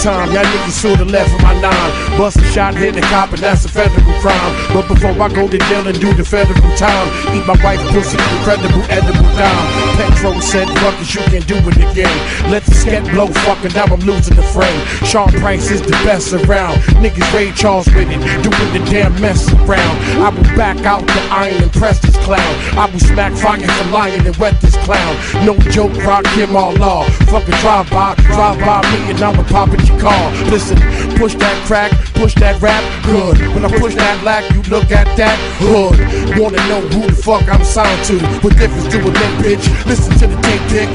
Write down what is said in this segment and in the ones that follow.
time. Y'all niggas should've left with my 9. Bust a shot, hit the cop, and that's a federal crime. But before I go to jail and do the federal time, eat my wife's pussy, incredible edible dime. Petro said, fuck it, you can do it again. Let the scat blow, fucking now I'm losing the frame. Sean Price is the best around. Niggas Ray Charles with it, doing the damn mess around. I will back out the iron and press this clown. I will smack fire from lion and wet this clown. No joke, rock him all law. Fucking drive by me and I'ma pop at your car. Listen, push that crack, push that rap, good. When I push that lack, you look at that hood. Wanna know who the fuck I'm signed to? What difference do it make, bitch? Listen to the tape dick.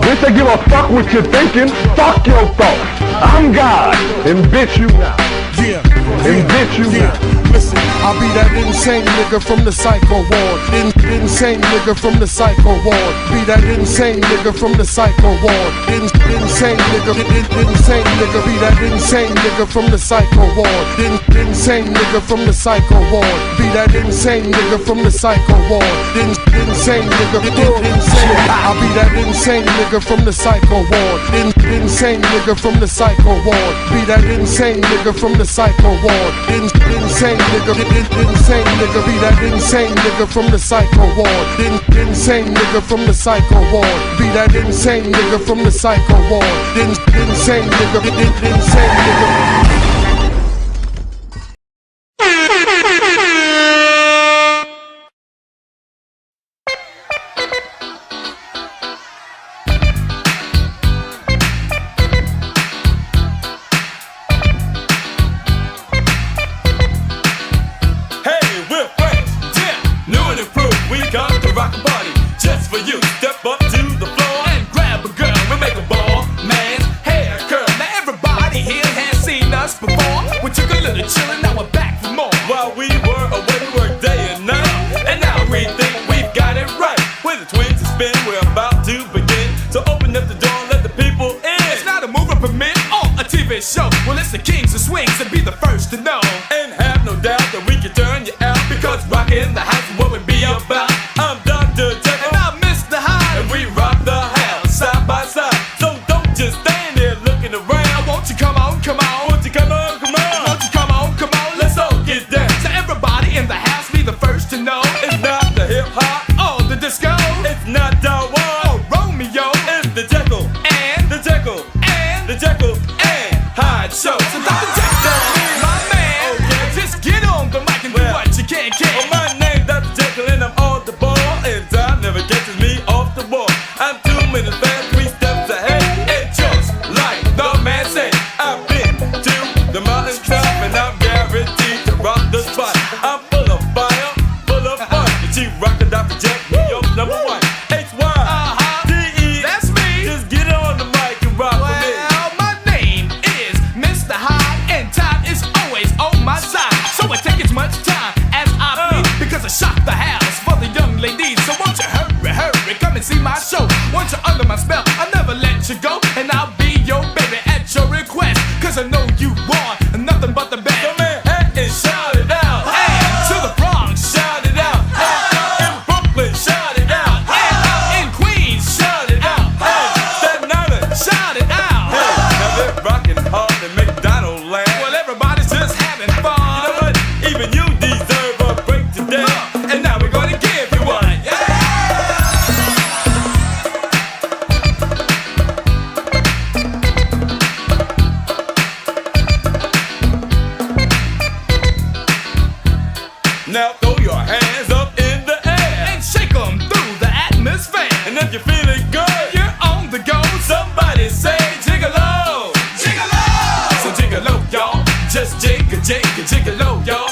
Bitch, I give a fuck what you're thinking. Fuck your thoughts. I'm God, and bitch you now. Yeah, and bitch you now. Listen, I'll be that insane nigga from the psycho ward. Insane nigga from the psycho ward. Be that insane nigga from the psycho ward. Insane nigga, insane nigga. Be that insane nigga from the psycho ward. Insane nigga from the psycho ward. Be that insane nigga from the psycho ward. Insane nigga, insane. I'll be that insane nigga from the psycho ward. Insane nigga from the psycho ward. Be that insane nigga from the psycho ward. Insane nigga, insane nigga. Be that insane nigga from the psycho ward. Insane nigga from the psycho ward. Be that insane nigga from the psycho ward. Insane nigga, insane nigga. Show. Well, it's the kings of swings and be the first to know. And have no doubt that we can turn you out, because rockin' the house is what we be about. I'm Dr. Jekyll and I'm Mr. Hyde, and we rock the house side by side. So don't just stand there looking around. Won't you come on, come on? Won't you come on, come on? Won't you come on, come on? Let's all get down. So everybody in the house be the first to know. It's not the hip hop or the disco. It's not Darwin or Romeo. It's the Jekyll and the Jekyll and the Jekyll and Hyde show. So Dr. Jekyll, my man, okay. Just get on the mic and do what you can. Well, my name Dr. Jekyll and I'm on the ball, and time never gets me off the wall. I'm 2 minutes fast, 3 steps ahead, and just like the man said, I've been to the mountain top and I'm guaranteed to rock the spot. I'm full of fire, full of fun. The chief rocker, Dr. Jekyll, yo, number 1. XyayX, that's me. Just get on the mic and rock with me. So it takes as much time as I please, because I shot the house for the young ladies. So won't you hurry, hurry, come and see my show. Once you're under my spell, I'll never let you go, and I'll be your baby at your request, cause I know you want nothing but the best. So Manhattan, shout it out. Hey, to the Bronx, shout it out. Hey, in Brooklyn, shout it out. Hey, in Queens, shout it out. Hey, Staten Island, shout it out. Hey, now they're rocking hard in McDonald land. Well, everybody's just having fun. Even you deserve a break today, and now we're gonna give you one. Yeah. Now throw your hands up in the air and shake them through the atmosphere. And if you're feeling good, you're on the go. Somebody say jiggle-o, jiggle-o. So jiggle-o, y'all. Just jiggle, jiggle, jiggle-o, y'all.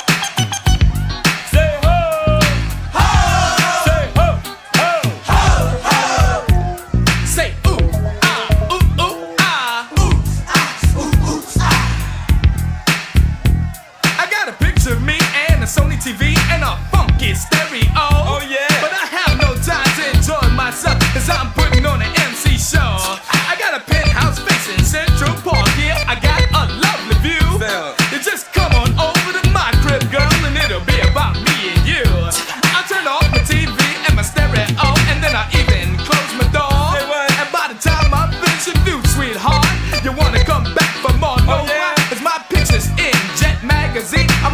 Sony TV and a funky stereo. Oh yeah. But I have no time to enjoy myself, cause I'm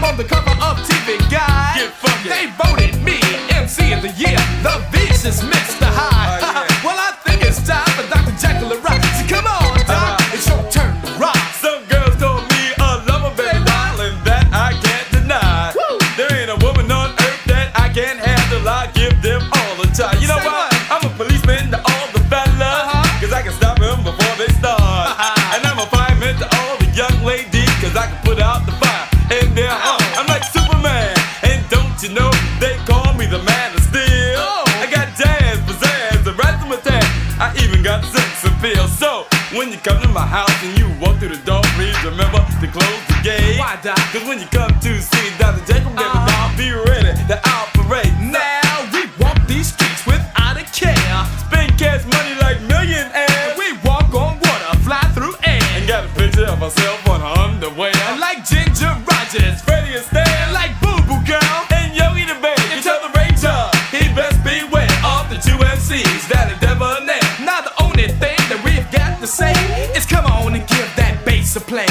on the cover of TV Guide. They voted me MC of the year, the vicious Mr. Hyde. Well, I think it's time for Dr. Jekyll to rock. So come on, Doc, it's your turn to rock. Some girls call me a lover, baby doll, and that I can't deny. There ain't a woman on earth that I can't handle. I give them all the time. You know what? I'm a policeman to all the fellas, cause I can stop them before they start. And I'm a fireman to all the young ladies, cause I can put out the fire in their heart. I'm like Superman, and don't you know they call me the man of steel. I got jazz, pizzazz, the razzmatazz. I even got sex appeal. So when you come to my house and you walk through the door, please remember to close the gate. Why, Doc? Cause when you come to see Dr. Jacob, I'll be ready to operate. Now we walk these streets without a care. Spend cash money like millionaires. We walk on water, fly through air, and got a picture of myself on her underwear. Like Ginger Rogers, Freddie Astaire, like Boo Boo Girl, and Yogi the Babe. You tell the Ranger he best beware of the two MCs that are debonair. Now the only thing that we've got to say is come on and give that bass a play.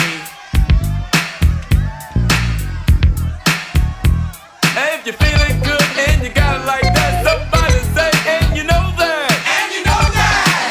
Hey, if you're feeling good and you got it like that, somebody say, and you know that. And you know that.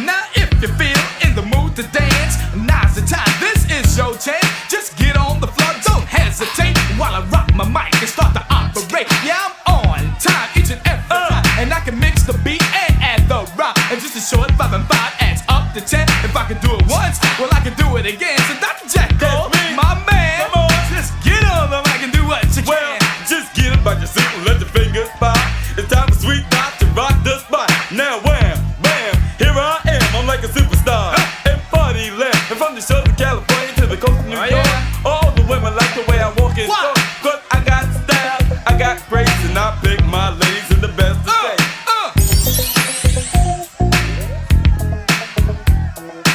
Now if you feel in the mood to dance, now's the time. This is your chance. Just get on the floor, don't hesitate while I rock my mic and start to operate. Yeah, I'm on time each and every time, and I can mix the beat and add the rock. And just a short 5 and 5 adds up to 10. If I can do it once, well I can do it again. So Dr. Jekyll, my man, just get on the mic and do what you can. Just get up by your seat and let your fingers pop. It's time for Sweet Doc to rock the spot. Now wham, bam, here I am. I'm like a superstar in party land. And from the shores of California to the coast of New York, all the women like the way I walk in store. Cause I got style, I got grace, and I pick my ladies in the best of taste.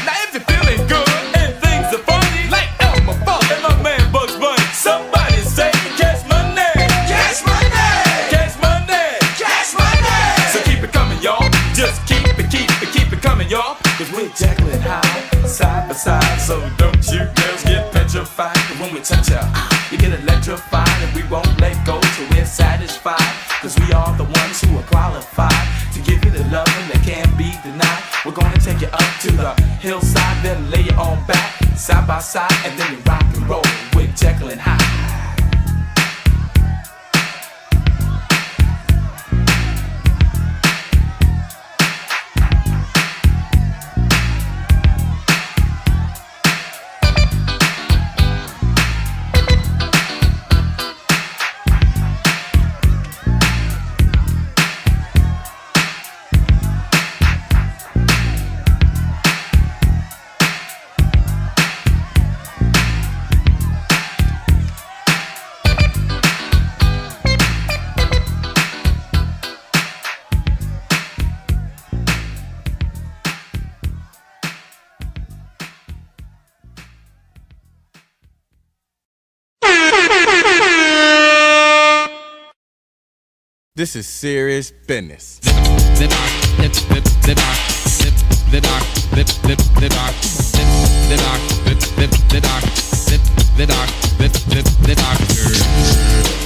Now if you're feeling good and things are funny, like Elmer Fudd and my man Bugs Bunny, somebody say cash money, cash money, cash money, cash money. So keep it coming, y'all. Just keep it coming, y'all. Cause we're Jekyll high, side by side. So don't you girls get petrified. Cause when we touch ya, you get electrified. And we won't let go till we're satisfied. Cause we are the ones who are qualified to give you the loving that can't be denied. We're gonna take you up to the hillside, then lay you on back, side by side, and then you rock and roll with Jekyll and Hyde. This is serious business.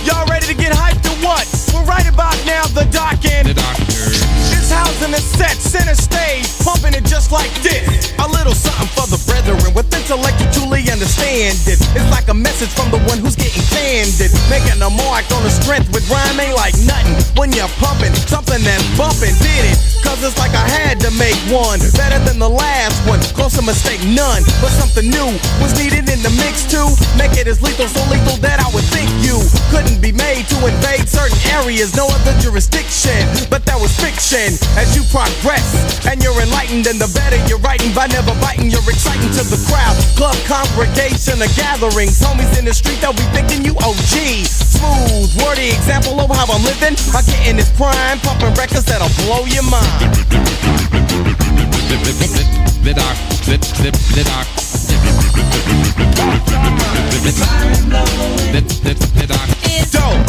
Y'all ready to get hyped or what? We're right about now, the doc and this housing is set, center stage, pumping it just like this. A little something for the brethren with intellect to truly understand it. It's like a message from the one who's getting candid, making a mark on the strength with rhyme ain't like nothing. When you're pumping something that's bumping, did it? Cause it's like I had to make one better than the last one. Close to mistake none, but something new was needed in the mix too. Make it as lethal, so lethal that I would think you couldn't be made to invade certain areas, no other jurisdiction. But that was fiction. As you progress and you're enlightened, and the better you're writing by never biting, you're exciting to the crowd. Club, congregation, or gatherings, homies in the street, they'll be thinking you OG. Smooth, wordy example of how I'm living. I get in this prime, pumping records that'll blow your mind. Dope.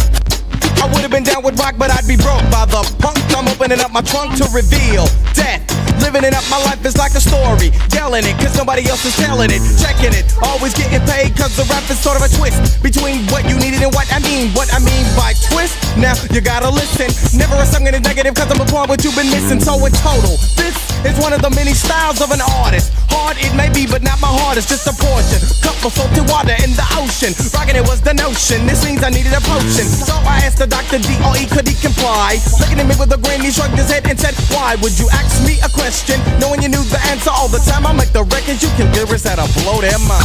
I would Would've been down with rock, but I'd be broke by the punk. I'm opening up my trunk to reveal death. Living it up, my life is like a story. Telling it, cause nobody else is telling it. Checking it, always getting paid, cause the rap is sort of a twist between what you needed and what I mean. What I mean by twist, now you gotta listen. Never a song in a negative, cause I'm applying what you've been missing. So in total, this is one of the many styles of an artist. Hard it may be, but not my heart, it's just a portion. Cup of salty water in the ocean. Rocking it was the notion, this means I needed a potion. So I asked the Dr. D.O.E. could he comply. Looking at me with a grin, he shrugged his head and said, why would you ask me a question? Knowing you knew the answer all the time. I make the records you can lyrics that'll blow their mind.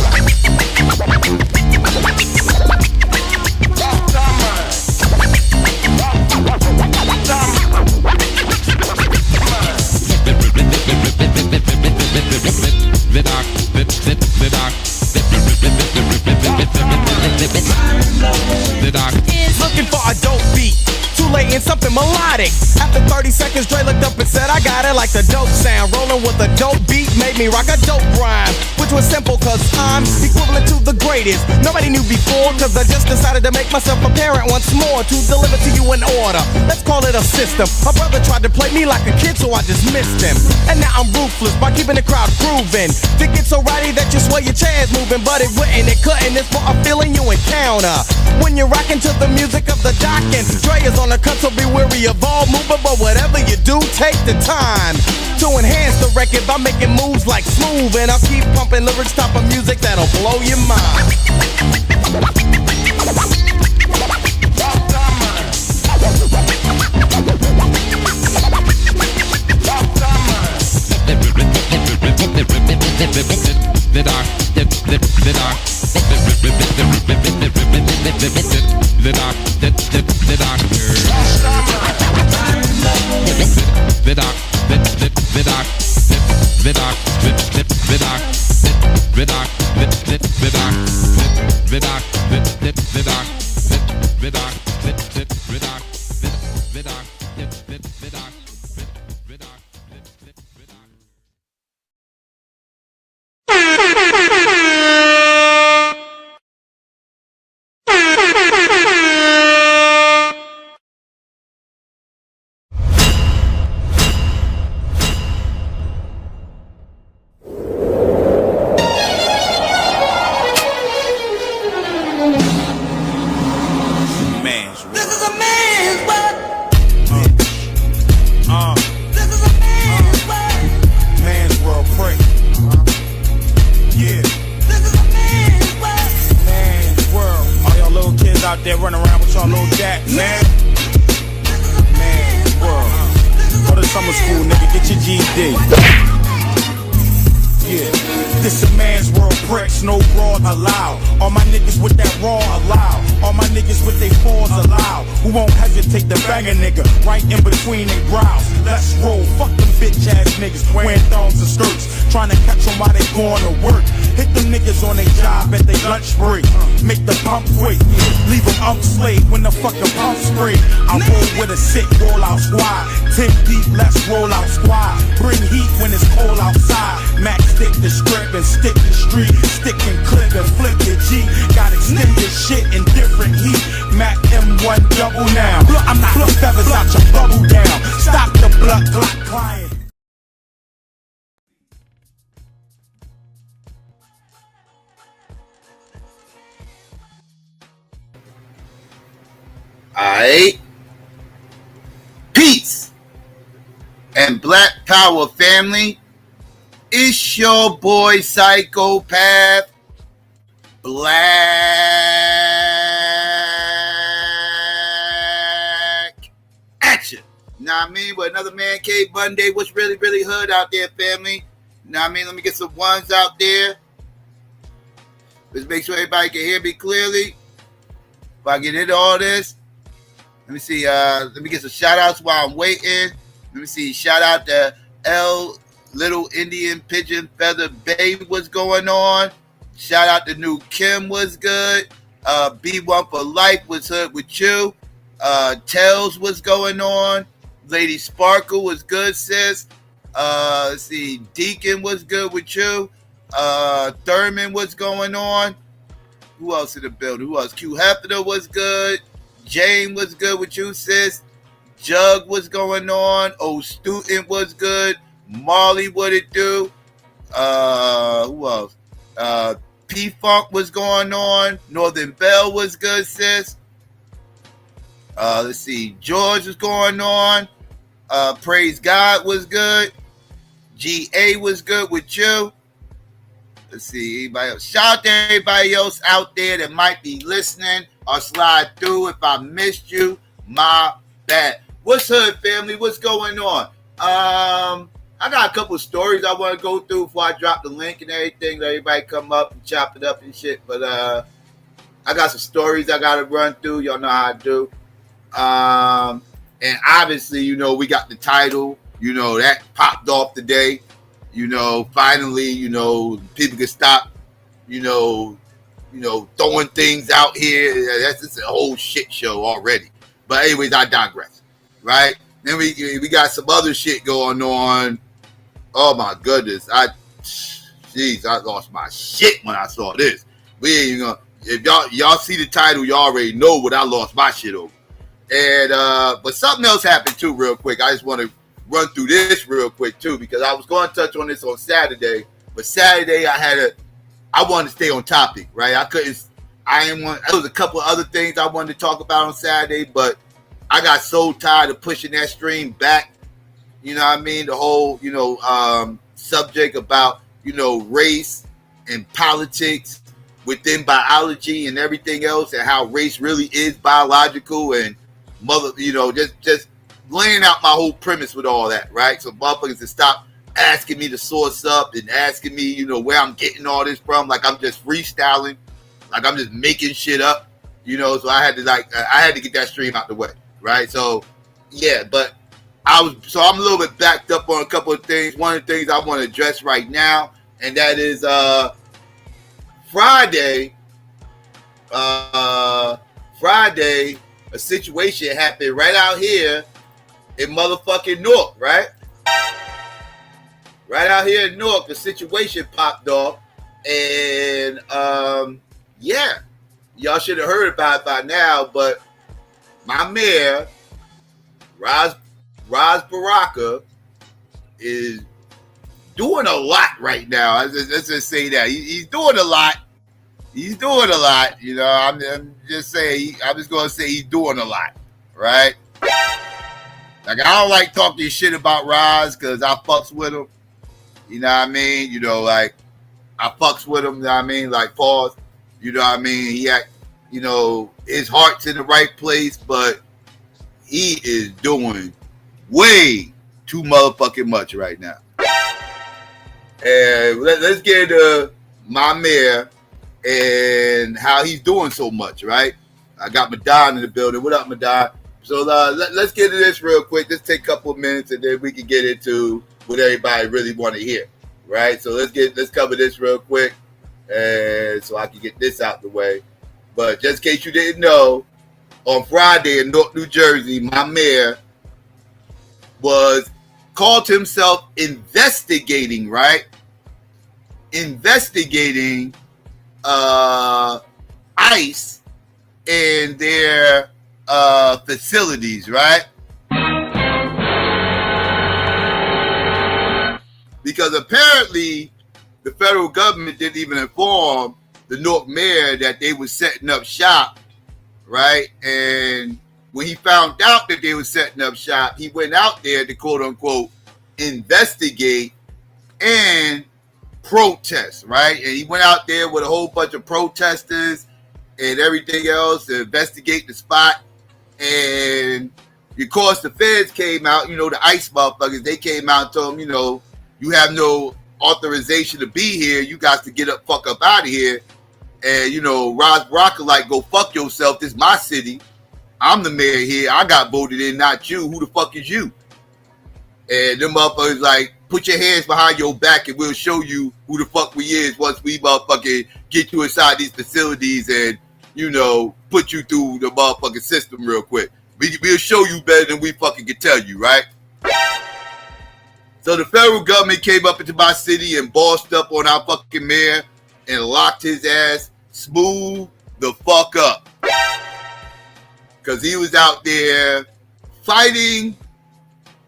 Looking for a dope beat, too late in something melodic. After 30 seconds, Dre looked up and said, I got it like the dope sound. Rolling with a dope beat made me rock a dope rhyme, which was simple cause I'm equivalent to the greatest. Nobody knew before cause I just decided to make myself apparent once more to deliver to you in order. Let's call it a system. My brother tried to play me like a kid so I just missed him. And now I'm ruthless by keeping the crowd grooving. To get so rowdy that you swear your chair's moving, but it wouldn't, it couldn't. It's for a feeling you encounter when you're rocking to the music of the docking. Dre is on the cut, so be weary of all movement, but whatever you do, take the time to enhance the record by making moves like smooth. And I'll keep pumping lyrics, type of music that'll blow your mind. Alright. Peace and Black Power family. It's your boy Psychopath Black Action. Know what I mean? With another Man Cave Monday. What's really hood out there, family? Know what I mean? Let me get some ones out there. Let's make sure everybody can hear me clearly. If I get into all this. Let me see. Let me get some shout outs while I'm waiting. Let me see. Shout out to L Little Indian Pigeon Feather Bay. What's going on? Shout out to New Kim. Was good. B1 for Life was hood with you. Tells what's going on. Lady Sparkle was good, sis. Let's see. Deacon was good with you. Thurman was going on. Who else in the building? Who else? Q Hefner was good. Jane was good with you, sis. Jug was going on. Old Student was good. Marley, what it do? Who else? P-Funk was going on. Northern Bell was good, sis. Let's see. George was going on. Praise God was good. GA was good with you. Let's see. Anybody else? Shout out to everybody else out there that might be listening or slide through. If I missed you, my bad. What's hood, family? What's going on? I got a couple of stories I want to go through before I drop the link and everything. Let everybody come up and chop it up and shit. But I got some stories I got to run through. Y'all know how I do. And obviously, you know, we got the title. You know, that popped off today. You know, finally, you know, people can stop, you know, throwing things out here. That's just a whole shit show already. But anyways, I digress. Right? Then we got some other shit going on. Oh my goodness. I lost my shit when I saw this. We ain't even gonna, if y'all see the title, y'all already know what I lost my shit over. And but something else happened too, real quick. I just want to run through this real quick too, because I was going to touch on this on Saturday, but Saturday I wanted to stay on topic, right? There was a couple of other things I wanted to talk about on Saturday, but I got so tired of pushing that stream back. You know what I mean? The whole, you know, subject about, you know, race and politics within biology and everything else, and how race really is biological, and just laying out my whole premise with all that, right? So motherfuckers to stop asking me to source up and asking me, you know, where I'm getting all this from, like I'm just freestyling, like I'm just making shit up, you know. So I had to get that stream out the way, right? So yeah, but I'm a little bit backed up on a couple of things. One of the things I want to address right now, and that is Friday, a situation happened right out here in motherfucking Newark, right? Right out here in Newark, the situation popped off, and yeah, y'all should have heard about it by now. But my mayor, Raz Baraka, is doing a lot right now. Let's just say that he's doing a lot. He's doing a lot. You know, I'm just saying. I'm just gonna say he's doing a lot, right? Like, I don't like talking shit about Raz because I fucks with him. You know what I mean? You know, like, I fucks with him. You know what I mean? Like, pause. You know what I mean? You know, his heart's in the right place, but he is doing way too motherfucking much right now. And let's get into my mayor and how he's doing so much, right? I got Madon in the building. What up, Madon? So let's get into this real quick. Just take a couple of minutes, and then we can get into what everybody really want to hear, right? So let's cover this real quick, and so I can get this out the way. But just in case you didn't know, on Friday in Newark, New Jersey, my mayor called himself investigating, right? Investigating ICE and their facilities, right? Because apparently the federal government didn't even inform the Newark mayor that they were setting up shop, right? And when he found out that they were setting up shop, he went out there to quote unquote investigate and protest, right? And he went out there with a whole bunch of protesters and everything else to investigate the spot. And of course, the feds came out, you know, the ICE motherfuckers, they came out and told him, you know, you have no authorization to be here. You got to get up, fuck up out of here. And, you know, Raz Baraka like, go fuck yourself. This is my city. I'm the mayor here. I got voted in, not you. Who the fuck is you? And them motherfuckers like, put your hands behind your back and we'll show you who the fuck we is once we motherfucking get you inside these facilities and, you know, put you through the motherfucking system real quick. We'll show you better than we fucking can tell you, right? So the federal government came up into my city and bossed up on our fucking mayor and locked his ass smooth the fuck up. because he was out there fighting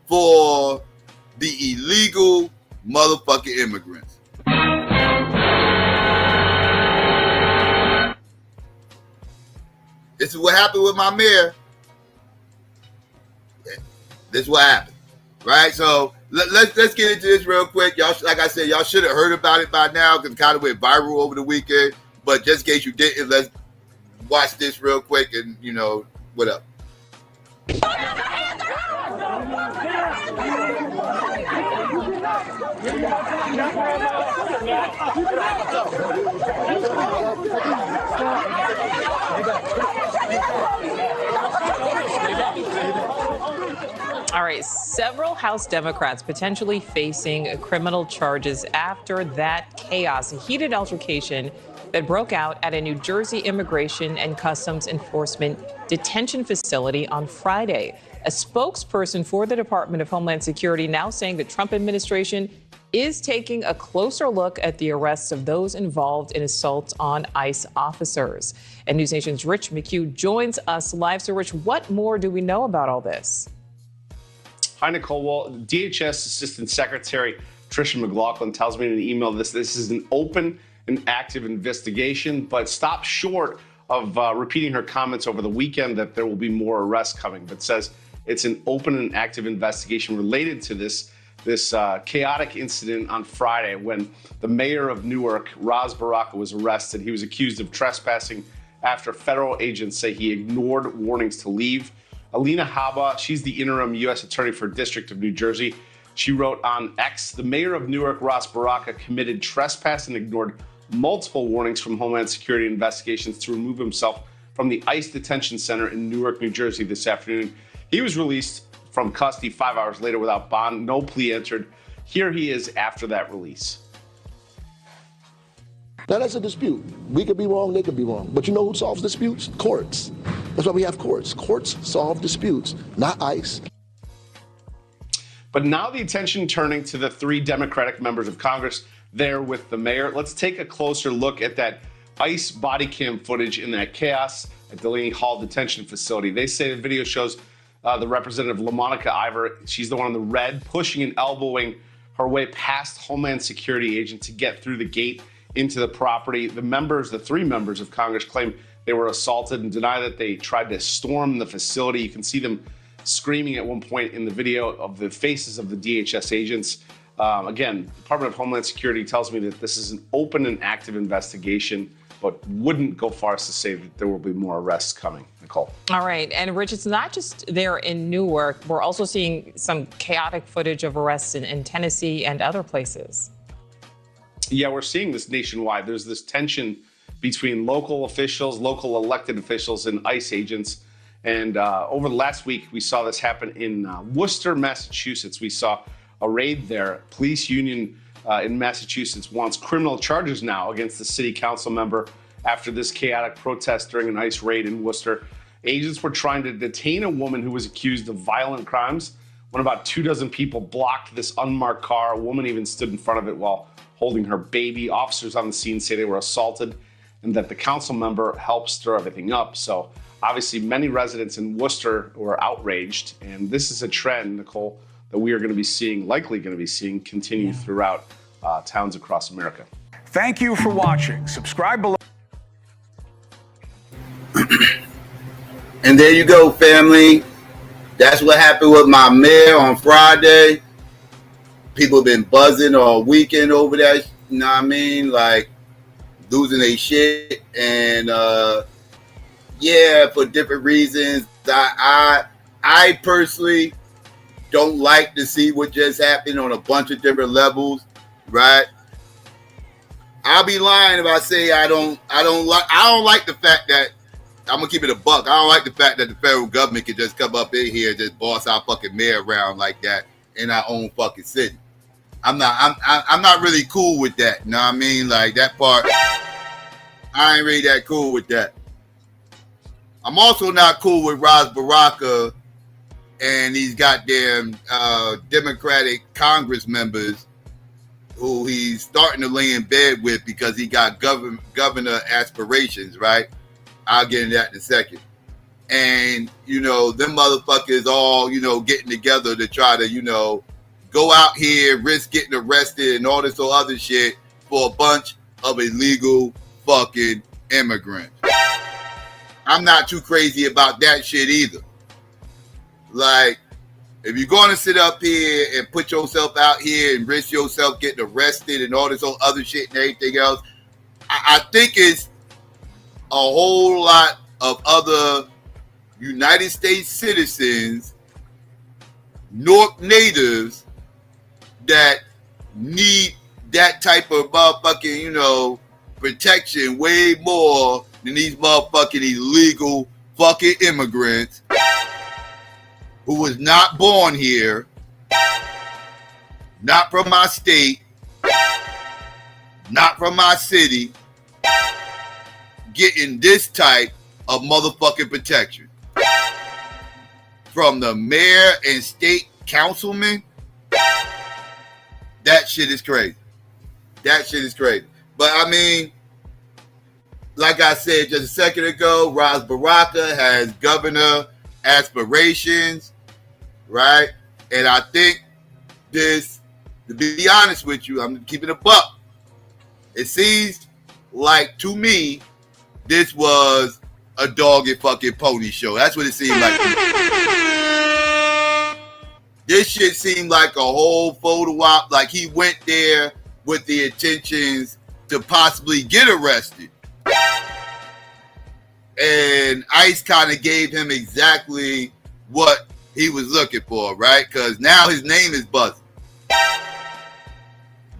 for the illegal motherfucking immigrants. This is what happened with my mayor. This is what happened, right? So let's get into this real quick. Y'all, like I said, y'all should have heard about it by now because it kind of went viral over the weekend. But just in case you didn't, let's watch this real quick and, you know, what up? All right, several House Democrats potentially facing criminal charges after that chaos, a heated altercation that broke out at a New Jersey Immigration and Customs Enforcement detention facility on Friday. A spokesperson for the Department of Homeland Security now saying the Trump administration is taking a closer look at the arrests of those involved in assaults on ICE officers. And News Nation's Rich McHugh joins us live. So, Rich, what more do we know about all this? Hi, Nicole. Well, DHS Assistant Secretary Tricia McLaughlin tells me in an email this is an open and active investigation, but stopped short of repeating her comments over the weekend that there will be more arrests coming, but says it's an open and active investigation related to this chaotic incident on Friday when the mayor of Newark, Ras Baraka, was arrested. He was accused of trespassing after federal agents say he ignored warnings to leave. Alina Habba, she's the interim U.S. attorney for District of New Jersey. She wrote on X, the mayor of Newark, Ras Baraka, committed trespass and ignored multiple warnings from Homeland Security investigations to remove himself from the ICE detention center in Newark, New Jersey this afternoon. He was released from custody 5 hours later without bond, no plea entered. Here he is after that release. Now, that's a dispute. We could be wrong, they could be wrong. But you know who solves disputes? Courts. That's why we have courts. Courts solve disputes, not ICE. But now the attention turning to the 3 Democratic members of Congress there with the mayor. Let's take a closer look at that ICE body cam footage in that chaos at Delaney Hall detention facility. They say the video shows the representative LaMonica Ivor. She's the one in the red, pushing and elbowing her way past Homeland Security agent to get through the gate into the property. The 3 members of Congress claim they were assaulted and deny that they tried to storm the facility. You can see them screaming at one point in the video of the faces of the DHS agents. Again, the Department of Homeland Security tells me that this is an open and active investigation, but wouldn't go far as to say that there will be more arrests coming. Nicole. All right. And Rich, it's not just there in Newark. We're also seeing some chaotic footage of arrests in Tennessee and other places. Yeah, we're seeing this nationwide. There's this tension between local officials, local elected officials, and ICE agents. And over the last week, we saw this happen in Worcester, Massachusetts. We saw a raid there. Police union in Massachusetts wants criminal charges now against the city council member after this chaotic protest during an ICE raid in Worcester. Agents were trying to detain a woman who was accused of violent crimes when about 24 people blocked this unmarked car. A woman even stood in front of it while holding her baby. Officers on the scene say they were assaulted and that the council member helped stir everything up. So obviously many residents in Worcester were outraged. And this is a trend, Nicole, that we are going to be seeing, likely going to be seeing, continue throughout towns across America. Thank you for watching. Subscribe below. And there you go, family. That's what happened with my mayor on Friday. People have been buzzing all weekend over that, you know what I mean? Like, losing their shit. And, yeah, for different reasons. I personally don't like to see what just happened on a bunch of different levels, right? I'll be lying if I say I don't like the fact that, I'm gonna keep it a buck. I don't like the fact that the federal government can just come up in here and just boss our fucking mayor around like that in our own fucking city. I'm not really cool with that. You know what I mean? Like that part, I ain't really that cool with that. I'm also not cool with Ras Baraka and these goddamn Democratic Congress members who he's starting to lay in bed with because he got governor aspirations, right? I'll get into that in a second. and them motherfuckers all getting together to try to go out here, risk getting arrested and all this other shit for a bunch of illegal fucking immigrants. I'm not too crazy about that shit either. Like, if you're going to sit up here and put yourself out here and risk yourself getting arrested and all this other shit and everything else, I think it's a whole lot of other United States citizens, North natives, that need that type of motherfucking, protection way more than these motherfucking illegal fucking immigrants who was not born here, not from my state, not from my city, getting this type of motherfucking protection from the mayor and state councilman. That shit is crazy. That shit is crazy. But I mean, like I said just a second ago, Ras Baraka has governor aspirations, right? And I think this, to be honest with you, I'm keeping a buck. It seems like, to me, this was a dog and fucking pony show. That's what it seemed like. This shit seemed like a whole photo op. Like he went there with the intentions to possibly get arrested. And ICE kind of gave him exactly what he was looking for, right? Because now his name is buzzing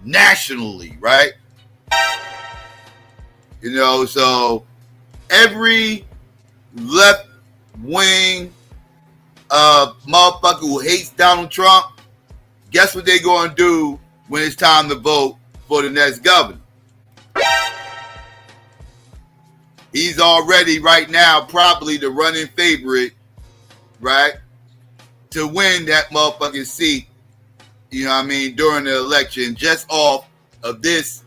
nationally, right? So every left-wing motherfucker who hates Donald Trump, guess what they're going to do when it's time to vote for the next governor? He's already right now probably the running favorite, right, to win that motherfucking seat, during the election, just off of this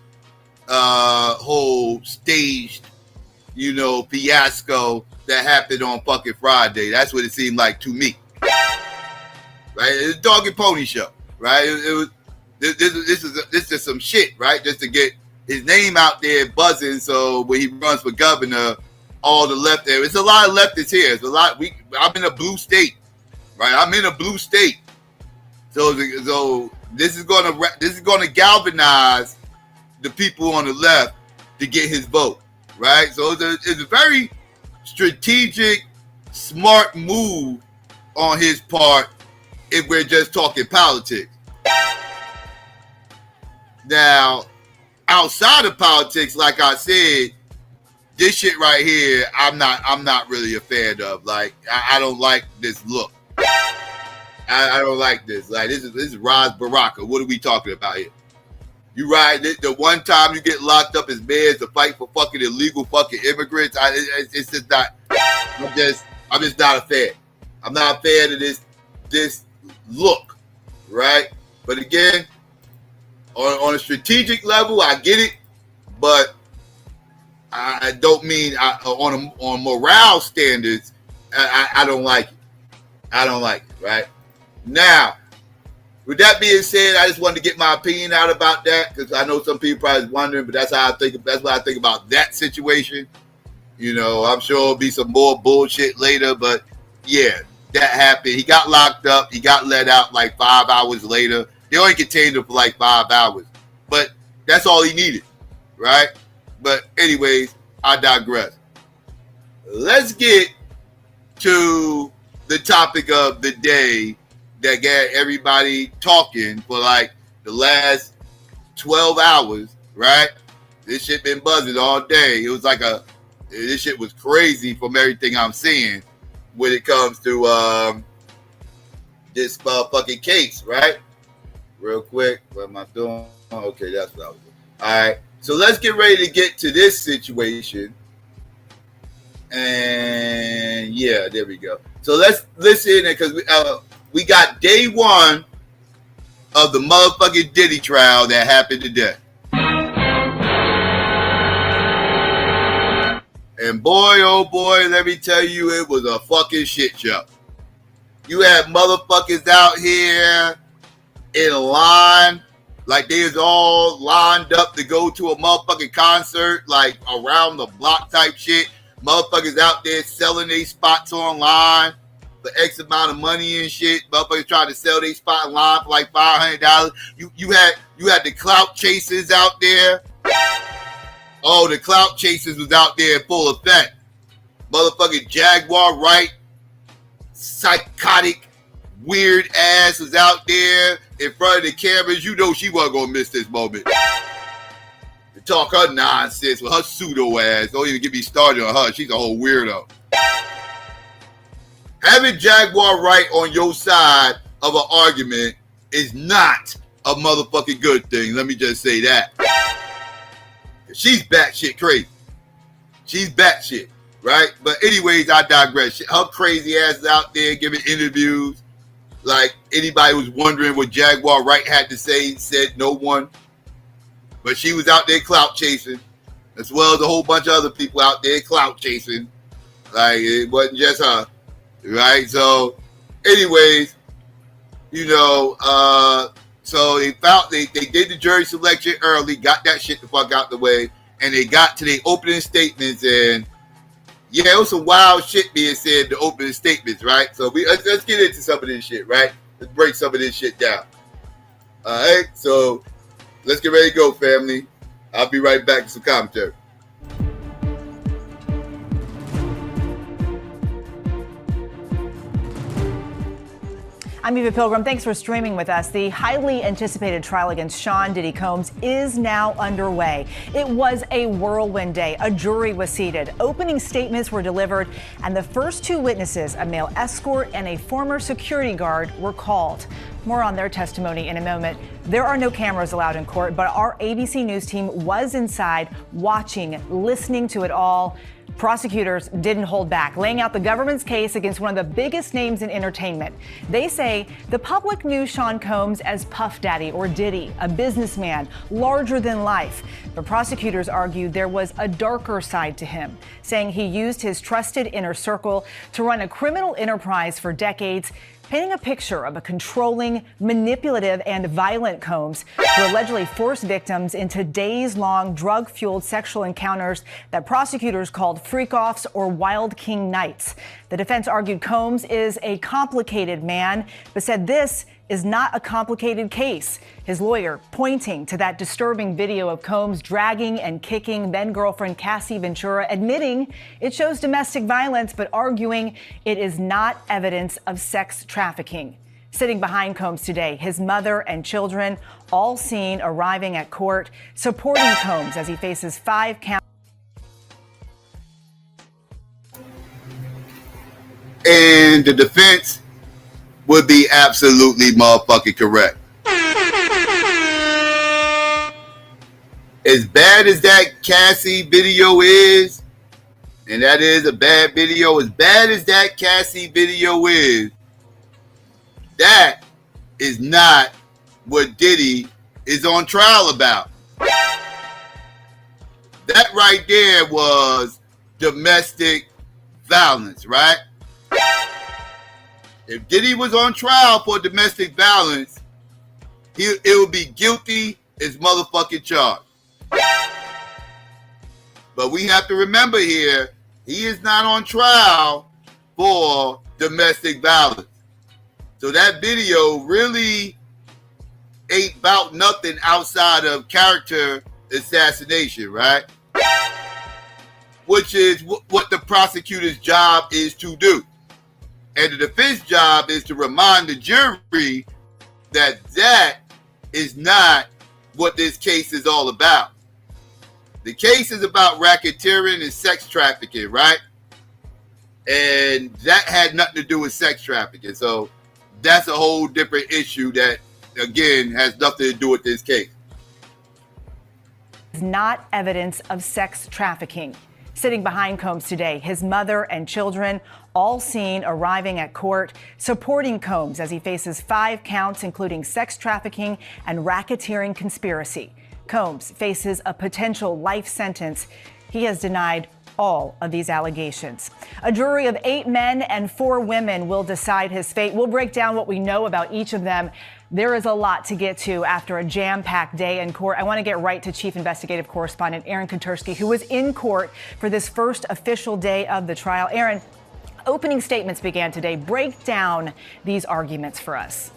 whole staged, fiasco that happened on fucking Friday. That's what it seemed like to me. Right? It's a dog and pony show, right? This is some shit, right? Just to get his name out there buzzing, so when he runs for governor, all the left there. It's a lot of leftists here. It's a lot. I'm in a blue state, right? I'm in a blue state. So this is gonna galvanize the people on the left to get his vote, right? So it's a very strategic, smart move on his part if we're just talking politics. Now, outside of politics, like I said, this shit right here, I'm not really a fan of. Like, I don't like this look. I don't like this. Like, this is Ras Baraka. What are we talking about here? You right? The one time you get locked up as mayor to fight for fucking illegal fucking immigrants. It's just not. I'm just not a fan. I'm not a fan of this look, right? But again, on a strategic level, I get it, but I don't mean on morale standards. I don't like it. I don't like it. Right now, with that being said, I just wanted to get my opinion out about that because I know some people probably wondering, but that's how I think. That's what I think about that situation. I'm sure there'll be some more bullshit later, but yeah, that happened. He got locked up. He got let out like 5 hours later. They only contained him for like 5 hours, but that's all he needed, right? But anyways, I digress. Let's get to the topic of the day that got everybody talking for like the last 12 hours, right? This shit been buzzing all day. It was like this shit was crazy from everything I'm seeing when it comes to this fucking case, right? Real quick, what am I doing? Okay, that's what I was doing. All right, so let's get ready to get to this situation. And yeah, there we go. So let's listen because we got day one of the motherfucking Diddy trial that happened today. And boy, oh boy, let me tell you, it was a fucking shit show. You had motherfuckers out here in line, like they was all lined up to go to a motherfucking concert, like around the block type shit. Motherfuckers out there selling their spots online for X amount of money and shit. Motherfuckers trying to sell their spot online for like $500. You had the clout chasers out there. Oh, the clout chasers was out there in full effect. Motherfucking Jaguar Wright, psychotic, weird ass was out there in front of the cameras. You know she wasn't gonna miss this moment. To talk her nonsense with her pseudo ass. Don't even get me started on her. She's a whole weirdo. Having Jaguar Wright on your side of an argument is not a motherfucking good thing. Let me just say that. She's batshit crazy. She's batshit, right? But anyways, I digress. Her crazy ass is out there giving interviews. Like anybody was wondering what Jaguar Wright had to say, said no one. But she was out there clout chasing, as well as a whole bunch of other people out there clout chasing. Like it wasn't just her, right? So, anyways, you know, so they did the jury selection early, got that shit the fuck out the way, and they got to their opening statements, and yeah, it was some wild shit being said in the opening statements, right? So let's get into some of this shit, right? Let's break some of this shit down. All right, so let's get ready to go, family. I'll be right back with some commentary. I'm Eva Pilgrim. Thanks for streaming with us. The highly anticipated trial against Sean Diddy Combs is now underway. It was a whirlwind day. A jury was seated. Opening statements were delivered, and the first two witnesses, a male escort and a former security guard, were called. More on their testimony in a moment. There are no cameras allowed in court, but our ABC News team was inside watching, listening to it all. Prosecutors didn't hold back, laying out the government's case against one of the biggest names in entertainment. They say the public knew Sean Combs as Puff Daddy or Diddy, a businessman, larger than life. But prosecutors argued there was a darker side to him, saying he used his trusted inner circle to run a criminal enterprise for decades, painting a picture of a controlling, manipulative, and violent Combs who allegedly forced victims into days-long drug-fueled sexual encounters that prosecutors called freak-offs or Wild King nights. The defense argued Combs is a complicated man, but said this is not a complicated case. His lawyer pointing to that disturbing video of Combs dragging and kicking then-girlfriend Cassie Ventura, admitting it shows domestic violence, but arguing it is not evidence of sex trafficking. Sitting behind Combs today, his mother and children, all seen arriving at court, supporting Combs as he faces 5 counts. And the defense would be absolutely motherfucking correct. As bad as that Cassie video is, and that is a bad video, as bad as that Cassie video is, that is not what Diddy is on trial about. That right there was domestic violence, right? If Diddy was on trial for domestic violence, it would be guilty as motherfucking charged. But we have to remember here, he is not on trial for domestic violence. So that video really ain't about nothing outside of character assassination, right? Which is what the prosecutor's job is to do. And the defense job is to remind the jury that that is not what this case is all about. The case is about racketeering and sex trafficking, right? And that had nothing to do with sex trafficking. So that's a whole different issue that, again, has nothing to do with this case. Is not evidence of sex trafficking. Sitting behind Combs today, his mother and children, all seen arriving at court, supporting Combs as he faces 5 counts, including sex trafficking and racketeering conspiracy. Combs faces a potential life sentence. He has denied all of these allegations. A jury of 8 men and 4 women will decide his fate. We'll break down what we know about each of them. There is a lot to get to after a jam-packed day in court. I want to get right to Chief Investigative Correspondent Aaron Kontursky, who was in court for this first official day of the trial. Aaron, opening statements began today. Break down these arguments for us.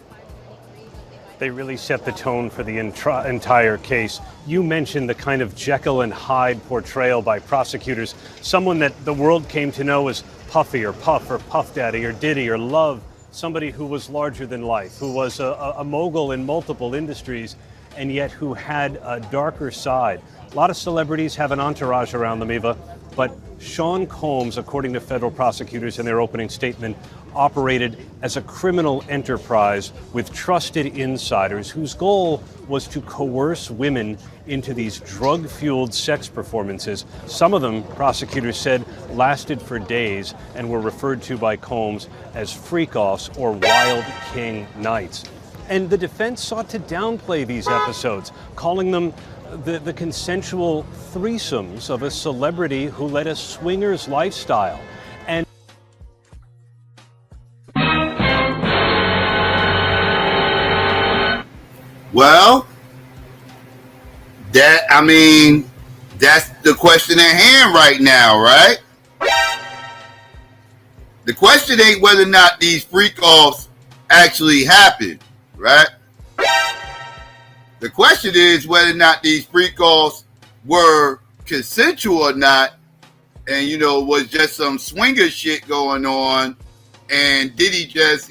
They really set the tone for the entire case. You mentioned the kind of Jekyll and Hyde portrayal by prosecutors, someone that the world came to know as Puffy or Puff or Puff Daddy or Diddy or Love, somebody who was larger than life, who was a mogul in multiple industries, and yet who had a darker side. A lot of celebrities have an entourage around them, Eva, but Sean Combs, according to federal prosecutors in their opening statement, operated as a criminal enterprise with trusted insiders whose goal was to coerce women into these drug-fueled sex performances. Some of them, prosecutors said, lasted for days and were referred to by Combs as freak-offs or wild king nights. And the defense sought to downplay these episodes, calling them the consensual threesomes of a celebrity who led a swingers lifestyle. And well, that's the question at hand right now, right? The question ain't whether or not these freak-offs actually happened, right? The question is whether or not these freak-offs were consensual or not, and, was just some swinger shit going on, and Diddy just,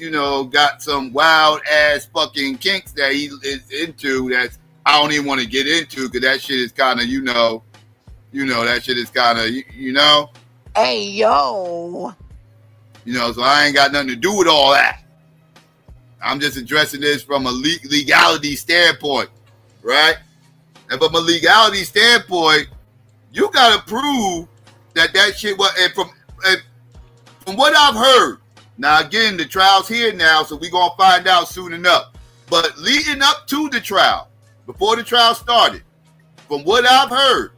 got some wild-ass fucking kinks that he is into that I don't even want to get into, because that shit is kind of, that shit is kind of, Hey, yo. So I ain't got nothing to do with all that. I'm just addressing this from a legality standpoint, right? And from a legality standpoint, you got to prove that shit was, and from what I've heard, now again, the trial's here now, so we're going to find out soon enough. But leading up to the trial, before the trial started, from what I've heard,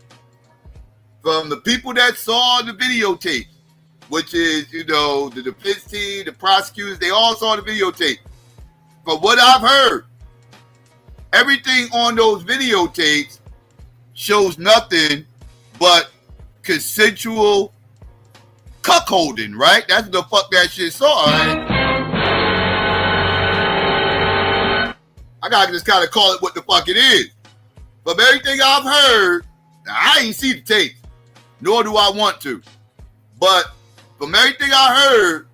from the people that saw the videotape, which is, the defense team, the prosecutors, they all saw the videotape. From what I've heard, everything on those videotapes shows nothing but consensual cuckolding, right? That's what the fuck that shit saw, right? I gotta just kind of call it what the fuck it is. From everything I've heard, now I ain't see the tapes, nor do I want to. But from everything I heard,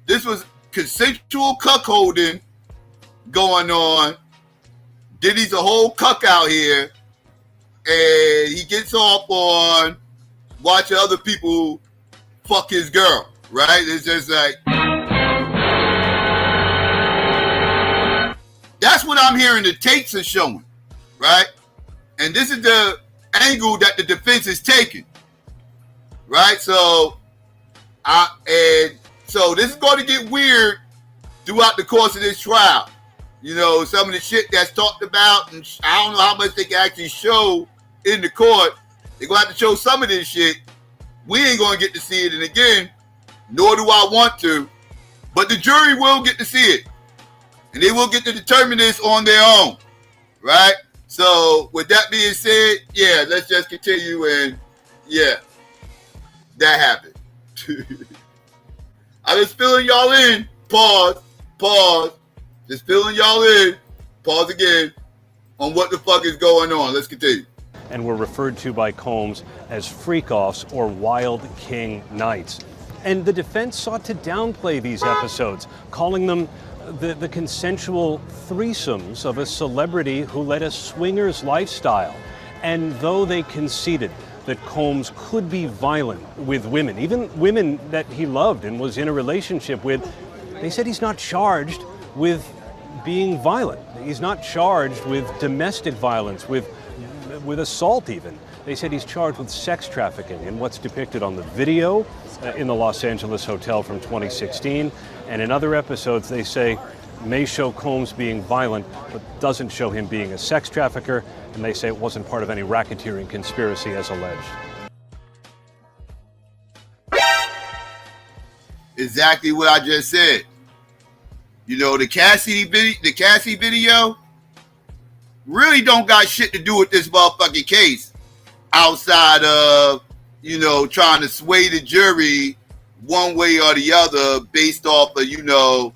this was consensual cuckolding going on. Diddy's a whole cuck out here, and he gets off on watching other people fuck his girl, right? It's just like, that's what I'm hearing the tapes are showing, right? And this is the angle that the defense is taking, right? So this is going to get weird throughout the course of this trial. Some of the shit that's talked about, and I don't know how much they can actually show in the court. They're going to have to show some of this shit. We ain't going to get to see it, and again, nor do I want to, but the jury will get to see it, and they will get to determine this on their own, right? So, with that being said, yeah, let's just continue, and yeah, that happened. I'm just filling y'all in. Pause. Just filling y'all in. Pause again on what the fuck is going on. Let's continue. And were referred to by Combs as freak-offs or wild king nights. And the defense sought to downplay these episodes, calling them the consensual threesomes of a celebrity who led a swingers lifestyle. And though they conceded that Combs could be violent with women, even women that he loved and was in a relationship with, they said he's not charged with being violent. He's not charged with domestic violence, with assault even. They said he's charged with sex trafficking in what's depicted on the video in the Los Angeles hotel from 2016. And in other episodes, they say may show Combs being violent, but doesn't show him being a sex trafficker. And they say it wasn't part of any racketeering conspiracy as alleged. exactly what I just said. You know, the Cassie video really don't got shit to do with this motherfucking case outside of, you know, trying to sway the jury one way or the other based off of, you know,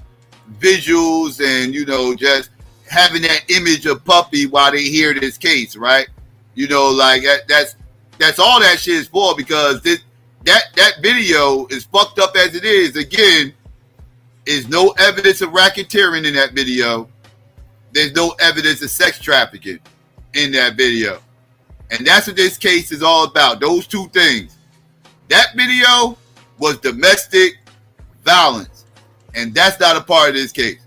visuals and, you know, just having that image of Puffy while they hear this case, right? You know, like that's all that shit is for, because that video is fucked up as it is. Again, is no evidence of racketeering in that video. There's no evidence of sex trafficking in that video. And that's what this case is all about. Those two things. That video was domestic violence. And that's not a part of this case.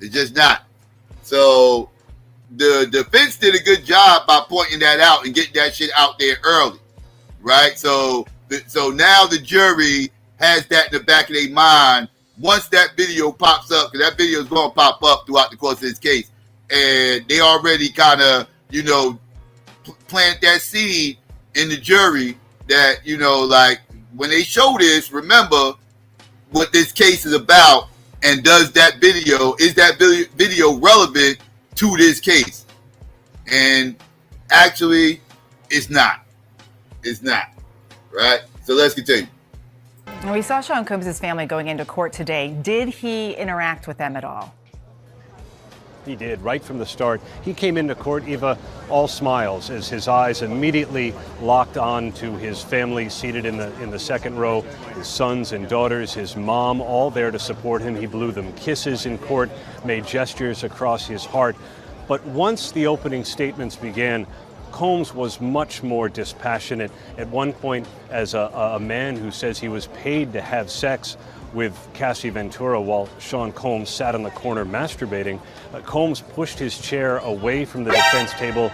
It's just not. So the defense did a good job by pointing that out and getting that shit out there early. Right? So now the jury has that in the back of their mind once that video pops up, because that video is going to pop up throughout the course of this case. And they already kind of, you know, plant that seed in the jury that, you know, like when they show this, remember what this case is about, and is that video relevant to this case? And actually, it's not. It's not. Right? So let's continue. We saw Sean Combs' family going into court today. Did he interact with them at all? He did, right from the start. He came into court, Eva, all smiles as his eyes immediately locked on to his family seated in the second row, his sons and daughters, his mom, all there to support him. He blew them kisses in court, made gestures across his heart. But once the opening statements began, Combs was much more dispassionate. At one point, as a man who says he was paid to have sex with Cassie Ventura while Sean Combs sat in the corner masturbating, Combs pushed his chair away from the defense table.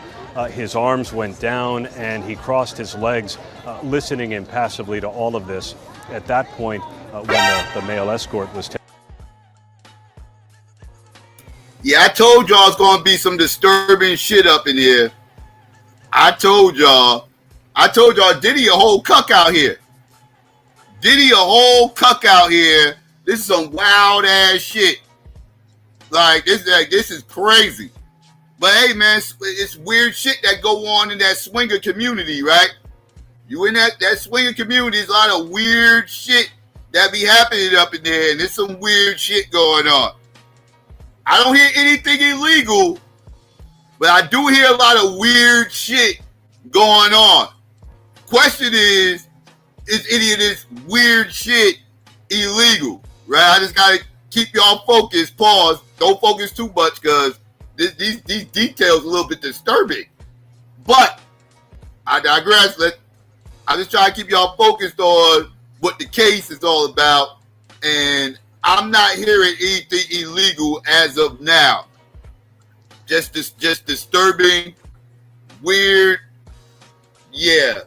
His arms went down and he crossed his legs, listening impassively to all of this. At that point, when the male escort was Yeah, I told y'all it's going to be some disturbing shit up in here. I told y'all Diddy a whole cuck out here. Diddy a whole cuck out here. This is some wild ass shit. Like this is crazy. But hey man, it's weird shit that go on in that swinger community, right? You in that swinger community, there's a lot of weird shit that be happening up in there, and there's some weird shit going on. I don't hear anything illegal, but I do hear a lot of weird shit going on. Question is any of this weird shit illegal? Right? I just gotta keep y'all focused. Pause. Don't focus too much, because these details are a little bit disturbing. But I digress. I just try to keep y'all focused on what the case is all about, and I'm not hearing anything illegal as of now. Just disturbing, weird. Yeah,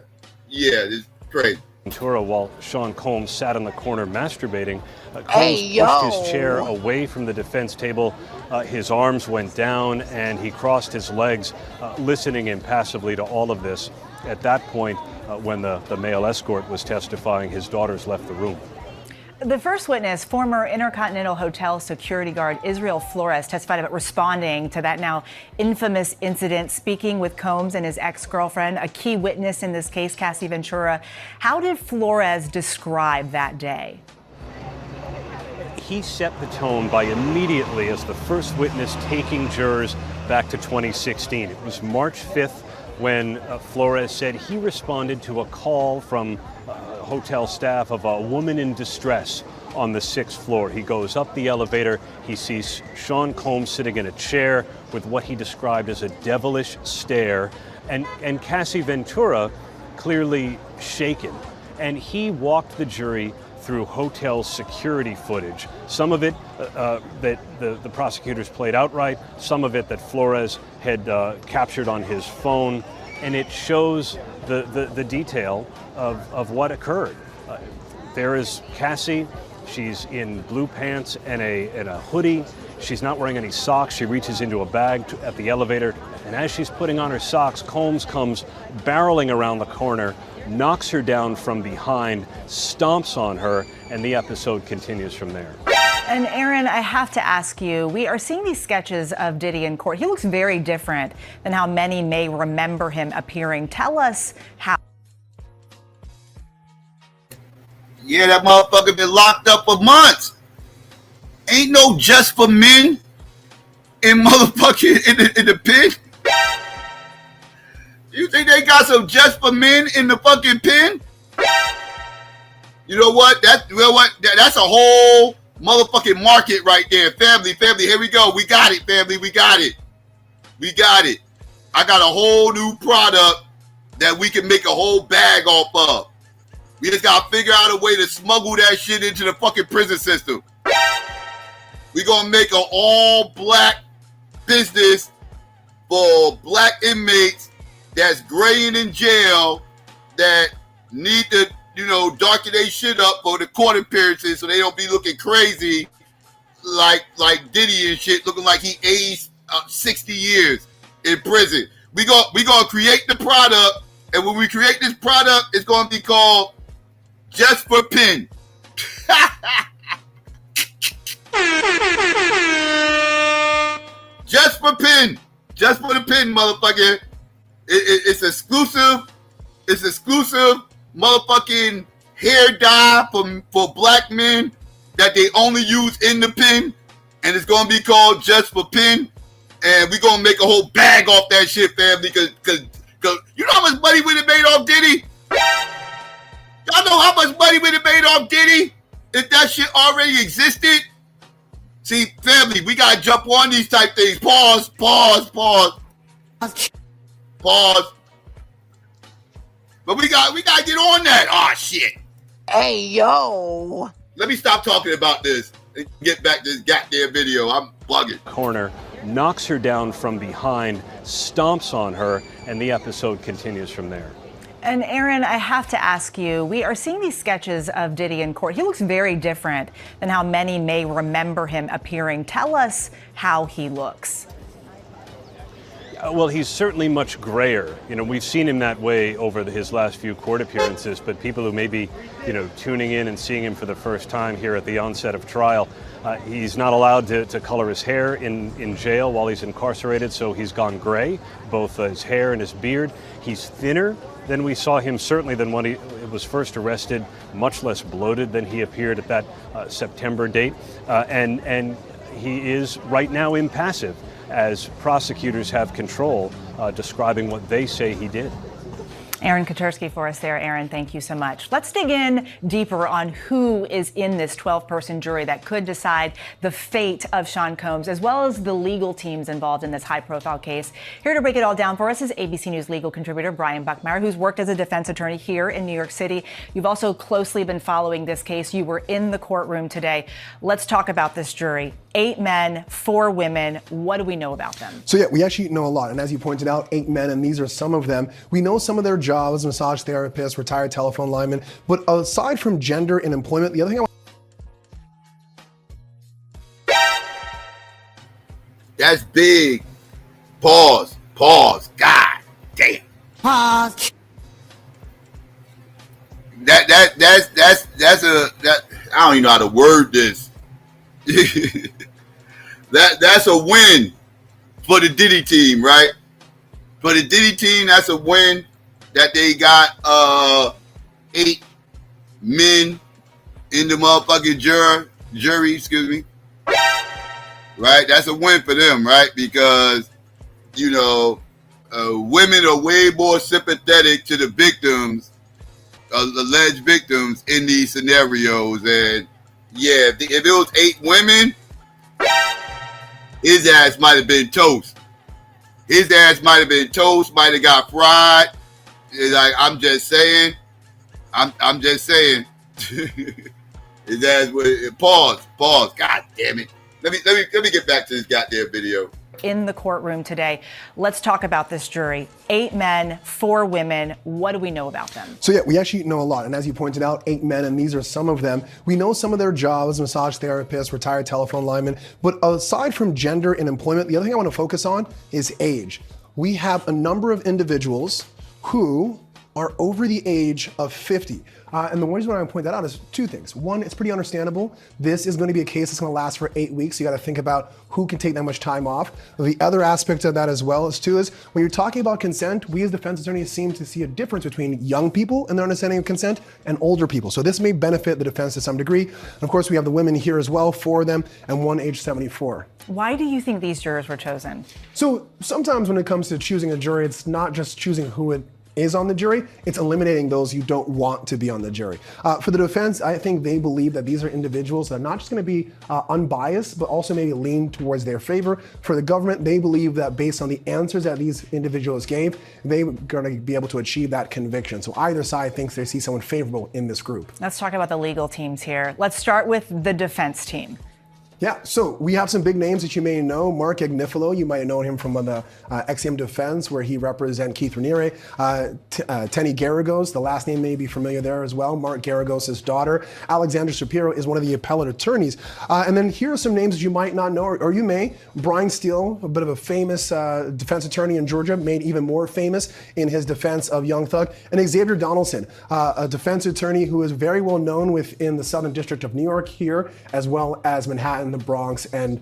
this is crazy. Ventura while Sean Combs sat in the corner masturbating. Combs pushed his chair away from the defense table. His arms went down and he crossed his legs, listening impassively to all of this. At that point, when the male escort was testifying, his daughters left the room. The first witness, former Intercontinental Hotel security guard Israel Flores, testified about responding to that now infamous incident, speaking with Combs and his ex-girlfriend, a key witness in this case, Cassie Ventura. How did Flores describe that day? He set the tone by immediately, as the first witness, taking jurors back to 2016. It was March 5th when Flores said he responded to a call from hotel staff of a woman in distress on the 6th floor. He goes up the elevator. He sees Sean Combs sitting in a chair with what he described as a devilish stare, and Cassie Ventura clearly shaken. And he walked the jury through hotel security footage. Some of it that the prosecutors played outright, some of it that Flores had captured on his phone, and it shows the detail of what occurred. There is Cassie. She's in blue pants and a hoodie. She's not wearing any socks. She reaches into a bag at the elevator And as she's putting on her socks, Combs comes barreling around the corner, knocks her down from behind, stomps on her, and the episode continues from there. And Aaron, I have to ask you, we are seeing these sketches of Diddy in court. He looks very different than how many may remember him appearing. Tell us how. Yeah, that motherfucker been locked up for months. Ain't no just for men in motherfucking in the pen. You think they got some just for men in the fucking pen? You know what? That's a whole motherfucking market right there. Family, here we go. We got it, family. We got it. I got a whole new product that we can make a whole bag off of. We just gotta figure out a way to smuggle that shit into the fucking prison system. We gonna make an all-black business for black inmates that's graying in jail that need to, darken their shit up for the court appearances so they don't be looking crazy like Diddy and shit, looking like he aged 60 years in prison. We gonna create the product, and when we create this product, it's gonna be called Just for Pen. Just for pen. Just for the pen, motherfucker. It's exclusive. It's exclusive motherfucking hair dye for black men that they only use in the pen. And it's going to be called Just for Pen. And we're going to make a whole bag off that shit, family. Because you know how much money we have made off Diddy? Y'all know how much money we have made off Diddy? If that shit already existed? See, family, we gotta jump on these type things. Pause. But we gotta get on that. Oh shit. Hey yo. Let me stop talking about this and get back to this goddamn video. I'm bugging. Corner, knocks her down from behind, stomps on her, and the episode continues from there. And Aaron, I have to ask you, we are seeing these sketches of Diddy in court. He looks very different than how many may remember him appearing. Tell us how he looks. Well, he's certainly much grayer. We've seen him that way over his last few court appearances, but people who may be, tuning in and seeing him for the first time here at the onset of trial, he's not allowed to color his hair in jail while he's incarcerated, so he's gone gray, both his hair and his beard. He's thinner than we saw him, certainly than when he was first arrested, much less bloated than he appeared at that September date. And he is right now impassive as prosecutors have control, describing what they say he did. Aaron Katersky for us there. Aaron, thank you so much. Let's dig in deeper on who is in this 12-person jury that could decide the fate of Sean Combs, as well as the legal teams involved in this high-profile case. Here to break it all down for us is ABC News legal contributor Brian Buckmeyer, who's worked as a defense attorney here in New York City. You've also closely been following this case. You were in the courtroom today. Let's talk about this jury. 8 men, 4 women. What do we know about them? So yeah, we actually know a lot. And as you pointed out, 8 men, and these are some of them. We know some of their jobs: massage therapists, retired telephone linemen. But aside from gender and employment, the other thing That's big. Pause. God damn. Pause. That's I don't even know how to word this. That's a win for the Diddy team, right? For the Diddy team, that's a win that they got 8 men in the motherfucking jury, excuse me. Right? That's a win for them, right? Because, women are way more sympathetic to the victims, alleged victims in these scenarios. And yeah, if it was 8 women, his ass might have been toast. Might have got fried. Like, I'm just saying. His ass would pause. God damn it. Let me get back to this goddamn video. In the courtroom today. Let's talk about this jury. 8 men, 4 women. What do we know about them? So yeah, we actually know a lot. And as you pointed out, 8 men, and these are some of them. We know some of their jobs: massage therapists, retired telephone linemen. But aside from gender and employment, the other thing I want to focus on is age. we have a number of individuals who are over the age of 50. And the reason why I point that out is two things. One, it's pretty understandable. This is going to be a case that's going to last for 8 weeks. You got to think about who can take that much time off. The other aspect of that as well is when you're talking about consent, we as defense attorneys seem to see a difference between young people and their understanding of consent and older people. So this may benefit the defense to some degree. And of course, we have the women here as well, 4 of them, and one age 74. Why do you think these jurors were chosen? So sometimes when it comes to choosing a jury, it's not just choosing who it is on the jury, it's eliminating those you don't want to be on the jury. For the defense, I think they believe that these are individuals that are not just going to be unbiased, but also maybe lean towards their favor. For the government, they believe that based on the answers that these individuals gave, they're going to be able to achieve that conviction. So either side thinks they see someone favorable in this group. Let's talk about the legal teams here. Let's start with the defense team. Yeah, so we have some big names that you may know. Mark Agnifilo, you might have known him from the XYayX Defense, where he represents Keith Raniere. Tenny Garagos, the last name may be familiar there as well. Mark Garagos' daughter. Alexander Shapiro is one of the appellate attorneys. And then here are some names that you might not know, or you may. Brian Steele, a bit of a famous defense attorney in Georgia, made even more famous in his defense of Young Thug. And Xavier Donaldson, a defense attorney who is very well known within the Southern District of New York here, as well as Manhattan, the Bronx, and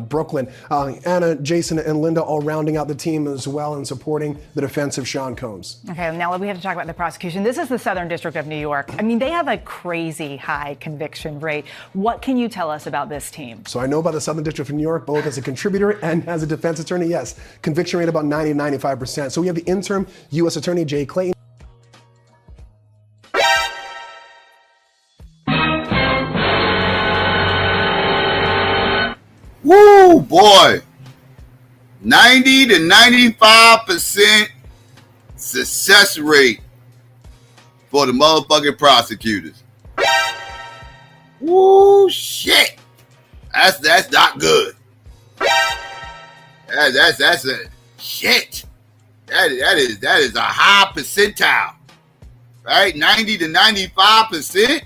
Brooklyn. Anna, Jason, and Linda all rounding out the team as well and supporting the defense of Sean Combs. Okay, now we have to talk about the prosecution. This is the Southern District of New York. I mean, they have a crazy high conviction rate. What can you tell us about this team? So I know about the Southern District of New York, both as a contributor and as a defense attorney. Yes, conviction rate about 90-95%. So we have the interim U.S. Attorney Jay Clayton. Woo, boy. 90 to 95% success rate for the motherfucking prosecutors. Woo, shit. That's not good. That's a shit. That is a high percentile. Right? 90 to 95%.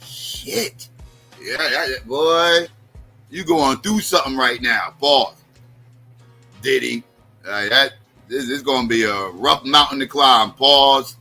Shit. Yeah, boy, you going through something right now. Pause. Diddy. This is going to be a rough mountain to climb. Pause.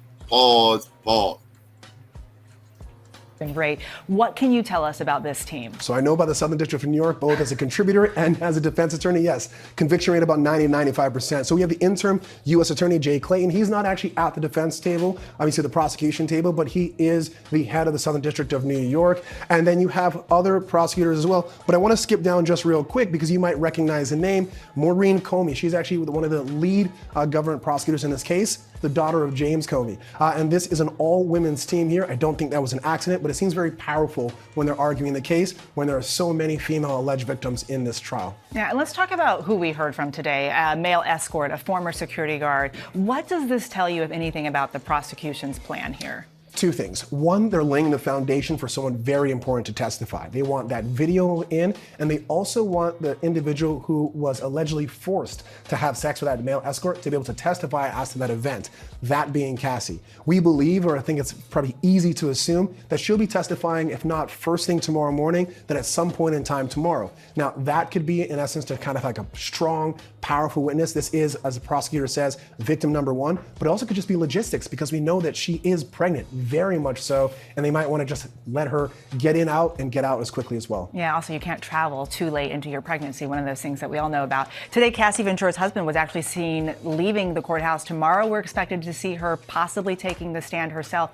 Great. What can you tell us about this team? So I know about the Southern District of New York, both as a contributor and as a defense attorney. Yes, conviction rate about 90-95%. So we have the interim U.S. Attorney Jay Clayton. He's not actually at the defense table, obviously the prosecution table, but he is the head of the Southern District of New York. And then you have other prosecutors as well. But I want to skip down just real quick because you might recognize the name, Maureen Comey. She's actually one of the lead government prosecutors in this case, the daughter of James Comey. And this is an all-women's team here. I don't think that was an accident, but it seems very powerful when they're arguing the case, when there are so many female alleged victims in this trial. Yeah, and let's talk about who we heard from today, a male escort, a former security guard. What does this tell you, if anything, about the prosecution's plan here? Two things. One, they're laying the foundation for someone very important to testify. They want that video in, and they also want the individual who was allegedly forced to have sex with that male escort to be able to testify as to that event, that being Cassie. We believe, or I think it's probably easy to assume, that she'll be testifying, if not first thing tomorrow morning, then at some point in time tomorrow. Now, that could be, in essence, to kind of like a strong, powerful witness. This is, as the prosecutor says, victim number one, but it also could just be logistics because we know that she is pregnant, very much so, and they might want to just let her get in, out, and get out as quickly as well. Yeah, also you can't travel too late into your pregnancy, one of those things that we all know about. Today, Cassie Ventura's husband was actually seen leaving the courthouse. Tomorrow, we're expected to see her possibly taking the stand herself.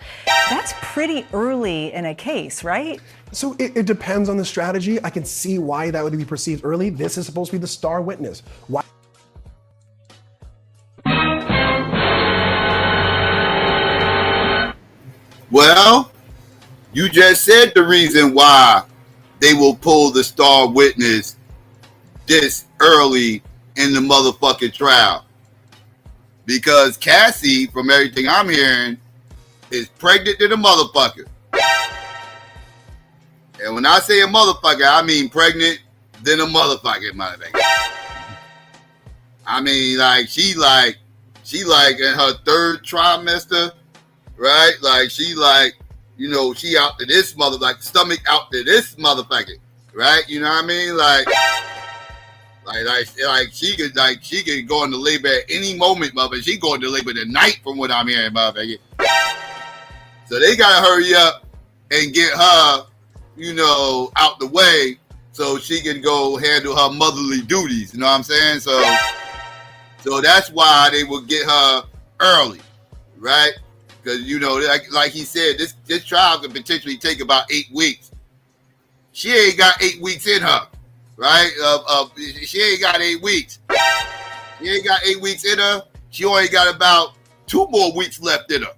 That's pretty early in a case, right? So it depends on the strategy. I can see why that would be perceived early. This is supposed to be the star witness. Why? Well, you just said the reason why they will pull the star witness this early in the motherfucking trial. Because Cassie, from everything I'm hearing, is pregnant to the motherfucker. And when I say a motherfucker, I mean pregnant than a motherfucker. I mean, like she like in her third trimester, right? Like she like, you know, she out to this mother, like stomach out to this motherfucker, right? You know what I mean? Like, Like she could go into labor at any moment, motherfucker. She going to labor tonight, from what I'm hearing, motherfucker. So they gotta hurry up and get her, out the way so she can go handle her motherly duties. You know what I'm saying? So that's why they will get her early, right? Because like he said, this trial could potentially take about 8 weeks. She ain't got 8 weeks in her. Right? She ain't got 8 weeks. She ain't got 8 weeks in her. She only got about 2 more weeks left in her.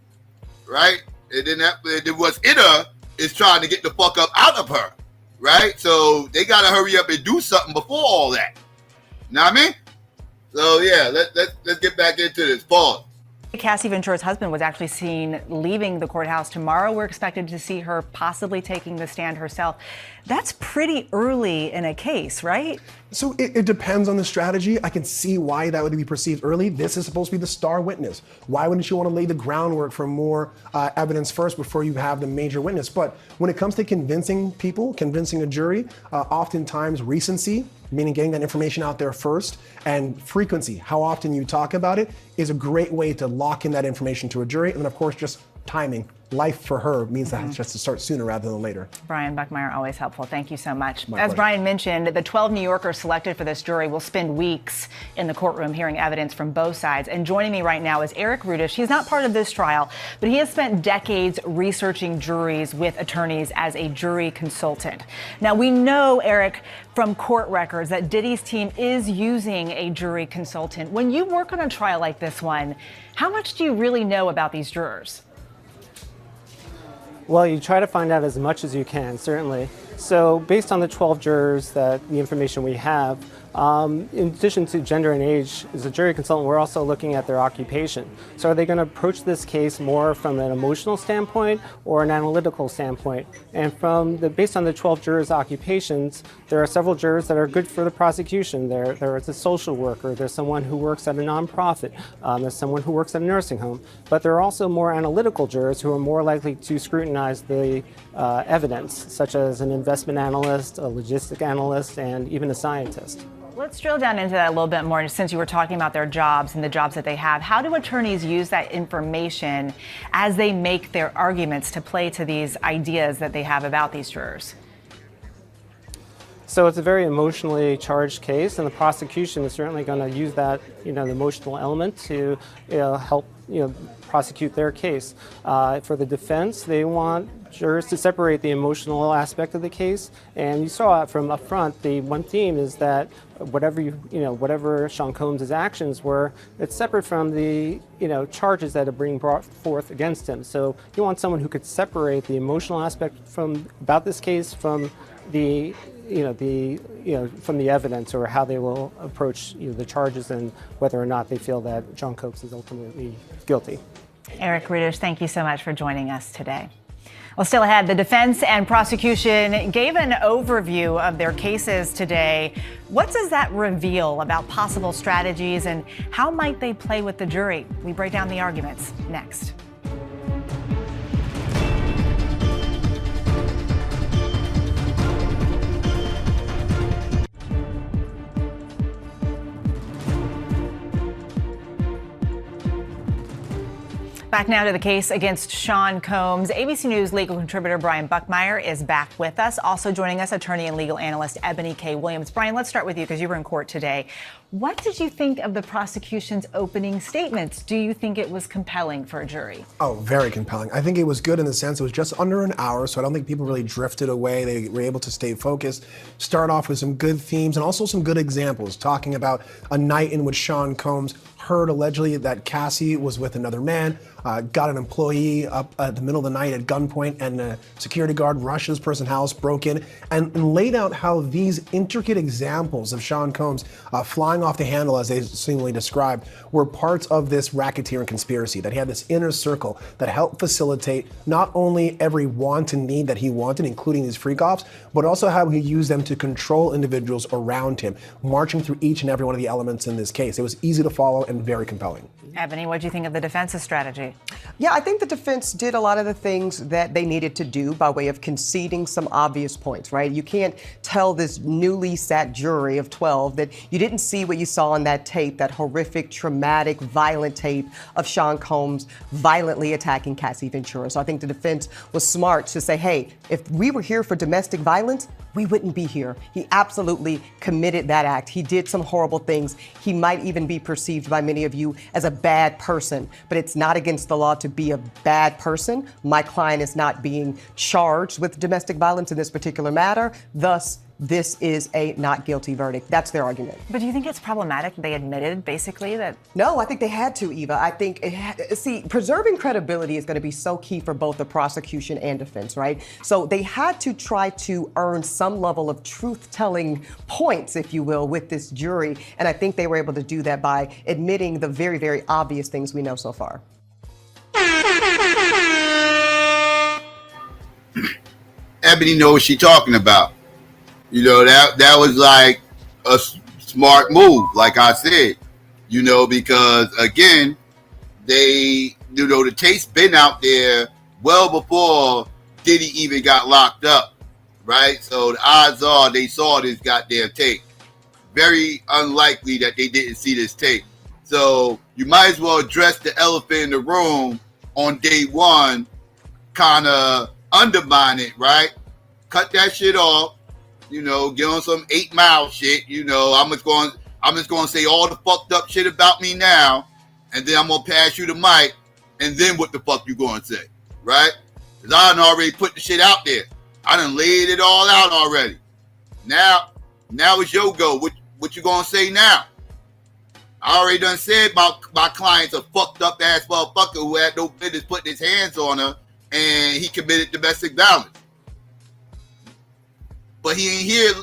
Right? And then what's in her is trying to get the fuck up out of her. Right? So they gotta hurry up and do something before all that. You know what I mean? So yeah, let's get back into this. Pause. Cassie Ventura's husband was actually seen leaving the courthouse tomorrow. We're expected to see her possibly taking the stand herself. That's pretty early in a case, right? So it depends on the strategy. I can see why that would be perceived early. This is supposed to be the star witness. Why wouldn't you want to lay the groundwork for more evidence first before you have the major witness? But when it comes to convincing people, convincing a jury, oftentimes recency, meaning getting that information out there first, and frequency, how often you talk about it, is a great way to lock in that information to a jury. And then of course, just timing. Life for her means that it's just to start sooner rather than later. Brian Buckmeyer, always helpful. Thank you so much. My As pleasure. Brian mentioned, the 12 New Yorkers selected for this jury will spend weeks in the courtroom hearing evidence from both sides. And joining me right now is Eric Rudish. He's not part of this trial, but he has spent decades researching juries with attorneys as a jury consultant. Now, we know, Eric, from court records that Diddy's team is using a jury consultant. When you work on a trial like this one, how much do you really know about these jurors? Well, you try to find out as much as you can, certainly. So based on the 12 jurors, the information we have, in addition to gender and age, as a jury consultant, we're also looking at their occupation. So are they going to approach this case more from an emotional standpoint or an analytical standpoint? And based on the 12 jurors' occupations, there are several jurors that are good for the prosecution. There is a social worker, there's someone who works at a nonprofit, there's someone who works at a nursing home. But there are also more analytical jurors who are more likely to scrutinize the evidence, such as an investment analyst, a logistic analyst, and even a scientist. Let's drill down into that a little bit more, since you were talking about their jobs and the jobs that they have. How do attorneys use that information as they make their arguments to play to these ideas that they have about these jurors? So it's a very emotionally charged case, and the prosecution is certainly going to use that, the emotional element to help prosecute their case. For the defense, they want jurors to separate the emotional aspect of the case, and you saw from up front, the one theme is that whatever Sean Combs' actions were, it's separate from the charges that are being brought forth against him. So you want someone who could separate the emotional aspect about this case from the from the evidence, or how they will approach the charges and whether or not they feel that John Combs is ultimately guilty. Eric Rudish, thank you so much for joining us today. Well, still ahead, the defense and prosecution gave an overview of their cases today. What does that reveal about possible strategies, and how might they play with the jury? We break down the arguments next. Back now to the case against Sean Combs. ABC News legal contributor Brian Buckmeyer is back with us. Also joining us, attorney and legal analyst Ebony K. Williams. Brian, let's start with you because you were in court today. What did you think of the prosecution's opening statements? Do you think it was compelling for a jury? Oh, very compelling. I think it was good in the sense it was just under an hour, so I don't think people really drifted away. They were able to stay focused, start off with some good themes and also some good examples, talking about a night in which Sean Combs heard allegedly that Cassie was with another man, got an employee up at the middle of the night at gunpoint, and a security guard rushed this person's house, broke in, and laid out how these intricate examples of Sean Combs flying off the handle, as they seemingly described, were parts of this racketeering conspiracy, that he had this inner circle that helped facilitate not only every want and need that he wanted, including these freak offs, but also how he used them to control individuals around him, marching through each and every one of the elements in this case. It was easy to follow and very compelling. Ebony, what do you think of the defense's strategy? Yeah, I think the defense did a lot of the things that they needed to do by way of conceding some obvious points, right? You can't tell this newly sat jury of 12 that you didn't see what you saw on that tape, that horrific, traumatic, violent tape of Sean Combs violently attacking Cassie Ventura. So I think the defense was smart to say, hey, if we were here for domestic violence, we wouldn't be here. He absolutely committed that act. He did some horrible things. He might even be perceived by many of you as a bad person, but it's not against the law to be a bad person. My client is not being charged with domestic violence in this particular matter. Thus, this is a not guilty verdict. That's their argument. But do you think it's problematic they admitted, basically, that... No, I think they had to, Eva. I think, preserving credibility is going to be so key for both the prosecution and defense, right? So they had to try to earn some level of truth-telling points, if you will, with this jury. And I think they were able to do that by admitting the very, very obvious things we know so far. Ebony knows what she's talking about. You know, that was like a smart move, like I said, you know, because again, they, you know, the tape's been out there well before Diddy even got locked up, right? So the odds are they saw this goddamn tape. Very unlikely that they didn't see this tape. So you might as well address the elephant in the room on day one, kind of undermine it, right? Cut that shit off. You know, get on some 8 Mile shit. You know, I'm just going to say all the fucked up shit about me now, and then I'm gonna pass you the mic, and then what the fuck you going to say, right? Because I done already put the shit out there. I done laid it all out already. Now it's your go. What you gonna say now? I already done said my client's a fucked up ass motherfucker who had no business putting his hands on her, and he committed domestic violence. But he ain't here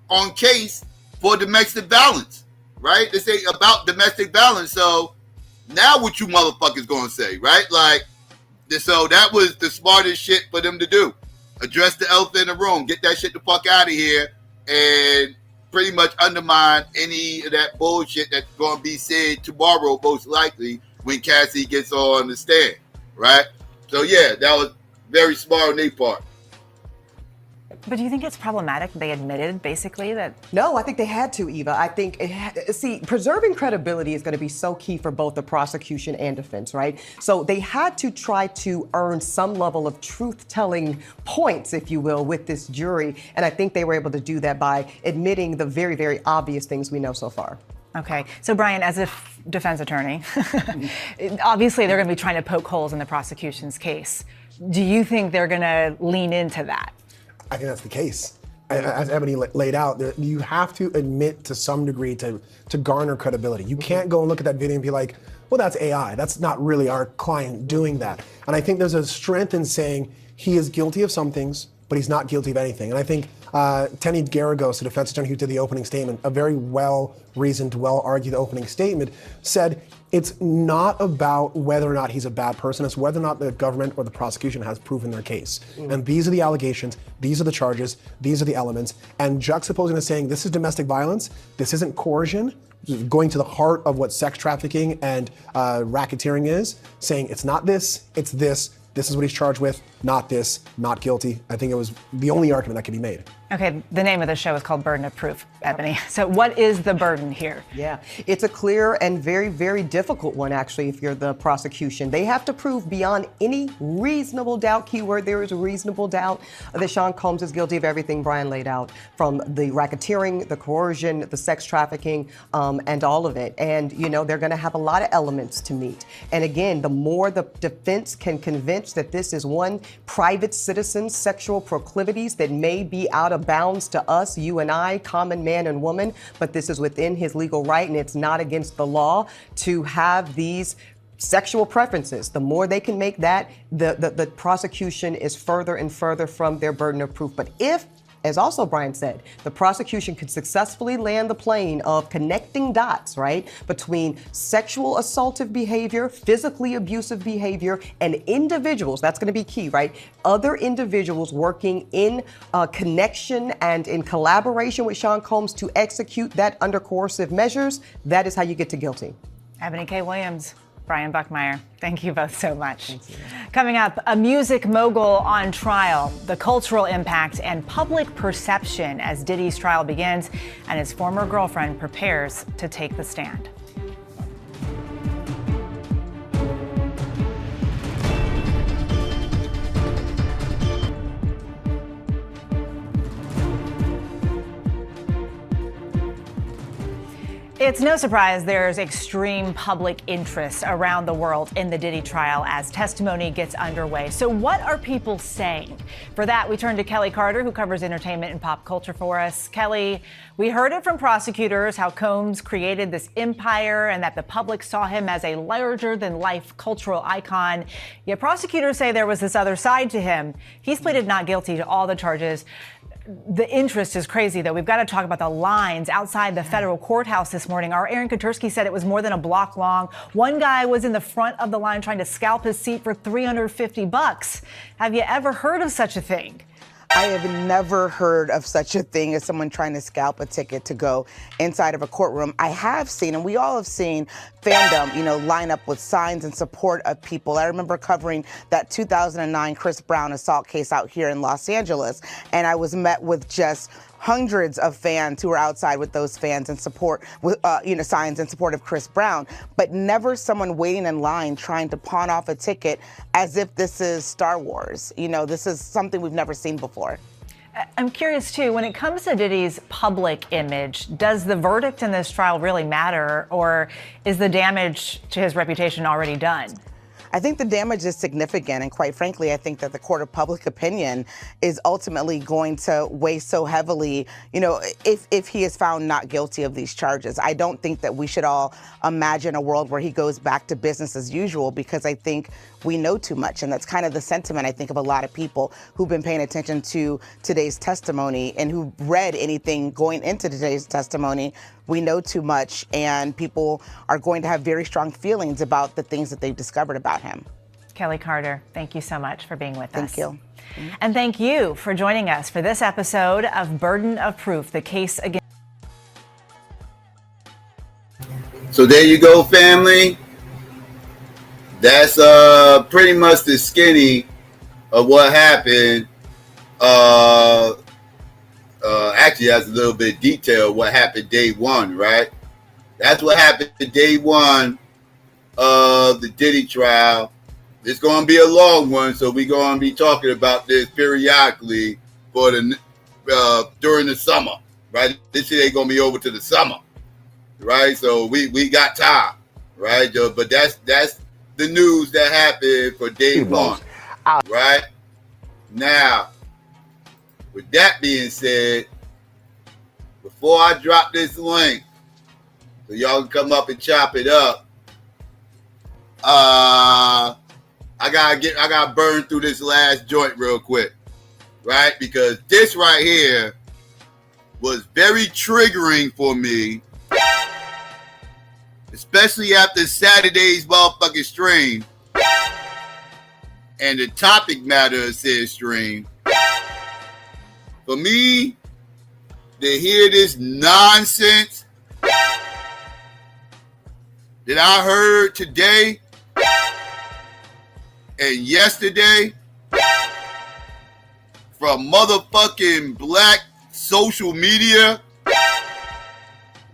on case for domestic violence, right? This ain't about domestic violence. So now what you motherfuckers gonna say, right? Like, so that was the smartest shit for them to do. Address the elephant in the room. Get that shit the fuck out of here and pretty much undermine any of that bullshit that's gonna be said tomorrow, most likely, when Cassie gets on the stand, right? So yeah, that was very smart on their part. But do you think it's problematic they admitted, basically, that... No, I think they had to, Eva. I think, preserving credibility is going to be so key for both the prosecution and defense, right? So they had to try to earn some level of truth-telling points, if you will, with this jury. And I think they were able to do that by admitting the very, very obvious things we know so far. Okay. So, Brian, as a defense attorney, obviously they're going to be trying to poke holes in the prosecution's case. Do you think they're going to lean into that? I think that's the case. As Ebony laid out, you have to admit to some degree to garner credibility. You can't go and look at that video and be like, well, that's AI. That's not really our client doing that. And I think there's a strength in saying he is guilty of some things, but he's not guilty of anything. And I think Tenny Garagos, the defense attorney who did the opening statement, a very well-reasoned, well-argued opening statement, said it's not about whether or not he's a bad person, it's whether or not the government or the prosecution has proven their case. And these are the allegations, these are the charges, these are the elements, and juxtaposing and saying this is domestic violence, this isn't coercion, going to the heart of what sex trafficking and racketeering is, saying it's not this, it's this is what he's charged with, not this, not guilty. I think it was the only argument that could be made. Okay, the name of the show is called Burden of Proof, Ebony. So what is the burden here? Yeah, it's a clear and very, very difficult one, actually, if you're the prosecution. They have to prove beyond any reasonable doubt, keyword, there is a reasonable doubt, that Sean Combs is guilty of everything Brian laid out, from the racketeering, the coercion, the sex trafficking, and all of it. And, you know, they're going to have a lot of elements to meet. And again, the more the defense can convince that this is one private citizen's sexual proclivities that may be out of bounds to us, you and I, common man and woman, but this is within his legal right and it's not against the law to have these sexual preferences. The more they can make that, the prosecution is further and further from their burden of proof. But if as also Brian said, the prosecution could successfully land the plane of connecting dots, right, between sexual assaultive behavior, physically abusive behavior, and individuals, that's going to be key, right, other individuals working in connection and in collaboration with Sean Combs to execute that under coercive measures. That is how you get to guilty. Ebony K. Williams, Brian Buckmeyer, thank you both so much. Coming up, a music mogul on trial, the cultural impact and public perception as Diddy's trial begins and his former girlfriend prepares to take the stand. It's no surprise there's extreme public interest around the world in the Diddy trial as testimony gets underway. So what are people saying? For that, we turn to Kelly Carter, who covers entertainment and pop culture for us. Kelly, we heard it from prosecutors how Combs created this empire and that the public saw him as a larger-than-life cultural icon. Yet prosecutors say there was this other side to him. He's pleaded not guilty to all the charges. The interest is crazy, though. We've got to talk about the lines outside the federal courthouse this morning. Our Aaron Katursky said it was more than a block long. One guy was in the front of the line trying to scalp his seat for $350. Have you ever heard of such a thing? I have never heard of such a thing as someone trying to scalp a ticket to go inside of a courtroom. I have seen, and we all have seen, fandom, line up with signs in support of people. I remember covering that 2009 Chris Brown assault case out here in Los Angeles, and I was met with just hundreds of fans who were outside with those fans in support, with signs in support of Chris Brown, but never someone waiting in line trying to pawn off a ticket as if this is Star Wars. This is something we've never seen before. I'm curious, too, when it comes to Diddy's public image, does the verdict in this trial really matter, or is the damage to his reputation already done? I think the damage is significant, and quite frankly, I think that the court of public opinion is ultimately going to weigh so heavily, if he is found not guilty of these charges. I don't think that we should all imagine a world where he goes back to business as usual, because I think we know too much, and that's kind of the sentiment, I think, of a lot of people who've been paying attention to today's testimony and who read anything going into today's testimony. We know too much, and people are going to have very strong feelings about the things that they've discovered about him. Kelly Carter, thank you so much for being with us. Thank you. And thank you for joining us for this episode of Burden of Proof, the case against. So there you go, family. That's pretty much the skinny of what happened. Actually, has a little bit of detail what happened day one, right? That's what happened day one of the Diddy trial. It's going to be a long one, so we're going to be talking about this periodically for during the summer, right? This shit ain't going to be over to the summer, right? So we got time, right? But that's the news that happened for day one, right? Now, with that being said, before I drop this link, so y'all can come up and chop it up, I gotta burn through this last joint real quick, right? Because this right here was very triggering for me, especially after Saturday's motherfucking stream and the topic matter of said stream. For me to hear this nonsense that I heard today and yesterday from motherfucking black social media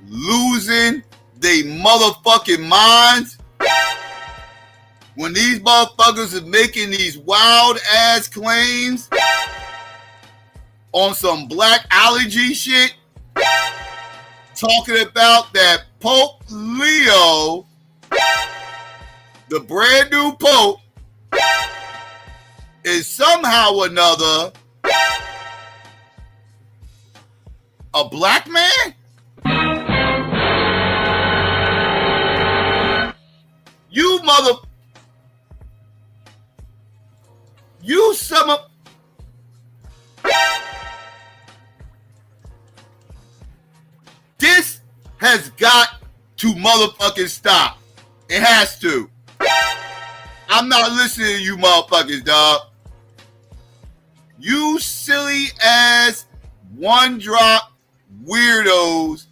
losing they motherfucking minds when these motherfuckers are making these wild ass claims on some black allergy shit, talking about that Pope Leo, the brand new Pope, is somehow or another a black man? has got to motherfucking stop. It has to. I'm not listening to you motherfuckers, dog. You silly ass one drop weirdos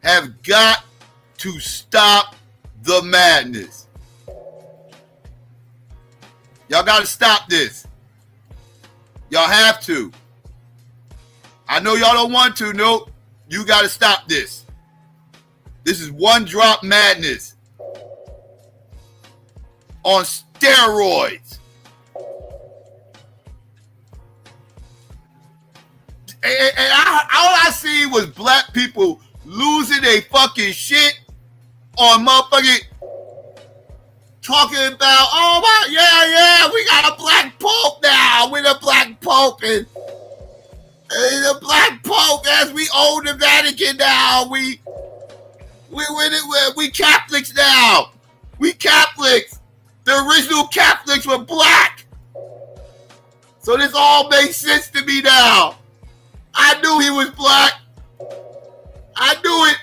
have got to stop the madness. Y'all got to stop this. Y'all have to. I know y'all don't want to. Nope. You got to stop this. This is one drop madness on steroids. And all I see was black people losing their fucking shit on motherfucking talking about, oh my, yeah, we got a black pope now. We're the black pope, and the black pope, as we own the Vatican now. We Catholics now. We Catholics. The original Catholics were black. So this all makes sense to me now. I knew he was black. I knew it.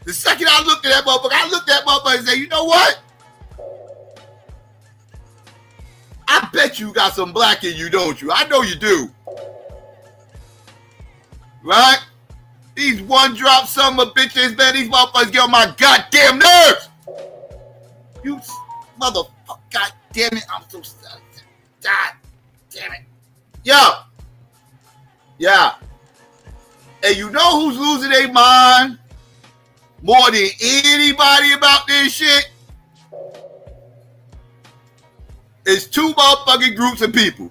The second I looked at that motherfucker, and said, you know what? I bet you got some black in you, don't you? I know you do. Right? These one-drop son of a bitches, man, these motherfuckers get on my goddamn nerves. You motherfucker, god damn it. I'm so sorry. God damn it. Yo. Yeah. And you know who's losing their mind more than anybody about this shit? It's two motherfucking groups of people.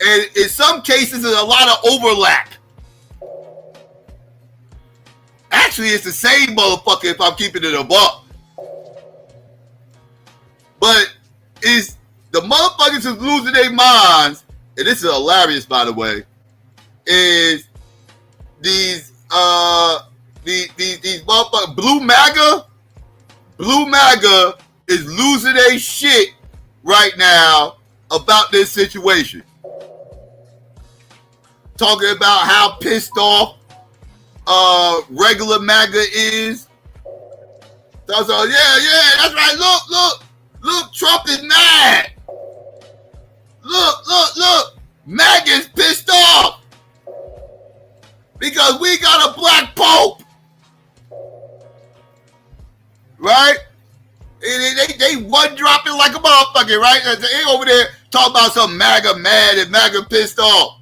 And in some cases, there's a lot of overlap. Actually, it's the same motherfucker if I'm keeping it a buck. But it's the motherfuckers who's losing their minds, and this is hilarious, by the way, is these motherfuckers, Blue MAGA is losing their shit right now about this situation. Talking about how pissed off regular MAGA is. So yeah, that's right. Look, Trump is mad. Look, MAGA is pissed off because we got a black pope, right? And they one dropping like a motherfucker, right? They over there talking about some MAGA mad and MAGA pissed off.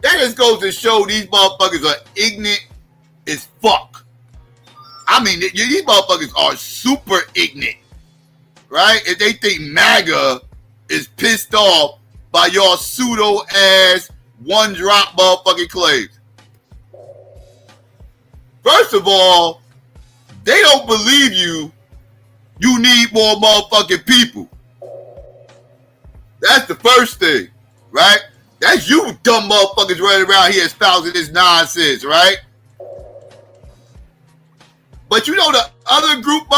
That just goes to show these motherfuckers are ignorant as fuck. I mean, these motherfuckers are super ignorant, right? If they think MAGA is pissed off by your pseudo-ass one-drop motherfucking claims. First of all, they don't believe you need more motherfucking people. That's the first thing, right? That's you dumb motherfuckers running around here espousing this nonsense, right? But you know the other group,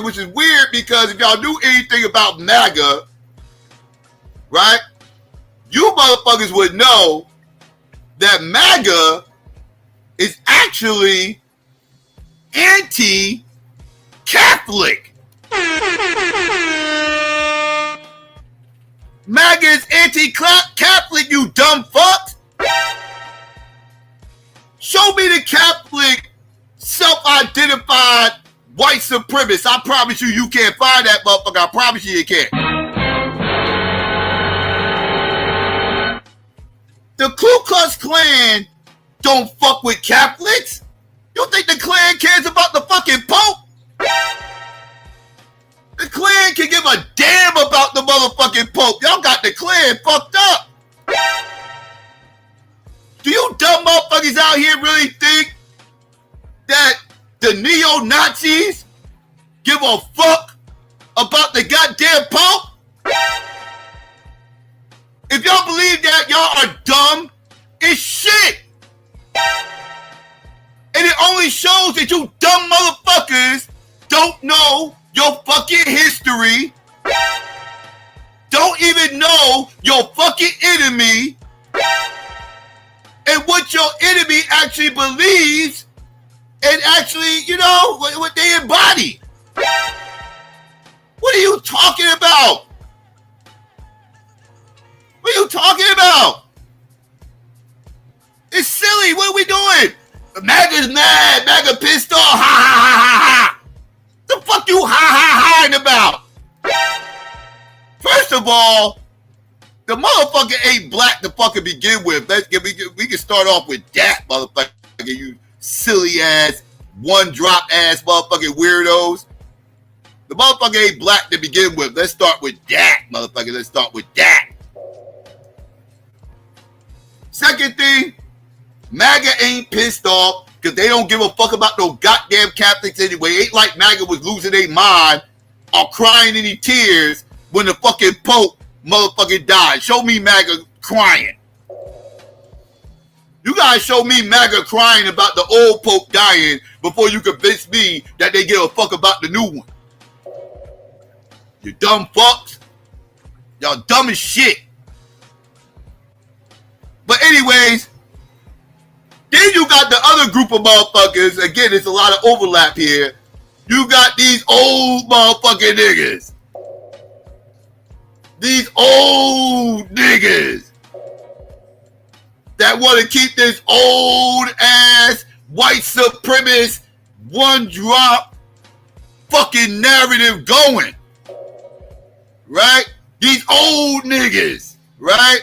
which is weird because if y'all knew anything about MAGA, right? You motherfuckers would know that MAGA is actually anti-Catholic. MAGA is anti-Catholic, you dumb fucks. Show me the Catholic self-identified white supremacist. I promise you can't find that motherfucker. I promise you can't. The Ku Klux Klan don't fuck with Catholics. You think the Klan cares about the fucking Pope? The Klan can give a damn about the motherfucking Pope. Y'all got the Klan fucked up. Do you dumb motherfuckers out here really think that the neo-Nazis give a fuck about the goddamn Pope? If y'all believe that, y'all are dumb as shit. And it only shows that you dumb motherfuckers don't know your fucking history, don't even know your fucking enemy, and what your enemy actually believes and actually, you know, what they embody. What are you talking about? What are you talking about? It's silly. What are we doing? MAGA's mad. MAGA pissed off. Ha ha ha ha ha. The fuck you ha ha haing about? First of all, the motherfucker ain't black to fucking begin with. We can start off with that, motherfucker. You silly ass, one drop ass motherfucking weirdos. The motherfucker ain't black to begin with. Let's start with that, motherfucker. Let's start with that. Second thing, MAGA ain't pissed off because they don't give a fuck about no goddamn Catholics anyway. Ain't like MAGA was losing their mind or crying any tears when the fucking Pope motherfucking died. Show me MAGA crying. You guys show me MAGA crying about the old Pope dying before you convince me that they give a fuck about the new one. You dumb fucks. Y'all dumb as shit. But anyways, then you got the other group of motherfuckers. Again, there's a lot of overlap here. You got these old motherfucking niggas. These old niggas that want to keep this old ass white supremacist one drop fucking narrative going. Right? These old niggas, right?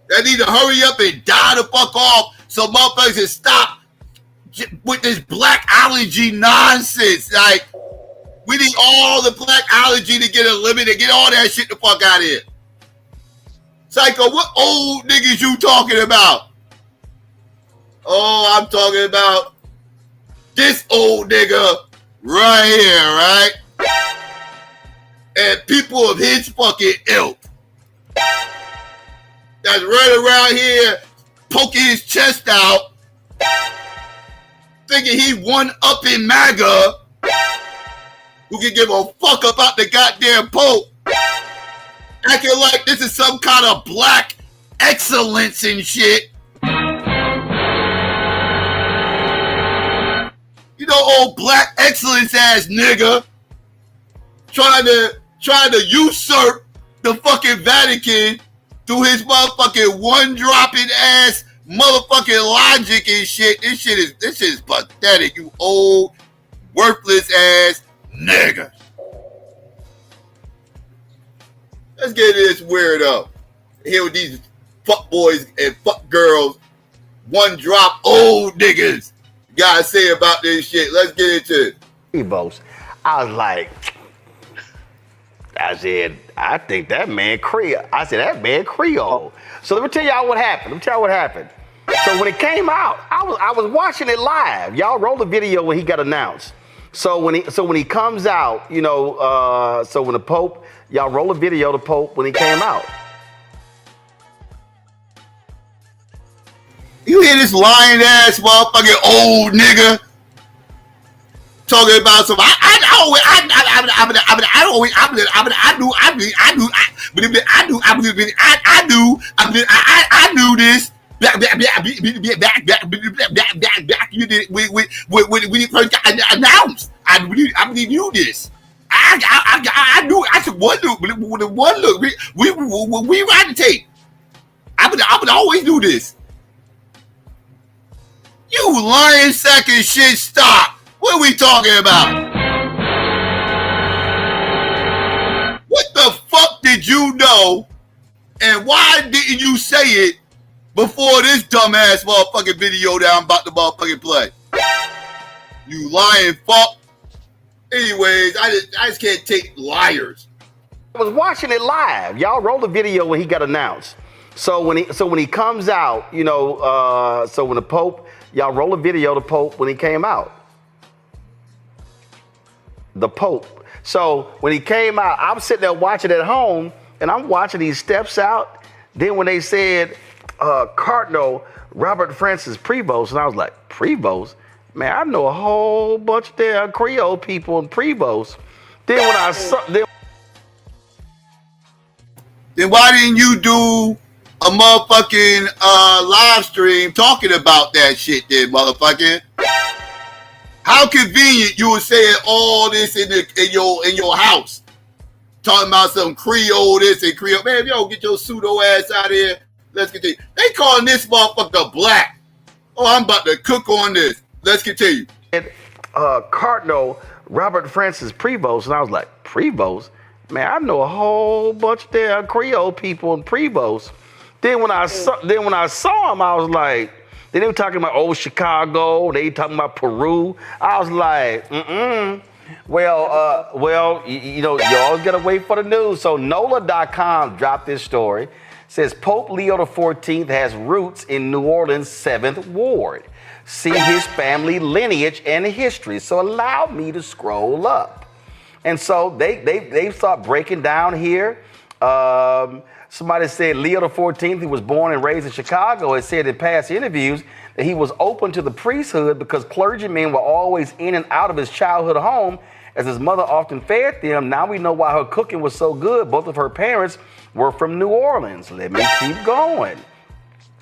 That need to hurry up and die the fuck off so motherfuckers can stop with this black allergy nonsense. Like, we need all the black allergy to get eliminated. Get all that shit the fuck out of here. Psycho, what old niggas you talking about? Oh, I'm talking about this old nigga right here, right? And people of his fucking ilk. That's right around here poking his chest out, thinking he one up in MAGA, who can give a fuck about the goddamn Pope, acting like this is some kind of black excellence and shit. You know, old black excellence ass nigga trying to usurp the fucking Vatican through his motherfucking one-dropping ass motherfucking logic and shit. This shit is pathetic, you old, worthless ass nigga. Let's get into this weirdo. Here with these fuck boys and fuck girls, one-drop old niggas. Gotta say about this shit. Let's get into it. Votes. I was like, I said, I think that man Creole. I said, that man Creole. So let me tell y'all what happened. So when it came out, I was watching it live. Y'all roll the video when he got announced. So when he comes out, you know, so when the Pope, y'all roll a video of the Pope when he came out. You hear this lying ass motherfucking old nigga talking about some I knew this. You did when he first got announced. I knew this. I knew. I said one look. We ride the tape. I would always do this. You lying sack of shit. Stop. What are we talking about? What the fuck did you know? And why didn't you say it before this dumbass motherfucking video that I'm about to motherfucking play? You lying fuck. Anyways, I just can't take liars. I was watching it live. Y'all roll the video when he got announced. So when he comes out, you know, so when the Pope, y'all roll a video of the Pope when he came out. The Pope. So when he came out, I'm sitting there watching at home, and I'm watching these steps out. Then when they said Cardinal Robert Francis Prevost, and I was like, Prevost? Man, I know a whole bunch of damn Creole people in Prevost. Then when I saw... Then why didn't you do a motherfucking live stream talking about that shit there, motherfucker. How convenient you would say all this in your house. Talking about some Creole this and Creole. Man, yo, get your pseudo ass out of here. Let's continue. They calling this motherfucker black. Oh, I'm about to cook on this. Let's continue. Cardinal Robert Francis Prevost, and I was like, Prevost? Man, I know a whole bunch of damn Creole people in Prevost. Then when I saw him, I was like, they were talking about old Chicago, they talking about Peru. I was like, Well, you know, you always gotta wait for the news. So NOLA.com dropped this story. It says Pope Leo XIV has roots in New Orleans' 7th Ward. See his family lineage and history. So allow me to scroll up. And so they start breaking down here. Somebody said Leo XIV, who was born and raised in Chicago, has said in past interviews that he was open to the priesthood because clergymen were always in and out of his childhood home as his mother often fed them. Now we know why her cooking was so good. Both of her parents were from New Orleans. Let me keep going.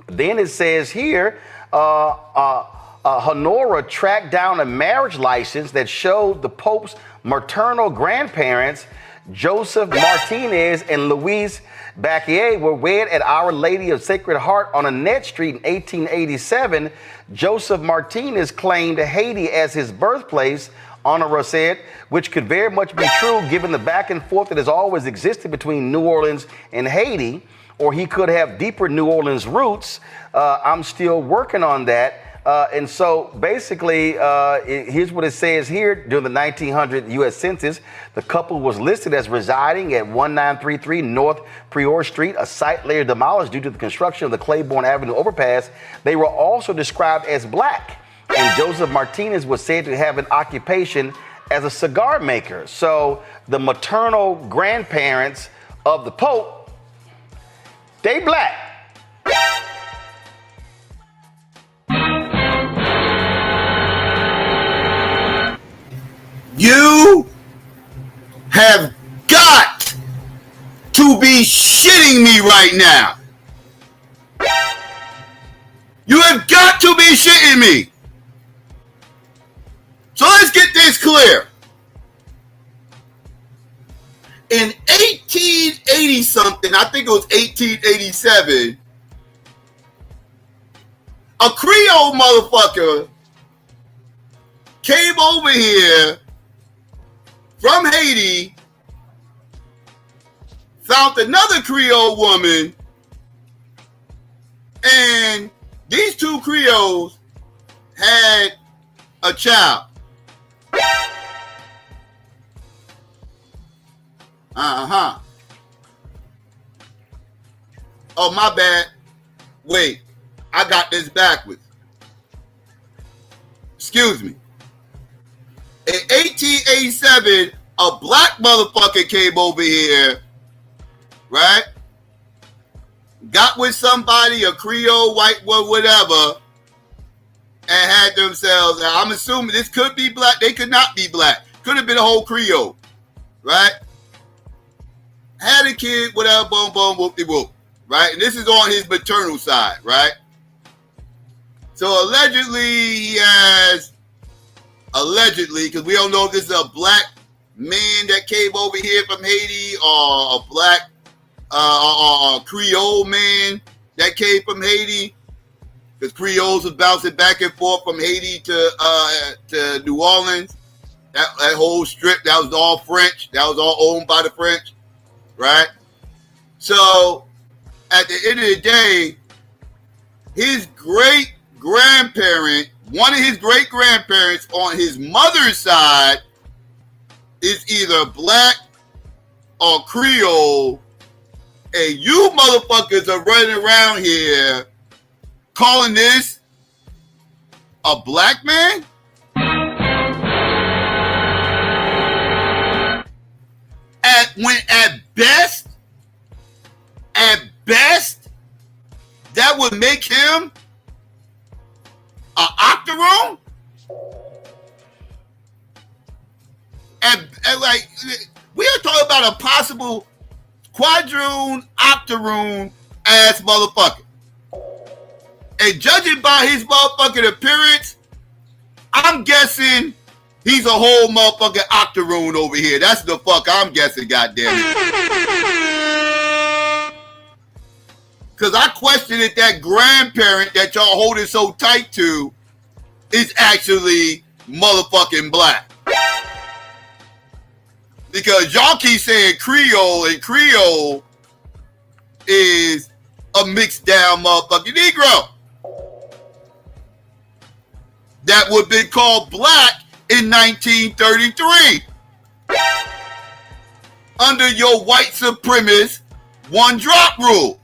Then it says here, Honora tracked down a marriage license that showed the Pope's maternal grandparents, Joseph Martinez and Louise Bacquier, were wed at Our Lady of Sacred Heart on Annette Street in 1887. Joseph Martinez claimed Haiti as his birthplace, Honora said, which could very much be true given the back and forth that has always existed between New Orleans and Haiti, or he could have deeper New Orleans roots. I'm still working on that. And so basically, here's what it says here. During the 1900 U.S. Census, the couple was listed as residing at 1933 North Prior Street, a site later demolished due to the construction of the Claiborne Avenue overpass. They were also described as black. And Joseph Martinez was said to have an occupation as a cigar maker. So the maternal grandparents of the Pope, they black. You have got to be shitting me right now. You have got to be shitting me. So let's get this clear. In 1880 something, I think it was 1887, a Creole motherfucker came over here from Haiti, found another Creole woman, and these two Creoles had a child. Oh, my bad. Wait, I got this backwards. Excuse me. In 1887, a black motherfucker came over here, right? Got with somebody, a Creole, white, whatever, and had themselves, I'm assuming this could be black. They could not be black. Could have been a whole Creole, right? Had a kid, whatever, boom, boom, whoop-de-whoop, right? And this is on his maternal side, right? So allegedly, he has, because we don't know if this is a black man that came over here from Haiti or a black or a Creole man that came from Haiti, because Creoles was bouncing back and forth from Haiti to New Orleans. That whole strip, that was all French. That was all owned by the French, right? So at the end of the day, his great-grandparent, one of his great-grandparents on his mother's side is either black or Creole, and you motherfuckers are running around here calling this a black man? At best, that would make him an octoroon? And like, we are talking about a possible quadroon, octoroon ass motherfucker. And judging by his motherfucking appearance, I'm guessing he's a whole motherfucking octoroon over here. That's the fuck I'm guessing, goddammit. Because I question if that grandparent that y'all holding so tight to is actually motherfucking black. Because y'all keep saying Creole, and Creole is a mixed down motherfucking Negro that would have been called black in 1933 under your white supremacist one drop rule.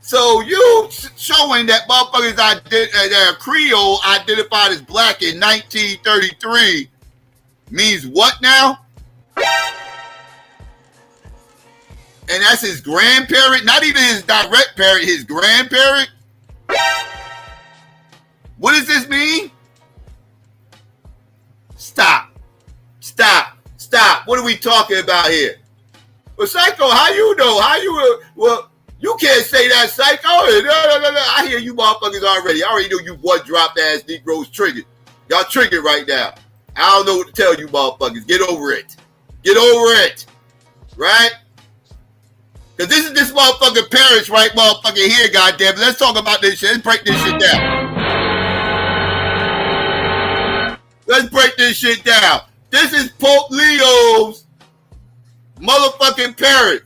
So you showing that motherfuckers that are Creole identified as black in 1933 means what now? And that's his grandparent, not even his direct parent, his grandparent. What does this mean? Stop. What are we talking about here? Well, Psycho, how you know? Well, you can't say that, Psycho. No. I hear you motherfuckers already. I already know you one drop ass Negroes triggered. Y'all triggered right now. I don't know what to tell you motherfuckers. Get over it. Right? Because this is this motherfucking parents right motherfucking here, goddamn it. Let's talk about this shit. Let's break this shit down. This is Pope Leo's motherfucking parents.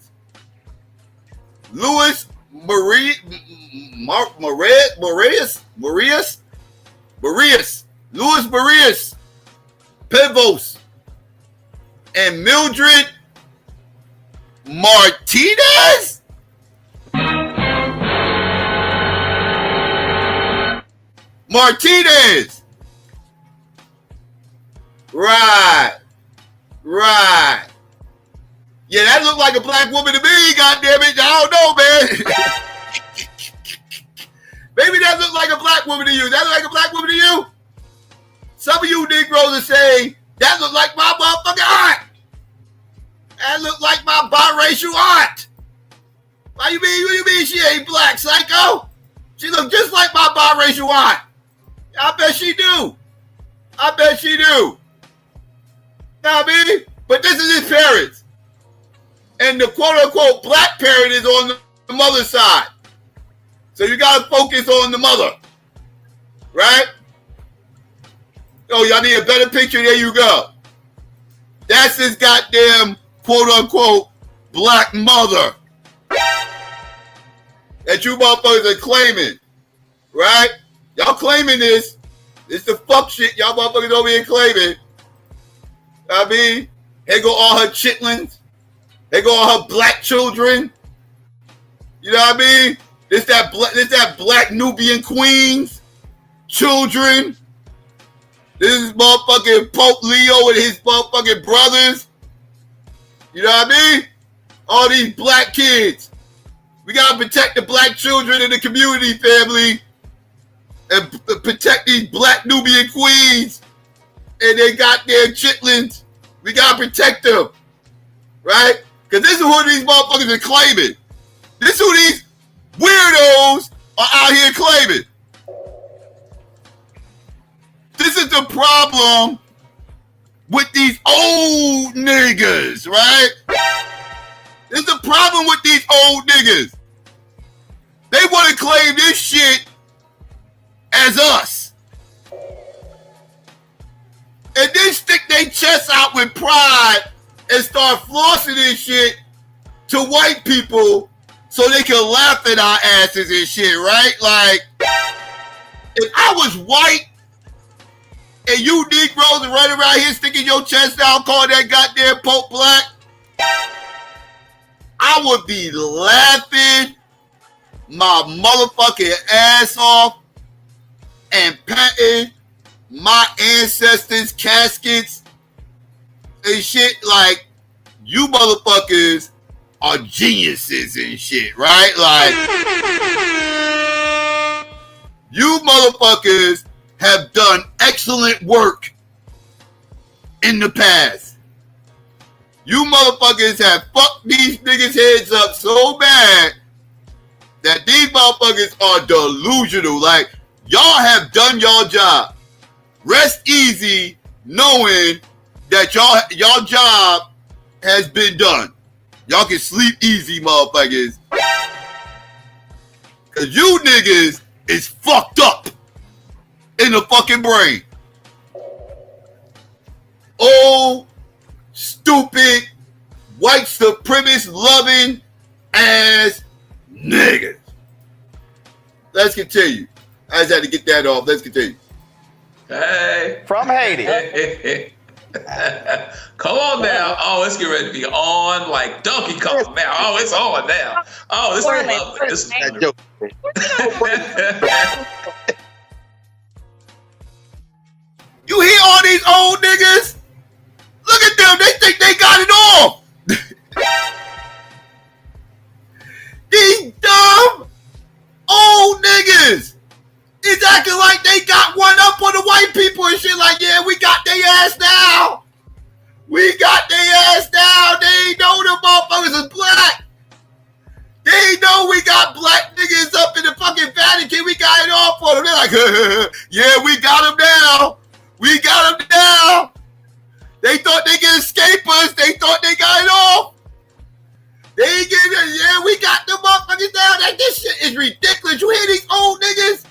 Louis Marius, Louis Marius Pivos, and Mildred Martinez? Right. Yeah, that looked like a black woman to me, goddammit. I don't know, man. Maybe that looked like a black woman to you. That look like a black woman to you? Some of you Negroes are saying, that look like my motherfucking aunt. That look like my biracial aunt. What do you mean she ain't black, Psycho? She look just like my biracial aunt. I bet she do. Now, baby, but this is his parents. And the quote-unquote black parent is on the mother's side. So you got to focus on the mother. Right? Oh, y'all need a better picture? There you go. That's his goddamn quote-unquote black mother that you motherfuckers are claiming. Right? Y'all claiming this. This the fuck shit y'all motherfuckers over here claiming. I mean, here go all her chitlins. Here go all her black children. You know what I mean? This that black Nubian queens children. This is motherfucking Pope Leo and his motherfucking brothers. You know what I mean? All these black kids. We gotta protect the black children in the community, family, and protect these black Nubian queens and they got their chitlins. We gotta protect them, right? Because this is who these motherfuckers are claiming. This is who these weirdos are out here claiming. This is the problem with these old niggas, right? This is the problem with these old niggas. They want to claim this shit as us. And then stick their chests out with pride and start flossing this shit to white people so they can laugh at our asses and shit, right? Like, if I was white and you Negroes are running around here sticking your chest out, calling that goddamn Pope black, I would be laughing my motherfucking ass off and patting my ancestors' caskets and shit. Like, you motherfuckers are geniuses and shit, right? Like, you motherfuckers have done excellent work in the past. You motherfuckers have fucked these niggas' heads up so bad that these motherfuckers are delusional. Like, y'all have done y'all job. Rest easy knowing that y'all job has been done. Y'all can sleep easy, motherfuckers. Cause you niggas is fucked up in the fucking brain. Old, stupid, white supremacist loving ass niggas. Let's continue. I just had to get that off. Let's continue. Hey. From Haiti. Come on now. Oh, it's getting ready to be on like Donkey Kong now. Oh, it's on now. Oh, this is lovely. This is wonderful. You hear all these old niggas? Look at them. They think they got it all. These dumb old niggas is acting like they got one up on the white people and shit. Like, yeah, we got their ass now. We got their ass now. They ain't know the motherfuckers is black. They ain't know we got black niggas up in the fucking Vatican. We got it all for them. They're like, yeah, we got them now. We got them now. They thought they could escape us. They thought they got it all. They ain't getting it. Yeah, we got them motherfuckers down. Like, this shit is ridiculous. You hear these old niggas?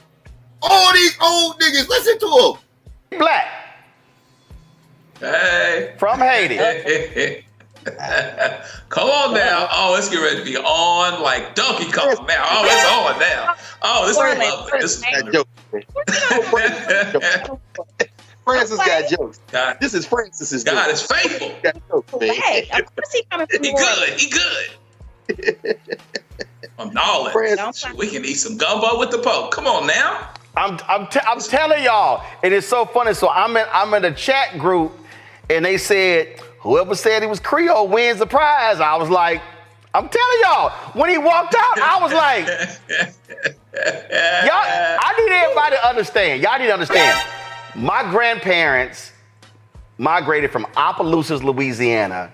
All these old niggas. Listen to them. Black. Hey. From Haiti. Come on now. Oh, it's getting ready to be on like Donkey Kong now. Oh, it's on now. Oh, this is lovely. This is wonderful. Francis got jokes. God. This is Francis's God jokes. is faithful. Hey, of course he coming from He good. He good. I'm gnawing. We can eat some gumbo with the Pope. Come on now. I'm telling y'all, and it's so funny. So I'm in a chat group, and they said whoever said he was Creole wins the prize. I was like, I'm telling y'all, when he walked out, I was like, y'all. I need everybody to understand. Y'all need to understand. My grandparents migrated from Opelousas, Louisiana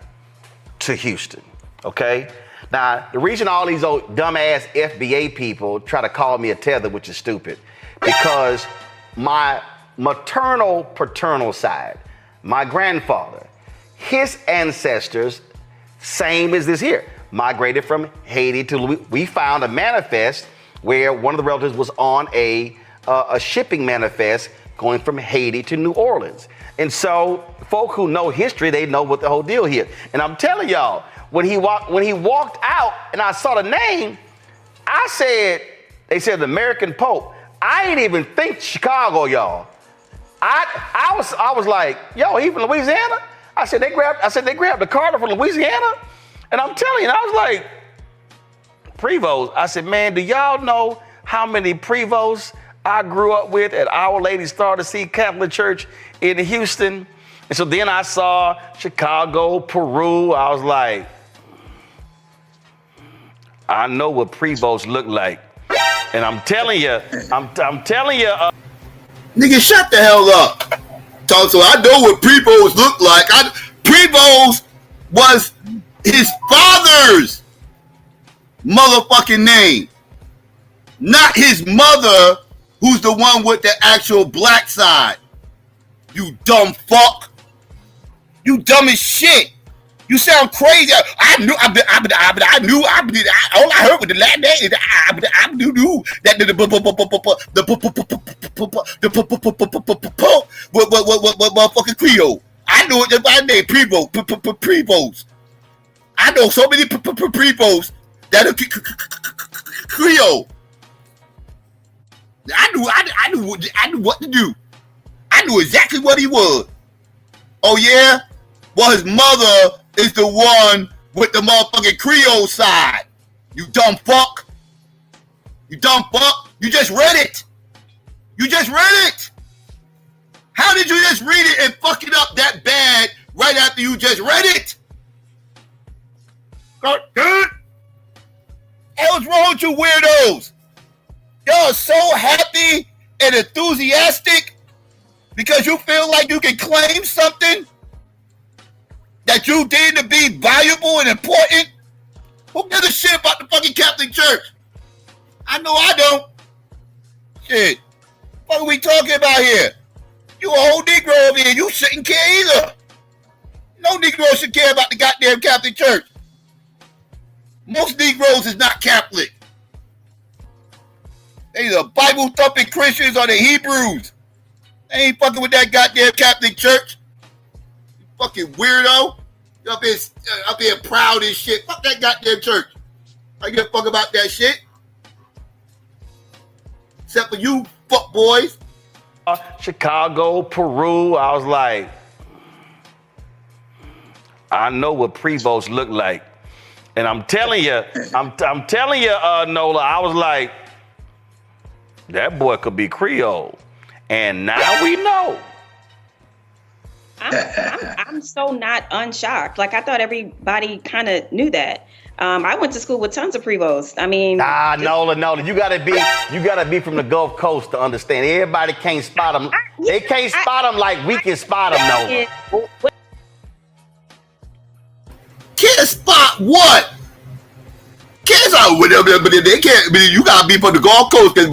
to Houston, okay? Now, the reason all these old dumbass FBA people try to call me a tether, which is stupid, because my maternal paternal side, my grandfather, his ancestors, same as this here, migrated from Haiti to Louisiana. We found a manifest where one of the relatives was on a shipping manifest going from Haiti to New Orleans. And so folk who know history, they know what the whole deal here. And I'm telling y'all, when he walked out and I saw the name, they said the American Pope. I didn't even think Chicago, y'all. I was like, yo, he from Louisiana? I said they grabbed the Carter from Louisiana? And I'm telling you, I was like, Prevost. I said, man, do y'all know how many Prevosts I grew up with at Our Lady Star to See Catholic Church in Houston? And so then I saw Chicago, Peru. I was like, I know what Prevosts look like. And I'm telling you, nigga, shut the hell up. So I know what Prevost looked like. Prevost was his father's motherfucking name, not his mother, who's the one with the actual black side. You dumb fuck. You dumb as shit. You sound crazy. All I heard with the last name. I knew that what motherfucking Creole. I know it by name. Prevost. I know so many Prevosts that are Creole. I knew what to do. I knew exactly what he was. Oh yeah? Well, his mother is the one with the motherfucking Creole side. You dumb fuck. You dumb fuck. You just read it. You just read it. How did you just read it and fuck it up that bad right after you just read it? What's wrong with you weirdos? Y'all so happy and enthusiastic because you feel like you can claim something that you deem to be valuable and important? Who gives a shit about the fucking Catholic Church? I know I don't. Shit. What are we talking about here? You a whole Negro over here. You shouldn't care either. No Negro should care about the goddamn Catholic Church. Most Negroes is not Catholic. They either Bible-thumping Christians or the Hebrews. They ain't fucking with that goddamn Catholic Church. You fucking weirdo. You up here proud and shit. Fuck that goddamn church. I give a fuck about that shit. Except for you fuck boys. Chicago, Peru. I was like, I know what Prevost look like. And I'm telling you, Nola, I was like, that boy could be Creole. And now we know. I'm so not unshocked. Like, I thought everybody kind of knew that. I went to school with tons of Prevost. I mean, Nola, you gotta be from the Gulf Coast to understand. Everybody can't spot them. They can't spot them like we can spot them, Nola. Can't spot what? Can't spot whatever, but they can't. You gotta be from the Gulf Coast, they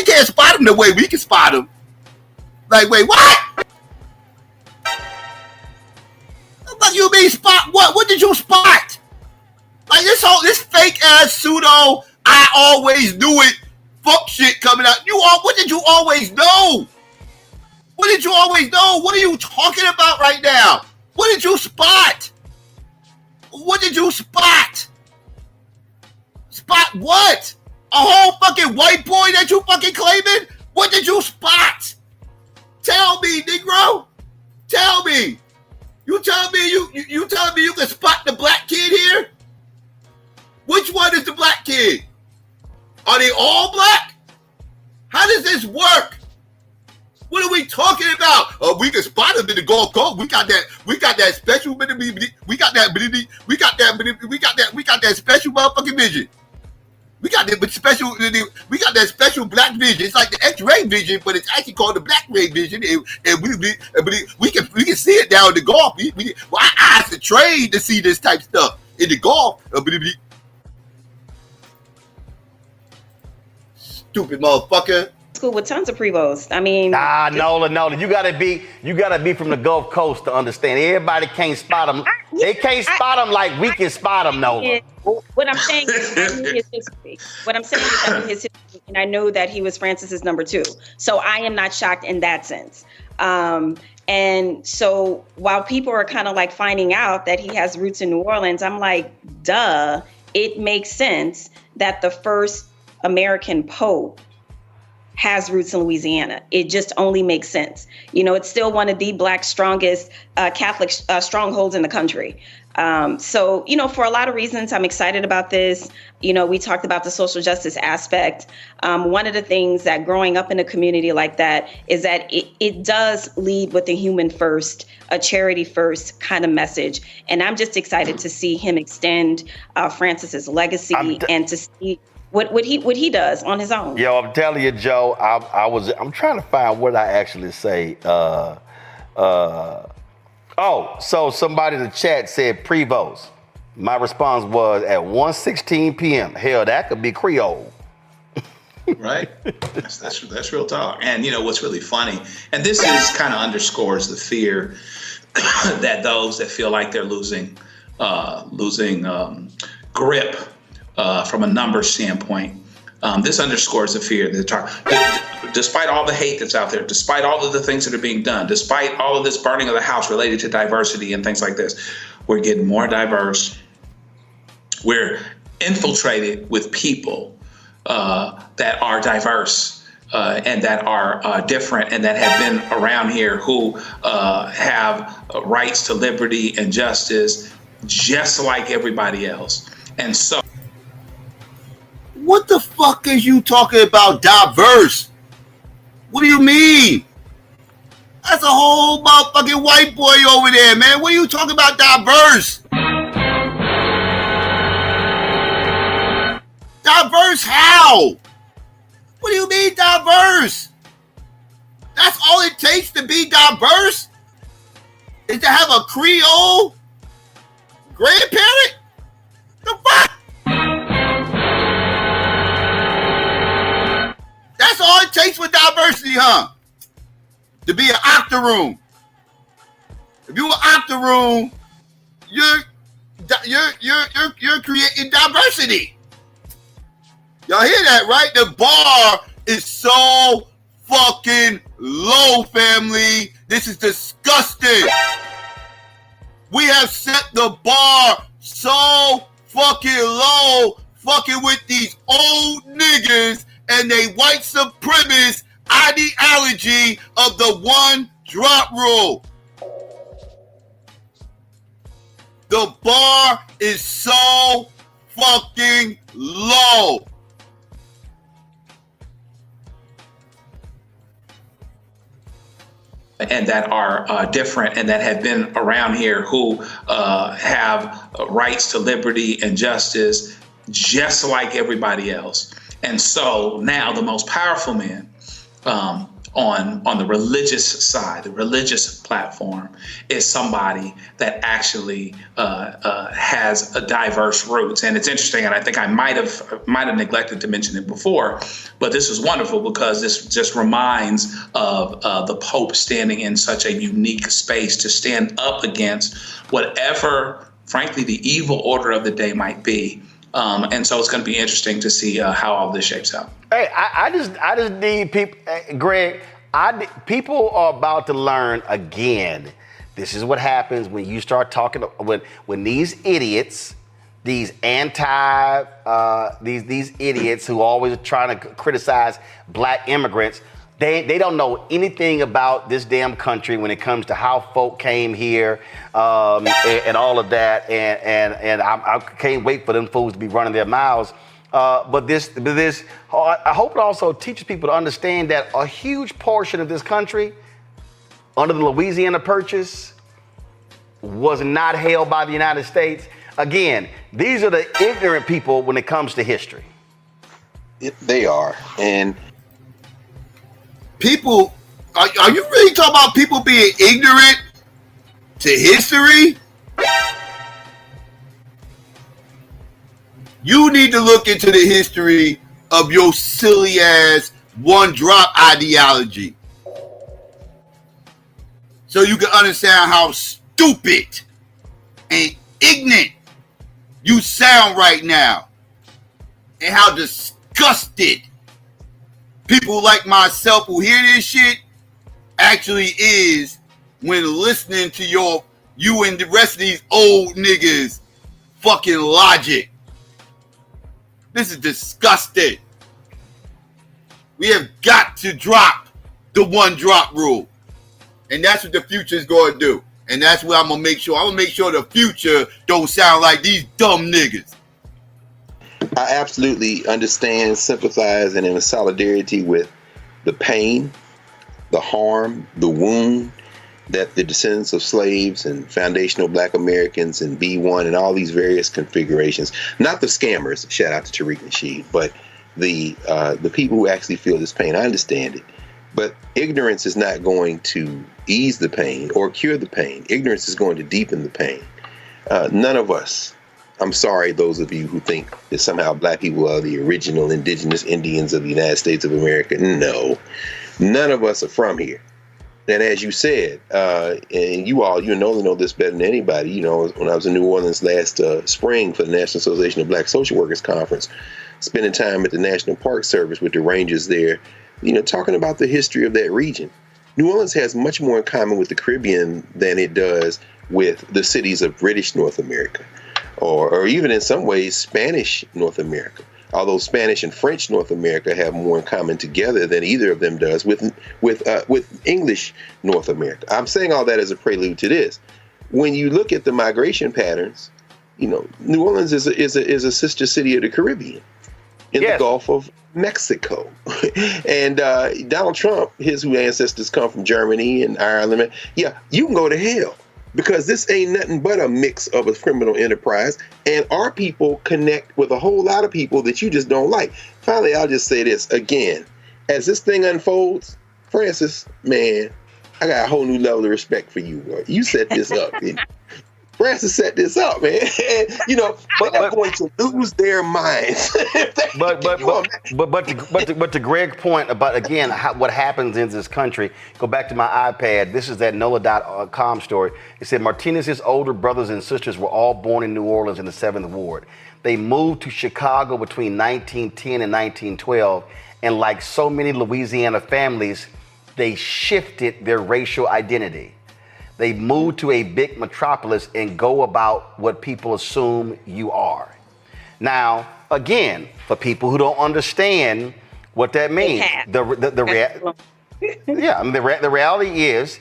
can't spot them the way we can spot them. Like, wait, what? What you mean spot what? What did you spot? Like this fake ass pseudo I always knew it fuck shit coming out. What did you always know? What did you always know? What are you talking about right now? What did you spot? What did you spot? Spot what? A whole fucking white boy that you fucking claiming? What did you spot? Tell me, Negro. Tell me. You telling me you telling me you can spot the black kid here? Which one is the black kid? Are they all black? How does this work? What are we talking about? We can spot them in the Gulf Coast. We got that special we got that special motherfucking vision. We got that special black vision. It's like the X-ray vision, but it's actually called the black ray vision. And we can see it down in the Gulf. Our eyes are trained to see this type of stuff in the Gulf. Stupid motherfucker. School with tons of Prevost. I mean, Nola, you gotta be from the Gulf Coast to understand. Everybody can't spot them. They can't spot them like we can spot them, Nola. What I'm saying is I knew his history. What I'm saying is I knew his history, and I know that he was Francis's number 2. So I am not shocked in that sense. And so while people are kind of like finding out that he has roots in New Orleans, I'm like, duh, it makes sense that the first American Pope has roots in Louisiana. It just only makes sense. You know, it's still one of the Black strongest Catholic strongholds in the country. So, you know, for a lot of reasons, I'm excited about this. You know, we talked about the social justice aspect. One of the things that growing up in a community like that is that it does lead with a human first, a charity first kind of message. And I'm just excited to see him extend Francis's legacy and to see what he does on his own. Yo, I'm telling you, Joe, I'm trying to find what I actually say. So somebody in the chat said Prevost. My response was at 1:16 p.m. Hell, that could be Creole. Right? That's real talk. And you know what's really funny, and this is kind of underscores the fear that those that feel like they're losing grip from a numbers standpoint. This underscores the fear that despite all the hate that's out there, despite all of the things that are being done, despite all of this burning of the house related to diversity and things like this, we're getting more diverse. We're infiltrated with people that are diverse and that are different and that have been around here who have rights to liberty and justice just like everybody else. And so what the fuck is you talking about diverse? What do you mean? That's a whole motherfucking white boy over there, man. What are you talking about diverse? Diverse how? What do you mean diverse? That's all it takes to be diverse? Is to have a Creole grandparent? The fuck? That's all it takes for diversity, huh? To be an octoroon. If you're an octoroon, you're creating diversity. Y'all hear that, right? The bar is so fucking low, family. This is disgusting. We have set the bar so fucking low, fucking with these old niggas and they white supremacist ideology of the one drop rule. The bar is so fucking low. And that are different and that have been around here who have rights to liberty and justice just like everybody else. And so now the most powerful men on the religious side, the religious platform, is somebody that actually has a diverse roots. And it's interesting, and I think I might have neglected to mention it before, but this is wonderful because this just reminds of the Pope standing in such a unique space to stand up against whatever, frankly, the evil order of the day might be. And so it's going to be interesting to see how all this shapes out. Hey, I just need people, Greg. People are about to learn again. This is what happens when you start talking. When these idiots, these these idiots who always are trying to criticize black immigrants, they don't know anything about this damn country when it comes to how folk came here and all of that. And I can't wait for them fools to be running their mouths. But I hope it also teaches people to understand that a huge portion of this country, under the Louisiana Purchase, was not held by the United States. Again, these are the ignorant people when it comes to history. They are. And people, are you really talking about people being ignorant to history? You need to look into the history of your silly ass one drop ideology so you can understand how stupid and ignorant you sound right now and how disgusted people like myself who hear this shit actually is when listening to you and the rest of these old niggas fucking logic. This is disgusting. We have got to drop the one drop rule. And that's what the future is going to do. And that's what I'm going to make sure. I'm going to make sure the future don't sound like these dumb niggas. I absolutely understand, sympathize, and in solidarity with the pain, the harm, the wound that the descendants of slaves and foundational black Americans and B1 and all these various configurations, not the scammers, shout out to Tariq Nasheed, but the people who actually feel this pain. I understand it. But ignorance is not going to ease the pain or cure the pain. Ignorance is going to deepen the pain. None of us, I'm sorry, those of you who think that somehow black people are the original indigenous Indians of the United States of America. No, none of us are from here. And as you said, and you know this better than anybody, when I was in New Orleans last spring for the National Association of Black Social Workers Conference, spending time at the National Park Service with the rangers there, talking about the history of that region. New Orleans has much more in common with the Caribbean than it does with the cities of British North America, or even in some ways Spanish North America. Although Spanish and French North America have more in common together than either of them does with English North America. I'm saying all that as a prelude to this. When you look at the migration patterns, New Orleans is a sister city of the Caribbean in the Gulf of Mexico. And Donald Trump, his ancestors come from Germany and Ireland. Yeah, you can go to hell. Because this ain't nothing but a mix of a criminal enterprise, and our people connect with a whole lot of people that you just don't like. Finally, I'll just say this again. As this thing unfolds, Francis, man, I got a whole new level of respect for you, boy. You set this up. Francis set this up, man. You know, but they're going to lose their minds. But to Greg's point about, again, what happens in this country, go back to my iPad. This is that NOLA.com story. It said Martinez's older brothers and sisters were all born in New Orleans in the 7th Ward. They moved to Chicago between 1910 and 1912, and like so many Louisiana families, they shifted their racial identity. They move to a big metropolis and go about what people assume you are. Now, again, for people who don't understand what that means, the reality is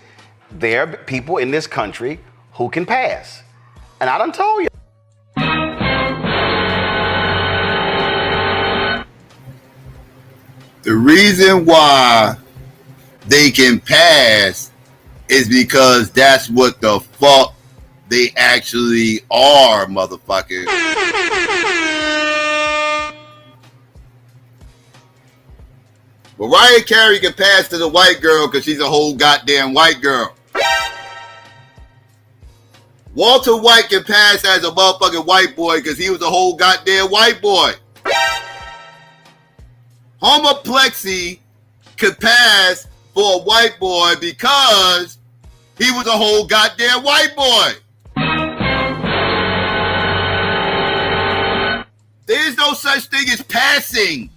there are people in this country who can pass. And I done told you. The reason why they can pass is because that's what the fuck they actually are, motherfucker. Mariah Carey can pass to the white girl because she's a whole goddamn white girl. Walter White can pass as a motherfucking white boy because he was a whole goddamn white boy. Homoplexy could pass for a white boy because he was a whole goddamn white boy. There is no such thing as passing.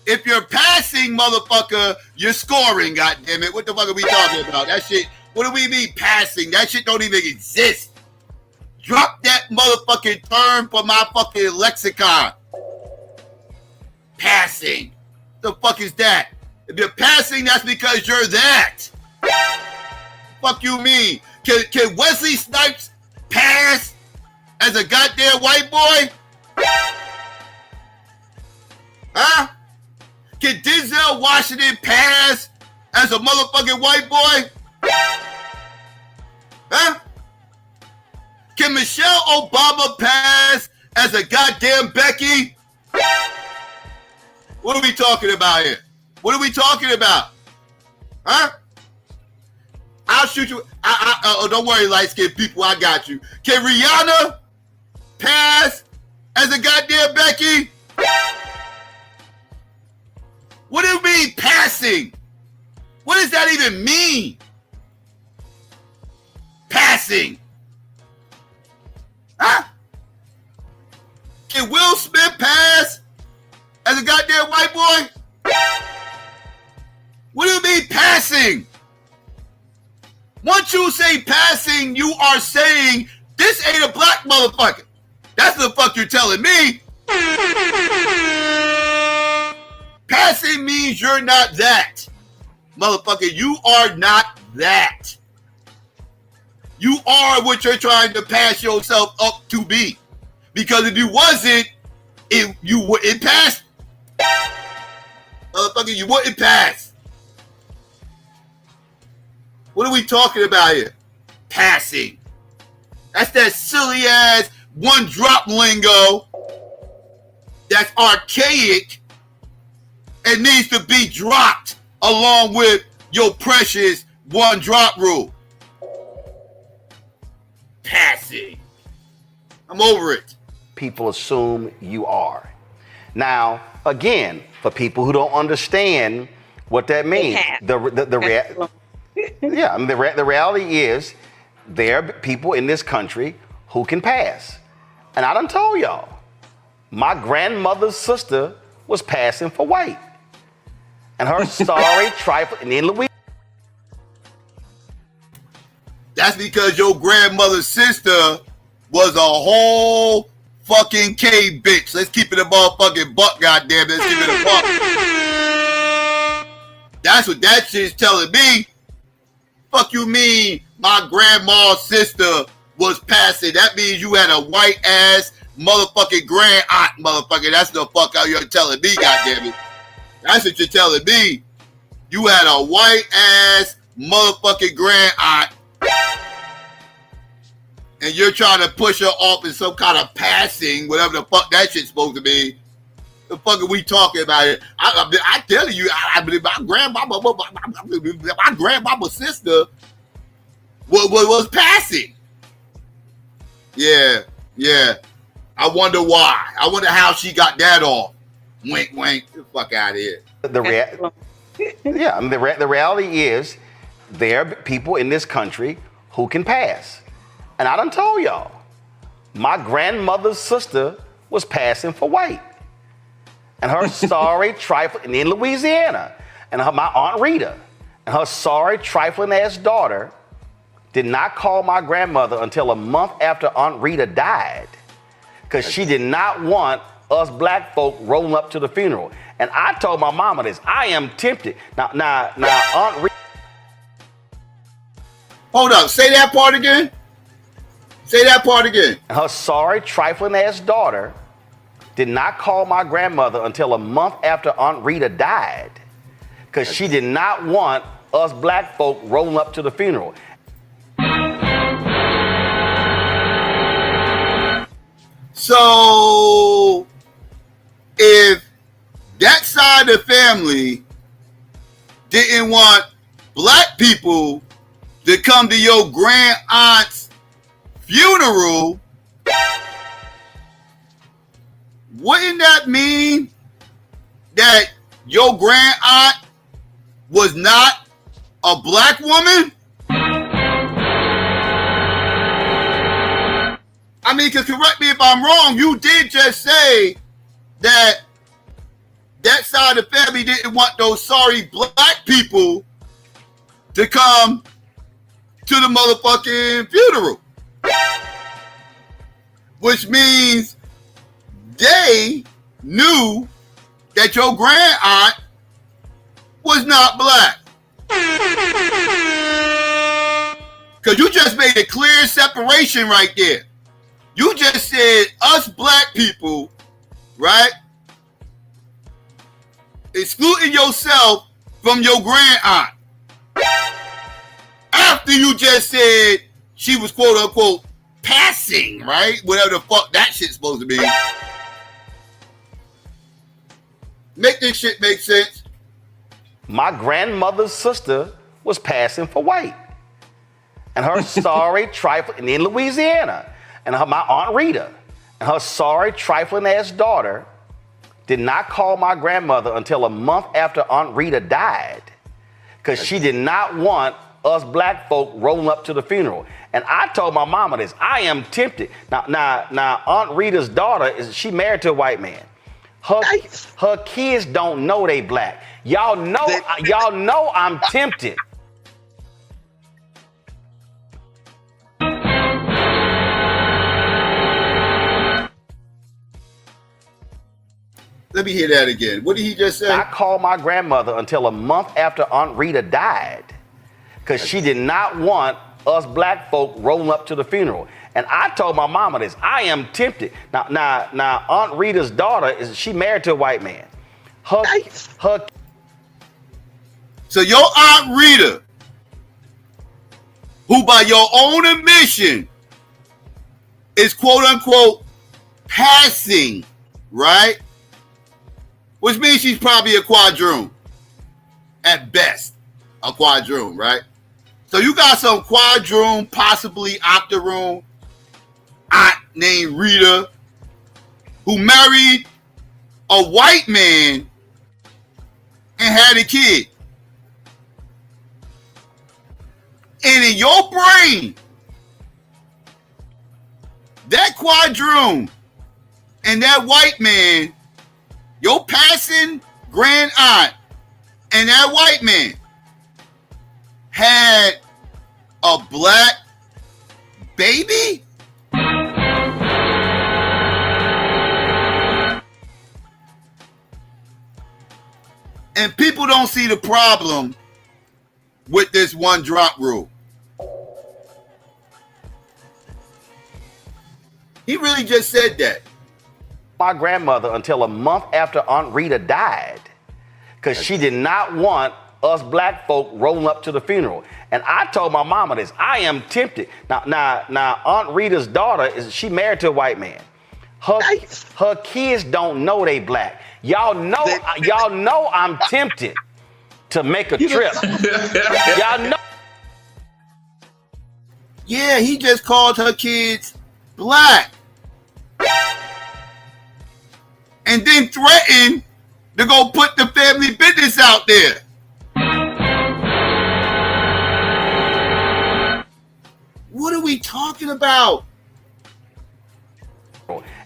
If you're passing, motherfucker, you're scoring, goddammit. What the fuck are we talking about? That shit, what do we mean passing? That shit don't even exist. Drop that motherfucking term from my fucking lexicon. Passing. The fuck is that? If you're passing, that's because you're that. Fuck you mean? Can Wesley Snipes pass as a goddamn white boy? Huh? Can Denzel Washington pass as a motherfucking white boy? Huh? Can Michelle Obama pass as a goddamn Becky? What are we talking about here? What are we talking about? Huh? I'll shoot you. Oh, don't worry, light-skinned people. I got you. Can Rihanna pass as a goddamn Becky? What do you mean passing? What does that even mean? Passing. Huh? Can Will Smith pass as a goddamn white boy? What do you mean passing? Once you say passing, you are saying this ain't a black motherfucker. That's the fuck you're telling me. Passing means you're not that. Motherfucker, you are not that. You are what you're trying to pass yourself up to be. Because if you wasn't, you wouldn't pass. Motherfucker, you wouldn't pass. What are we talking about here? Passing. That's that silly ass one drop lingo that's archaic and needs to be dropped along with your precious one drop rule. Passing. I'm over it. People assume you are. Now, again, for people who don't understand what that means, the reality is there are people in this country who can pass. And I done told y'all, my grandmother's sister was passing for white. And her sorry trifle, and then Louis. That's because your grandmother's sister was a whole fucking K bitch. Let's keep it a motherfucking buck, goddamn. Let's keep it a buck. That's what that shit's telling me. Fuck you mean my grandma's sister was passing? That means you had a white ass motherfucking grand aunt, motherfucker. That's the fuck out you're telling me, goddamn it. That's what you're telling me. You had a white ass motherfucking grand aunt, and you're trying to push her off in some kind of passing, whatever the fuck that shit's supposed to be. The fuck are we talking about it? I tell you, I believe my grandmama's sister was passing. Yeah. I wonder why. I wonder how she got that off. Wink, wink. Get the fuck out of here. The reality is there are people in this country who can pass. And I done told y'all, my grandmother's sister was passing for white. And her sorry, trifling, in Louisiana, and my Aunt Rita, and her sorry, trifling ass daughter did not call my grandmother until a month after Aunt Rita died, because she did not want us black folk rolling up to the funeral. And I told my mama this. I am tempted. Now, Aunt Rita. Hold up. Say that part again. Say that part again. Her sorry, trifling ass daughter did not call my grandmother until a month after Aunt Rita died, because she did not want us black folk rolling up to the funeral. So, if that side of the family didn't want black people to come to your grand aunt's funeral, wouldn't that mean that your grand aunt was not a black woman? I mean, because correct me if I'm wrong, you did just say that side of the family didn't want those sorry black people to come to the motherfucking funeral. Which means they knew that your grand aunt was not black. Because you just made a clear separation right there. You just said us black people, right? Excluding yourself from your grand aunt. After you just said she was quote unquote passing, right? Whatever the fuck that shit's supposed to be. Make this shit make sense. My grandmother's sister was passing for white. And her sorry, trifling, in Louisiana, and my Aunt Rita, and her sorry, trifling ass daughter did not call my grandmother until a month after Aunt Rita died, because she did not want us black folk rolling up to the funeral. And I told my mama this. I am tempted. Now Aunt Rita's daughter, she married to a white man. Her kids don't know they black. Y'all know I'm tempted. Let me hear that again. What did he just say? I called my grandmother until a month after Aunt Rita died, because she did not want us black folk rolling up to the funeral. And I told my mama this. I am tempted. Now Aunt Rita's daughter, she married to a white man. So your Aunt Rita, who by your own admission is quote unquote passing, right? Which means she's probably a quadroon. At best, a quadroon, right? So you got some quadroon, possibly octoroon aunt named Rita, who married a white man and had a kid. And in your brain, that quadroon and that white man, your passing grand aunt and that white man had a black baby? And people don't see the problem with this one drop rule. He really just said that. My grandmother until a month after Aunt Rita died, because she did not want us black folk rolling up to the funeral. And I told my mama this. I am tempted. Now Aunt Rita's daughter, she married to a white man. Her kids don't know they black. Y'all know I'm tempted to make a trip. Y'all know. Yeah, he just called her kids black. And then threatened to go put the family business out there. What are we talking about?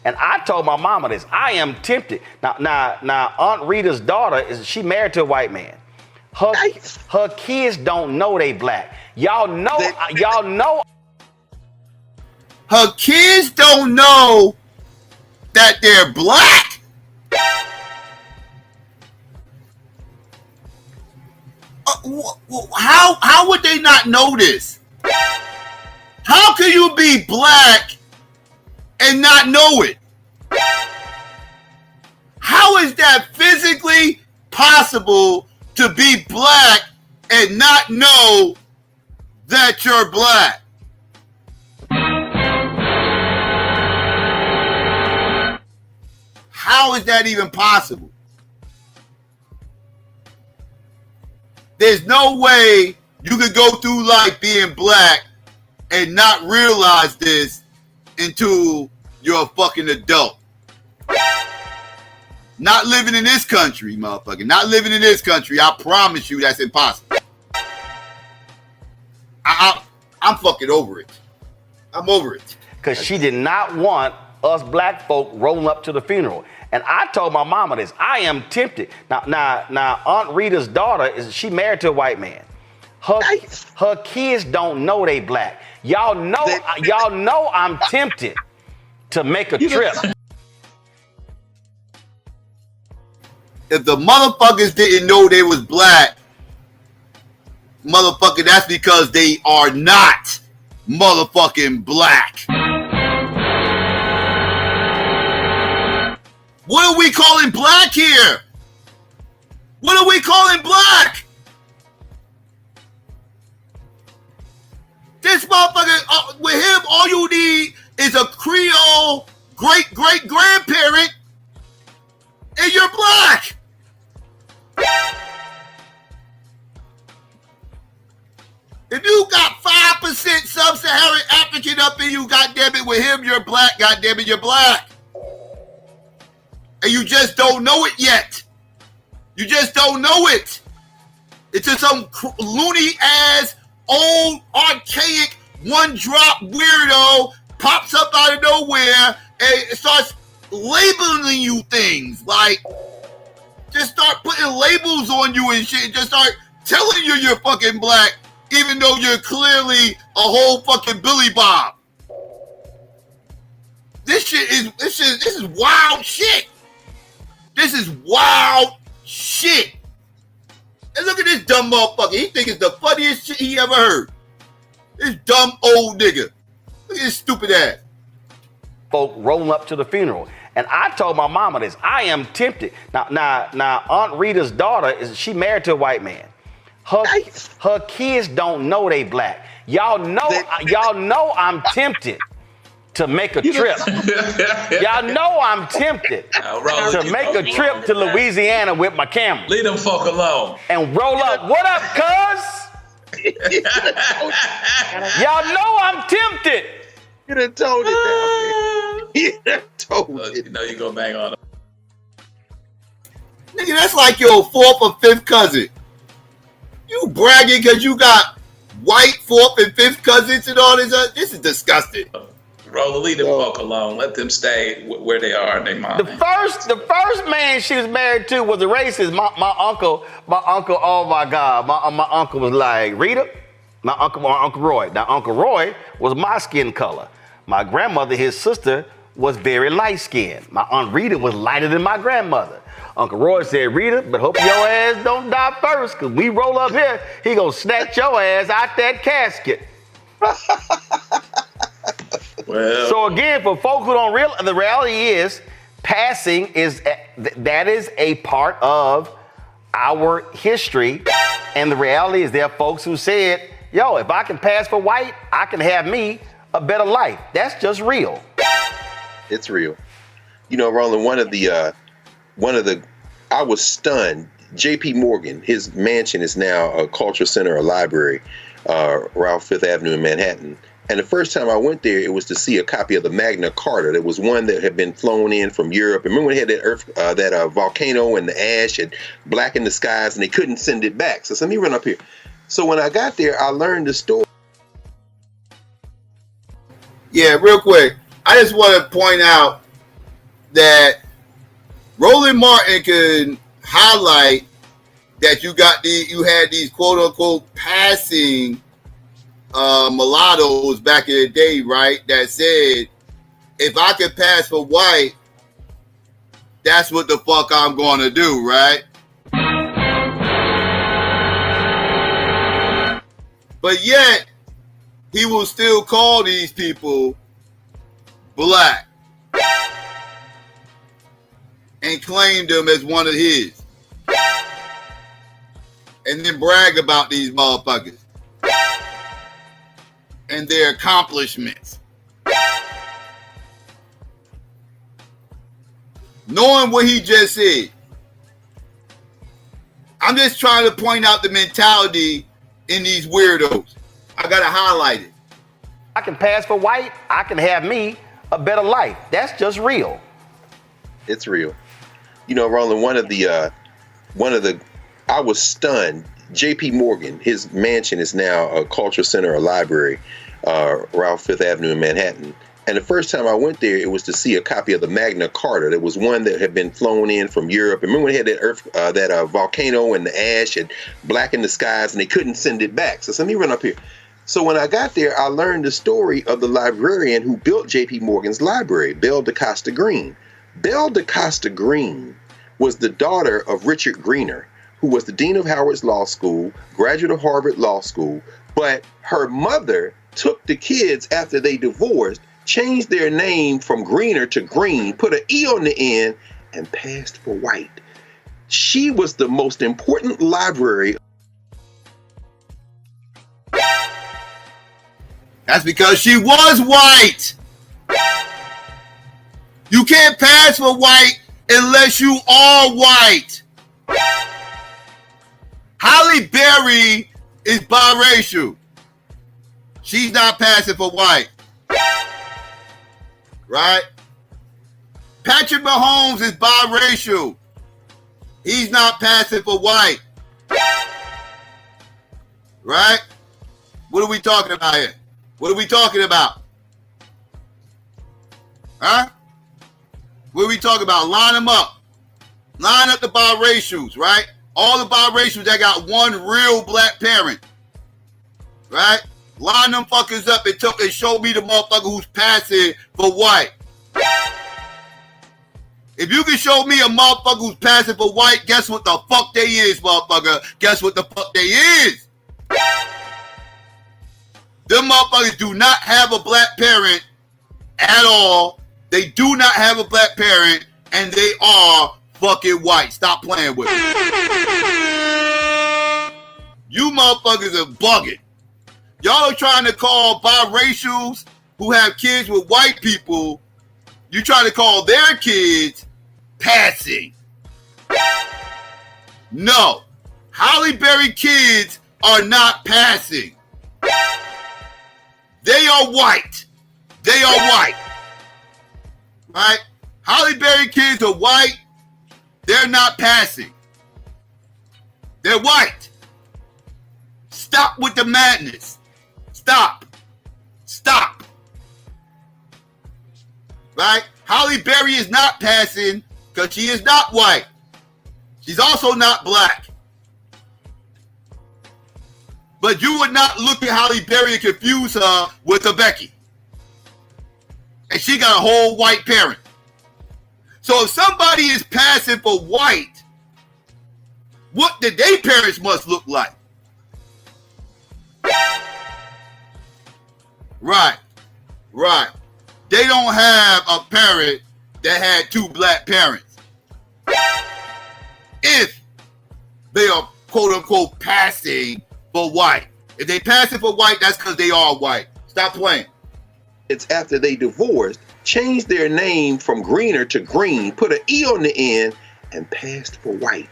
And I told my mama this. I am tempted. Now, Aunt Rita's daughter she married to a white man. Her kids don't know they black. Y'all know. Her kids don't know that they're black. How would they not know this? How can you be black and not know it? How is that physically possible to be black and not know that you're black? How is that even possible? There's no way you could go through life being black and not realize this until you're a fucking adult. Not living in this country, motherfucker. Not living in this country. I promise you that's impossible. I'm fucking over it. I'm over it. Because she did not want us black folk rolling up to the funeral. And I told my mama this. I am tempted. Now, Aunt Rita's daughter she married to a white man. Her kids don't know they black. Y'all know I'm tempted to make a trip. If the motherfuckers didn't know they was black, motherfucker, that's because they are not motherfucking black. What are we calling black here? What are we calling black? This motherfucker, with him, all you need is a Creole great-great-grandparent, and you're black. If you got 5% sub-Saharan African up in you, goddammit, with him, you're black, goddammit, you're black. And you just don't know it yet. You just don't know it. It's just some loony-ass, old, archaic, one-drop weirdo pops up out of nowhere and starts labeling you things. Like, just start putting labels on you and shit. Just start telling you you're fucking black, even though you're clearly a whole fucking Billy Bob. This is wild shit. This is wild shit. And look at this dumb motherfucker. He think it's the funniest shit he ever heard. This dumb old nigga. Look at this stupid ass. Folk rolling up to the funeral. And I told my mama this. I am tempted. Now, Aunt Rita's daughter she married to a white man. Her kids don't know they black. Y'all know I'm tempted to make a trip. Y'all know I'm tempted to make a trip to Louisiana with my camera. Leave them folk alone. And roll up. What up, cuz? Y'all know I'm tempted. You done told it now, man. You done told it. You know you go bang on him. Nigga, that's like your fourth or fifth cousin. You bragging because you got white fourth and fifth cousins and all this. This is disgusting. Roll, leave them folk alone. Let them stay where they are in their mind. The first man she was married to was a racist. My uncle, oh my God. My uncle was like, Rita? My Uncle Roy. Now, Uncle Roy was my skin color. My grandmother, his sister, was very light-skinned. My Aunt Rita was lighter than my grandmother. Uncle Roy said, Rita, but hope your ass don't die first, because we roll up here, he gonna snatch your ass out that casket. Well. So again, for folks who don't realize, the reality is, passing that is a part of our history. And the reality is there are folks who said, yo, if I can pass for white, I can have me a better life. That's just real. It's real. You know, Roland, one of the, I was stunned. J.P. Morgan, his mansion is now a cultural center, a library, around Fifth Avenue in Manhattan. And the first time I went there, it was to see a copy of the Magna Carta. There was one that had been flown in from Europe. Remember when they had that volcano and the ash had blackened the skies, and they couldn't send it back. So let me run up here. So when I got there, I learned the story. Yeah, real quick. I just want to point out that Roland Martin can highlight that you had these quote unquote passing mulattoes back in the day, right? That said, if I could pass for white, that's what the fuck I'm gonna do, right? But yet, he will still call these people black and claim them as one of his. And then brag about these motherfuckers and their accomplishments. Knowing what he just said, I'm just trying to point out the mentality in these weirdos. I gotta highlight it. I can pass for white. I can have me a better life. That's just real. It's real. You know, Roland, one of the, I was stunned. J.P. Morgan, his mansion is now a cultural center, a library, around Fifth Avenue in Manhattan. And the first time I went there, it was to see a copy of the Magna Carta. There was one that had been flown in from Europe. Remember when they had that volcano and the ash had blackened the skies, and they couldn't send it back. So let me run up here. So when I got there, I learned the story of the librarian who built J.P. Morgan's library, Belle DeCosta Green. Belle DeCosta Green was the daughter of Richard Greener, who was the dean of Howard's Law School, graduate of Harvard Law School. But her mother took the kids after they divorced, changed their name from Greener to Green, put an E on the end, and passed for white. She was the most important library. That's because she was white. You can't pass for white unless you are white. Halle Berry is biracial. She's not passing for white. Right? Patrick Mahomes is biracial. He's not passing for white. Right? What are we talking about here? What are we talking about? Huh? What are we talking about? Line them up. Line up the biracials, right? All the biracials that got one real black parent. Right? Line them fuckers up and show me the motherfucker who's passing for white. If you can show me a motherfucker who's passing for white, guess what the fuck they is, motherfucker? Guess what the fuck they is? Them motherfuckers do not have a black parent at all. They do not have a black parent, and they are fucking white. Stop playing with me. You motherfuckers are bugging. Y'all are trying to call biracials who have kids with white people, you try to call their kids passing. No. Halle Berry kids are not passing. They are white. They are white. Right? Halle Berry kids are white. They're not passing. They're white. Stop with the madness. Stop. Stop. Right? Halle Berry is not passing because she is not white. She's also not black. But you would not look at Halle Berry and confuse her with a Becky. And she got a whole white parent. So if somebody is passing for white, what did their parents must look like? Right. Right. They don't have a parent that had two black parents. If they are quote unquote passing for white. If they passing for white, that's because they are white. Stop playing. It's after they divorced changed their name from Greener to Green, put an E on the end, and passed for white.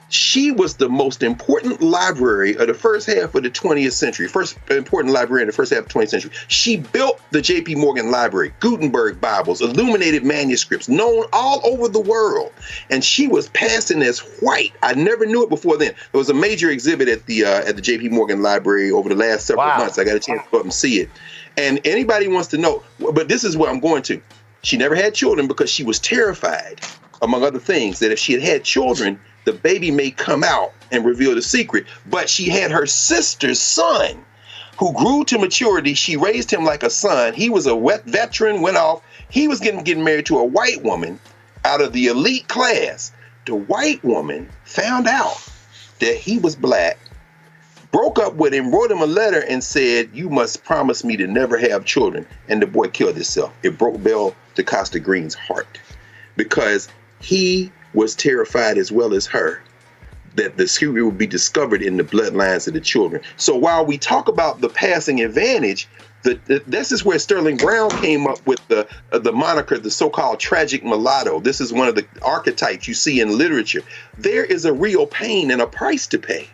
She was the most important library of the first half of the 20th century, first important librarian in the first half of the 20th century. She built the J.P. Morgan Library, Gutenberg Bibles, illuminated manuscripts, known all over the world. And she was passing as white. I never knew it before then. There was a major exhibit at the J.P. Morgan Library over the last several months. I got a chance to go up and see it. And anybody wants to know, but this is where I'm going to. She never had children because she was terrified, among other things, that if she had children, the baby may come out and reveal the secret. But she had her sister's son who grew to maturity. She raised him like a son. He was a veteran, went off. He was getting married to a white woman out of the elite class. The white woman found out that he was black, broke up with him, wrote him a letter and said, "You must promise me to never have children." And the boy killed himself. It broke Belle DaCosta Green's heart because he was terrified as well as her that the secret would be discovered in the bloodlines of the children. So while we talk about the passing advantage, this is where Sterling Brown came up with the moniker, the so-called tragic mulatto. This is one of the archetypes you see in literature. There is a real pain and a price to pay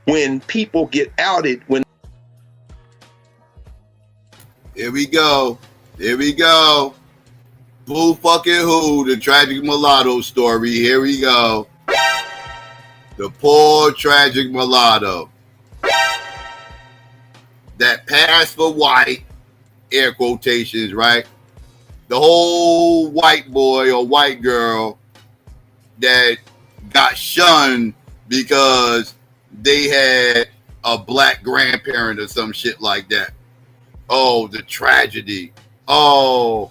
when people get outed. Here we go. Boo fucking who, the tragic mulatto story. Here we go. The poor tragic mulatto that passed for white, air quotations, right? The whole white boy or white girl that got shunned because they had a black grandparent or some shit like that. Oh, the tragedy. Oh,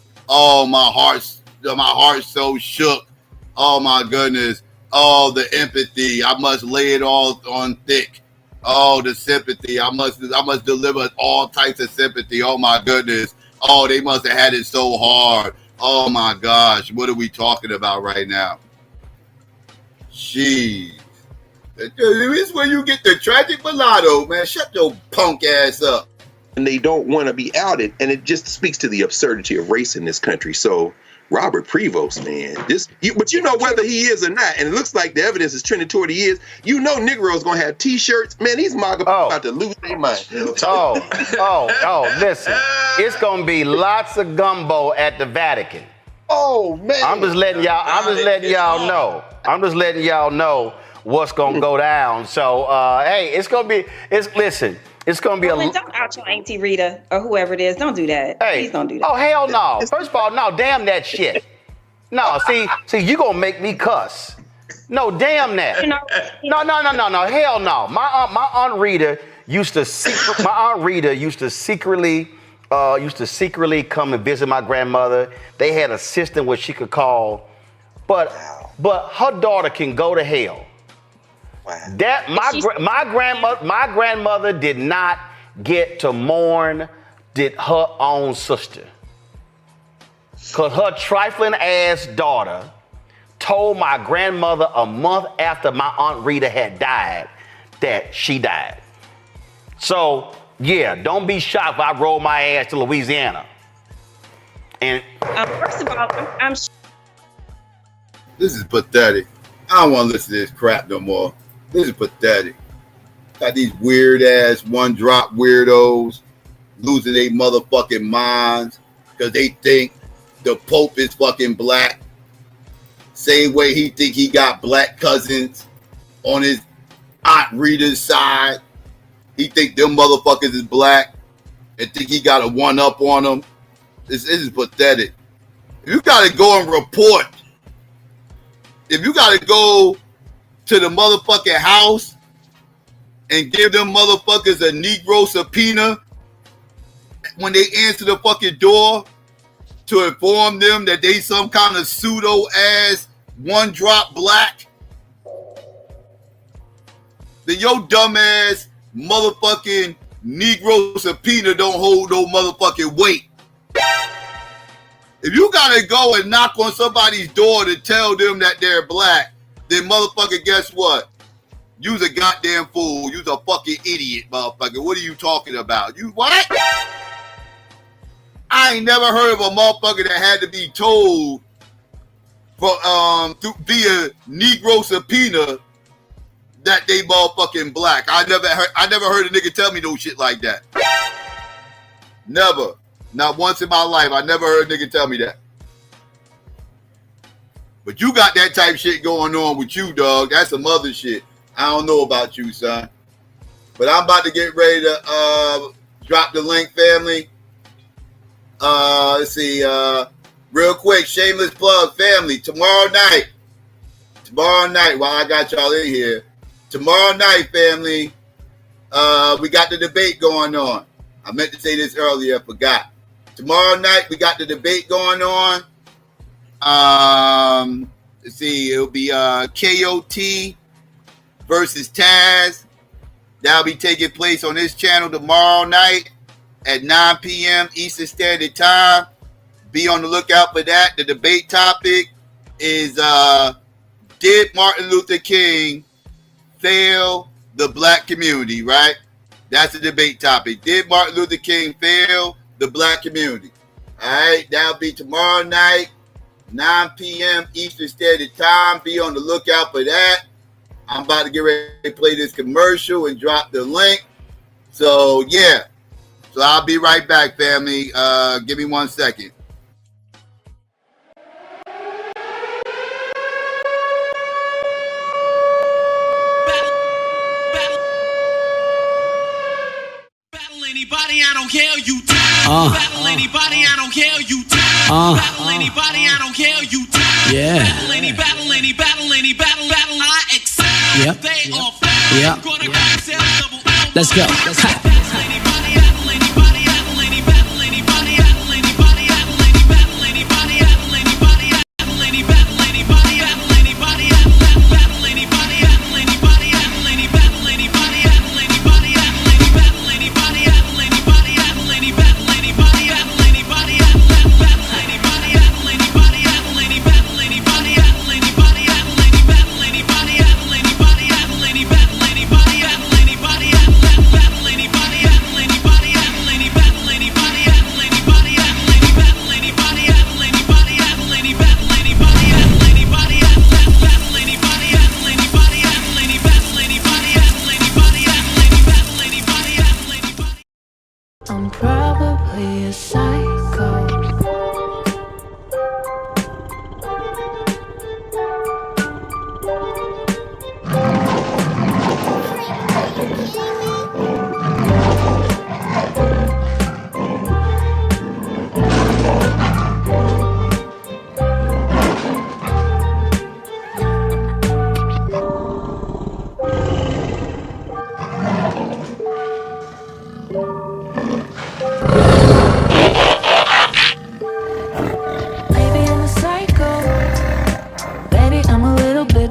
my heart's so shook. Oh my goodness. Oh, the empathy. I must lay it all on thick. Oh, the sympathy. I must deliver all types of sympathy. Oh my goodness. Oh, they must have had it so hard. Oh my gosh. What are we talking about right now? Jeez. This is where you get the tragic mulatto, man. Shut your punk ass up. And they don't want to be outed, and it just speaks to the absurdity of race in this country. So Robert Prevost, man, but you know whether he is or not, and it looks like the evidence is trending toward he is. You know, Negroes gonna have T-shirts, man. These MAGA about to lose their mind. Listen, it's gonna be lots of gumbo at the Vatican. Oh man, I'm just letting y'all know what's gonna go down. So hey, it's gonna be don't out your Auntie Rita or whoever it is. Don't do that. Hey, please don't do that. Oh hell no! First of all, no, damn that shit. No, see, you gonna make me cuss. No, damn that. No, hell no. My aunt Rita used to secretly come and visit my grandmother. They had a system where she could call, but her daughter can go to hell. Wow. That my grandmother did not get to mourn her own sister, cause her trifling ass daughter told my grandmother a month after my Aunt Rita had died that she died. So yeah, don't be shocked if I roll my ass to Louisiana. And first of all, I'm this is pathetic. I don't want to listen to this crap no more. This is pathetic. Got these weird ass one drop weirdos losing their motherfucking minds because they think the Pope is fucking black. Same way he think he got black cousins on his Aunt Rita's side. He think them motherfuckers is black and think he got a one up on them. This is pathetic. You gotta go and report. If you gotta go to the motherfucking house and give them motherfuckers a Negro subpoena when they answer the fucking door to inform them that they some kind of pseudo ass one drop black, then your dumb ass motherfucking Negro subpoena don't hold no motherfucking weight. If you gotta go and knock on somebody's door to tell them that they're black, then motherfucker, guess what? You's a goddamn fool. You's a fucking idiot, motherfucker. What are you talking about? You what? I ain't never heard of a motherfucker that had to be told for via Negro subpoena that they motherfucking black. I never heard a nigga tell me no shit like that. Never. Not once in my life. I never heard a nigga tell me that. But you got that type shit going on with you, dog. That's some other shit. I don't know about you, son. But I'm about to get ready to drop the link, family. Let's see. Real quick, shameless plug, family. Tomorrow night, while I got y'all in here, tomorrow night, family, we got the debate going on. I meant to say this earlier, forgot. Tomorrow night, we got the debate going on. Let's see, it'll be KOT versus Taz. That'll be taking place on this channel tomorrow night at 9 p.m. Eastern Standard Time. Be on the lookout for that. The debate topic is did Martin Luther King fail the black community, right? That's the debate topic. Did Martin Luther King fail the black community? All right, that'll be tomorrow night, 9 p.m. Eastern Standard Time. Be on the lookout for that. I'm about to get ready to play this commercial and drop the link. So, yeah. So I'll be right back, family. Give me 1 second. Anybody, I don't care, you battle anybody, I don't care, you battle anybody, I don't care, you battle any battle, I accept. Yep. They all fail. Yep. Let's go. I'm probably a psycho.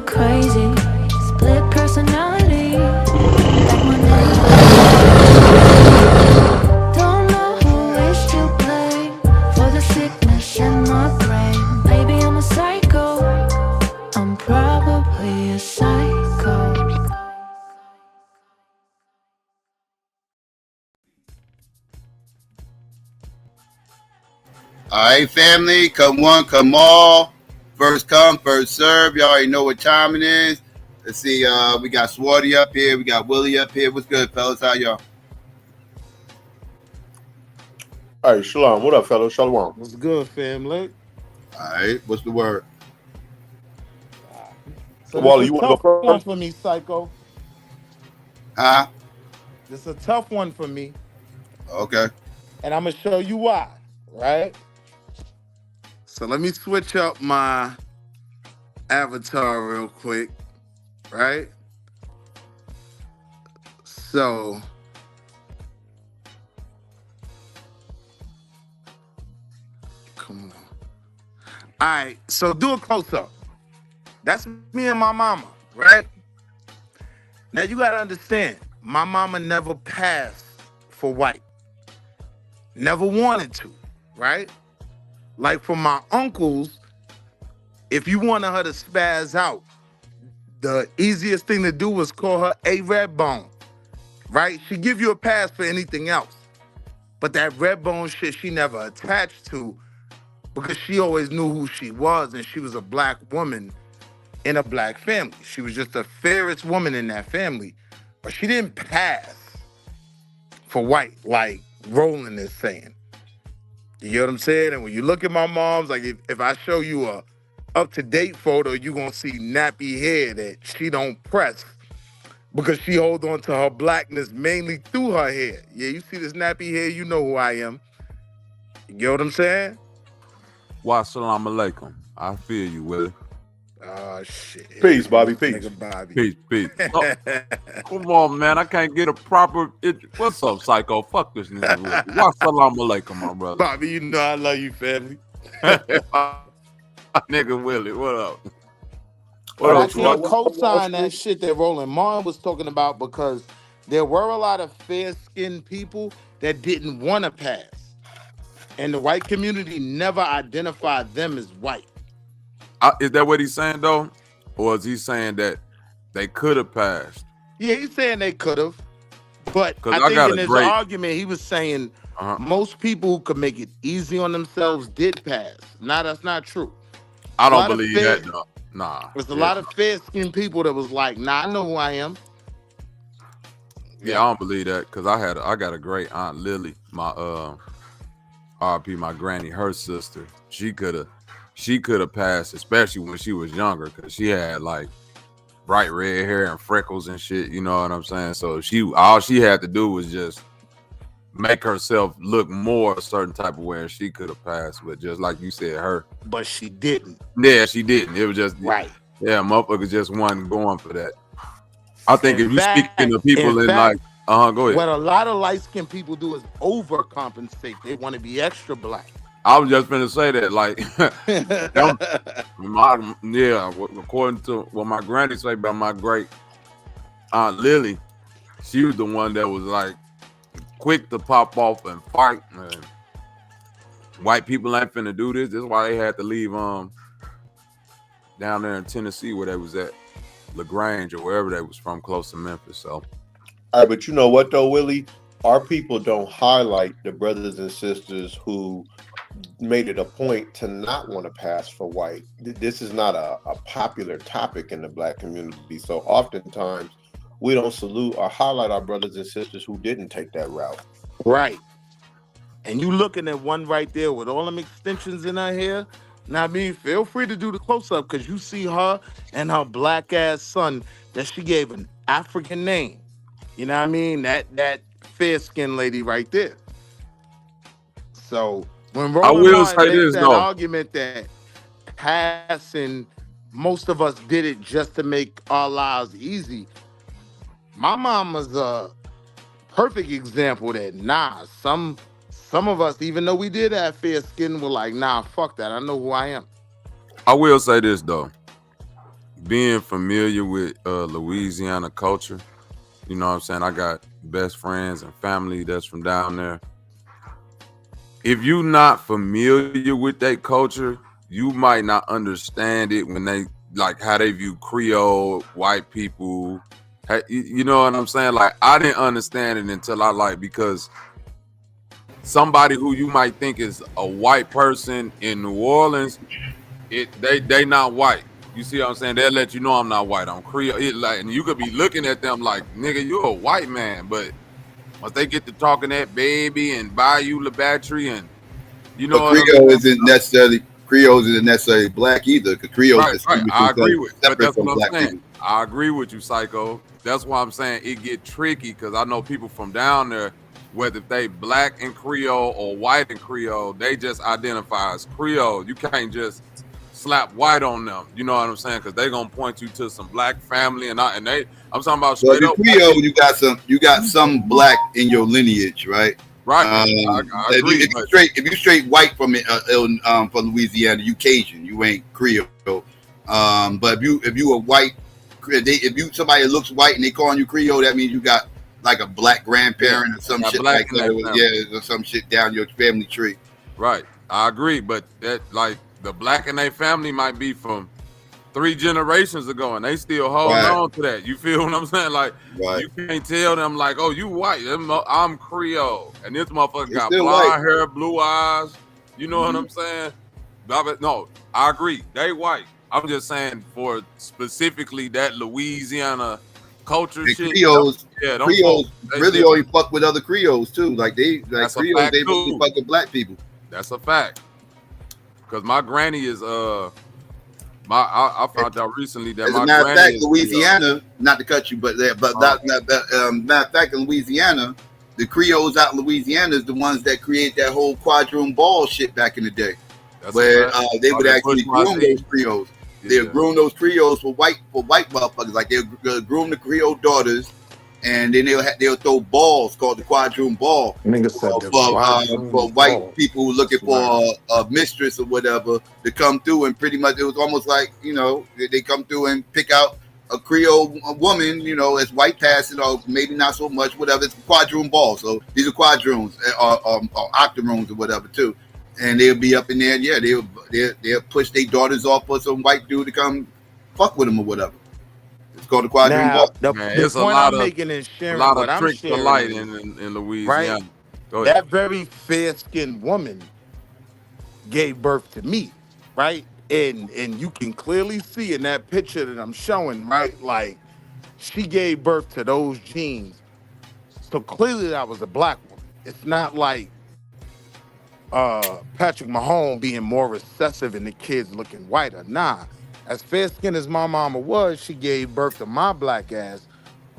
Crazy, split personality. Like my name. Don't know who is to blame for the sickness in my brain. Maybe I'm a psycho. I'm probably a psycho. All right, family, come one, come all. First come, first serve. You already know what time it is. Let's see, we got Swarty up here. We got Willie up here. What's good, fellas? How y'all? All right, shalom. What up, fellas? Shalom. What's good, family? All right, what's the word? So Wally, this you is a want to tough go one first? for me, Psycho. Huh? This is a tough one for me. Okay. And I'm going to show you why, right? So let me switch up my avatar real quick, right? So come on. All right, so do a close-up. That's me and my mama, right? Now you gotta understand, my mama never passed for white. Never wanted to, right? Like for my uncles, if you wanted her to spaz out, the easiest thing to do was call her a red bone, right? She give you a pass for anything else. But that red bone shit she never attached to because she always knew who she was, and she was a black woman in a black family. She was just the fairest woman in that family. But she didn't pass for white, like Roland is saying. You get what I'm saying? And when you look at my mom's, like if I show you a up-to-date photo, you're gonna see nappy hair that she don't press because she hold on to her blackness mainly through her hair. Yeah, you see this nappy hair, you know who I am. You get what I'm saying? Wa salam alaikum. I feel you, Willie. Oh shit. Peace, Bobby. Peace. Nigga Bobby. Peace. Oh, come on, man. I can't get a proper. What's up, Psycho? Fuck this nigga. Willie. Wa salam alaikum, my brother. Bobby, you know I love you, family. Nigga Willie, what up? But I can't co-sign that shit that Roland Martin was talking about because there were a lot of fair-skinned people that didn't want to pass. And the white community never identified them as white. Is that what he's saying, though? Or is he saying that they could have passed? Yeah, he's saying they could have. But I think in his argument, he was saying most people who could make it easy on themselves did pass. Nah, that's not true. I don't believe that, though. Nah. There's a lot of fair-skinned people that was like, nah, I know who I am. Yeah, I don't believe that because I got a great aunt Lily, my RP, my granny, her sister. She could have passed, especially when she was younger, because she had like bright red hair and freckles and shit. You know what I'm saying? So all she had to do was just make herself look more a certain type of way, and she could have passed. But just like you said, her. But she didn't. Yeah, she didn't. It was just right. Yeah, motherfuckers just wasn't going for that. I think if you speaking to people in like, go ahead. What a lot of light-skinned people do is overcompensate. They want to be extra black. I was just gonna say that, like, according to what my granny say about my great aunt Lily, she was the one that was like quick to pop off and fight. Man. White people ain't finna do this. This is why they had to leave down there in Tennessee where they was at, LaGrange or wherever they was from, close to Memphis. So, all right, but you know what though, Willie? Our people don't highlight the brothers and sisters who made it a point to not want to pass for white. This is not a popular topic in the black community. So oftentimes we don't salute or highlight our brothers and sisters who didn't take that route. Right. And you looking at one right there with all them extensions in her hair. Now, I mean, feel free to do the close-up because you see her and her black-ass son that she gave an African name. You know what I mean? That fair-skinned lady right there. So when Roland Martin makes that argument that passing, most of us did it just to make our lives easy, my mama's a perfect example that, nah, some of us, even though we did have fair skin, were like, nah, fuck that. I know who I am. I will say this, though. Being familiar with Louisiana culture, you know what I'm saying? I got best friends and family that's from down there. If you're not familiar with that culture, you might not understand it when they, like, how they view Creole, white people. You know what I'm saying? Like, I didn't understand it until because somebody who you might think is a white person in New Orleans, they not white. You see what I'm saying? They'll let you know I'm not white. I'm Creole. And you could be looking at them like, nigga, you're a white man. But once they get to talking that baby and Bayou Labatry and you know, but Creole isn't necessarily black either. Because Creole is I agree with. But that's what I'm saying. People. I agree with you, Psycho. That's why I'm saying it get tricky because I know people from down there, whether they black and Creole or white and Creole, they just identify as Creole. You can't just slap white on them. You know what I'm saying? Because they gonna point you to some black family and I'm talking about straight up Creole. You got some black in your lineage, right? Right. I agree. If you straight white from Louisiana, you Cajun. You ain't Creole. But if you a white, if you somebody that looks white and they calling you Creole, that means you got like a black grandparent or some shit like that. Yeah, or some shit down your family tree. Right. I agree, but that like the black in their family might be from 3 generations ago, and they still holding Right. on to that. You feel what I'm saying? Like Right. you can't tell them like, oh, you white. I'm Creole, and this motherfucker They got still white. blonde hair, blue eyes. You know what I'm saying? No, I agree. They white. I'm just saying for specifically that Louisiana culture And shit. Creoles, Them folks, Creoles they really still. only fuck with other Creoles too. Like That's a Creoles, fact they really too. fuck with black people. That's a fact. Cause my granny is I found out recently that As a my matter of granny fact, is Louisiana, not to cut you, but matter of fact, in Louisiana, the Creoles out in Louisiana is the ones that create that whole quadroon ball shit back in the day, where they would actually groom those Creoles. They would groom those Creoles for white motherfuckers. Like they'll groom the Creole daughters, and then they'll throw balls called the quadroon ball Nigga said the for white people who looking for a mistress or whatever to come through, and pretty much it was almost like, you know, they come through and pick out a Creole woman, you know, as white passing, or maybe not so much, whatever. It's a quadroon ball, so these are quadroons or octoroons or whatever too, and they'll be up in there, and yeah, they'll push their daughters off for some white dude to come fuck with them or whatever. It's called the quadroon Now, ball. the it's point I'm making in sharing what I'm tricks to sharing light is, in Louisiana. right? Go ahead. That very fair-skinned woman gave birth to me, right? And you can clearly see in that picture that I'm showing, right? Like, she gave birth to those genes. So clearly that was a black woman. It's not like Patrick Mahomes being more recessive and the kids looking whiter. Nah. As fair-skinned as my mama was, she gave birth to my black ass.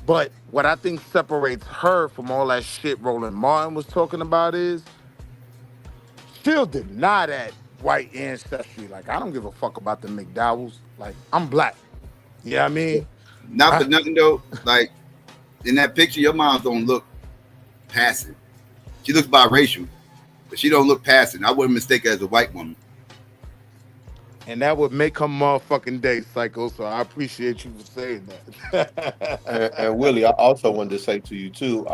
But what I think separates her from all that shit Roland Martin was talking about is she'll deny that white ancestry. Like, I don't give a fuck about the McDowells. Like, I'm black. You know what I mean? Not for nothing though. Like in that picture, your mom don't look passing. She looks biracial, but she don't look passing. I wouldn't mistake her as a white woman. And that would make her motherfucking day, Psycho. So I appreciate you for saying that. And Willie, I also wanted to say to you too,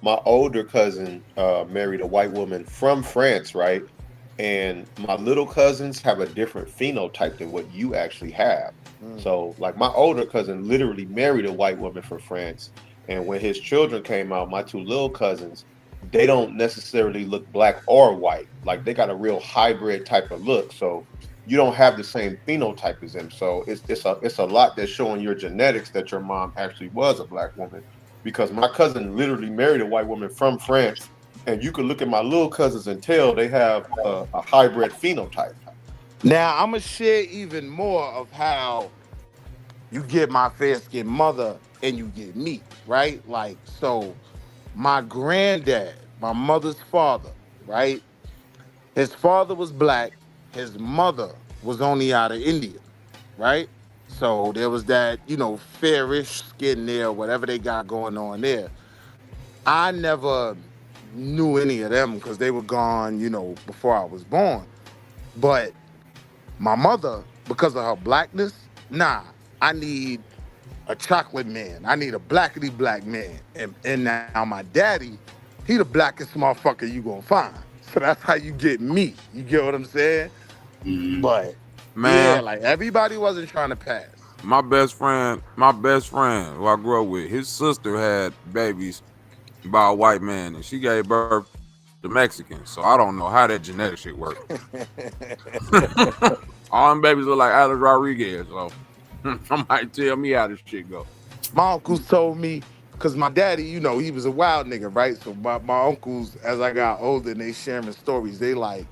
my older cousin married a white woman from France, right? And my little cousins have a different phenotype than what you actually have. So, like, my older cousin literally married a white woman from France, and when his children came out, my 2 little cousins, they don't necessarily look black or white. Like, they got a real hybrid type of look. So you don't have the same phenotype as them. So it's a lot that's showing your genetics that your mom actually was a black woman. Because my cousin literally married a white woman from France, and you could look at my little cousins and tell they have a hybrid phenotype. Now, I'm going to share even more of how you get my fair-skinned mother and you get me, right? Like, so my granddad, my mother's father, right? His father was black. His mother was only out of India, right? So there was that, you know, fairish skin there, whatever they got going on there. I never knew any of them because they were gone, you know, before I was born. But my mother, because of her blackness, nah, I need a chocolate man. I need a blackity black man. And now my daddy, he the blackest motherfucker you gonna find. So that's how you get me. You get what I'm saying? But Man, yeah, like everybody wasn't trying to pass. my best friend who I grew up with, his sister had babies by a white man, and she gave birth to Mexicans. So I don't know how that genetic shit works. All them babies look like Alex Rodriguez, so somebody tell me how this shit go. My uncles told me, because my daddy, you know, he was a wild nigga, right? So my uncles, as I got older and they sharing stories, they like,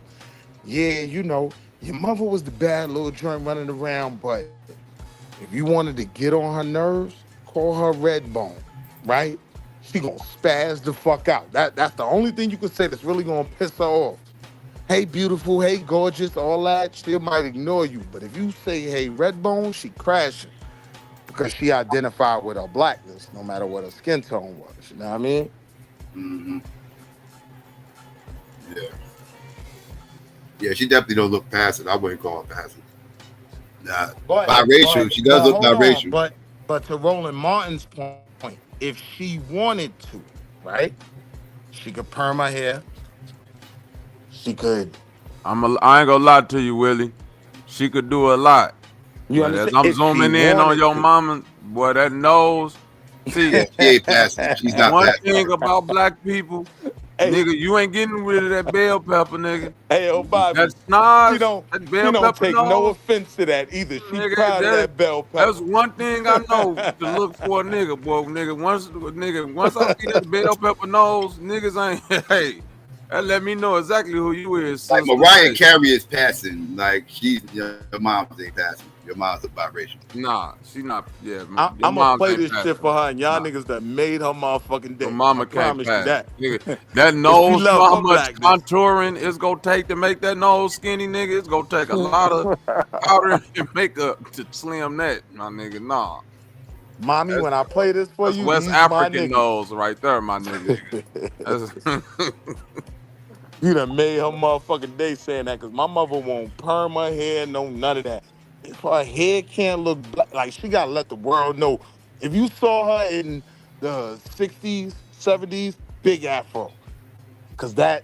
yeah, you know, your mother was the bad little joint running around, but if you wanted to get on her nerves, call her Redbone, right? She gonna spaz the fuck out. That's the only thing you can say that's really gonna piss her off. Hey, beautiful, hey, gorgeous, all that, she might ignore you. But if you say, hey, Redbone, she crashing because she identified with her blackness, no matter what her skin tone was. You know what I mean? Mm-hmm. Yeah. Yeah, she definitely don't look passive. I wouldn't call her passive. Nah, biracial. She does look biracial. But to Roland Martin's point, if she wanted to, right? She could perm her hair. She could. I ain't gonna lie to you, Willie. She could do a lot. You But as understand? I'm If she zooming in on wanted your to. mama, boy, that nose. See, Yeah, she ain't passing. She's not one passing. thing about black people, Hey. nigga, you ain't getting rid of that bell pepper, nigga. Hey, oh That Bobby, she snaz, don't that she bell don't pepper take no nose, offense to that either. She nigga. proud of that bell That's pepper. one thing I know to look for a nigga, boy. Once I see that bell pepper nose, niggas ain't. Hey, that let me know exactly who you is, Like sister. Mariah Hey, Carey is passing. Like your mom's ain't passing. Your mom's a biracial. nah, she not. Yeah, I'm your gonna mom play ain't this shit passing. for her, and y'all Nah, niggas that made her motherfucking your day. I mama can't promise you pass. that. Nigga, that Cause she nose, you know love how her much blackness. contouring it's gonna take to make that nose skinny, nigga. It's gonna take a lot of powder and makeup to slim that, my nigga. Nah. Mommy, when I play this for That's you, West these my African niggas. nose right there, my nigga. You done made her motherfucking day saying that, cause my mother won't perm her hair, no none of that. If her hair can't look black, like she gotta let the world know. If you saw her in the 60s, 70s, big afro. Cause that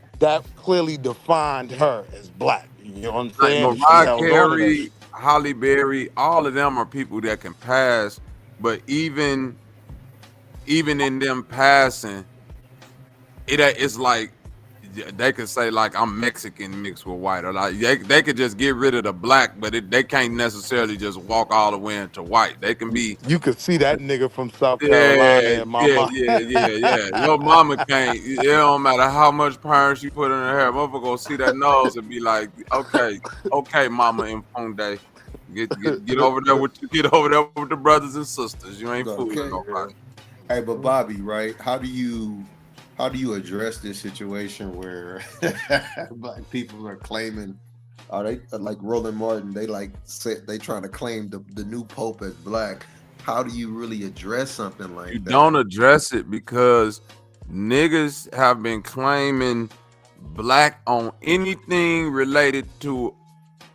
clearly defined her as black. You know what I'm Like saying? And she Mariah held on to that Carey, shit. Holly Berry, all of them are people that can pass, but even in them passing, it's like they could say like I'm Mexican mixed with white, or like they could just get rid of the black, but they can't necessarily just walk all the way into white. They can be You could see that nigga from South Carolina yeah, in my yeah, mind. yeah, yeah, yeah. Your mama can't. It don't matter how much perm she put in her hair. Motherfucker gonna see that nose and be like, okay, mama in Fonde. Get over there with the brothers and sisters. You ain't fooling Okay. nobody. Hey, but Bobby, right? How do you address this situation where black people are claiming, they like Roland Martin? They like said they trying to claim the new pope as black. How do you really address something like You that? don't address it because niggas have been claiming black on anything related to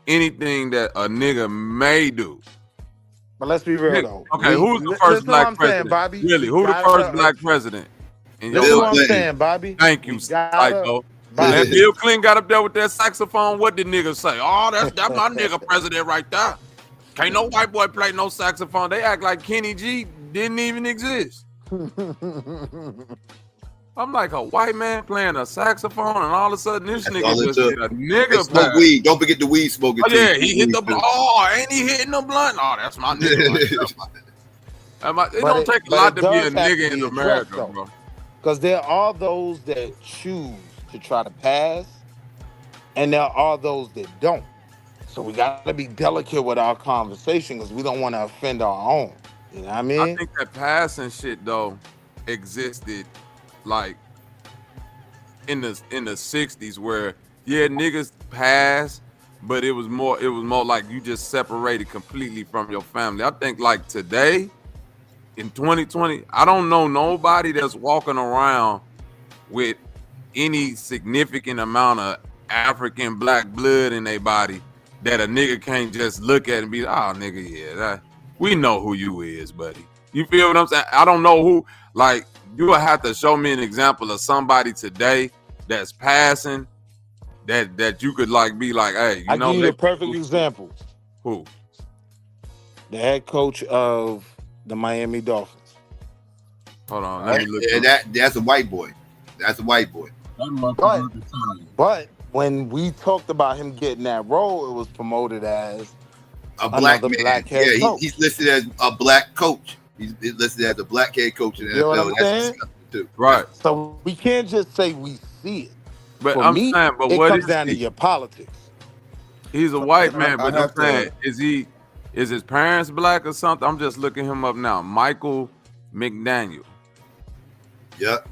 anything that a nigga may do. But let's be real though. Okay, who's the first Listen to what black I'm saying, president? Bobby. Really, We who the gotta first black president? In your listen to Bill what I'm life? Clinton. saying, Bobby. Thank you, We gotta, psycho. Bobby. Man, Bill Clinton got up there with that saxophone. What did niggas say? Oh, that's my nigga president right there. Can't no white boy play no saxophone. They act like Kenny G didn't even exist. I'm like a white man playing a saxophone, and all of a sudden this That's nigga all it just took. get a They nigga smoke pass. weed. Don't forget the weed smoking Oh too. yeah, he hit the Weed, too. oh, ain't he hitting the blunt? Oh, that's my nigga right there. It But don't take a but lot it to be does a have to nigga be in addressed America, though. bro. Because there are those that choose to try to pass, and there are those that don't. So we gotta be delicate with our conversation because we don't want to offend our own. You know what I I mean? think that passing shit though existed like in the 60s where niggas passed, but it was more like you just separated completely from your family. I think like today in 2020, I don't know nobody that's walking around with any significant amount of African black blood in their body that a nigga can't just look at and be like, oh nigga, yeah, we know who you is, buddy. You feel what I'm saying? I don't know who, like, you will have to show me an example of somebody today that's passing that you could like be like, hey, I give you the perfect example. Who? The head coach of the Miami Dolphins. Hold on, let me look. That's a white boy. That's a white boy. But when we talked about him getting that role, it was promoted as A black another man. black head coach. He's listed as a black coach. He's listed as a black head coach in the You know what NFL. I'm That's saying? disgusting too. Right. So we can't just say we see it. But For I'm me, saying, but it what comes is down to he? your politics. He's a white I man, but I'm have to- saying, is his parents black or something? I'm just looking him up now. Michael McDaniel. Yep.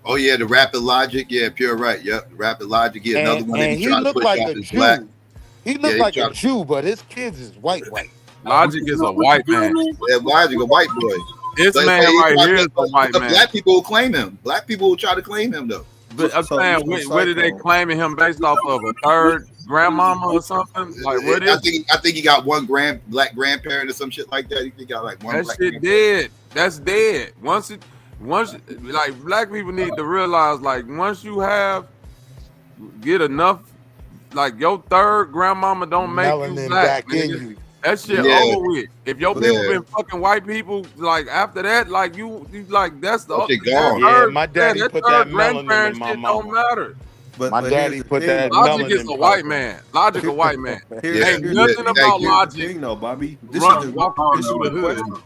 Oh yeah, the Rapid Logic. Yeah, pure right. Yep, the Rapid Logic. Yeah, another one that And he he tried to looked push like off a as Jew. black. He looked Yeah, like he a tried- Jew, but his kids is white. Logic is a white man. Yeah, Logic, a white boy. This But man he right tried here to- is a white but man. Black people will claim him. Black people will try to claim him though. But I'm saying, where did they claiming him based off of a third grandmama or something? Like, what I is think he got one black grandparent or some shit like that. He got like one that black shit dead? That's dead. Once like black people need to realize, like, once you get enough, like your third grandmama don't make you Melanin black, back in nigga. you. That shit Yeah. over with. If your people Yeah. been fucking white people, like after that, like you like that's the That shit that gone. Yeah, third, my daddy that put third that melanin grandparent in my shit don't mama. matter. My here's daddy the put thing, that though, Logic melanin is a white man. Logic a white man. Here's Ain't the nothing thing, about Logic. thing, though, Bobby. This Run, is walk this is through the the hood. question.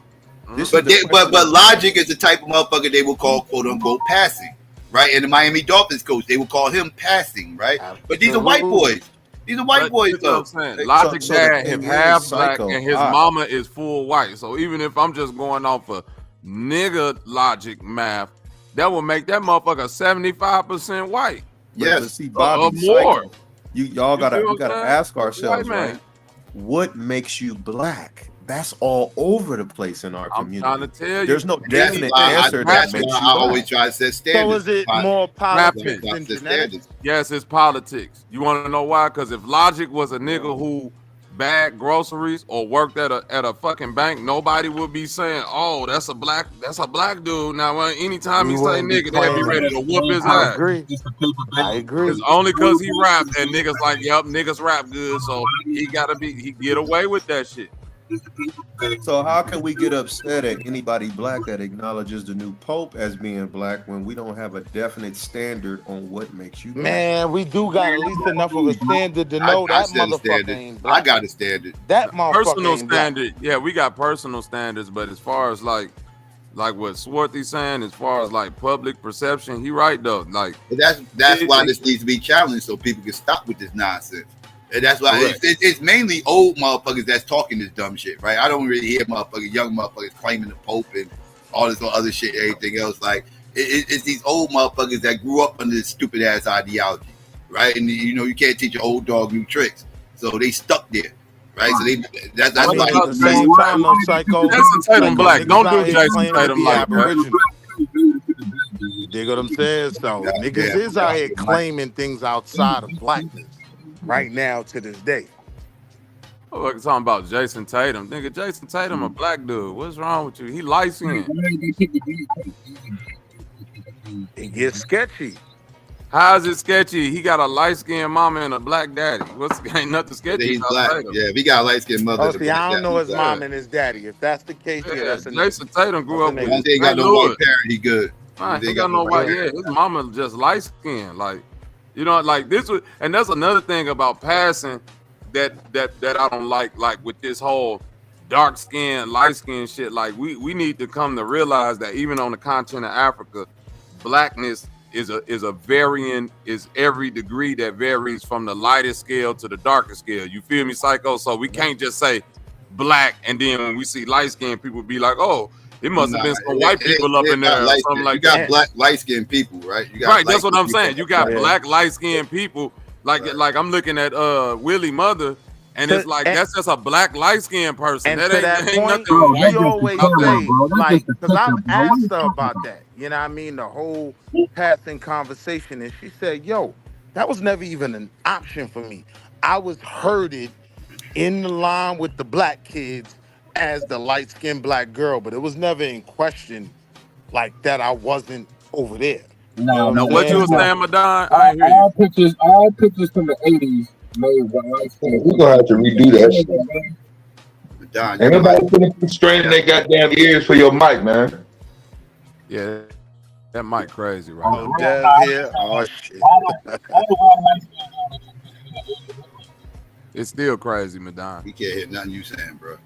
This is But the question. but Logic is the type of motherfucker they will call quote unquote passing, right? And the Miami Dolphins coach, they will call him passing, right? But these are white boys. These are white But boys, that's what I'm though. saying. Logic so the dad thing is is, half black Psycho, and his mama is full white. So even if I'm just going off of nigga logic math, that will make that motherfucker 75% white. But see, Bobby, more. Psycho, y'all You gotta feel we what gotta I'm saying? ask White ourselves, man. right? What makes you black? That's all over the place in our community. trying to tell you. There's no That's definite why answer that makes you I always black. try to set So standards. is it more politics Rapping. than genetics? Yes, it's politics. You want to know why? Because if Logic was a nigga who bagged groceries or worked at a fucking bank, nobody would be saying, "Oh, that's a black dude." Now, anytime he say nigga, they'll be ready to whoop his I ass. agree. I agree. It's only because he rapped and niggas like, "Yep, niggas rap good," so he get away with that shit. So how can we get upset at anybody black that acknowledges the new pope as being black when we don't have a definite standard on what makes you black? Man, we do got at least enough of a standard to know that set a motherfucker standard. ain't black. I got a standard. That motherfucker Personal ain't black. standard, yeah, we got personal standards, but as far as like what Swarthy's saying, as far as like public perception, he right though. Like But that's why this needs to be challenged so people can stop with this nonsense. And that's why it's mainly old motherfuckers that's talking this dumb shit, right? I don't really hear young motherfuckers claiming the Pope and all this other shit, everything else. Like it's these old motherfuckers that grew up under this stupid ass ideology, right? And you can't teach an old dog new tricks, so they stuck there, right? So that's why. At the same time, though, Psycho. Jason Tatum black. niggas Don't out do here Jason claiming to Tatum be like that. Aboriginal. You dig what I'm saying? So niggas is out here claiming things outside of blackness right now to this day. Oh, I'm talking about Jason Tatum. Nigga, Jason Tatum a black dude. What's wrong with you? He light skinned. It gets sketchy. How is it sketchy? He got a light skinned mama and a black daddy. Ain't nothing sketchy He's about black. Tatum. Yeah, if he got a light skinned mother. Oh, see, I don't know his mom and his daddy. If that's the case, yeah, that's a Jason Tatum grew up with. Once he ain't got no white parent, he good. Nah, he got no white. Yeah, his mama just light skinned. Like, like this was, and that's another thing about passing that I don't like with this whole dark skin, light skin shit. Like we need to come to realize that even on the continent of Africa, blackness is every degree that varies from the lightest scale to the darkest scale. You feel me, Psycho? So we can't just say black and then when we see light skinned people be like, oh, it must have been some white people up in there or something like that. You got black light skinned people, right? You got right, that's what I'm saying. You got black light skinned people. Like I'm looking at Willie mother, and it's like that's just a black light skinned person. And that to ain't, that ain't point, nothing. we always say, like, because I've asked her about that, you know what I mean, the whole passing conversation, and she said, yo, that was never even an option for me. I was herded in the line with the black kids as the light-skinned black girl, but it was never in question like that I wasn't over there. No, what you was saying, Madon? I ain't hear you. All pictures from the 80s made white skin. We're gonna have to redo that shit. Ain't nobody finna straining their goddamn ears for your mic, man. Yeah, that mic crazy, right? Oh, Dev here. Oh shit. It's still crazy, Madon. We can't hear nothing you saying, bro.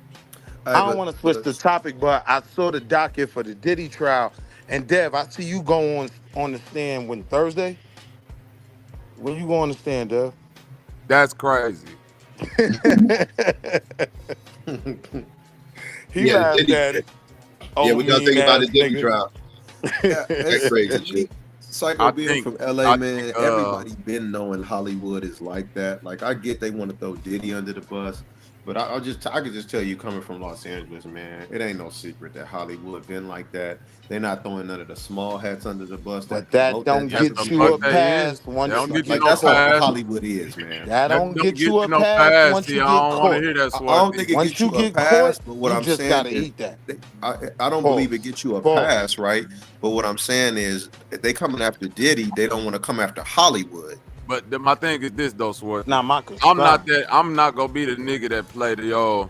I don't want to switch the topic, but I saw the docket for the Diddy trial. And Dev, I see you go on the stand when Thursday? When you go on the stand, Dev? That's crazy. He laughed at it. Yeah, we gotta think about the Diddy nigga. trial. That's crazy shit. Psycho being from LA, man, everybody been knowing Hollywood is like that. Like I get they want to throw Diddy under the bus, but I could just tell you coming from Los Angeles, man, it ain't no secret that Hollywood been like that. They're not throwing none of the small hats under the bus. But that don't get you a pass once don't get you like no that's pass. how Hollywood is, man. That don't get you a pass once you get I don't want to caught. hear that. I don't think it Once gets you you a get pass, caught, but what you I'm just saying gotta is eat that. I don't believe it gets you a pass, right? But what I'm saying is if they coming after Diddy, they don't want to come after Hollywood. But my thing is this though, Swartz. Nah, my I'm not gonna be the nigga that play the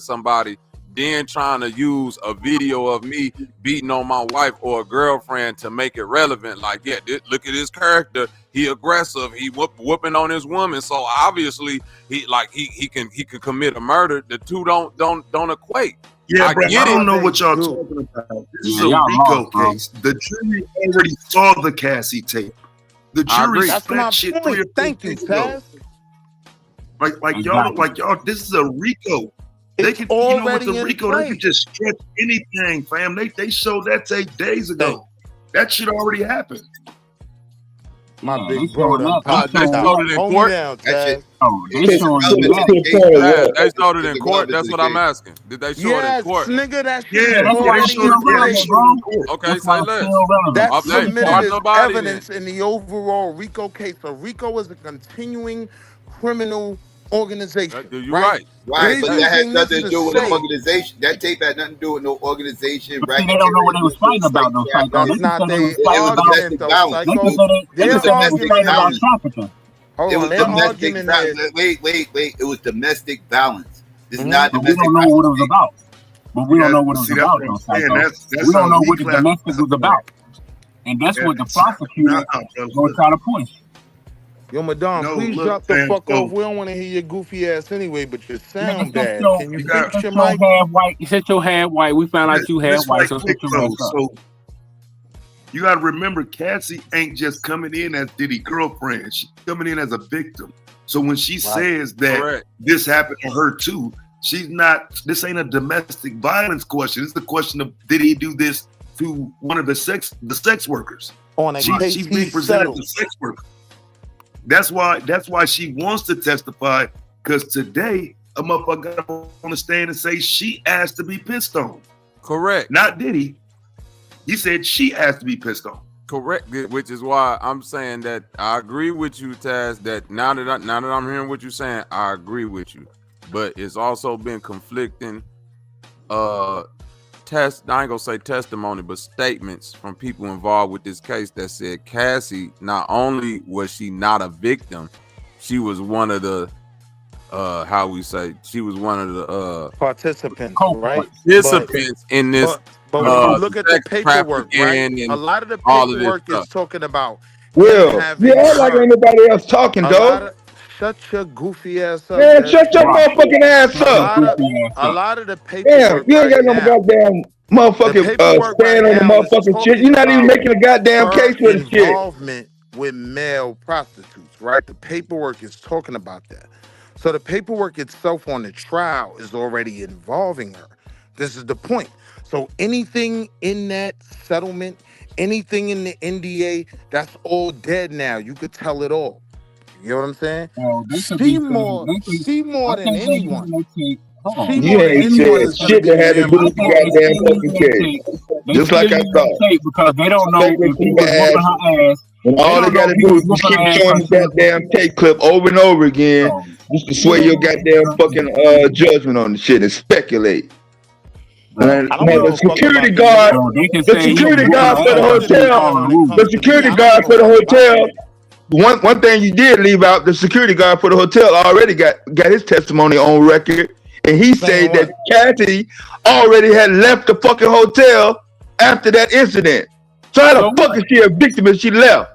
somebody, then trying to use a video of me beating on my wife or a girlfriend to make it relevant. Like, yeah, look at his character. He aggressive. He whooping on his woman. So obviously he can commit a murder. The two don't equate. Yeah, bro, I get don't it. know what y'all talking about. This is a y'all RICO lost, bro. case. The jury already saw the Cassie tape. The I jury agree. saw That's my that shit 3 or 4 point. Thank you, days ago. Taz. Like y'all, this is a RICO. They It's can, you know, with already the in RICO, they place. can just stretch anything, fam. They showed that tape days ago. That shit already happened. My Yeah, big they bro showing done that. popped They it out. showed it in Hold me court. down, That shit. Taz. Oh, they It's showing you irrelevant to that. the case. Taz, they showed it in It's court. irrelevant to That's the what I'm case. asking. Did they show it in Yes, court? nigga, that shit Yeah, is Yeah, that's why already it's still in relevant, place. bro. court. Okay, That's why say Oh, less. That's Hey, submitted start as nobody then. evidence in the overall RICO case. A RICO is a continuing criminal organization, You're right? right. Right, but that has Using this nothing to to do with the say organization. That tape had nothing to do with no organization, See, they don't know what racketeering, they was fighting about, though, Psycho. They that's could not say they was their It fighting was about. argument, domestic though, violence. They could Psycho. say they It Their was could say they was domestic fighting about argument is, violence. trafficking. hold It on, was their domestic argument violence. is, Wait. It was domestic violence. This is mhm. not But we domestic don't know what violence. it was about. But we don't know what it was See, that's about, what I'm though, saying. Psycho. That's We don't something know we what the domestic was classify. about. And that's Yeah, what the prosecutor gonna try to push. Yo, Madonna, No, please look, drop the fam, fuck so off. We don't want to hear your goofy ass anyway, but your Nigga, sound bad. Can you you got fix your since your mic? half white, since your half white, we found out you half this white, right so quick shut your though. ass up. So you got to remember, Cassie ain't just coming in as Diddy girlfriend. She's coming in as a victim. So when she says that Correct. this happened to her too, she's not. This ain't a domestic violence question. It's the question of did he do this to one of the sex workers? On a case She's he being presented as settled. a sex worker. That's why she wants to testify, because today a motherfucker got on the stand and say she asked to be pissed on. Correct. Not Diddy. He said she asked to be pissed on. Correct. Which is why I'm saying that I agree with you, Taz. That now that I'm hearing what you're saying, I agree with you. But it's also been conflicting I ain't gonna say testimony, but statements from people involved with this case that said Cassie, not only was she not a victim, she was one of the she was one of the Participants, right? participants in this But when you look at the sex paperwork, right? trafficking A and lot of the all of this paperwork is stuff. talking about him Will, having yeah, like her. ain't nobody else talking, A lot dog. of shut your goofy ass up, Man, Des. shut your motherfucking ass A up. lot of the Damn, paperwork you ain't right got no now. goddamn The motherfucking paperwork right stand on the now is motherfucking shit. You're talking not even about making a goddamn her case for the shit. involvement with male prostitutes, right? The paperwork is talking about that. So the paperwork itself on the trial is already involving her. This is the point. So anything in that settlement, anything in the NDA, that's all dead now. You could tell it all. You know what I'm saying? Well, they could be Seymour I than think they anyone. using that tape. Hold on. You Seymour than ain't anyone said is gonna shit be that had to do damn. I with the think they goddamn still fucking using that case. tape. They Just still like I using that thought. tape because they don't know Like if he you was whooping ass. her ass. And They all they don't know gotta if he do was is just whooping keep her ass showing because the she was. goddamn tape clip over and over again just to sway your goddamn fucking judgment on the shit and speculate. And I don't now give the a fuck security about the guard, nigga. They can the say he was security whooping guard her for the ass because she was hotel, calling When it rude. the comes to me, security I don't guard give a for the fuck about the hotel. nigga. One thing you did leave out, the security guard for the hotel already got his testimony on record, and he Saying said that what? Kathy already had left the fucking hotel after that incident. So how So the fuck what? is she a victim if she left?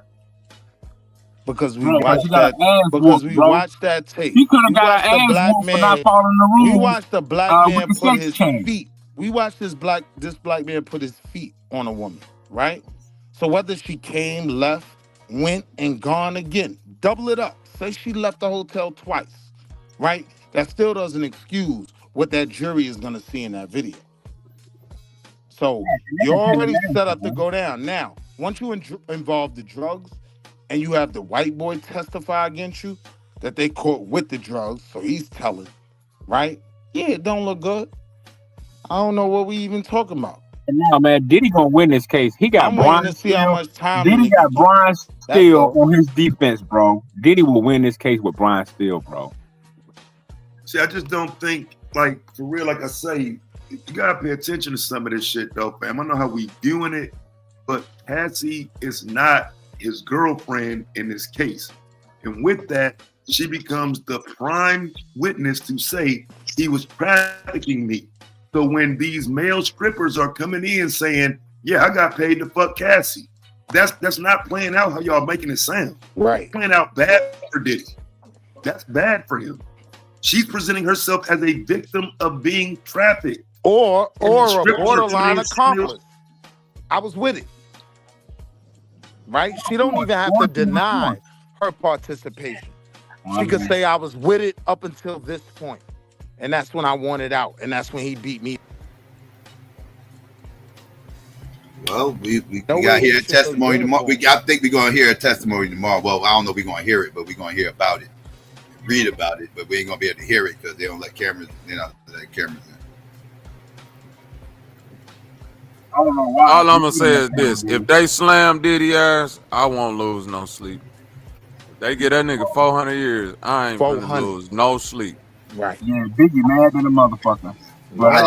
Because we Bro, because she watched got that. an ass Because whooped, we bro. watched that tape. She could have We got watched her the ass black whooped for not man. following the We rules watched the black with man the put sex his change. feet. We watched this black man put his feet on a woman, right? So whether she came, left, went, and gone again, double it up. Say she left the hotel twice, right? That still doesn't excuse what that jury is gonna see in that video. So you're already set up to go down. Now, once you involve the drugs and you have the white boy testify against you that they caught with the drugs, so he's telling, right? Yeah, it don't look good. I don't know what we even talking about. No, man, Diddy gonna win this case. He got I'm waiting Brian to see how Steele. much time the Diddy nigga got get. Brian That's Steele all. on his defense, bro. Diddy will win this case with Brian Steele, bro. See, I just don't think, like, for real, like I say, you gotta pay attention to some of this shit, though, fam. I know how we viewing it, but Patsy is not his girlfriend in this case. And with that, she becomes the prime witness to say he was trafficking me. So when these male strippers are coming in saying, yeah, I got paid to fuck Cassie, that's not playing out how y'all making it sound. Right. It's playing out bad for Diddy. That's bad for him. She's presenting herself as a victim of being trafficked. or And the a scripture borderline says accomplice. I was with it, right? She don't even have to deny her participation. She could say I was with it up until this point, and that's when I wanted out, and that's when he beat me. Well, we No got to way hear a this shit look testimony good tomorrow. for him. I think we're going to hear a testimony tomorrow. Well, I don't know if we're going to hear it, but we're going to hear about it, read about it, but we ain't going to be able to hear it because they don't let cameras, let cameras in. I don't know why. All I'm gonna say is this: if they slam Diddy ass, I won't lose no sleep. If they get that nigga 400 years, I ain't gonna 400. lose no sleep. Right. Yeah, Biggie mad than a motherfucker. But I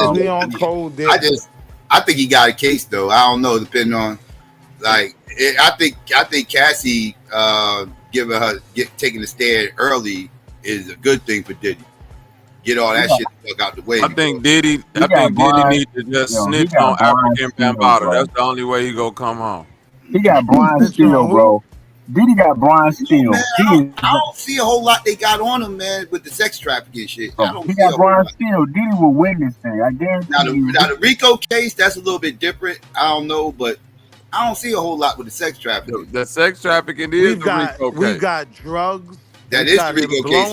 think he got a case though. I don't know, depending on I think Cassie taking the stand early is a good thing for Diddy. Get all that shit the fuck out the way. I think Diddy need to just snitch on African Bambaataa. That's the only way he gonna come home. He got Brian Steele, bro. Diddy got Brian Steele. Man, I don't see a whole lot they got on him, man, with the sex trafficking shit. He got Brian Steele. Diddy will win this thing. I guarantee you. Now the Rico case, that's a little bit different. I don't know, but I don't see a whole lot with the sex trafficking. The sex trafficking is the Rico case. We got drugs. That is the Rico case.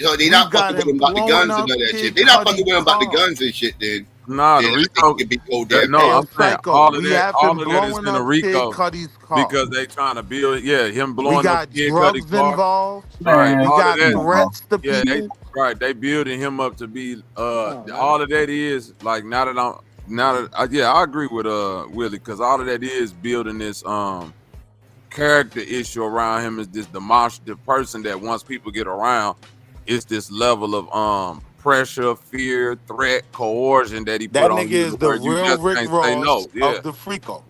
So they're not fucking with him about the guns and all that shit. They're not fucking with him about the guns and shit, then. Nah, the Rico can be old damn. No, I'm saying all of that is in the Kid Rico Cudi's car. because they trying to build. Yeah, him blowing We got up Kid Cudi's drugs car. involved. Right, We all got of that. threats to Yeah, people. they building him up to be all of that is like I agree with Willie because all of that is building this character issue around him is this demonstrative person that once people get around, it's this level of pressure, fear, threat, coercion that he That put on nigga you is the where you real just Rick can't say no. Ross Yeah. of the Frico.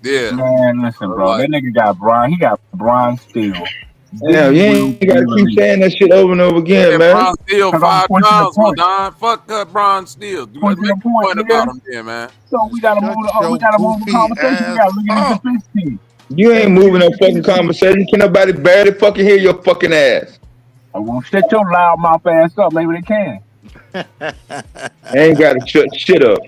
Yeah. Man, listen, bro. That nigga got Brian. He got Brian Steele. Yeah, you ain't gotta keep saying that shit over and over again, man. Brian Steele 5 times, Madon. Fuck up Brian Steele. Let's make a point about him there, man. So we gotta move the conversation. We gotta look at the defense team. You ain't moving no fucking conversation. Can nobody barely fucking hear your fucking ass? I won't shut your loud mouth ass up. Maybe they can. I ain't gotta shut shit up.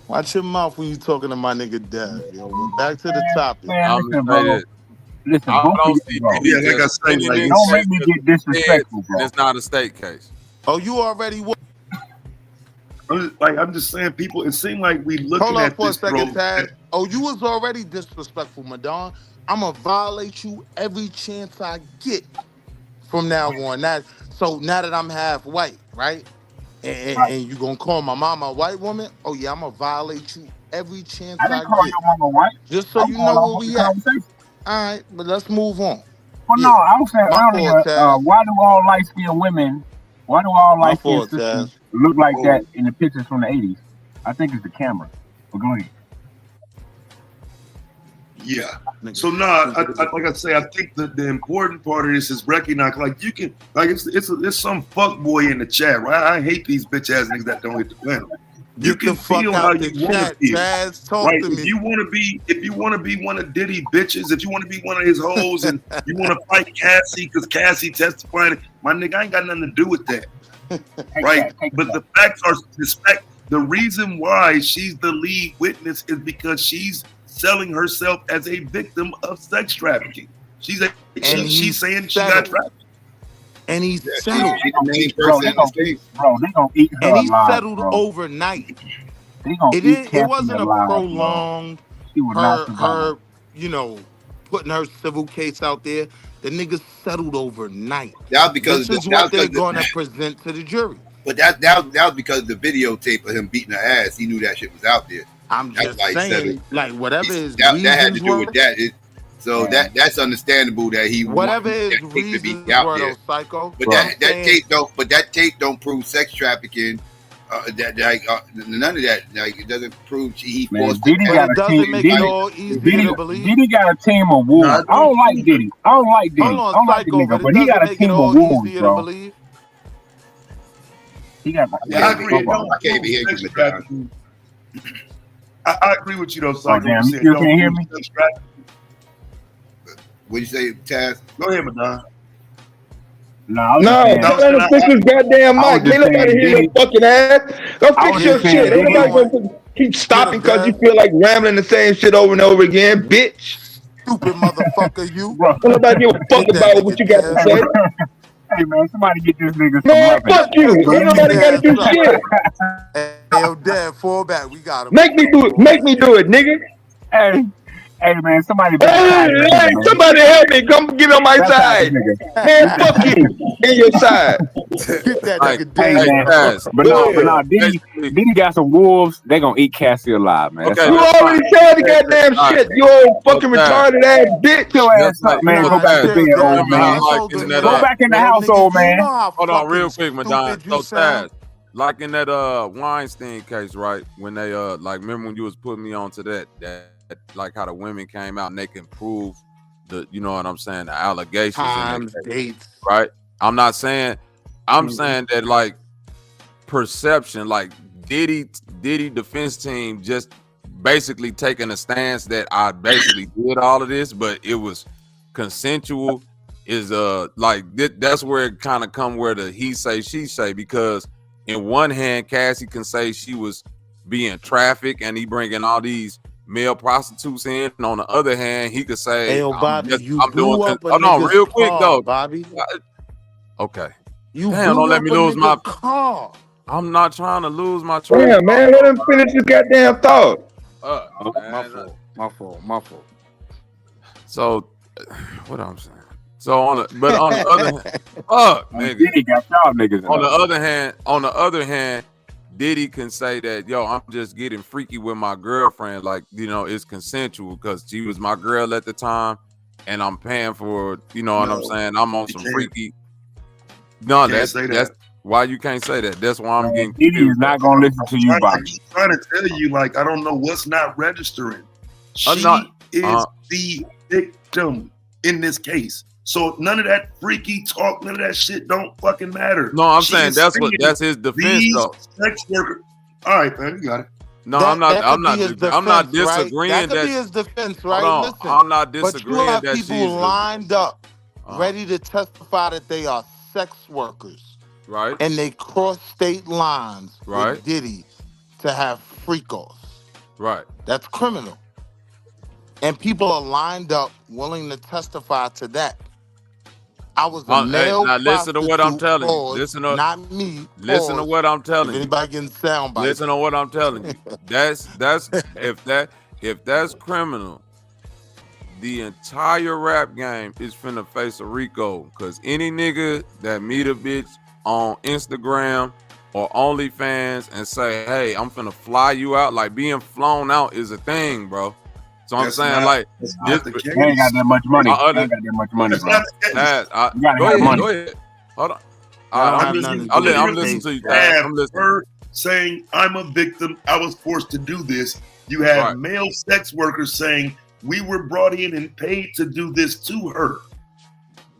Watch your mouth when you talking to my nigga Dev. Yo, back to the topic. Man, listen, bro. Listen, I both don't of see you, bro. Diddy Yeah, like I just say, sending like, in Don't make shit me to get disrespectful, bro. It's not a state case. Oh, you already what? I'm just saying, people. It seemed like we looking Hold on at for a this, second, bro. Taz. Oh, you was already disrespectful, Madon. I'm gonna violate you every chance I get from now on. So now that I'm half white, right? And you gonna call my mama a white woman? Oh yeah, I'm gonna violate you every chance I I didn't call get. your mama white. Just so I'm you going know off where of we the at. conversation. All right, but let's move on. Well, no, I was saying My earlier, fault, Taz. why do all light-skinned women, why do all My light-skinned fault, sisters Taz. look like that in the pictures from the 80s? I think it's the camera. But go ahead. Yeah. So like I say, I think that the important part of this is recognize, like you can, like it's some fuck boy in the chat, right? I hate these bitch ass niggas that don't hit the panel. You Get can the fuck feel out how the you want to chat, feel, Taz. Talk right? to If me. you want to be one of Diddy bitches, if you want to be one of his hoes, and you want to fight Cassie because Cassie testifying, my nigga, I ain't got nothing to do with that, right? But the facts are the reason why she's the lead witness is because she's selling herself as a victim of sex trafficking. She's saying she got trafficked. And he's settled. She's the main person in this case. Bro, they gonna eat her And he alive, settled bro. overnight. They gonna eat It wasn't a alive, prolonged She would not her putting her civil case out there. The nigga settled overnight. That was because this is what they're gonna present to the jury. But that was because of the videotape of him beating her ass. He knew that shit was out there. I'm just saying, like whatever his that reasons had to do were, with that. That's understandable that he whatever wanted his that tape to be reasons out were, there. though, Psycho. But that tape don't prove sex trafficking. None of that. Like it doesn't prove he forced Diddy got a team. Diddy got a team of wolves. I don't like Diddy. I don't like Diddy. Hold on, I don't like the Psycho, nigga, but but he it got a doesn't make team it of all wolves, easier to bro. believe. He got. I agree. I can't be hearing you, Madon. I agree with you though, Psycho. Damn, you still can't hear me? What you say, Taz? Go ahead, Madon. No, I was just No, saying. tell him to fix his goddamn I was mic. just Ain't nobody saying, hear your Diddy. fucking ass. Go I fix was your just saying, shit. Ain't Diddy. nobody gonna keep stopping because you feel like rambling the same shit over and over again, bitch. Stupid motherfucker, you. Bro. Don't nobody give a fuck Get that about what nigga you got to dead. say. Hey man, somebody get this nigga some Man, muffins. fuck you. But Ain't let me nobody got to do Ass up. shit. Hey, yo, Dad, fall back. We got him. Make me do it. Make me do it, nigga. hey man, somebody Hey, baptize this nigga, hey, man. somebody help me. Come get on my Baptize this side. nigga. Man, fuck you and your side. Get that Like, nigga Hey dead, man, bro. but no, Diddy got some wolves. They gonna eat Cassie alive, man. That's okay, You all. that's already fine. said the goddamn All right. shit. You old So fucking Taz, retarded ass bitch. Your ass that's up, like, man. so Go Nah, back to Taz, bed, chill, you Dad. old remember Nah, how man. let's like hold in this that Go down. back in the Yo, house, nigga, old do you man. know how hold on fucking real quick, Madonna. stupid you So sound? Taz, like in that Weinstein case, right? When they like remember when you was putting me on to that like how the women came out and they can prove the, you know what I'm saying, the allegations in that Times, case, dates. right? I'm not saying, I'm saying that like perception, like Diddy defense team just basically taking a stance that I basically did all of this, but it was consensual. Is like that's where it kind of come where the he say she say, because in one hand Cassie can say she was being trafficked and he bringing all these male prostitutes in, and on the other hand he could Hey, say yo, Bobby, you I'm doing blew up a oh no, nigga's real quick car, though. Bobby. Okay, You damn, don't blew let up me a lose my, nigga's car. I'm not trying to lose my train of Damn, man, let him finish his goddamn thought. Oh, my man. fault. My fault. My fault. So what I'm saying. So on the other hand, fuck nigga. Diddy got y'all niggas in On the love. other hand, Diddy can say that, yo, I'm just getting freaky with my girlfriend, like, you know, it's consensual because she was my girl at the time, and I'm paying for, you know what I'm saying. I'm on some freaky. No, Can't say that's that. why you can't say that. That's why I'm getting Diddy is confused. not gonna listen to you, I Bobby. keep trying to tell you, like, I don't know what's not registering. She not- is the victim in this case. So none of that freaky talk, none of that shit don't fucking matter. No, I'm She saying is that's his defense these though. sex workers. All right, man, you got it. No, That I'm not could be his I'm not defense, right? disagreeing That could that. be his defense, Hold right? on, Listen, I'm not but you disagreeing have that people she's the lined up, ready to testify that they are sex workers, right, and they cross state lines right, with Diddy to have freak-offs. right. That's criminal. And people are lined up willing to testify to that. I was a Hey, male now listen to what I'm prostitute, telling you. pause, not me, Listen to pause. what I'm If telling you. anybody getting sound bites. Listen to what I'm telling you. That's if that's criminal, the entire rap game is finna face a RICO. Cause any nigga that meet a bitch on Instagram or OnlyFans and say, hey, I'm finna fly you out, like being flown out is a thing, bro. So I'm That's saying, not, like, that's this, not the case. They ain't got that much money. I They ain't got that much money, That's bro. not the case. Taz, You gotta go have ahead, money. go ahead. Hold on. That All don't right, have I'm nothing listening. to do with I'm the listening case, to you, Dad. Taz. Have I'm listening. her saying, I'm a victim, I was forced to do this. You have Right. male sex workers saying, we were brought in and paid to do this to her.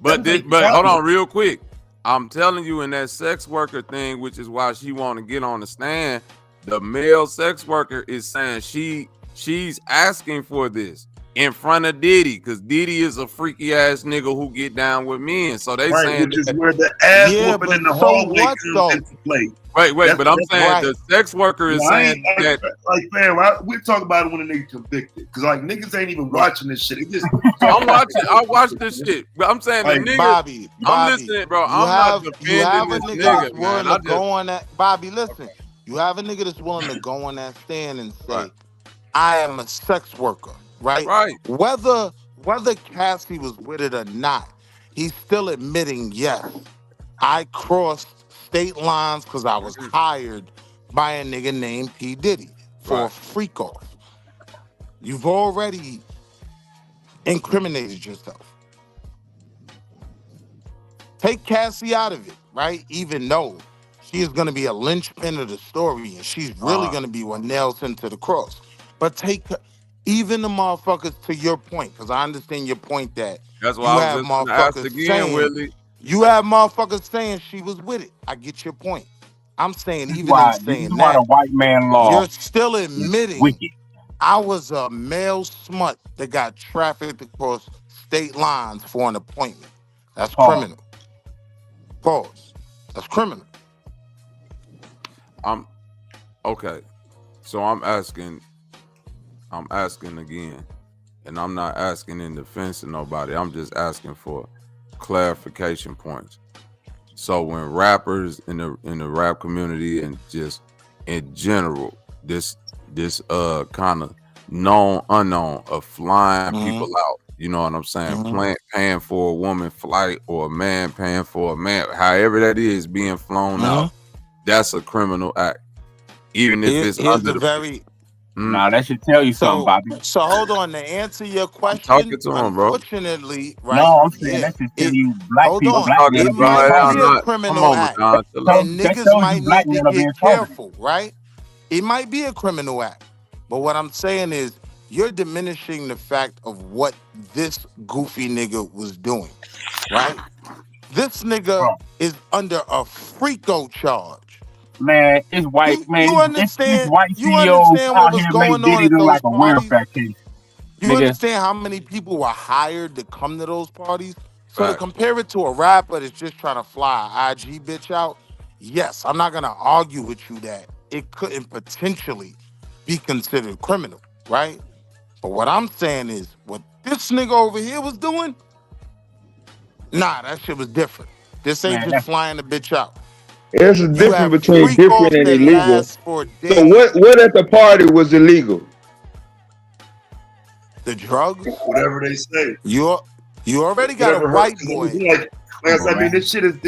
But hold on, real quick. I'm telling you, in that sex worker thing, which is why she want to get on the stand, the male sex worker is saying she's asking for this in front of Diddy, because Diddy is a freaky ass nigga who get down with men. So they Right, saying which is that, where the ass Yeah, whooping but in the so hallway what, comes though? into play. wait, but I'm saying right. the sex worker is No, I saying ain't, that. like fam, we're talking about it when a nigga convicted. Cause like niggas ain't even watching this shit. It just I watch this shit. But I'm saying the Like, nigga. Bobby, I'm listening, bro. you I'm not have a defending this nigga nigga, that's man. willing I to just go on that. Bobby, listen, you have a nigga that's willing to go on that stand and say, right. I am a sex worker, right? Right. Whether Cassie was with it or not, he's still admitting, yes, I crossed state lines because I was hired by a nigga named P. Diddy for a Right. freak off. You've already incriminated yourself. Take Cassie out of it, right? Even though she is going to be a linchpin of the story and she's really going to be what nails him to the cross. But take even the motherfuckers, to your point, because I understand your point that That's why you I was have just gonna ask motherfuckers again, saying, Willie. she was with it. I get your point. I'm saying, This is even in why saying the that, white man law you're still is admitting wicked. I was a male smut that got trafficked across state lines for an appointment. That's Pause. criminal. Pause. That's criminal. I'm okay. So I'm asking again, and I'm not asking in defense of nobody. I'm just asking for clarification points. So when rappers in the rap community and just in general, this kind of known unknown of flying people out, you know what I'm saying? Paying for a woman flight or a man paying for a man, however that is being flown out, that's a criminal act. Even if it's under the very Nah, that should tell you something, Bobby. So hold on, to answer your question, talking to him, bro. unfortunately, right? No, I'm saying that should tell you black Hold people. on, Black it people might being be a targeted. criminal act, Don, and that niggas tells might you black need to men are being get targeted. careful, right? It might be a criminal act, but what I'm saying is you're diminishing the fact of what this goofy nigga was doing, right? This nigga is under a FRICO charge. Man, it's white. Man, You it's understand? white You CEOs understand out what was here make going on Diddy at look those like a parties? welfare case. You Nigga. understand how many people were hired to come to those parties? So to Facts. compare it to a rapper that's just trying to fly an IG bitch out, yes, I'm not gonna argue with you that it couldn't potentially be considered criminal, right? But what I'm saying is, what this nigga over here was doing, nah, that shit was different. This ain't Man, just flying the bitch out. There's a You difference have between freak different offs and that illegal. last for So days. what at the party was illegal? The drugs, whatever they say. you already got a Whatever white hurts, 'cause boy. I mean, this shit is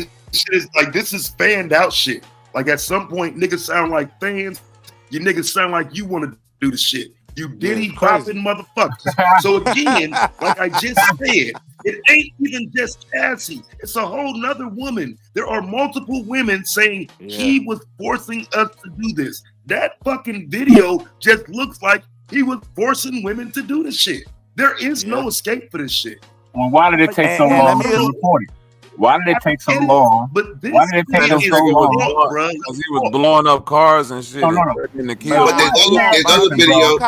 like, this is fanned out shit. Like at some point, niggas sound like fans. You niggas sound like you want to do the shit. You Diddy bopping motherfuckers. So again, like I just said, it ain't even just Cassie. It's a whole nother woman. There are multiple women saying he was forcing us to do this. That fucking video just looks like he was forcing women to do the shit. There is no escape for this shit. Well, why did it take so long to report it? Why did it take so long? But this Why did it take them so long? Because he was blowing up cars and shit. No. In the kill. But there's other video.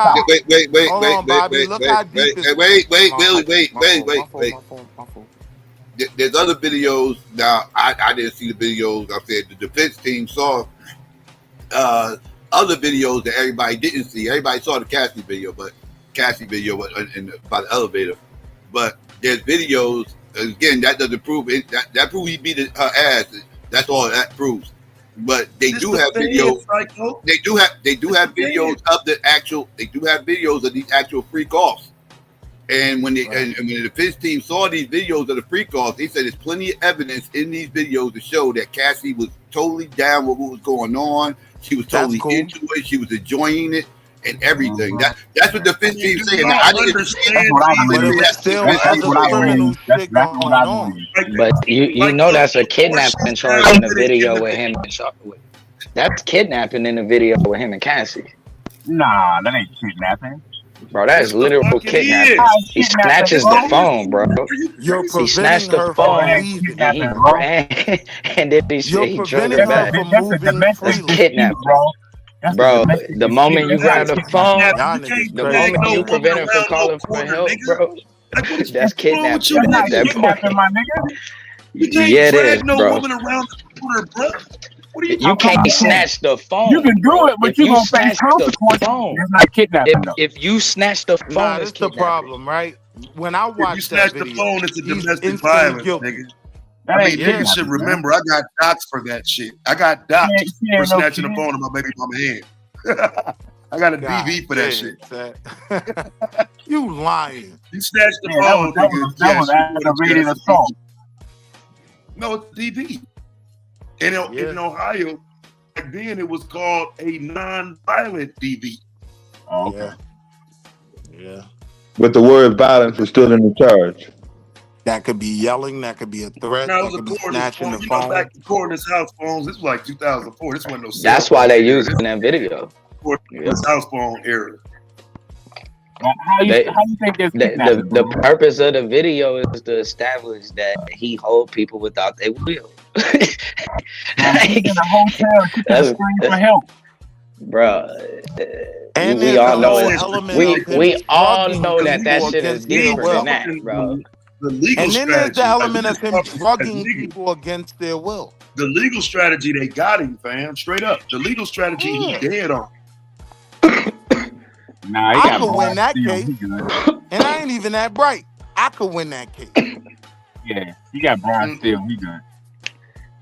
Wait. There's other videos. Now, I didn't see the videos. I said the defense team saw other videos that everybody didn't see. Everybody saw the Cassie video was by the elevator. But there's videos. Again, that doesn't prove it. That proves he beat her ass. That's all that proves. But they do have videos. They do have videos of the actual. They do have videos of these actual freak offs. And when when the defense team saw these videos of the freak offs, they said there's plenty of evidence in these videos to show that Cassie was totally down with what was going on. She was totally into it. She was enjoying it. And everything. That's what the defense team saying. I didn't understand. But you know that's a kidnapping charge in the video with him and Charlotte. That's kidnapping in the video with him and Cassie. Nah, that ain't kidnapping. Bro, that is literal kidnapping. He snatches the phone, bro. He snatched the phone and then he drove it back. That's kidnapping. Bro, the moment you grab the phone, the moment you prevent him from calling for help, bro, that's kidnapping at that point. Yeah, it is, bro. You can't snatch the phone. You can do it, but you're going to face consequences. It's not kidnapping. If you snatch the phone, nah, that's the problem, right? When I watch that video, the phone, it's a domestic violence, nigga. I mean, niggas should remember, I got docs for that shit. I got docs for snatching the phone in my baby mama hand. I got a DV for that shit. You lying. You snatched the phone, nigga. That was aggravated assault. No, it's DV. And in Ohio, back then it was called a non-violent DV. Oh, okay. Yeah. But the word violence was still in the charge. That could be yelling. That could be a threat. Now, that could be snatching the phone. Back to Coroner's house phones. This was like 2004. This wasn't no. That's why they used in that video. Coroner's house phone era. How you think this the purpose of the video is to establish that he hold people without their will. In a hotel, scream for help, bro. And we all know we all know that shit is deeper than that, bro. the legal And then there's strategy. the Like, element we of just him talking about drugging legal. people against their will. The legal strategy, they got him, fam. Straight up. The legal strategy, he dead on. Nah, I could win that case, and I ain't even that bright. I could win that case. Yeah, he got Brian still. He good.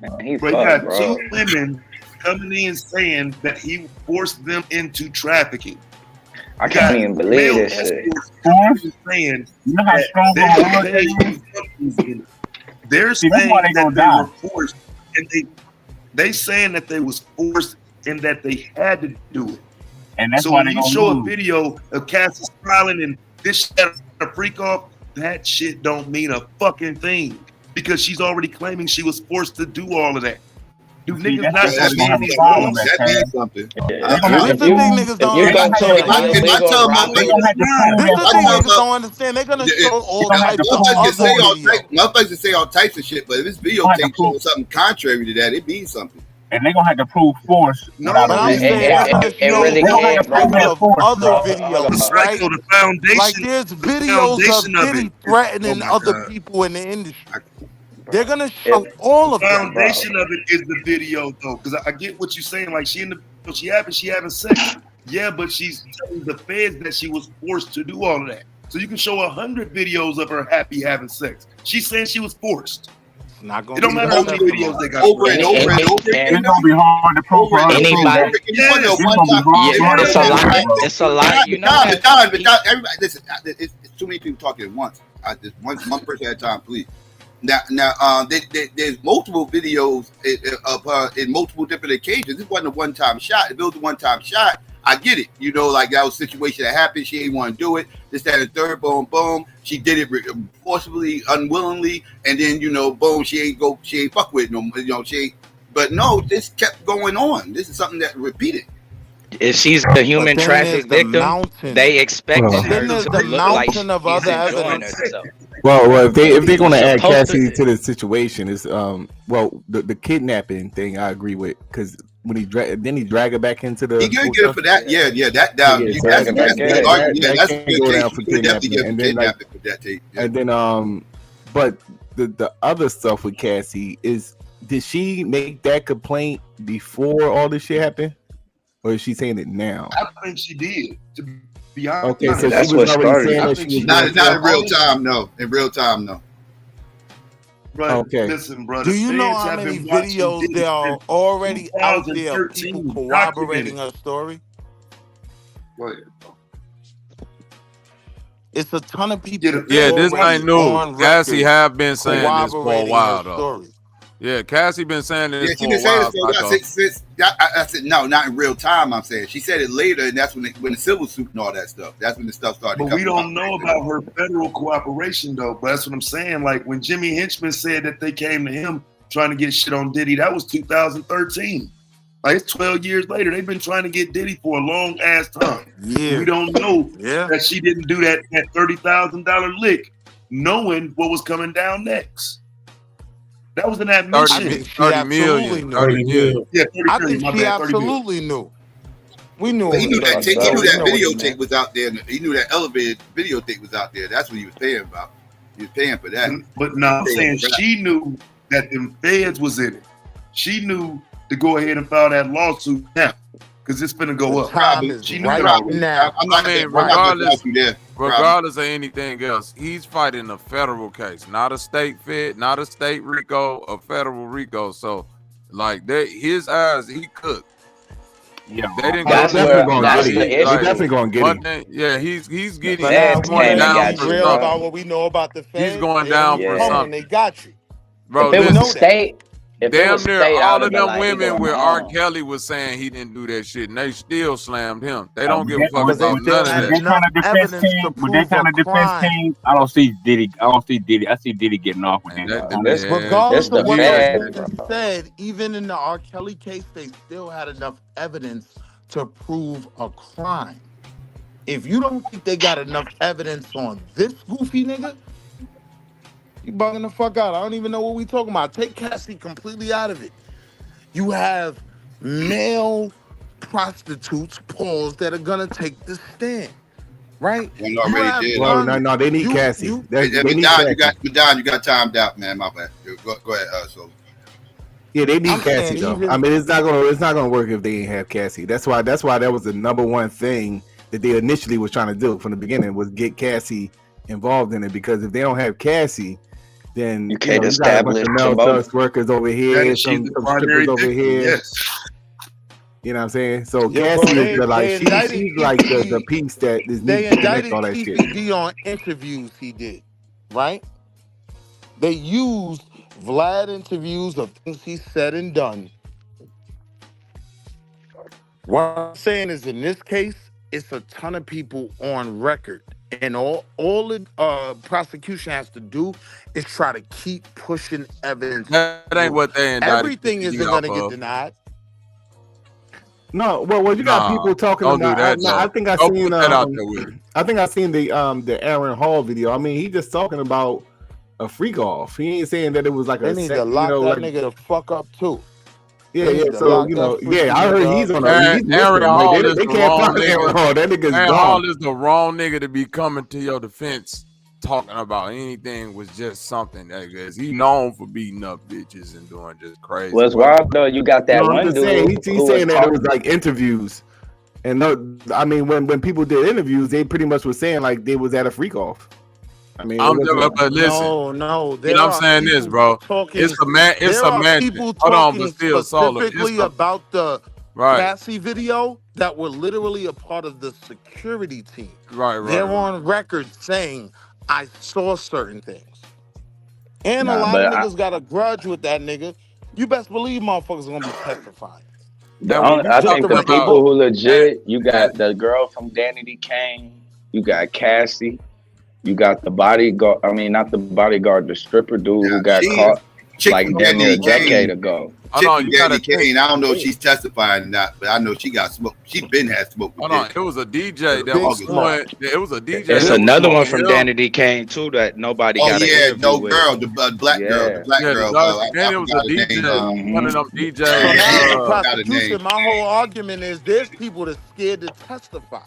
Man, he But you fucked, got bro. 2 women coming in saying that he forced them into trafficking. I can't even believe this shit. Saying you know how strong they're See, that's saying why they that gonna they die. were forced, and they saying that they was forced and that they had to do it. And that's so why when they you gonna show lose. a video of Cassie smiling and this shit a freak off, that shit don't mean a fucking thing because she's already claiming she was forced to do all of that. Do See, niggas that's not why see they gonna have these a problem wrongs? with That means something. This the thing niggas don't you go to understand. a illegal robbery, This the thing niggas don't understand. They're gonna show all types of other videos. Motherfuckers can say all types of shit, but if this videotape shows something contrary to that, it means something. And they're gonna have to prove force. No, but I'm saying they're gonna show really all can't, types bro. of other videos, right? The foundation, Like there's videos of foundation of Diddy it. threatening Oh my other God. people in the industry. They're gonna show all of The them. foundation of it is the video, though, because I get what you're saying. Like she having sex, yeah, but she's telling the feds that she was forced to do all of that. So you can show 100 videos of her happy having sex. She's saying she was forced. It's not gonna It don't be matter how many videos they got. Over and over and over again. It's gonna be hard to prove for other people. It's a lot. You know But everybody, listen, it's too many people talking at once. Just one person at a time, please. Now, there's multiple videos of her in multiple different occasions. This wasn't a one-time shot. If it was a one-time shot, I get it. You know, like that was a situation that happened. She didn't want to do it. This, that, and third. Boom, boom. She did it forcibly, unwillingly, and then boom. She ain't fuck with it no more. She ain't. But no, this kept going on. This is something that repeated. If she's a human traffic victim, they expected her to look like she's enjoying herself. Well, if they're gonna add Cassie to the situation, it's the kidnapping thing I agree with, because when he drag her back into the. He could get it for that, yeah. That down. That's go down for kidnapping, and then but the other stuff with Cassie is, did she make that complaint before all this shit happened, or is she saying it now? I think she did. To be honest, okay, so that's what started. Not in real time, no. In real time, no. Right. Okay. Listen, brother. Do you know how many videos there are already out there of people corroborating her story? Go ahead. It's a ton of people. Yeah, this ain't new. Cassie have been saying this for a while, though. Yeah, Cassie been saying this for a while. I said no, not in real time. I'm saying she said it later, and that's when the civil suit and all that stuff. That's when the stuff started. But we don't know about her federal cooperation, though. But that's what I'm saying. Like when Jimmy Hinchman said that they came to him trying to get shit on Diddy, that was 2013. Like it's 12 years later. They've been trying to get Diddy for a long ass time. Yeah, we don't know that she didn't do that $30,000 lick, knowing what was coming down next. That was an admission. 30 million. 30 million. Yeah, 30 I million. think she absolutely knew. We knew. But he knew that videotape was out there. He knew that elevated videotape was out there. That's what he was paying about. He was paying for that. But no, I'm saying she knew that them feds was in it. She knew to go ahead and file that lawsuit now, because it's gonna go up. She knew right now. Regardless of anything else, he's fighting a federal case, not a state fed, not a state RICO, a federal RICO. So, like, his eyes, he cooked. Yeah, they didn't. That's definitely going to get him. Yeah, he's getting. He's going down for real something. about what we know about the feds. He's going down for something. They got you, bro. If it was a state. Damn near all of them women where R. Kelly was saying he didn't do that shit, and they still slammed him. They don't give a fuck about none of that. With that kind of defense team, I don't see Diddy. I see Diddy getting off with him. Regardless of what the said, even in the R. Kelly case, they still had enough evidence to prove a crime. If you don't think they got enough evidence on this goofy nigga, you bugging the fuck out. I don't even know what we talking about. Take Cassie completely out of it. You have male prostitutes, pause, that are gonna take the stand. right? One already did. No, they need Cassie. They need Madon, Cassie. you got timed out, man. My bad. Go ahead, so. Yeah, they need I'm Cassie saying though. I mean, it's not gonna work if they ain't have Cassie. That's why that was the number one thing that they initially was trying to do from the beginning was get Cassie involved in it, because if they don't have Cassie, then you can't you got a bunch establish of some male motive. sex workers over here, She's some the primary strippers over victim, here. yes. You know what I'm saying? So Yo, Cassie bro, is the, like they indicted she's like the piece that is They needs to connect indicted all that shit. TPD on interviews he did, right? They used Vlad interviews of things he said and done. What I'm saying is, in this case, it's a ton of people on record, and all the prosecution has to do is try to keep pushing evidence. That ain't what they indicted. Everything isn't going to get denied. No, well, you got people talking don't about. do that, I though. think I Don't seen. put that out there with it. I think I seen the Aaron Hall video. I mean, he just talking about a freak off. He ain't saying that it was like They a need sex, to lock that like, nigga the fuck up too. yeah, They yeah. need to So lock you that know, freaky yeah, I heard nigga he's up. on a he's Aaron listening. Hall Like, is they the can't wrong find Aaron Hall. That nigga's Aaron gone. Hall is the wrong nigga to be coming to your defense talking about anything was just something. Because he known for beating up bitches and doing just crazy. Well, it's wild though. You got that No, I'm one just dude saying, he's who was saying that it was talking. like interviews, and no, I mean when people did interviews, they pretty much was saying like they was at a freak off. I mean, but listen, no. You know what I'm saying this, bro. It's a man. It's a man. People Hold on, but talking still solo. specifically about the right. Cassie video that were literally a part of the security team. Right. They're on record saying, I saw certain things. And a Nah, lot of but niggas got a grudge with that nigga. You best believe motherfuckers are gonna be testifying. I think the people who legit, you got the girl from Danny D. Kane, you got Cassie, you got the bodyguard. I mean, not the bodyguard, the stripper dude who got caught like damn near a decade ago. Danny Kane. I don't know if she's testifying or not, but I know she got smoked. She been had smoke. Hold on, it was a DJ that was going. It was a DJ. It's another one from Danny D. Kane too that nobody got. No girl, the black girl, the black girl. And it was a DJ, one of them DJs. So now the prosecution, my whole argument is there's people that's scared to testify.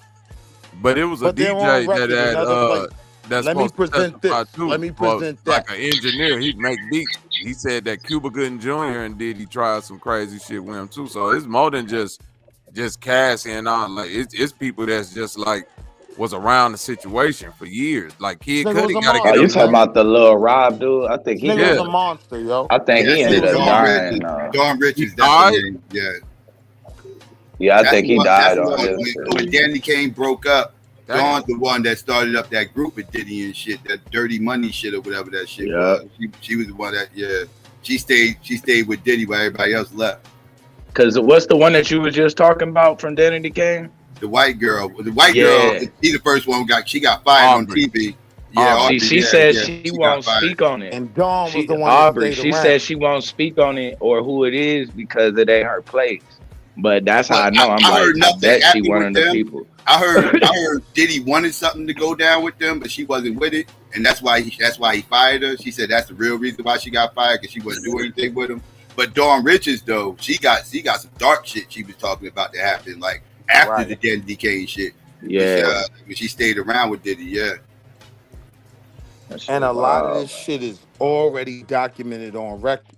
But it was a DJ that's Let me supposed to present testify this. too. Let me present that. Like an engineer, he make beats. He said that Cuba Gooding Jr. and Diddy tried some crazy shit with him too. So it's more than just Cassie and all. Like it's people that's just like was around the situation for years. Like Kid Cudi got to get. You talking about the little Rob dude? I think he was a monster, yo. I think he ended up dying. Dawn Richards, yeah. Yeah, I think he died on this. When Danny Kane broke up, Dawn's the one that started up that group with Diddy and shit, that Dirty Money shit or whatever that shit was. She was the one that, she stayed with Diddy while everybody else left. Cause what's the one that you were just talking about from Danny D. Kane? The white girl. The white girl, she the first one she got fired on TV. Yeah, she said she won't speak on it. And Dawn was the one Aubrey, she said she won't speak on it or who it is because it ain't her place. But that's how I know. I bet she one of the people. I heard Diddy wanted something to go down with them, but she wasn't with it, and that's why he fired her. She said that's the real reason why she got fired, because she wasn't doing anything with him. But Dawn Richards, though, she got some dark shit she was talking about that happened like after the Danny D. Kane shit. Yeah, when she stayed around with Diddy, And a lot of this shit is already documented on record.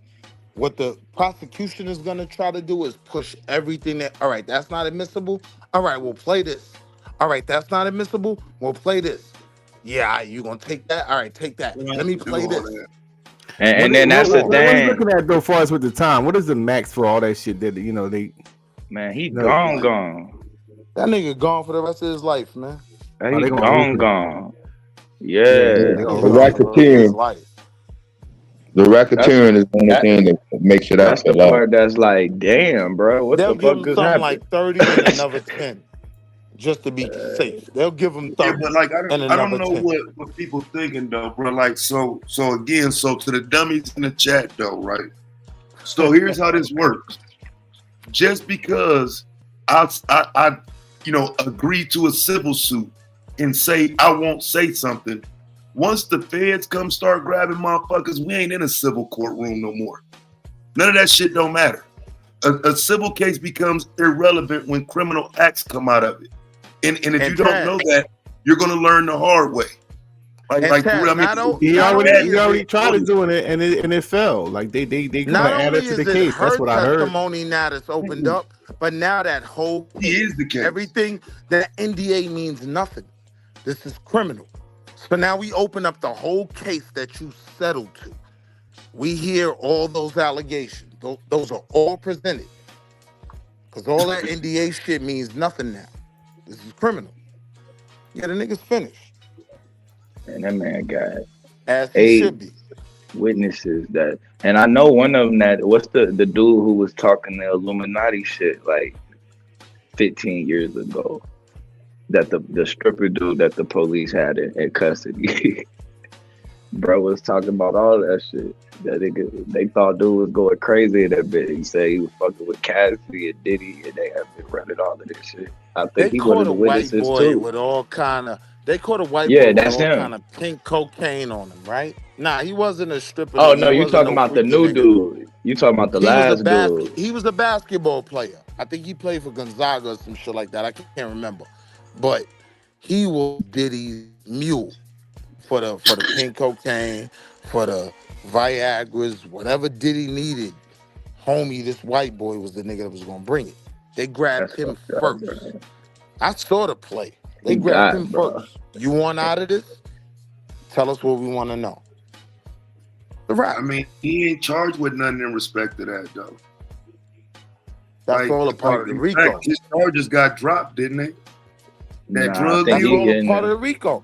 What the prosecution is going to try to do is push everything that, all right, that's not admissible. All right, we'll play this. All right, that's not admissible. We'll play this. Yeah, you going to take that? All right, take that. Let me play this. And then that's the thing. What are you looking at though, far as with the time? What is the max for all that shit that, Man, he gone. That nigga gone for the rest of his life, man. He gone. Yeah. The racketeering. The racketeering is the only thing that makes it out. That's the part that's like, damn, bro. What They'll the give fuck him is something happening? like 30 and another 10, just to be safe. They'll give him 30. But like I don't know 10. what people thinking though, bro. Like so again, so to the dummies in the chat though, right? So here's how this works. Just because I agree to a civil suit and say I won't say something. Once the feds come start grabbing motherfuckers, we ain't in a civil courtroom no more. None of that shit don't matter. A civil case becomes irrelevant when criminal acts come out of it. And if you don't know that, you're gonna learn the hard way. Like Taz, I mean, he already tried to do it and it fell. Like they gonna not add only it to is the it case. That's her what I heard. testimony now that's opened up, but now that whole case, everything, that NDA means nothing. This is criminal. So now we open up the whole case that you settled to. We hear all those allegations. Those are all presented. Because all that NDA shit means nothing now. This is criminal. Yeah, the nigga's finished. And that man got As he 8 should be. witnesses that, and I know one of them that, what's the dude who was talking the Illuminati shit like 15 years ago, that the stripper dude that the police had in custody. Bro was talking about all that shit. That they thought dude was going crazy in that bit. He said he was fucking with Cassie and Diddy, and they have been running all of this shit. I think he one of the witnesses too. With all kind of, they caught a white Yeah, boy that's with all him. kind of pink cocaine on him, right? Nah, he wasn't a stripper. Oh nigga. no, He you wasn't talking no about the freaky new nigga. dude? You talking about the last dude? He was a basketball player. I think he played for Gonzaga or some shit like that. I can't remember, but he was Diddy's mule for the pink cocaine, for the Viagra's, whatever Diddy needed. Homie, this white boy was the nigga that was gonna bring it. They grabbed him first. I saw the play. They grabbed him first. You want out of this? Tell us what we want to know. I mean, he ain't charged with nothing in respect to that, though. That's all a part of the RICO. Fact, his charges got dropped, didn't they? That drug That's deal. all a part of the RICO.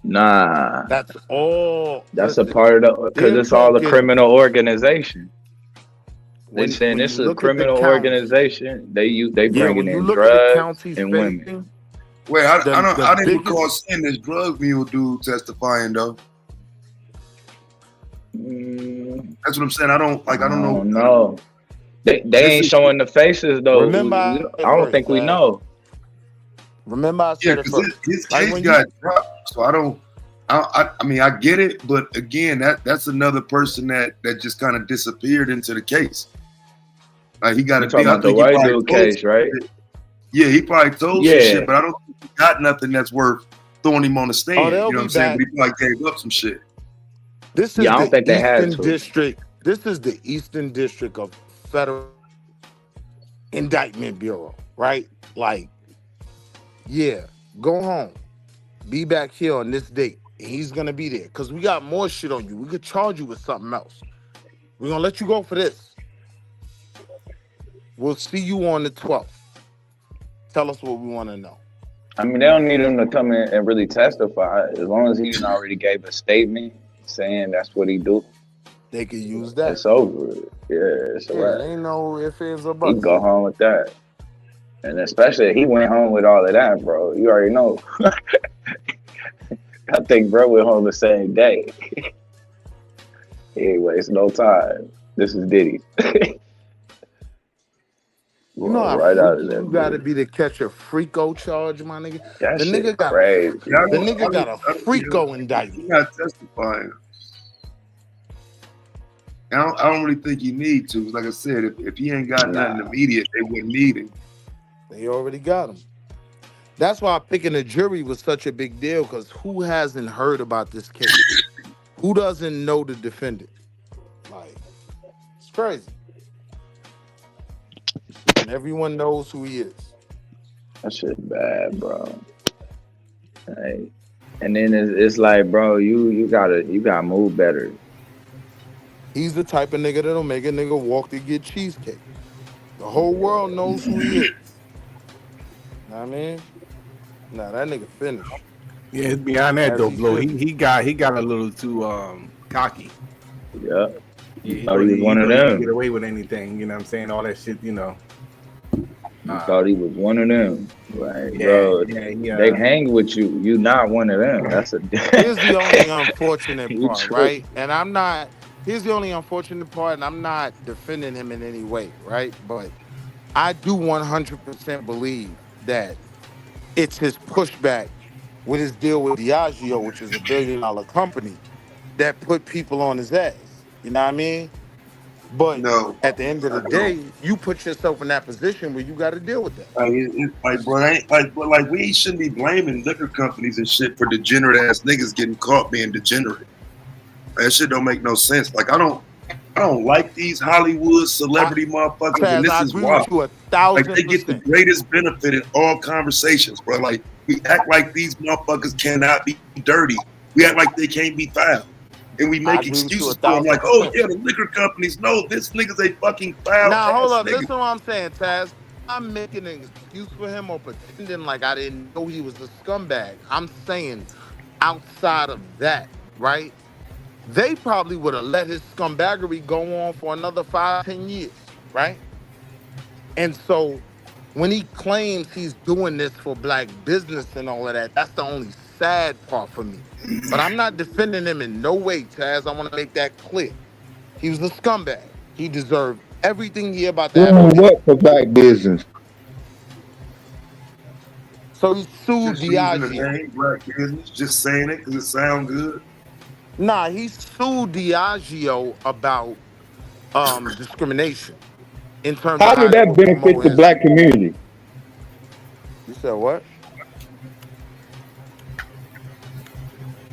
Nah, That's all. that's a part of the, because it's all a criminal organization. They saying this is a criminal organization. They bringing in drugs and women. Wait, I didn't recall seeing this drug mule dude testifying though. That's what I'm saying. I don't know. No, they ain't showing the faces though. Remember, I don't think we know. Remember, I said his case got dropped, so I mean, I get it, but again, that's another person that just kind of disappeared into the case. Like he got to be about the white dude case, right? Yeah, he probably told some shit, but I don't think he got nothing that's worth throwing him on the stand. You know what I'm saying? But he probably gave up some shit. This is I don't think they had Eastern to. District. This is the Eastern District of Federal Indictment Bureau, right? Like, yeah, go home, be back here on this date. He's gonna be there because we got more shit on you. We could charge you with something else. We're gonna let you go for this. We'll see you on the 12th. Tell us what we want to know. I mean, they don't need him to come in and really testify. As long as he already gave a statement saying that's what he do. They could use that. It's over. Yeah, it's a wrap. Ain't no ifs, ands, or He buts. can go home with that. And especially if he went home with all of that, bro. You already know. I think bro went home the same day. He ain't waste no time. This is Diddy. You know how right out of freaky there, you gotta be to catch a FRICO charge, my nigga. That The shit nigga got crazy. the nigga got a FRICO indictment. He's not testifying. I don't really think he need to. Like I said, if he ain't got nothing immediate, they wouldn't need him. They already got him. That's why picking a jury was such a big deal, because who hasn't heard about this case? Who doesn't know the defendant? Like, it's crazy. And everyone knows who he is. That shit bad, bro. Like, and then it's like, bro, you gotta move better. He's the type of nigga that'll make a nigga walk to get cheesecake. The whole world knows who he is. Know what I mean? Nah, that nigga finished. Yeah, it's beyond that As though, he Blow. should. He got a little too cocky. Yeah. He thought he was one of he could them. get away with anything, you know what I'm saying? All that shit, you know. You thought he was one of them. Like, Yeah, bro, yeah, they hang with you. You not one of them. That's a Here's the only unfortunate You part, true. right? And I'm not, here's the only unfortunate part, and I'm not defending him in any way, right? But I do 100% believe that it's his pushback with his deal with Diageo, which is $1 billion company, that put people on his ass. You know what I mean? But at the end of the day, you put yourself in that position where you got to deal with that. Like, bro, like we shouldn't be blaming liquor companies and shit for degenerate ass niggas getting caught being degenerate. That shit don't make no sense. Like, I don't like these Hollywood celebrity motherfuckers, and this is why. Like, they get the greatest benefit in all conversations, bro. Like, we act like these motherfuckers cannot be dirty. We act like they can't be foul. And we make excuses for them, like, oh yeah, the liquor companies. No, this nigga's a fucking foul. Now hold up, nigga. listen to what I'm saying, Taz. I'm making an excuse for him or pretending like I didn't know he was a scumbag. I'm saying outside of that, right? They probably would have let his scumbaggery go on for another 5-10 years, right? And so when he claims he's doing this for black business and all of that, that's the only sad part for me. But I'm not defending him in no way, Taz. I want to make that clear. He was a scumbag. He deserved everything he about to Doing have. what for black business? So he sued Just using the Diageo. name black business, just saying it because it sounds good. Nah, he sued Diageo about discrimination in terms How of did he that would benefit promote the his. black community? You said what?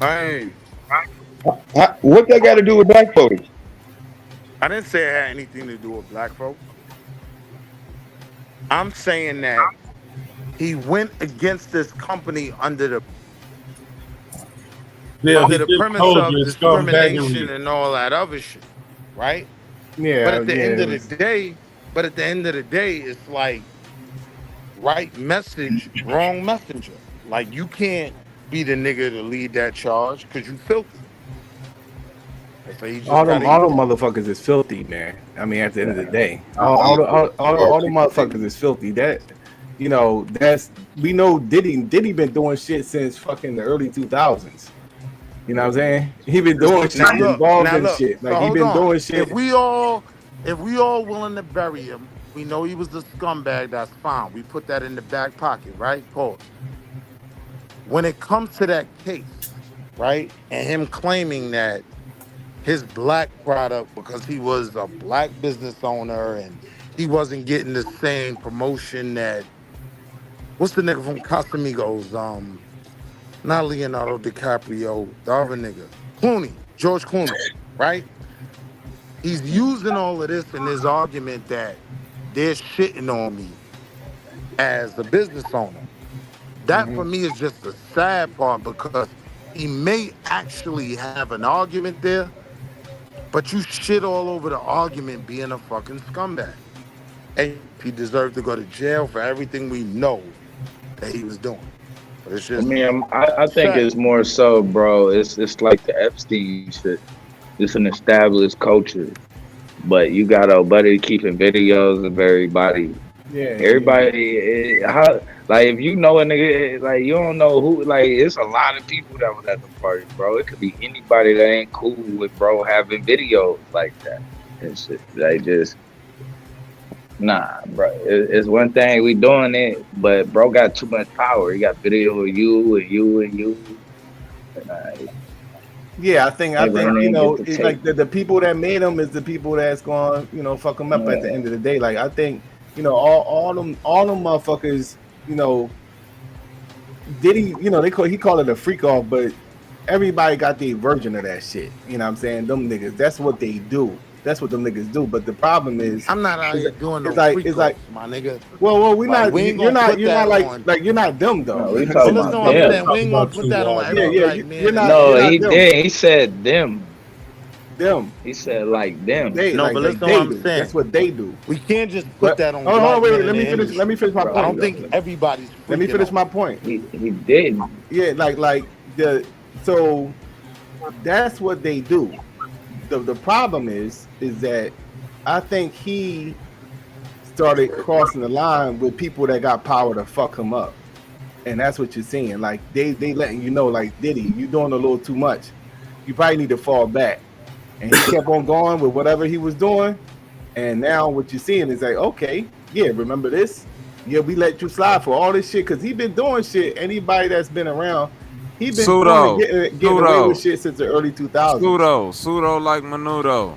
Hey. What that got to do with black folks? I didn't say it had anything to do with black folks. I'm saying that he went against this company under the premise of discrimination and all that other shit, right? Yeah. But at the end of the day, it's like right message, wrong messenger. Like you can't be the nigga to lead that charge because you filthy. So all them motherfuckers is filthy, man. I mean, at the end of the day, all the motherfuckers is filthy. That, you know, we know Diddy been doing shit since fucking the early 2000s. You know what I'm saying? He been doing shit, involved in shit. Like he been doing shit. If we all willing to bury him, we know he was the scumbag. That's fine. We put that in the back pocket, right? Pause. When it comes to that case, right, and him claiming that his black product, because he was a black business owner and he wasn't getting the same promotion that what's the nigga from Casamigos? Not Leonardo DiCaprio, the other nigga. George Clooney, right? He's using all of this in his argument that they're shitting on me as a business owner. That for me is just the sad part because he may actually have an argument there, but you shit all over the argument being a fucking scumbag. And he deserved to go to jail for everything we know that he was doing. But it's just I think it's more so, bro. It's like the Epstein shit. It's an established culture. But you got a buddy keeping videos of everybody. Yeah. Everybody, like if you know a nigga, like you don't know who, like it's a lot of people that was at the party, bro. It could be anybody that ain't cool with bro having videos like that and shit. Like just, nah, bro. It's one thing we doing it, but bro got too much power. He got video of you and you and you. And, yeah, I think you know, it's like the people that made him is the people that's going, you know, fuck him up at the end of the day. Like I think, you know, all them motherfuckers, you know, Diddy, you know, he call it a freak off, but everybody got their version of that shit. You know what I'm saying? Them niggas, that's what they do. That's what them niggas do. But the problem is, I'm not out here doing no freak off, my nigga. Well, you're not you're not them though. No, we talking about them. We ain't gonna put that on every black man. You're not he did. He said them. Them. He said like them. But listen what I'm saying. That's what they do. We can't just put that on. Oh, wait. Let me finish my point. I don't think everybody's. Let me finish my point. He did. Yeah, so that's what they do. The problem is that I think he started crossing the line with people that got power to fuck him up, and that's what you're seeing. Like they letting you know, like Diddy, you doing a little too much. You probably need to fall back. And he kept on going with whatever he was doing, and now what you're seeing is like, okay, yeah, remember this? Yeah, we let you slide for all this shit because he been doing shit. Anybody that's been around. He been getting away with shit since the early 2000s. Pseudo like Menudo.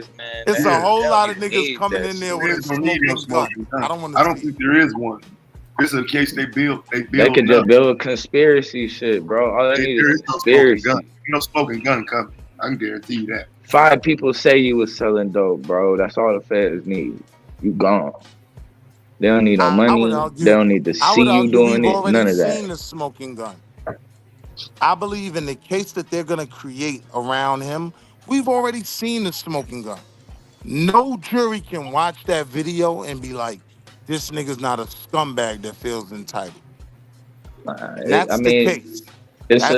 feds, man. It's They a whole lot of don't niggas need coming that in there shit. with a Don't need no smoking gun. I don't want to I don't see think there is one. This is a case they build. They could just build conspiracy shit, bro. All they need There is is no smoking conspiracy. gun. No smoking gun coming. I can guarantee you that. 5 people say you was selling dope, bro. That's all the feds need. You gone. They don't need no I would money. argue. They don't need to I see would you argue doing we've it. already None of seen that. the smoking gun. I believe in the case that they're gonna create around him, we've already seen the smoking gun. No jury can watch that video and be like, this nigga's not a scumbag that feels entitled. I The mean, case. that's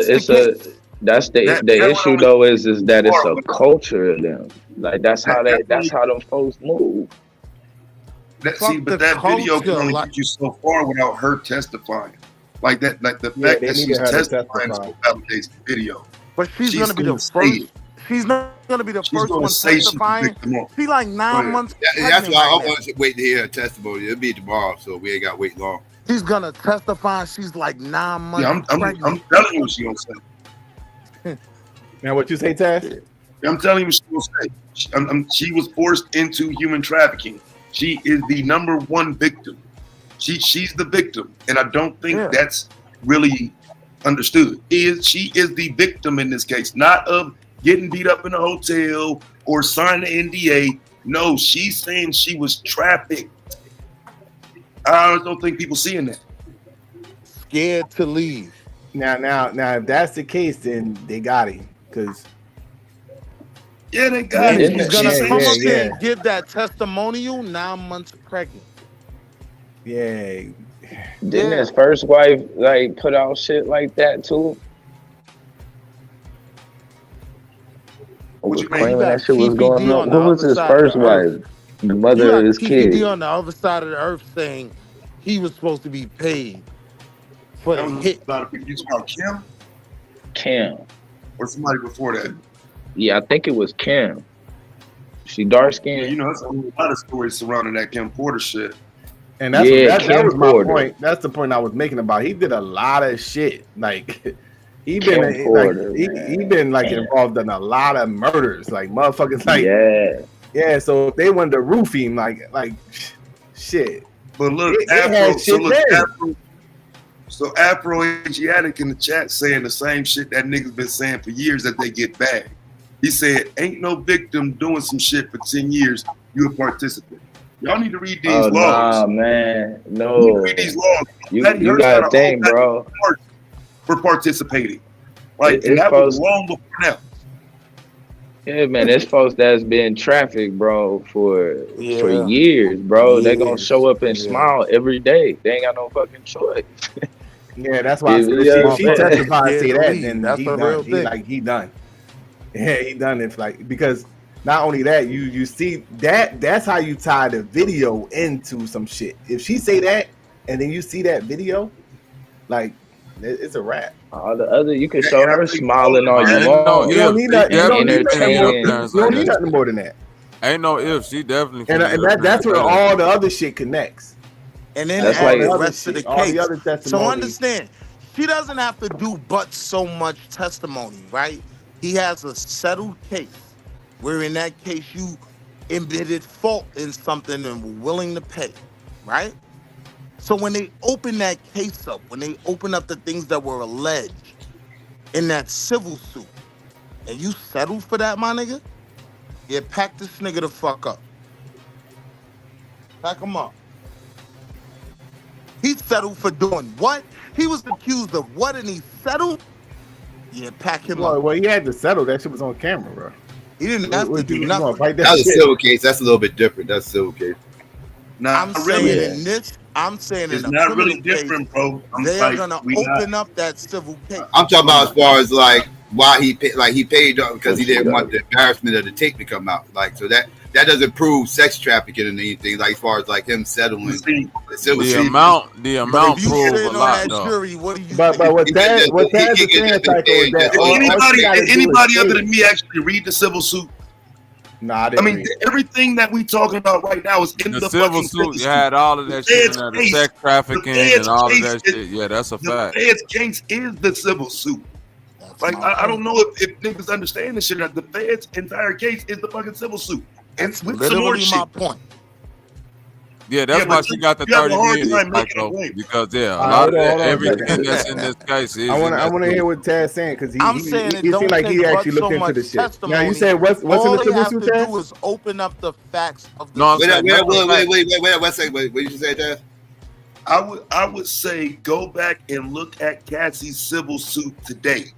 the issue though is that it's a culture of them. Like that's how them folks move. But that video can only get you so far without her testifying. Like the fact that she's testifying is what validates the video. But she's gonna be the first. She's not gonna be the first one testifying. She like 9 months. That's why I want to wait to hear her testimony. It'll be tomorrow, so we ain't got to wait long. She's gonna testify. She's like 9 months. Yeah, I'm telling you what she gonna say. Now, what you say, Taz? I'm telling you what she gonna say. She was forced into human trafficking. She is the number one victim. She's the victim, and I don't think that's really understood. She is the victim in this case, not of getting beat up in a hotel or signing an NDA. No, she's saying she was trafficked. I don't think people seeing that. Scared to leave. Now, if that's the case, then they got him. Cause they got him. He's gonna come up there and give that testimonial. 9 months pregnant. Yeah. Didn't his first wife like put out shit like that too? What you claiming that shit was going on? Who was his first wife? The mother of his kid. On the other side of the earth saying he was supposed to be paid for the hit. You talking about Kim? Kim. Or somebody before that? Yeah, I think it was Kim. She dark skinned. Yeah, you know, there's a lot of stories surrounding that Kim Porter shit. And that was my point. That's the point I was making about. He did a lot of shit. Like he been involved in a lot of murders. Like motherfuckers. Like yeah. So if they wanted to roof him, like shit. But look, Afro Asiatic in the chat saying the same shit that niggas been saying for years that they get back. He said, "Ain't no victim doing some shit for 10 years. You a participant." Y'all need to read these laws. Nah, man. No. You need to read these laws. You gotta think, bro. For participating. Like, and that was long before now. Yeah, man, there's folks that's been trafficked, bro, for years, bro. They gonna show up and smile every day. They ain't got no fucking choice. Yeah, that's why she testified and say that, then that's he done. He done. Yeah, he done it because not only that, you see that's how you tie the video into some shit. If she say that and then you see that video, like it's a wrap. All the other you can show her smiling all you want. You don't need nothing. You don't need nothing more than that. Ain't no if. She definitely. And that's where all the other shit connects. And then that's like the rest of the case. So understand, she doesn't have to do but so much testimony, right? He has a settled case where in that case you admitted fault in something and were willing to pay, right? So when they open that case up, when they open up the things that were alleged in that civil suit, and you settled for that, my nigga, yeah, pack this nigga the fuck up. Pack him up. He settled for doing what? He was accused of what and he settled? Yeah, pack him up. Well, he had to settle. That shit was on camera, bro. He didn't have to do nothing. That was a civil case. That's a little bit different. That's a civil case. Nah, I'm saying it's not really different, bro. They are gonna open up that civil case. I'm talking about as far as like why he paid because he didn't want the embarrassment of the tape to come out. Like so that doesn't prove sex trafficking or anything. Like as far as like him settling the amount proves a lot though. Jury, what do you but what Taz is saying, Psycho, is that did anybody other than me actually read the civil suit? Nah, I mean, everything that we talking about right now is in the civil suit. You had all of that shit in there, the sex trafficking and all of that shit. Yeah, that's a fact. The Fed's case is the civil suit. Like, I don't know if niggas understand this shit. The Fed's entire case is the fucking civil suit. And with literally my point. Yeah, that's why she got the 30 years, because a lot of everything that's in this case is. I want to hear what Taz saying because he seemed like he actually looked into the shit. Now you saying what's in the civil suit, Taz? All they have to do is open up the facts of the. No, wait. One second. What did you say, Taz? I would say go back and look at Cassie's civil suit today.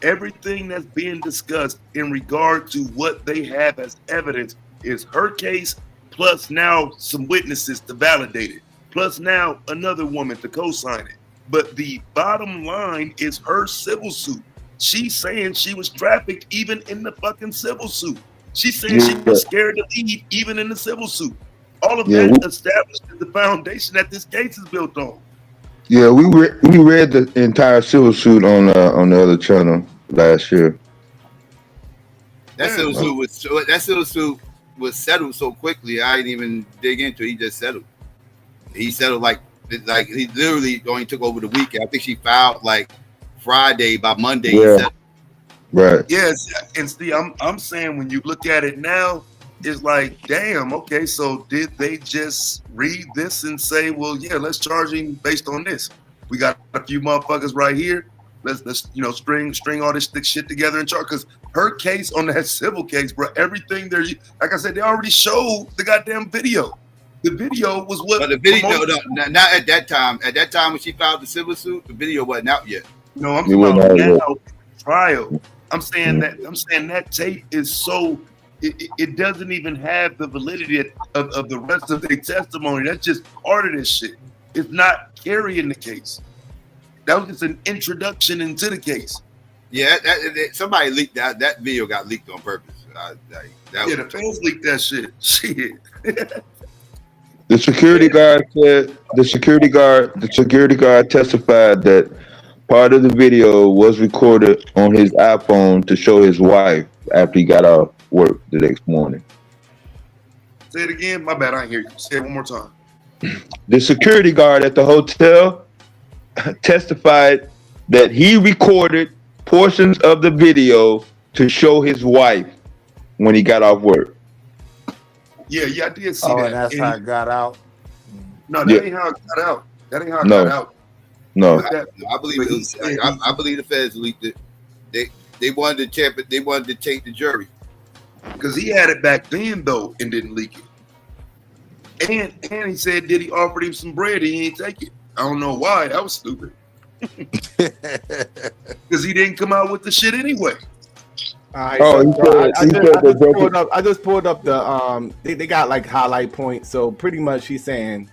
Everything that's being discussed in regard to what they have as evidence is her case. Plus now some witnesses to validate it. plus now another woman to co-sign it. But the bottom line is her civil suit. She's saying she was trafficked even in the fucking civil suit. She's saying she was scared to leave even in the civil suit. All of that establishes the foundation that this case is built on. Yeah, we read the entire civil suit on the other channel last year. That civil suit was settled so quickly. I didn't even dig into it. He just settled. He settled like he literally only took over the weekend. I think she filed like Friday. By Monday, he settled. Right. Yes, and Steve, I'm saying when you look at it now, it's like, damn, okay, so did they just read this and say, well, yeah, let's charge him based on this? We got a few motherfuckers right here. Let's string all this shit together and charge. Because her case on that civil case, bro, everything there, like I said, they already showed the goddamn video. The video was what. But the video, not at that time. At that time when she filed the civil suit, the video wasn't out yet. No, I'm talking about now trial. I'm saying that tape is so. It doesn't even have the validity of the rest of the testimony. That's just part of this shit. It's not carrying the case. That was just an introduction into the case. Yeah, somebody leaked that. That video got leaked on purpose. The fans leaked that shit. Shit. The security guard said the security guard testified that part of the video was recorded on his iPhone to show his wife after he got off work the next morning. Say it again. My bad. I didn't hear you. Say it one more time. The security guard at the hotel testified that he recorded portions of the video to show his wife when he got off work. Yeah, I did see that. And that's how it got out. No, that ain't how it got out. That ain't how it got out. No, I believe it was, I believe the feds leaked it. They wanted to champ it. They wanted to take the jury because he had it back then though and didn't leak it. And he said Diddy offered him some bread. He ain't take it. I don't know why. That was stupid. Because he didn't come out with the shit anyway. I just pulled up the they got like highlight points. So pretty much he's saying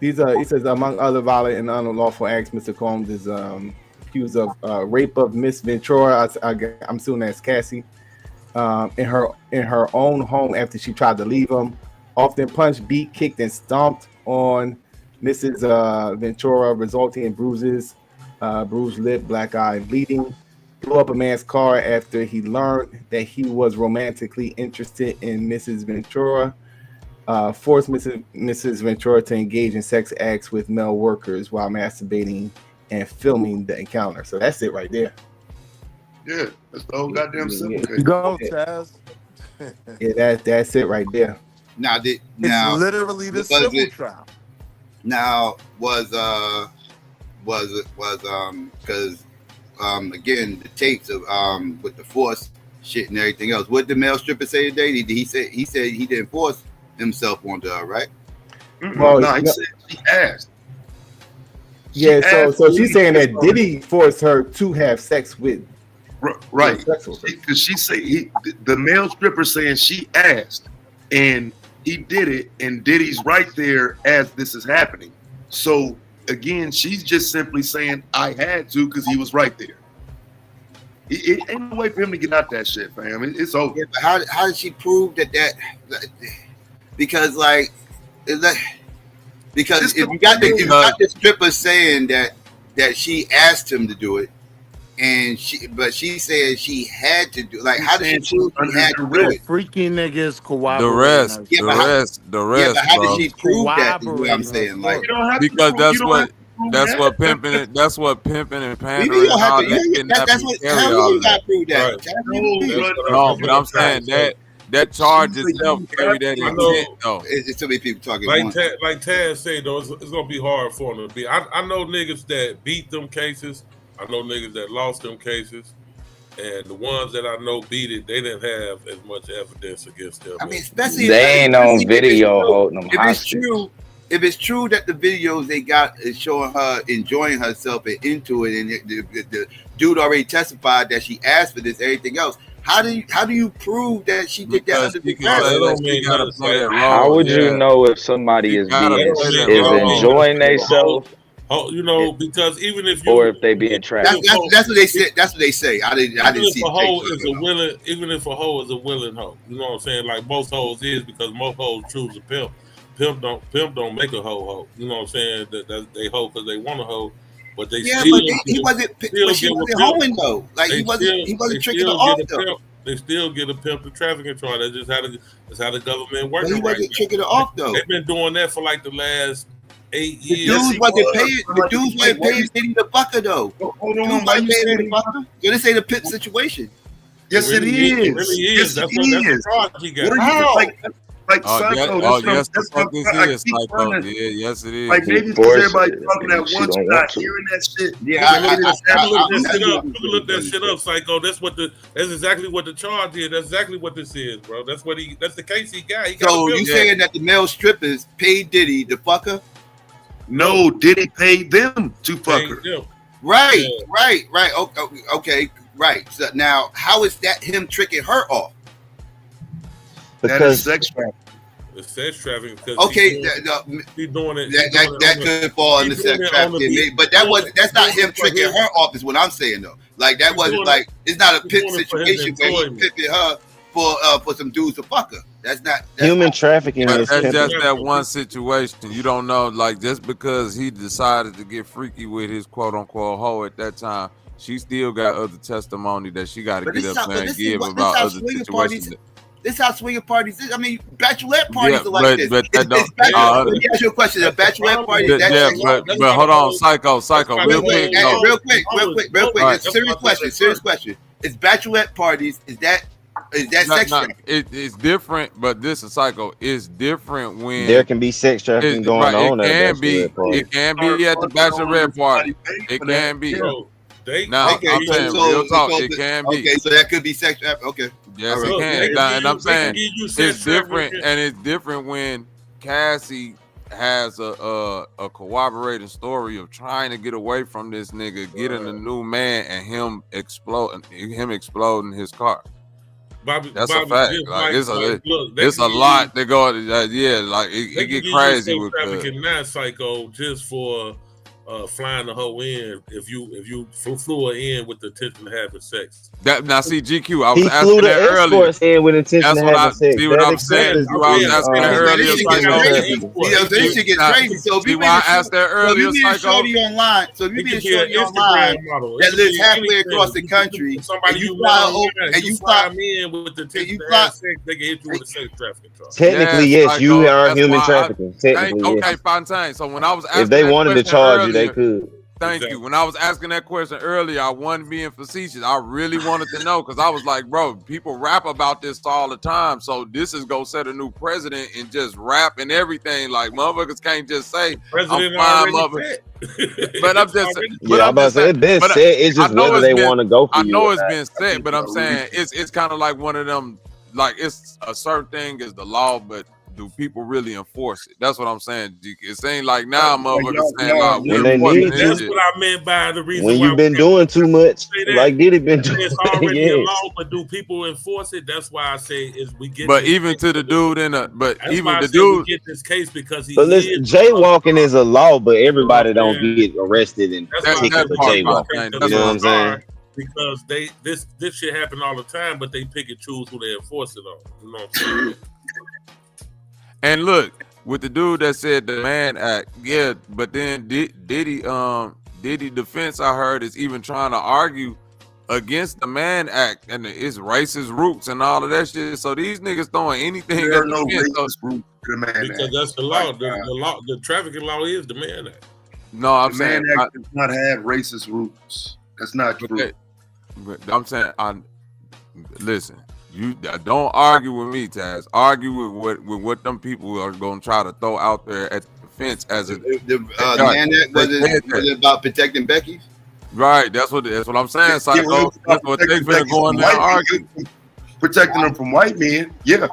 he says among other violent and unlawful acts, Mr. Combs is accused of rape of Miss Ventura. I'm assuming that's Cassie in her own home after she tried to leave him. Often punched, beat, kicked, and stomped on Mrs. Ventura, resulting in bruises, bruised lip, black eye, and bleeding. Blew up a man's car after he learned that he was romantically interested in Mrs. Ventura. Forced Mrs. Ventura to engage in sex acts with male workers while masturbating and filming the encounter. So that's it right there. Yeah, that's the whole goddamn civil case. Go, Chaz. Yeah, that's it right there. Now, it's literally the civil trial. Now was because again the tapes of with the force shit and everything else. What did the male stripper say today? He said he didn't force himself onto her, right? Well, no, he said she asked. Yeah, so she's saying that Diddy forced her to have sex with. Right, because she said the male stripper saying she asked, and he did it, and Diddy's right there as this is happening. So again, she's just simply saying I had to because he was right there. It ain't no way for him to get out that shit, fam. It's over. Yeah, but how did she prove that? Because if you got the stripper saying that she asked him to do it, and she said she had to do. Like, how did she prove she had to do it? Freaky niggas cooperate. The rest. Yeah, but how did she prove that? Is what I'm saying. Like, because that's what pimping and pandering and all that. That's what. How you got to prove that? No, but I'm saying that charge itself carry that intent though. It's too many people talking. Like Taz said though, it's gonna be hard for them to be. I know niggas that beat them cases. I know niggas that lost them cases, and the ones that I know beat it, they didn't have as much evidence against them. I mean, especially they ain't on video holding them hostage. If it's true that the videos they got is showing her enjoying herself and into it, and the dude already testified that she asked for this, everything else, How do you prove that she did that under the How would you know if somebody is enjoying themselves? Oh, you know, because even if you, or if they being trapped. That's what they said. That's what they say. I didn't see. Even if a hoe is a willing hoe, you know what I'm saying? Like most hoes is, because most hoes choose a pimp. Pimp don't make a hoe. You know what I'm saying? That they hoe because they want a hoe, but they yeah, still. But she wasn't hoeing though. Like he wasn't tricking her off though. They still get a pimp to trafficking charge. That's how the government working. But he wasn't tricking her off though. They've been doing that for like the last 8 The years. dudes wasn't paying Diddy the fucker though. Hold on, why you saying the fucker? So this ain't a pimp situation. Yes, it is. It really is. That's the charge he got. How? Like Psycho, yes, this is Psycho. Yeah, yes, it is. Like maybe because everybody talking at once, you're not hearing that shit. Yeah, look that shit up, Psycho. That's exactly what the charge is. That's exactly what this is, bro. That's the case he got. So you saying that the male strippers paid Diddy the fucker? No, Diddy paid them to fuck her. Right. Okay, right. So now, how is that him tricking her off? That is sex trafficking. It's sex trafficking. Okay, he's doing it. That could fall under sex trafficking, but that's not him tricking her off. Is what I'm saying though. Like that wasn't like it's not a pimp situation where he pimping her for some dudes to fuck her. That's not human trafficking. That's just that one situation. You don't know, like just because he decided to get freaky with his quote unquote hoe at that time, she still got other testimony that she got to get up there and give about other situations. This how swinging parties is. I mean, bachelorette parties are like this. But that don't. Let me ask you a question. A bachelorette party. But hold on, Psycho, real quick. Right. Serious question. Is bachelorette parties? Is that sex trafficking? It's different, but this is Psycho. It's different when there can be sex trafficking going on. It can be at the bachelorette party. It can be. Now, I'm saying real talk. It can be. Okay, so that could be sex trafficking. Okay. Yes, it can. And I'm saying it's different, and it's different when Cassie has a corroborating story of trying to get away from this nigga, getting a new man, and him exploding his car. That's a fact. Like, it's a lot that go. Like it get crazy with trafficking. Not Psycho just for flying the hoe in if you flew her in with the intention of having sex. Now see GQ, I was asking that earlier. In with intention of having sex. See what I'm saying? I was asking that earlier. This shit gets crazy. So see why I asked that earlier, Psycho? So if you be a shorty online that lives halfway across the country, and you fly me in with the intention of having sex, they can hit you with a sex trafficking charge. Technically, yes, you are human trafficking. Okay, fine. So when I was asking, if they wanted to charge you, they could. Thank you. When I was asking that question earlier, I wasn't being facetious. I really wanted to know because I was like, bro, people rap about this all the time. So this is gonna set a new precedent and just rap and everything. Like motherfuckers can't just say President I'm fine, but I'm just I'm about to say it's been said. It's just whether they want to go for I you. know it's been said, but I'm saying it's kind of like one of them. Like it's a certain thing is the law, but do people really enforce it? That's what I'm saying. It ain't like now, motherfuckers saying, that's what I meant by the reason when why you've been doing too much, like Diddy been doing. It's already a law, but do people enforce it? That's why I say we get. But even to the dude in a, but that's even why the we dude get this case because he. But listen, jaywalking is a law, but everybody don't get arrested and ticket for jaywalking. You know what I'm saying? Because this shit happen all the time, but they pick and choose who they enforce it on. You know what I'm saying? And look, with the dude that said the Mann Act, yeah, but then Diddy defense I heard is even trying to argue against the Mann Act and its racist roots and all of that shit. So these niggas throwing anything. There are no racist roots to the Mann Act. Because that's the law. The trafficking law is the Mann Act. No, I'm saying Mann Act does not have racist roots. That's not true. I'm saying, listen. You don't argue with me, Taz. Argue with what them people are gonna try to throw out there at the fence as a the man that was it about protecting Becky? Right, that's what I'm saying. Psycho. That's what they finna go in there and argue. Protecting them from white men, yeah.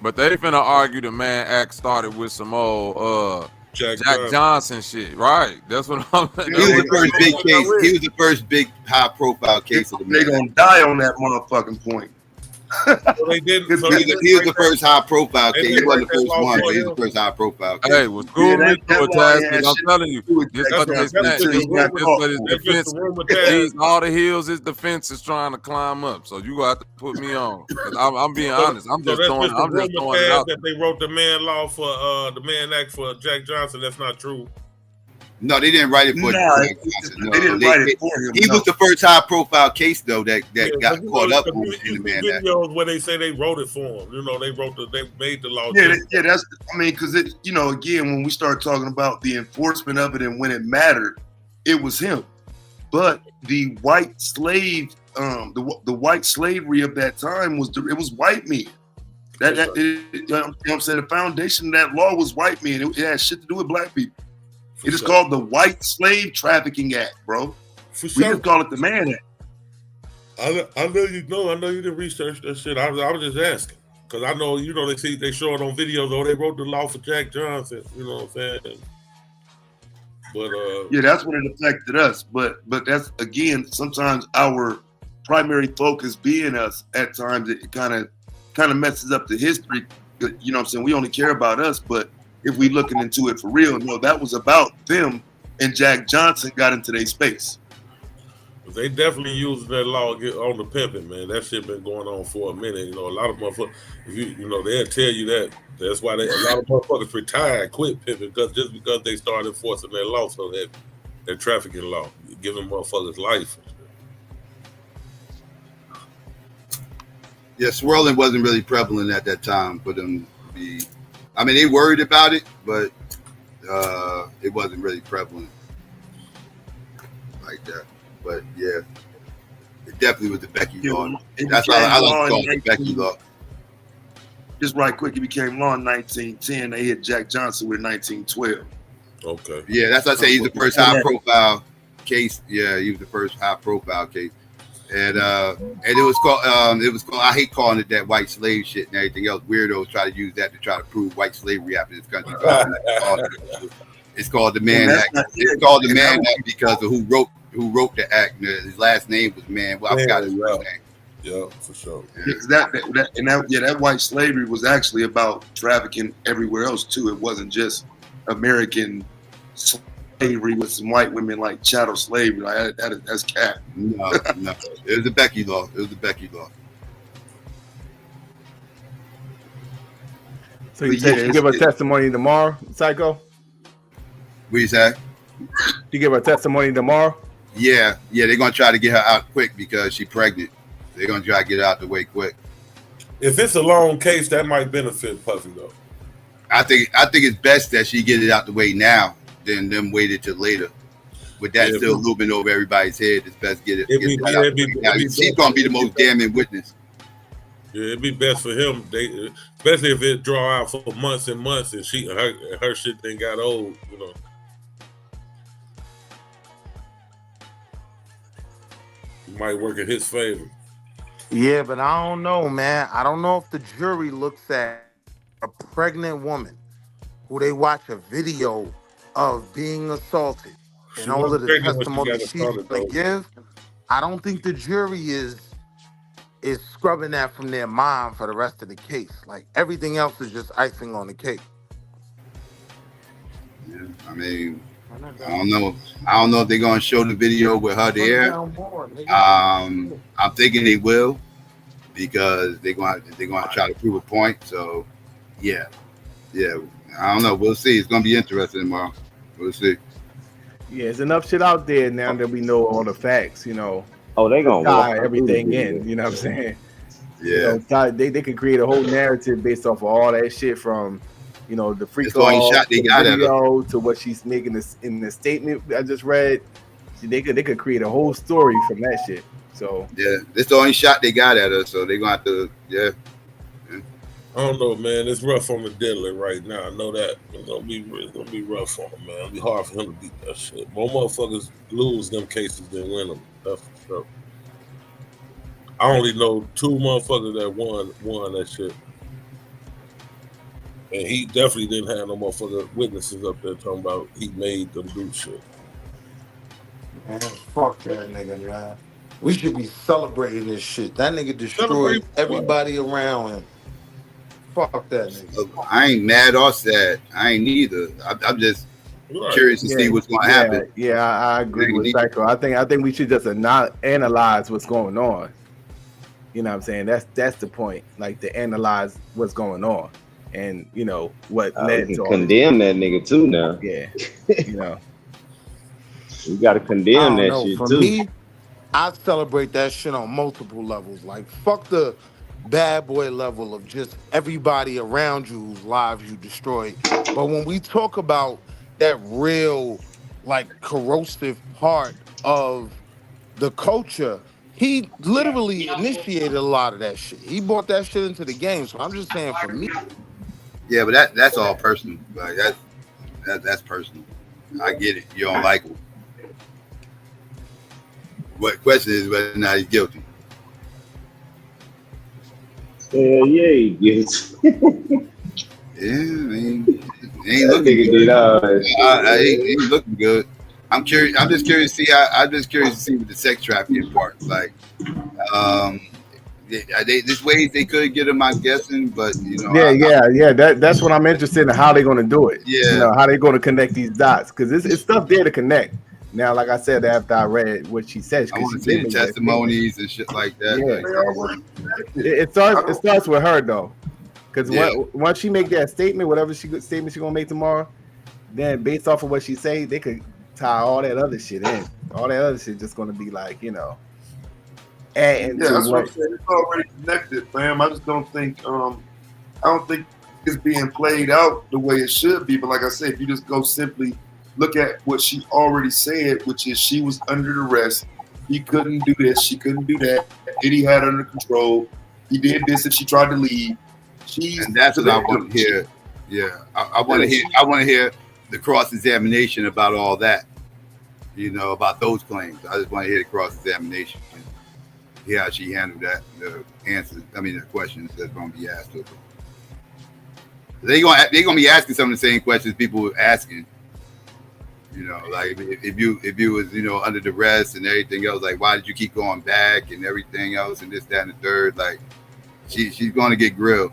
But they finna argue the Mann Act started with some old Jack Johnson shit, right? That's what I'm. He was the first big case. He was the first big high-profile case of the They gonna die on that motherfucking point. So they did. He was the first high-profile case. He wasn't the first one, but he was the first high-profile case. Hey, well, school me to a task. I'm telling you, this what they defense. All the hills his defense is trying to climb up. So you got to put me on. I'm being honest. I'm just throwing it out. That they wrote the Mann Law for the Mann Act for Jack Johnson. That's not true. No, they didn't write it for Jack Johnson. No, they didn't write it for him. He was the first high-profile case though that got caught up in the Mann Act. Videos where they say they wrote it for him. You know, they made the law. Yeah, that's. I mean, because it, you know, again, when we start talking about the enforcement of it and when it mattered, it was him. But the white slave, the white slavery of that time was white men. You know what I'm saying? The foundation of that law was white men. It had shit to do with black people. It is called the White Slave Trafficking Act, bro. We just call it the Mann Act. I know you know. I know you didn't research that shit. I was just asking because I know you know they show it on videos. Oh, they wrote the law for Jack Johnson. You know what I'm saying? But yeah, that's when it affected us. But that's again sometimes our primary focus being us. At times it kind of messes up the history. You know what I'm saying? We only care about us, but if we looking into it for real, no, that was about them, and Jack Johnson got into their space. They definitely used that law on the pimping, man. That shit been going on for a minute. You know, a lot of motherfuckers, you know, they'll tell you that. That's why a lot of motherfuckers retired, quit pimping, because they started enforcing their law, so that trafficking law, giving motherfuckers life. Yeah, swirling wasn't really prevalent at that time for them to be. I mean, they worried about it, but it wasn't really prevalent like that. But yeah, it definitely was the Becky law. That's why I like to call it the Becky law. Just right quick, it became law in 1910. They hit Jack Johnson with 1912. Okay. Yeah, that's why I say he's the first high-profile case. Yeah, he was the first high-profile case. And it was called I hate calling it that white slave shit and everything else. Weirdos try to use that to try to prove white slavery after this country. It's called the Mann Act. It's called the Mann Act because of who wrote the act. His last name was Mann. Well, I forgot his first name. Yeah, for sure. Yeah, that white slavery was actually about trafficking everywhere else too. It wasn't just American slavery with some white women like chattel slavery. Like that's cap. No. It was the Becky law. So you say you give a testimony tomorrow, Psycho? What you say? You give her testimony tomorrow? Yeah, they're gonna try to get her out quick because she's pregnant. They're gonna try to get her out the way quick. If it's a long case, that might benefit Puffy though. I think it's best that she get it out the way now than them waited till later. With that still looming over everybody's head, it's best get it. She's gonna be the most damning witness. Yeah, it'd be best for him. Especially if it draw out for months and months, and her shit then got old. You know. Might work in his favor. Yeah, but I don't know, man. I don't know if the jury looks at a pregnant woman who they watch a video of being assaulted and all of the testimony she's going to give. I don't think the jury is scrubbing that from their mind for the rest of the case. Like everything else is just icing on the cake. Yeah, I mean, I don't know. I don't know if they're gonna show the video with her there. I'm thinking they will because they're gonna try to prove a point. So, yeah. I don't know. We'll see. It's gonna be interesting tomorrow. We'll see. Yeah, there's enough shit out there now that we know all the facts. You know. Oh, they gonna tie everything in. You know what I'm saying? Yeah. You know, they could create a whole narrative based off of all that shit from. You know, the free call shot they got video to what she's making this in the statement I just read. They could create a whole story from that shit. So yeah, this the only shot they got at her. So they're gonna have to I don't know, man. It's rough on the deadly right now. I know that it's gonna be rough on him, man. It'll be hard for him to beat that shit. More motherfuckers lose them cases than win them. That's for sure. I only know 2 motherfuckers that won that shit. And he definitely didn't have no motherfucker witnesses up there talking about he made them do shit. Man, fuck that nigga, man. We should be celebrating this shit. That nigga destroyed everybody around him. Fuck that nigga. I ain't mad or sad. I ain't neither. I'm just curious to see what's gonna happen. Yeah, I agree with Psycho. I think we should just not analyze what's going on. You know what I'm saying? That's the point. Like to analyze what's going on, and you know what led we to can all condemn that nigga too now. Yeah, you know, we gotta condemn that shit For too. me, I celebrate that shit on multiple levels. Like, fuck the bad boy level of just everybody around you whose lives you destroyed. But when we talk about that real, like, corrosive part of the culture, he literally initiated a lot of that shit. He brought that shit into the game. So I'm just saying, for me. Yeah, but that's all personal. Like that's personal. I get it. You don't like him. What question is whether or not he's guilty? Yeah, he gets. Yeah, I mean, he ain't looking good. He ain't looking good. I'm curious. I'm just curious to see. I'm just curious to see with the sex trafficking part. Like, there's ways they could get him. I'm guessing, but you know. Yeah. That's what I'm interested in. How they're going to do it. Yeah. You know how they're going to connect these dots because it's stuff there to connect. Now, like I said, after I read what she said, I want to see the testimonies and shit like that. Yeah. It starts with her though, because once she make that statement, whatever statement she gonna make tomorrow, then based off of what she say, they could tie all that other shit in. All that other shit just gonna be like, you know, adding to that's what I'm what. saying. It's already connected, fam. I just don't think I don't think it's being played out the way it should be. But like I said, if you just go simply look at what she already said, which is she was under arrest. He couldn't do this. She couldn't do that. Diddy had her under control. He did this and she tried to leave. And that's what I want to hear. Yeah, I want to hear. I want to hear the cross-examination about all that. You know, about those claims. I just want to hear the cross-examination. Hear how she handled that. The answers. I mean, the questions that's going to be asked of her. They're going to be asking some of the same questions people were asking. You know, like if you was, you know, under the arrest and everything else, like why did you keep going back and everything else and this, that, and the third, like she's going to get grilled.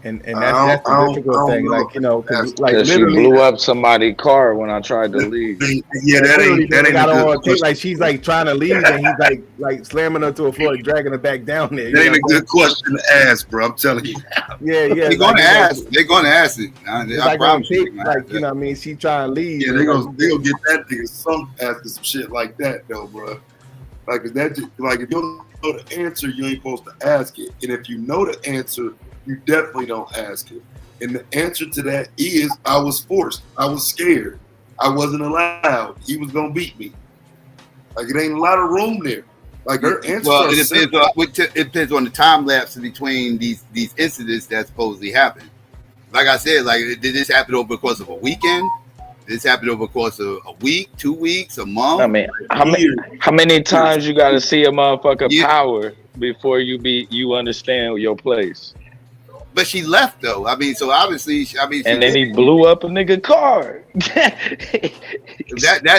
And that's the difficult thing, like, you know, because she blew up somebody's car when I tried to leave. Yeah, that ain't got a good like she's like trying to leave and he's like slamming her to a floor, dragging her back down there. That ain't a good question to ask, bro. I'm telling you. Yeah. They're going to ask. They're going to ask it. I promise you. Like, you know what I mean? She trying to leave. Yeah, they gonna get that nigga sunk asking some shit like that, though, bro. Like, if you don't know the answer, you ain't supposed to ask it. And if you know the answer, you definitely don't ask it. And the answer to that is I was forced. I was scared. I wasn't allowed. He was gonna beat me. Like, it ain't a lot of room there. Like, her answer. Well, it depends on the time lapse between these incidents that supposedly happened. Like I said, like, did this happen over the course of a weekend? Did this happen over the course of a week, 2 weeks, a month? I mean, how many times you got to see a motherfucker power before you understand your place? But she left though. I mean, so obviously, and then he blew up a nigga car.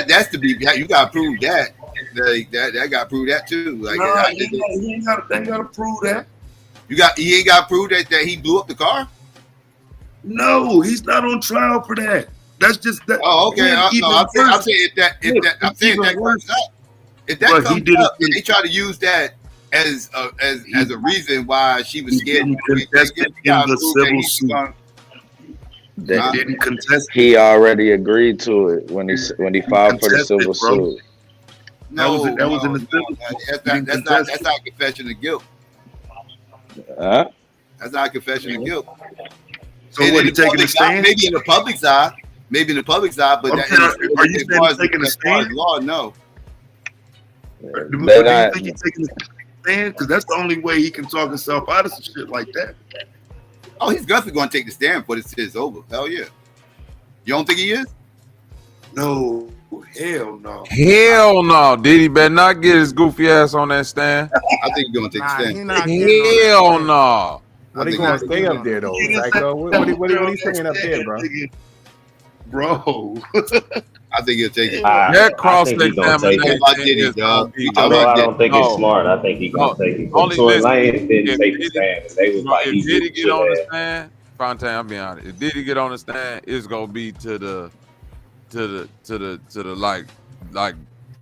that's to be. You gotta prove that. That got to prove that too. Like, he ain't gotta prove that. He ain't got to prove that he blew up the car. No, he's not on trial for that. That's just that. Oh, okay. I'm saying if that comes up, if that comes up, they try to use that as a reason why she was scared. Didn't contest. He already agreed to it when he filed for the civil suit. No, that was in the civil. That's not a confession of guilt. That's not a confession of guilt. So what, he taking a stand? Maybe in the public's eye, but are you saying taking a stand? Law, no. Do you think he's taking a stand? Because that's the only way he can talk himself out of some shit like that. Oh, he's definitely going to take the stand before this is over. Hell yeah. You don't think he is? No. Hell no. Hell no. Diddy better not get his goofy ass on that stand. I think he's going to take the stand. Hell no. What are you going to say up there, though, Psycho? What are you saying up there, bro? Bro. I think he'll take it. That I think he gonna take cross-examination it. is gonna be Although I don't think it's smart, I think he gonna take it. But only Tory listen. Lanez didn't If take the stand, and they was Diddy, like, he if Diddy did get should on the have. stand, Fontaine, I'll be honest. If Diddy get on the stand, it's gonna be to the like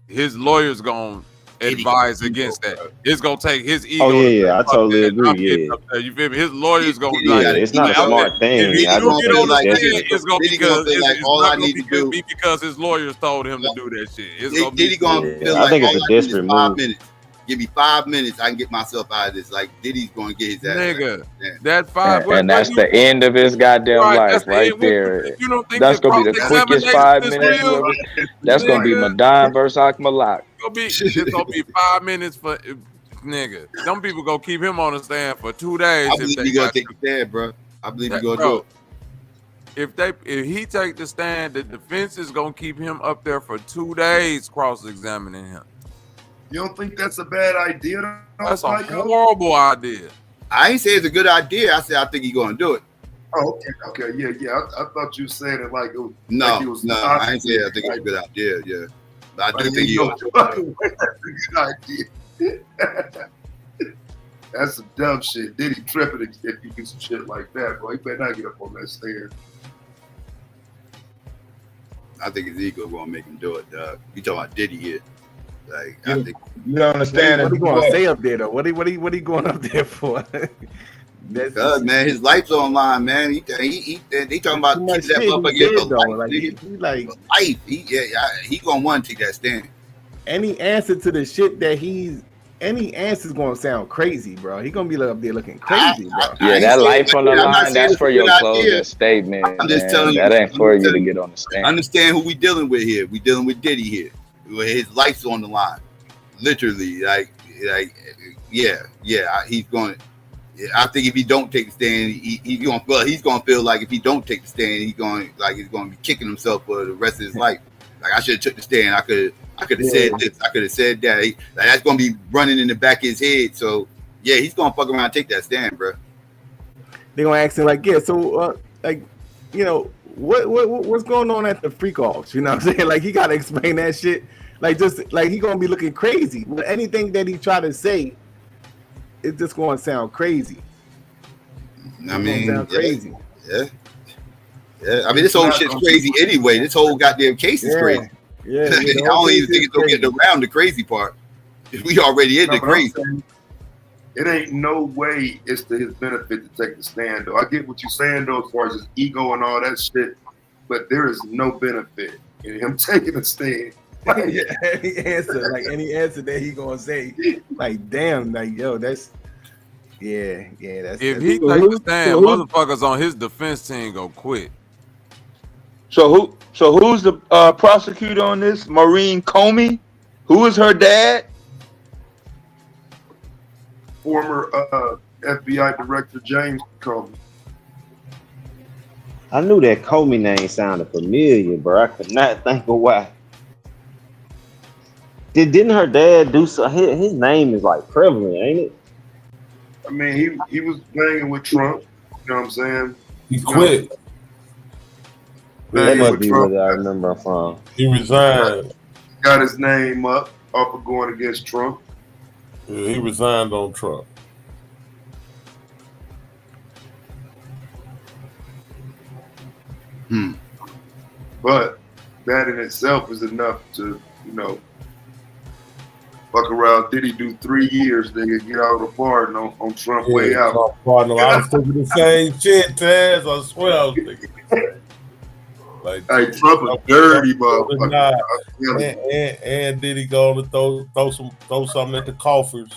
his lawyer's gonna advise against that. It's gonna take his ego. Oh to say, yeah, I "Fuck totally that, agree. I'm getting Yeah, up there." You feel me? His lawyer's gonna yeah, it's not a smart thing. If he I do just get think on the it's stand, definitely. it's gonna be Diddy gonna because feel like it's all not I gonna need be to do. because his lawyers told him to do that shit. It's gonna Diddy be. gonna feel I like think all it's a I need is desperate 5 move. minutes. Give me 5 minutes, I can get myself out of this. Like Diddy's gonna get his ass. Nigga, Yeah. that five. And that's the end of his goddamn Right, life that's the right end. there. You don't think That's the gonna be the quickest 5 cross-examination is minutes you real? ever. That's gonna be Nigga, Madon versus Akmalak. it's gonna be 5 minutes for nigga. Them people gonna keep him on the stand for 2 days. I If believe they he's gonna got take the stand, bro. I believe he's gonna bro, do it. if he take the stand, the defense is gonna keep him up there for 2 days cross-examining him. You don't think that's a bad idea? That's a horrible idea. I ain't say it's a good idea. I said I think he's gonna do it. Oh, okay, yeah. I thought you said it like it was. No, like it was no, I ain't say I think it's a good idea. Yeah, but I do think he's gonna do it. That's a good idea. That's some dumb shit. Diddy tripping if you do some shit like that, boy. He better not get up on that stand. I think his ego gonna make him do it, dog. You talking about Diddy here? Like I think You don't understand What it. are you going to say up there, though? What are you going up there for? because man, his life's online, man. He talking about Too much keeping that shit motherfucker he did, for though. life, Like nigga. he like Life. He gonna want to take that stand. any answer to the shit that any answer's gonna sound crazy, bro. He gonna be up there looking crazy, bro. Yeah, that life on the line, that's for your closing statement. I'm just man. telling you. That ain't for I'm you to telling get on the stand. Understand who we dealing with here. We dealing with Diddy here. His life's on the line. Literally, yeah. He's going. I think if he don't take the stand, he's gonna feel like if he don't take the stand, he's going to be kicking himself for the rest of his life. Like I should have took the stand. I could have said this. I could have said that. That's gonna be running in the back of his head. So yeah, he's gonna fuck around and take that stand, bro. They're gonna ask him like, yeah, so what's going on at the freak offs? You know what I'm saying? Like he gotta explain that shit. Like just like he gonna be looking crazy. But anything that he try to say, it's just gonna sound crazy. I mean, crazy. Yeah. I mean, this whole shit's crazy anyway. This whole goddamn case is crazy. Yeah, I don't even think it's gonna get around the crazy part. We already in the crazy. It ain't no way it's to his benefit to take the stand, though. I get what you're saying, though, as far as his ego and all that shit, but there is no benefit in him taking a stand. Any answer that he gonna say, like, damn, like, yo, that's that's If he take the stand, motherfuckers on his defense team go quit. So who's the prosecutor on this? Maureen Comey? Who is her dad? Former FBI Director James Comey. I knew that Comey name sounded familiar, bro. I could not think of why. Didn't her dad do so? His name is like prevalent, ain't it? I mean, he was banging with Trump. You know what I'm saying? He quit. That must be where I remember from. He resigned. Got his name up for going against Trump. Yeah, he resigned on Trump. But that in itself is enough to, fuck around. Did he do 3 years? Nigga, get out of the pardon on Trump way out. Partner, I was thinking the same shit, Taz. I swear I was thinking. Like, hey, Trump a dirty motherfucker. And did he go to throw something at the coffers?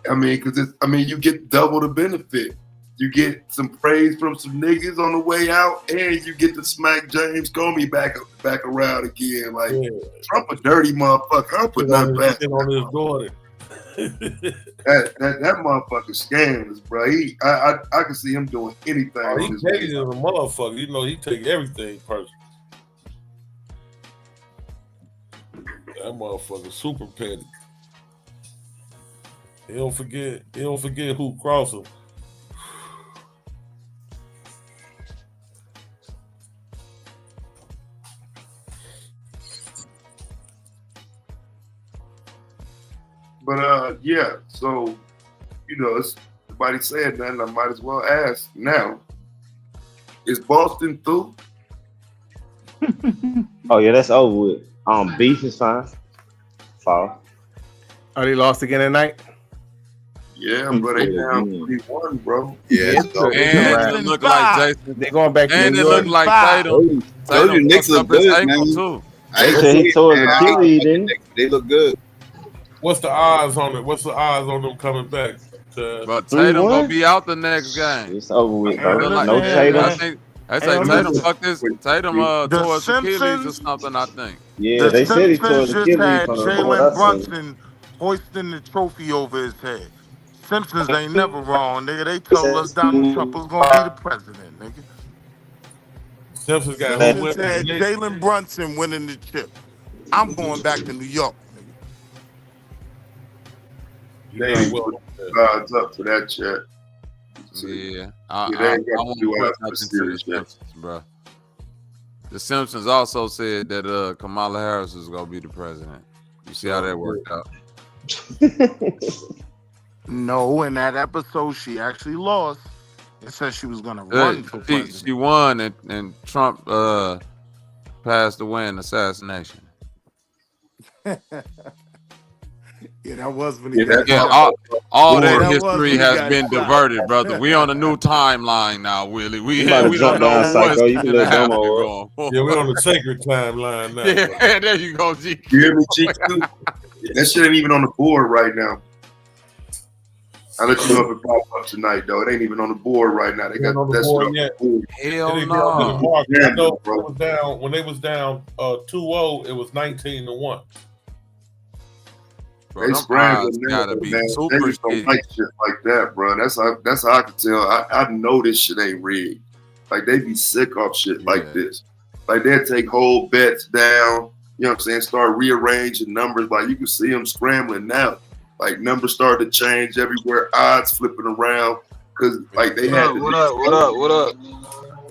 I mean, you get double the benefit. You get some praise from some niggas on the way out, and you get to smack James Comey back around again. Like Trump a dirty motherfucker. I'll put nothing past on his daughter. that motherfucker scandalous, bro. I can see him doing anything. Oh, he petty as a motherfucker. He take everything personal. That motherfucker super petty. He don't forget who crossed him. Yeah, so it's nobody said nothing. I might as well ask now. Is Boston through? Oh yeah, that's over with. Beef is fine. Fall. Are they lost again tonight? Yeah, but they down 3-1, bro. Yeah, and it look like Jason. They going back to and New it York. look like Tatum. Those Knicks look fucked up his good, ankle man. too. They said he tore his Achilles, didn't he? They look good. What's the odds on it? What's the odds on them coming back? But Tatum gonna be out the next game. It's over with, bro. Like, No Tatum. I say Tatum fucked his tore his Achilles or something. I think. Yeah, they said he tore his Simpsons Achilles. just had from what I Jalen seen. Brunson hoisting the trophy over his head. Simpsons ain't never wrong, nigga. They told us Donald Trump was gonna be the president, nigga. Simpsons got Simpsons had Jalen Brunson winning the chip. I'm going back to New York, nigga. They ain't put odds up for that chat. Yeah, they I ain't got want to do to odds put for nothing to the serious shit. Simpsons, bro. The Simpsons also said that Kamala Harris is gonna be the president. You see how that worked out? No, in that episode, she actually lost. It said she was gonna run for president. She won, and Trump passed away in assassination. Yeah, that was when he all that history has been diverted, brother. We on a new timeline now, Willie. We don't know what's gonna happen. Yeah, we're on the sacred timeline now. Yeah, there you go, G. You hear me, G2? That shit ain't even on the board right now. I'll let you know if it pops up tonight, though. It ain't even on the board right now. They got that shit on the board. Hell I know it was down when they was down 2-0. It was 19-1. They scrambled now, man. They just don't like shit like that, bro. That's how I can tell. I know this shit ain't rigged. Like they be sick off shit like this. Like they'll take whole bets down. You know what I'm saying? Start rearranging numbers. Like you can see them scrambling now. Like numbers start to change everywhere. Odds flipping around because like they had. What up?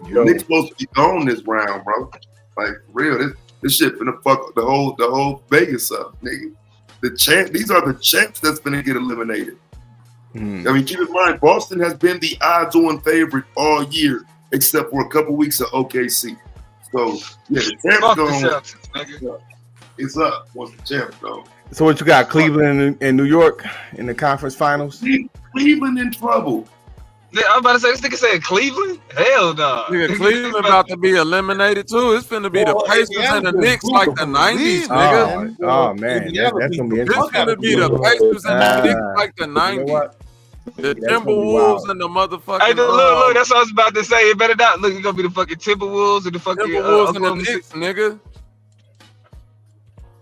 The Knicks supposed to be gone this round, bro. Like for real, this shit finna fuck the whole Vegas up, nigga. These are the champs that's gonna get eliminated. I mean, keep in mind, Boston has been the odds-on favorite all year, except for a couple weeks of OKC. So yeah, the champs going. It's up once the champs go. So what you got? Cleveland and New York in the conference finals. Cleveland in trouble. Yeah, I'm about to say this nigga said Cleveland. Hell no. Nigga, Cleveland about to be eliminated too. It's finna be the Pacers and the Knicks like the 90s, nigga. Oh man, that's gonna be interesting. It's gonna be the Pacers and the Knicks like the 90s. The Timberwolves and the motherfucking. Hey, look, that's what I was about to say. It better not. Look, it's gonna be the fucking Timberwolves and the fucking Timberwolves and the Knicks, nigga.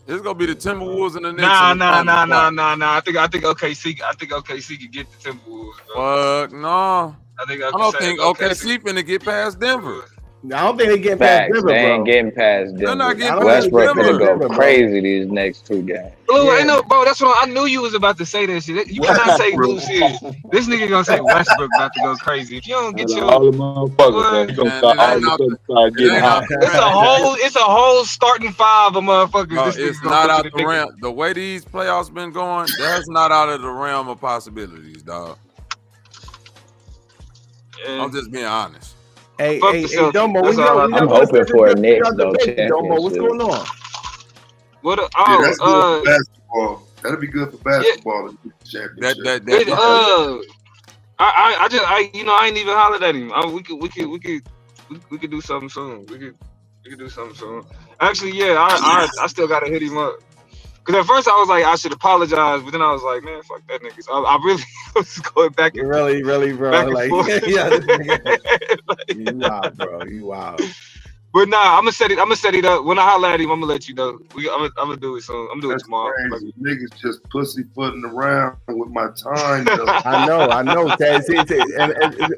It's gonna be the Timberwolves and the Knicks. Nah. I think OKC. I think OKC can get the Timberwolves. Bro. Fuck no. I don't think OKC finna get past Denver. I don't think they get past Denver, They bro. ain't getting past They're not Denver. getting Westbrook past gonna Denver, go crazy these next 2 games. Blue, ain't no, bro. That's what I knew you was about to say that shit. You cannot take Blue serious. This nigga gonna say Westbrook about to go crazy. If you don't get your all the motherfuckers, they gonna start getting hot. It's a whole starting 5 of motherfuckers. No, this it's nigga not gonna out the realm. The way these playoffs been going, that's not out of the realm of possibilities, dog. I'm just being honest. Hey, Domo, I'm hoping for a Knicks though. Domo, what's going on? What? That's good for basketball. That'll be good for basketball. Championship. I ain't even hollered at him. We could do something soon. We could do something soon. Actually, yeah, I still gotta hit him up. Because at first I was like, I should apologize, but then I was like, man, fuck that nigga. So I really was going back and really, bro. Back and Like, forth. yeah, this nigga, you wild, bro. You wild. But nah, I'm gonna set it up. When I holler at him, I'm gonna let you know. I'm gonna do it soon. I'm gonna do it tomorrow. Crazy. Niggas just pussyfooting around with my time. Though. I know. Taz, and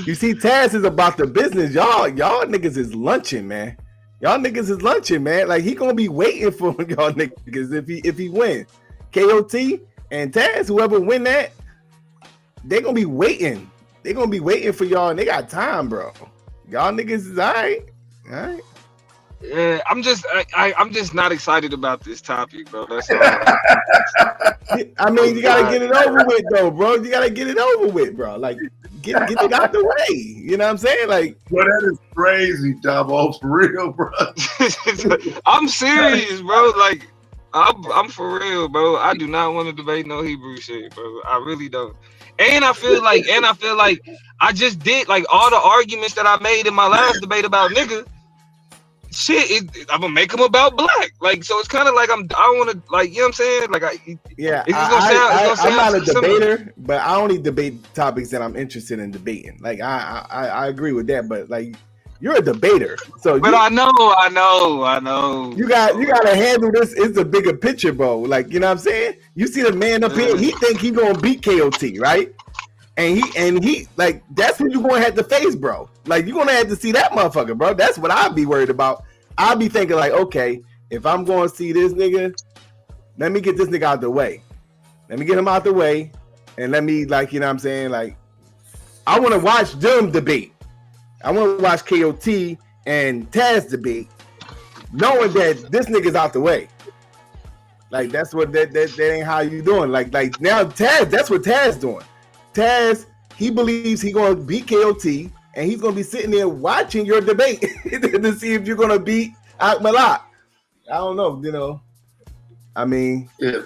you see, Taz is about the business. Y'all niggas is lunching, man. Y'all niggas is lunching, man. Like he gonna be waiting for y'all niggas if he win. KOT and Taz, whoever win that, they gonna be waiting. They gonna be waiting for y'all, and they got time, bro. Y'all niggas is all right. Yeah, I'm just not excited about this topic, bro. That's all. I mean, you gotta get it over with, though, bro. You gotta get it over with, bro. Like, get it out the way. You know what I'm saying? Like, well, that is crazy, Dabo, for real, bro. I'm serious, bro. Like, I'm for real, bro. I do not want to debate no Hebrew shit, bro. I really don't. And I feel like I just did like all the arguments that I made in my last debate about nigga. Shit, I'm gonna make them about black. Like, so it's kind of like I want to, like, you know what I'm saying? Like, I'm not a debater, but I only debate topics that I'm interested in debating. Like, I agree with that, but like, you're a debater, so. But I know. You got to handle this. It's a bigger picture, bro. Like, you know what I'm saying? You see the man up here, he think he gonna beat KOT, right? And he like, that's who you gonna have to face, bro. Like, you're gonna have to see that motherfucker, bro. That's what I'd be worried about. I'd be thinking like, okay, if I'm going to see this nigga, let me get this nigga out the way. Let me get him out the way, and let me, like, you know what I'm saying? Like, I want to watch them debate. I want to watch KOT and Taz debate, knowing that this nigga's out the way. Like, that's what that ain't how you doing. Like now Taz, that's what Taz doing. Taz, he believes he gonna beat KOT, and he's gonna be sitting there watching your debate to see if you're gonna beat Malak. I don't know, you know. I mean, yeah.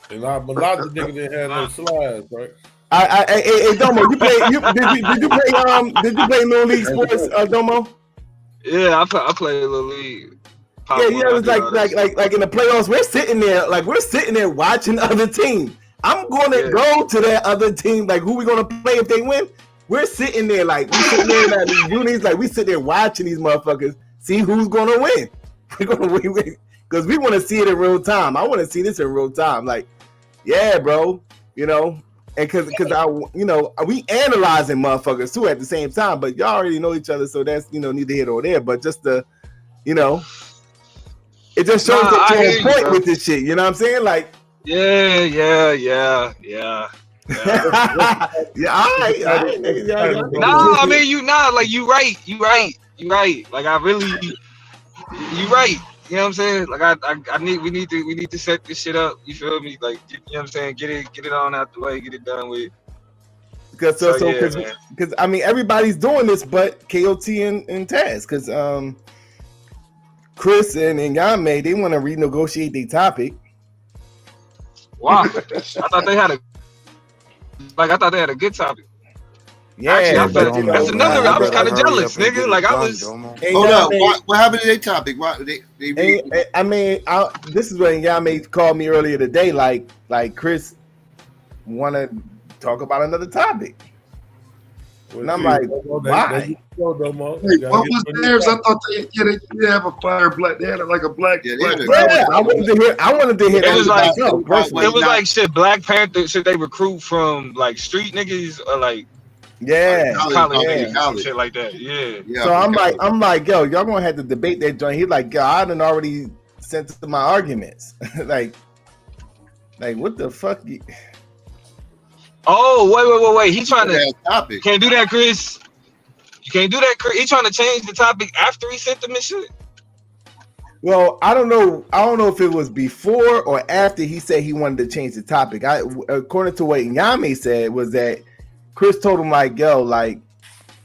And Malak the nigga didn't have no slides, right? Hey, Domo, did you play Little League Sports, Domo? Yeah, I play Little League. It was like in the playoffs, we're sitting there watching other teams. I'm going to go to that other team. Like, who we going to play if they win? We're sitting there like we sit there watching these motherfuckers see who's going to win. We're going to win because we want to see it in real time. I want to see this in real time. Like, yeah, bro, you know, and because we analyzing motherfuckers too at the same time. But y'all already know each other, so that's neither here nor there. But just it just shows that you're on point with this shit. You know what I'm saying? Like. Yeah. Yeah, all right. No, I mean, you right. Like, I really, you right. You know what I'm saying? Like, we need to set this shit up. You feel me? Like, you know what I'm saying? Get it on out the way, get it done with. Because I mean, everybody's doing this, but KOT and Taz. Because Chris and Yame, they want to renegotiate their topic. Wow, I thought they had a good topic. Yeah, actually, that's another. I was kind of jealous, nigga. Like, I was. Hold up, what happened to their topic? I mean, this is when Yame called me earlier today. Like Chris want to talk about another topic, and I'm like, why? What was theirs? I thought they did have a fire black. They had like a black. I wanted to hear. It was like shit. Black Panther. Should they recruit from like street niggas or like college shit like that? Yeah. So I'm like, yo, y'all gonna have to debate that joint. He's like, yo, I done already sent my arguments. like what the fuck? Oh, wait. He trying to topic. Can't do that, Chris. You can't do that. He trying to change the topic after he sent them and shit. Well, I don't know if it was before or after he said he wanted to change the topic. According to what Yame said, was that Chris told him like, yo, like,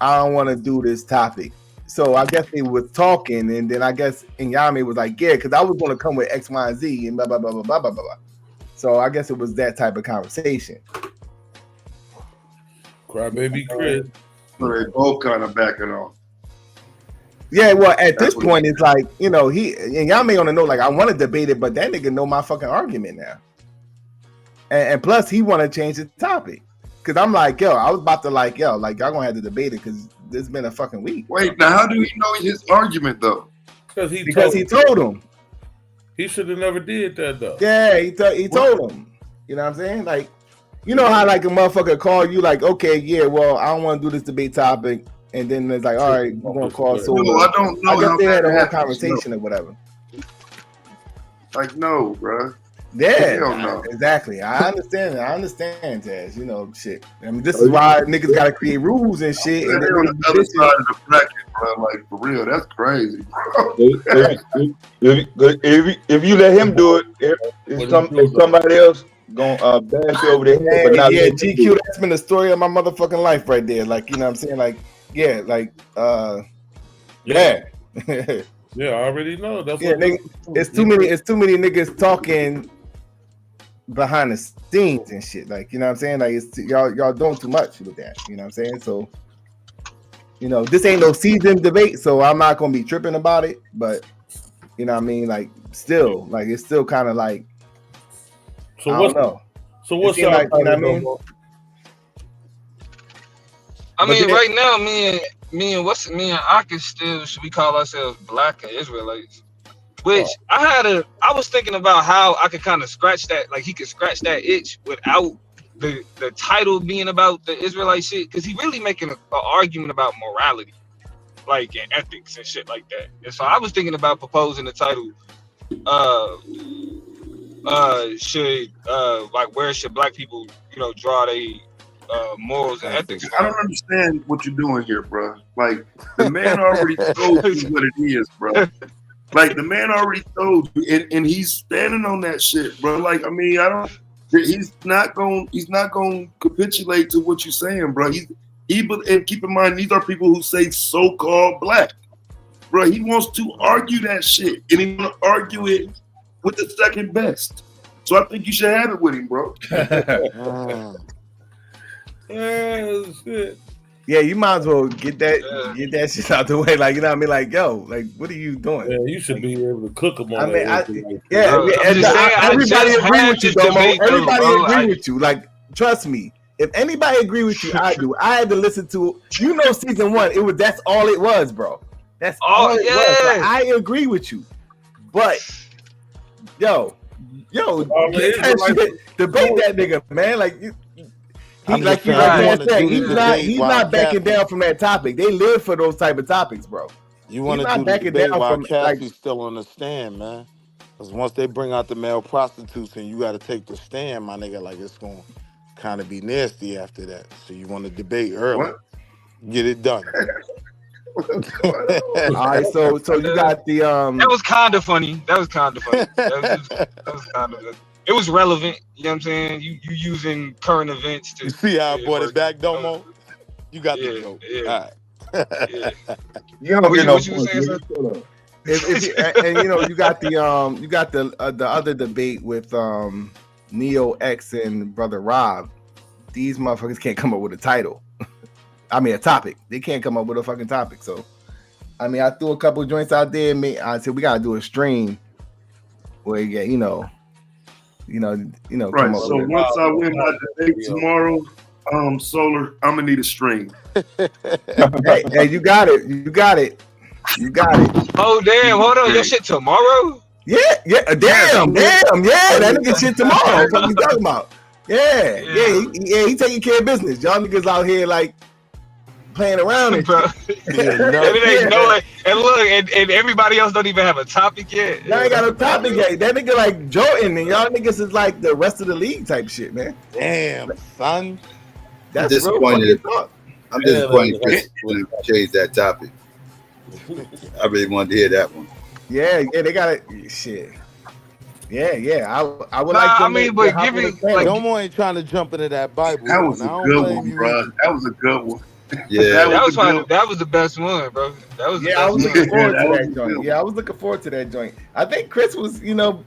I don't want to do this topic. So I guess they were talking, and then I guess Yame was like, yeah, because I was going to come with X, Y, and Z, and blah, blah, blah, blah, blah, blah, blah. So I guess it was that type of conversation. Crybaby Chris. So they both kind of backing off. Yeah, well, at this point, it's like, he and y'all may want to know, like, I want to debate it, but that nigga know my fucking argument now. And plus, he want to change the topic. Because I'm like, yo, I was about to like, yo, like, y'all going to have to debate it because it's been a fucking week. Wait, now how do he know his argument, though? Because he told him. He should have never did that, though. Yeah, he told him. You know what I'm saying? Like, you know how like a motherfucker call you like, okay, yeah, well, I don't want to do this debate topic, and then it's like, all right, we're gonna call. So no, I don't know. I guess they had a whole conversation or whatever. Like, no, bro. Yeah, exactly. I understand, Taz. You know, shit. I mean, this is why niggas gotta create rules and shit. And they're on the other side of the bracket, bro. Like for real, that's crazy, bro. If you let him do it, if somebody else gonna bash you over the head, but not yeah, GQ, that's been the story of my motherfucking life right there. Like, you know what I'm saying? Like, yeah, like, yeah. Yeah, I already know. That's Yeah, nigga, it's too many niggas talking behind the scenes and shit. Like, you know what I'm saying? Like, it's y'all doing too much with that. You know what I'm saying? So, you know, this ain't no seasoned debate, so I'm not gonna be tripping about it. But you know what I mean? Like, still, like, it's still kind of like, so I don't know. So what's y'all? like, You know what I mean? I mean, right now, me and Akis still should we call ourselves Black and Israelites? Which I was thinking about how I could kind of scratch that, like he could scratch that itch without the title being about the Israelite shit, because he really making an argument about morality, like and ethics and shit like that. And so I was thinking about proposing the title, like where should Black people, you know, draw their morals and ethics from? I don't understand what you're doing here, bro. Like the man already told you what it is, bro. Like the man already told you, and he's standing on that shit, bro. Like I mean, he's not going to capitulate to what you're saying, bro. And keep in mind, these are people who say so-called Black, bro. He wants to argue that shit, and he want to argue it with the second best. So I think you should have it with him, bro. Yeah, you might as well get that shit out the way. Like, you know what I mean? Like, yo, like, what are you doing? Yeah, you should be able to cook them on. I mean, everybody agree with you, Domo. Everybody agree with you. Like, trust me. If anybody agree with you, I do. I had to listen to, you know, season 1. That's all it was, bro. That's all it was. Like, I agree with you, but yo, debate that nigga, man. Like you. He's not backing down from that topic. They live for those type of topics, bro. You want to do the debate while Cassie's still on the stand, man. Because once they bring out the male prostitutes and you got to take the stand, my nigga, like it's going to kind of be nasty after that. So you want to debate early. Get it done. All right, so you got the That was kind of funny. That was kind of funny. It was relevant, you know what I'm saying? You using current events to. You see how I brought it back, Domo? You got the joke. Yeah. All right. You don't get no and you know, you got the other debate with SYKOPATHeist and Brother Rob. These motherfuckers can't come up with a title. I mean, a topic. They can't come up with a fucking topic. So, I mean, I threw a couple of joints out there. I said we gotta do a stream where you get, you know. Right. So once I win my debate tomorrow, Solar, I'm gonna need a stream. hey, you got it. Oh damn! Hold on, your shit tomorrow? Yeah. Damn. Yeah, that nigga shit tomorrow. What you talking about? Yeah. He taking care of business. Y'all niggas out here like playing around and bro. And look, and everybody else don't even have a topic yet. Y'all ain't got no topic yet. That nigga like Jordan, and y'all niggas is like the rest of the league type shit, man. Damn, son. That's disappointed. I'm disappointed Chris changed that topic. I really wanted to hear that one. Yeah, they got it. Shit. Yeah. I would like to. I mean, but give me like, Domo ain't trying to jump into that Bible. That was a good one, bro. That was a good one. Yeah, that was the best one, bro. That was I was looking forward to that joint. Yeah, I was looking forward to that joint. I think Chris was, you know,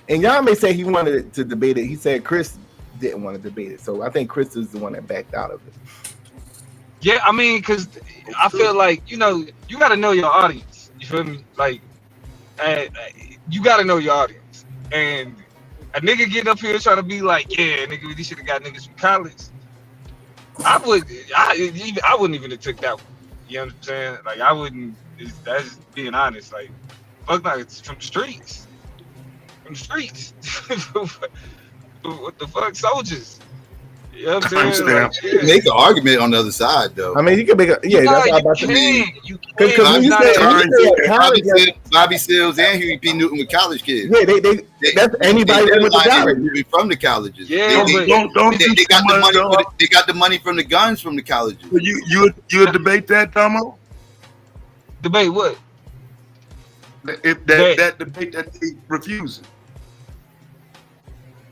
and y'all may say he wanted to debate it. He said Chris didn't want to debate it, so I think Chris is the one that backed out of it. Yeah, I mean, because I feel like, you know, you got to know your audience. You feel me? Like, you got to know your audience. And a nigga getting up here trying to be like, yeah, nigga, we should have got niggas from college. I wouldn't even have took that one. You know what I'm saying? Like, I wouldn't. That's just being honest. Like, fuck, like, it's from the streets. From the streets. What the fuck, soldiers? You know what I'm saying? Like, you can make an argument on the other side, though. I mean, you can make a that's what I'm about to mean. Bobby Seals and Huey P. Newton with college kids. Yeah, that's anybody with the college. From the colleges. Yeah, they got the money from the guns from the colleges. You would debate that, Tomo? Debate what? That debate that they refusing.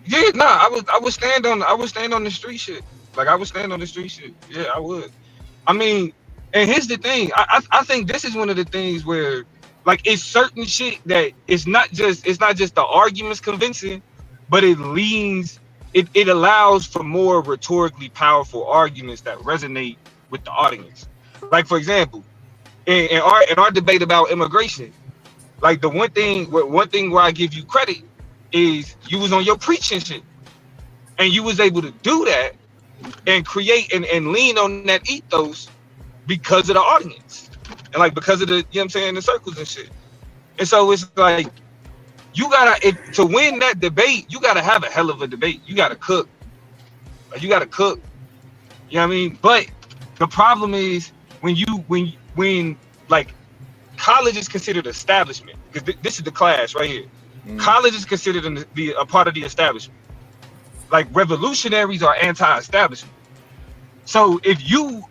Yeah, nah, I would stand on the street shit. Like I would stand on the street shit. Yeah, I would. I mean, and here's the thing. I think this is one of the things where like it's certain shit that it's not just the arguments convincing, but it allows for more rhetorically powerful arguments that resonate with the audience. Like for example, in our debate about immigration, like the one thing where I give you credit is you was on your preaching shit, and you was able to do that and create and lean on that ethos because of the audience and like because of the, you know what I'm saying, the circles and shit. And so it's like you gotta to win that debate, you gotta have a hell of a debate. You gotta cook. Like, you gotta cook. You know what I mean? But the problem is when like college is considered establishment, because this is the class right here. College is considered a part of the establishment. Like revolutionaries are anti-establishment. So if you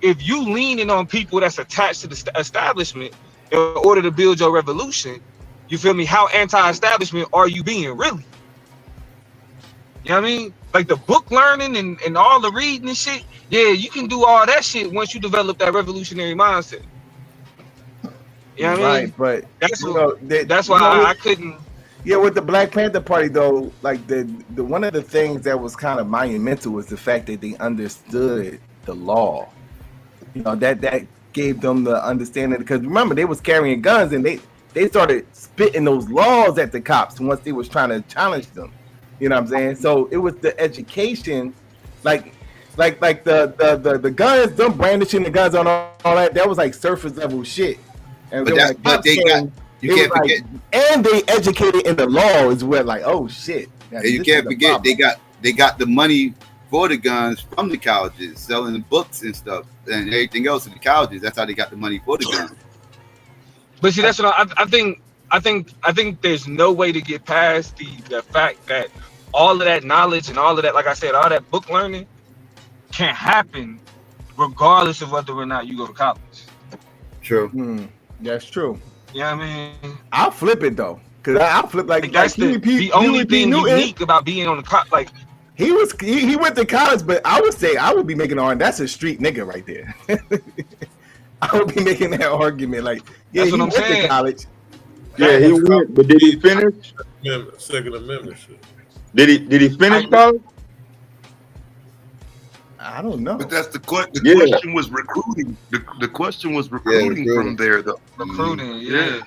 leaning on people that's attached to the establishment in order to build your revolution, you feel me? How anti-establishment are you being really? You know what I mean? Like the book learning and all the reading and shit. Yeah, you can do all that shit once you develop that revolutionary mindset. You know what I mean? But that's why I couldn't. Yeah, with the Black Panther Party though, like the one of the things that was kind of monumental was the fact that they understood the law. You know, that gave them the understanding, because remember they was carrying guns and they started spitting those laws at the cops once they was trying to challenge them. You know what I'm saying? So it was the education, like the guns, them brandishing the guns on all that. That was like surface level shit. And but they got. You can't forget, and they educated in the law is where like, oh shit. And you can't forget they got the money for the guns from the colleges, selling the books and stuff and everything else in the colleges. That's how they got the money for the guns. But see, that's what I think there's no way to get past the fact that all of that knowledge and all of that, like I said, all that book learning can happen regardless of whether or not you go to college. True. That's true. Yeah, I mean, I'll flip it though, because I'll flip like that's the only thing unique about being on the like. He went to college, but I would say I would be making an that's a street nigga right there. I would be making that argument like, yeah, he went to college. Yeah, he went, but did he finish? Second Amendment shit. Did he finish college? I don't know. But that's the question. The question was recruiting. The question was recruiting from there, though. Recruiting, yeah.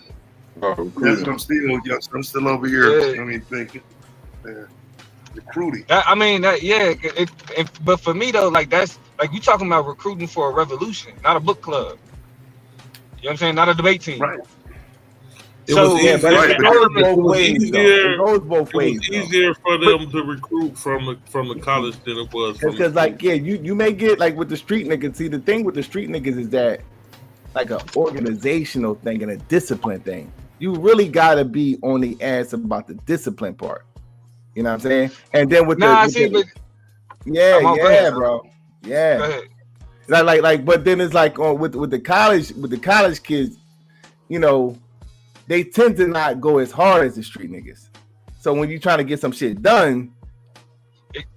Yes, I'm still over here. I mean, thinking. Recruiting. I mean, but for me though, like that's like you talking about recruiting for a revolution, not a book club. You know what I'm saying? Not a debate team. Right. It goes both ways. It was easier for them to recruit from the college than it was. Because like you may get like with the street niggas. See, the thing with the street niggas is that like an organizational thing and a discipline thing. You really gotta be on the ass about the discipline part. You know what I'm saying? And then with bro. Yeah. Like, but then it's like with the college kids, you know, they tend to not go as hard as the street niggas. So when you're trying to get some shit done,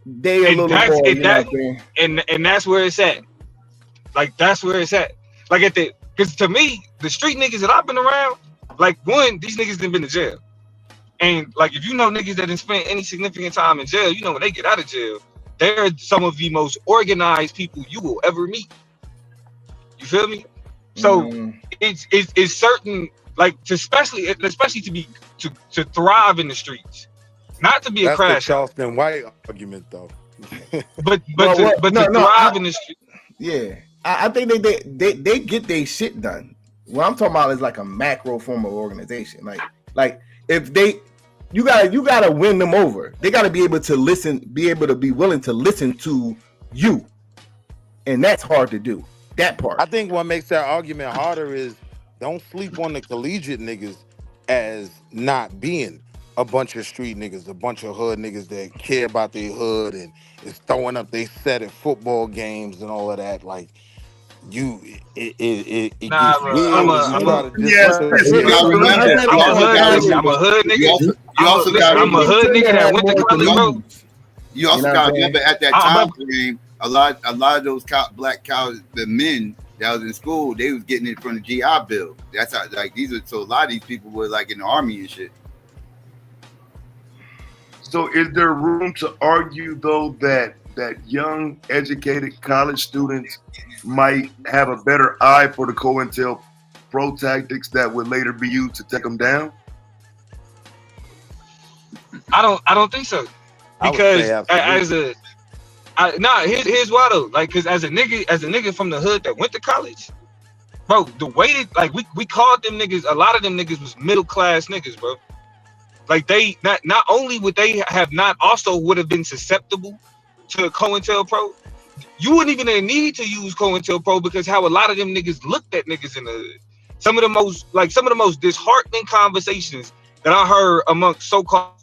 they a little more. You know what I'm saying? And that's where it's at. Like that's where it's at. Like because to me, the street niggas that I've been around, like one, these niggas done been to jail. And like if you know niggas that didn't spend any significant time in jail, you know when they get out of jail, they're some of the most organized people you will ever meet. You feel me? So it's certain, like especially to thrive in the streets, not to be a crash. That's the Charleston White argument though. but to thrive in the street. Yeah, I think they get their shit done. What I'm talking about is like a macro form of organization. Like if you gotta win them over. They gotta be able to listen, be able to be willing to listen to you, and that's hard to do. That part. I think what makes that argument harder is don't sleep on the collegiate niggas as not being a bunch of street niggas, a bunch of hood niggas that care about their hood and is throwing up they set at football games and all of that. Like it Nah, gets bro. weird I'm when you start to Yes, disrespect. I'm a hood nigga. I'm a hood nigga that went to college, bro. You also got to remember at that time frame, a lot of those black cows, the men that was in school, they was getting it from the GI Bill. That's how, like, so a lot of these people were like in the army and shit. So is there room to argue though that young, educated college students might have a better eye for the COINTELPRO tactics that would later be used to take them down? I don't think so. Because here's why though. Like, cause as a nigga from the hood that went to college, bro, the way that, like, we called them niggas, a lot of them niggas was middle class niggas, bro. Like, they not only would they have not also would have been susceptible to COINTELPRO, you wouldn't even need to use COINTELPRO because how a lot of them niggas looked at niggas in the hood. Some of the most disheartening conversations that I heard amongst so-called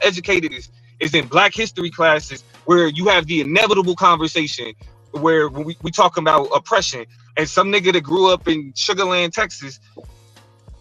educated is in Black history classes, where you have the inevitable conversation where we talking about oppression, and some nigga that grew up in Sugarland, Texas,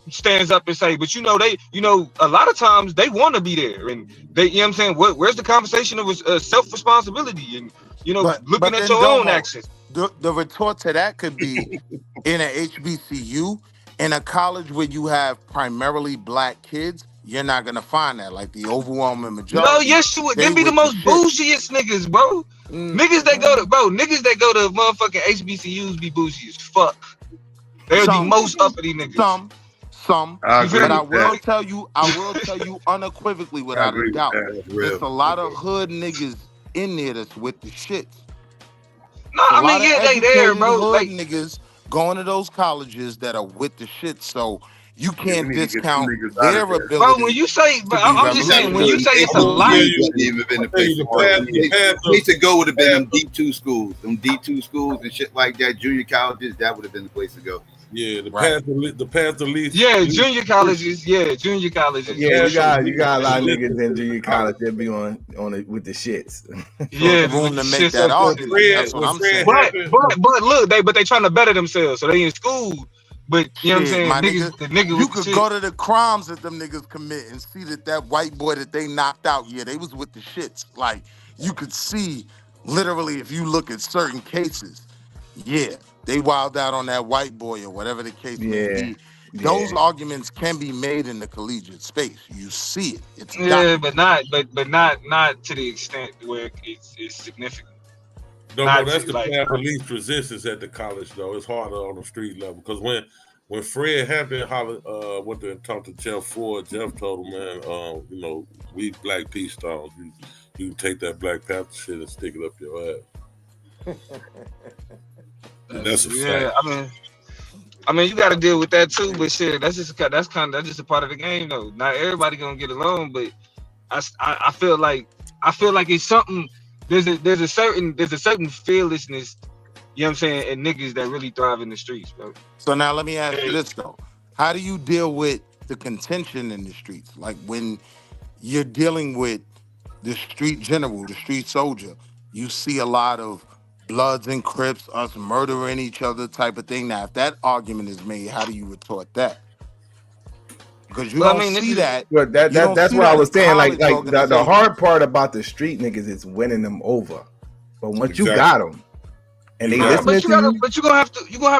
stands up and say, but a lot of times they want to be there, and they, you know what I'm saying, where's the conversation of self-responsibility and looking at your own actions? The retort to that could be in a HBCU, in a college where you have primarily Black kids, you're not gonna find that. Like, the overwhelming majority. No, yes, you would. They be the most bougiest niggas, bro. Niggas that go to motherfucking HBCUs be bougie as fuck. They're the most uppity niggas. Some, but I will tell you unequivocally, without a doubt, there's a lot of hood niggas in there that's with the shits. No, I mean, yeah, they there, bro. Hood Like, niggas going to those colleges that are with the shit, so you can't discount their ability. Bro, when you say, but I'm just saying, when you say it's a lot, even been the place to go would have been them D2 schools, and shit like that. Junior colleges, that would have been the place to go. Yeah, the path to least. Yeah, junior colleges. Yeah, junior colleges. Yeah, you got a lot of niggas in junior college that be on it with the shits. Yeah, room to make that argument. That's what I'm saying. But look, they trying to better themselves, so they in school. But you know what I'm saying, you could go to the crimes that them niggas commit and see that white boy that they knocked out. Yeah, they was with the shits. Like, you could see literally if you look at certain cases. Yeah. They wild out on that white boy or whatever the case may be. Those arguments can be made in the collegiate space. You see it. It's but not to the extent where it's significant. No, that's the path of least resistance at the college, though. It's harder on the street level because when Fred Hampton went there and talked to Jeff Ford, Jeff told him, man, we Black Peace Stones. You can take that Black Panther shit and stick it up your ass. That's a fact. I mean, you got to deal with that too. But shit, that's just a part of the game, though. Not everybody gonna get along, but I feel like it's something. There's a certain fearlessness, you know what I'm saying, in niggas that really thrive in the streets, bro. So now let me ask you this though: how do you deal with the contention in the streets? Like, when you're dealing with the street general, the street soldier, you see a lot of Bloods and Crips, us murdering each other type of thing. Now, if that argument is made, how do you retort that? Because you don't see that. But that's what I was saying. Like the hard part about the street niggas is winning them over. But once you got them, and they listening to you, but you gonna have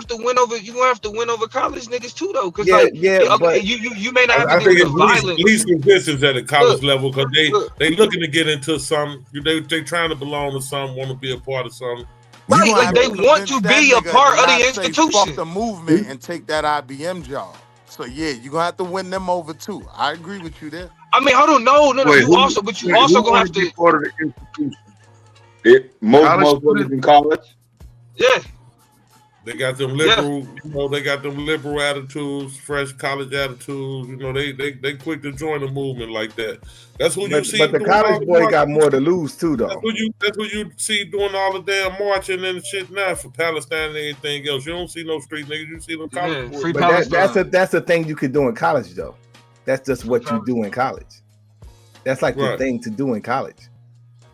to win over. You gonna have to win over college niggas too, though. Because but you may not have to do the violence. Least resistance at the college level because they looking to get into something. They trying to belong to something, want to be a part of something. Right, like they want to be a part of the institution. Fuck the movement and take that IBM job. So yeah, you're gonna have to win them over too. I agree with you there. I mean, hold on, no. You also gonna have to be part of the institution. Most brothers in college. Yeah. They got them liberal, they got them liberal attitudes, fresh college attitudes. They quick to join the movement like that. That's who you see. But the college boy got more to lose too, though. That's who you see doing all the damn marching and shit now for Palestine and anything else. You don't see no street niggas. You see them college boys. But that's a thing you could do in college, though. That's just what you do in college. That's like the thing to do in college.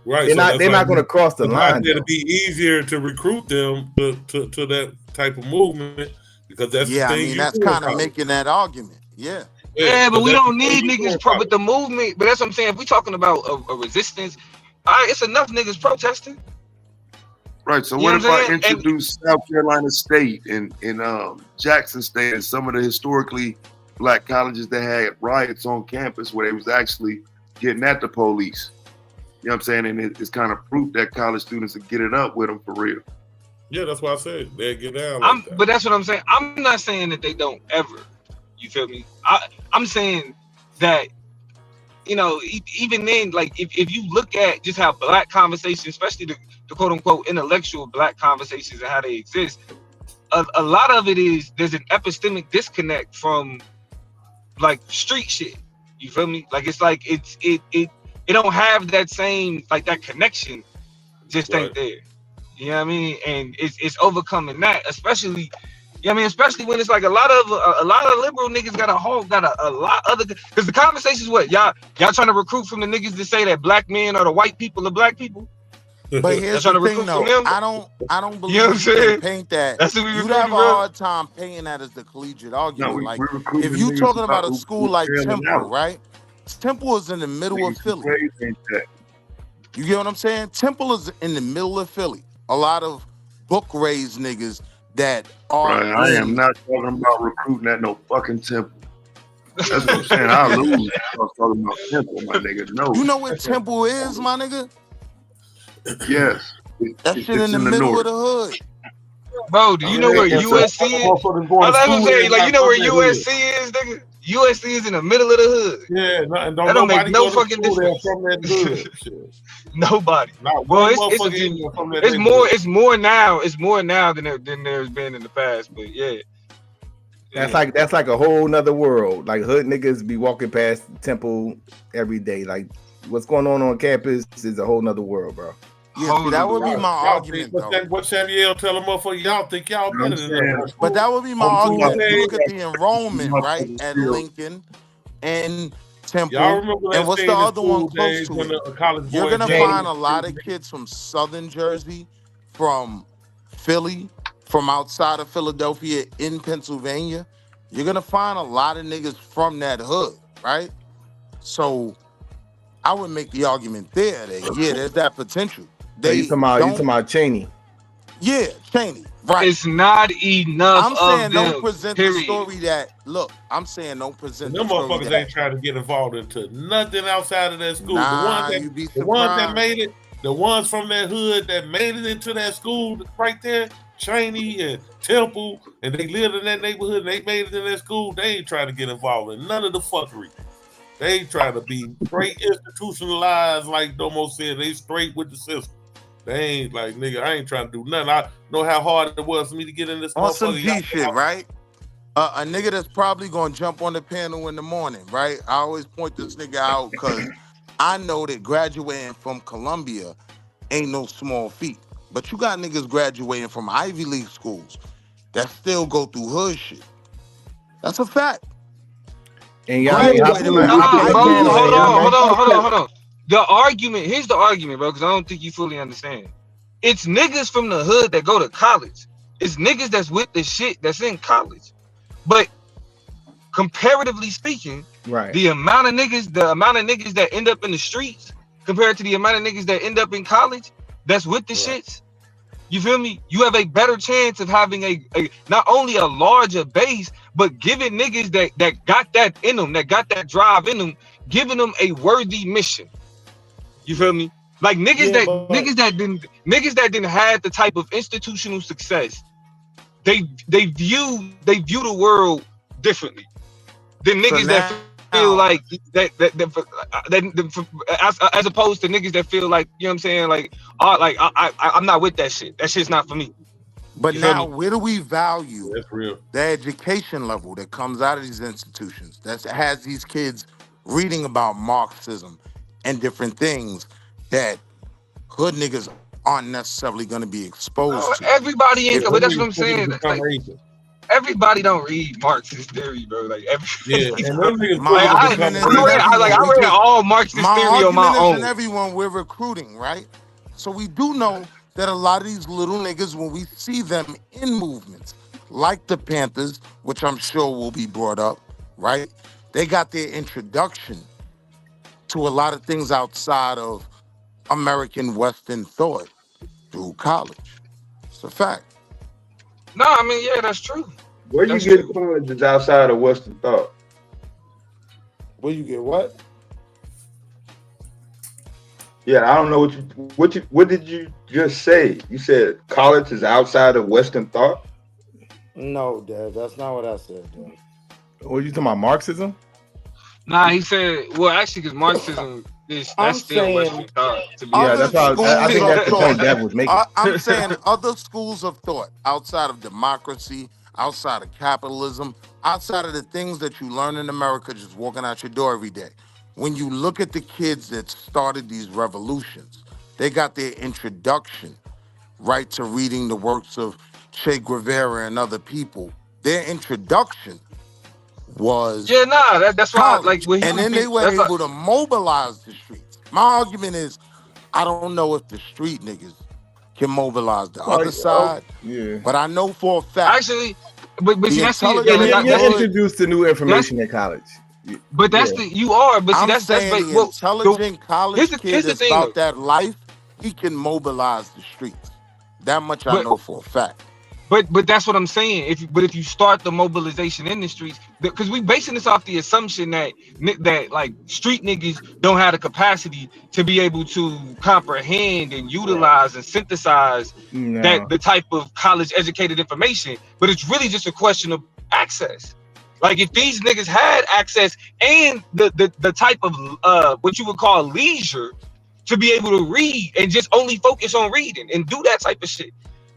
Right. They're not going to cross the line. It'll be easier to recruit them to that type of movement because that's the I thing mean, you that's do in kind of college. making that argument. Yeah. Yeah, but we that's don't the thing need you do in niggas college. with the movement. But that's what I'm saying. If we talking about a resistance, it's enough niggas protesting. Right. So You what know if what I'm I saying? introduce South Carolina State and Jackson State and some of the historically black colleges that had riots on campus where they was actually getting at the police? You know what I'm saying? And it's kind of proof that college students will get it up with them for real. Yeah, that's why I said they get down like that. But that's what I'm saying. I'm not saying that they don't ever. You feel me? I'm saying that, you know, even then, like if you look at just how black conversations, especially the quote unquote intellectual black conversations and how they exist, a lot of it is there's an epistemic disconnect from like street shit. You feel me? Like it's like it don't have that same like that connection just ain't there. You know what I mean? And it's overcoming that, especially, you know what I mean, especially when it's like a lot of liberal niggas got a lot other, because the conversation is what y'all trying to recruit from the niggas that say that black men are the white people of black people. But here's the thing, though. I don't believe you know what I'm you saying? can paint that. That's what we You'd have a recruiting, bro. hard time painting that as the collegiate argument. No, like, we're recruiting if you niggas talking about a who school like failing Temple, out. right? Temple is in the middle of Niggas who Philly. praise ain't that. You get what I'm saying? Temple is in the middle of Philly. A lot of book-raised niggas that are Right, I am not talking about recruiting at no fucking Temple. That's what I'm saying. I lose. I was talking about Temple, my nigga. No. You know what Temple is, my nigga? Yes. That shit in the middle of the hood. Bro, do you know where USC is? That's what I'm saying. Like, you know where USC is, nigga? USC is in the middle of the hood. Yeah, and that don't make no fucking difference difference. from that hood. Nobody. Well, it's more now. It's more now than there's been in the past. But yeah. That's like a whole nother world. Like hood niggas be walking past Temple every day. Like what's going on campus is a whole nother world, bro. Yeah, see, that would be my argument, though. What Samuel tell them for y'all think y'all better than them. But that would be my argument. You look at the enrollment, right, at Lincoln and Temple, Y'all remember that and what's stay the in the other one school close days to when it? the college You're boys gonna came? find a lot of kids from Southern Jersey, from Philly, from outside of Philadelphia in Pennsylvania. You're gonna find a lot of niggas from that hood, right? So I would make the argument there that there's that potential. So you talking about Cheney? Yeah, Cheney. Right. It's not enough. I'm saying them, don't present period. the story that look. I'm saying don't present Them the story motherfuckers that ain't trying to get involved into nothing outside of that school. Nah, the ones that made it, the ones from that hood that made it into that school right there, Cheney and Temple, and they lived in that neighborhood and they made it in that school, they ain't trying to get involved in none of the fuckery. They trying to be straight institutionalized, like Domo said. They straight with the system. They ain't like, nigga, I ain't trying to do nothing. I know how hard it was for me to get in this on some motherfucker. G shit, right? A nigga that's probably gonna jump on the panel in the morning, right? I always point this nigga out because I know that graduating from Columbia ain't no small feat. But you got niggas graduating from Ivy League schools that still go through hood shit. That's a fact. And hold on. The argument, here's the argument, bro, because I don't think you fully understand. It's niggas from the hood that go to college. It's niggas that's with the shit that's in college. But comparatively speaking, right, the amount of niggas that end up in the streets compared to the amount of niggas that end up in college that's with the shits, you feel me? You have a better chance of having a not only a larger base, but giving niggas that got that in them, that got that drive in them, giving them a worthy mission. You feel me? Like niggas that didn't have the type of institutional success, they view the world differently than niggas that feel like that as opposed to niggas that feel like, you know what I'm saying, like I'm not with that shit. That shit's not for me. But You feel now, me? where do we value That's real. the education level that comes out of these institutions that has these kids reading about Marxism and different things that hood niggas aren't necessarily going to be exposed to? Everybody ain't, but that's what I'm saying. Like, everybody don't read Marxist theory, bro. Like Yeah, every, and them niggas My supposed to argument become is in everyone. I read all Marxist My theory on my argument is in own. everyone. We're recruiting, right? So we do know that a lot of these little niggas, when we see them in movements, like the Panthers, which I'm sure will be brought up, right? They got their introduction to a lot of things outside of American Western thought through college. It's a fact. No, I mean, yeah, that's true. Where you get colleges outside of Western thought? Where you get what? Yeah, I don't know what did you just say? You said college is outside of Western thought? No, Dad, that's not what I said, Dad. What are you talking about, Marxism? Nah, he said, well, actually, because Marxism that's still Western thought. To be Other honest. schools think that's of the point thought. Dev was making. I'm saying other schools of thought outside of democracy, outside of capitalism, outside of the things that you learn in America just walking out your door every day. When you look at the kids that started these revolutions, they got their introduction, right, to reading the works of Che Guevara and other people. Their introduction was that's why, like, when and then they were able to mobilize the streets. My argument is, I don't know if the street niggas can mobilize the other side, but I know for a fact. Actually, but the see, that's the intelligent you're introduced to new information in college. But that's you are. But see, I'm that's saying the intelligent college kid that's about that life, he can mobilize the streets. That much I know for a fact. But that's what I'm saying. If you start the mobilization in the streets, because we basing this off the assumption that like street niggas don't have the capacity to be able to comprehend and utilize and synthesize that the type of college educated information. But it's really just a question of access. Like if these niggas had access and the type of what you would call leisure to be able to read and just only focus on reading and do that type of shit.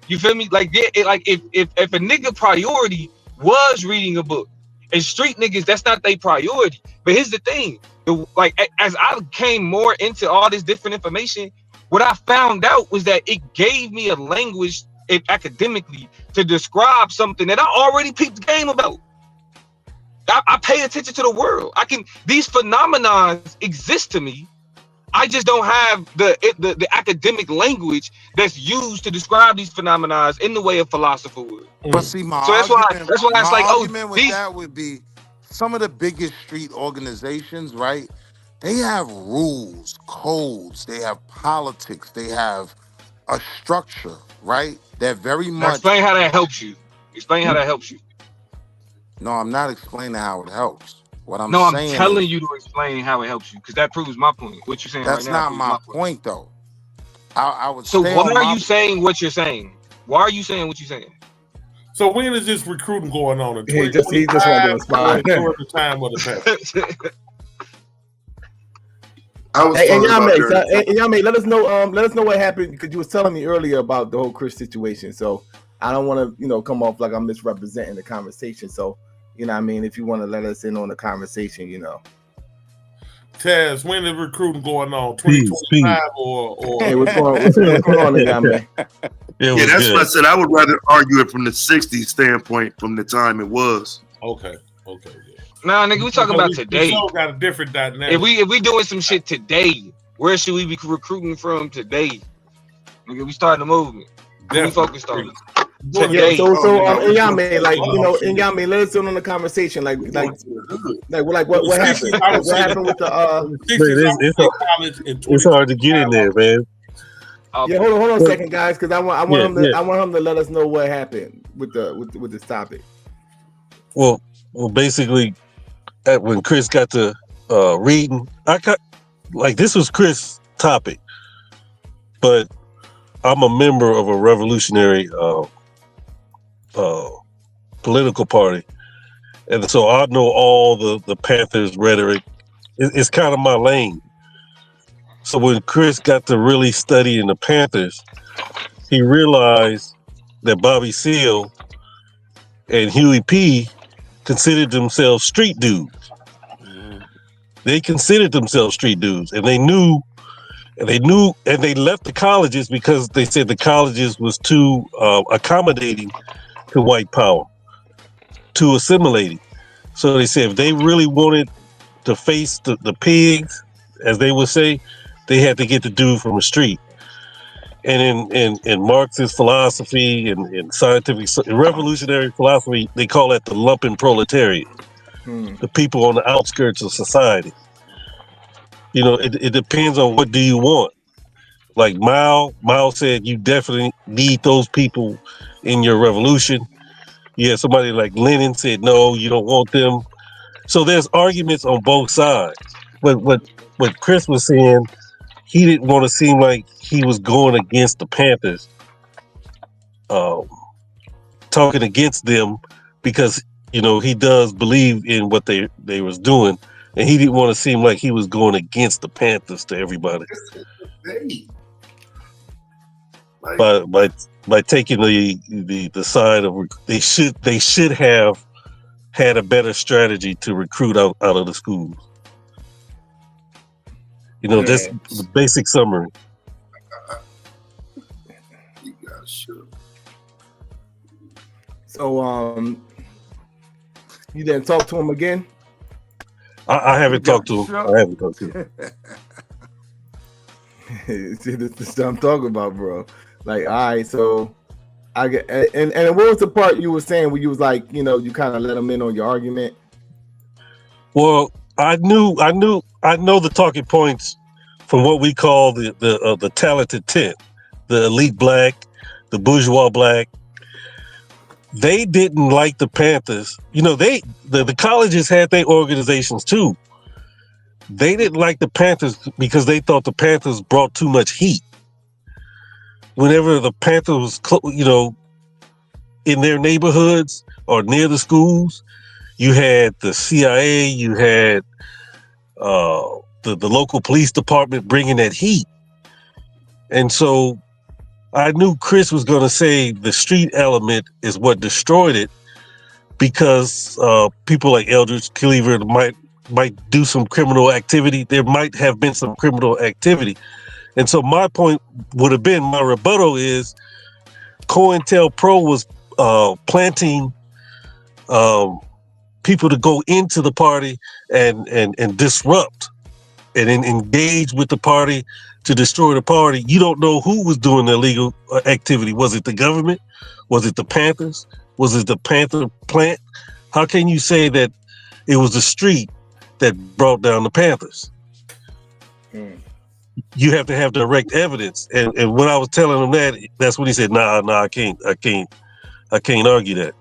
You feel me? Like, if a nigga priority was reading a book, and street niggas, that's not their priority. But here's the thing: as I came more into all this different information, what I found out was that it gave me a language academically to describe something that I already peeped the game about. I pay attention to the world. These phenomena exist to me. I just don't have the academic language that's used to describe these phenomena in the way a philosopher would. But see, my so that's argument, why it's like, argument with that would be some of the biggest street organizations, right? They have rules, codes, they have politics, they have a structure, right? That very much. Explain how that helps you. Explain how that helps you. No, I'm not explaining how it helps. What I'm saying I'm telling you to explain how it helps you, because that proves my point. What you're saying that's right now. That's not my point, though. I would. So why are you saying what you're saying? Why are you saying what you're saying? So when is this recruiting going on? He just wanted to respond. The time of the past. Y'all let us know what happened, because you was telling me earlier about the whole Chris situation. So I don't want to, come off like I'm misrepresenting the conversation. So, you know what I mean? If you want to let us in on the conversation, Taz, when is recruiting going on? 2025 or Hey, what's going on there, man? Yeah, that's what I said. I would rather argue it from the 60s standpoint from the time it was. Okay. Nah, nigga, we talking about today. We all got a different dynamic. If we doing some shit today, where should we be recruiting from today? What we starting a movement. We focused on it. Yeah, so Nyame, like, you know, Nyame, let us in on the conversation. Like what happened? What happened with the it's hard to get in there, man. Yeah, hold on a second, guys, because I want him to let us know what happened with this topic. Well, basically, when Chris got to reading, this was Chris' topic, but I'm a member of a revolutionary political party, and so I know all the Panthers rhetoric. It's kind of my lane. So when Chris got to really studying the Panthers, he realized that Bobby Seale and Huey P considered themselves street dudes. They considered themselves street dudes, and they knew, and they left the colleges because they said the colleges was too accommodating to white power. too assimilated. So they said if they really wanted to face the pigs, as they would say, they had to get the dude from the street. And in Marxist philosophy and scientific revolutionary philosophy, they call that the lumpen proletariat, the people on the outskirts of society. You know, it depends on what do you want. Like Mao said, you definitely need those people in your revolution. Yeah, somebody like Lenin said, no, you don't want them. So there's arguments on both sides. But what Chris was saying, he didn't want to seem like he was going against the Panthers, talking against them, because he does believe in what they was doing, and he didn't want to seem like he was going against the Panthers to everybody. By taking the side of they should have had a better strategy to recruit out of the schools. That's the basic summary. So you didn't talk to him again? I haven't talked to him. I haven't talked to him. See, this is what I'm talking about, bro. Like, all right, so I get and what was the part you were saying where you was like, you kind of let him in on your argument? Well, I know the talking points from what we call the talented 10, the elite black, the bourgeois black. They didn't like the Panthers. The colleges had their organizations too. They didn't like the Panthers because they thought the Panthers brought too much heat. Whenever the Panthers was, in their neighborhoods or near the schools, you had the CIA, you had the local police department bringing that heat. And so I knew Chris was going to say the street element is what destroyed it, because people like Eldridge Cleaver might do some criminal activity. There might have been some criminal activity. And so my point would have been, my rebuttal is, COINTELPRO was planting people to go into the party and disrupt and engage with the party to destroy the party. You don't know who was doing the illegal activity. Was it the government? Was it the Panthers? Was it the Panther plant? How can you say that it was the street that brought down the Panthers? You have to have direct evidence. And when I was telling him that's when he said, nah, I can't argue that.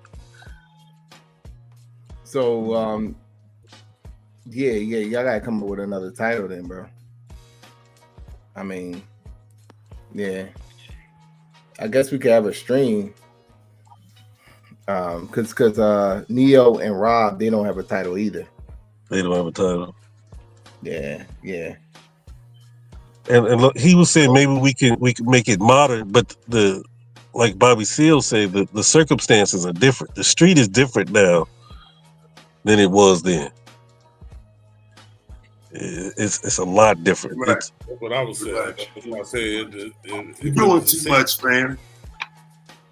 So yeah, y'all gotta come up with another title then, bro. I mean, yeah. I guess we could have a stream. Cause Neo and Rob, they don't have a title either. They don't have a title. Yeah. And look, he was saying maybe we can make it modern, but like Bobby Seale said, the circumstances are different. The street is different now than it was then. It's a lot different. Right. That's what I was saying. That's what I said. You're doing too much, man.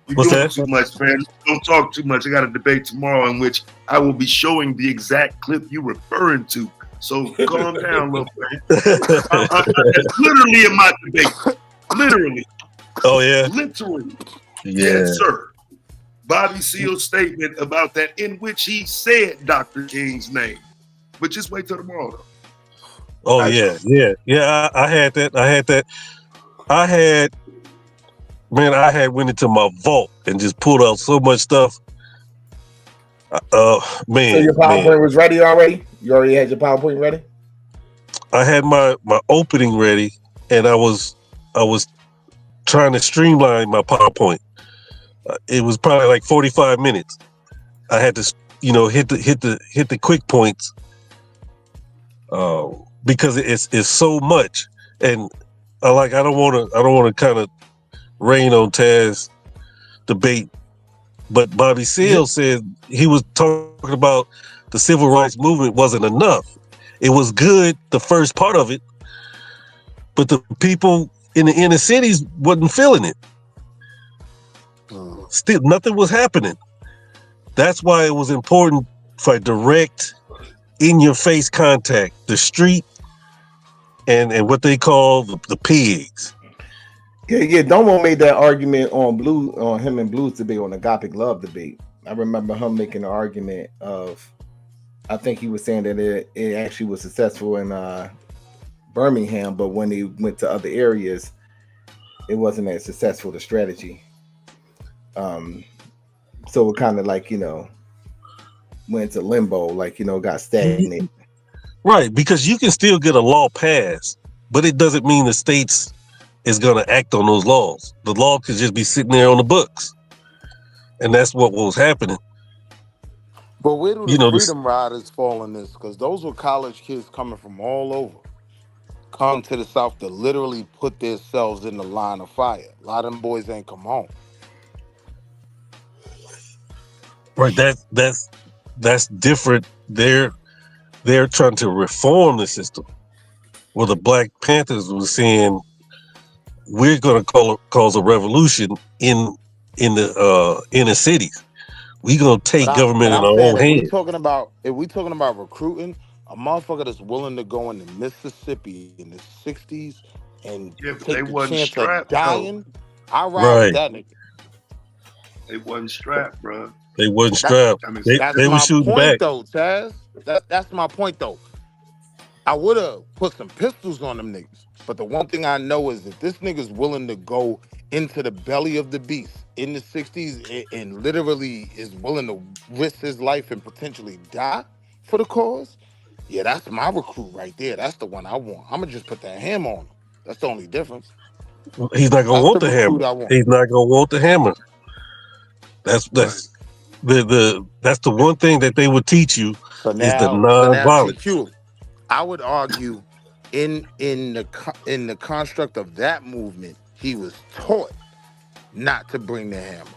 You're What's doing that? too much, man. Don't talk too much. I got a debate tomorrow in which I will be showing the exact clip you're referring to. So calm down, little man. It's literally in my debate. Literally. Oh yeah. Literally. Yeah. Yes, sir. Bobby Seale's statement about that, in which he said Dr. King's name. But just wait till tomorrow, though. Oh yeah. I had that. I had went into my vault and just pulled out so much stuff. Man. So your PowerPoint was ready already? You already had your PowerPoint ready? I had my opening ready, and I was trying to streamline my PowerPoint. It was probably like 45 minutes. I had to, hit the quick points, because it's so much, and I don't want to kind of rain on Taz debate, but Bobby Seale said he was talking about the civil rights movement wasn't enough. It was good, the first part of it, but the people in the inner cities wasn't feeling it. Still, nothing was happening. That's why it was important for direct, in-your-face contact, the street, and what they call the pigs. Yeah. Domo made that argument on him and Blues debate, on the Gothic Love debate. I remember him making an argument of, I think he was saying that it actually was successful in Birmingham, but when they went to other areas, it wasn't as successful, the strategy. So it kind of like, went to limbo, like, got stagnant. Right, because you can still get a law passed, but it doesn't mean the states is going to act on those laws. The law could just be sitting there on the books. And that's what was happening. But where do the Freedom Riders fall in this? Because those were college kids coming from all over, come to the South to literally put themselves in the line of fire. A lot of them boys ain't come home. Right, that's different. They're trying to reform the system. Well, the Black Panthers were saying we're going to cause a revolution in the inner cities. We're going to take government in our own hands. If we talking about recruiting, a motherfucker that's willing to go into Mississippi in the 60s and take the chance of dying, I ride with that nigga. They wasn't strapped, bro. They wasn't strapped. They were shooting back. Though, Taz. That's my point, though. I would have put some pistols on them niggas. But the one thing I know is that this nigga's willing to go into the belly of the beast in the 60s and literally is willing to risk his life and potentially die for the cause. Yeah, that's my recruit right there. That's the one I want. I'm going to just put that hammer on him. That's the only difference. He's not going to want the hammer. He's not going to want the hammer. That's the one thing that they would teach you is the non-violence. I would argue in the construct of that movement, he was taught not to bring the hammer.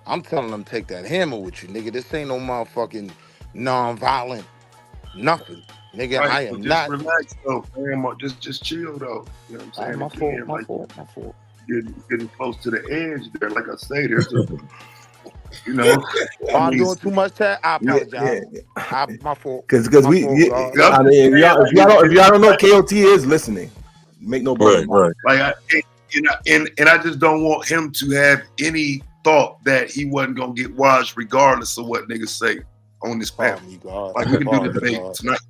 I'm telling him, take that hammer with you, nigga. This ain't no motherfucking non-violent nothing. Nigga, right, I am just not. Relax though, man. Just chill though. You know what I'm saying? My fault. Getting close to the edge there. Like I say, there's a I'm doing too much. I apologize. My fault. Because if y'all don't know, KOT is listening. Make no bones. Right. Like I just don't want him to have any thought that he wasn't gonna get washed regardless of what niggas say on this panel. Like we can do the debate tonight,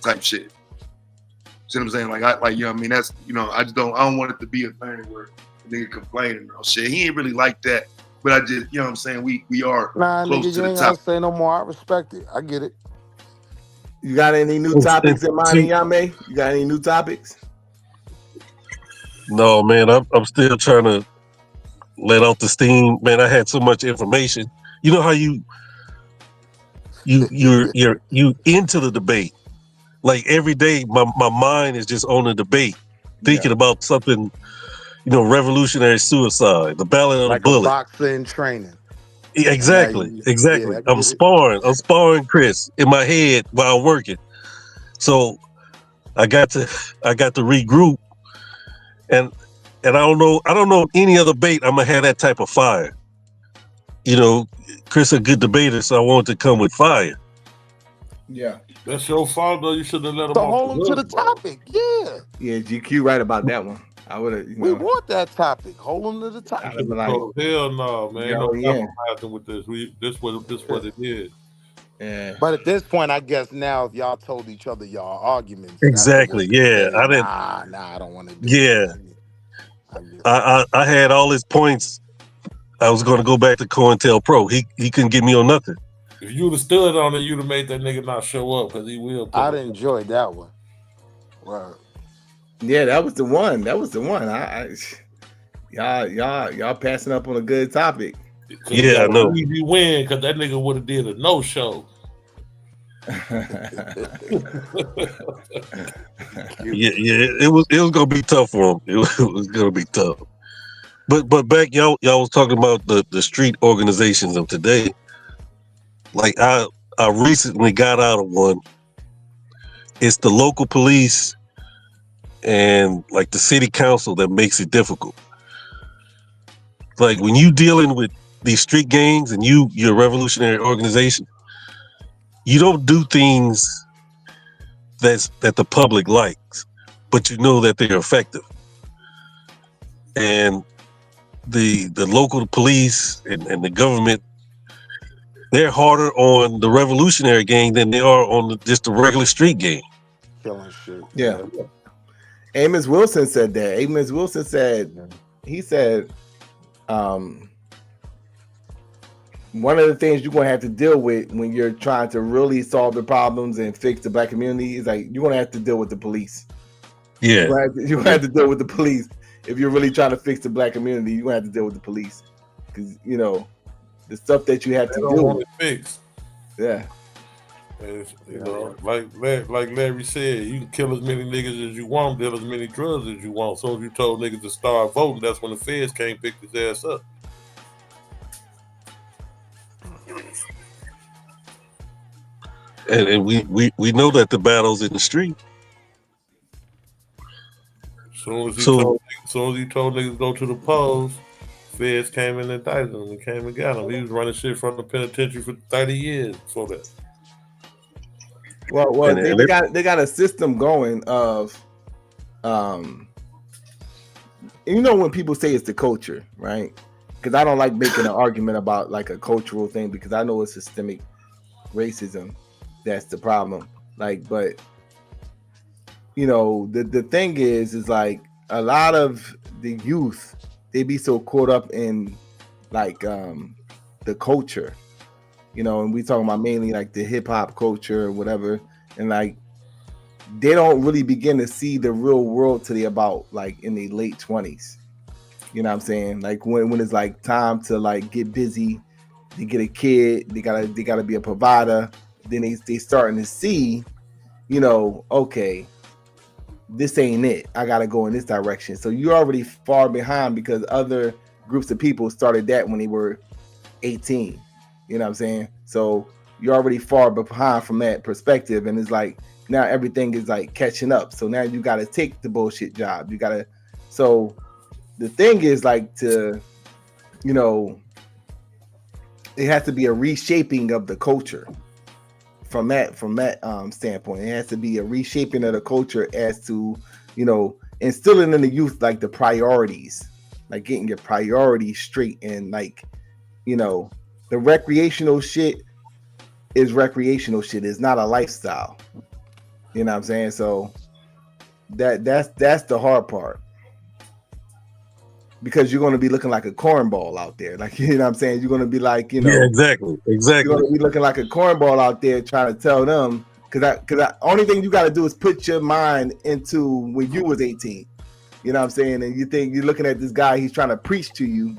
type shit. See what I'm saying? Like you know what I mean? That's I don't want it to be a thing where the nigga complaining or shit. He ain't really like that. But I just, what I'm saying, we are close to the top. You ain't say no more. I respect it. I get it. You got any new topics in mind, Yame? You got any new topics? No, man. I'm still trying to let off the steam. Man, I had so much information. You know how you're into the debate. Like every day, my mind is just on the debate, thinking about something. Revolutionary suicide, the ballot of like the bullet. Boxing training. Exactly. Yeah, I'm sparring Chris in my head while I'm working. So I got to regroup, and I don't know any other debate I'm gonna have that type of fire. Chris a good debater, so I wanted to come with fire. Yeah. That's your fault though. You should have let him hold him to the topic. Yeah, GQ right about that one. I would have. We want that topic. Hold on to the topic. Hell no, man. No compromising with this. This what it is. Yeah. But at this point, I guess now if y'all told each other y'all arguments. Exactly. Yeah. I didn't. Nah. I don't want to do that. I had all his points. I was going to go back to COINTELPRO. He couldn't get me on nothing. If you'd have stood on it, you'd have made that nigga not show up because he will. I'd enjoy that one. Right. Yeah, that was the one. Y'all passing up on a good topic. Yeah, I know. You win because that nigga would have did a no show. It was gonna be tough for him. It was gonna be tough. But back y'all was talking about the street organizations of today. Like I recently got out of one. It's the local police and like the city council that makes it difficult. Like when you dealing with these street gangs and you're a revolutionary organization, you don't do things that the public likes, but you know that they're effective. And the local police and the government, they're harder on the revolutionary gang than they are on just the regular street gang. Killing shit. Yeah. Amos Wilson said that. Amos Wilson said, he said, one of the things you're going to have to deal with when you're trying to really solve the problems and fix the black community is like, you're going to have to deal with the police. Yeah. You're going to have to deal with the police. If you're really trying to fix the black community, you're going to have to deal with the police. Because, you know, the stuff that you have to deal with. Fix. Yeah. And you know, like Larry said, you can kill as many niggas as you want, deal as many drugs as you want. So if you told niggas to start voting, that's when the feds can't pick his ass up. And we know that the battle's in the street. Soon as he told niggas to go to the polls, feds came in and indicted him and came and got him. He was running shit from the penitentiary for 30 years before that. Well, they got a system going of, you know, when people say it's the culture, right? Because I don't like making an argument about like a cultural thing because I know it's systemic racism that's the problem. Like, but you know, the thing is like a lot of the youth, they be so caught up in like the culture, you know, and we talking about mainly like the hip hop culture or whatever, and like they don't really begin to see the real world till they about like in their late 20s. You know what I'm saying? Like when it's like time to like get busy, they get a kid, they gotta be a provider. Then they starting to see, you know, okay, this ain't it. I gotta go in this direction. So you're already far behind because other groups of people started that when they were 18. You know what I'm saying? So you're already far behind from that perspective, and it's like now everything is like catching up. So now you gotta take the bullshit job. You gotta. So the thing is like to, you know, it has to be a reshaping of the culture. From that standpoint, it has to be a reshaping of the culture as to, you know, instilling in the youth like the priorities, like getting your priorities straight, and like, you know, the recreational shit is recreational shit. It's not a lifestyle. You know what I'm saying? So that's the hard part. Because you're going to be looking like a cornball out there. Like, you know what I'm saying? You're going to be like, you know. Yeah, exactly. You're going to be looking like a cornball out there trying to tell them. Because only thing you got to do is put your mind into when you was 18. You know what I'm saying? And you think you're looking at this guy, he's trying to preach to you.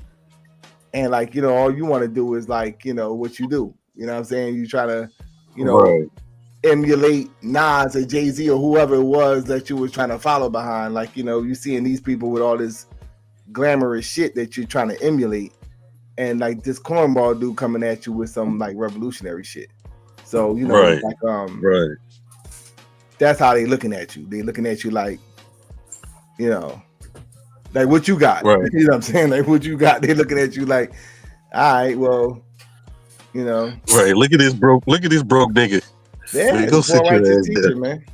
And like, you know, all you want to do is like, you know, what you do. You know what I'm saying? You try to, you know, emulate Nas or Jay-Z or whoever it was that you was trying to follow behind. Like, you know, you seeing these people with all this glamorous shit that you're trying to emulate, and like this cornball dude coming at you with some like revolutionary shit. So you know, like that's how they looking at you. They looking at you like, you know, like what you got. Right. You know what I'm saying? Like what you got. They looking at you like, all right, well, you know. Right. Look at this broke nigga. Yeah, man, go sit your ass teacher, down. man.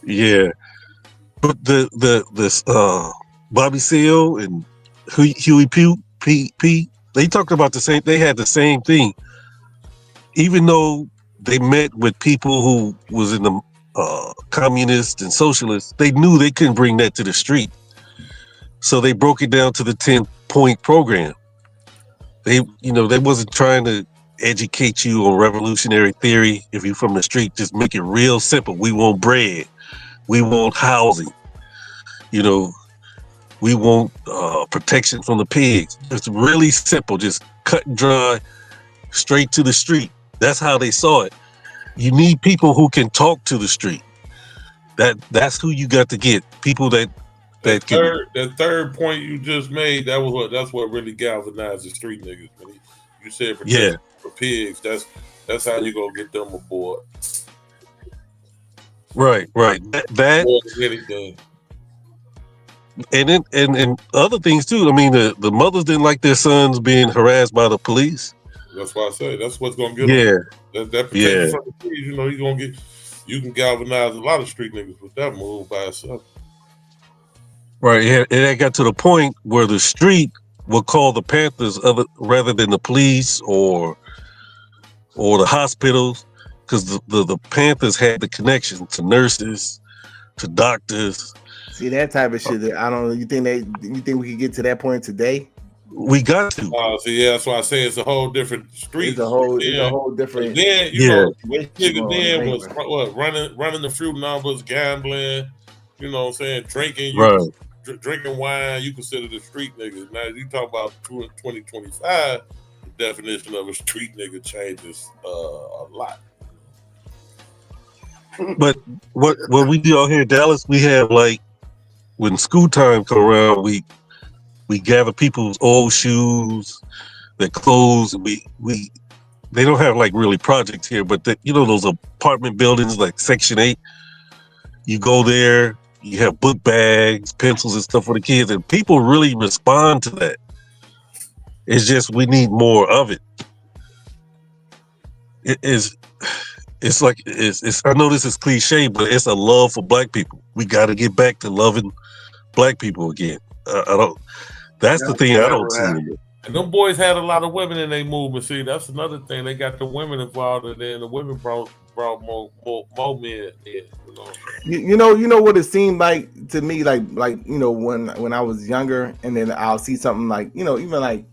Yeah. But the Bobby Seale and Huey P, they talked about the same. They had the same thing, even though they met with people who was in the communists and socialists. They knew they couldn't bring that to the street, so they broke it down to the 10-point program. They wasn't trying to educate you on revolutionary theory. If you're from the street, just make it real simple. We want bread, we want housing, you know. We want protection from the pigs. It's really simple, just cut and dry, straight to the street. That's how they saw it. You need people who can talk to the street. That's who you got to get. People that can. That third point you just made, that's what really galvanized the street niggas. When you said protection for pigs, that's how you gonna get them aboard. Right. That more than anything. And then and other things too. I mean, the mothers didn't like their sons being harassed by the police. That's why I say that's what's gonna get Yeah. them. That protection from the police, you know, you can galvanize a lot of street niggas with that move by itself. Right. It got to the point where the street would call the Panthers rather than the police or the hospitals, because the Panthers had the connection to nurses, to doctors. See that type of shit. I don't know. You think we could get to that point today? We got to. See, yeah, that's why I say it's a whole different street. It's a whole different. Then you know, nigga then was what running the fruit numbers, gambling. You know what I'm saying? Drinking. Drinking wine. You consider the street niggas. Now you talk about 2025. The definition of a street nigga changes a lot. But what we do out here in Dallas, we have like when school time come around, we gather people's old shoes, their clothes. They don't have like really projects here, but you know those apartment buildings like Section 8. You go there, you have book bags, pencils, and stuff for the kids, and people really respond to that. It's just we need more of it. It's like I know this is cliche, but it's a love for black people. We got to get back to loving black people again. That's the thing I don't see. And them boys had a lot of women in their movement. See, that's another thing. They got the women involved, and then the women brought more men in. You know what it seemed like to me, like you know when I was younger, and then I'll see something like, you know, even like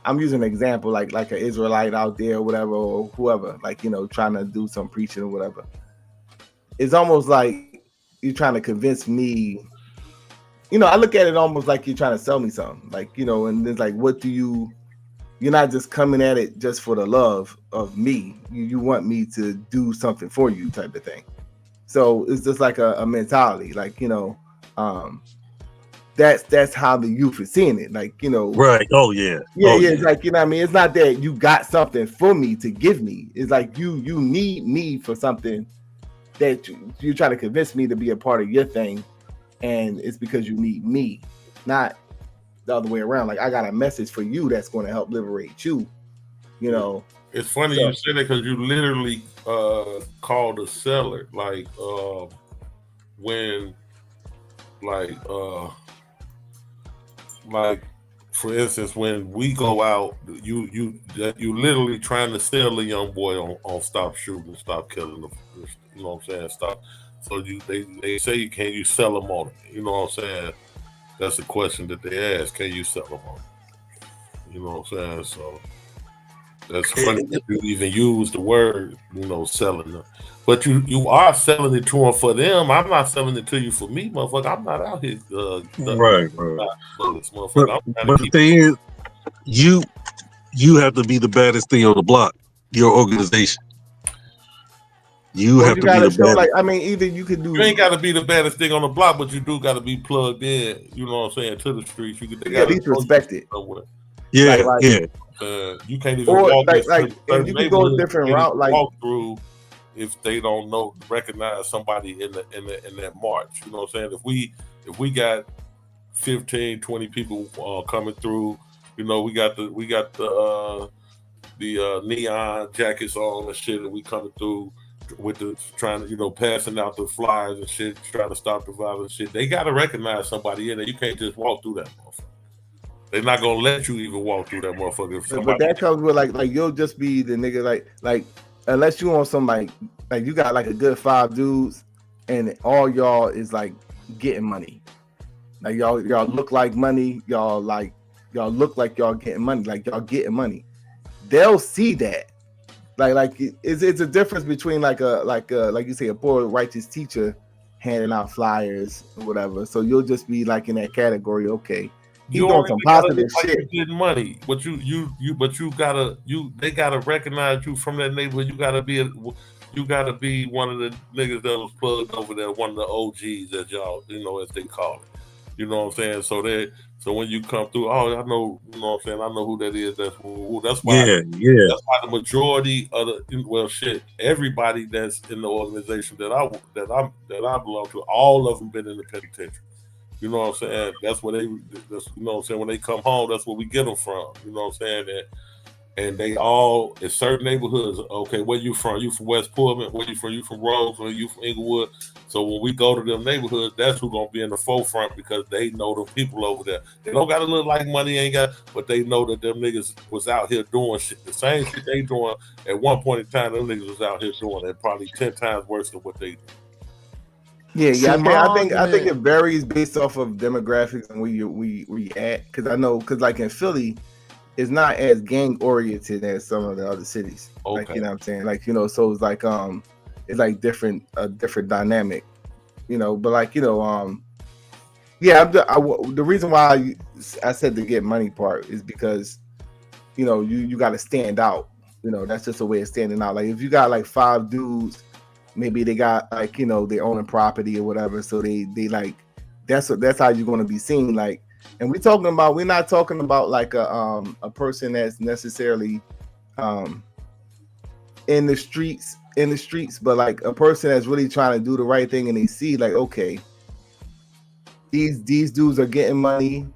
I'm using an example like an Israelite out there or whatever, or whoever, like, you know, trying to do some preaching or whatever. It's almost like you're trying to convince me. You know, I look at it almost like you're trying to sell me something, like, you know, and it's like, you're not just coming at it just for the love of me. You want me to do something for you type of thing. So it's just like a mentality, like, you know, that's how the youth is seeing it. Like, you know, right. Oh yeah. Yeah. It's like, you know what I mean? It's not that you got something for me to give me. It's like you need me for something that you're trying to convince me to be a part of your thing. And it's because you need me, not the other way around. Like, I got a message for you that's going to help liberate you. You know, it's funny you say that because you literally called a seller. Like when, like for instance, when we go out, you literally trying to sell a young boy on stop shooting, stop killing them. You know what I'm saying? Stop. So they say, can you sell them on it? You know what I'm saying? That's the question that they ask. Can you sell them on it? You know what I'm saying? So that's funny that you even use the word, you know, selling them. But you are selling it to them for them. I'm not selling it to you for me, motherfucker. I'm not out here. Right. But the thing is, you have to be the baddest thing on the block. Your organization. You have to be the baddest. Like, I mean, either you could do. You ain't got to be the baddest thing on the block, but you do got to be plugged in. You know what I'm saying, to the streets. You got at least respect it. Yeah, you can't even walk you can go a different route. Like walk through if they don't recognize somebody in that march. You know what I'm saying? If we got 15, 20 people coming through, you know, we got the neon jackets on and shit, and we coming through with the trying to, you know, passing out the flyers and shit, trying to stop the violence shit. They gotta recognize somebody in there. You can't just walk through that motherfucker. They're not gonna let you even walk through that motherfucker. But that comes with like you'll just be the nigga like unless you on some like you got like a good 5 dudes and all y'all is like getting money. Like y'all look like money. Y'all look like y'all getting money. Like y'all getting money. They'll see that. Like it's a difference between like you say, a poor righteous teacher handing out flyers or whatever. So you'll just be like in that category. Okay, he's doing some positive shit. Like getting money, but they gotta recognize you from that neighborhood. You gotta be one of the niggas that was plugged over there, one of the OGs that y'all, you know, as they call it. You know what I'm saying? So when you come through, I know, you know what I'm saying? I know who that is. That's who. That's why. Yeah. That's why the majority of everybody that's in the organization that I belong to, all of them been in the penitentiary. You know what I'm saying? That's where you know what I'm saying, when they come home, that's where we get them from. You know what I'm saying? And they all in certain neighborhoods. Okay, where you from? You from West Pullman? Where you from? You from Rose? Or you from Inglewood? So when we go to them neighborhoods, that's who's gonna be in the forefront because they know the people over there. They don't gotta look like money ain't got, but they know that them niggas was out here doing shit. The same shit they doing at one point in time. Them niggas was out here doing it, probably 10 times worse than what they do. Yeah. I think it varies based off of demographics and where we at. Because I know, like in Philly, it's not as gang oriented as some of the other cities. Okay. Like, you know what I'm saying? Like, you know, so it's like different dynamic, you know. But like, you know, the reason why I said the get money part is because, you know, you got to stand out. You know, that's just a way of standing out. Like if you got like 5 dudes, maybe they got like, you know, they owning property or whatever, so they like that's how you're going to be seen. Like, and we're not talking about like a person that's necessarily in the streets, but like a person that's really trying to do the right thing, and they see like, okay, these dudes are getting money,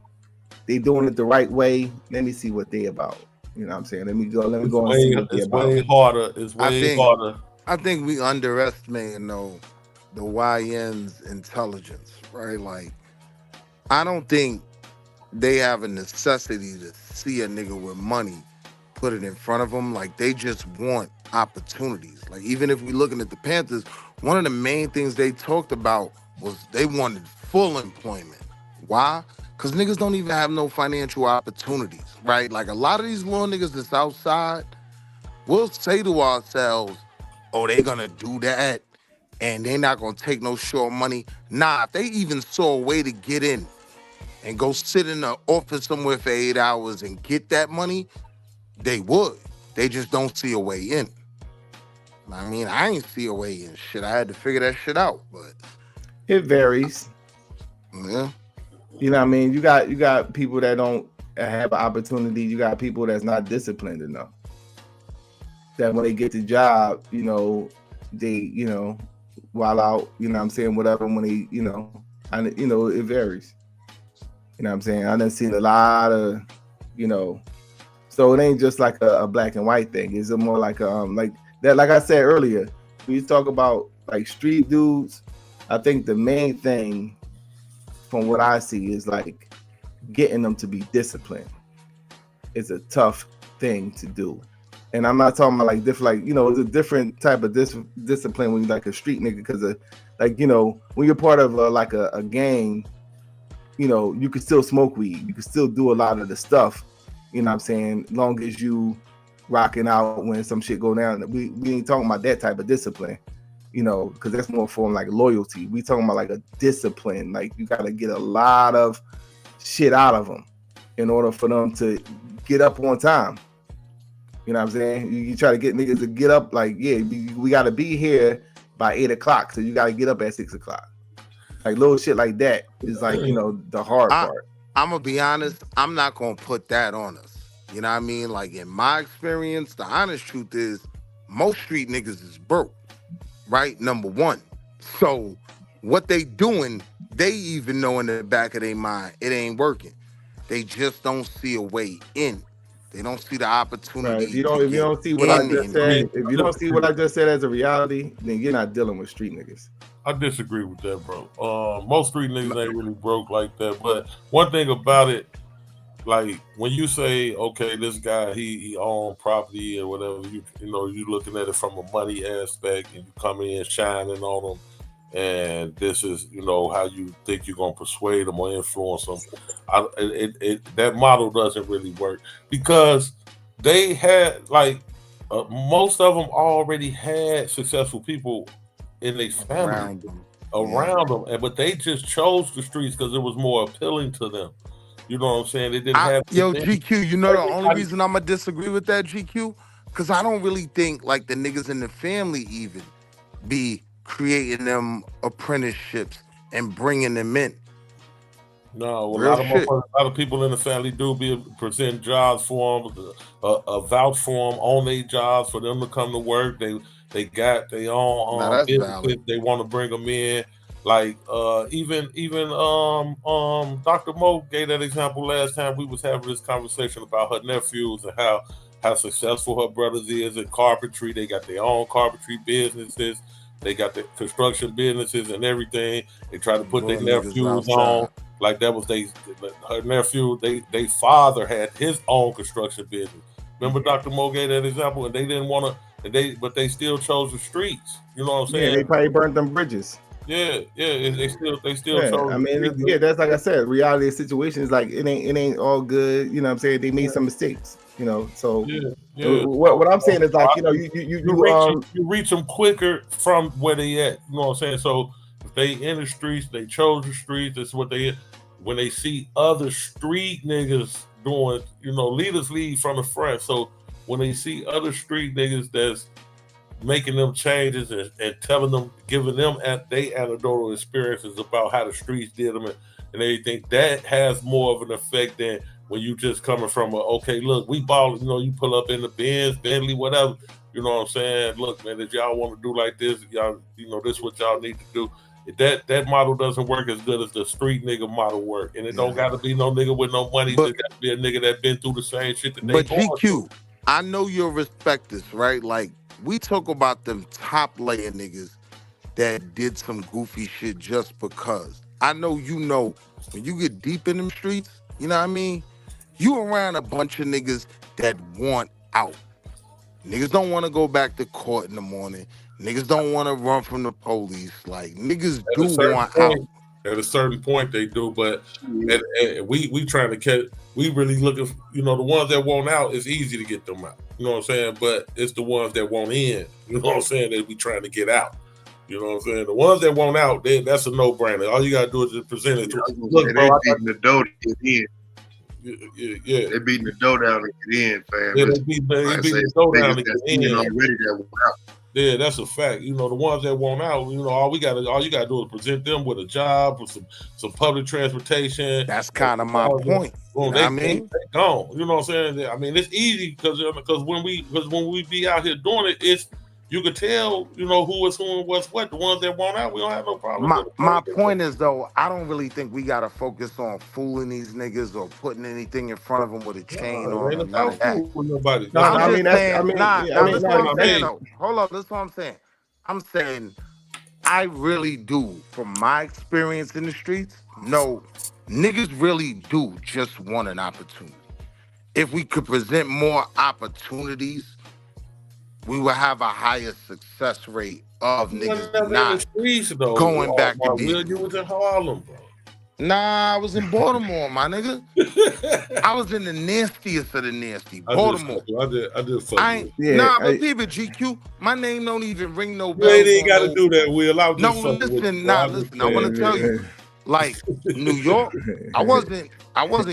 they doing it the right way. Let me see what they about. You know what I'm saying? Let me go and see what they about. It's way harder. I think we underestimate the YN's intelligence, right? Like, I don't think they have a necessity to see a nigga with money, put it in front of them. Like, they just want opportunities. Like, even if we looking at the Panthers, one of the main things they talked about was they wanted full employment. Why? Because niggas don't even have no financial opportunities, right? Like, a lot of these little niggas that's outside, we'll say to ourselves, oh, they gonna do that and they're not gonna take no short money. Nah, if they even saw a way to get in and go sit in the office somewhere for 8 hours and get that money, they would. They just don't see a way in. I mean, I ain't see a way in shit. I had to figure that shit out, but it varies. Yeah. You know what I mean? You got people that don't have an opportunity. You got people that's not disciplined enough. That when they get the job, you know, they, you know, while out, you know what I'm saying, whatever, when they, you know, and, you know, it varies. You know what I'm saying? I done seen a lot of, you know, so it ain't just like a black and white thing. It's more like like that, like I said earlier, when you talk about like street dudes, I think the main thing from what I see is like getting them to be disciplined. It's a tough thing to do. And I'm not talking about like different, like, you know, it's a different type of discipline when you're like a street nigga, because like, you know, when you're part of like a gang, you know, you can still smoke weed, you can still do a lot of the stuff, you know what I'm saying, long as you rocking out when some shit go down. We ain't talking about that type of discipline, you know, because that's more for like loyalty. We talking about like a discipline, like you got to get a lot of shit out of them in order for them to get up on time. You know what I'm saying? You try to get niggas to get up, like, yeah, we got to be here by 8 o'clock, so you got to get up at 6 o'clock. Like little shit like that is like, you know, the hard part. I'm gonna be honest, I'm not gonna put that on us. You know what I mean? Like, in my experience, the honest truth is most street niggas is broke, right? Number one. So what they doing, they even know in the back of their mind, it ain't working. They just don't see a way in. They don't see the opportunity. Right. If you don't see what I just said, if you don't see what I just said as a reality, then you're not dealing with street niggas. I disagree with that, bro. Most street niggas ain't really broke like that. But one thing about it, like when you say, okay, this guy he owned property or whatever, you know, you looking at it from a money aspect, and you come in shining on them, and this is, you know, how you think you're gonna persuade them or influence them. That model doesn't really work, because they had like most of them already had successful people in their family around them, but they just chose the streets because it was more appealing to them. You know what I'm saying? They didn't have GQ. You know the only reason I'm gonna disagree with that, GQ, because I don't really think like the niggas in the family even be creating them apprenticeships and bringing them in. No, a lot of people in the family do present jobs for them, a vouch for them on their jobs for them to come to work. They got their own businesses. They want to bring them in. Like even Dr. Mo gave that example last time we was having this conversation about her nephews and how successful her brothers is in carpentry. They got their own carpentry businesses. They got the construction businesses and everything. They try to put their nephews on. Like that was her nephew. They father had his own construction business. Remember Dr. Mo gave that example, and they didn't want to. But they still chose the streets. You know what I'm saying? Yeah, they probably burnt them bridges. Yeah. They still Yeah, chose. I mean, that's like I said. Reality of the situation is like it ain't all good. You know what I'm saying? They made some mistakes. You know, so what I'm saying is like you reach them quicker from where they at. You know what I'm saying? So if they in the streets, they chose the streets. That's what they. When they see other street niggas doing, leaders lead from the front. So when they see other street niggas that's making them changes and telling them, giving them they anecdotal experiences about how the streets did them and everything, that has more of an effect than when you just coming from okay, look, we balling, you pull up in the Benz, Bentley, whatever, you know what I'm saying? Look, man, if y'all want to do like this, y'all, this what y'all need to do. That model doesn't work as good as the street nigga model work, and it don't got to be no nigga with no money. It got to be a nigga that been through the same shit that they going through. I know you'll respect this, right? Like, we talk about them top layer niggas that did some goofy shit just because. I know when you get deep in them streets, you know what I mean? You around a bunch of niggas that want out. Niggas don't want to go back to court in the morning. Niggas don't want to run from the police. Like, niggas do want out. At a certain point they do, but we trying to catch. We really looking. The ones that want out, it's easy to get them out. You know what I'm saying? But it's the ones that want in. You know what I'm saying? That we trying to get out. You know what I'm saying? The ones that want out, that's a no brainer. All you gotta do is just present it. Look, bro, they beating the dough to get in. Yeah, they beating the dough down to get in, fam. Yeah, they beating the dough down to get in already. That want out. Yeah, that's a fact. The ones that want out, all you gotta do is present them with a job, with some public transportation. That's kind of my point. Well, they gone. You know what I'm saying? I mean, it's easy because when we be out here doing it, you can tell, who is who and what's what. The ones that want out, we don't have no problem with it. My point is, though, I don't really think we got to focus on fooling these niggas or putting anything in front of them with a chain on them. None of that. Nobody. I'm just saying, hold up, that's what I'm saying. I'm saying I really do, from my experience in the streets, no, niggas really do just want an opportunity. If we could present more opportunities, we will have a higher success rate of niggas not going back to being. You was in Harlem, bro. Nah, I was in Baltimore, my nigga. I was in the nastiest of the nasty, Baltimore. I did fuck but people, GQ, my name don't even ring no bells. You ain't got to do that, Will. Listen, I want to tell you, like New York, I wasn't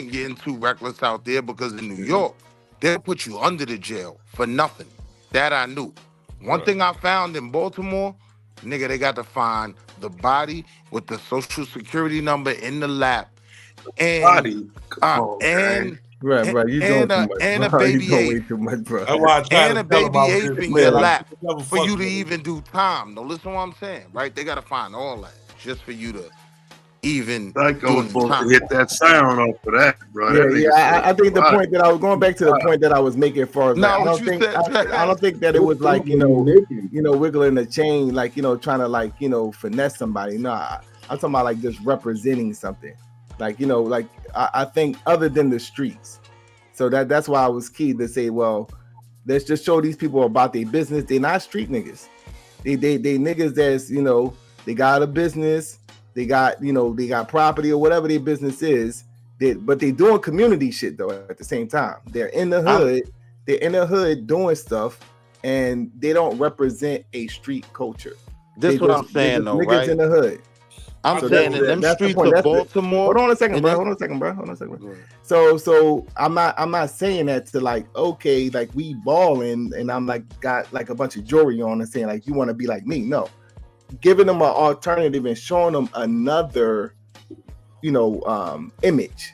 getting too reckless out there because in New York, they'll put you under the jail for nothing. That I knew. One thing I found in Baltimore, nigga, they got to find the body with the social security number in the lap, and Right, you doing too much, and a bro. baby You doing way ape, too much, bro. and a baby ape in your lap for you to even do time. No, listen to what I'm saying, right? They got to find all that just for you to even Psycho was supposed to hit that sound off of that, bro. I think the point that I was going back to the point that I was making for us. I don't think that it was like wiggling the chain, like trying to finesse somebody. No, I'm talking about like just representing something, like I think other than the streets. So that's why I was key to say, well, let's just show these people about their business. They're not street niggas. They niggas that's they got a business. They got, they got property or whatever their business is, but they doing community shit though at the same time. They're in the hood, doing stuff, and they don't represent a street culture. This is what I'm saying though, niggas right? in the hood. I'm saying in them streets of Baltimore. Hold on a second, bro. So I'm not saying that to like, okay, like we balling and I'm like got like a bunch of jewelry on and saying like you want to be like me. No. Giving them an alternative and showing them another, image,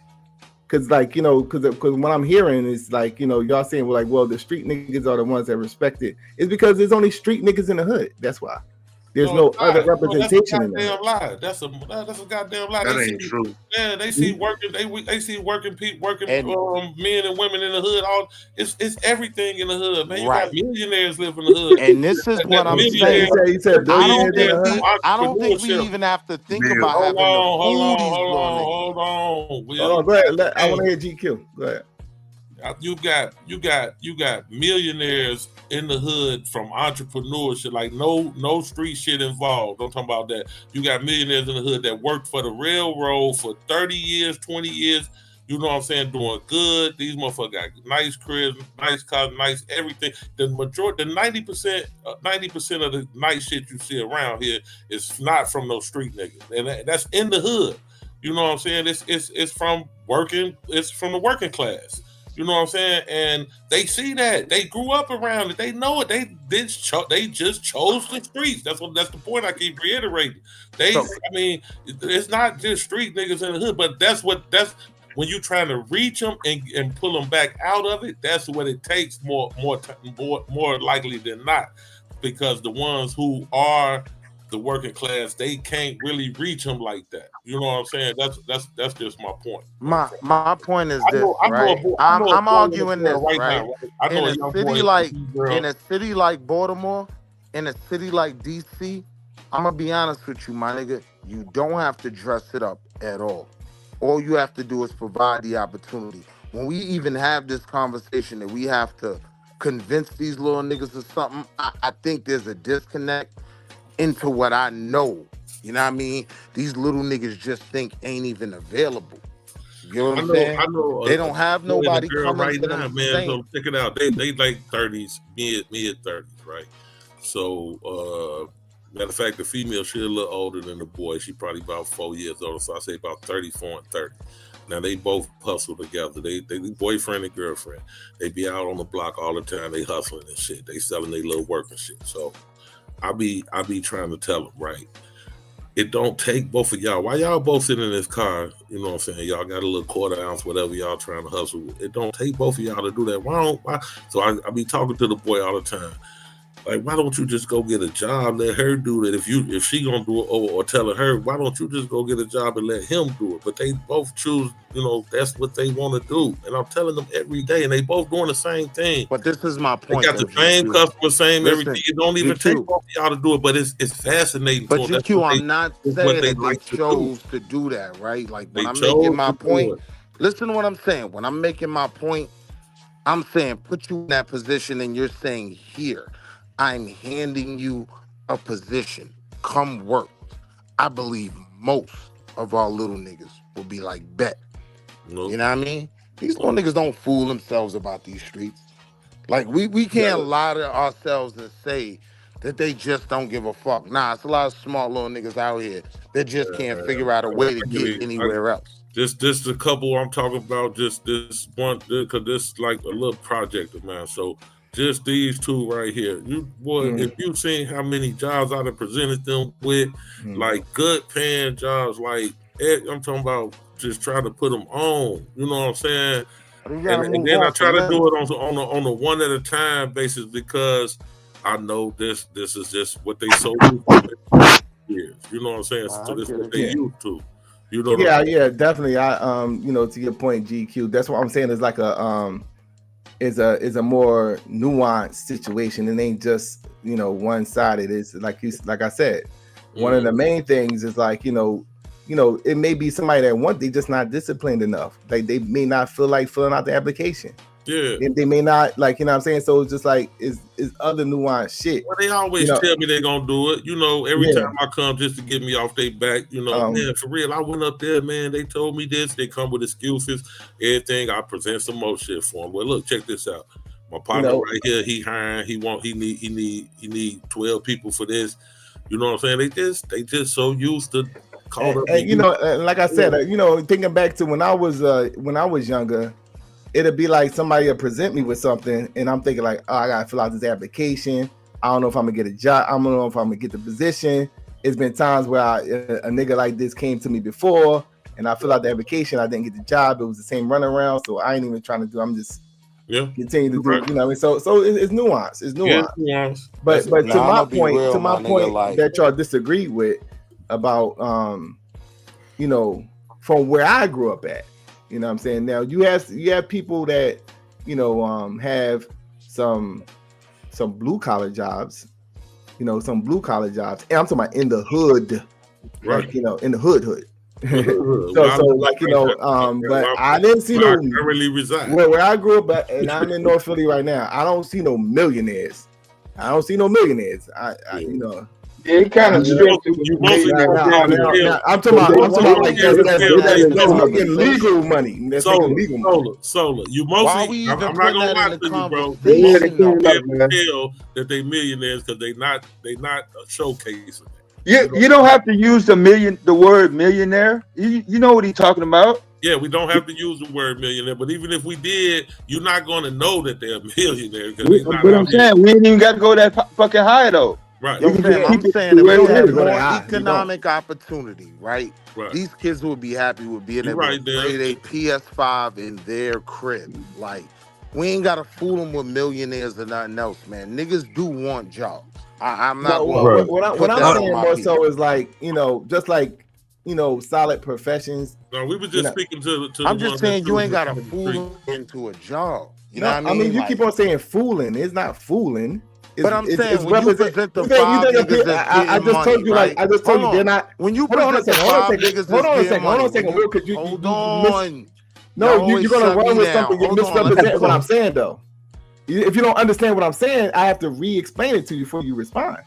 because what I'm hearing is like, y'all saying well, the street niggas are the ones that respect it. It's because there's only street niggas in the hood. That's why. There's no other representation in that. that. That's a goddamn lie. That ain't true. Yeah, they see working. They see working people, men and women in the hood. It's everything in the hood, man. You got millionaires live in the hood, and this is what I'm saying. I don't think we even have to think about having to fool these little niggas. Hold on. Go ahead. I want to hear GQ. Go ahead. You got millionaires in the hood from entrepreneurship, like no street shit involved. Don't talk about that. You got millionaires in the hood that worked for the railroad for 30 years, 20 years. You know what I'm saying? Doing good. These motherfuckers got nice cribs, nice cars, nice everything. The 90% of the nice shit you see around here is not from those street niggas, and that's in the hood. You know what I'm saying? It's from working. It's from the working class. You know what I'm saying? And they see that. They grew up around it. They know it. They just chose the streets. That's the point I keep reiterating. It's not just street niggas in the hood, but that's when you're trying to reach them and pull them back out of it. That's what it takes more likely than not, because the ones who are the working class, they can't really reach them like that. You know what I'm saying? That's just my point. My point is this, right? I'm arguing this, right? In a city like Baltimore, in a city like DC, I'm gonna be honest with you, my nigga. You don't have to dress it up at all. All you have to do is provide the opportunity. When we even have this conversation that we have to convince these little niggas of something, I think there's a disconnect into what I know. You know what I mean? These little niggas just think ain't even available. You know what I'm saying? I know. They don't have nobody coming right to now, them man. saying, So check it out. They like 30s, mid 30s, right? So matter of fact, the female, she a little older than the boy. She probably about 4 years older. So I say about 34 and 30. Now they both hustle together. They boyfriend and girlfriend. They be out on the block all the time. They hustling and shit. They selling their little work and shit. So I be trying to tell them, right? It don't take both of y'all. Why y'all both sitting in this car? You know what I'm saying? Y'all got a little quarter ounce, whatever y'all trying to hustle. It don't take both of y'all to do that. Why? So I be talking to the boy all the time. Like, why don't you just go get a job? Let her do it. If she gonna do it, or telling her, why don't you just go get a job and let him do it? But they both choose. You know, that's what they want to do. And I'm telling them every day, and they both doing the same thing. But this is my point. They got the same customer, same everything. It don't even take both of y'all to do it, but it's fascinating. But GQ, I'm not saying that they chose to do that, right? Like when I'm making my point, listen to what I'm saying. When I'm making my point, I'm saying put you in that position, and you're saying here, I'm handing you a position. Come work. I believe most of our little niggas will be like, bet. You know what I mean? These little niggas don't fool themselves about these streets. Like, we can't lie to ourselves and say that they just don't give a fuck. Nah, it's a lot of smart little niggas out here that just can't figure out a way to get anywhere else. Just a couple I'm talking about, just this one, because this like a little project of mine. So just these two right here. If you seen how many jobs I done presented them with, like good paying jobs, like I'm talking about just trying to put them on. You know what I'm saying? And then I try to do it on a one at a time basis, because I know this is just what they so used to years. You know what I'm saying? So this is what they used to. You know? Yeah, definitely. I to your point, GQ. That's what I'm saying. Is like is a more nuanced situation. It ain't just one sided. It's like I said, one of the main things is like it may be somebody that they just not disciplined enough. Like they may not feel like filling out the application. Yeah. They may not, like, what I'm saying? So it's just like is other nuanced shit. Well, they always tell me they're gonna do it. Every time I come just to get me off their back, man, for real. I went up there, man. They told me this. They come with excuses, everything. I present some more shit for them. Well, look, check this out. My partner right here, he hiring. He need 12 people for this. You know what I'm saying? They just so used to call up. And like I said, thinking back to when I was younger. It'll be like somebody will present me with something, and I'm thinking like, oh, I gotta fill out this application. I don't know if I'm gonna get a job. I don't know if I'm gonna get the position. It's been times where a nigga like this came to me before, and I fill out the application. I didn't get the job. It was the same runaround, so I ain't even trying to do. I'm just continue to do. You know, what I mean, so it's nuance. It's nuance. Yeah, nuance. But to my point, real, my nigga, like, that y'all disagree with about you know, from where I grew up at. You know what I'm saying? Now you have people that, you know, have some blue collar jobs, you know, some blue collar jobs. And I'm talking about in the hood, right? Like, you know, in the hood. so like, you know, but I didn't see no really reside where I grew up at, and I'm in North Philly right now. I don't see no millionaires. I you know. It kind of stripped. I'm talking about like that's making legal money. That's making legal money. Solar. You mostly. I'm not gonna lie to you, bro. You can tell that they millionaires because they not showcasing. You don't have to use the word millionaire. You know what he's talking about. Yeah, we don't have to use the word millionaire, but even if we did, you're not going to know that they're millionaires. But I'm saying we ain't even got to go that fucking high though. Right. Yo, fam, I'm saying if we had more economic opportunity, right? These kids would be happy with being able to play their PS5 in their crib. Like, we ain't got to fool them with millionaires or nothing else, man. Niggas do want jobs. I'm not going to what I'm saying more so is like, you know, just like, you know, solid professions. No, we were just speaking to I'm just saying you ain't got to fool them into a job. You know what I mean? I mean, you like, keep on saying fooling. It's not fooling. But I'm saying when you present the five niggas that's I just told you, like, I just told you they're not. When you present the five niggas that's getting money, hold on a second, Will, because you hold on. No, you're gonna run with something. You misrepresent what I'm saying, though. If you don't understand what I'm saying, I have to re-explain it to you before you respond.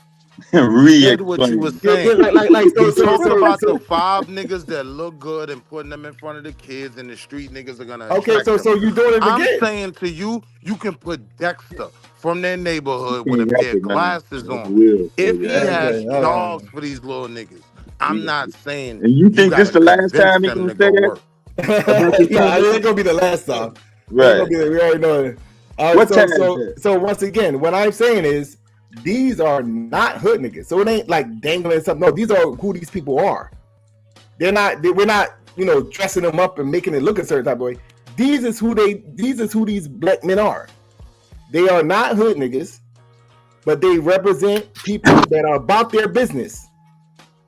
Read what you were saying. Like, you talking about the five niggas that look good and putting them in front of the kids, and the street niggas are gonna. Okay, so you doing it again? I'm saying to you, you can put Dexter from their neighborhood with a pair of glasses on. If he has dogs for these little niggas, I'm not saying. And you think this the last time he gonna say that? It ain't gonna be the last time. Right. We already know it. So once again, what I'm saying is these are not hood niggas. So it ain't like dangling something. No, these are who these people are. We're not, you know, dressing them up and making it look a certain type of way. These is who these black men are. They are not hood niggas, but they represent people that are about their business.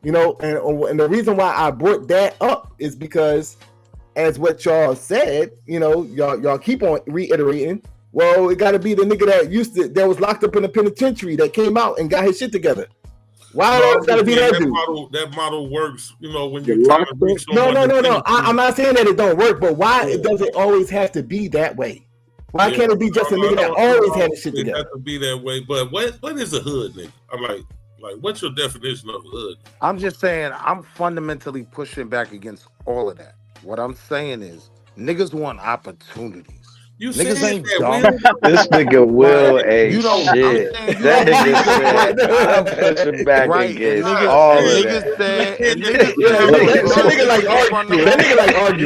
You know, and the reason why I brought that up is because, as what y'all said, you know, y'all keep on reiterating. Well, it got to be the nigga that was locked up in the penitentiary that came out and got his shit together. Why it's got to be that dude? That model works, you know, when you're trying to reach someone. No. I'm not saying that it don't work, but why it doesn't always have to be that way? Why can't it be just a nigga that always had his shit together? It has to be that way. But what is a hood nigga? I'm like, what's your definition of a hood? I'm just saying I'm fundamentally pushing back against all of that. What I'm saying is niggas want opportunities. You niggas ain't dumb. This nigga Will ain't shit. That nigga said I'm pushing back against all of that.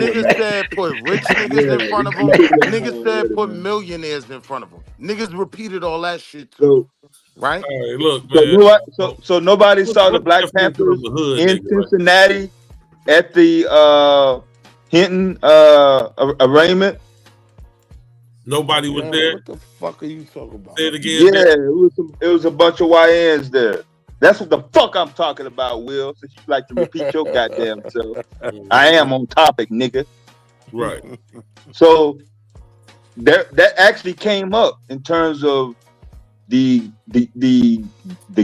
Niggas said put rich niggas in front of them. Niggas said put millionaires in front of them. Niggas repeated all that shit too. Right? All right, look, man. So nobody saw the Black Panthers in Cincinnati at the Hinton arraignment. Nobody was there. What the fuck are you talking about? Say it again. Yeah, it was a bunch of YNs there. That's what the fuck I'm talking about, Will. Since you like to repeat your goddamn self, I am on topic, nigga. Right. So that actually came up in terms of the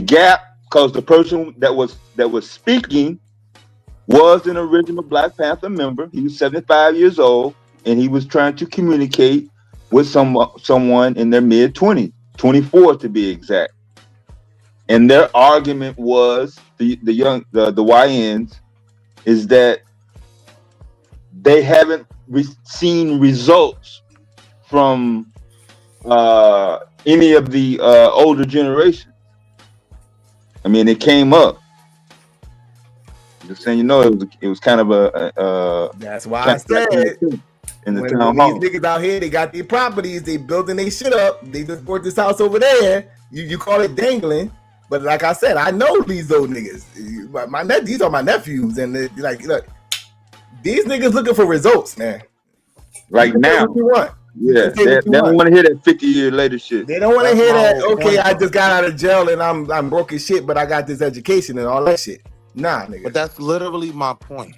gap, because the person that was speaking was an original Black Panther member. He was 75 years old, and he was trying to communicate with someone in their mid-20s, 24 to be exact. And their argument was, the YNs, is that they haven't seen results from any of the older generation. I mean, it came up. Just saying, you know, it was kind of a. That's why I said in the when town hall. these niggas out here, they got their properties, they building their shit up. They just bought this house over there. You call it dangling, but like I said, I know these old niggas. These are my nephews, and look, these niggas looking for results, man. Right now, what you want? Yeah, they don't want to hear that 50 years later shit. They don't want to That's hear my that. whole Okay, point, I though. just got out of jail and I'm broke as shit, but I got this education and all that shit. Nah, nigga. But that's literally my point.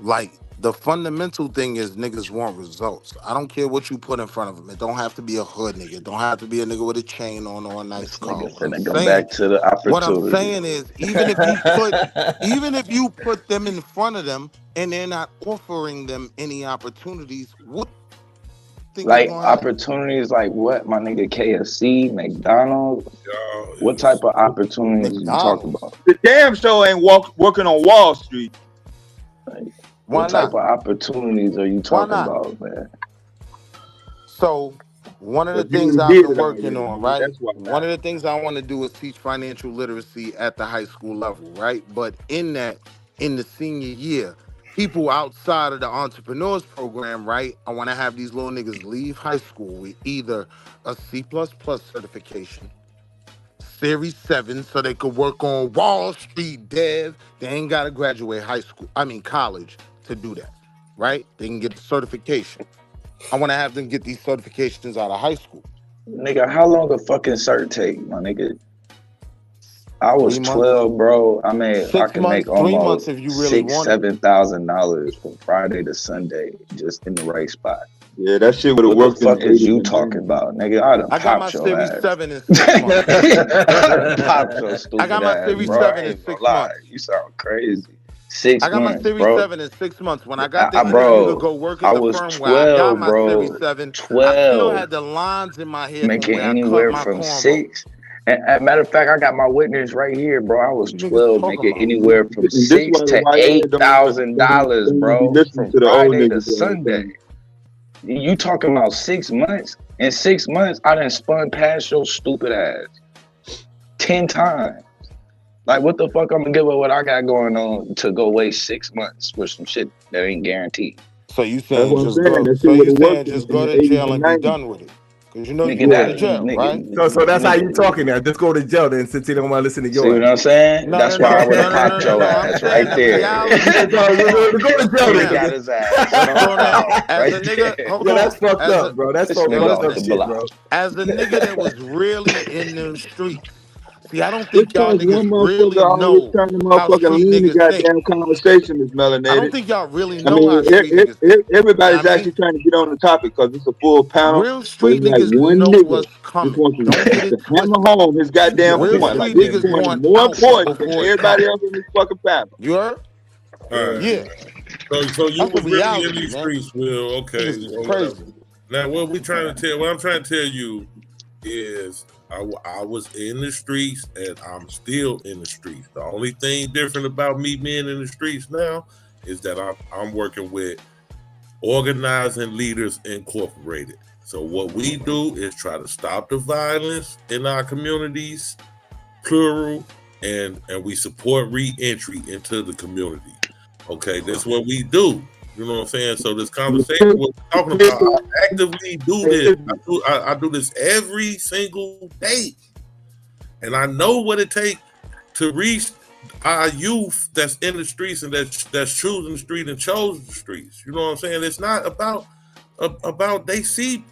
Like, the fundamental thing is niggas want results. I don't care what you put in front of them. It don't have to be a hood nigga. It don't have to be a nigga with a chain on or a nice car. Nigga finna go back to the What I'm opportunity. saying is, even if you put them in front of them and they're not offering them any opportunities, what do you think is Like gonna happen? opportunities like what, my nigga? KFC, McDonald's. What type of opportunities you talking about? The damn show ain't working on Wall Street. Like, Why what type not? of opportunities are you talking about, man? So one of the But you things done I've did been it working already, on, man. right? That's why. One of the things I want to do is teach financial literacy at the high school level, right? But in that, in the senior year, people outside of the entrepreneurs program, right? I want to have these little niggas leave high school with either a C++ certification, Series 7, so they could work on Wall Street dev. They ain't got to graduate college to do that, right? They can get the certification. I want to have them get these certifications out of high school. Nigga, how long a fucking cert take, my nigga? I was 3 months. 12, bro. I mean, I 6 can months, make 3 months almost if you really want it. $6,000-$7,000 from Friday to Sunday, just in the right spot. Yeah, that shit would have What worked. the fuck is you talking about, nigga? I done I got my popped your Series ass. 7 in 6 months. I done popped your stupid I got my ass, Series bro. 7 I in ain't 6 gonna lie. months. You sound crazy. 6 I got my months, Series bro. 7 in 6 months. When I got the interview Bro, to go work I at the was firm where I got 12, my bro. Series 7, I still 12. had the lines in my hair from Making where I cut anywhere my from cornrows. 6. And as a matter of fact, I got my witness right here, bro. I was What you niggas 12, talking making about? anywhere from And this $6,000 why the to YN $8,000, don't bro, be listening from to the old Friday to niggas all the Sunday. time. You talking about 6 months? In 6 months, I done spun past your stupid ass 10 times. Like, what the fuck I'm gonna give up what I got going on to go waste 6 months for some shit that ain't guaranteed? So you That's saying what I'm just saying. go? That So shit would you have saying worked in just the go to 80s jail and and be 90s. done with it? Because you know you Nigga, can go to that jail, right? nigga, So that's how you nigga. talking now. Just go to jail then, since he don't want to listen to See your what ass. I'm saying? No, That's no, why I no, would no, have no, popped no, your no. I'm ass saying right the there. reality is, Go to jail He then, got nigga. his ass put on So now, out as right a nigga, there. hold Yeah, on. that's fucked As up, a bro. That's This so nigga yo, fucked off up the listen. shit, block. bro. As a nigga that was really in them streets. See, I don't Just think y'all cause one niggas really motherfucker always know trying to how motherfucking street lean the niggas think. goddamn conversation is I don't melanated. think y'all really I know mean, how street niggas think. everybody's You know what I actually mean? trying to get on the topic because it's a full panel, Real but street it's like niggas one know nigga what's just coming. wants Don't get to it hammer twisted. home his goddamn Real point. Like street his niggas point is want more out important than before it everybody counts. else in this fucking panel. You heard? All right. Yeah. So you That's the was really in reality, these man. streets, Will. Okay, Niggas is or crazy. whatever. Now, what I'm trying to tell you is I was in the streets and I'm still in the streets. The only thing different about me being in the streets now is that I'm working with Organizing Leaders Incorporated. So what we do is try to stop the violence in our communities, plural, and we support re-entry into the community. Okay, that's what we do. You know what I'm saying? So this conversation we're talking about, I actively do this. I do this every single day. And I know what it takes to reach our youth that's in the streets and that's choosing the street and chose the streets. You know what I'm saying? It's not about they see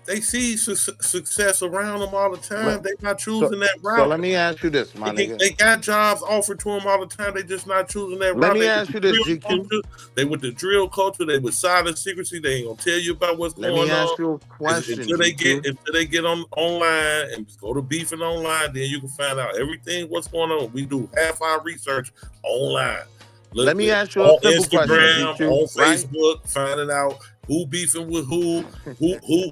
success around them all the time. They're not choosing that route. So let me ask you this, my nigga. They got jobs offered to them all the time. They just not choosing that Let route. me They ask you this, GQ. culture. They with the drill culture. They with silent secrecy. They ain't gonna tell you about what's Let going me ask on. you a question, Until GQ. they get on online and go to beefing online, then you can find out everything what's going on. We do half our research online. Let me ask you a on simple question, Instagram, GQ, on right? Facebook, finding out who beefing with who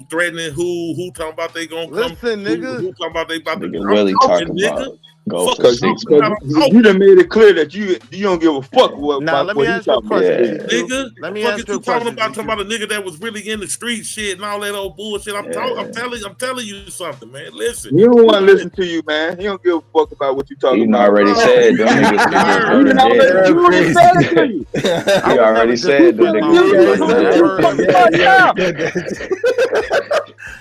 threatening who talking about they gonna come. Listen, nigga. Who talking about they about to Nigga I'm Willie talking, talking nigga. about go for Because 6 months. you done made it clear that you don't give a fuck Now, about let what me he ask you a talking about. question, Yeah. GQ. Nigga, Let me fuck ask is you a you talking question, about? Talking about GQ. a nigga that was really in the street shit and all that old bullshit. I'm telling you something, man. Listen. He don't want to listen to you, man. He don't give a fuck about what you talking He about. already said them niggas could just go to jail. You already said it to you. He already said them niggas could go to jail.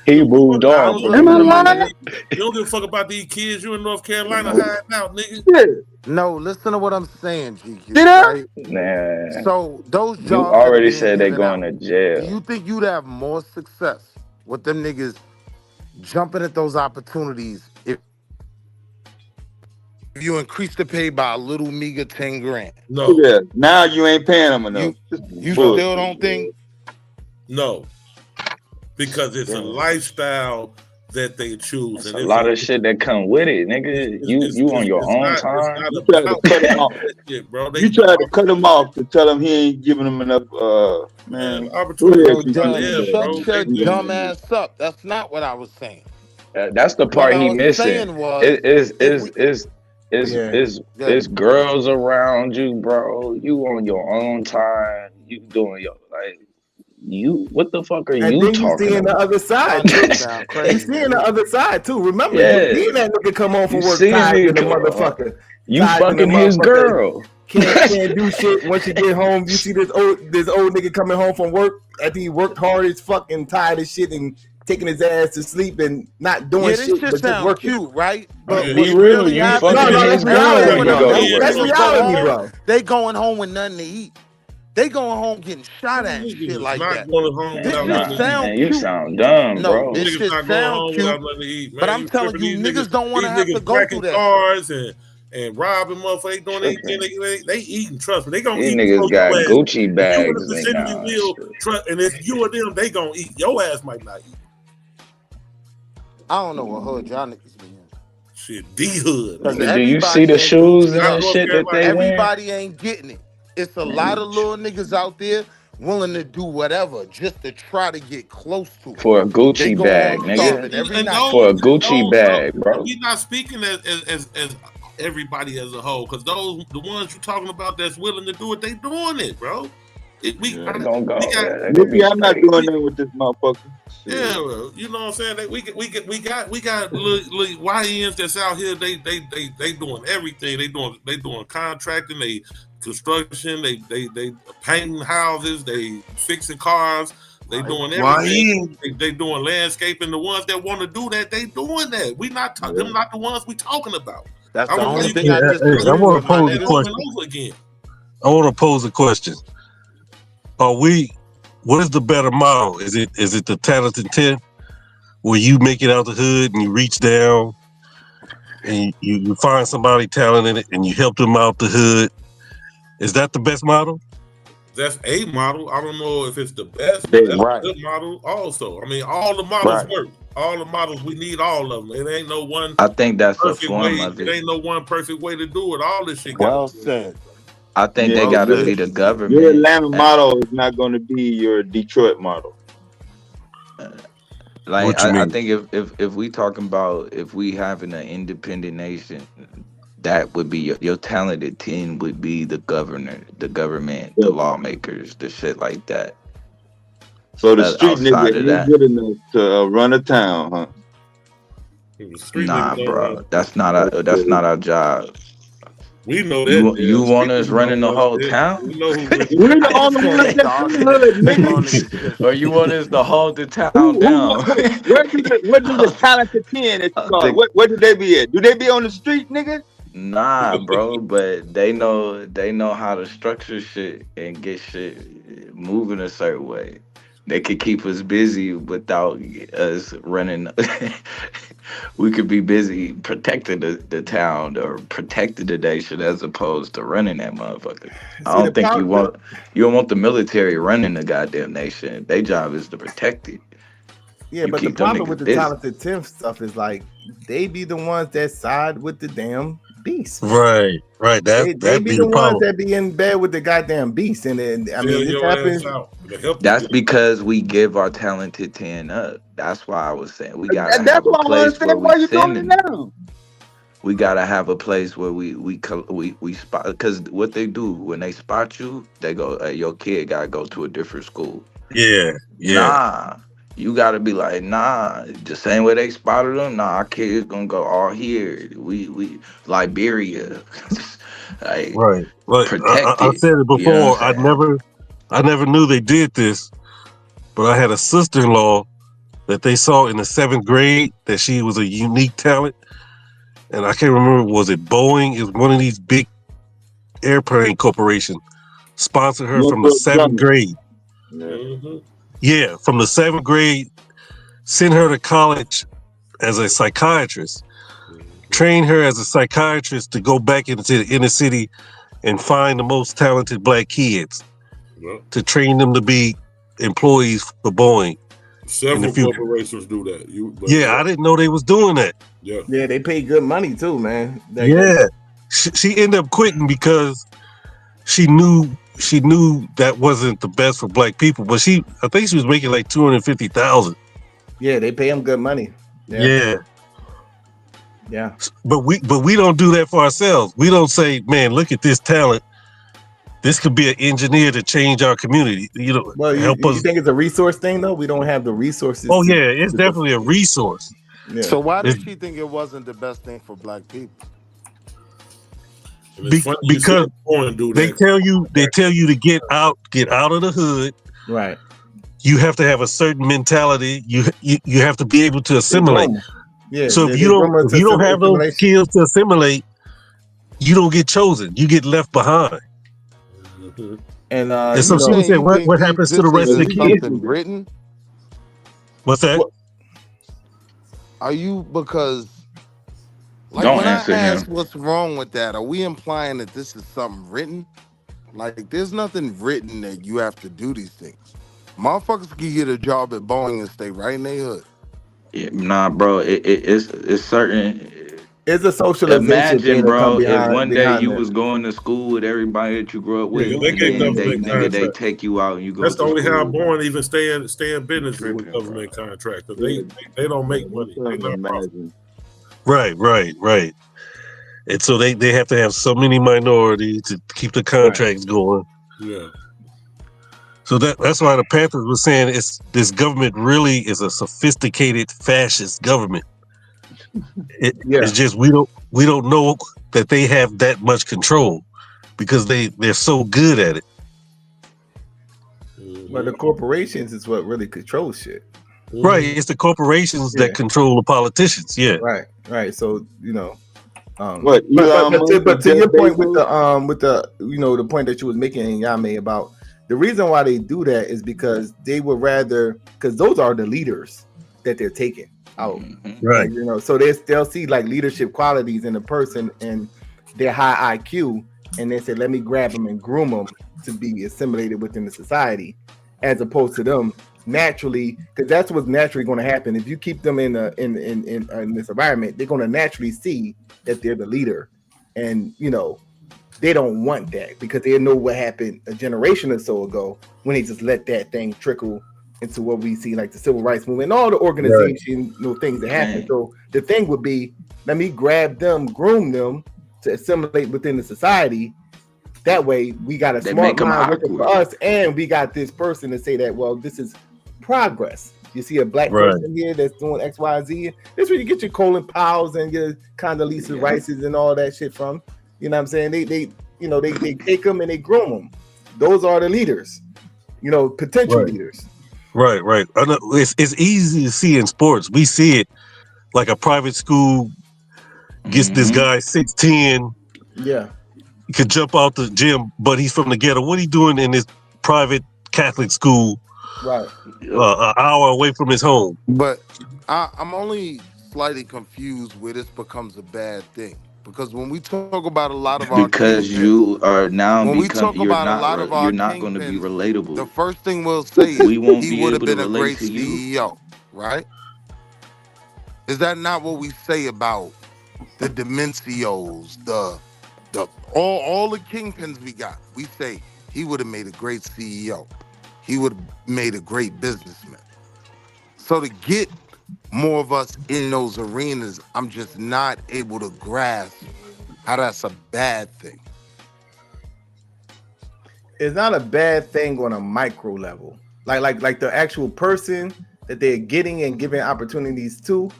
He moved on from Am I them. lying? You don't give a fuck about these kids. You in North Carolina hiding out, nigga. No, listen to what I'm saying, GQ. Did I? Right? Nah. So those You jobs that are already being said they given going out, to jail. do you think you'd have more success with them niggas jumping at those opportunities if you increase the pay by a little meager 10 grand. No. Yeah. Now you ain't paying them enough. You still don't think? No. Because it's a lifestyle that they choose. It's a lot of shit that come with it, nigga. You on your own time. You try to cut him off. You try to cut him off to tell him he ain't giving him enough. Man, Shut your dumb ass up. That's not what I was saying. That's the part What I he was missing. saying was, It's girls around you, bro. You on your own time. You doing your what the fuck are and you then talking seeing about? the other side. You seeing the other side too. Remember, you seeing that nigga come home from work tired than a motherfucker. You fucking his girl. Can't do shit once you get home. You see this old nigga coming home from work after he worked hard as fuck and tired as shit and taking his ass to sleep and not doing this shit shit but just sound working. cute, right? But Be what's real, really you happening? fucking his girl when you go to work. That's reality, bro. They going home with nothing to eat. They going home getting shot at and shit like that. This shit sound cute. You sound dumb, No, bro. this shit sound cute. But I'm telling you, niggas don't want to have to go through that. Cars and robbing motherfuckers. They doing anything. They eating. Trust me, they gonna These eat. niggas got Gucci bags. You in the vicinity will, and if you or them, they gonna eat. Your ass might not eat. I don't know what hood y'all niggas be in. Shit, D hood. Do you see the shoes and shit that they wear? Everybody ain't getting it. It's a lot of little niggas out there willing to do whatever just to try to get close to it. For a Gucci bag, nigga. For a Gucci bag, bro. We're not speaking as everybody as a whole, because the ones you talking about that's willing to do it, they doing it, bro. Maybe I'm not doing that with this motherfucker. Yeah, well, you know what I'm saying? We got little YNs that's out here. They doing everything. They doing contracting. They construction. They painting houses. They fixing cars. They doing everything. They doing landscaping. The ones that want to do that, they doing that. We not them not the ones we talking about. That's the only thing I want to pose a question. I want to pose a question. What is the better model? Is it the Talented 10, where you make it out the hood and you reach down and you find somebody talented and you help them out the hood? Is that the best model? That's a model. I don't know if it's the best, but that's a good model also. I mean, all the models work. All the models, we need all of them. It ain't no one. I think that's the perfect form way. of it. It ain't no one perfect way to do it. All this shit. Well said. I think they gotta be the government. Your Atlanta model is not going to be your Detroit model. Like I think if we talking about if we having an independent nation, that would be your Talented 10 would be the government, the lawmakers, the shit like that. So the street nigga ain't good enough to run a town, huh? Nah, bro, that's not our job. We know that. You want us running the whole town? We know who we're the only ones that's in the hood, nigga. Or you want us to hold the town down? Where do the Talented 10 that you call? Where do they be at? Do they be on the street, nigga? Nah, bro, but they know how to structure shit and get shit moving a certain way. They could keep us busy without us running. We could be busy protecting the town or protecting the nation as opposed to running that motherfucker. I don't think you don't want the military running the goddamn nation. Their job is to protect it. Yeah, but the problem with the Talented 10 stuff is like they be the ones that side with the damn beast. Right. They be the ones that be in bed with the goddamn beast, and then I mean this happens. That's because we give our Talented 10 up. That's why I was saying we gotta have a place where we send them. We gotta have a place where we spot, because what they do when they spot you, they go, your kid gotta go to a different school. Yeah. Nah. You gotta be like, nah, the same way they spotted them, nah, our kid's gonna go all here. We Liberia. Like, right. Like I said it before, you know I never knew they did this, but I had a sister-in-law that they saw in the 7th grade that she was a unique talent. And I can't remember, was it Boeing? It was one of these big airplane corporations sponsored her from the 7th grade. Mm-hmm. Yeah, from the 7th grade, send her to college as a psychiatrist, train her as a psychiatrist to go back into the inner city and find the most talented black kids to train them to be employees for Boeing. Several corporations do that. I didn't know they was doing that. Yeah, they pay good money too, man. She ended up quitting because she knew that wasn't the best for black people. But I think she was making like $250,000. Yeah, they pay them good money. Yeah. But we don't do that for ourselves. We don't say, man, look at this talent. This could be an engineer to change our community. Well, help us. You think it's a resource thing though? We don't have the resources. Oh yeah, it's definitely a resource. Yeah. So why does she think it wasn't the best thing for black people? Because they tell you to get out of the hood. Right. You have to have a certain mentality. You have to be able to assimilate. Yeah. So if you don't have those skills to assimilate, you don't get chosen. You get left behind. And so she said, what happens to the rest of the kids? Written? What's that? Are you because? Like Don't when I answer ask him. what's wrong with that, are we implying that this is something written? Like there's nothing written that you have to do these things. Motherfuckers can get a job at Boeing and stay right in their hood. Yeah, nah, bro. It's certain. It's a socialization. Imagine, bro, if one day you that. was going to school with everybody that you grew up with, they take you out and you go. That's to the only school. how Boeing even stay in business with government contracts. They don't make money. They not profitable. Right. And so they have to have so many minorities to keep the contracts going. Yeah. So that's why the Panthers were saying this government really is a sophisticated fascist government. It's just we don't know that they have that much control because they're so good at it. But the corporations is what really controls shit. Right, it's the corporations that control the politicians. Yeah, right. So But to your point with the the point that you was making and y'all made about the reason why they do that is because they would rather because those are the leaders that they're taking out, right? So they'll see like leadership qualities in a person and their high IQ, and they say, let me grab them and groom them to be assimilated within the society, as opposed to them naturally, because that's what's naturally going to happen. If you keep them in this environment, they're going to naturally see that they're the leader, and they don't want that because they know what happened a generation or so ago when they just let that thing trickle into what we see like the civil rights movement and all the organization things that happen. So the thing would be, let me grab them, groom them to assimilate within the society. That way we got a smart mind working for us, and we got this person to say that, well, this is progress. You see a black person here that's doing X, Y, Z. That's where you get your Colin Powells and your Condoleezza Rices and all that shit from. You know what I'm saying? They take them and they groom them. Those are the leaders. Potential leaders. Right. I know it's easy to see in sports. We see it like a private school gets this guy 6'10". Yeah. He could jump out the gym, but he's from the ghetto. What he doing in this private Catholic school? Right. An hour away from his home. But I'm only slightly confused where this becomes a bad thing. Because when we talk about a lot of our you are now when we talk about a lot of our you're not going to be relatable. The first thing we'll say is he would have been a great CEO, right? Is that not what we say about the Demencios, all the kingpins we got? We say he would have made a great CEO. He would have made a great businessman. So to get more of us in those arenas, I'm just not able to grasp how that's a bad thing. It's not a bad thing on a micro level. Like the actual person that they're getting and giving opportunities to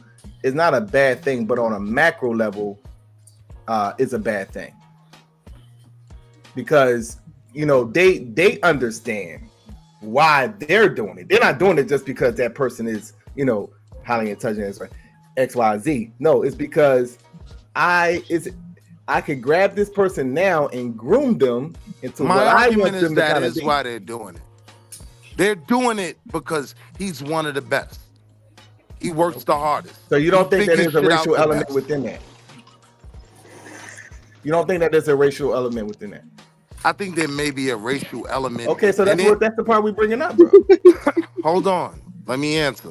is not a bad thing, but on a macro level, it's a bad thing. Because they understand why they're doing it. They're not doing it just because that person is, highly intelligent, X, Y, Z. No, it's because I could grab this person now and groom them into what I want them to kind of be. Why they're doing it. They're doing it because he's one of the best. he works the hardest. So you don't think that figures there's a shit out racial the element best. within that? You don't think that there's a racial element within that? I think there may be a racial element. Okay, so within that's the part we bringing up, bro. Hold on, let me answer.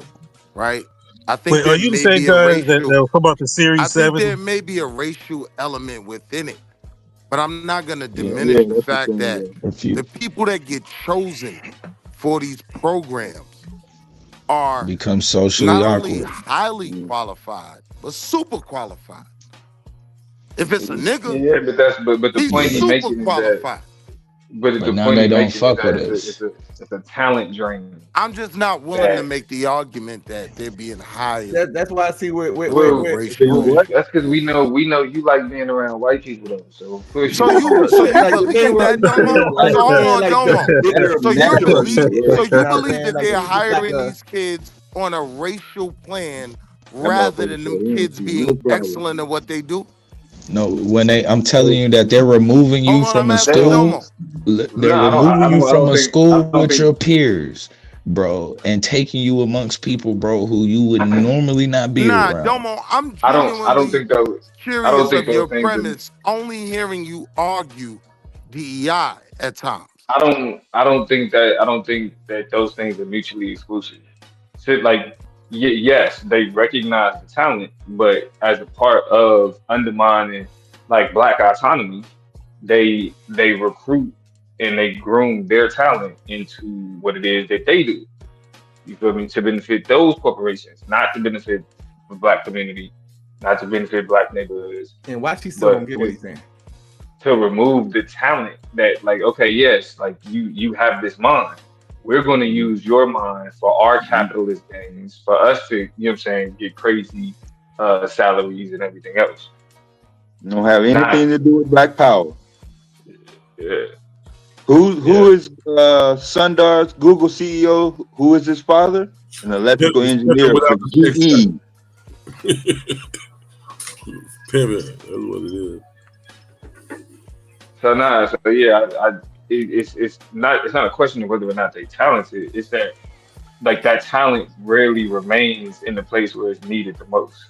Right, I think Wait, there are you the may same be a guy racial. that was talking about the Series I think 7? there may be a racial element within it, but I'm not gonna Yeah, diminish the that's the fact thing. that Yeah. the people that get chosen for these programs are Become socially not only awkward. highly qualified but super qualified. If it's a nigga, Yeah, but the he's point he super making is that, qualified. but But the now point they he don't making is fuck with that us. it's a talent drain. I'm just not willing to make the argument that they're being hired. That's why I see where Well, racial. that's because we know you like being around white people though. So push So it. you believe that, Domo? like, So hold on, like Domo. So you believe that Like, they're it's like hiring these kids on a racial plan rather than them kids being excellent at what they do? No, I'm telling you that they're removing you Hold on, I'm from a asking school. Domo. They're removing you from a school with your peers, bro, and taking you amongst people, bro, who you would normally not be Nah, around. Domo, I'm I don't genuinely think those. I curious don't think of your those things. premise, only hearing you argue DEI at times. I don't think that those things are mutually exclusive. So like yes, they recognize the talent, but as a part of undermining like black autonomy, they recruit and they groom their talent into what it is that they do. You feel me? To benefit those corporations, not to benefit the black community, not to benefit black neighborhoods. And why she still don't get what he's saying? To remove the talent that, like, okay, yes, like you have this mind. We're going to use your mind for our capitalist gains, for us to, you know what I'm saying, get crazy salaries and everything else. Don't have anything to do with Black Power. Yeah. Who is Sundar's Google CEO? Who is his father? An electrical engineer for GE. Pivot, that's what it is. So it's not a question of whether or not they're talented. It's that like that talent rarely remains in the place where it's needed the most.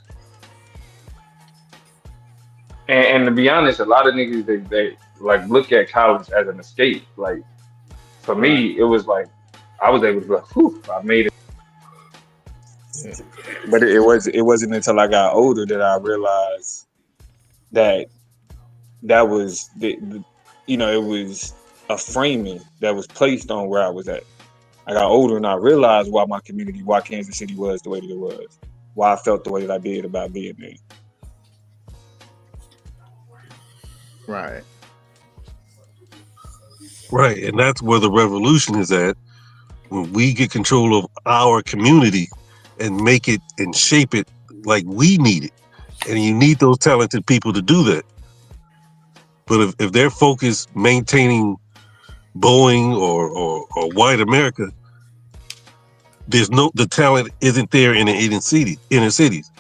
And to be honest, a lot of niggas they like look at college as an escape. Like for me, it was like I was able to be like, whew, I made it. But it wasn't until I got older that I realized that was it was a framing that was placed on where I was at. I got older and I realized why Kansas City was the way that it was, why I felt the way that I did about being there. Right. Right, and that's where the revolution is at. When we get control of our community and make it and shape it like we need it. And you need those talented people to do that. But if they're focused maintaining Boeing or white America, the talent isn't there in the inner cities.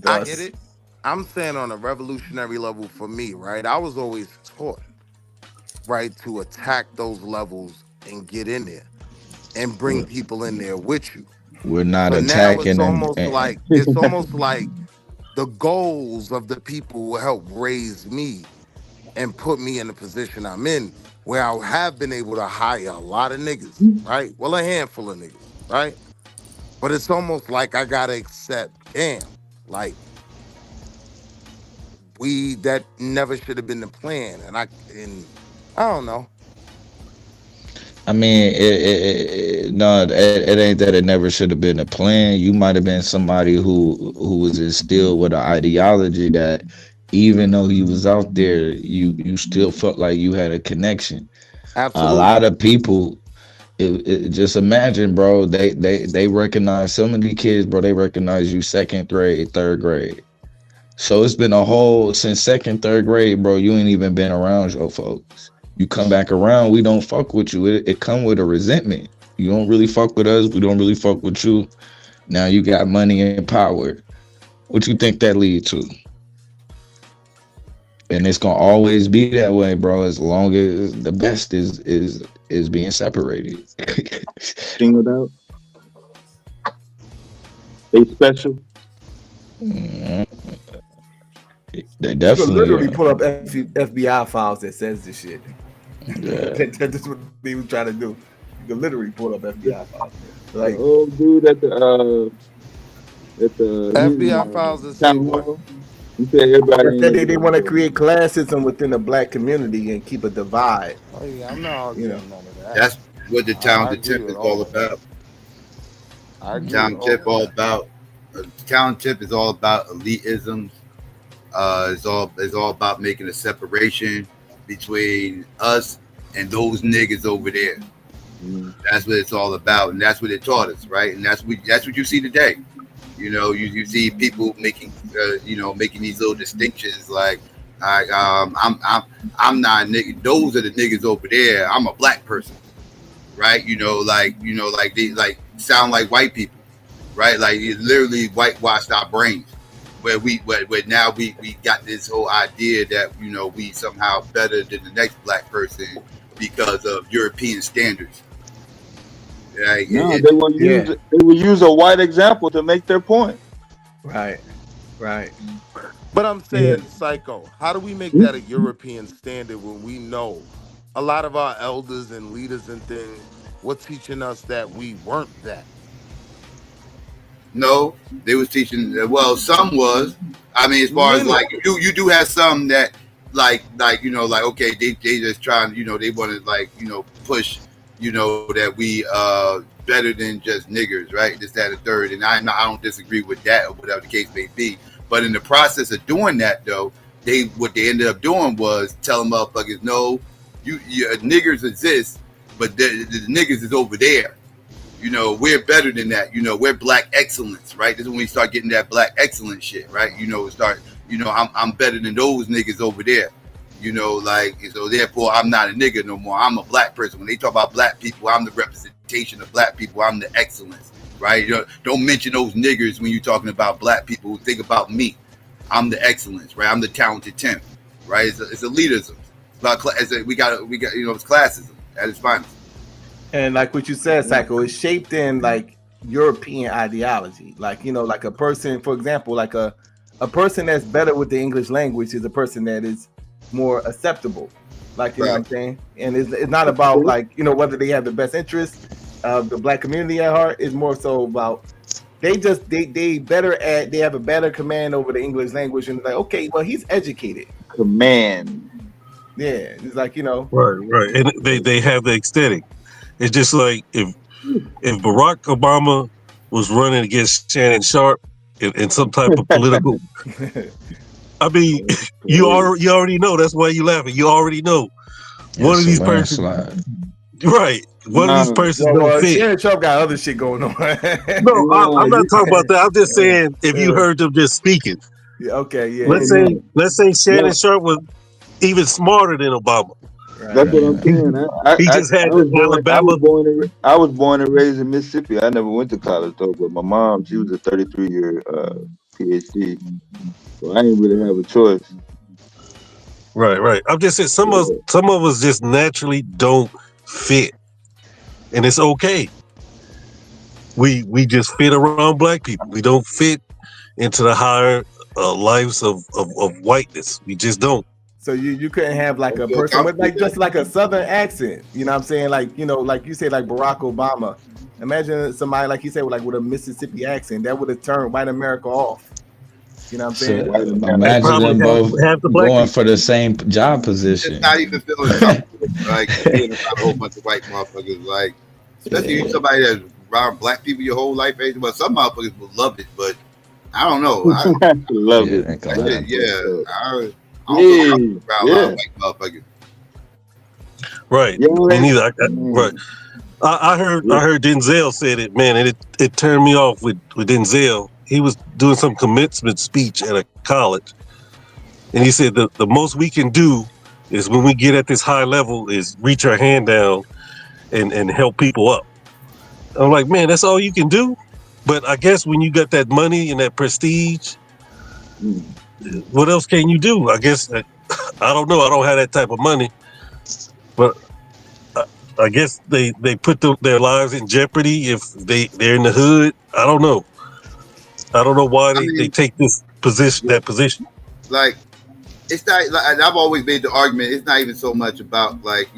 I get it. I'm saying on a revolutionary level for me, right? I was always taught, right, to attack those levels and get in there and bring people in there with you. We're not so attacking now it's almost like the goals of the people who helped raise me and put me in the position I'm in, where I have been able to hire a lot of niggas, right? Well, a handful of niggas, right? But it's almost like I gotta accept, damn, like that never should have been the plan, and I don't know. I mean, it ain't that it never should have been a plan. You might have been somebody who was instilled with an ideology that even though you was out there, you still felt like you had a connection. Absolutely. A lot of people, just imagine, bro, they recognize some of these kids, bro, they recognize you second grade, third grade. So it's been a whole, since second, third grade, bro, you ain't even been around your folks. You come back around, we don't fuck with you. It come with a resentment. You don't really fuck with us, we don't really fuck with you. Now you got money and power. What you think that lead to? And it's gonna always be that way, bro, as long as the best is being separated. Singled out. They special. You They could definitely literally are. pull up FBI files that says this shit. Yeah. That's what they was trying to do. You could literally pull up FBI files. The Like, old dude at the FBI files that say town what? hall. He said everybody they ain't said they want to niggas. create classism within the black community and keep a divide. Oh yeah, I'm not You know, arguing none of that. That's what the I talented agree tip with is all all of that. about. I agree with Talent all tip of all that. about talent tip is all about elitism. It's all about making a separation between us and those niggas over there. That's what it's all about, and that's what it taught us, right? And that's what you see today. You know, you see people making making these little distinctions like I'm not a nigga. Those are the niggas over there. I'm a black person, right? Like they like sound like white people, right? Like it literally whitewashed our brains. Where now we got this whole idea that we somehow better than the next black person because of European standards. Like, No, they will use a white example to make their point. Right. But I'm saying, Psycho, how do we make that a European standard when we know a lot of our elders and leaders and things were teaching us that we weren't that? No, they was teaching. Well, some was. I mean, as far as Many. like you do have some that like okay, they just trying they want to push that we better than just niggers, right? This, that, and third, and I don't disagree with that or whatever the case may be. But in the process of doing that, though, what they ended up doing was telling motherfuckers, no, you niggers exist, but the niggas is over there. We're better than that. We're black excellence, right? This is when we start getting that black excellence shit, right? I'm better than those niggas over there. So therefore I'm not a nigga no more. I'm a black person. When they talk about black people, I'm the representation of black people. I'm the excellence, right? Don't mention those niggers when you're talking about black people who think about me. I'm the excellence, right? I'm the talented 10, right? It's elitism. It's about we got it's classism at its finest. And like what you said, Psycho, it's shaped in like European ideology. Like like a person, for example, like a person that's better with the English language is a person that is more acceptable. Like you know what I'm saying? And it's not about like whether they have the best interest of the black community at heart. It's more so about they have a better command over the English language, and like, okay, well, he's educated. Command. Yeah, it's like right, and they have the aesthetic. It's just like if Barack Obama was running against Shannon Sharp in some type of political. I mean, you already know. That's why you laughing. You already know one of these persons, right? One of these persons don't fit. Shannon Sharp got other shit going on. No, I'm not talking about that. I'm just saying if you heard them just speaking. Yeah, okay, yeah. Let's say Shannon Sharp was even smarter than Obama. That's what I'm saying. He just had Alabama. I was born and raised in Mississippi. I never went to college though, but my mom, she was a 33-year PhD, so I didn't really have a choice. Right. I'm just saying some of us just naturally don't fit, and it's okay. We just fit around black people. We don't fit into the higher lives of whiteness. We just don't. So you couldn't have like a person with like just like a southern accent, you know what I'm saying? Like, like you say, like Barack Obama. Imagine somebody like you said with a Mississippi accent that would have turned white America off. You know what I'm saying? Imagine them both going for the same job position. It's not even feeling like being around a whole bunch of white motherfuckers, like especially somebody that's around black people your whole life. But some motherfuckers will love it, but I don't know. I love it. I don't around a lot of white motherfuckers. Right. Me neither. Right. I heard Denzel said it, man, and it turned me off with Denzel. He was doing some commencement speech at a college, and he said the most we can do is when we get at this high level is reach our hand down and help people up. I'm like, man, that's all you can do? But I guess when you got that money and that prestige, what else can you do? I guess, I don't know. I don't have that type of money, but I guess they put their lives in jeopardy if they're in the hood. I don't know. I don't know why I they mean, take this position, that position. like it's not. Like, and I've always made the argument. It's not even so much about like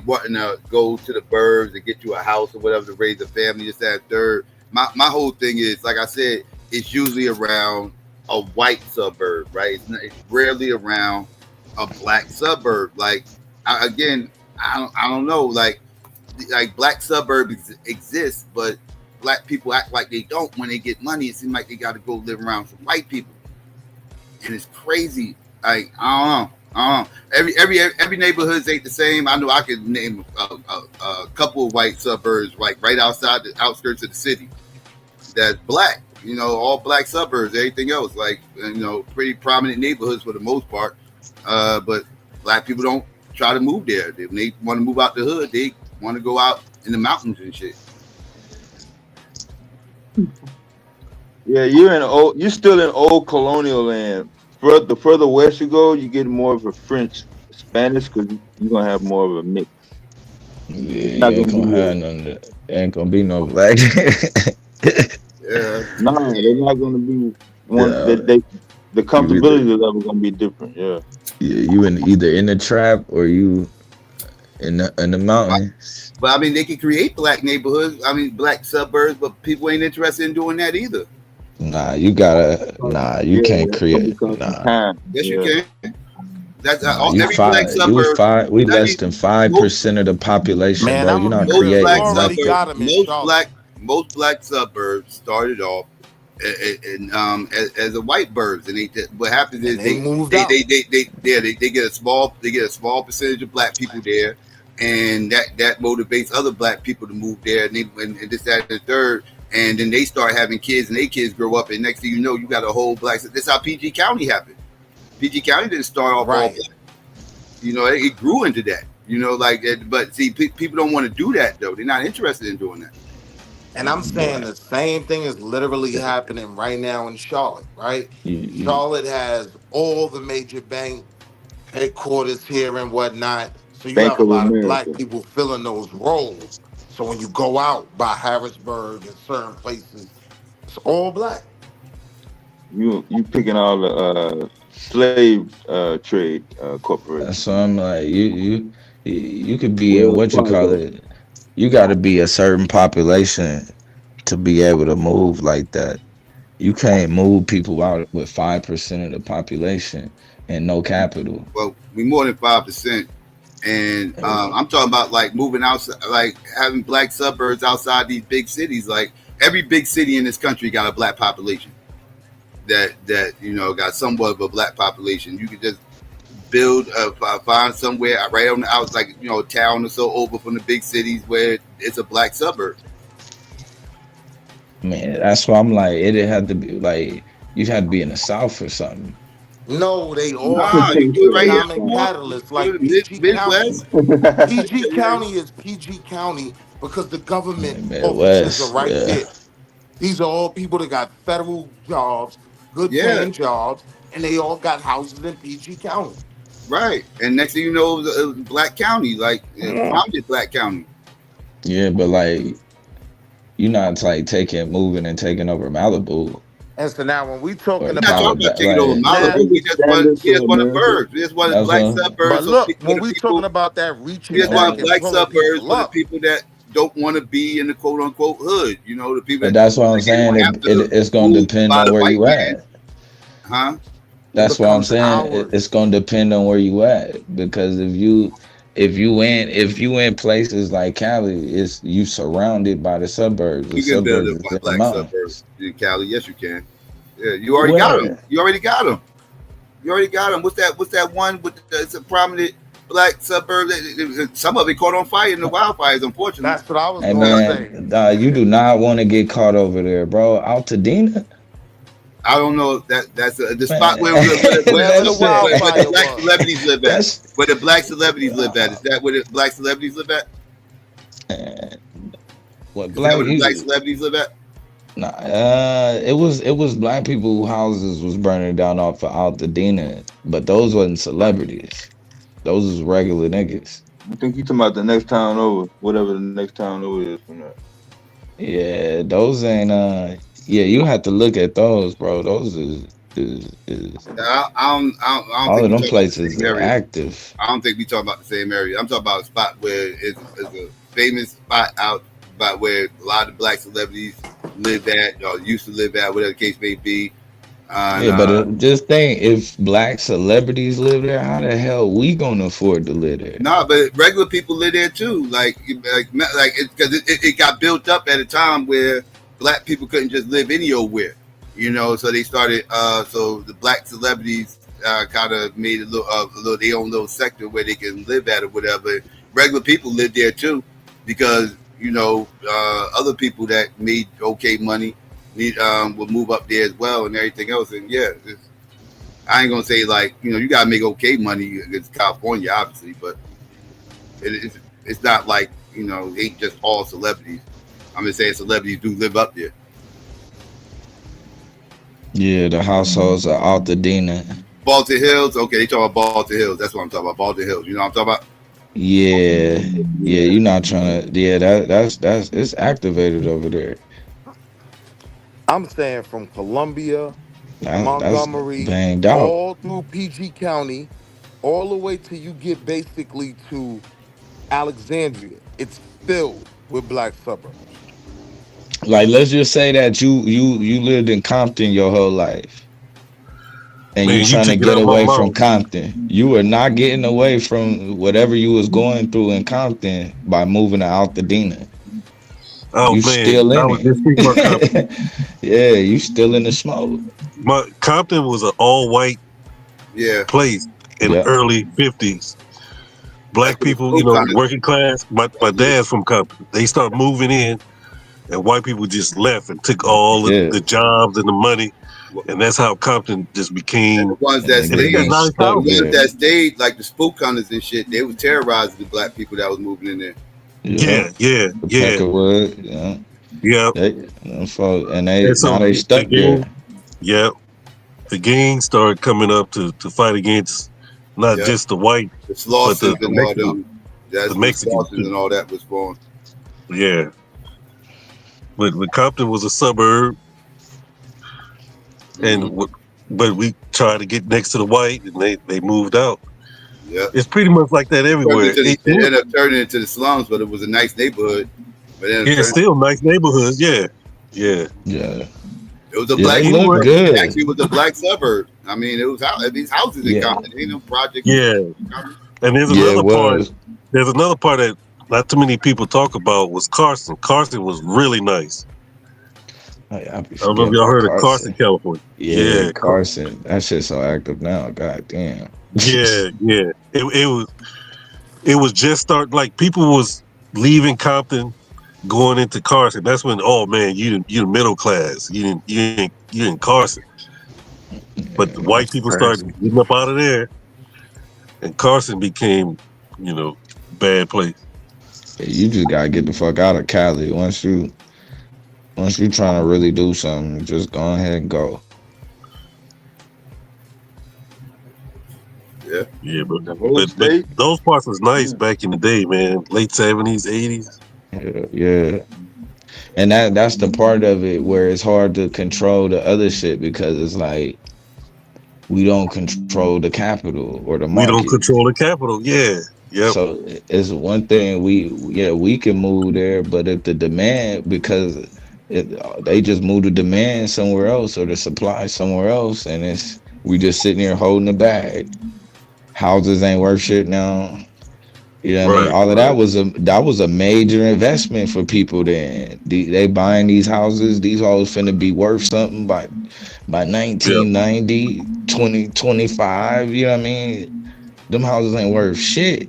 wanting to go to the burbs and get you a house or whatever to raise a family. This, that, third. My whole thing is, like I said, it's usually around a white suburb, right? It's rarely around a black suburb. Like I don't know. Like black suburbs exist, but black people act like they don't. When they get money, it seems like they got to go live around some white people, and it's crazy. Like I don't know. Every neighborhood ain't the same. I know I could name a couple of white suburbs, like right outside the outskirts of the city, that's black. You know, all black suburbs. Everything else, like pretty prominent neighborhoods for the most part. But black people don't try to move there. When they want to move out the hood, they want to go out in the mountains and shit. Yeah, you're still in old colonial land. The further west you go, you get more of a French, Spanish, because you're gonna have more of a mix. Yeah, you ain't gonna have none of that. There ain't gonna be no black. Yeah. No, they're not gonna be one. The comfortability level gonna be different. Yeah. Yeah, you either in the trap or you in the mountains. But I mean, they can create black neighborhoods. I mean, black suburbs, but people ain't interested in doing that either. Nah, you can't create. Nah. Yes, you can. That's every black suburb. We less than 5% of the population, Man, bro. You're not creating nothing. Most black suburbs started off as a white burbs, and what happens is they get a small percentage of black people there, and that motivates other black people to move there, and this, that, and the third. And then they start having kids, and their kids grow up, and next thing you know, you got a whole black. That's how PG County happened. PG County didn't start off all black. It grew into that. But see, people don't want to do that though. They're not interested in doing that. And I'm saying the same thing is literally happening right now in Charlotte, right? Charlotte has all the major bank headquarters here and whatnot. So you have a lot of black people filling those roles. So when you go out by Harrisburg and certain places, it's all black. You picking all the slave trade corporations. So I'm like, you could be in what you call it. You got to be a certain population to be able to move like that. You can't move people out with 5% of the population and no capital. Well, we more than 5%. And I'm talking about like moving outside, like having black suburbs outside these big cities. Like every big city in this country got a black population that got somewhat of a black population. You could just build find somewhere right on the outside, like a town or so over from the big cities where it's a black suburb. Man, that's why I'm like, it'd have to be like you'd have to be in the South or something. No, they all have economic catalysts like PG County. PG County is PG County because the government offices are right there. These are all people that got federal jobs, good paying jobs, and they all got houses in PG County. Right. And next thing you know, it was Black County, like founded Black County. Yeah, but like you're not like moving and taking over Malibu. And so now when we talking about taking over Malibu, we just want the burbs. We just want the black suburbs. But look, when we talking about that reaching, we just want black suburbs for the people that don't want to be in the quote unquote hood. The people. But that's what I'm saying. It's going to depend on where you at. Huh? That's what I'm saying. It's going to depend on where you at, because if you in places like Cali, you surrounded by the suburbs. You can build a black suburbs in Cali. Yes, you can. Yeah, you already got them. You already got them. What's that one with it's a prominent black suburb? Some of it caught on fire in the wildfires, unfortunately. That's what I was going to say. You do not want to get caught over there, bro. Altadena. I don't know that's the spot where the black celebrities live at. Where the black celebrities live at. Is that where the black celebrities live at? What black celebrities live at? Nah, it was black people whose houses was burning down off of Altadena, but those wasn't celebrities. Those was regular niggas. I think you talking about the next town over, whatever the next town over is from that. Yeah, those ain't Yeah, you have to look at those, bro. Those is I don't all think of we them talking about the places same are area. active. I don't think we talking about the same area. I'm talking about a spot where it's a famous spot out about where a lot of black celebrities live at or used to live at, whatever the case may be. Yeah, but just think, if black celebrities live there, how the hell we gonna afford to live there? Nah, but regular people live there too. Like because it got built up at a time where black people couldn't just live anywhere, you know. So they started. So the black celebrities kind of made a little their own little sector where they can live at or whatever. Regular people live there too, because you know other people that made okay money would move up there as well and everything else. And yeah, I ain't gonna say like you gotta make okay money against California, obviously, but it's not like it ain't just all celebrities. I'm just saying celebrities do live up there. Yeah, the households are Altadena. Baltimore Hills, okay, they talking about Baltimore Hills. That's what I'm talking about. Baltimore Hills. You know what I'm talking about? Yeah, you're not trying to. Yeah, that's it's activated over there. I'm saying from Columbia, That's Montgomery, banged out. all through PG County, all the way till you get basically to Alexandria. It's filled with black suburbs. Like, let's just say that you lived in Compton your whole life, and you Man, you trying to took it get out my away from mouth. Compton. You are not getting away from whatever you was going through in Compton by moving to Altadena. Oh You man, still I in was just thinking about Compton. it. Yeah, you still in the smoke. Compton was an all-white place in Yeah. early 50s. Black people, working class. My dad's from Compton. They started moving in, and white people just left and took all the jobs and the money, and that's how Compton just became. The ones that And they got nice houses. that stayed, like the spook hunters and shit, they was terrorizing the black people that was moving in there. Yeah. Peckerwood, yeah. And So now they stuck there. Yeah, the gang started coming up to fight against not just the white, the but Slossons the and all Mexican, them. That's the when Mexicans Slossons and all that was born. Yeah, but Compton was a suburb, and but we tried to get next to the white, and they moved out. Yeah, it's pretty much like that everywhere. It ended up turning into the slums, but it was a nice neighborhood. But then It's still nice neighborhoods. Yeah. It was a Yeah, black. they look good. Actually, it was a black suburb. I mean, it was these houses in Compton. Ain't no projects. Yeah, and there's another part. There's another part that not too many people talk about was Carson. Carson was really nice. I don't know if y'all heard of Carson, California. Yeah, Carson. That shit's so active now. God damn. Yeah. It was just starting. Like, people was leaving Compton, going into Carson. That's when, oh man, you the middle class. You in Carson. But the white people started getting up out of there, and Carson became, bad place. Yeah, you just gotta get the fuck out of Cali. Once you trying to really do something, just go ahead and go. Yeah, but those parts was nice back in the day, man. Late 70s, 80s. Yeah. And that's the part of it where it's hard to control the other shit, because it's like we don't control the capital or the market. We don't control the capital. Yeah. Yep. So it's one thing we can move there, but if the demand, because they just move the demand somewhere else or the supply somewhere else, and we just sitting here holding the bag. Houses ain't worth shit now. You know what I mean? All of that was a major investment for people then. They buying these houses. These houses finna be worth something by 1990, 2025. You know what I mean? Them houses ain't worth shit.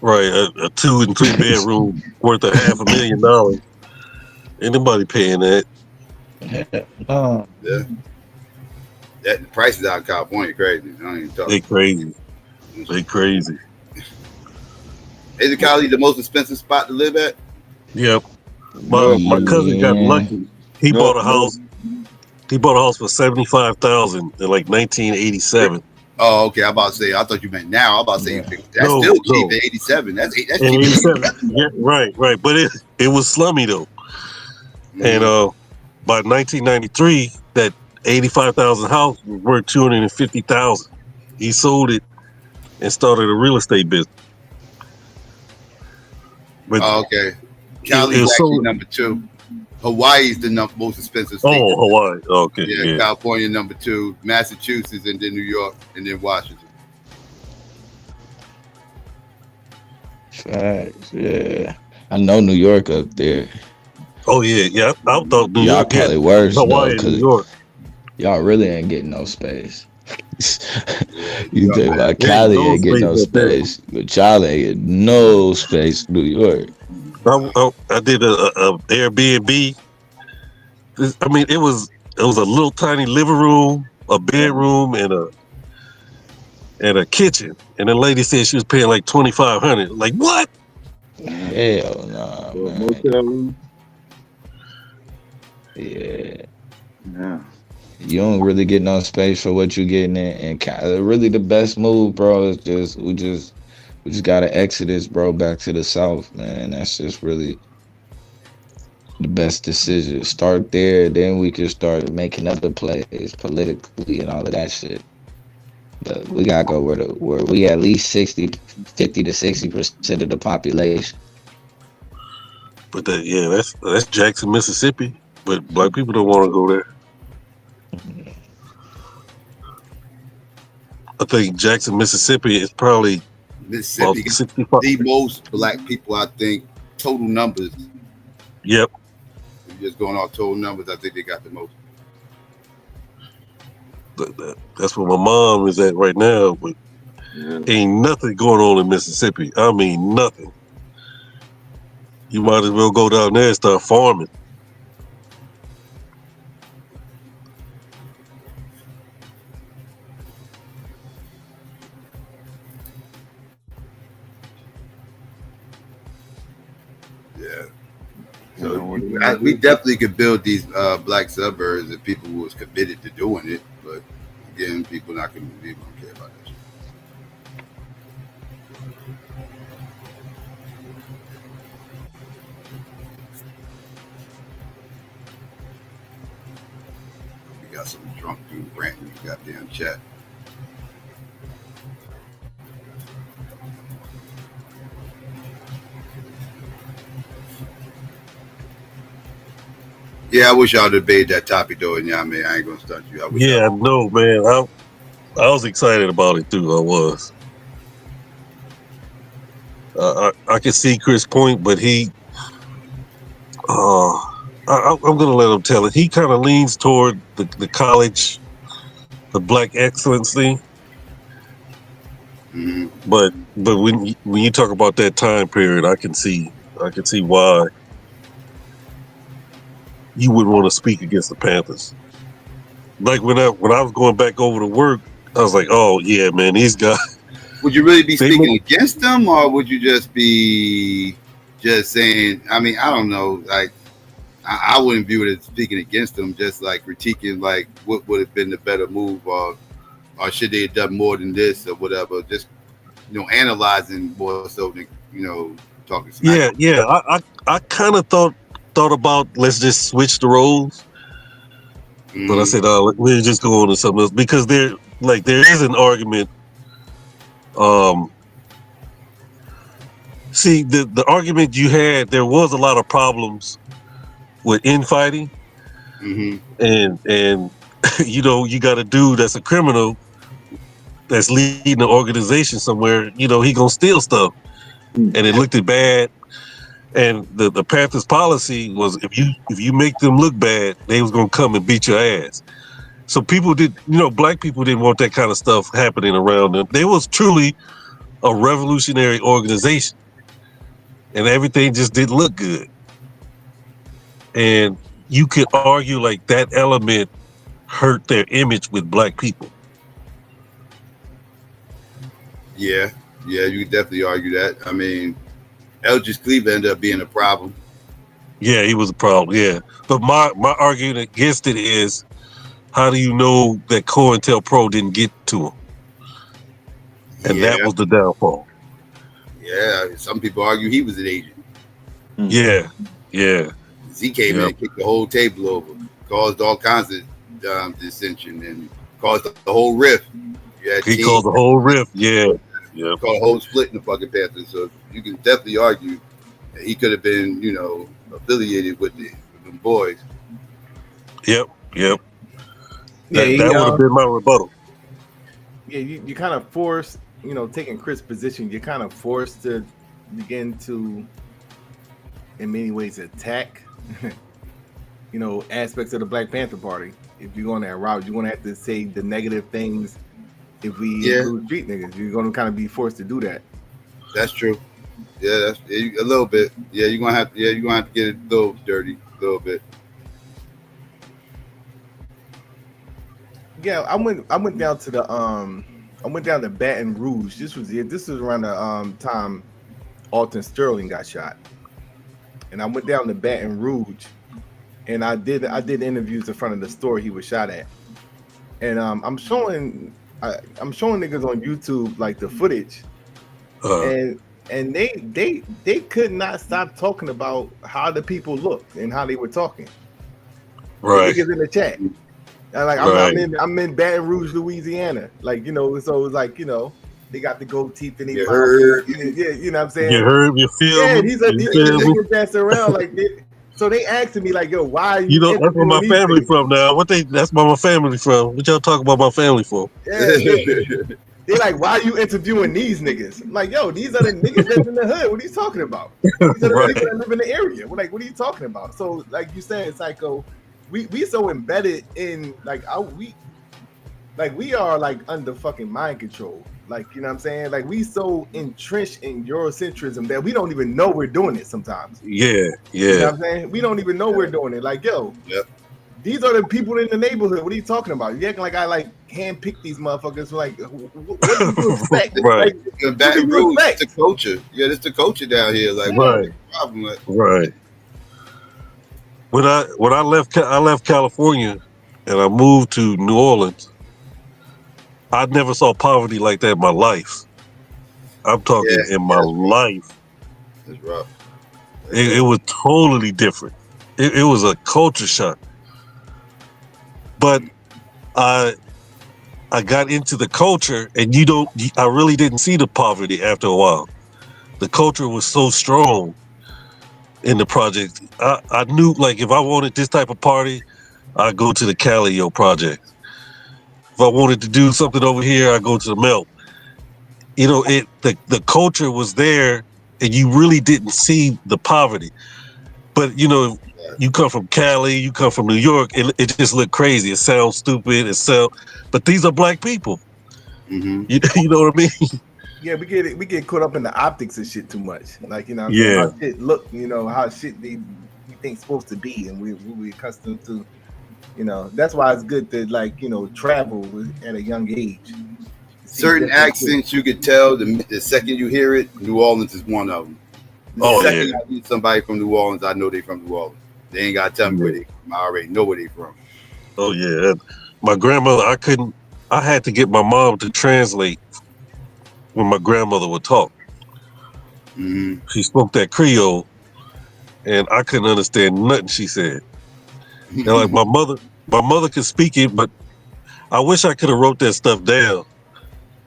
Right, a 2 and 3 bedroom worth $500,000. Ain't nobody paying that. Yeah. That the prices out in California crazy. I don't even talk. They crazy. Isn't Cali the most expensive spot to live at? Yep. My cousin got lucky. He bought a house. He bought a house for $75,000 in like 1987. Oh, okay. I'm about to say. I thought you meant now. I'm about to say that's still cheap at 87. That's cheap. 87. Yeah, right. But it was slummy though. And by 1993, that 85,000 house was worth 250,000. He sold it and started a real estate business. But okay. Cali's actually number 2. Hawaii's the most expensive state. Oh, Hawaii. Okay. Yeah, California number 2, Massachusetts, and then New York, and then Washington. Facts, yeah. I know New York up there. Oh yeah. I thought New y'all York probably worse though, Hawaii and New York. Y'all really ain't getting no space. You think about Cali no ain't getting no space up there. space, but y'all ain't getting no space. New York. I did a Airbnb. I mean, it was a little tiny living room, a bedroom, and a kitchen. And the lady said she was paying like $2,500. Like what? Hell nah, man. Motel room. Yeah. You don't really get no space for what you getting in Cali. Really, the best move, bro, is we just gotta exodus, bro, back to the South, man. That's just really the best decision. Start there, then we can start making other plays politically and all of that shit. But we gotta go where we at least 50 to 60% of the population. But that's Jackson, Mississippi. But black people don't want to go there. I think Jackson, Mississippi is probably Mississippi got the most black people, I think, total numbers. Yep. If you're just going off total numbers, I think they got the most. That's where my mom is at right now, but ain't nothing going on in Mississippi. I mean, nothing. You might as well go down there and start farming. Yeah. So we definitely could build these black suburbs if people was committed to doing it. But again, people don't care about that shit. We got some drunk dude ranting in the goddamn chat. Yeah, I wish y'all debated that topic though, and I mean, I ain't gonna stunt you. Yeah, no, man. I was excited about it too. I was. I can see Chris' point, but I'm gonna let him tell it. He kind of leans toward the college, the black excellency. Mm-hmm. But when you talk about that time period, I can see why you wouldn't want to speak against the Panthers. Like when I was going back over to work, I was like, oh yeah, man, these guys. Would you really be speaking against them, or would you just be just saying? I mean, I don't know. Like, I wouldn't view it as speaking against them, just like critiquing, like what would have been the better move, or should they have done more than this, or whatever. Just analyzing more so than talking. Smack. Yeah. I kind of thought about let's just switch the roles, but I said we'll just go on to something else because there is an argument. See, the argument you had, there was a lot of problems with infighting, and you got a dude that's a criminal that's leading an organization somewhere. He gonna steal stuff, and it looked bad. And the Panthers' policy was if you make them look bad, they was gonna come and beat your ass. So people black people didn't want that kind of stuff happening around them. They was truly a revolutionary organization, and everything just didn't look good. And you could argue like that element hurt their image with black people. Yeah, you could definitely argue that. I mean, Eldridge Cleaver ended up being a problem. Yeah, he was a problem. Yeah, but my argument against it is, how do you know that COINTELPRO didn't get to him? And that was the downfall. Yeah, some people argue he was an agent. Yeah. He came in and kicked the whole table over, caused all kinds of dissension, and caused the whole rift. He caused the whole rift. Yeah. Caused a whole split in the fucking Panthers. So you can definitely argue that he could have been, affiliated with them boys. Yep. Yeah, that would have been my rebuttal. Yeah, you kind of forced, taking Chris' position, you're kind of forced to begin to, in many ways, attack, aspects of the Black Panther Party. If you're going that route, you're going to have to say the negative things. If we include street niggas, you're going to kind of be forced to do that. That's true. Yeah, that's a little bit. Yeah, you're gonna have to get it a little dirty, a little bit. Yeah, I went down to Baton Rouge. This was around the time Alton Sterling got shot, and I went down to Baton Rouge, and I did interviews in front of the store he was shot at, and I'm showing niggas on YouTube like the footage, and they could not stop talking about how the people looked and how they were talking. Right. The niggas in the chat. And I'm in Baton Rouge, Louisiana. So it's like, they got the gold teeth in their mouth. Yeah, you know what I'm saying? You heard, you feel. Yeah, these niggas dancing around like this. So they asking me like, yo, why are you that's where my family from now. That's where my family from. What y'all talking about my family for? Yeah, they like, why are you interviewing these niggas? I'm like, yo, these are the niggas that's in the hood. What are you talking about? These are the niggas that live in the area. We're like, what are you talking about? So like you said, Psycho, we so embedded in we are like under fucking mind control. Like, you know what I'm saying? Like we so entrenched in Eurocentrism that we don't even know we're doing it sometimes. Yeah. You know what I'm saying? We don't even know we're doing it. Like, yo, these are the people in the neighborhood. What are you talking about? You acting like I like handpicked these motherfuckers. Like, what do you expect? Right. Like, Baton Rouge, it's the culture. Yeah, it's the culture down here. Like, what's the problem with? Right. When I left California and I moved to New Orleans, I never saw poverty like that in my life. I'm talking in my life. That's rough. It was totally different. It was a culture shock. But I got into the culture, and I really didn't see the poverty after a while. The culture was so strong in the project. I knew, like, if I wanted this type of party, I'd go to the Calio project. If I wanted to do something over here, I'd go to the Melt. The culture was there, and you really didn't see the poverty. But, you come from Cali, you come from New York, it just looked crazy. It sounds stupid. But these are black people. Mm-hmm. You know what I mean? Yeah, we get caught up in the optics and shit too much. Like, how shit look, how shit we think supposed to be, and we accustomed to, that's why it's good to travel at a young age. Certain accents you could tell the second you hear it. New Orleans is one of them. Oh, I meet somebody from New Orleans, I know they from New Orleans. They ain't gotta tell me where they from. I already know where they from. Oh yeah. My grandmother, I had to get my mom to translate when my grandmother would talk. Mm-hmm. She spoke that Creole, and I couldn't understand nothing she said. And like my mother could speak it, but I wish I could have wrote that stuff down.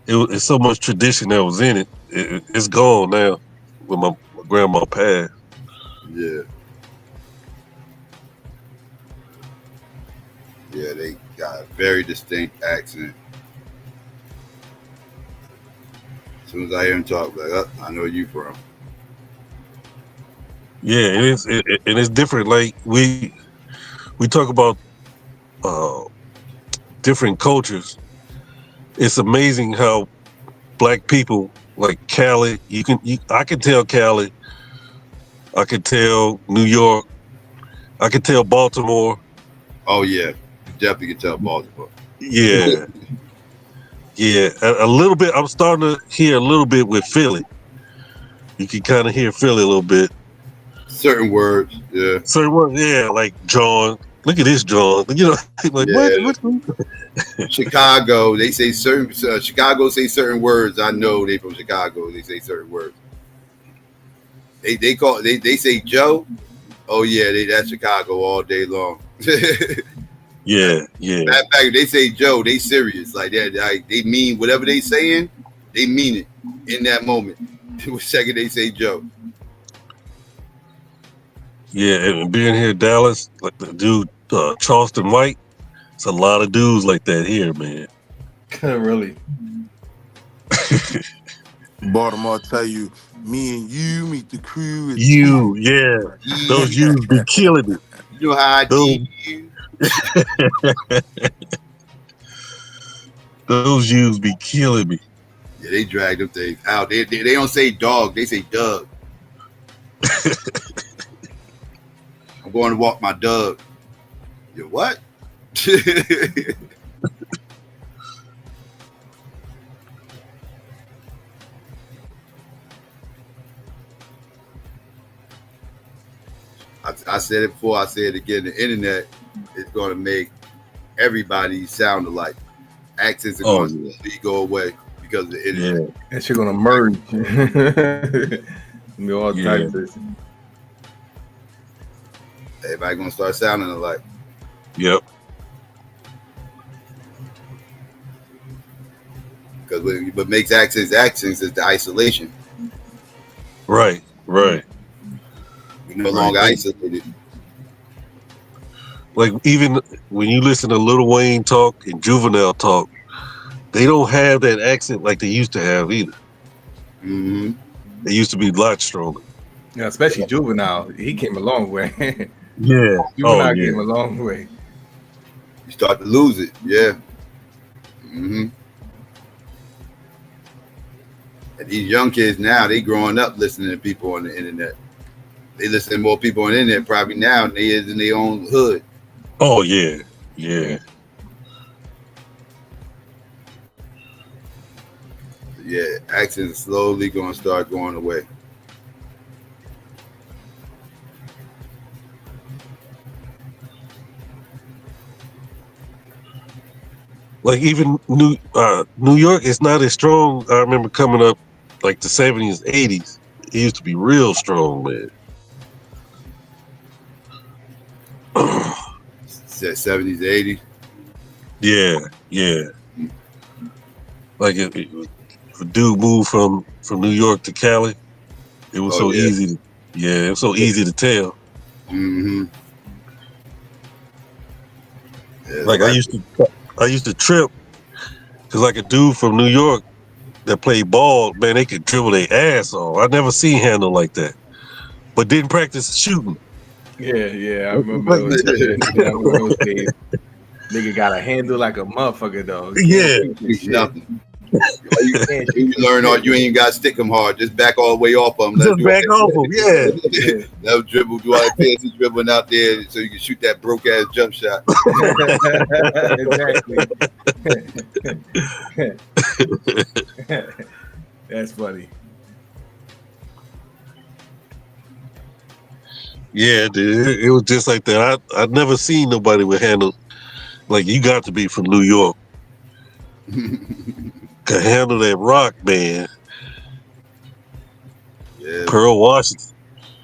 It's so much tradition that was in it. It's gone now when my grandma passed. Yeah. Yeah, they got a very distinct accent. As soon as I hear them talk, like, oh, I know where you from. Yeah, it's different. Like we talk about different cultures. It's amazing how black people like Cali. I can tell Cali. I can tell New York. I can tell Baltimore. Oh yeah, you definitely can tell Baltimore. Yeah, yeah. A little bit. I'm starting to hear a little bit with Philly. You can kind of hear Philly a little bit. Certain words, yeah. Certain words, yeah. Like John. Look at this, John. Like what? Chicago, they say certain. Chicago say certain words. I know they from Chicago. They say certain words. They say Joe. Oh yeah, that's Chicago all day long. Yeah, yeah. Matter of fact, they say Joe, they serious like that. Like, they mean whatever they saying, they mean it in that moment. The second they say Joe. Yeah, and being here in Dallas, like the dude Charleston White, it's a lot of dudes like that here, man. Really? Baltimore tell you, me and you meet the crew. You, yeah. Those yous be killing it. You know how I did you. Those yous be killing me. Yeah, they drag them things out. They don't say dog, they say Doug. I'm going to walk my dog. You what? I said it before, I said it again. The internet is going to make everybody sound alike. Accents are going to go away because of the internet. Yeah. That shit gonna merge. All types of. Everybody gonna start sounding alike. Yep. Because what makes accents is the isolation. Right. We're no longer isolated. Like even when you listen to Lil Wayne talk and Juvenile talk, they don't have that accent like they used to have either. Mm-hmm. They used to be a lot stronger. Yeah, especially Juvenile. He came a long way. Yeah. Juvenile came a long way. You start to lose it. Yeah. Mm-hmm. And these young kids now, they growing up listening to people on the internet. They listen to more people on the internet probably now than they is in their own hood. Oh yeah. Yeah. Yeah, accents slowly going to start going away. Like even New York is not as strong. I remember coming up like the 70s, 80s. It used to be real strong, man. Said 70s, 80s. Yeah. Like if a dude moved from New York to Cali, it was easy. It was so easy to tell. Mm-hmm. Yeah, like I used to trip because like a dude from New York that played ball, man, they could dribble their ass off. I never seen handle like that, but didn't practice shooting. Yeah, I remember those days. Nigga got a handle like a motherfucker though. Nothing. You learn all. You ain't even got to stick them hard. Just back all the way off them. Just back off them. Yeah. That was dribble. Do all that fancy dribbling out there so you can shoot that broke ass jump shot. Exactly. That's funny. Yeah, dude. It was just like that. I'd never seen nobody with handle like you got to be from New York. Could handle that rock, man. Yeah. Pearl Washington.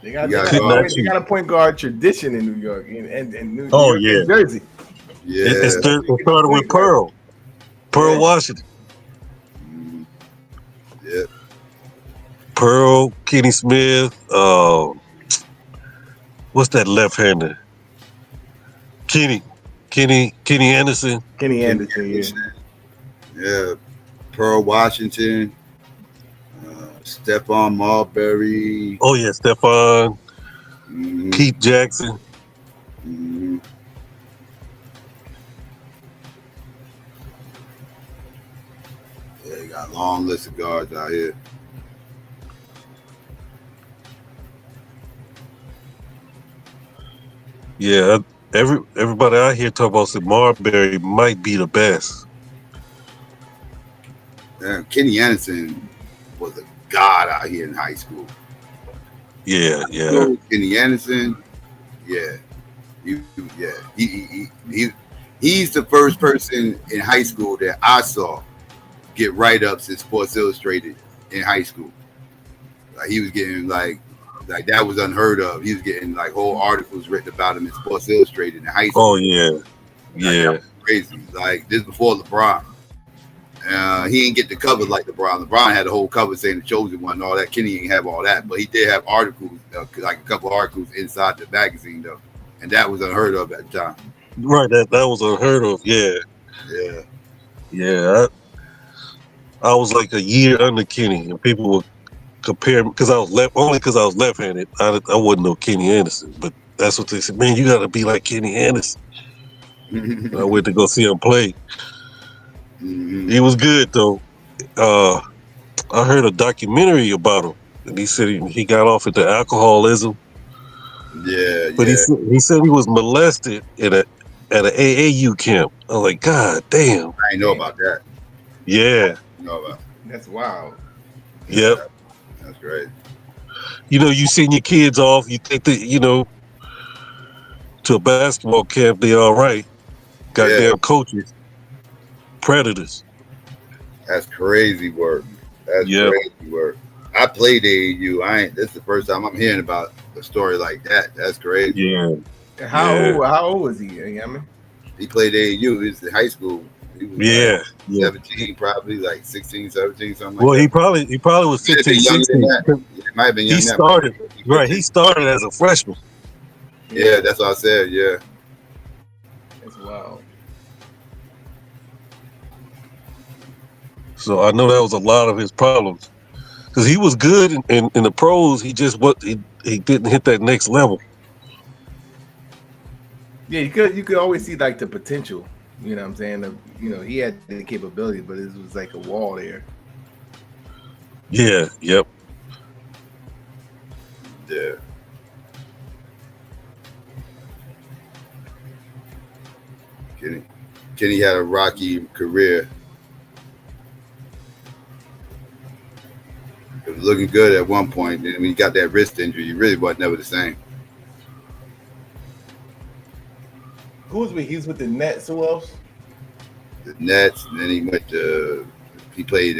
They got a point guard tradition in New York and New York, yeah. New Jersey. Yeah. It started with Pearl. Pearl Washington. Yeah. Pearl, Kenny Smith, what's that left-hander? Kenny Anderson. Kenny Anderson, yeah. Pearl Washington, Stephon Marbury. Oh yeah, Stephon. Keith Jackson. Mm-hmm. Yeah, they got a long list of guards out here. Yeah, everybody out here talk about said Marbury might be the best. Kenny Anderson was a god out here in high school. Yeah. Kenny Anderson, he's the first person in high school that I saw get write-ups in Sports Illustrated in high school. Like he was getting like Like that was unheard of. He was getting like whole articles written about him in Sports Illustrated in high school. Oh yeah, yeah. Like, crazy. Like this before LeBron. He didn't get the cover like LeBron. LeBron had a whole cover saying the chosen one and all that. Kenny didn't have all that, but he did have articles, like a couple articles inside the magazine though, and that was unheard of at the time. Right, that was unheard of. Yeah, yeah, yeah. I was like a year under Kenny, and people would compare me because I was left-handed. I wasn't no Kenny Anderson, but that's what they said. Man, you got to be like Kenny Anderson. I went to go see him play. He was good though. I heard a documentary about him, and he said he got off into alcoholism. Yeah, but he said he was molested at an AAU camp. I was like, God damn. I didn't know about that. Yeah. That's wild. Yep. That's great. You know, you send your kids off, you think that, you know, to a basketball camp, they all right. Goddamn coaches. Predators. That's crazy work. That's crazy work. I played AAU. This is the first time I'm hearing about a story like that. That's crazy. Yeah. How old was he? I mean, he played AAU. He was in high school. He was like 17, probably like 16, 17, something Well, like that. he probably was 15, 16. He might have been younger than that. He started as a freshman. Yeah, that's what I said. Yeah. That's wild. So I know that was a lot of his problems. Because he was good in the pros, he just he didn't hit that next level. Yeah, you could always see like the potential. You know what I'm saying? You know, he had the capability, but it was like a wall there. Yeah. Yep. Yeah. Kenny had a rocky career. It was looking good at one point. Then when he got that wrist injury, he really wasn't never the same. Who was he was with the Nets? Who else? The Nets. And then he played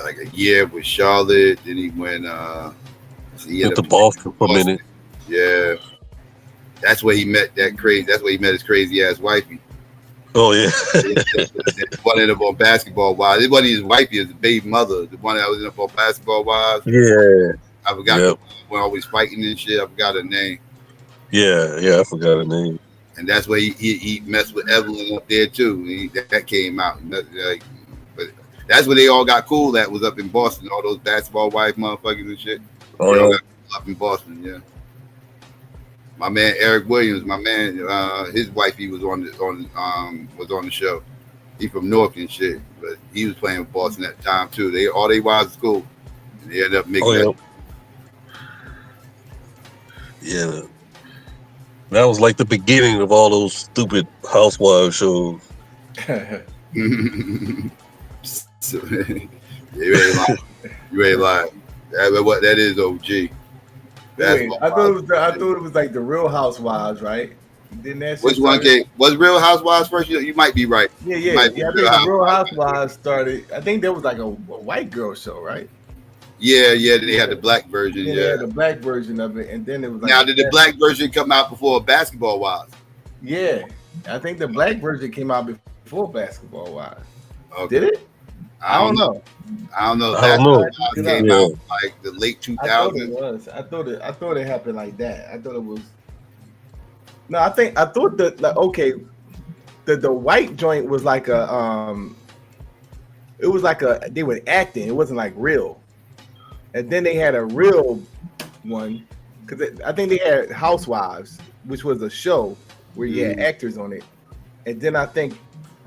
like a year with Charlotte. Then he went went to Boston for a minute. Yeah. That's where he met that's where he met his crazy ass wifey. Oh yeah. One ended up on Basketball Wives. It wasn't his wifey, it was the baby mother. The one that was in up on Basketball Wives. Yeah. I forgot the one always fighting and shit. I forgot her name. Yeah, I forgot her name. And that's where he messed with Evelyn up there too. That came out. But that's where they all got cool. That was up in Boston. All those Basketball Wife motherfuckers and shit. Oh they all yeah. got cool up in Boston. Yeah. My man Eric Williams, his wifey was on the show. He from North and shit, but he was playing with Boston at the time too. All they wives was cool, and they ended up mixing up. Yeah, that was like the beginning of all those stupid housewives shows. So, you ain't lying. That is OG. Wait, I thought it was like the Real Housewives, right? Didn't that? Which one came? Was Real Housewives first? You might be right. Yeah. I think the Real Housewives started. I think there was like a white girl show, right? Yeah. They had the black version. Yeah, they had the black version of it, and then it was like. Now, did the black version come out before Basketball Wives? Yeah, I think the black version came out before Basketball Wives. Okay. Did it? I don't know. It came out like the late 2000s. I thought it was. I thought it happened like that. I thought it was. No, I thought that the white joint was like a it was like they were acting. It wasn't like real. And then they had a real one because I think they had Housewives, which was a show where you had actors on it. And then I think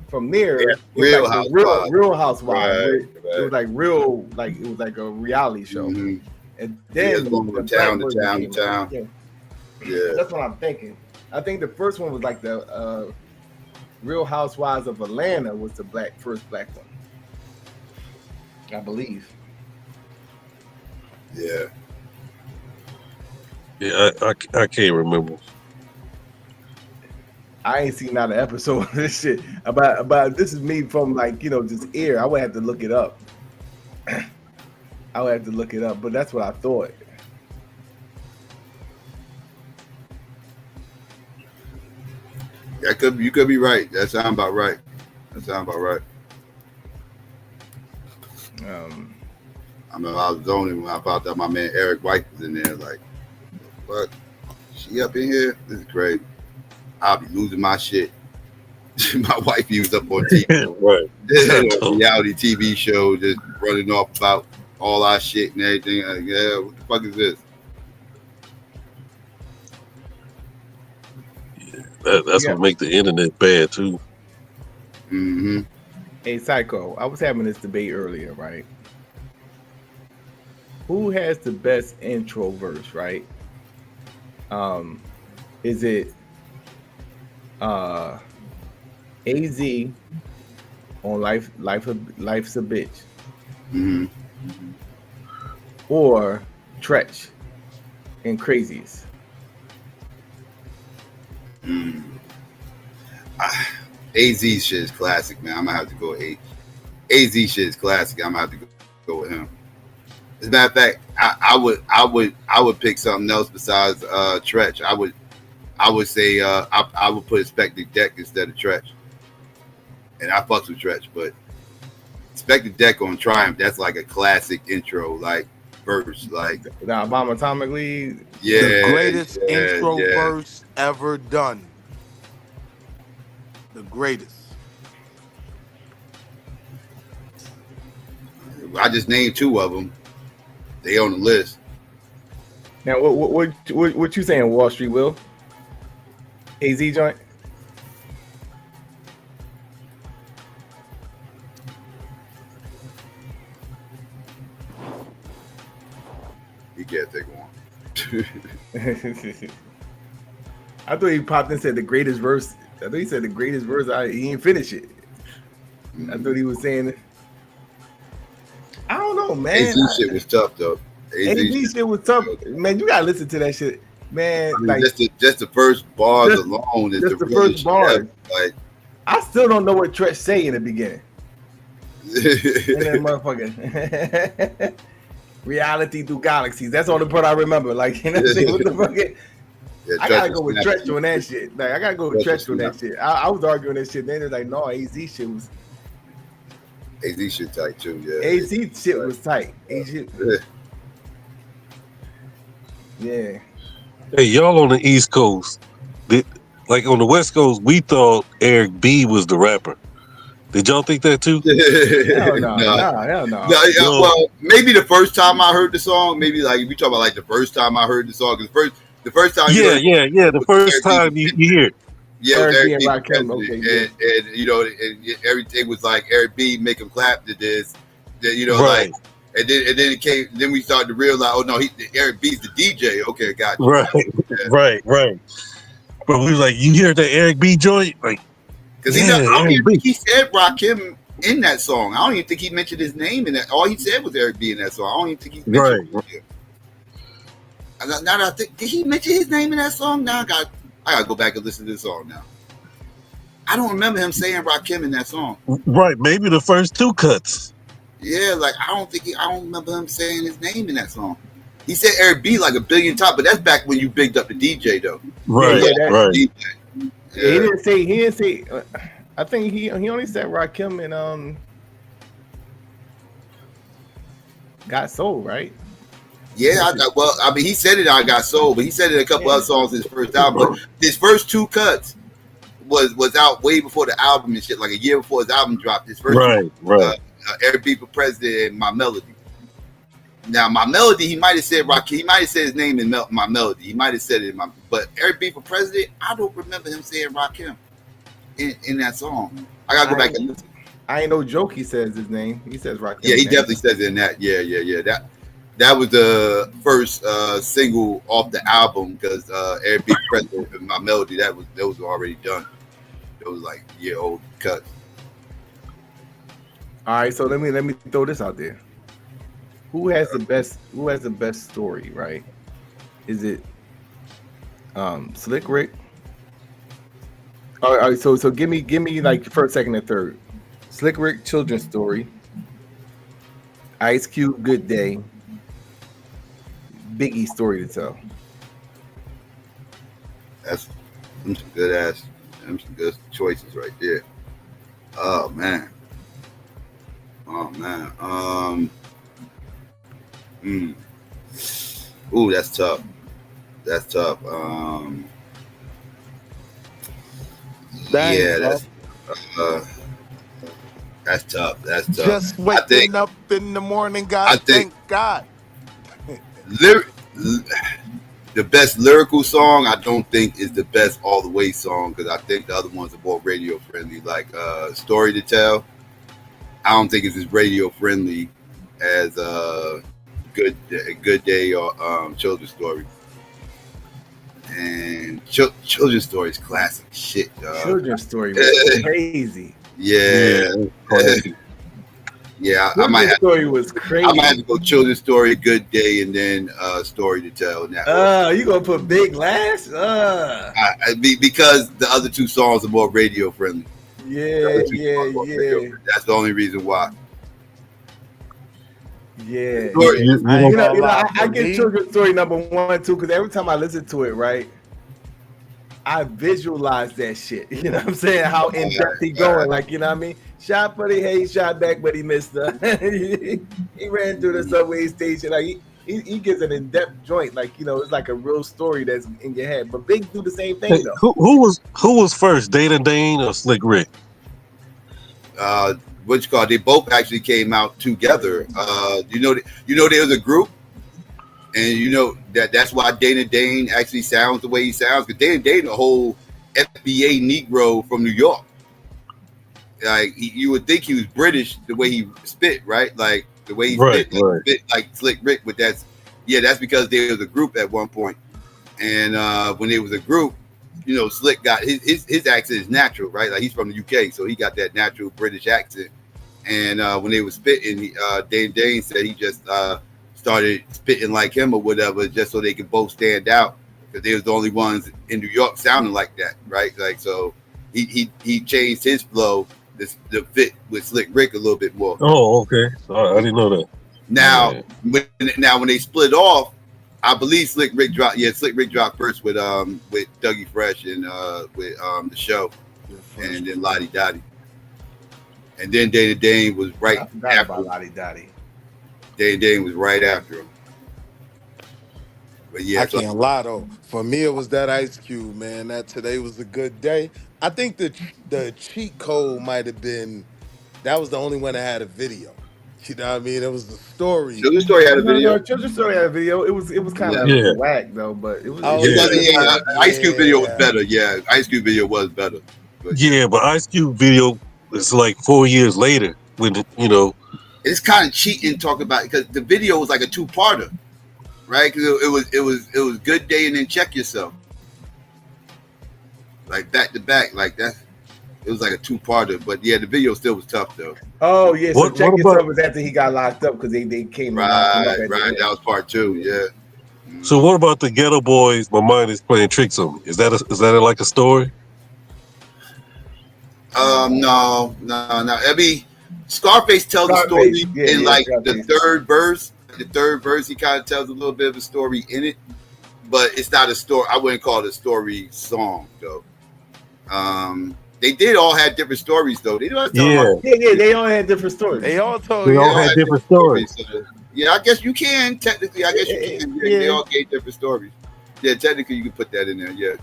from there, Real Housewives. Right. It was like real, like it was like a reality show. Mm-hmm. And then from town to town. Yeah, that's what I'm thinking. I think the first one was like the Real Housewives of Atlanta was the first black one, I believe. Yeah. Yeah, I can't remember. I ain't seen not an episode of this shit. About this is me from like, just air. I would have to look it up. But that's what I thought. you could be right. That sounds about right. I mean, I was zoning when I found out my man Eric White was in there. Like, what? She up in here? This is crazy. I'll be losing my shit. My wife was up on TV, right? Reality TV show, just running off about all our shit and everything. Like, yeah, what the fuck is this? That's what make the internet bad too. Mm-hmm. Hey, Psycho, I was having this debate earlier, right? Who has the best intro verse, right? Is it AZ on Life's a Bitch? Mm-hmm. Or Tretch and Crazies? AZ shit is classic, man. I'm gonna have to go with AZ shit is classic. I'm gonna have to go with him. As a matter of fact, I would pick something else besides Tretch. I would say I would put Inspector Deck instead of Tretch. And I fucks with Tretch, but Inspector Deck on Triumph, that's like a classic intro, like verse, like the Obama Atomic League. Yeah, the greatest yeah, intro yeah. verse ever done. The greatest. I just named two of them. They on the list. Now, what you saying, Wall Street Will? AZ joint? You can't take one. I thought he popped in and said the greatest verse. I thought he said the greatest verse. He didn't finish it. I thought he was saying, I don't know, man. AZ shit was tough though. AZ shit was tough, man. You gotta listen to that shit, man. I mean, like just the first bars alone is just the really first bars. Like, I still don't know what Tretch say in the beginning. And then motherfucking reality through galaxies. That's all the part I remember. Like, you know what I'm saying? What the fuck? Yeah, I gotta go with Tretch on that shit. Like, I gotta go with Tretch Tretch on that shit. I was arguing that shit. Then they're like, no, AZ shit was. AZ shit tight too. Yeah. AZ shit was tight. AZ. Yeah. Hey, y'all on the East Coast, like on the West Coast, we thought Eric B was the rapper. Did y'all think that too? Hell no. Hell no. Well, maybe the first time I heard the song, maybe like we talk about like the first time I heard the song, because the first time. The first time you hear it. Yeah, Eric B and Rakim, okay, and you know, and everything was like Eric B make him clap to this, then you know, Right. like, and then it came. Then we started to realize, oh no, Eric B's the DJ. Okay, got you. Right. But we was like, you hear that Eric B joint? Like, Because I don't even think he said Rakim in that song. I don't even think he mentioned his name in that. All he said was Eric B in that song. I don't even think he mentioned Rakim. Now that I think, did he mention his name in that song? Now I gotta go back and listen to this song now. I don't remember him saying Rakim in that song. Right, maybe the first two cuts. Yeah, like I don't remember him saying his name in that song. He said Eric B like a billion times, but that's back when you bigged up the DJ though. Right, right. DJ. Yeah. He didn't say. I think he only said Rakim and Got Soul, right? Yeah, I mean, he said it. I Got Soul, but he said it in a couple other songs in his first album. But his first two cuts was out way before the album and shit, like a year before his album dropped. His first Eric B for President and My Melody. Now, My Melody, he might have said Rakim. He might have said his name in My Melody. He might have said it in but Eric B for President, I don't remember him saying Rakim in that song. I gotta go back and listen. I ain't no joke. He says his name. He says Rakim. Yeah, he definitely says it in that. Yeah. That was the first single off the album because Eric B President and My Melody that was already done. It was like year-old cut. All right, so let me throw this out there. Who has the best story, right? Is it Slick Rick? All right, so give me like first, second, and third. Slick Rick children's story. Ice Cube Good Day. Biggie story to tell. That's some good ass. Them some good choices right there. Oh man. Ooh, that's tough. That's tough. Dang, Yeah, bro. that's tough. That's tough. Just waking up in the morning, gotta thank God. The best lyrical song, I don't think is the best all the way song, because I think the other ones are more radio friendly. Like Story to Tell, I don't think it's as radio friendly as Good Day or Children's Story. And Children's Story is classic shit, dog. Children's Story was crazy. Yeah. Yeah, I might have Story was crazy. I might have to go Children's Story, Good Day, and then Story to Tell. In that you gonna put Big last? Because the other two songs are more radio friendly. Yeah. That's the only reason why. Yeah. I I get Children's Story number 1 too, because every time I listen to it, right, I visualize that shit. You know what I'm saying? How in depth he going, like, you know what I mean? Shot for the head, shot back, but he missed her. He ran through the subway station. Like he gives an in-depth joint, like, you know, it's like a real story that's in your head. But Big do the same thing though. Who was first, Dana Dane or Slick Rick? What you call? They both actually came out together. You know, there was a group, and you know that's why Dana Dane actually sounds the way he sounds. Because Dana Dane, a whole FBA Negro from New York. Like you would think he was British the way he spit, right? Like the way he spit like Slick Rick. But that's because there was a group at one point, and when there was a group, you know, Slick got his accent is natural, right? Like he's from the UK, so he got that natural British accent. And when they were spitting, Dane said he just started spitting like him or whatever, just so they could both stand out, because they was the only ones in New York sounding like that, right? Like so, he changed his flow to fit with Slick Rick a little bit more. Oh, okay. I didn't know that. Now, when they split off, I believe Slick Rick dropped. Yeah, Slick Rick dropped first with Dougie Fresh and with the show, and then Lottie Dottie, and then Dana Dane was right after Lottie Dottie. Dana Dane was right after him. But yeah, I can't lie though. For me, it was that Ice Cube, man. That Today Was a Good Day. I think the cheat code might have been that was the only one that had a video. You know what I mean? It was the story. Children's Story had a video. No, Children's Story had a video. It was kind of whack though, but it was. Ice Cube video was better. Yeah, Ice Cube video was better. But Ice Cube video is like 4 years later when you know. It's kind of cheating talking about it, because the video was like a 2-parter, right? Because it was Good Day and then Check Yourself, like back to back, like that. It was like a 2-parter, but yeah, the video still was tough though. Oh yeah, so Check Yourself was after he got locked up, because they came right. That was part 2. Yeah. So what about the Ghetto Boys? My mind is playing tricks on me. Is that like a story? No. I mean, Scarface tells a story in the third verse. The third verse, he kind of tells a little bit of a story in it, but it's not a story. I wouldn't call it a story song though. They did all have different stories though. They they all had different stories. They all had different stories. So, yeah, I guess you can technically. I guess you can. Yeah. They all gave different stories. Yeah, technically you can put that in there. Yeah.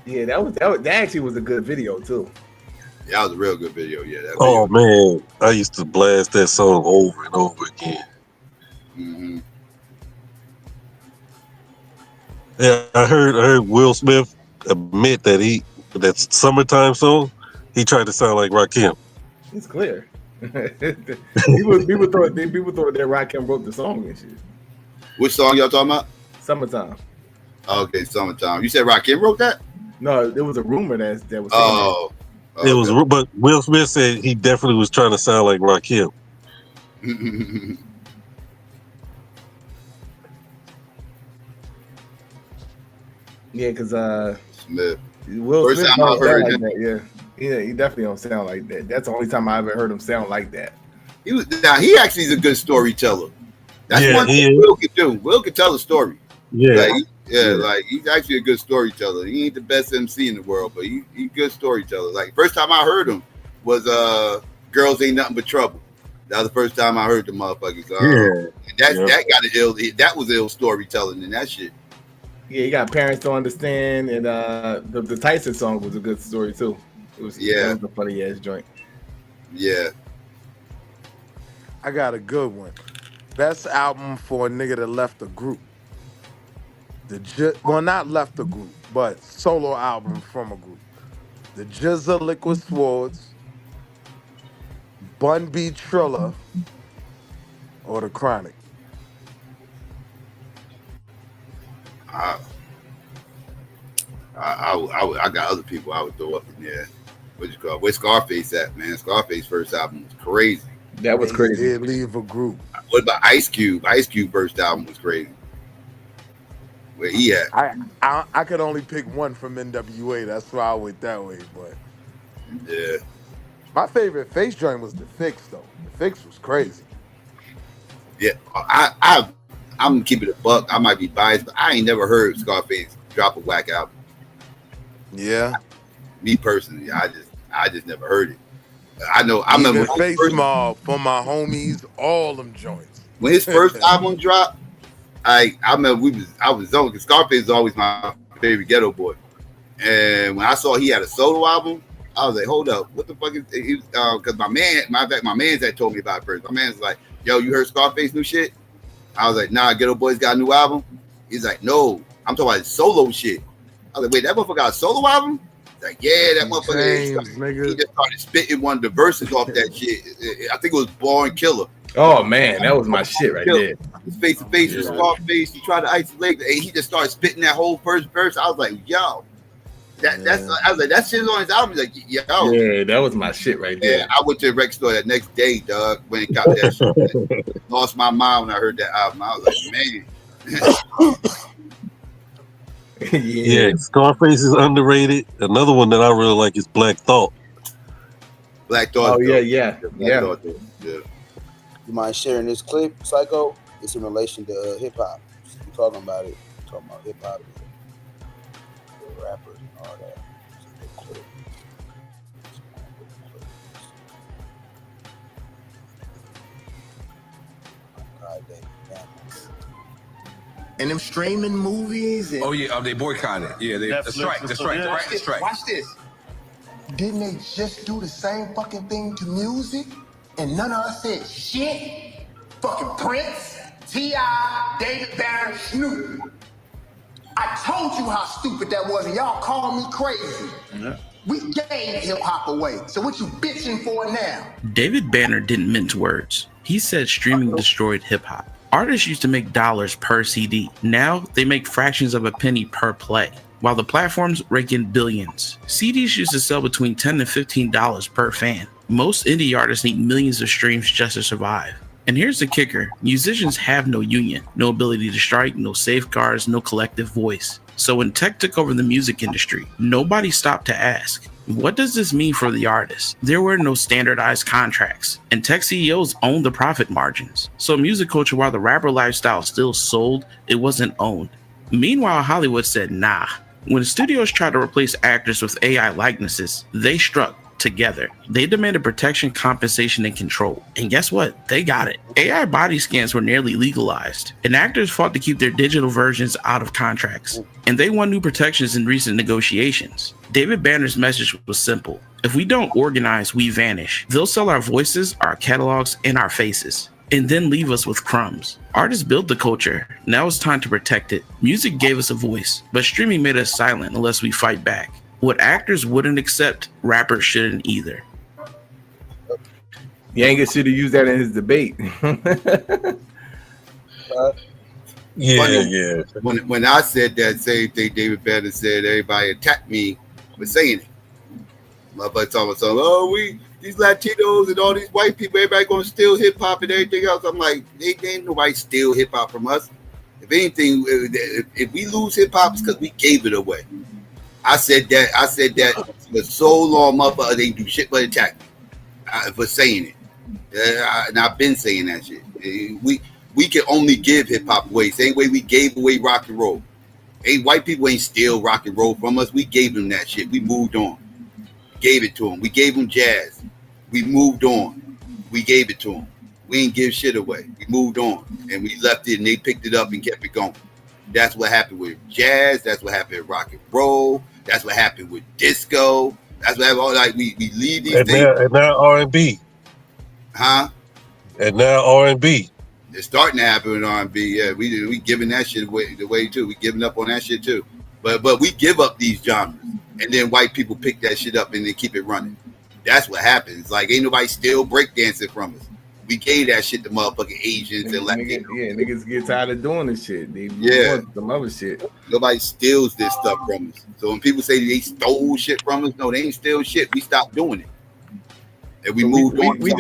Yeah, that actually was a good video too. Yeah, that was a real good video. Yeah. That man, I used to blast that song over and over again. Mm-hmm. Yeah, I heard Will Smith admit that Summertime song, he tried to sound like Rakim. It's clear. people thought that Rakim wrote the song and shit. Which song y'all talking about? Summertime. Okay, Summertime. You said Rakim wrote that? No, there was a rumor that was. Oh. It was, but Will Smith said he definitely was trying to sound like Rakim. Yeah, because Smith. Will Smith don't sound like that. Yeah, he definitely don't sound like that. That's the only time I ever heard him sound like that. He actually is a good storyteller. That's one thing Will can do. Will can tell a story. Yeah, like, Yeah, like he's actually a good storyteller. He ain't the best MC in the world, but he's a good storyteller. Like first time I heard him was "Girls Ain't Nothing But Trouble." That was the first time I heard the motherfuckers. That got an ill. That was ill storytelling and that shit. Yeah, you got Parents Don't Understand, and the Tyson song was a good story too. That was a funny ass joint. Yeah. I got a good one. Best album for a nigga that left the group. Well, not left the group, but solo album from a group. The Jizza Liquid Swords, Bun B Triller, or The Chronic. I got other people I would throw up in there. What you call? Where's Scarface at, man? Scarface first album was crazy. That was crazy. He did leave a group. What about Ice Cube? Ice Cube first album was crazy. Where he at? I could only pick one from NWA. That's why I went that way. But yeah, my favorite Face joint was The Fix, though. The Fix was crazy. Yeah, I'm keeping it a buck. I might be biased, but I ain't never heard Scarface drop a whack album. Yeah, me personally, I just never heard it. I know. I remember Face Mob for my homies, all them joints. When his first album dropped, I remember I was zoned because Scarface is always my favorite ghetto boy. And when I saw he had a solo album, I was like, hold up, what the fuck is it? Because my man's that told me about it first. My man's like, yo, you heard Scarface new shit? I was like, nah, Ghetto Boy's got a new album. He's like, no, I'm talking about his solo shit. I was like, wait, that motherfucker got a solo album? He's like, yeah, that motherfucker. He just started spitting one of the verses off that shit. I think it was Born Killer. Oh man, that was my shit right there. His face to face with Scarface. He tried to isolate, and he just started spitting that whole first verse. I was like, yo, I was like, that shit's on his album. He's like, yo, yeah, that was my shit right there. Yeah, I went to the record store that next day, dog, when it got that shit. Lost my mind when I heard that album. I was like, man. Yeah, Scarface is underrated. Another one that I really like is Black Thought. Black Thought. Oh yeah. You mind sharing this clip, Psycho? It's in relation to hip hop. We're talking about it. We're talking about hip hop, the rappers, and all that. It's a good clip. And them streaming movies. And oh yeah, they boycotted. Yeah, that's right. Watch this. Didn't they just do the same fucking thing to music? And none of us said shit. Fucking Prince, T.I., David Banner, Snoop. I told you how stupid that was, and y'all called me crazy. Yeah. We gave hip hop away. So what you bitching for now? David Banner didn't mince words. He said streaming destroyed hip hop. Artists used to make dollars per CD. Now they make fractions of a penny per play, while the platforms rake in billions. CDs used to sell between $10 and $15 per fan. Most indie artists need millions of streams just to survive. And here's the kicker. Musicians have no union, no ability to strike, no safeguards, no collective voice. So when tech took over the music industry, nobody stopped to ask, what does this mean for the artist? There were no standardized contracts, and tech CEOs owned the profit margins. So music culture, while the rapper lifestyle still sold, it wasn't owned. Meanwhile, Hollywood said, nah. When studios tried to replace actors with AI likenesses, they struck together. They demanded protection, compensation, and control. And guess what? They got it. AI body scans were nearly legalized, and actors fought to keep their digital versions out of contracts. And they won new protections in recent negotiations. David Banner's message was simple. If we don't organize, we vanish. They'll sell our voices, our catalogs, and our faces, and then leave us with crumbs. Artists built the culture. Now it's time to protect it. Music gave us a voice, but streaming made us silent unless we fight back. What actors wouldn't accept, rappers shouldn't either. Yanga should have used that in his debate. Yeah. When I said that same thing, David Banner said everybody attacked me for saying it. Motherfucker talking about something, these Latinos and all these white people, everybody gonna steal hip hop and everything else. I'm like, they ain't nobody steal hip hop from us. If anything, if we lose hip hop, it's because we gave it away. I said that for so long, motherfucker, they do shit but attack me for saying it. And I've been saying that shit. We can only give hip hop away, same way we gave away rock and roll. White people ain't steal rock and roll from us. We gave them that shit. We moved on. Gave it to them. We gave them jazz. We moved on. We gave it to them. We ain't give shit away. We moved on and we left it and they picked it up and kept it going. That's what happened with jazz. That's what happened with rock and roll. That's what happened with disco. That's what happened. Like we leave these things. And now R&B. Huh? And now R&B. It's starting to happen with R&B. Yeah, we giving that shit away too. We giving up on that shit too. But we give up these genres, and then white people pick that shit up and they keep it running. That's what happens. Like ain't nobody still breakdancing from us. We gave that shit to motherfucking Asians and Latinos. Yeah, niggas get tired of doing this shit. They want some other shit. Nobody steals this stuff from us. So when people say they stole shit from us, no, they ain't steal shit. We stopped doing it. And we moved on. We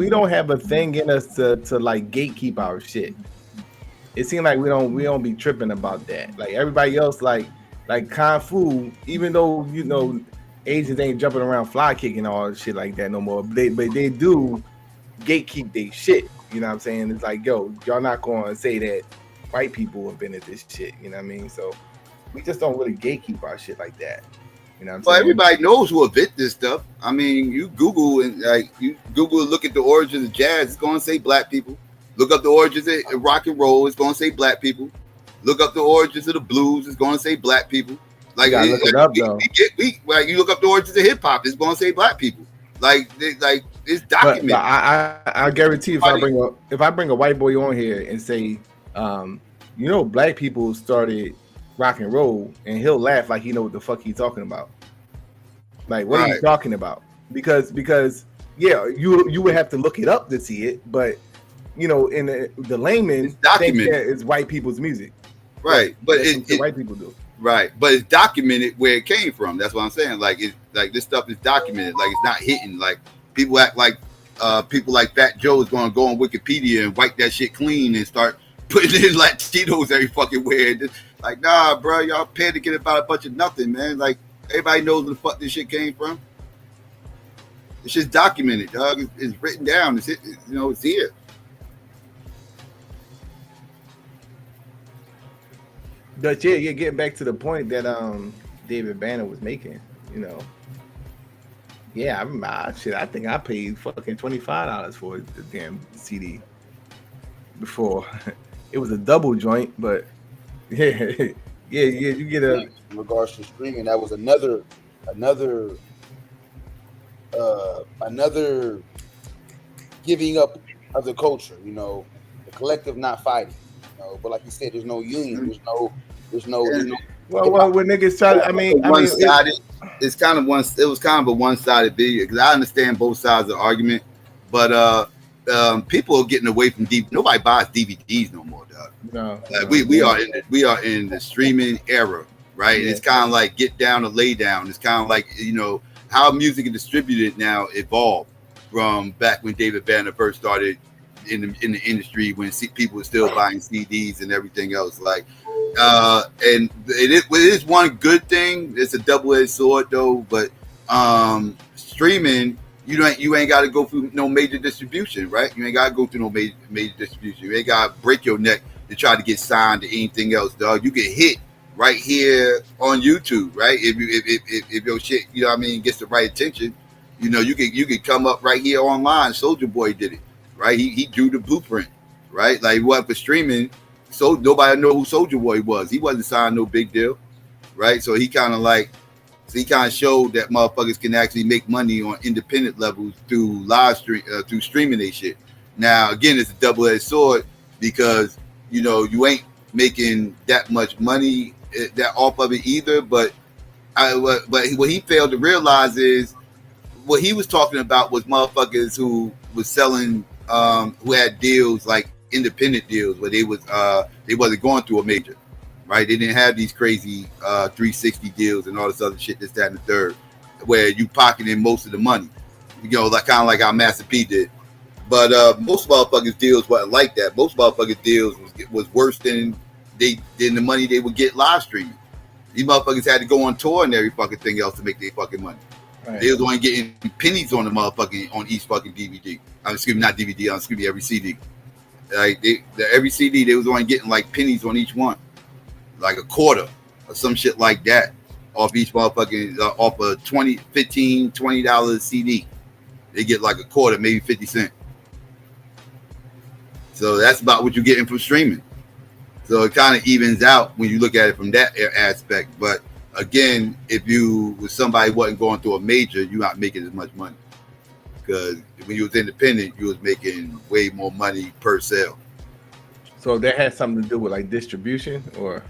don't have a thing in us to like gatekeep our shit. It seems like we don't be tripping about that. Like everybody else, like Kung Fu, even though you know Asians ain't jumping around fly kicking all shit like that no more. But they do gatekeep their shit. You know what I'm saying? It's like, yo, y'all not gonna say that white people invented this shit. You know what I mean? So we just don't really gatekeep our shit like that. You know what I'm saying? Everybody knows who invent this stuff. I mean, you Google and look at the origins of jazz, it's gonna say black people. Look up the origins of rock and roll, it's gonna say black people. Look up the origins of the blues, it's gonna say black people. Like you look it up, though. You look up the origins of hip hop, it's gonna say black people. Like it's documented. But I guarantee if I bring a white boy on here and say, black people started rock and roll, and he'll laugh like he know what the fuck he's talking about. Like, what are you talking about? Because yeah, you would have to look it up to see it, but in the layman think that it's white people's music. Right. But it's white people do. Right. But it's documented where it came from. That's what I'm saying. Like this stuff is documented. Like it's not hidden. Like people act like people like Fat Joe is gonna go on Wikipedia and wipe that shit clean and start putting in Latinos every fucking where. Like, nah, bro, y'all panicking about a bunch of nothing, man. Like everybody knows where the fuck this shit came from. It's just documented, dog. It's written down. It's here. But yeah, you're getting back to the point that David Banner was making. Yeah, I think I paid fucking $25 for the damn CD before. It was a double joint, but yeah, you get a. In regards to streaming, that was another giving up of the culture. The collective not fighting. But like you said, there's no union. There's no. Well, when niggas try, one-sided. It's kind of one. It was kind of a one-sided video because I understand both sides of the argument, but people are getting away from DVD. Nobody buys DVDs no more, dog. No, we are in the streaming era, right? Yeah. It's kind of like get down or lay down. It's kind of like how music is distributed now evolved from back when David Banner first started in the industry when people were still buying CDs and everything else. Like, and it is one good thing. It's a double-edged sword though, but streaming. You ain't got to go through no major distribution, right? You ain't got to go through no major distribution. You ain't got to break your neck to try to get signed to anything else, dog. You get hit right here on YouTube, right? If your shit, gets the right attention, you can come up right here online. Soulja Boy did it, right? He drew the blueprint, right? Like what for streaming, so nobody know who Soulja Boy was. He wasn't signed, no big deal, right? So he kind of showed that motherfuckers can actually make money on independent levels through live stream, through streaming they shit. Now, again, it's a double-edged sword because, you ain't making that much money that off of it either. But what he failed to realize is what he was talking about was motherfuckers who was selling, who had deals like independent deals where they wasn't going through a major. Right, they didn't have these crazy 360 deals and all this other shit, this, that, and the third, where you pocketing most of the money. Like kind of like how Master P did. But most motherfuckers deals wasn't like that. Most motherfuckers deals was worse than the money they would get live streaming. These motherfuckers had to go on tour and every fucking thing else to make their fucking money. Right. They was only getting pennies on the motherfucking on each fucking DVD. Not DVD. Every CD. Like every CD, they was only getting like pennies on each one. like a quarter or some shit like that off each motherfucking off a $20 CD. They get like a quarter, maybe 50 cents. So that's about what you're getting from streaming. So it kind of evens out when you look at it from that aspect. But again, if you with somebody wasn't going through a major, you're not making as much money. Because when you was independent, you was making way more money per sale. So that has something to do with like distribution, or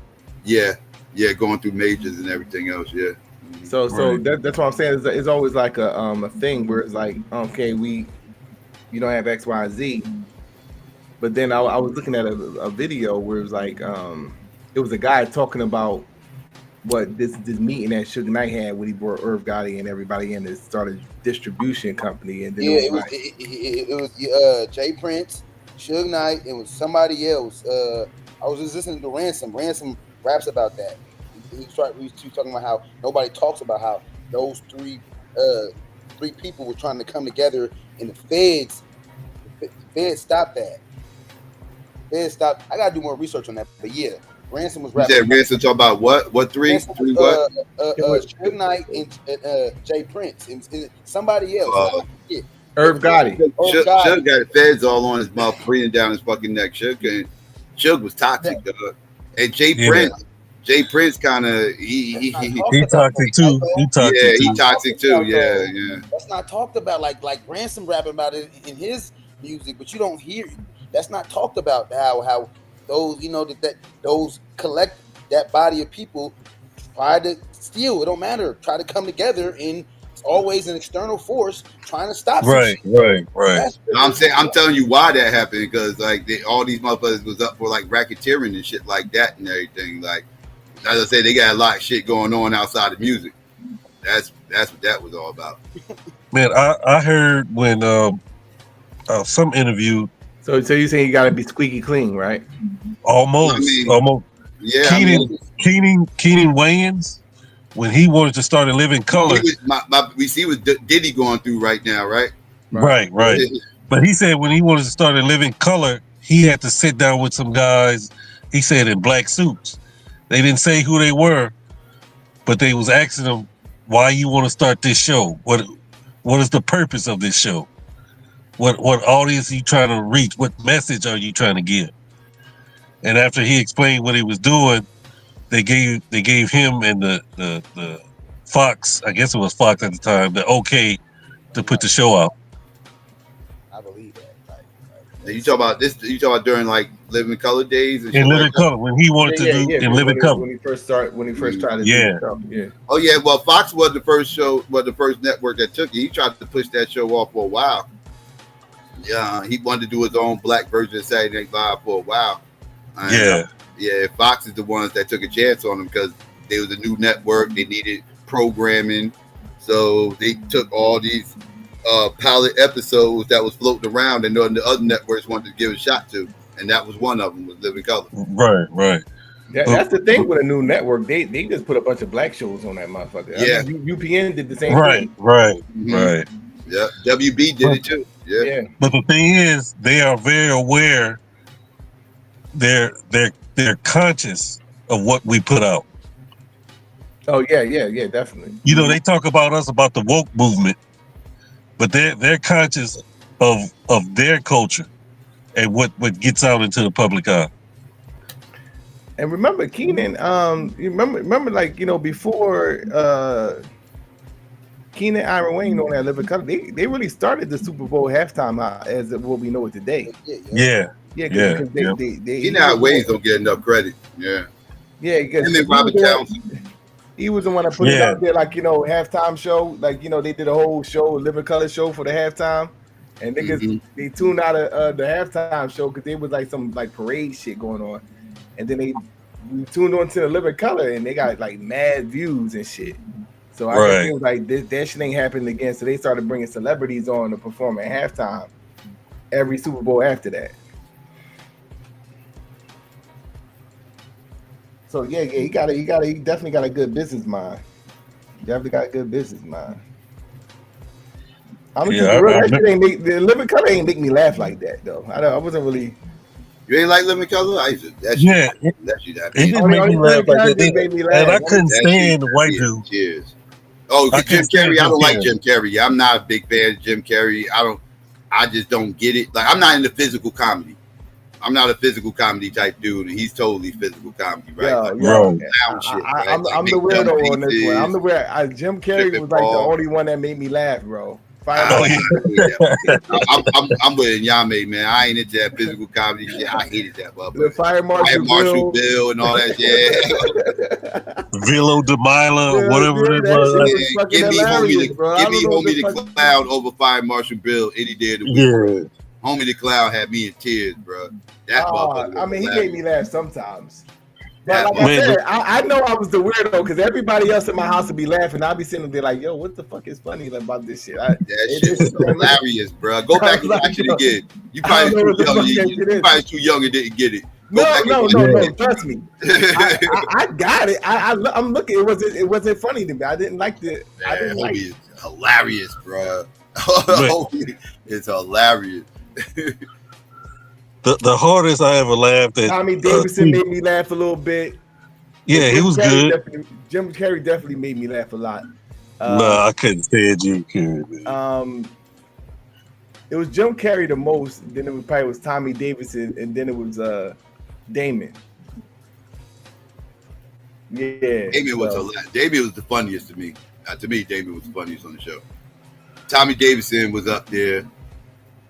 yeah, going through majors and everything else. Yeah. So that's what I'm saying. It's always like a thing where it's like, okay, you don't have X, Y, Z. But then I was looking at a video where it was like it was a guy talking about what this meeting that Suge Knight had when he brought Irv Gotti and everybody in to start a distribution company, and then it was Jay Prince, Suge Knight, it was somebody else. I was just listening to Ransom. Ransom raps about that. He was talking about how nobody talks about how those three people were trying to come together, and the feds stopped that. Feds stopped. I gotta do more research on that, but yeah, Ransom was rapping. You said Ransom talk about what? What three? Ransom, What? Suge Knight and Jay Prince and somebody else. Irv Gotti. Suge got the feds all on his mouth, breathing down his fucking neck. Suge was toxic, dog. And Jay Prince kind of he toxic too. He toxic too. Yeah. That's not talked about like Ransom rapping about it in his music, but you don't hear it. That's not talked about how those that those collect that body of people try to steal. It don't matter. Try to come together, and it's always an external force trying to stop. Right. I'm telling you why that happened, because like all these motherfuckers was up for like racketeering and shit like that and everything. Like as I say, they got a lot of shit going on outside of music. That's what that was all about. Man, I heard when some interview. So you saying you got to be squeaky clean, right? Almost. Yeah. Keenan Wayans, when he wanted to start a living color. We see what Diddy going through right now, right? Right. But he said when he wanted to start a living color, he had to sit down with some guys. He said in black suits. They didn't say who they were, but they was asking him, "Why you want to start this show? What is the purpose of this show? What audience are you trying to reach? What message are you trying to give?" And after he explained what he was doing, they gave him and the Fox, I guess it was Fox at the time, the okay to put the show out. I believe that. You talk about this? You talk about during like Living Color days? In Living Color, when he wanted to do in Living Color. When he first tried to do it. Oh yeah, well Fox was the first network that took it. He tried to push that show off for a while. Yeah, he wanted to do his own black version of Saturday Night Live for a while. And, Fox is the ones that took a chance on him because they was a new network. They needed programming, so they took all these pilot episodes that was floating around, and the other networks wanted to give a shot to, and that was one of them, was Living Color. Right. That's the thing with a new network. They just put a bunch of black shows on that motherfucker. Yeah, I mean, UPN did the same thing. Right. Yeah, WB did it too. Yeah. But the thing is, they are very aware. They're conscious of what we put out. Oh yeah, definitely. You know, they talk about us about the woke movement, but they're conscious of their culture and what gets out into the public eye. And remember, Keenan, you remember like, before Keenan Iron Wayne on that Living Color, they really started the Super Bowl halftime as what we know it today. Yeah. Because Keenan Iron Wayne don't get enough credit. Yeah, because he was the one that put it out there, like, halftime show. Like, they did a whole show, Living Color show for the halftime, and niggas they tuned out of the halftime show because there was like some like parade shit going on, and then we tuned on to the Living Color and they got like mad views and shit. So I guess it was like that shit ain't happening again. So they started bringing celebrities on to perform at halftime every Super Bowl after that. So he definitely got a good business mind. Definitely got a good business mind. I'm gonna keep it real. That shit the Living Color ain't make me laugh like that though. I wasn't really. You ain't like Living Color? I used to, that Yeah, shit, that shit, that it didn't Only make me laugh Living like Color that. just made me And I laugh. couldn't that shit stand the had white me in dude. tears. Oh, I Jim couldn't stand Carrey. I Jim don't like Carrey. Jim Carrey. I'm not a big fan of Jim Carrey. I just don't get it. Like, I'm not into physical comedy. I'm not a physical comedy type dude, and he's totally physical comedy, right? Yo, Like yo, clown shit, right? I'm Like the make dumb weirdo on this one. I'm faces, the weird. Jim Carrey tripping was like the ball. only one that made me laugh, bro. I hate that. I'm with Yame, man. I ain't into that physical comedy shit. I hated that The motherfucker. Fire Marshal Bill and all that shit. Vilo DeMila, whatever it that shit was. was fucking Give me hilarious, bro. I don't know what Homie the the fuck. Clown over Fire Marshal Bill any day of the week. Yeah. Bro. Homie the Clown had me in tears, bro. That motherfucker. I mean, he made me laugh sometimes. But That like I Man, said, I know I was the weirdo because everybody else in my house would be laughing. I'd be sitting there like, yo, what the fuck is funny about this shit? That shit was hilarious, bro. Go back and watch it again. You probably too young. You probably too young and didn't get it. Go back and watch it. Trust me, I got it. I'm looking. It wasn't funny to me. I didn't like the. I didn't like it. It's hilarious, bro. Homie, it's hilarious. The hardest I ever laughed at. Tommy Davidson made me laugh a little bit. Yeah, he was good. Jim Carrey definitely made me laugh a lot. I couldn't stand Jim Carrey, man. It was Jim Carrey the most. Then it was Tommy Davidson, and then it was Damon. Yeah, Damon was the funniest to me. To me, Damon was the funniest on the show. Tommy Davidson was up there.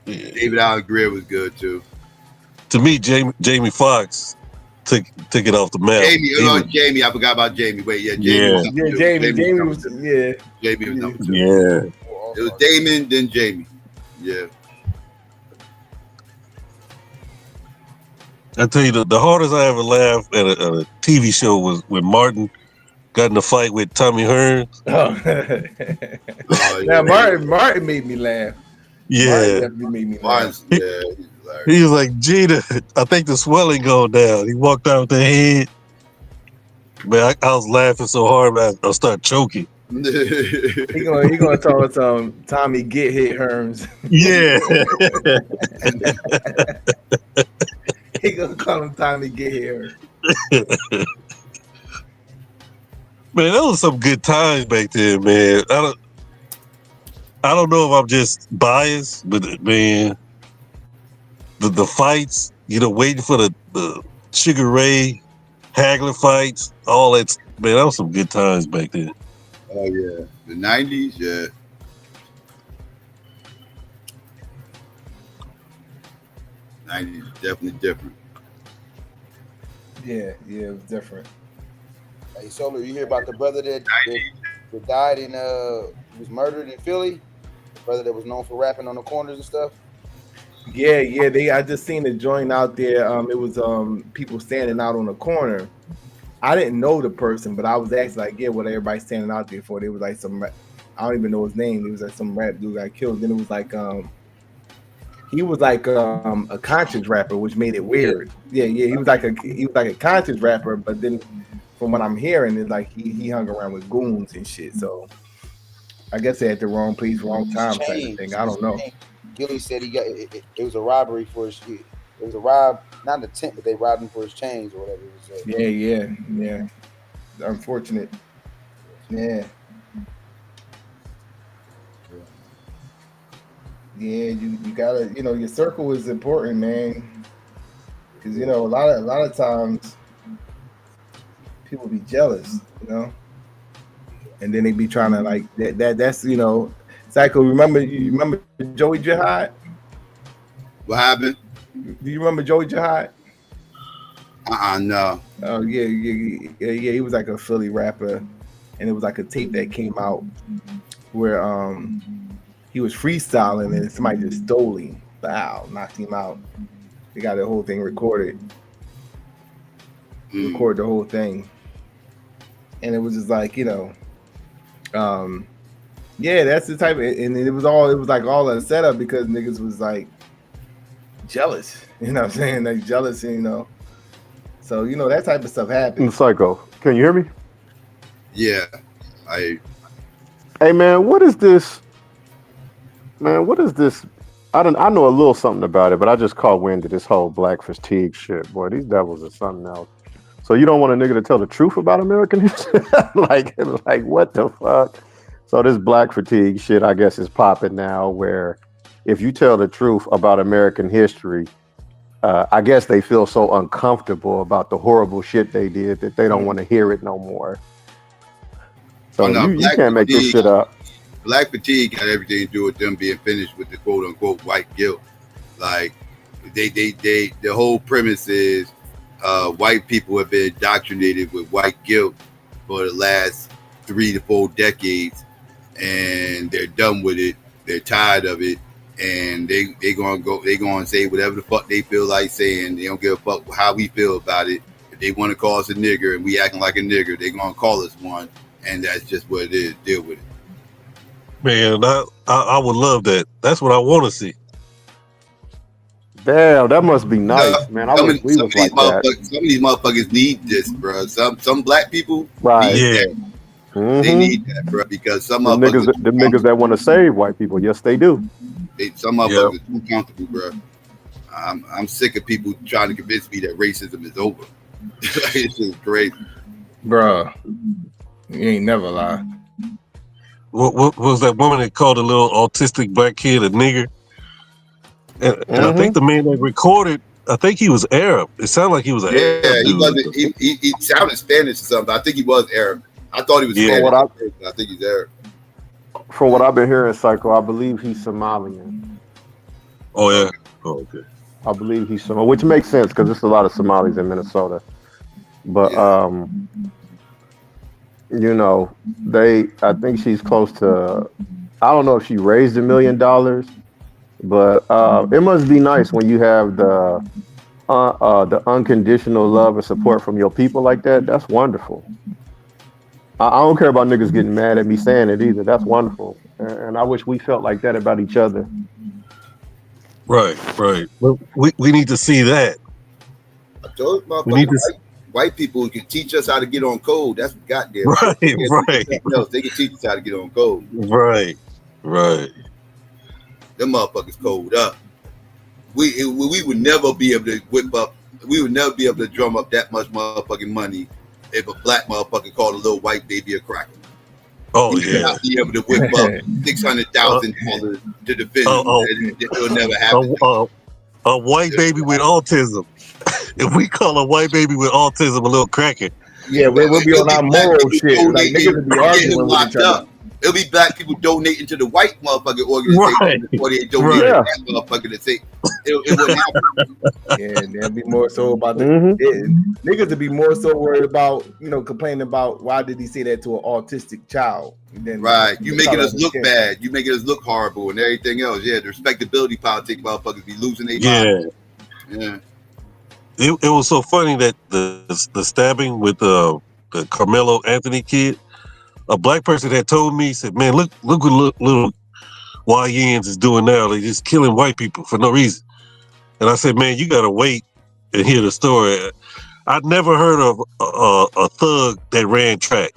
Yeah. David Allen Greer was good too. To me, Jamie Foxx took it off the map. Jamie, I forgot about Jamie. Wait, Jamie. Jamie was Jamie was number 2. Yeah. It was Damon, then Jamie. Yeah. I tell you, the hardest I ever laughed at a TV show was when Martin got in a fight with Tommy Hearns. Now Martin made me laugh. Yeah, Martin definitely made me laugh. He was like, Gina, I think the swelling going down. He walked out with the head. Man, I was laughing so hard, man, I started choking. He gonna tell us Tommy get hit Hearns. Yeah. He gonna call him Tommy get hit Hearns. Man, that was some good times back then, man. I don't know if I'm just biased, but man, the fights, waiting for the Sugar Ray Hagler fights, all that, man, that was some good times back then. Oh yeah, the 90s, yeah. '90s definitely different. Yeah, it was different. Hey, Solo, you hear about the brother that died in was murdered in Philly? The brother that was known for rapping on the corners and stuff. Yeah. I just seen the joint out there. It was people standing out on the corner. I didn't know the person, but I was asking like, what everybody standing out there for? They was like some, I don't even know his name. It was like some rap dude got killed. Then it was like he was like a conscious rapper, which made it weird. Yeah. He was like a conscious rapper, but then from what I'm hearing, it's like he hung around with goons and shit. So I guess they at the wrong place, wrong time type of thing. I don't know. Gilly said he got it was a robbery for his. It was not an attempt, but they robbed him for his chains or whatever it was. Yeah. Unfortunate. Yeah. Yeah, you gotta, your circle is important, man. Because a lot of times people be jealous, and then they be trying to like that's Psycho. You remember Joey Jihad? What happened? Do you remember Joey Jihad? No. Oh yeah. He was like a Philly rapper, and it was like a tape that came out where he was freestyling and somebody just stole him. Wow, knocked him out. They got the whole thing recorded. Record the whole thing, and it was just like that's the type of, and it was like all a setup because niggas was like jealous, you know what I'm saying? Like jealous, so that type of stuff happens. Psycho, can you hear me? Yeah. Hey man, what is this I know a little something about it, but I just caught wind of this whole black fatigue shit. Boy, these devils are something else. So you don't want a nigga to tell the truth about American history? like what the fuck? So this black fatigue shit, I guess, is popping now. Where if you tell the truth about American history, I guess they feel so uncomfortable about the horrible shit they did that they don't want to hear it no more. So you can't make this shit up. Black fatigue had everything to do with them being finished with the quote unquote white guilt. Like the whole premise is white people have been indoctrinated with white guilt for the last 3 to 4 decades, and they're done with it. They're tired of it, and they gonna say whatever the fuck they feel like saying. They don't give a fuck how we feel about it. If they want to call us a nigger and we acting like a nigger, they gonna call us one, and that's just what it is. Deal with it. Man, I would love that. That's what I want to see. Damn, that must be nice, man. I wish we was like that. Some of these motherfuckers need this, bro. Some black people Right. need that. They need that, bro, because some the niggas that want to save white people, yes, they do. Some motherfuckers are too comfortable, bro. I'm sick of people trying to convince me that racism is over. It's just crazy, bro. You ain't never lie. What was that woman that called a little autistic black kid a nigger? And I think the man that recorded, I think he was Arab. It sounded like he was an Arab. Yeah, he wasn't. He sounded Spanish or something. I think he was Arab. I thought he was Spanish. I think he's Arab. From what I've been hearing, Psycho, I believe he's Somalian. Oh yeah. Oh, okay. I believe he's Somalian, which makes sense because there's a lot of Somalis in Minnesota. But you know, I think she's close to. I don't know if she raised $1 million, but it must be nice when you have the unconditional love and support from your people like that. That's wonderful. I don't care about niggas getting mad at me saying it either. That's wonderful, and I wish we felt like that about each other. Right. Well, we need to see that. Those motherfuckers, white people can teach us how to get on code. That's goddamn right. They can teach us how to get on code. Right. Them motherfuckers code up. We would never be able to whip up. We would never be able to drum up that much motherfucking money if a black motherfucker called a little white baby a cracker. Oh you not be able to whip up $600,000 to defend it. It will never happen. A white baby with autism. If we call a white baby with autism a little cracker, yeah, we'll be on our moral shit. Like niggas will be arguing with each other. It'll be black people donating to the white motherfucking organization before they donate to that motherfucker to say it wouldn't happen. Yeah, they'll be more so about niggas to be more so worried about, complaining about why did he say that to an autistic child. Right. You making us look bad. You making us look horrible and everything else. Yeah, the respectability politics motherfuckers be losing their mind. Yeah. It was so funny that the stabbing with the Carmelo Anthony kid, a black person had told me, said, man, look what little YNs is doing now. They just killing white people for no reason. And I said, man, you gotta wait and hear the story. I'd never heard of a thug that ran track.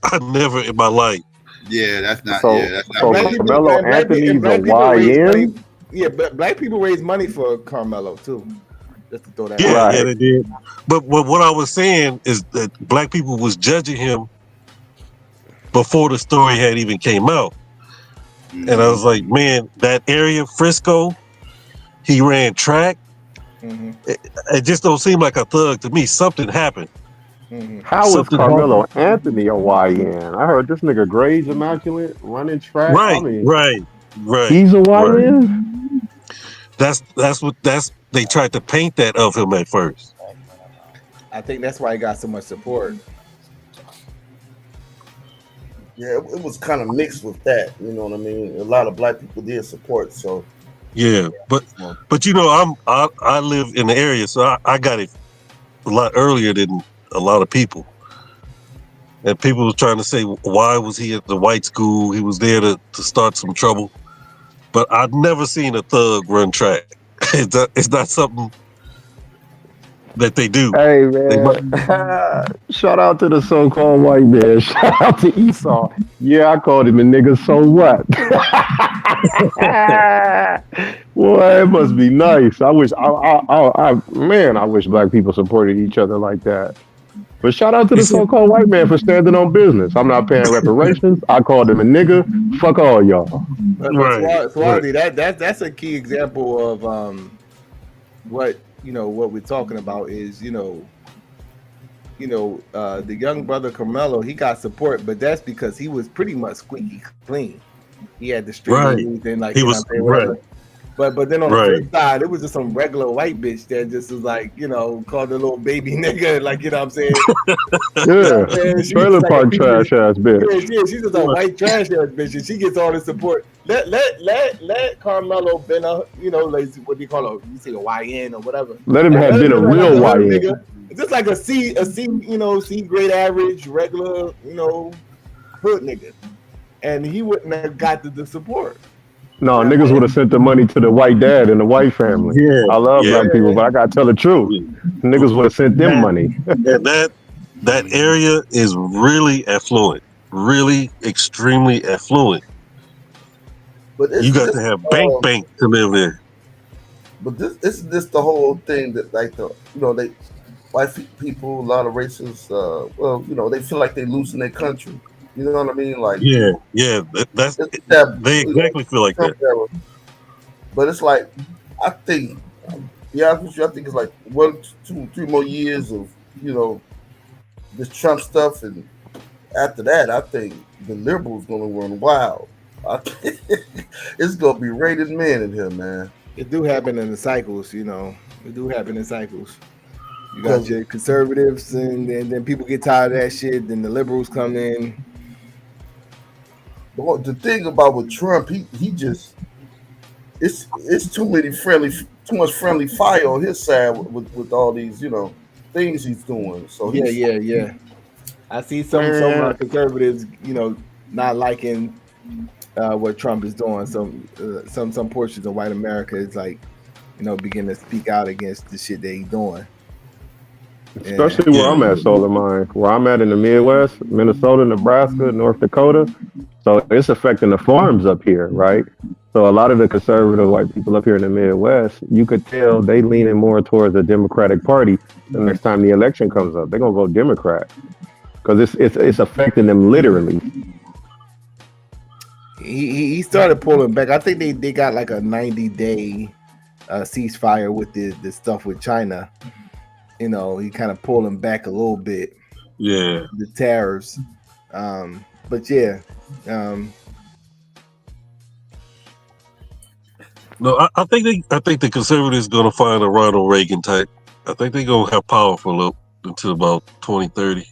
I never in my life. Yeah, that's not. So Carmelo Anthony's a YN. Yeah, but black people raise money for Carmelo too. Just to throw that out. Yeah, they did. But what I was saying is that black people was judging him before the story had even came out. And I was like, man, that area, Frisco, he ran track. It just don't seem like a thug to me. Something happened. How is Carmelo Anthony a YN? I heard this nigga grades immaculate, running track. Right. He's a YN? That's they tried to paint that of him at first. I think that's why he got so much support. Yeah, it was kind of mixed with that. You know what I mean? A lot of black people did support. So yeah, but I live in the area, so I got it a lot earlier than a lot of people. And people were trying to say, why was he at the white school? He was there to start some trouble. But I've never seen a thug run track. It's not something that they do. Hey man, shout out to the so-called white man. Shout out to Esau. Yeah, I called him a nigga. So what? Boy, it must be nice. I wish, man, I wish black people supported each other like that. But shout out to the so-called white man for standing on business. I'm not paying reparations. I called him a nigga. Fuck all y'all. But Swazi, that's a key example of what what we're talking about is the young brother Carmelo, he got support, but that's because he was pretty much squeaky clean. He had the street and like he was whatever. right. But then on the flip side, it was just some regular white bitch that just was like, called a little baby nigga, like what I'm saying? Yeah, trailer park trash ass bitch. Yeah, she's just a white trash ass bitch, and she gets all the support. Let Carmelo been a like what do you call it? You say a YN or whatever. Let him have been a real YN. Nigga. Just like a C grade average regular hood nigga, and he wouldn't have got the support. No, niggas would have sent the money to the white dad and the white family. Yeah, I love black people, but I gotta tell the truth. Niggas would have sent them money. And that area is really affluent, really extremely affluent. But you got to have bank to live there. But this is the whole thing that like they white people, a lot of racists, they feel like they losing their country. You know what I mean? Like they exactly feel like that. Era. But it's like I think, I think it's like 1, 2, 3 more years of this Trump stuff, and after that, I think the liberals gonna run wild. I think it's gonna be rated men in here, man. It do happen in the cycles, It do happen in cycles. You got your conservatives, and then people get tired of that shit. Then the liberals come in. But the thing about with Trump, he just it's too much friendly fire on his side with all these things he's doing. So yeah. I see some conservatives, not liking what Trump is doing. Some portions of white America is like, begin to speak out against the shit that he's doing. Especially where I'm at, Solar Mine. Where I'm at in the Midwest, Minnesota, Nebraska, North Dakota. So it's affecting the farms up here, right? So a lot of the conservative white people up here in the Midwest, you could tell they leaning more towards the Democratic Party the next time the election comes up. They're gonna vote Democrat because it's affecting them literally. He started pulling back. I think they got like a 90-day ceasefire with the stuff with China. He kind of pulling back a little bit. Yeah, the tariffs. But yeah. No, I think the conservatives gonna find a Ronald Reagan type. I think they're gonna have power for a little until about 2030.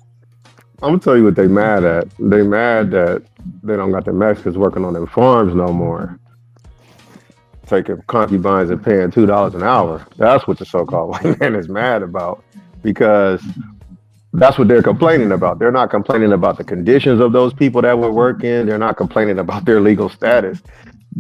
I'm gonna tell you what they mad at. They mad that they don't got the Mexicans working on them farms no more. Taking concubines and paying $2 an hour. That's what the so-called white man is mad about, because that's what they're complaining about. They're not complaining about the conditions of those people that were working. They're not complaining about their legal status.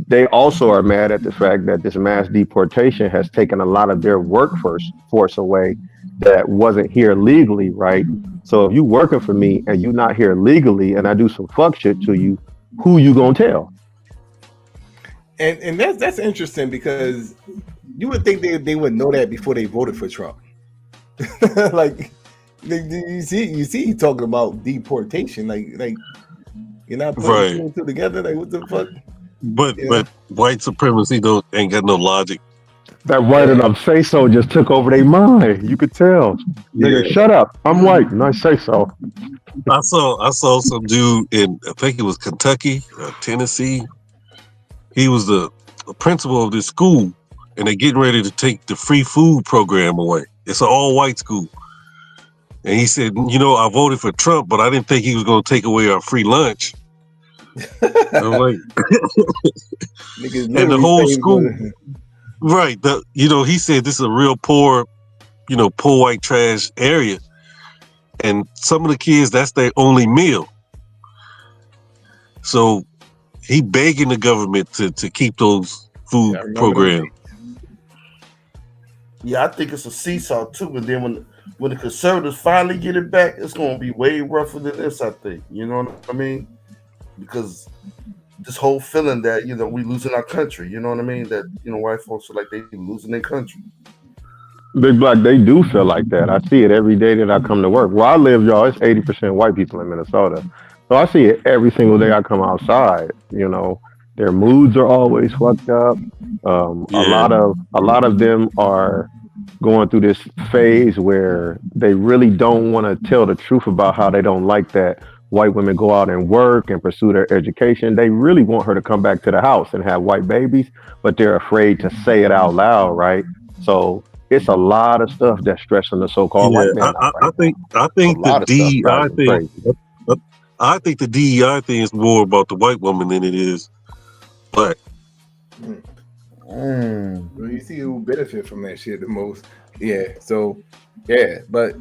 They also are mad at the fact that this mass deportation has taken a lot of their workforce away that wasn't here legally, right? So if you working for me and you not here legally and I do some fuck shit to you, who you gonna tell? And that's interesting, because you would think they would know that before they voted for Trump. Like you see he talking about deportation, like you're not putting two together. Like what the fuck? But white supremacy ain't got no logic. That white enough say so just took over their mind. You could tell. Nigga, shut up. I'm white and I say so. I saw some dude in, I think it was Kentucky or Tennessee. He was the principal of this school, and they're getting ready to take the free food program away. It's an all-white school. And he said, I voted for Trump, but I didn't think he was going to take away our free lunch. I'm like, and the whole school, right? He said this is a real poor white trash area, and some of the kids, that's their only meal. So he begging the government to keep those food programs. Yeah, I think it's a seesaw too. And then when the conservatives finally get it back, it's gonna be way rougher than this, I think. You know what I mean? Because this whole feeling that, you know, we losing our country, you know what I mean? That, you know, white folks feel like they losing their country. Big Black, they do feel like that. I see it every day that I come to work. Where I live, y'all, it's 80% white people in Minnesota. So I see it every single day I come outside. You know, their moods are always fucked up. Yeah. A lot of them are going through this phase where they really don't want to tell the truth about how they don't like that white women go out and work and pursue their education. They really want her to come back to the house and have white babies, but they're afraid to say it out loud, right? So it's a lot of stuff that's stressing the so-called Yeah, white man out right I now. A think the lot of stuff DEI driving them thing. crazy. I think the DEI thing is more about the white woman than it is black. Well, you see who benefit from that shit the most. Yeah. So, yeah, but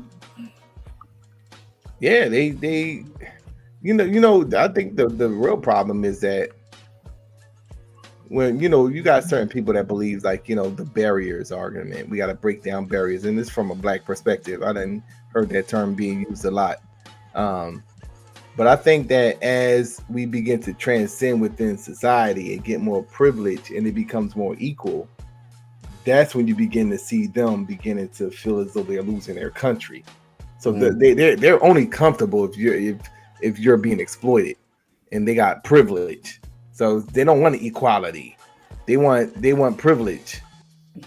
yeah, they, you know, I think the real problem is that when, you know, you got certain people that believe, like, you know, the barriers argument, we got to break down barriers, and this from a black perspective. I didn't heard that term being used a lot. But I think that as we begin to transcend within society and get more privilege and it becomes more equal, that's when you begin to see them beginning to feel as though they're losing their country. So they're only comfortable if you're being exploited, and they got privilege. So they don't want equality. They want privilege.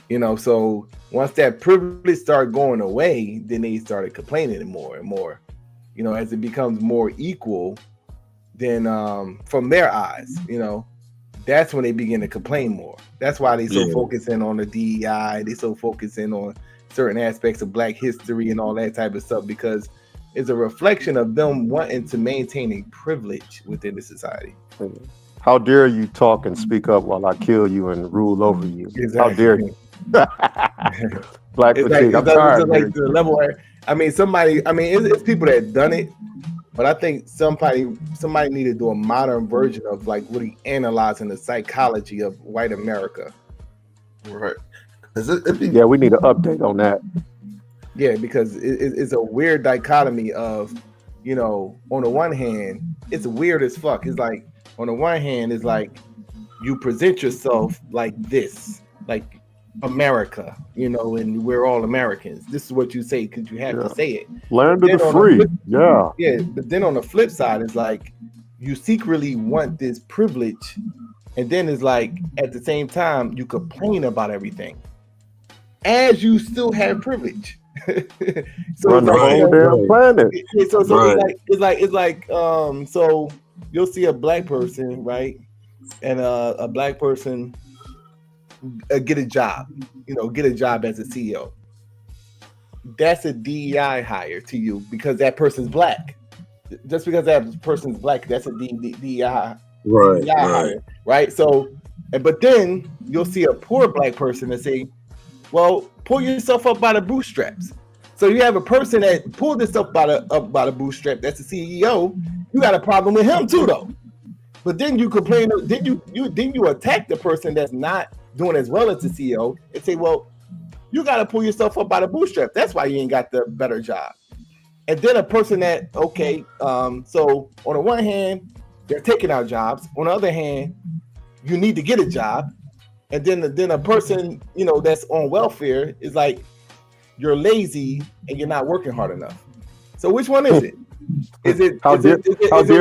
You know, so once that privilege started going away, then they started complaining more and more. You know, as it becomes more equal, then from their eyes, you know, that's when they begin to complain more. That's why they so focusing on the DEI. They so focusing on certain aspects of Black history and all that type of stuff, because it's a reflection of them wanting to maintain a privilege within the society. How dare you talk and speak up while I kill you and rule over you? Exactly. How dare you? Black fatigue. I'm tired. It's like the level where, I mean, it's people that done it, but I think somebody need to do a modern version of like really analyzing the psychology of white America. Right. Yeah, we need an update on that. Yeah, because it's a weird dichotomy of, you know, on the one hand, it's weird as fuck. It's like, on the one hand, it's like you present yourself like this, like America, you know, and we're all Americans. This is what you say because you have to say it. Land of the free. Yeah, but then on the flip side, it's like you secretly want this privilege, and then it's like at the same time you complain about everything as you still have privilege. So run the whole damn planet. So it's like so you'll see a black person, right, and a black person get a job, you know, get a job as a CEO. That's a DEI hire to you because that person's black. Just because that person's black, that's a DEI hire, right? So, but then you'll see a poor black person and say, well, pull yourself up by the bootstraps. So you have a person that pulled himself up by the bootstrap, that's the CEO. You got a problem with him too, though. But then you complain, then you attack the person that's not doing as well as the CEO and say, well, you got to pull yourself up by the bootstrap. That's why you ain't got the better job. And then a person that, okay, so on the one hand, they're taking out jobs. On the other hand, you need to get a job. And then a person, you know, that's on welfare is like, you're lazy and you're not working hard enough. So which one is it? Is it how dare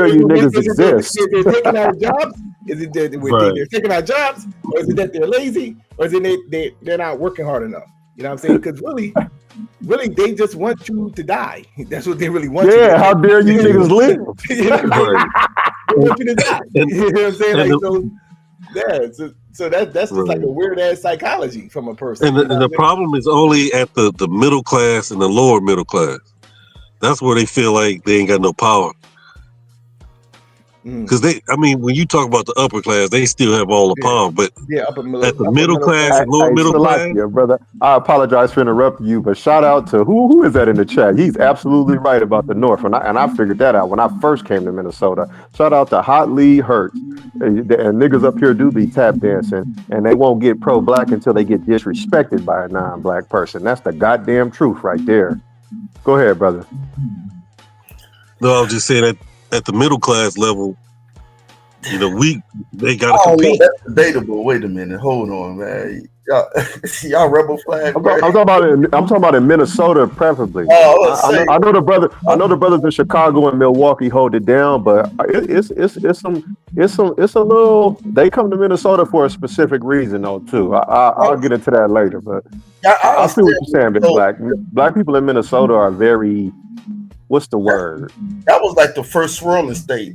you niggas exist? Is it taking out jobs? Is it that they're taking out jobs, or is it that they're lazy, or is it they're not working hard enough? You know what I'm saying? Because really, they just want you to die. That's what they really want. Yeah, how dare you niggas live? You know what I mean? They want you to die. You know what I'm saying? Like, so that's just like a weird ass psychology from a person. And the problem is only at the middle class and the lower middle class. That's where they feel like they ain't got no power. Because when you talk about the upper class, they still have all the power, but upper at the middle class and lower Hey, middle class, Salakia, brother. I apologize for interrupting you, but shout out to who is that in the chat? He's absolutely right about the North, and I figured that out when I first came to Minnesota. Shout out to Hot Lee Hurts, and niggas up here do be tap dancing, and they won't get pro-black until they get disrespected by a non-black person. That's the goddamn truth right there. Go ahead, brother. no, I was just saying that at the middle class level, they got to Oh, no, compete. that's debatable. Wait a minute. Hold on, man. Y'all rebel flag. I'm talking about in Minnesota, preferably. I know the brothers in Chicago and Milwaukee hold it down, but it's a little. They come to Minnesota for a specific reason, though, too. I'll get into that later, but I see what you're saying, Big Black. Black people in Minnesota are very. What's the word? That was like the first swirling state.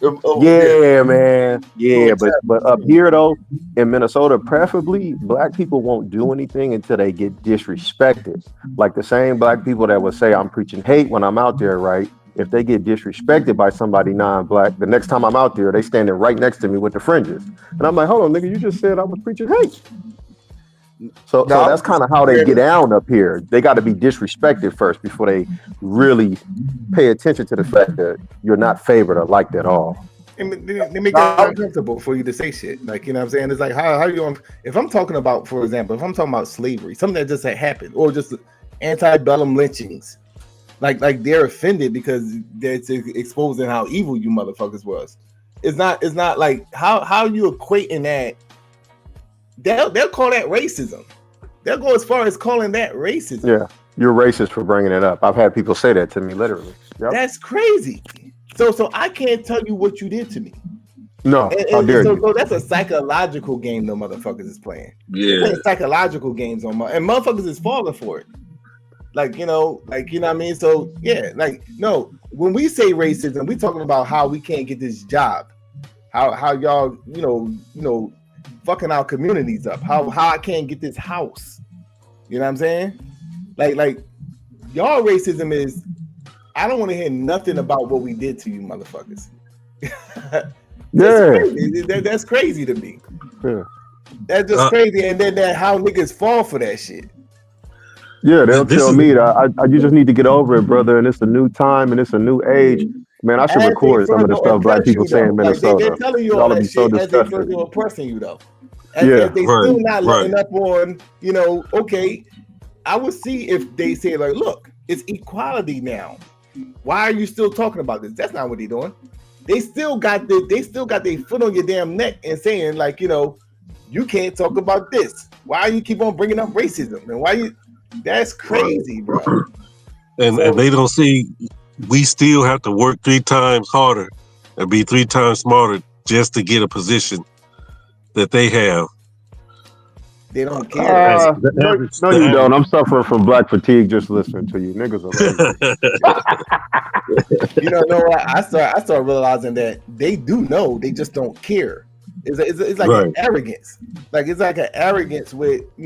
Yeah, man. Yeah, but up here though, in Minnesota, preferably, black people won't do anything until they get disrespected. Like the same black people that would say I'm preaching hate when I'm out there, right? If they get disrespected by somebody non-black, the next time I'm out there, they standing right next to me with the fringes. And I'm like, hold on, nigga, you just said I was preaching hate. So that's kind of how they get down up here. They got to be disrespected first before they really pay attention to the fact that you're not favored or liked at all. And they make it uncomfortable for you to say shit. Like, you know what I'm saying? It's like, how you on? If I'm talking about, for example, if I'm talking about slavery, something that just had happened, or just antebellum lynchings, like they're offended because it's exposing how evil you motherfuckers was. It's not like how you equating that. They'll call that racism. They'll go as far as calling that racism. Yeah, you're racist for bringing it up. I've had people say that to me, literally. Yep. That's crazy. So I can't tell you what you did to me. No, how dare you? So that's a psychological game the motherfuckers is playing. Yeah, playing psychological games and motherfuckers is falling for it. Like, you know what I mean? So yeah, like, no, when we say racism, we talking about how we can't get this job, how y'all, fucking our communities up, how I can't get this house. You know what I'm saying? Like y'all racism is, I don't want to hear nothing about what we did to you motherfuckers. That's crazy to me. Yeah. That's just crazy. And then that how niggas fall for that shit. Yeah, they'll tell me that you just need to get over it, brother. And it's a new time and it's a new age. Man, I should record some of the stuff black people say in Minnesota. They're telling you all that shit as they feel they're oppressing you, though. As they still not letting up on, okay, I would see if they say, like, look, it's equality now. Why are you still talking about this? That's not what they're doing. They still got their foot on your damn neck and saying, like, you can't talk about this. Why you keep on bringing up racism? And why you? That's crazy, bro. And they don't see we still have to work 3 times harder and be 3 times smarter just to get a position that they have. They don't care. No, you don't. I'm suffering from black fatigue just listening to you. Niggas are lazy. You know what? I start realizing that they do know, they just don't care. It's like an arrogance. Like it's like an arrogance with their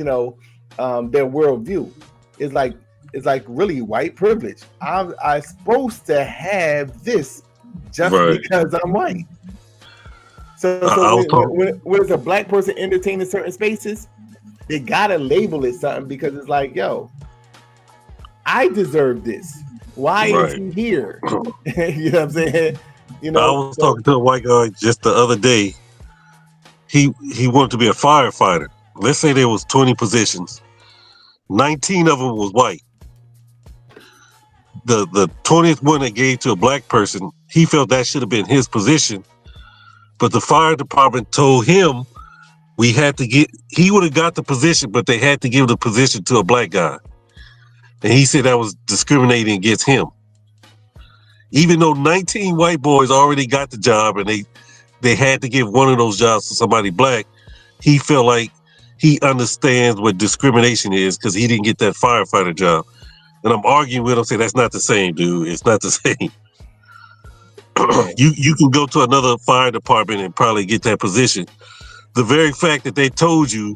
worldview. It's like really white privilege. I'm supposed to have this just because I'm white. So when it's a black person entertaining certain spaces, they gotta label it something because it's like, yo, I deserve this. Why is he here? You know what I'm saying? I was talking to a white guy just the other day. He wanted to be a firefighter. Let's say there was 20 positions. 19 of them was white. The 20th one they gave to a black person, he felt that should have been his position. But the fire department told him he would have got the position, but they had to give the position to a black guy. And he said that was discriminating against him. Even though 19 white boys already got the job and they had to give one of those jobs to somebody black, he felt like he understands what discrimination is because he didn't get that firefighter job. And I'm arguing with him, saying that's not the same, dude. It's not the same. You can go to another fire department and probably get that position. The very fact that they told you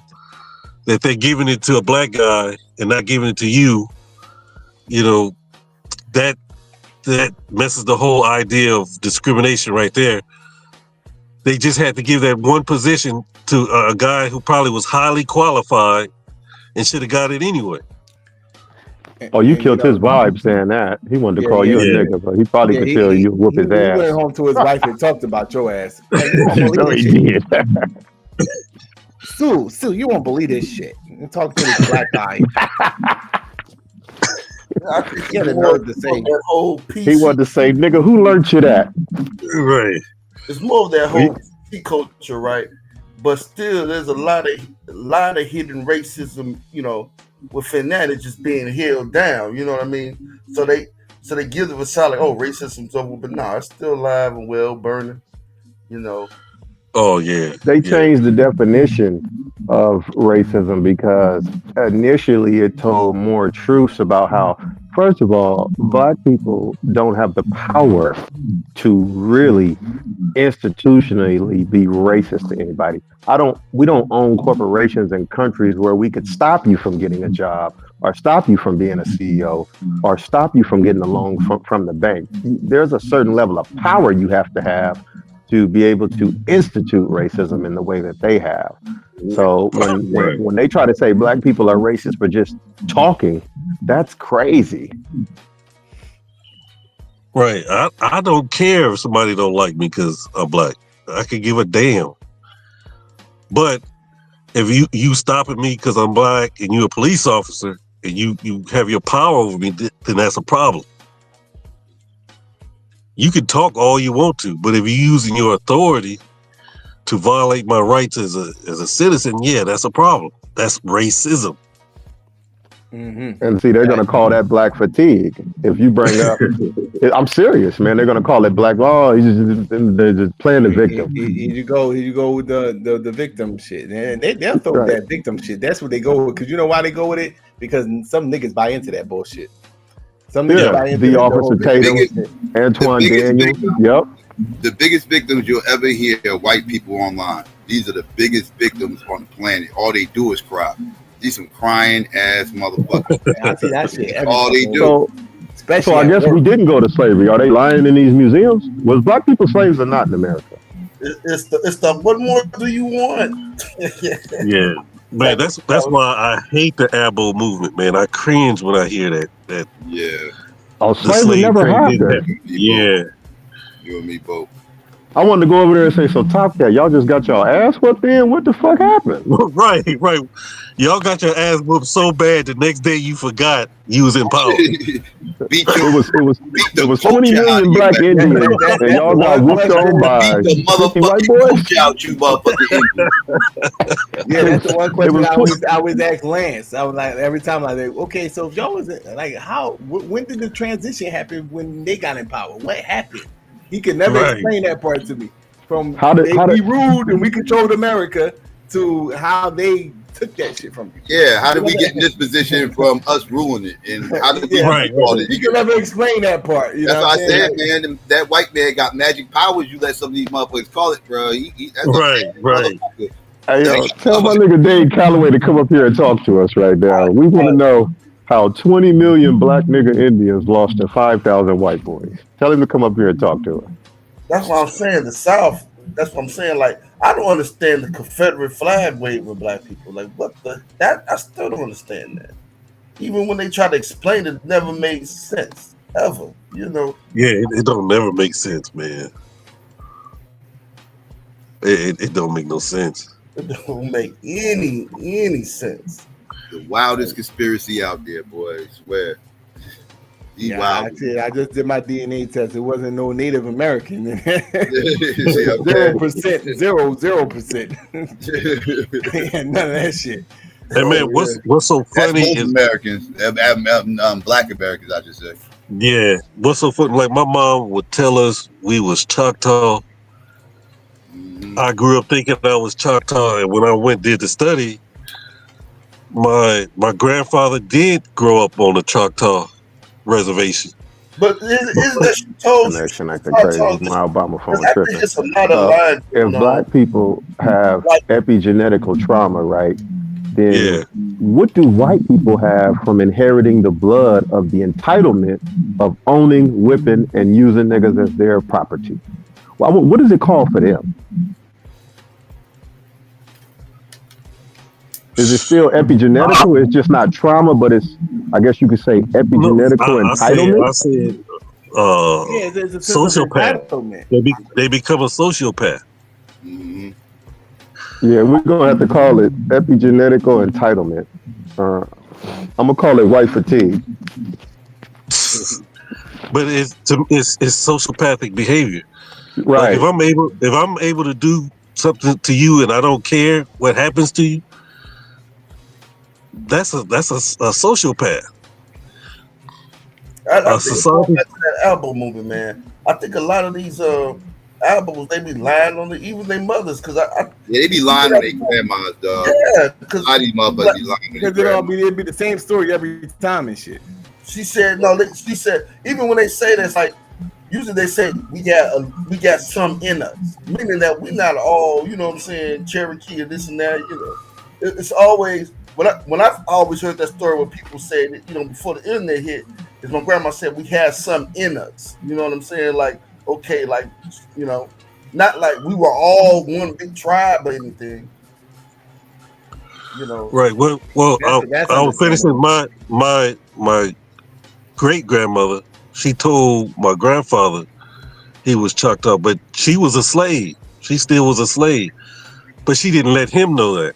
that they're giving it to a black guy and not giving it to you, that that messes the whole idea of discrimination right there. They just had to give that one position to a guy who probably was highly qualified and should have got it anyway. Oh, you killed his vibe saying that. He wanted to call you a nigga, but he probably could tell you whoop his ass. He went home to his wife and talked about your ass. Like, you won't You believe know this he shit. did. Sue, you won't believe this shit. You talk to this black guy. He had the nerve to say that whole PC. He wanted to say, nigga, who learned you that? Right. It's more of that whole PC culture, right? But still, there's a lot of hidden racism, you know, within that. It's just being held down. You know what I mean? So they give the facade like, oh, racism's over, but nah, it's still alive and well, burning. You know. Oh yeah. They changed the definition of racism because initially it told more truths about how, first of all, black people don't have the power to really institutionally be racist to anybody. We don't own corporations in countries where we could stop you from getting a job or stop you from being a CEO or stop you from getting a loan from the bank. There's a certain level of power you have to be able to institute racism in the way that they have. So when they try to say black people are racist for just talking, that's crazy. Right. I don't care if somebody don't like me because I'm black. I could give a damn. But if you stopping me because I'm black and you're a police officer and you have your power over me, then that's a problem. You can talk all you want to, but if you're using your authority to violate my rights as a citizen, yeah, that's a problem. That's racism. Mm-hmm. And see, they're going to call that black fatigue. If you bring up, I'm serious, man. They're going to call it black. Oh, they're just playing the victim. Here you go with the victim shit, and they'll throw that victim shit. That's what they go with. Because you know why they go with it? Because some niggas buy into that bullshit. Some niggas buy into the Officer Tatum, Antoine Daniels. Yep. The biggest victims you'll ever hear are white people online. These are the biggest victims on the planet. All they do is cry. These some crying ass motherfuckers. I see that shit. All they do. So I guess we didn't go to slavery. Are they lying in these museums? Was black people slaves or not in America? It's the what more do you want? Yeah. Man, that's why I hate the ABO movement, man. I cringe when I hear that. Yeah. Oh, slavery never happened. Yeah. You and me both. I wanted to go over there and say, so Top Cat, y'all just got y'all ass whooped in? What the fuck happened? Right. Y'all got your ass whooped so bad the next day you forgot you was in power. It was 20 million black Indians and y'all got whooped on by white boys. Out you motherfucking Yeah, that's the one question I always ask Lance. I was like, every time I like, okay, so if y'all was like, when did the transition happen when they got in power? What happened? He could never explain that part to me. From we ruled and we controlled America to how they took that shit from you. Yeah, how did we get in this position from us ruling it? And how did we all it? You can never explain that part. That's what I said, man. That white man got magic powers. You let some of these motherfuckers call it, bro. That's right. Hey, yo, tell my nigga Dave Calloway to come up here and talk to us right now. We want to know how 20 million black nigga Indians lost to 5,000 white boys. Tell him to come up here and talk to us. That's what I'm saying. The South. That's what I'm saying. Like, I don't understand the Confederate flag wave with black people. Like, I still don't understand that. Even when they try to explain it, it never made sense. Ever. You know? Yeah, it don't never make sense, man. It don't make no sense. It don't make any sense. The wildest conspiracy out there, boy. I swear. I just did my DNA test. It wasn't no Native American. 0%. 0%. None of that shit. Hey man, what's so funny is Americans, black Americans, I just say. Yeah, what's so funny? Like my mom would tell us we was Choctaw. I grew up thinking I was Choctaw, and when I did the study, my grandfather did grow up on the Choctaw reservation. But isn't that told? Connection acting crazy. My Obama phone tripping. It's another line. If black people have epigenetical trauma, right? Then what do white people have from inheriting the blood of the entitlement of owning, whipping, and using niggas as their property? Well, what does it call for them? Is it still epigenetical? It's just not trauma, but it's, I guess you could say, epigenetical entitlement. I said, there's a sense of sociopath. entitlement. They become a sociopath. Mm-hmm. Yeah, we're gonna have to call it epigenetical entitlement. I'm gonna call it white fatigue. But it's sociopathic behavior. Right. Like if I'm able to do something to you and I don't care what happens to you, that's a sociopath. I think going back to that album movie, man. I think a lot of these albums they be lying on even their mothers because they be lying on their grandmas, dog. Yeah, because a lot of these motherfuckers be lying on their grandmas. It'd be the same story every time and shit. She said no. She said even when they say this, like usually they say we got some in us, meaning that we're not all, you know what I'm saying, Cherokee and this and that. You know, it's always when I've always heard that story where people say that, you know, before the internet hit, is my grandma said we had some in us. You know what I'm saying? Like, okay, like, you know, not like we were all one big tribe or anything. You know. Right. Well, I was finishing my great grandmother. She told my grandfather he was chucked up, but she was a slave. She still was a slave, but she didn't let him know that.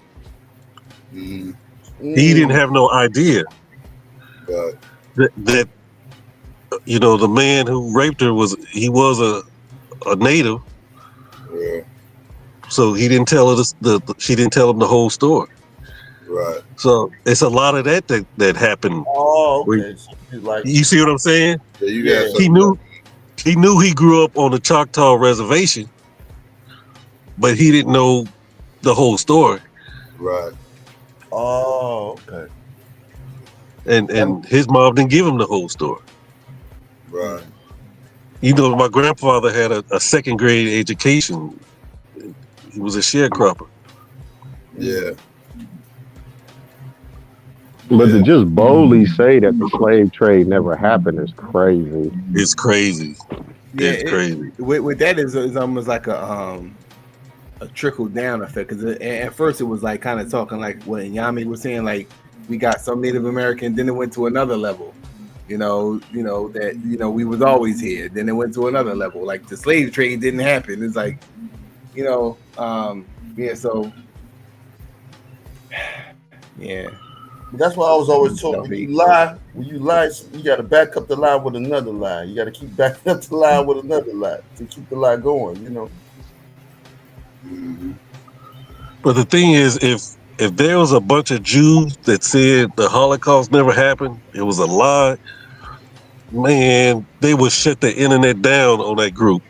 Mm-hmm. He didn't have no idea that you know, the man who raped her was a native. Yeah. So he didn't tell her she didn't tell him the whole story. Right. So it's a lot of that happened. Oh, okay. So you see what I'm saying? Yeah, you got he knew he grew up on the Choctaw reservation, but he didn't know the whole story. Right. Oh, okay. And his mom didn't give him the whole story. Right. You know, my grandfather had a second grade education. He was a sharecropper. Yeah. But to just boldly say that the slave trade never happened is crazy. It's crazy. Yeah, it's crazy. With that is almost like a trickle down effect, because at first it was like kind of talking like what Yami was saying, like we got some Native American, then it went to another level. You know that we was always here. Then it went to another level. Like the slave trade didn't happen. It's like, yeah. So yeah. That's why I was always told when you lie, you got to back up the lie with another lie. You got to keep backing up the lie with another lie to keep the lie going. You know. Mm-hmm. But the thing is, if there was a bunch of Jews that said the Holocaust never happened, it was a lie, man, they would shut the internet down on that group.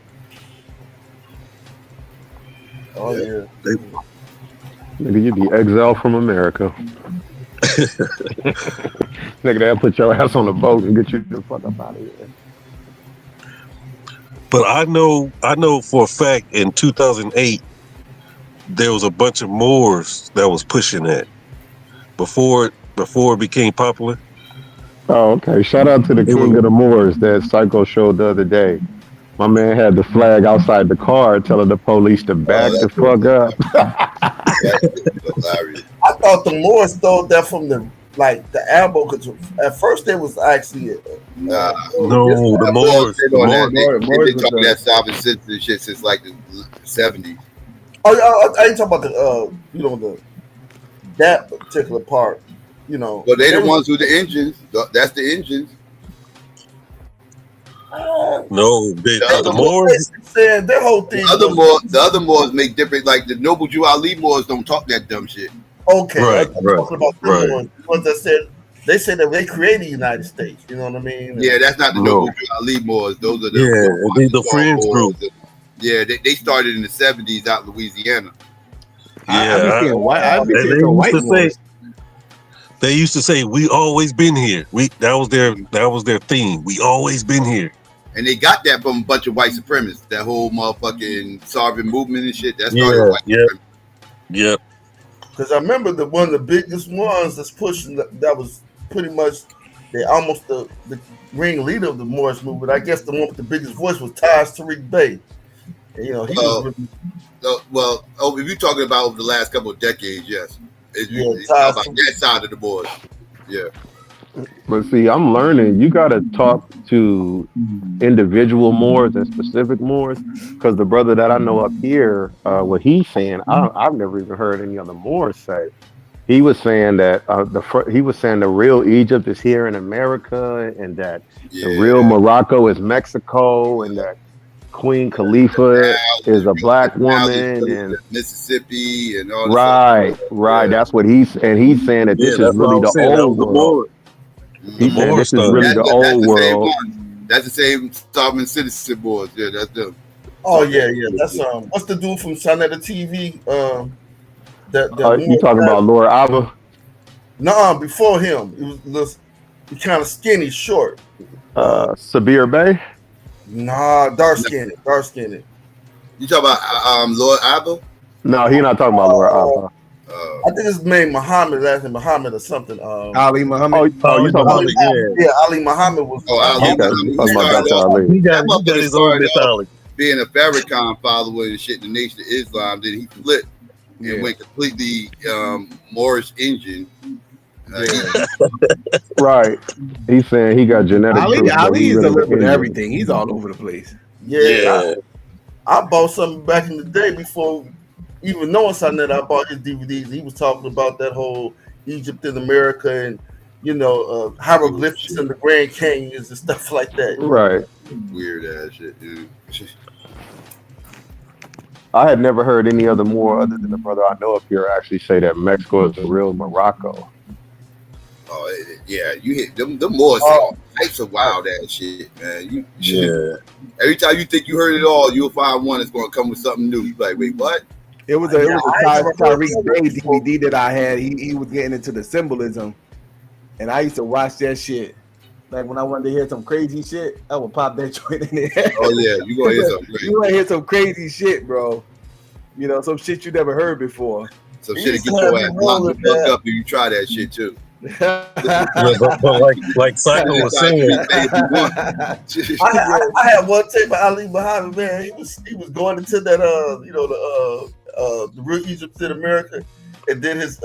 Oh yeah. Maybe you'd be exiled from America. Nigga, they'll put your ass on a boat and get you the fuck up out of here. But I know for a fact in 2008 there was a bunch of Moors that was pushing that before it became popular. Oh, okay. Shout out to the King of the Moors that Psycho showed the other day. My man had the flag outside the car telling the police to back the fuck up. I thought the Moors stole that from the album, because at first it was actually no, the Moors. They've been talking that Southern Citizen shit since like the 70s. Oh, I ain't talking about that particular part. Well, they the ones with the engines. That's the engines. No, the Moors. Said their whole thing. The other Moors make different. Like the Noble Jew Ali Moors don't talk that dumb shit. Okay, right. Talking about the ones that said they said that they created the United States. You know what I mean? Yeah, that's not the Noble Jew Ali Moors. Those are the Friends group. Yeah, they started in the 70s out in Louisiana. They used to say, "We always been here." That was their theme. We always been here. And they got that from a bunch of white supremacists. That whole motherfucking sovereign movement and shit. That started white supremacists. Yep. Because I remember one of the biggest ones that's pushing that was pretty much almost the ringleader of the Moorish movement. I guess the one with the biggest voice was Tariq Bey. And, he was really, if you're talking about over the last couple of decades, yes. It's Taz about that side of the board. Yeah. But see, I'm learning. You got to talk to individual Moors and specific Moors, because the brother that I know up here, what he's saying, I've never even heard any other Moors say. He was saying that the real Egypt is here in America, and that the real Morocco is Mexico, and that Queen Khalifa is a black woman, and Mississippi and all. Right. That's what he's saying. He's saying that this is really the old world. He's saying this is really the old world. That's the same sovereign citizen boards. Yeah, that's them. Oh yeah. That's what's the dude from Sonetta TV? You talking about Lord Abba? No, before him, it was kind of skinny, short. Sabir Bey? Nah, dark skinned. You talking about Lord Abba? No, he's not talking about Lord Abba. I think his name Muhammad, last name Muhammad or something. Ali Muhammad. Oh, you talking about Ali? Yeah, Ali Muhammad was. Ali Muhammad. He got his own mythology. Being a Farrakhan follower and shit in the Nation of Islam, then he flipped and went completely Moorish engine. Right. He's saying he got genetic. Ali is a little bit of everything. He's all over the place. Yeah. I bought something back in the day before even knowing something that I bought his DVDs. He was talking about that whole Egypt in America and hieroglyphics in the Grand Canyons and stuff like that. Right. Weird ass shit, dude. I had never heard any other Moor other than the brother I know up here actually say that Mexico is the real Morocco. Oh yeah, you hit them Moors all types of wild ass shit, man. Every time you think you heard it all, you'll find one that's gonna come with something new. You like, wait, what? It was a Tariq Bey DVD that I had. He was getting into the symbolism, and I used to watch that shit. Like when I wanted to hear some crazy shit, I would pop that joint in there. Oh yeah, you gonna hear something crazy. You gonna hear some crazy shit, bro. You know, some shit you never heard before. Some shit that get your ass locked up if you try that shit too. but like Psycho was saying, I had one tape of Ali Muhammad, man. He was going into that the real Egypt in America, and then his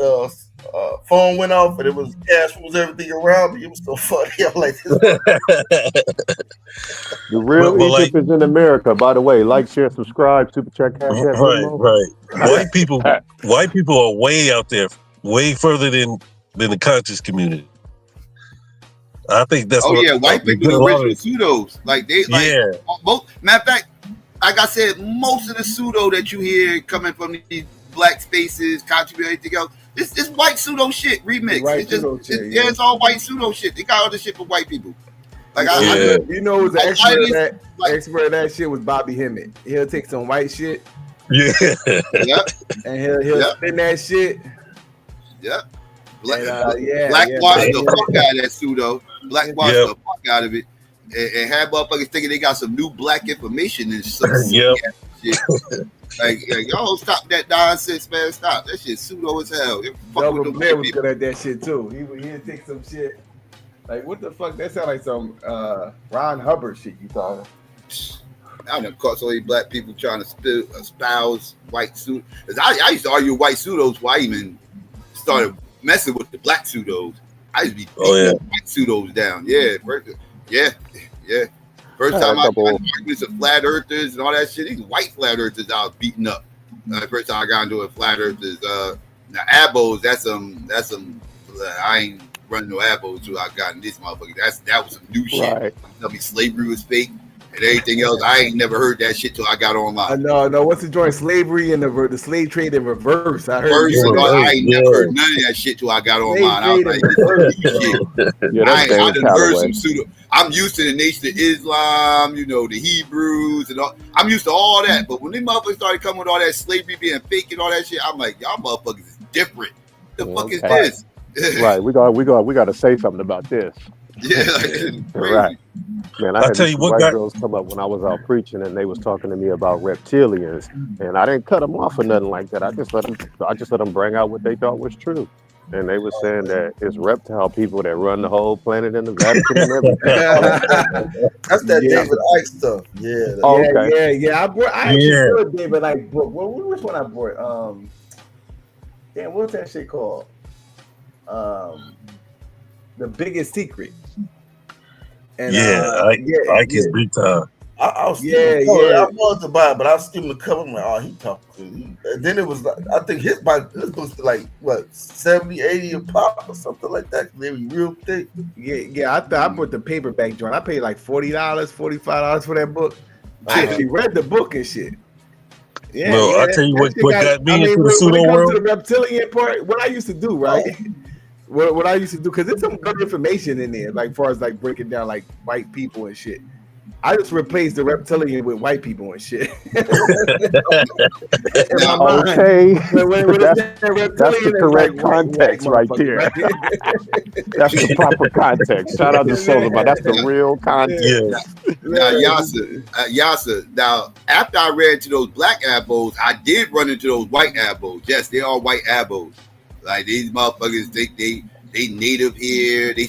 phone went off, and it was cash was everything around me. It was so funny. I'm like, the real Egypt is in America. By the way, like, share, subscribe, super chat, cash app. Right. White people are way out there, way further than the conscious community. I think that's white people are original pseudos. Like matter of fact, like I said, most of the pseudo that you hear coming from these black spaces, contribute anything else, it's white pseudo shit remix. It's all white pseudo shit. They got all this shit for white people. Like you know, who's the expert of that shit was Bobby Hemmett. He'll take some white shit. Yeah. And he'll spin that shit. Yep. Blackwash the fuck out of that pseudo. Blackwash the fuck out of it. And have motherfuckers thinking they got some new black information and some shit. Like y'all stop that nonsense, man. Stop. That shit pseudo as hell. Double Blair was good at that shit too. He'd take some shit. Like, what the fuck? That sound like some Ron Hubbard shit you thought. I done caught so many black people trying to espouse white pseudo. I used to argue white pseudos before I even started messing with the black pseudos. I used to be beating white pseudos down. Yeah. First time I got arguments of flat earthers and all that shit, these white flat earthers I was beating up. First time I got into a flat earthers. Now abos, that's some. I ain't running no abos till I got in this motherfucker. That was some new shit. Right. Tell me slavery was fake and everything else. I ain't never heard that shit till I got online. No. What's the joint? Slavery and the slave trade in reverse. I heard. I ain't never heard none of that shit till I got online. I was like, I done heard some pseudo. I'm used to the Nation of Islam, the Hebrews and all. I'm used to all that. But when these motherfuckers started coming with all that slavery being fake and all that shit, I'm like, y'all motherfuckers is different. The fuck is this? Right, we got to say something about this. Yeah, like, Right. Man, I I had tell these you two what white got girls come up when I was out preaching, and they was talking to me about reptilians, and I didn't cut them off or nothing like that. I just let them bring out what they thought was true, and they were saying that it's reptile people that run the whole planet in the Vatican and everything. That's that Yeah. David Icke stuff. Yeah. Oh, Yeah, okay. yeah. I actually brought David like book. Which one I brought? Damn, what's that shit called? The Biggest Secret. And Ike is big time. I was Yeah, skipping the cover. yeah. I wanted to buy it, but I was skipping the cover. I'm like, oh, he talking. And then it was like, I think his books like what 70, 80 a pop or something like that. They were real thick. Yeah. I thought I bought the paperback joint. I paid like $40, $45 for that book. I actually read the book and shit. Yeah, No, yeah. I tell you what got me into the when pseudo it comes world. to the reptilian part, what I used to do, right? What I used to do, because there's some good information in there, like far as like breaking down like white people and shit. I just replaced the reptilian with white people and shit. In my mind. Okay, When that's it's that reptilian, the it's correct like context right there. That's the proper context. Shout out to Solar, that's the real context. Now, Yasa. Now, after I read to those black abos, I did run into those white abos. Yes, they are white abos. Like these motherfuckers, they native here. They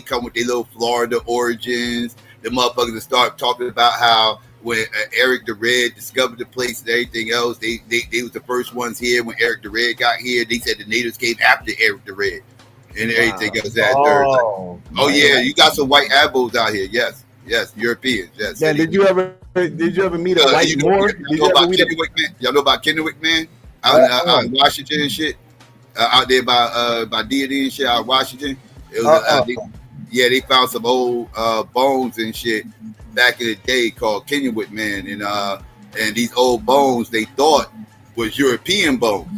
come with their little Florida origins. The motherfuckers that start talking about how when Eric the Red discovered the place and everything else, they was the first ones here. When Eric the Red got here, they said the natives came after Eric the Red and everything else. That third. Oh yeah, you got some white abos out here. Yes, Europeans. Yes. Yeah, did you ever meet a white Moor? Y'all know about Kennewick, man? Out in Washington and shit. Out there by Diddy and shit out in Washington. It was, they found some old bones and shit back in the day called Kennewick, man, and these old bones they thought was European bones,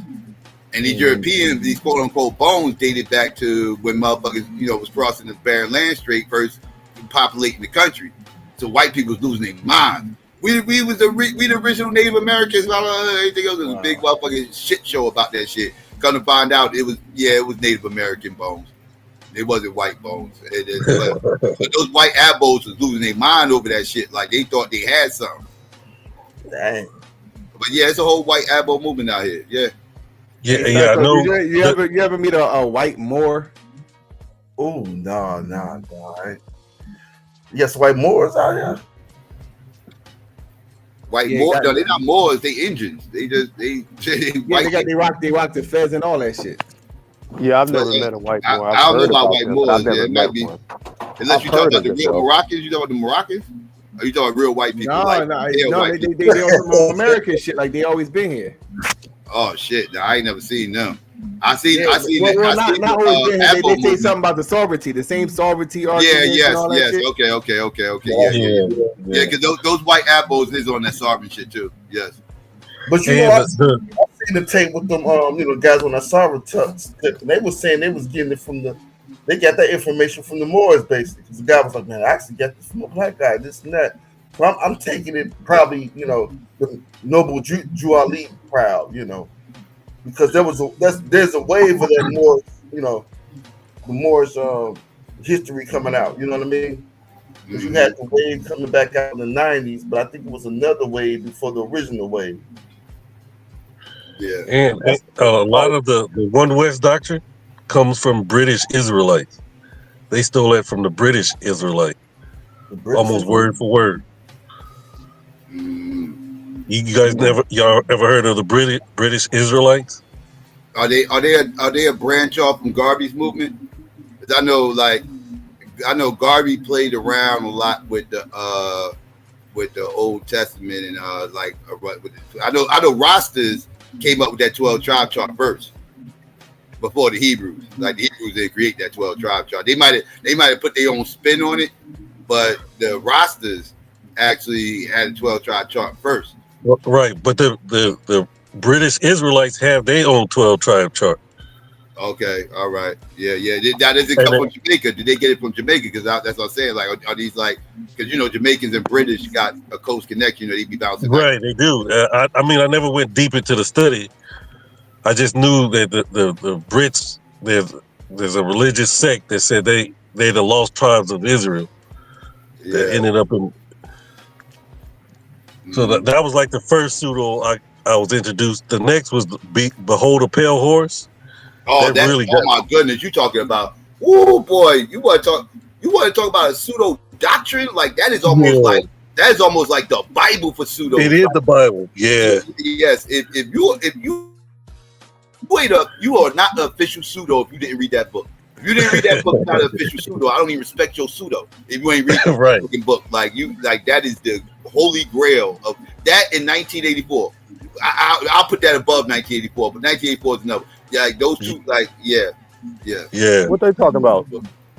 and these European, these quote unquote bones dated back to when motherfuckers was crossing the Barren Land Strait first, populating the country. So white people was losing their mind. We the original Native Americans. Everything else was a big motherfucking shit show about that shit. Come to find out, it was Native American bones. It wasn't white bones. But those white abos was losing their mind over that shit. Like they thought they had something. Dang. But yeah, it's a whole white abo movement out here. Yeah. Yeah. I know. You ever meet a white Moor? Oh no. Yes, white Moors out here. White Moors? No, they're not Moors. They Indians. They rock the fez and all that shit. Yeah, I've never met a white Moor. I don't know about white Moors. It might be. Unless you talk about the real Moroccans, you talk about the Moroccans? Or you talking about real white people? They on some American shit like they always been here. Oh shit! No, I ain't never seen them. I seen They say something about the sovereignty, the same sovereignty. Yes. Okay. Yeah, because those white abos is on that sovereign shit too. Yes. But I've seen the tape with them, guys on that sovereign tip, and they was saying they was getting it they got that information from the Moors basically. Because the guy was like, man, I actually got this from a black guy, this and that. So I'm taking it probably, the noble Juali crowd, because there's a wave of that Moors, the Moors history coming out. You know what I mean? Because you had the wave coming back out in the 90s, but I think it was another wave before the original wave. Yeah, and a lot of the One West doctrine comes from British Israelites. They stole that from the British Israelite, almost word for word. You guys y'all ever heard of the British Israelites? Are they a branch off from Garvey's movement? Because I know Garvey played around a lot with the Old Testament and I know Rastas came up with that 12 tribe chart first before the Hebrews. Like the Hebrews didn't create that 12 tribe chart. They might have put their own spin on it, but the Rastas actually had a 12 tribe chart first. Right, but the British Israelites have their own 12 tribe chart. Okay, all right, yeah. That doesn't come from Jamaica. Did they get it from Jamaica? Because that's what I'm saying. Like, are these like? Because Jamaicans and British got a close connection. They be bouncing. Right, they do. I mean, I never went deep into the study. I just knew that the Brits there's a religious sect that said they they're the lost tribes of Israel that ended up in. So that was like the first pseudo I was introduced. The next was Behold a Pale Horse. Oh, that really oh my goodness, you talking about? Oh boy, you want to talk about a pseudo doctrine? Like that is almost like the Bible for pseudo. It is the Bible. Yeah. Yes. If you wait up, you are not an official pseudo if you didn't read that book. If you didn't read that book, you're not an official pseudo. I don't even respect your pseudo if you ain't read the right. fucking book. Like that is the holy grail of that in 1984. I'll put that above 1984, but 1984 is another. Yeah, like those two, like yeah. What they talking about?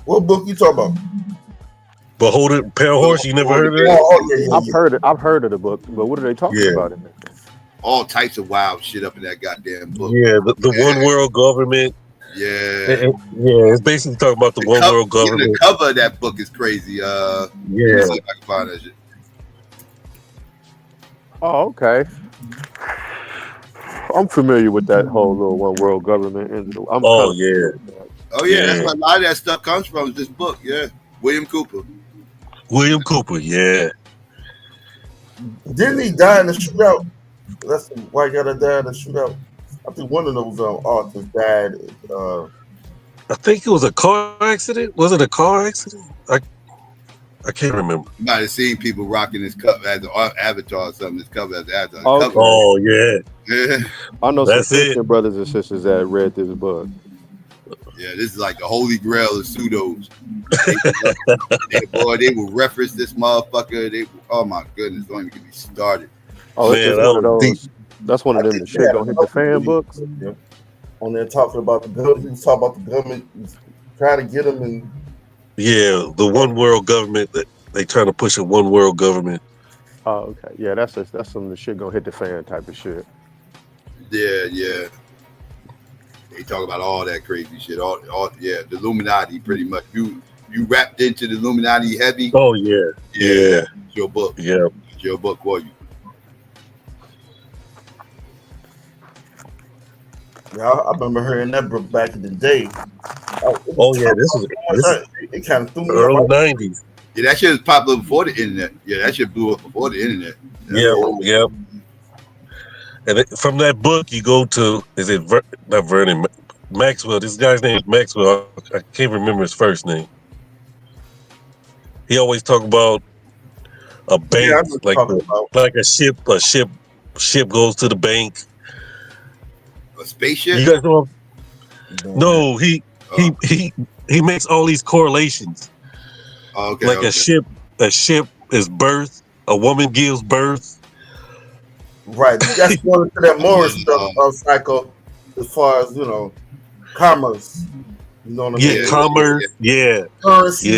What book you talking about? Behold a Pale Horse. You never heard of it? I've heard of the book, but what are they talking about in there? All types of wild shit up in that goddamn book. Yeah, the one world government. Yeah, it's basically talking about the one world government. The cover of that book is crazy. Let me see if I can find that shit. Oh, okay. I'm familiar with that whole little one world government. Oh yeah, that's where a lot of that stuff comes from. Is this book, William Cooper. Yeah. Didn't he die in the shootout? That's the white guy that died in the shootout. I think one of those authors died. I think it was a car accident. Was it a car accident? I can't remember. You might have seen people rocking this cover as an avatar or something. This cover as an avatar. Okay. Oh yeah. I know That's some Christian brothers and sisters that read this book. Yeah, this is like the holy grail of pseudos. They will reference this motherfucker. Oh my goodness, don't even get me started. Oh, it's just one of those. That's one of them. The shit gonna hit the fan books. On there talking about the government. He was talking about the government trying to get them in. Yeah, the one world government that they trying to push a one world government. Oh, okay. Yeah, that's some of the shit gonna hit the fan type of shit. Yeah. They talk about all that crazy shit. All the Illuminati pretty much. You wrapped into the Illuminati heavy. Oh yeah. It's your book. Yeah. It's your book for you. Yeah, I remember hearing that book back in the day. It kind of threw me early off. 90s. Yeah, that shit was popular before the internet. Yeah, that shit blew up before the internet. Yep. And from that book, you go to not Vernon Maxwell? This guy's name is Maxwell. I can't remember his first name. He always talk about a bank, like a ship. A ship goes to the bank. A spaceship? You guys know? No, he makes all these correlations. Okay, a ship is birth. A woman gives birth. Right. That's going to that moral stuff of Psycho, as far as commerce. You know what I mean? Commerce. Yeah. Currency.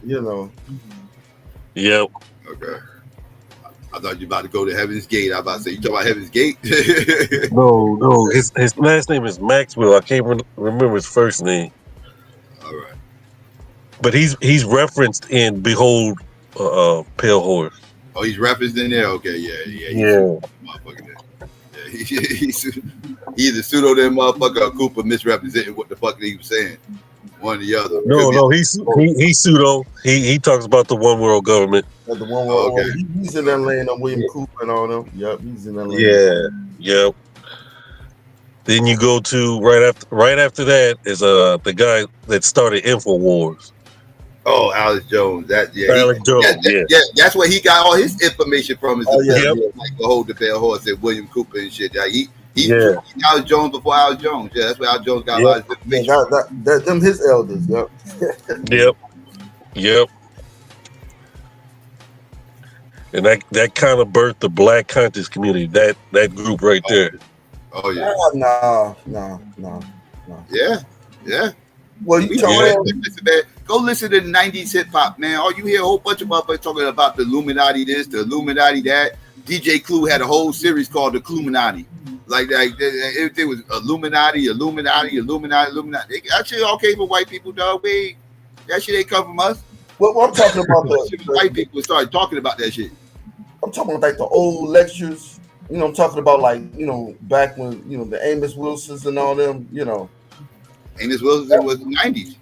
Yeah. Yep. Okay. I thought you about to go to Heaven's Gate. I was about to say, you talking about Heaven's Gate? No. His last name is Maxwell. I can't remember his first name. All right. But he's referenced in Behold Pale Horse. Oh, he's referenced in there? Okay, yeah. He's either pseudo that motherfucker or Cooper misrepresenting what the fuck he was saying. One or the other. No, he's pseudo. He talks about the one world government. The one world. Okay. He's in that lane of William Cooper and all them. Yep, he's in that lane. Yep. Then you go to right after that is the guy that started InfoWars. Oh, Alex Jones. Alex Jones. That's where he got all his information from. Like Behold the Pale Horse and William Cooper and shit. Like he Alex Jones before Alex Jones. Yeah, that's where Alex Jones got a lot of information. Them his elders. Yep. Yep. And that kind of birthed the Black conscious community. That group right there. Oh yeah. No. Yeah. Well, go listen to the 90s hip hop, man. All you hear a whole bunch of motherfuckers talking about the Illuminati this, the Illuminati that. DJ Clue had a whole series called the Cluminati. Like everything was Illuminati. That shit all came from white people, dog. That shit ain't come from us. Well, I'm talking about white people started talking about that shit. I'm talking about like the old lectures. I'm talking about back when the Amos Wilsons and all them. Amos Wilson was the 90s.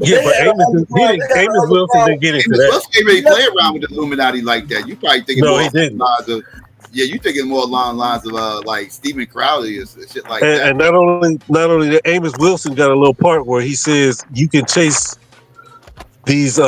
Yeah, but Amos Wilson didn't get into Amos that. Wilson ain't really play around with the Illuminati like that. You probably thinking No, more he didn't. along the lines of, you thinking more along the lines of like Stephen Crowley or shit like that. And not only that, Amos Wilson got a little part where he says you can chase these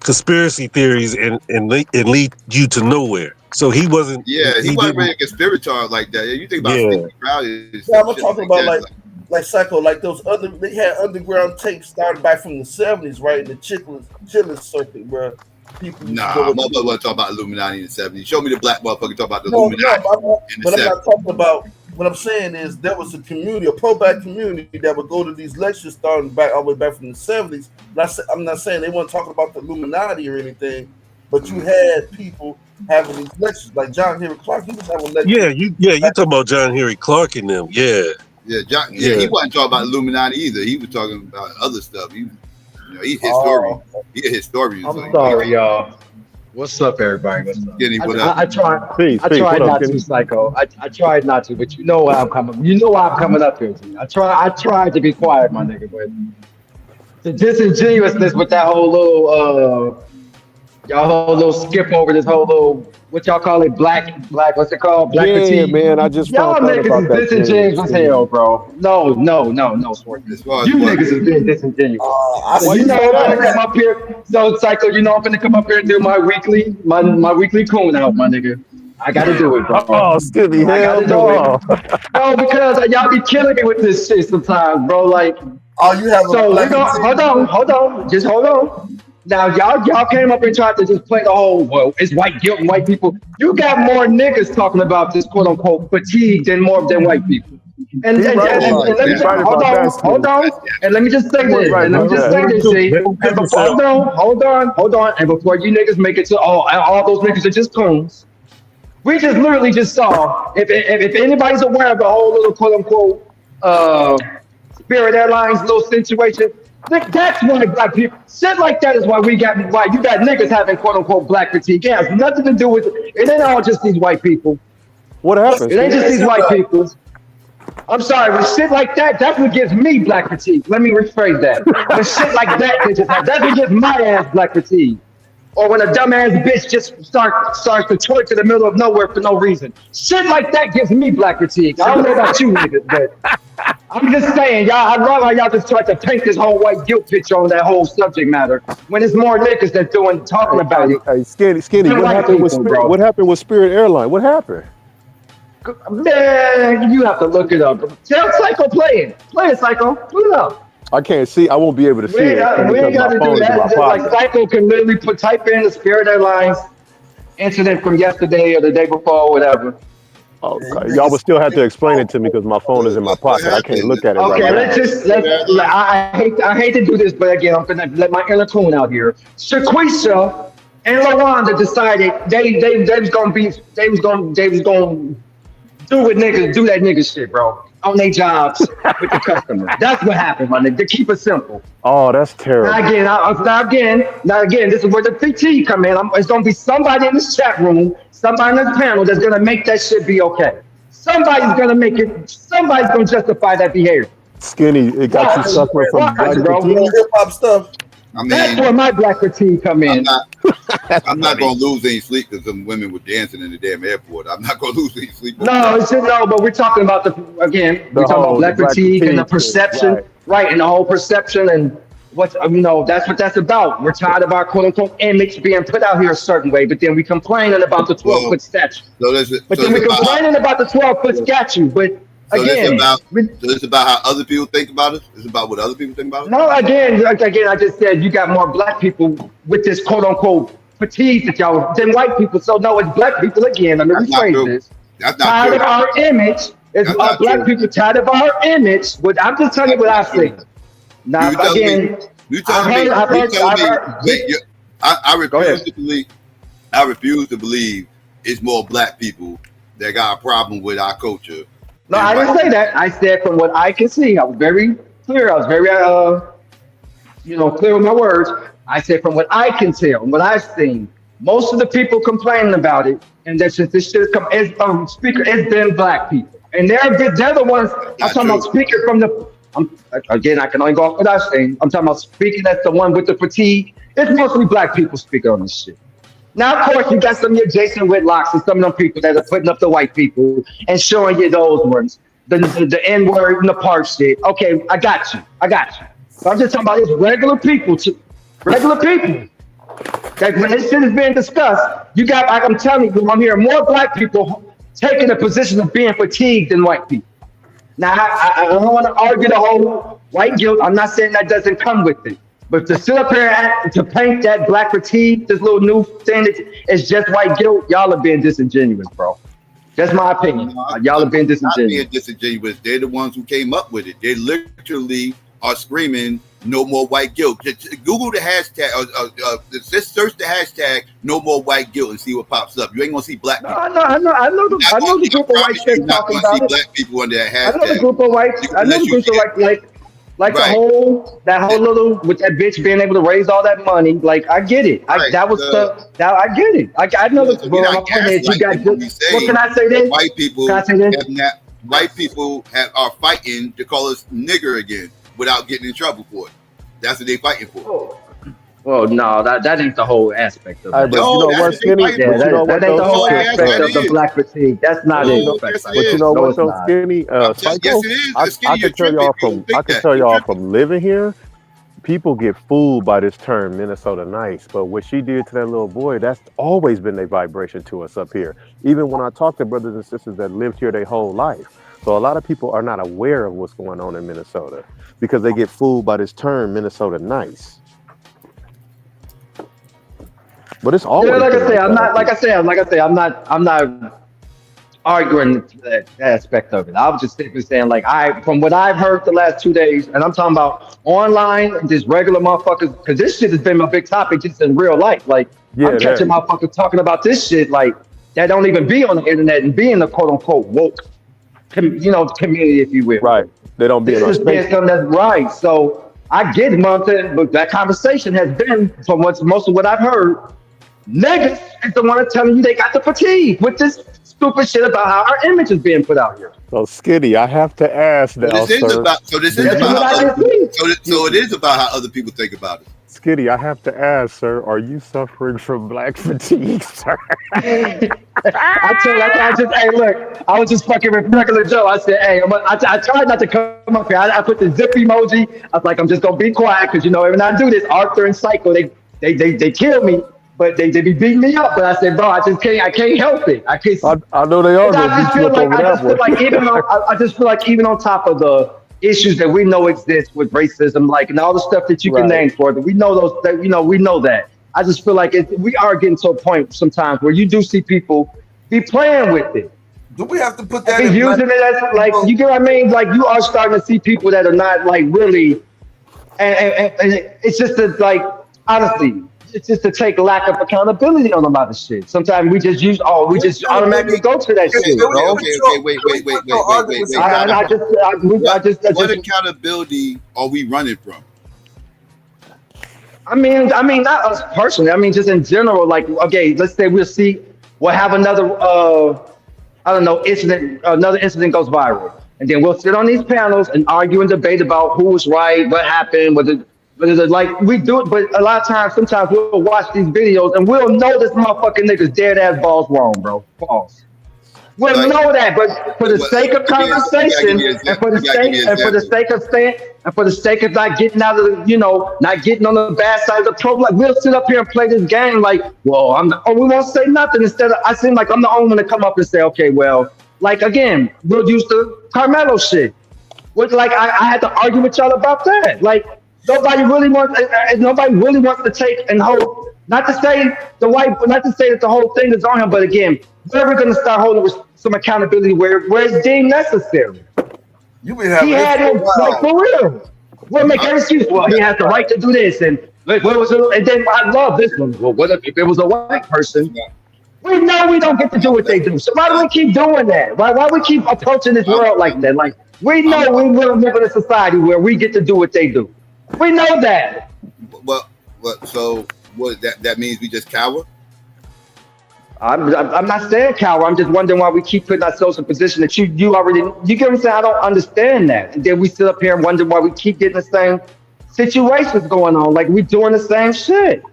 conspiracy theories and lead you to nowhere. So he wasn't. Yeah, he wasn't really a conspirator like that. You think about Stephen Crowley. Yeah, I'm talking about like Psycho, like those other. They had underground tapes started back from the 70s, right? In the chillin' circuit, where people. Nah, motherfucker wasn't talking about Illuminati in the 70s. Show me the black motherfucker talking about the Illuminati in the 70s. I'm not talking about. What I'm saying is there was a community, a pro-black community that would go to these lectures starting back all the way back from the 70s. I'm not saying they weren't talking about the Illuminati or anything, but you had people having these lectures, like John Henry Clark. He was having lectures. You talking about John Henry Clark and them? Yeah. Yeah, he wasn't talking about Illuminati either. He was talking about other stuff. He's historian. He's a historian. I'm sorry, y'all. What's up, everybody? What's up? I tried not to, Psycho. I tried not to, but you know why I'm coming. You know why I'm coming up here. I tried to be quiet, my nigga, but the disingenuousness with that whole little y'all whole little skip over this whole little what y'all call it, black, what's it called? Black fatigue. Man, I just y'all niggas is disingenuous as hell, bro. No, Swarty. You niggas is being disingenuous. You know I'm gonna come up here. So Psycho, you know I'm gonna come up here and do my weekly coon out, my nigga. I gotta do it, bro. Oh, Skibby, hell no. No, because y'all be killing me with this shit sometimes, bro. Like, you have. So hold on, just hold on. Now y'all came up and tried to just play the whole, well, it's white guilt and white people. You got more niggas talking about this quote unquote fatigue than white people. And let me hold on. And let me just say this. And let me just say this, G. And hold on. And before you niggas make it to all those niggas are just coons. We just literally just saw, if anybody's aware of the whole little quote unquote Spirit Airlines little situation, that's why black people shit like that is why you got niggas having quote unquote black fatigue. It has nothing to do with it. Ain't all just these white people. What happens? It ain't just these white people. I'm sorry, when shit like that, that's what gives me black fatigue. Let me rephrase that. When shit like that's what gives my ass black fatigue. Or when a dumbass bitch just starts to twerk in the middle of nowhere for no reason. Shit like that gives me black fatigue. I don't know about you niggas, but I'm just saying, y'all, I love how y'all just tried to paint this whole white guilt picture on that whole subject matter when it's more niggas that's talking about it. Hey, Skinny, what happened with Spirit Airline? What happened? Man, you have to look it up. Tell Psycho play it. Play it, Psycho. Put it up. I can't see. I won't be able to see it. We ain't got to do that. Just like Psycho can literally type in the Spirit Airlines incident from yesterday or the day before, or whatever. Okay, y'all would still have to explain it to me because my phone is in my pocket. I can't look at it. Okay, right now. I hate to do this, but again, I'm gonna let my inner coon out here. Shaquisha and LaWanda decided they was gonna do that nigga shit, bro, on their jobs with the customer. That's what happened, my nigga. To keep it simple. Oh, that's terrible. Now again, this is where the PT come in. It's gonna be somebody in this chat room, somebody in this panel that's gonna make that shit be okay. Somebody's gonna justify that behavior. Skinny, it got you suffering from black fatigue. Hip hop stuff. I mean, that's where my black fatigue come in. I'm not gonna lose any sleep because some women were dancing in the damn airport. I'm not gonna lose any sleep. But we're talking about we're talking about black fatigue and the perception, right? And the whole perception and that's what that's about. We're tired of our quote unquote image being put out here a certain way, but then we complaining about the 12-foot statue. Complaining about the 12-foot statue, but. So it's about how other people think about it? It's about what other people think about it? No, again, I just said you got more black people with this quote-unquote fatigue that y'all than white people. So no, it's black people again. Let me rephrase this. That's not tired true. of our image. It's black people tired of our image. But I'm just telling you what I see. Now, again, I refuse to believe it's more black people that got a problem with our culture. No, I didn't say that. I said from what I can see. I was very clear. I was very, clear with my words. I said from what I can tell, what I've seen, most of the people complaining about it, and that's just this shit it's been black people, and they're the ones. I'm talking about speaking from the Again, I can only go off what I'm saying. I'm talking about speaking as the one with the fatigue. It's mostly black people speaking on this shit. Now, of course, you got some of your Jason Whitlocks and some of them people that are putting up the white people and showing you those ones, the N-word and the part shit. Okay, I got you. So I'm just talking about these regular people, that when this shit is being discussed, you got, like I'm telling you, I'm hearing more black people taking the position of being fatigued than white people. Now, I don't want to argue the whole white guilt. I'm not saying that doesn't come with it. But to sit up here and to paint that black fatigue, this little new thing that is just white guilt, y'all are being disingenuous, bro. That's my opinion. Y'all are being disingenuous. Not being disingenuous. They're the ones who came up with it. They literally are screaming, "No more white guilt." Just Google the hashtag, just search the hashtag "No more white guilt" and see what pops up. You ain't gonna see black people. I know the group of whites that's talking about it. Black people under that hashtag. I know the group of whites. I know the group of like Right. that whole little with that bitch being able to raise all that money. Like I get it. I get it. I know the my point is you got. What can I say then? White people Can I say this? white people are fighting to call us nigger again without getting in trouble for it. That's what they fighting for. Well, no, that ain't the whole aspect of it. But you know what, Skinny? That ain't the whole aspect of the black fatigue. That's not it. But you know what, though, Skinny? Psycho, I can tell y'all from living here, people get fooled by this term Minnesota nice. But what she did to that little boy, that's always been a vibration to us up here. Even when I talk to brothers and sisters that lived here their whole life. So a lot of people are not aware of what's going on in Minnesota because they get fooled by this term Minnesota nice. But it's always like I say, I'm not arguing that aspect of it. I was just simply saying, like, from what I've heard the last 2 days, and I'm talking about online, just regular motherfuckers, because this shit has been a big topic just in real life. Like, I'm catching motherfuckers talking about this shit, like, that don't even be on the internet and be in the quote unquote woke, community, if you will. Right. They don't be in our space. Something that's right. So I get it, but that conversation has been, from most of what I've heard, niggas is the one telling you they got the fatigue with this stupid shit about how our image is being put out here. So Skitty, I have to ask now, So it is about how other people think about it. Skitty, I have to ask, sir, are you suffering from black fatigue, sir? I was just fucking with regular Joe. I said, hey, I tried not to come up here. I put the zip emoji. I was like, I'm just gonna be quiet because when I do this, Arthur and Psycho, they kill me. But they be beating me up. But I said, bro, I can't help it. I know they are. I just feel like even on top of the issues that we know exist with racism, like, and all the stuff that you can name for, that we know we know that. I just feel like we are getting to a point sometimes where you do see people be playing with it. Do we have to put that in using it as like, you get what I mean? Like, you are starting to see people that are not like really, and it's just like, honestly, it's just to take lack of accountability on a lot of shit. Sometimes we just automatically go to that shit, bro. Okay, wait. What accountability are we running from? I mean, not us personally. I mean, just in general. Like, okay, let's say we'll have another, incident. Another incident goes viral, and then we'll sit on these panels and argue and debate about who was right, what happened, like we do it, but a lot of times, sometimes we'll watch these videos and we'll know this motherfucking nigga's dead ass balls wrong, bro. False. We'll know that, but for the sake of conversation and for the sake of not getting out of not getting on the bad side of the pro, like we'll sit up here and play this game like, well, we won't say nothing. Instead of, I seem like I'm the only one to come up and say, okay, well, like again, we'll use the Carmelo shit. Which, like, I had to argue with y'all about that. Like, nobody really wants to take and hold. Not to say that the whole thing is on him, but again, we're going to start holding some accountability where it's deemed necessary. You been having he had him like for real. We'll make an excuse. Well, he has the right to do this, and then I love this one. Well, what if it was a white person? We know we don't get to do what they do. So why do we keep doing that? Why we keep approaching this world like that? Like, we know we will live in a society where we get to do what they do. We know that. So what that means we just cower? I'm not saying coward. I'm just wondering why we keep putting ourselves in a position that you already, you get what I'm saying? I don't understand that. And then we sit up here and wonder why we keep getting the same situations going on. Like we doing the same shit.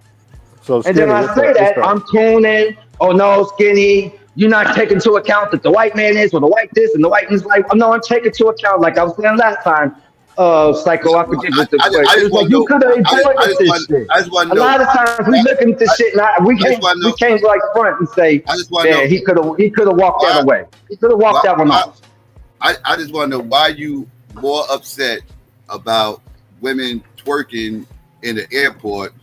So And then Skinny, I what's say up? What's that, up? I'm tuning, oh no, Skinny, you're not taking into account that the white man is or the white this and the white is like, oh no, I'm taking into account, like I was saying last time, Psycho, I forget what the I question. It just was like want to you know. could have avoided this shit. I just want A to know. lot of times we looking at this shit and we I just want to know. can't like front and say, I just want to yeah, know. he could have walked that Why? away. He could have walked that one Why? off. I just want to know why you more upset about women twerking in the airport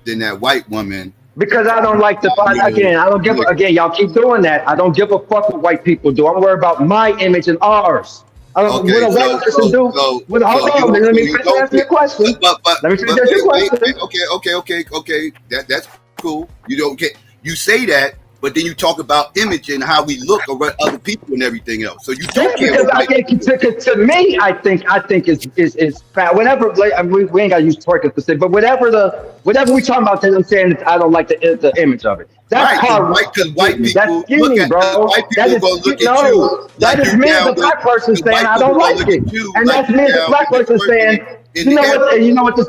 than that white woman. Because I don't like the again. I don't give again. Y'all keep doing that. I don't give a fuck what white people do. I'm worried about my image and ours. I don't. What a white person do? Hold on. Let me finish answering your question. Let me finish answering your question. Okay. That's cool. You don't get. You say that, but then you talk about image and how we look around other people and everything else. So you don't care. Because I think to me, I think is fat. Whatever. Like, we ain't got to use twerking specific, but whatever we talking about, I'm saying that I don't like the image of it. That's hard. Because white people that's skinny, bro. That is no. That is me as a black person saying I don't like it, and that's me as a black person saying, you know what? You know what? This.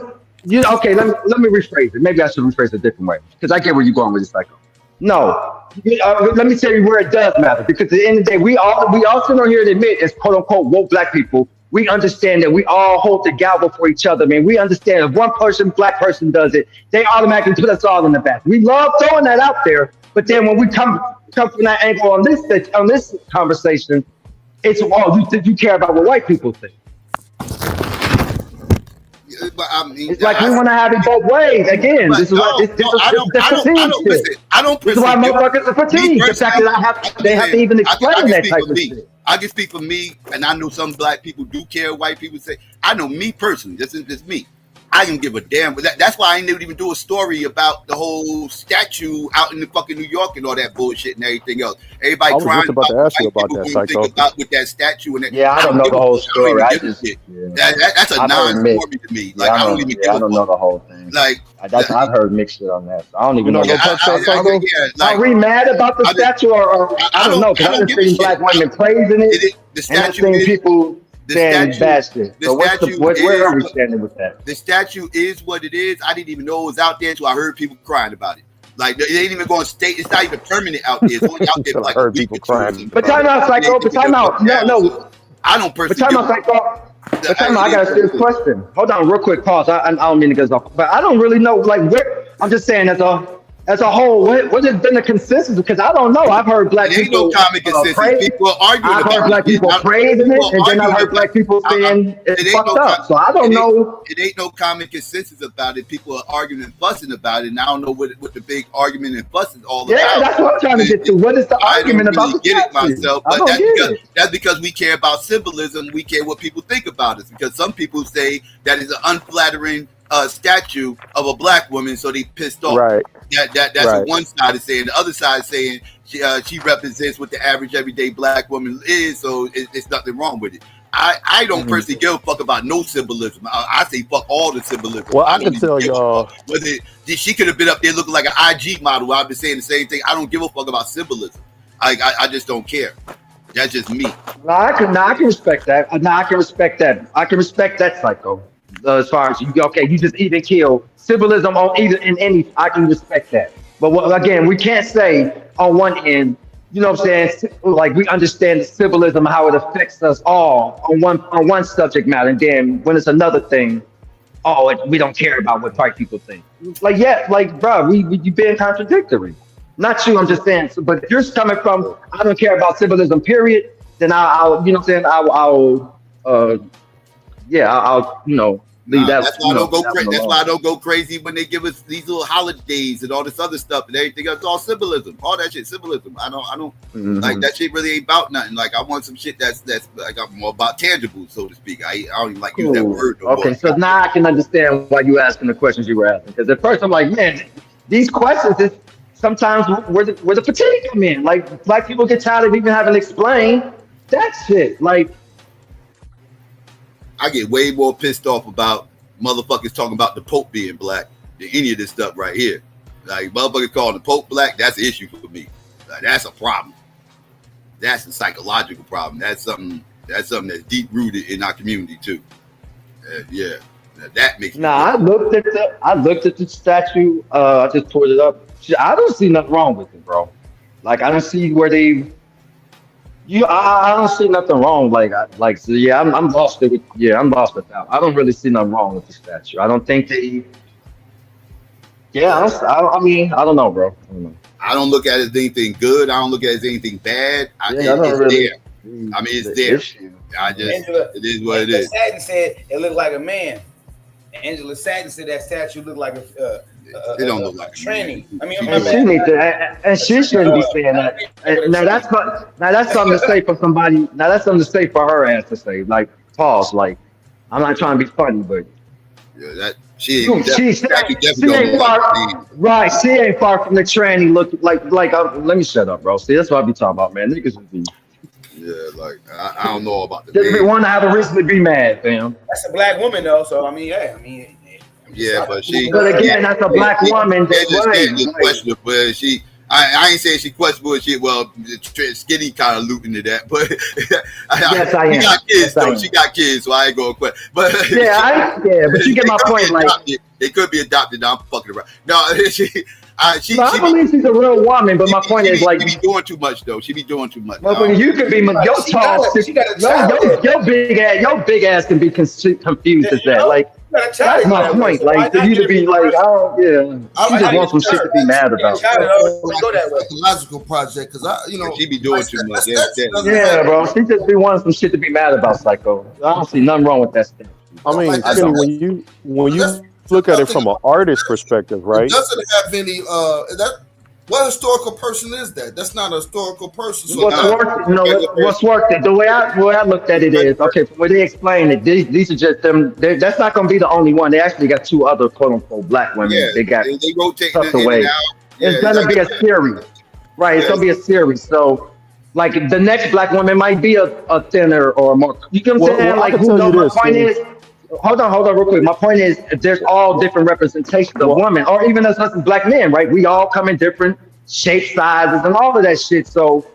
Okay. Let me rephrase it. Maybe I should rephrase it a different way because I get where you're going with this, Psycho. No, let me tell you where it does matter because at the end of the day, we all sit on here and admit as quote unquote woke black people, we understand that we all hold the gavel for each other, man. We understand if one person, black person does it, they automatically put us all in the back. We love throwing that out there, but then when we come from that angle on this conversation, it's you care about what white people think. But I mean, it's like we want to have it both ways. Again, this is what this is listen, I don't. This is why motherfuckers are fatigued. The fact that they have to even explain that type of shit. I can speak for me, and I know some black people do care what white people say. I know me personally. This is just me. I don't give a damn. That's why I ain't even do a story about the whole statue out in the fucking New York and all that bullshit and everything else. Everybody I was crying just about to ask you about that, Psycho. with that statue and that. Yeah, I don't know the whole story. That's a non-story to me. Like I don't even give a fuck. I don't know the whole thing. Like I've heard mixed shit on that. So I don't even know. Are we mad about the statue or I don't know? Because I've seen black women praising it. The statue and I've seen people saying bad shit. So where are we standing with that? The statue is what it is. I didn't even know it was out there until I heard people crying about it. Like it ain't even going to stay. It's not even permanent out there. It's only out there for like I heard people crying. But time out, Psycho. But time out. No. I don't personally. But time out, Psycho. But time out. I got a serious question. Hold on, real quick. Pause. I don't mean to get off, but I don't really know. Like where? I'm just saying as a whole, what has been the consensus? Because I don't know. I've heard black people praise. People are arguing I've heard black people praising it, and then I've heard black people saying it's fucked up. So I don't know. It ain't no common consensus about it. People are arguing and fussing about it, and I don't know what the big argument and fuss is all about. Yeah, that's what I'm trying to get to. What is the argument about the get it myself, but that's because we care about symbolism. We care what people think about us. Because some people say that is an unflattering statue of a black woman, so they pissed off. Right. That's what one side is saying. The other side is saying she represents what the average everyday black woman is, so it's nothing wrong with it. I don't personally give a fuck about no symbolism. I say fuck all the symbolism. Well, I can tell y'all whether she could have been up there looking like an IG model. I've been saying the same thing. I don't give a fuck about symbolism. I just don't care. That's just me. I can respect that. I can respect that. I can respect that, Psycho. As far as you just even kill symbolism on either in any. I can respect that. But again, we can't say on one end, you know what I'm saying? Like we understand the symbolism, how it affects us all on one subject matter, and then when it's another thing, we don't care about what white people think. Like bro, you being contradictory. Not you, I'm just saying. But if you're coming from, I don't care about symbolism, period. Then I'll you know what I'm saying? I'll leave that. That's why I don't go crazy. That's why I don't go crazy when they give us these little holidays and all this other stuff and everything. It's all symbolism. All that shit, symbolism. I don't like that shit. Really ain't about nothing. Like I want some shit that's like I'm more about tangible, so to speak. I don't even like use that word. No okay, so now I can understand why you asking the questions you were asking. Because at first I'm like, man, these questions is sometimes where the fatigue come in. Like black people get tired of even having to explain that shit. Like. I get way more pissed off about motherfuckers talking about the Pope being black than any of this stuff right here. Like motherfuckers calling the Pope black, that's an issue for me. That's a problem. That's a psychological problem. That's something that's deep rooted in our community too. Yeah, now, that makes me I looked at the statue. I just pulled it up. I don't see nothing wrong with it, bro. Like I don't see where they. I don't see nothing wrong. So yeah, I'm lost with. Yeah, I'm lost with that. I don't really see nothing wrong with the statue. I don't think they. Yeah, I mean, I don't know, bro. I don't know. I don't look at it as anything good. I don't look at it as anything bad. Yeah, I don't it's really. there. I mean, it's there. I just, it is what it is. Satin said it looked like a man. Angela Satin said that statue looked like a it don't look like a tranny. I mean, And she shouldn't be saying that. Now that's something to say for somebody. Now that's something to say for her ass to say. Like pause. Like I'm not trying to be funny, but yeah, that she ain't far. Right, she ain't far from the tranny. Look like. Let me shut up, bro. See, that's what I be talking about, man. Niggas would be. Yeah, like I don't know about the just want to have a reason to be mad, fam. That's a black woman though, so I mean, yeah, but she. But again, that's a black woman. Just questionable, but she. I ain't saying she questionable shit. Well, Skinny kind of alluding to that, but yes, I am. She got kids, yes, though. She got kids, so I ain't gonna question. But but you get my point. Like it could be adopted. Now I'm fucking around. No, I believe she's a real woman, but my point is like she be doing too much though. She be doing too much. Well, you could be your your big ass can be confused as that. Like that's my point. Like for you to be like, oh yeah, she just wants some shit to be mad about. Psychological project, because she be doing too much. Yeah, bro, she just be wanting some shit to be mad about. Psycho. I don't see nothing wrong with that stuff. I mean, when you look at it from an artist perspective, right? It doesn't have any what historical person is that? That's not a historical person. So what's working? The way I looked at it is okay. From where they explain it, these are just them. That's not going to be the only one. They actually got two other quote unquote black women. Yeah, they got they rotate tucked away. It's going to be a series, right? It's going to be a series. So, like the next black woman might be a thinner or more. You know what I'm saying? Like my point is. Hold on, real quick. My point is, there's all different representations of women, or even us as black men, right? We all come in different shapes, sizes, and all of that shit. So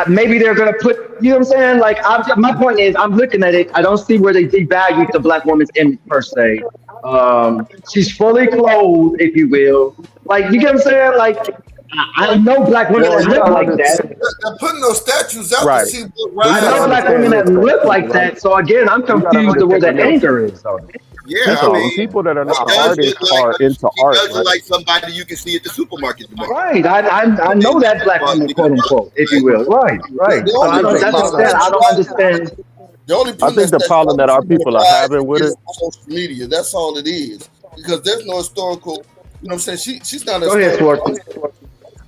maybe they're gonna put, you know what I'm saying? Like, my point is, I'm looking at it. I don't see where they devalue the black woman's image per se. She's fully clothed, if you will. Like, you get what I'm saying? Like, I know black women that look like that. They're putting those statues out to see what I know black women that look like that. So again, I'm confused to where the anger is. Yeah, people that are not artists are into art. It does like somebody you can see at the supermarket tomorrow. Right, I know that black woman, quote unquote, if you will. Right. So I don't understand. I think the problem that our people are having with it, social media. That's all it is, because there's no historical. You know what I'm saying? She's not. Go ahead, Swartz.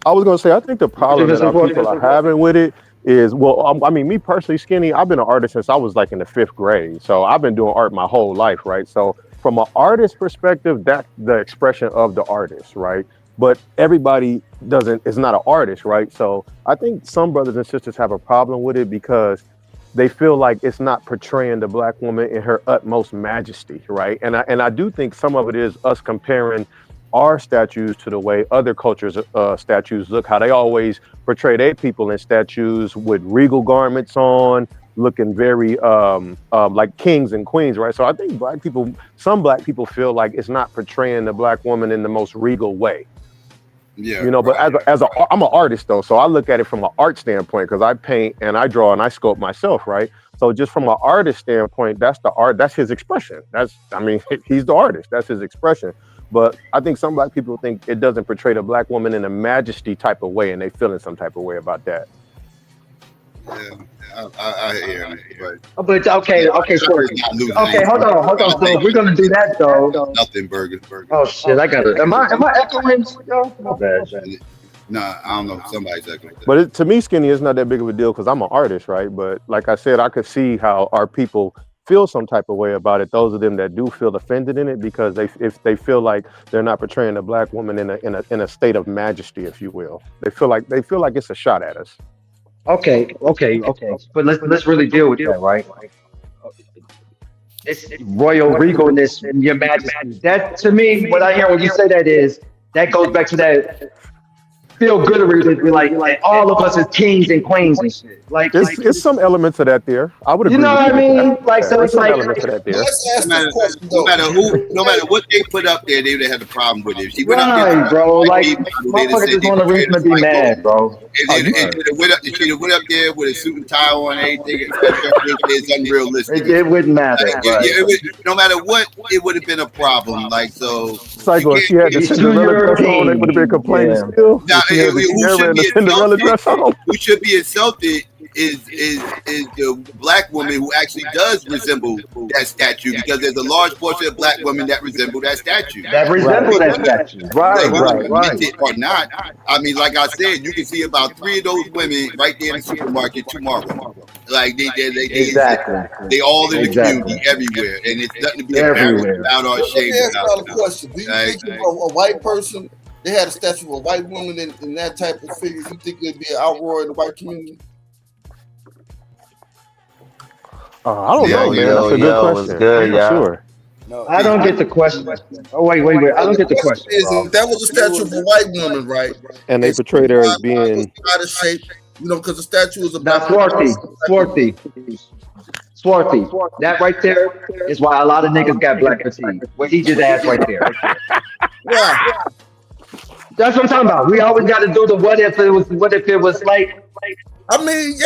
I was going to say, I think the problem that our people are having with it is, well, I mean, me personally, Skinny, I've been an artist since I was like in the 5th grade. So I've been doing art my whole life, right? So from an artist perspective, that's the expression of the artist, right? But everybody is not an artist, right? So I think some brothers and sisters have a problem with it because they feel like it's not portraying the black woman in her utmost majesty, right? And I do think some of it is us comparing our statues to the way other cultures' statues look, how they always portray their people in statues with regal garments on, looking very like kings and queens, right? So I think some black people feel like it's not portraying the black woman in the most regal way. Yeah, you know, but I'm an artist though, so I look at it from an art standpoint because I paint and I draw and I sculpt myself, right? So just from an artist standpoint, that's the art, that's his expression. He's the artist, that's his expression. But I think some black people think it doesn't portray the black woman in a majesty type of way, and they feeling some type of way about that. Yeah, I hear you. But okay, sure. Okay, hold on. So we're gonna do that though. Nothing, burger. Oh shit, I got it. Am I echoing? My bad. Nah, I don't know. Somebody's echoing. But to me, Skinny, it's not that big of a deal because I'm an artist, right? But like I said, I could see how our people feel some type of way about it. Those of them that do feel offended in it because if they feel like they're not portraying a black woman in a state of majesty, if you will. They feel like it's a shot at us. Okay. But let's really deal with that, right? It's royal regalness and your majesty. That to me, what I hear when you say that is that goes back to that feel goodery to be like all of us as kings and queens and shit. Like it's some elements of that there. I would agree. You know what I mean? Like so, it's some like elements of that there. No matter what they put up there, they would have had a problem with it. If she went up right, there, bro. Like motherfuckers just want a reason to be mad, bro. If she'd have went up there with a suit and tie on, anything, it's unrealistic. It wouldn't matter. No matter what, it would have been a problem. Like so, Psycho, if she had the Cinderella dress on, they would have been complaining still. Now, Who should be insulted is the black woman who actually does resemble that statue, because there's a large portion of black women that resemble that statue. That resemble that statue. Right. Or not. I mean, like I said, you can see about 3 of those women right there in the supermarket tomorrow. Like they all in the community everywhere, and it's nothing to be embarrassed about or ashamed about. Let me ask y'all a question. Do you think if a white person, they had a statue of a white woman in that type of figure, you think it'd be an outroar in the white community? I don't know, man. That's a good question. Good, yeah. Sure. No, I don't get the question. Oh wait. I don't get the question. If that was a statue of a white woman, right? And they portrayed her as being out of shape, because the statue is about Swarthy. That right there is why a lot of niggas got black fatigue. What he just asked right there. Yeah. That's what I'm talking about. We always got to do the what if it was like. I mean,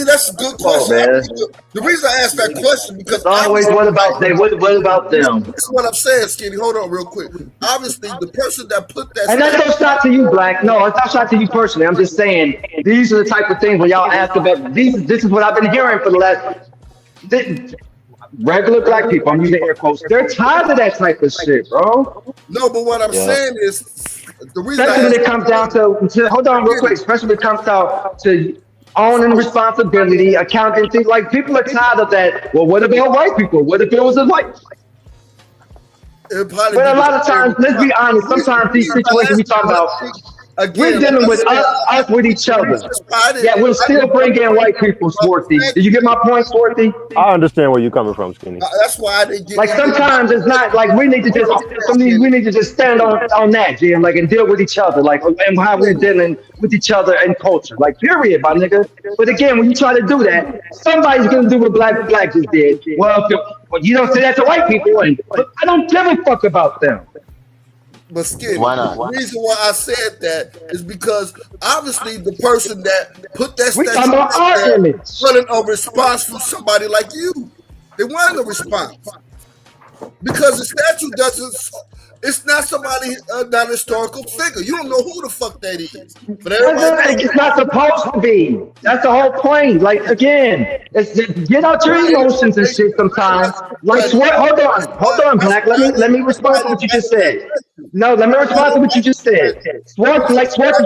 that's a good question. The reason I asked that question because always what about them? What about them? That's what I'm saying, Skinny. Hold on, real quick. Obviously, the person that put that, and that's no shot to you, Black. No, it's not shot to you personally. I'm just saying these are the type of things when y'all ask about these. This is what I've been hearing for the last. Regular black people, I'm using air quotes. They're tired of that type of shit, bro. No, but what I'm saying is the reason. Especially when it comes down to hold on real quick. Especially when it comes down to owning responsibility, accountancy. Like people are tired of that. Well, what about white people? What if it was a white? But a lot of times, let's be honest. Sometimes these situations we talk about. We're dealing with us with each other. Yeah, we'll still bring in white people, Swarthy. Did you get my point, Swarthy? I understand where you're coming from, Skinny. That's why they get like sometimes it's not like we need to just stand on that, Jim, like and deal with each other, like and how we're dealing with each other and culture, like period, my nigga. But again, when you try to do that, somebody's gonna do what black just did. Well, you don't say that to white people, and I don't give a fuck about them. But Skinny, why not? The reason why I said that is because obviously the person that put that statue wasn't a response from somebody like you. They wanted a response because the statue doesn't. It's not somebody, not a historical figure. You don't know who the fuck that is. But it's not supposed to be. That's the whole point. Like again, it's get out your emotions and shit sometimes. Like hold on, Black. Let me respond to what you just said. No, let me respond to what you just said. Swarthy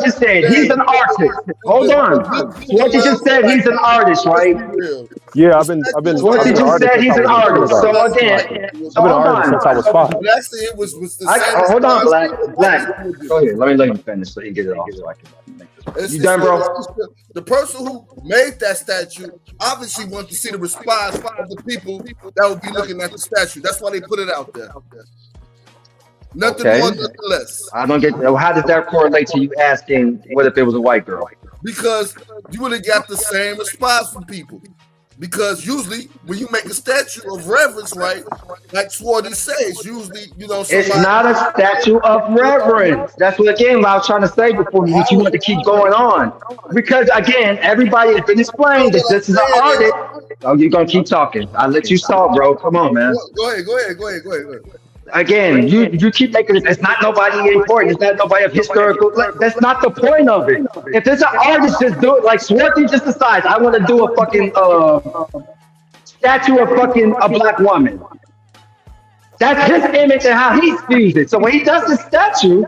just said he's an artist. Hold on. Swarthy just said he's an artist, right? Yeah, I've been. Swarthy just said he's an artist. So again, I've been an artist since I was 5. Actually, it was the hold on, Black. Go ahead. Let me finish so you can get it off. So I can make this. You done, bro? The person who made that statue obviously wanted to see the response of the people that would be looking at the statue. That's why they put it out there. Nothing more, nothing less. I don't get. How does that correlate to you asking what if it was a white girl? Because you would have got the same response from people. Because usually when you make a statue of reverence, right, like Swarthy says, usually, it's not a statue of reverence. That's what again I was trying to say before you want to keep going on. Because again, everybody has been explained that this is an artist. Oh, you're gonna keep talking. I'll let you talk, bro. Come on, man. Go ahead. Again, you keep making it. It's not nobody important. It's not nobody of historical. That's not the point of it. If it's an artist, just do it. Like Swarthy just decides, I want to do a fucking statue of fucking a black woman. That's his image and how he sees it. So when he does the statue,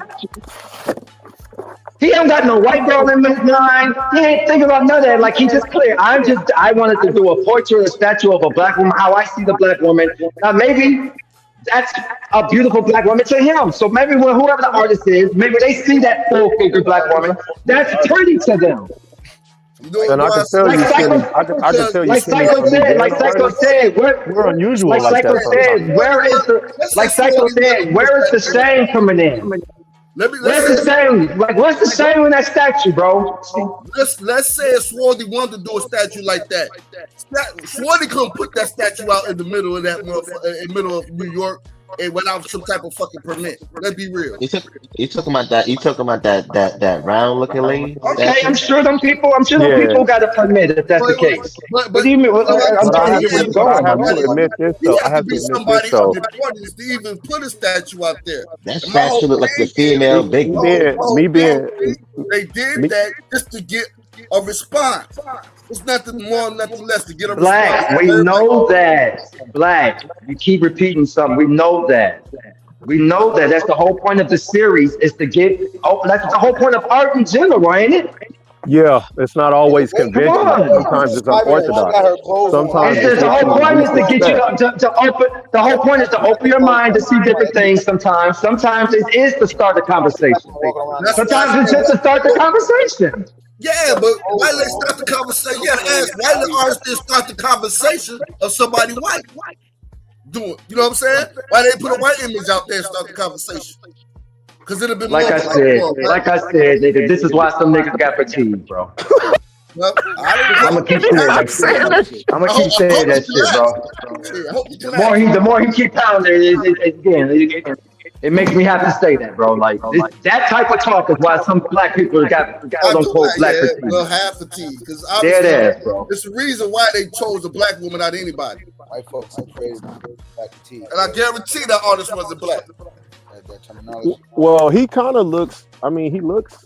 he ain't got no white girl in his mind. He ain't thinking about none of that. Like he just clear. I wanted to do a portrait, a statue of a black woman, how I see the black woman. Now maybe that's a beautiful black woman to him. So maybe whoever the artist is, maybe they see that full figure black woman. That's pretty to them. And I can tell you, I can tell you. Like Psycho said, we're unusual. Like Psycho said, where is the shame coming in? What's the shame? Like, what's the shame in that statue, bro? Let's say if Swarty wanted to do a statue like that. Swarty couldn't put that statue out in the middle of that in the middle of New York and without some type of fucking permit. Let's be real. You talking about that? You talking about that round looking lady? Okay, I'm sure them people got a permit if that's the case. What do you mean? I'm trying to get where you're going. I have to admit this, You though. have to be somebody of importance to even put a statue out there. That statue look like the female big one. Me being they did that just to get a response. It's nothing more, nothing less to get a Black, response. we know that. Black, you keep repeating something. We know that. We know that. That's the whole point of the series is to get. Oh, that's the whole point of art in general, ain't it? Yeah, it's not always conventional. Sometimes it's unorthodox. Sometimes the whole point is to get you to open. The whole point is to open your mind to see different things. Sometimes it is to start a conversation. Sometimes it's just to start the conversation. Yeah, but why did they start the conversation? You gotta ask, why did the artist didn't start the conversation of somebody white doing? You know what I'm saying? Why they put a white image out there and start the conversation? Because it'd have been like I said, nigga, this is why some niggas got fatigue, bro. Well, I'm gonna keep saying that shit. I'm gonna keep saying that shit, bro. The more he keep pounding, it makes me have to say that, bro. Like that type of talk is why some black people got quote unquote black fatigue. Well, half fatigue, because bro. it's the reason why they chose a black woman out of anybody. White folks are crazy black fatigue, and I guarantee that artist wasn't black. Well, he kind of looks. I mean, he looks.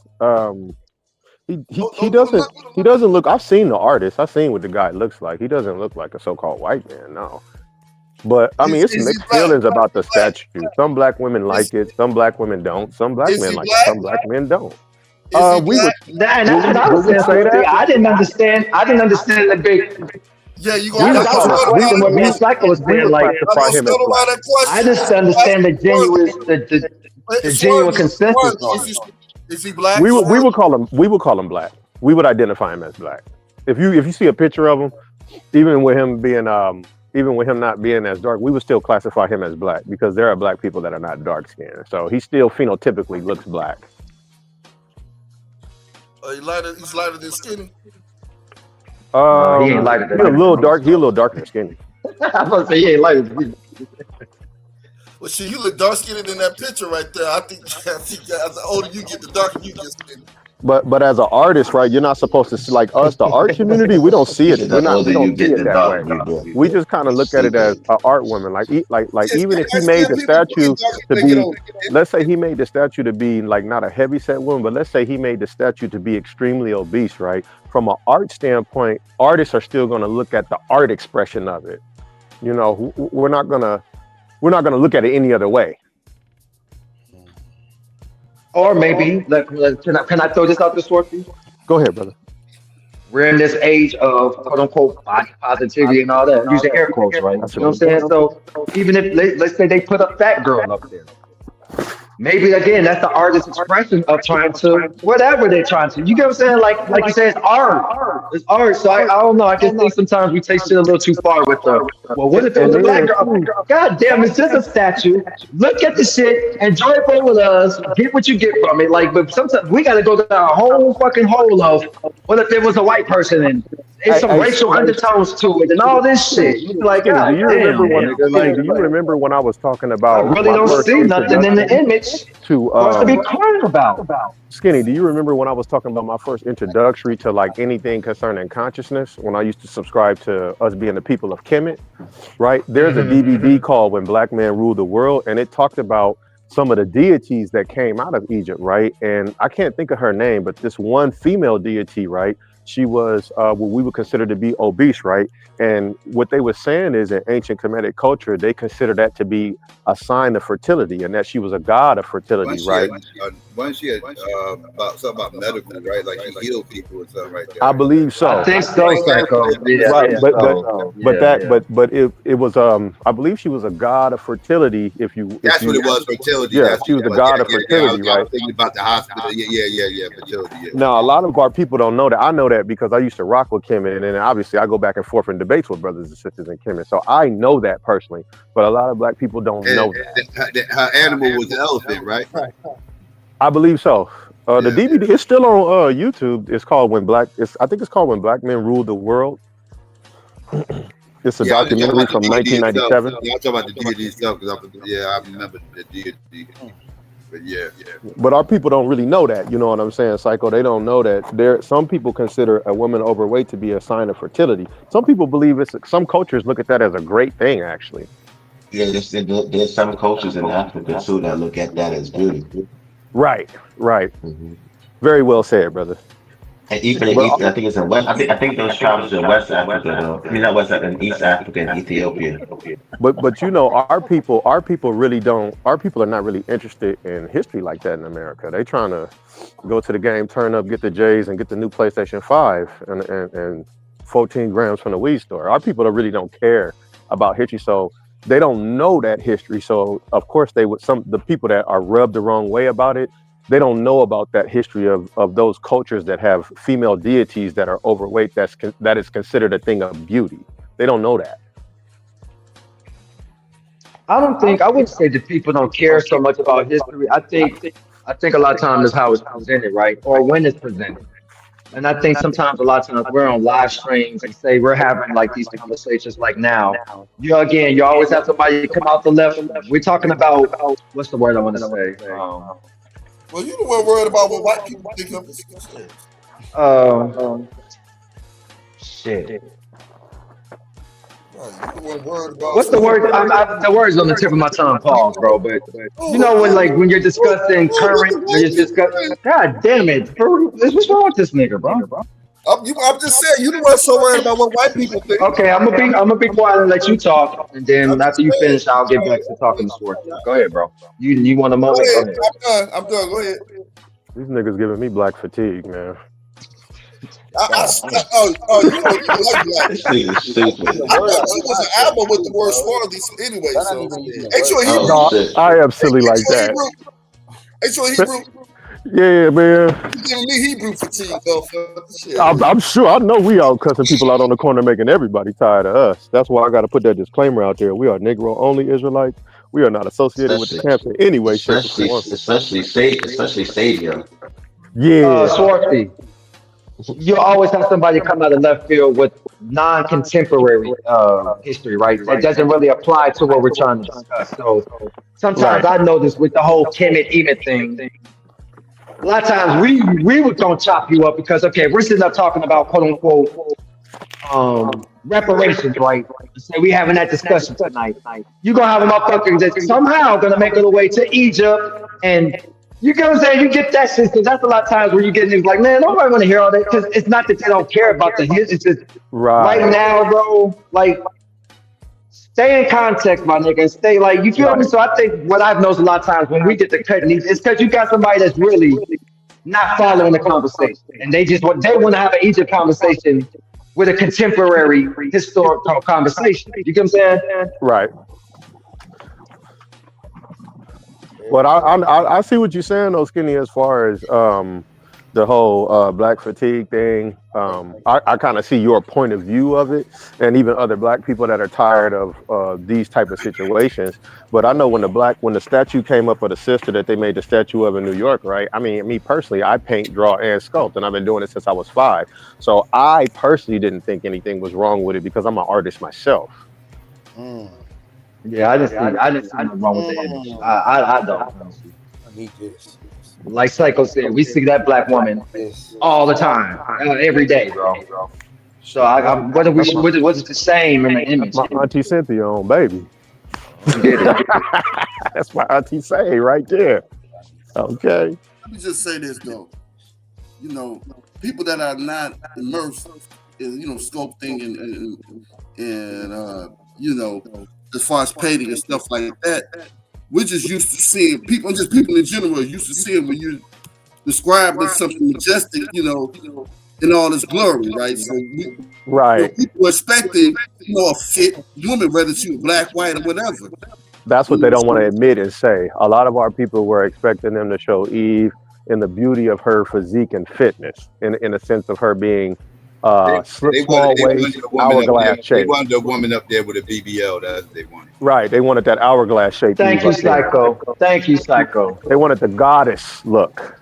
He doesn't look. I've seen the artist. I've seen what the guy looks like. He doesn't look like a so-called white man, no. But I mean, it's mixed feelings about the statue. Some black women like it. Some black women don't. Some black men like it. Some black men don't. That's what I was saying. I didn't understand the big. Yeah, you gonna reason what me Psycho was saying. Like, I just understand the genuine consensus. Is he black? We would call him black. We would identify him as black. If you see a picture of him, even with him not being as dark, we would still classify him as black because there are black people that are not dark skinned. So he still phenotypically looks black. He's lighter than skinny. He ain't lighter than He's a little dark. He's a little darker than skinny. I'm gonna say he ain't lighter than me. Well, shit, you look dark skinned in that picture right there. I think as the older you get, the darker you get skinny. But as an artist, right, you're not supposed to see, like us, the art community, we don't see it. We don't see it that way. We just kind of look at it as an art woman. Like even if he made the statue to be, let's say he made the statue to be like not a heavy set woman, but let's say he made the statue to be extremely obese, right? From an art standpoint, artists are still going to look at the art expression of it. You know, we're not gonna look at it any other way. Or maybe, can I throw this out this for you? Go ahead, brother. We're in this age of quote unquote body positivity and all that, using air quotes, right? You know what I'm saying? So even if let's say they put a fat girl up there, maybe again that's the artist's expression of trying to whatever they're trying to. You get what I'm saying? Like you said, it's art. It's art. So I don't know. I just think sometimes we take shit a little too far with the. Well, what if it was a black girl? God damn, it's just a statue. Look at the shit. Enjoy it with us. Get what you get from it. Like, but sometimes we got to go down a whole fucking hole of what if it was a white person and there's some racial undertones to it and all this shit. You like, God, do you remember when I was talking about? I really don't see nothing in the image to be crying about. Skinny, do you remember when I was talking about my first introductory to like anything concerning consciousness? When I used to subscribe to us being the people of Kemet, right? There's a DVD called When Black Men Rule the World, and it talked about some of the deities that came out of Egypt, right? And I can't think of her name, but this one female deity, right? She was what we would consider to be obese, right? And what they were saying is in ancient Kemetic culture, they consider that to be a sign of fertility and that she was a god of fertility, right? Once she had about something about medical, right? Like she healed people and stuff right there. I believe so. I think so, Psycho. Yeah, right, yeah, but it was I believe she was a god of fertility. That's what it was, fertility. Yeah, she was a god of fertility, right? I was thinking about the hospital. Yeah, fertility. Yeah. Now a lot of our people don't know that. I know that because I used to rock with Kemet, and then obviously I go back and forth in debates with brothers and sisters in Kemet, so I know that personally. But a lot of black people don't know that. Her animal was an elephant, right? I believe so. The Yeah. DVD is still on YouTube. It's called I think it's called When Black Men Ruled the World. It's a Yeah, I was talking documentary about the from deity itself. 1997. Yeah, I'm talking about the deity itself because I remember the deity. But yeah. But our people don't really know that. You know what I'm saying, Psycho? They don't know that. Some people consider a woman overweight to be a sign of fertility. Some people believe some cultures look at that as a great thing, actually. Yeah, there's some cultures in Africa too that look at that as beauty. Right. Very well said, brother. And even in East, I think it's in West. I think those tribes are in West Africa though. I mean, not West Africa, in East Africa and Ethiopia. But our people really don't. Our people are not really interested in history like that in America. They trying to go to the game, turn up, get the J's, and get the new PlayStation 5 and 14 grams from the weed store. Our people really don't care about history, so they don't know that history. So of course the people that are rubbed the wrong way about it. They don't know about that history of those cultures that have female deities that are overweight. That is considered a thing of beauty. They don't know that. I wouldn't say that people don't care so much about history. I think a lot of times is how it's presented, right? Or when it's presented. And I think sometimes a lot of times we're on live streams and say we're having like these conversations like now. You always have somebody come out the left. We're talking about what's the word I want to say? Well, you the one worried about what white people think of this. Shit. What's What's the word? The word's on the tip of my tongue, pause, bro. But you know when you're discussing current, when you're discussing, God damn it, what's wrong with this nigga, bro? I'm just saying, you the one so worried about what white people think. Okay, I'm gonna be quiet and let you talk, and then after you finish, I'll get back to talking to Sword. Go ahead, bro. You want a moment? Go ahead. I'm done. Go ahead. These niggas giving me black fatigue, man. You like that. It was an album with the word swarthy anyway. So, I am silly like that. Hebrew. Yeah, man. You giving me Hebrew fatigue, though. Shit. I'm sure. I know we out cussing people out on the corner, making everybody tired of us. That's why I got to put that disclaimer out there. We are Negro only Israelites. We are not associated with the camps in any way, shape, or form. Especially Stadia. Yeah. Swarthy. You always have somebody come out of left field with non-contemporary history, right? That doesn't really apply to what we're trying to discuss. So sometimes I notice with the whole Kemet Emmet thing, a lot of times we were gonna chop you up because we're sitting up talking about quote unquote reparations, right? So we having that discussion tonight. You're gonna have a motherfucker that's somehow gonna make their way to Egypt, and you get what I'm saying? You get that shit, because that's a lot of times where you get niggas like, man, nobody want to hear all that, because it's not that they don't care about the history. It's just right now, bro, like, stay in context, my nigga, and stay like, you feel me? So I think what I've noticed a lot of times when we get to cutting these, it's because you got somebody that's really not following the conversation, and they want to have an Egypt conversation with a contemporary historical conversation. You get what I'm saying? Right. But I see what you're saying, though, Skinny, as far as the whole black fatigue thing. I kind of see your point of view of it, and even other black people that are tired of these type of situations. But I know when the statue came up of the sister that they made the statue of in New York, right? I mean, me personally, I paint, draw, and sculpt, and I've been doing it since I was 5. So I personally didn't think anything was wrong with it because I'm an artist myself. Yeah, I didn't see nothing wrong with the image. I don't. I need this. Like Psycho said, we see that black woman all the time, every day, bro. So what's the same in the image? My auntie Cynthia on baby. That's my auntie say right there. Okay. Let me just say this though. You know, people that are not immersed in sculpting and as far as painting and stuff like that, we're just used to seeing people in general are used to seeing when you describe as something majestic, in all its glory, right? So people are expecting, a fit woman, whether she was black, white, or whatever. That's what they don't want to admit and say. A lot of our people were expecting them to show Eve in the beauty of her physique and fitness, in a sense of her being small waist, hourglass They shape. wanted a woman up there with a BBL. That's what they wanted. Right. They wanted that hourglass shape. Thank you, Psycho. Thank you, Psycho. They wanted the goddess look.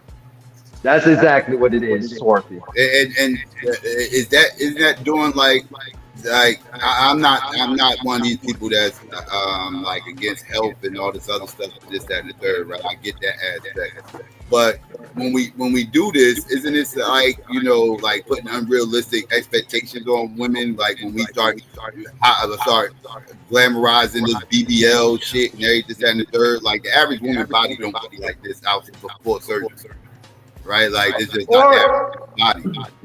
That's exactly what it is, Swarthy. And is that doing like I'm not one of these people that's like against health and all this other stuff, this, that, and the third, right? I get that aspect. But when we do this, isn't this like, you know, like putting unrealistic expectations on women? Like when we start glamorizing this BBL shit and everything, this, that, and the third, like the average woman body don't be like this out before surgery. Right, like it's just not that body.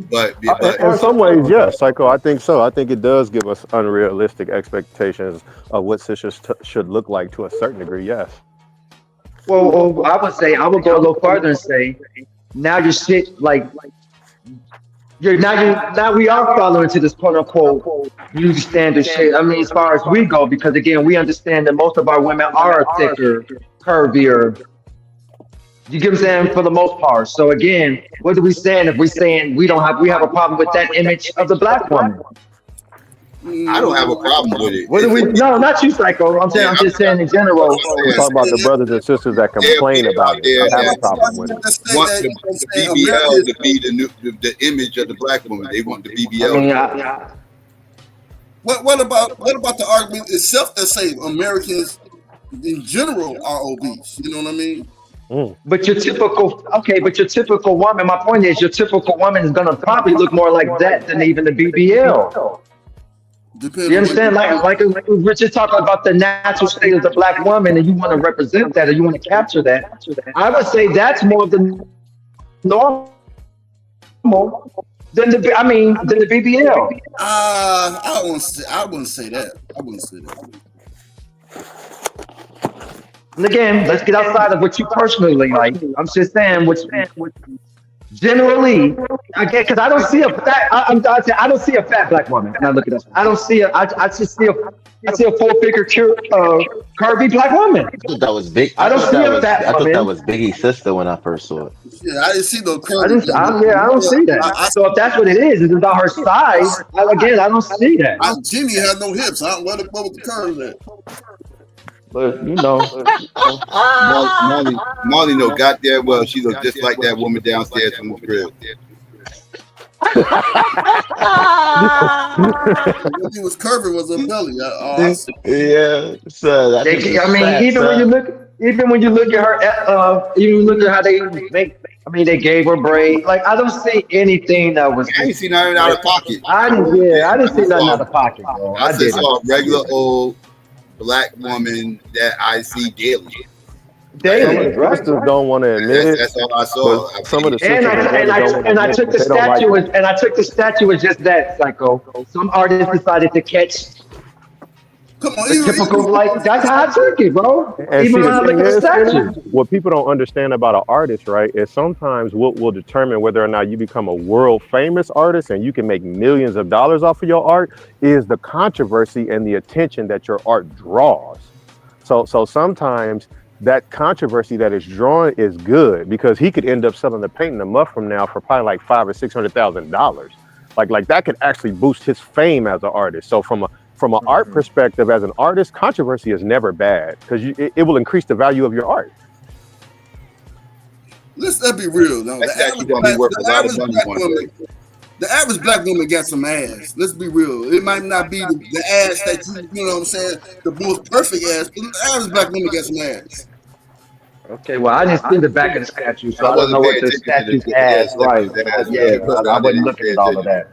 But in some ways, yes, Psycho. I think so. I think it does give us unrealistic expectations of what sisters should look like to a certain degree. Yes. Well, I would go a little further and say, now your shit like now we are following to this quote unquote new standard shit. I mean, as far as we go, because again, we understand that most of our women are thicker, curvier. You get what I'm saying? For the most part. So again, what are we saying if we're saying we have a problem with that image of the black woman? I don't have a problem with it. What do we? No, not you, Psycho. I'm just saying in general. We're talking about the brothers and sisters that complain about it. I have a problem with it. Want the BBL to be the image of the black woman. They want the BBL. What about the argument itself that say Americans in general are obese? You know what I mean? But your typical woman, my point is your typical woman is gonna probably look more like that than even the BBL. You understand? Like we're just talking about the natural state of the black woman, and you want to represent that, or you want to capture that. I would say that's more than normal than the BBL. I wouldn't say that. I wouldn't say that. And again, let's get outside of what you personally like. I'm just saying, generally, again, because I don't see a fat. I don't see a fat black woman. Now look at this. I don't see I just see a full-figure, curvy black woman. I thought that was big. I don't see a fat woman. I thought that was Biggie's sister when I first saw it. Yeah, I didn't see no curvy. I don't see that. So if that's what it is, it's about her size. Again, I don't see that. Jimmy had no hips. What with the curves at? But you know, Molly know goddamn well she looked just like that woman downstairs from the crib. What he was curving was a belly. Yeah, so I mean, even when you look at her, even look at how they make. I mean, they gave her braid. Like I don't see anything that was. I ain't see nothing out of pocket. I didn't see nothing out of pocket, bro. I just saw a regular old black woman that I see daily. Right? Sisters don't want to admit it. That's all I saw. Some of the and I took the statue and I took the statue as just that, Psycho. Some artists decided to catch. Come on, the typical like that's how I took it, bro. And even when I look at the statue. What people don't understand about an artist, right, is sometimes what will determine whether or not you become a world famous artist and you can make millions of dollars off of your art is the controversy and the attention that your art draws. So sometimes that controversy that is drawn is good because he could end up selling the painting a month from now for probably like $500,000 or $600,000. Like that could actually boost his fame as an artist. So from an art perspective, as an artist, controversy is never bad because it will increase the value of your art. Let's be real. No, the average black woman got some ass. Let's be real. It might not be the ass that you know what I'm saying, the most perfect ass, but the average black woman got some ass. Okay, well, I didn't see the back of the statue, so I don't know what the statue's ass, right? Yeah, I wasn't looking at all of that.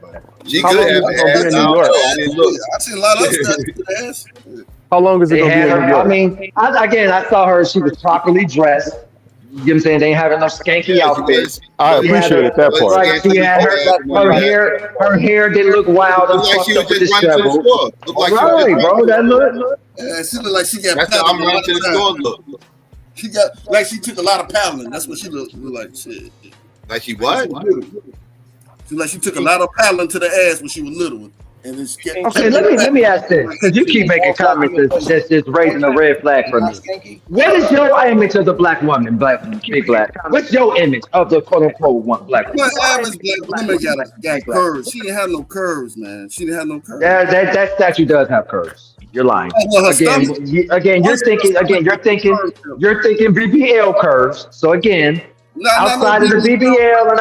She could have ass. I seen a lot of statues with ass. How long is it going to be in New York? I mean, I saw her. She was properly dressed. You know what I'm saying? They ain't having no skanky outfits. I appreciated that part. Like she had her hair didn't look wild and fucked up with disheveled. Right, bro. That look. Yeah, she looked like she got. That's how I'm running to the store. Look. She got like she took a lot of paddling. That's what she looked like. Shit. Like she what? She like she took a lot of paddling to the ass when she was little. And it's Okay, let me ask this, because you keep making comments that's just raising a red flag for me. What is your image of the black woman, big black? What's your image of the quote unquote one black woman? Well, average black woman got curves. She didn't have no curves, man. She didn't have no curves. Yeah, that statue does have curves. You're lying. Well, You're thinking BBL curves. So again, outside of the BBL and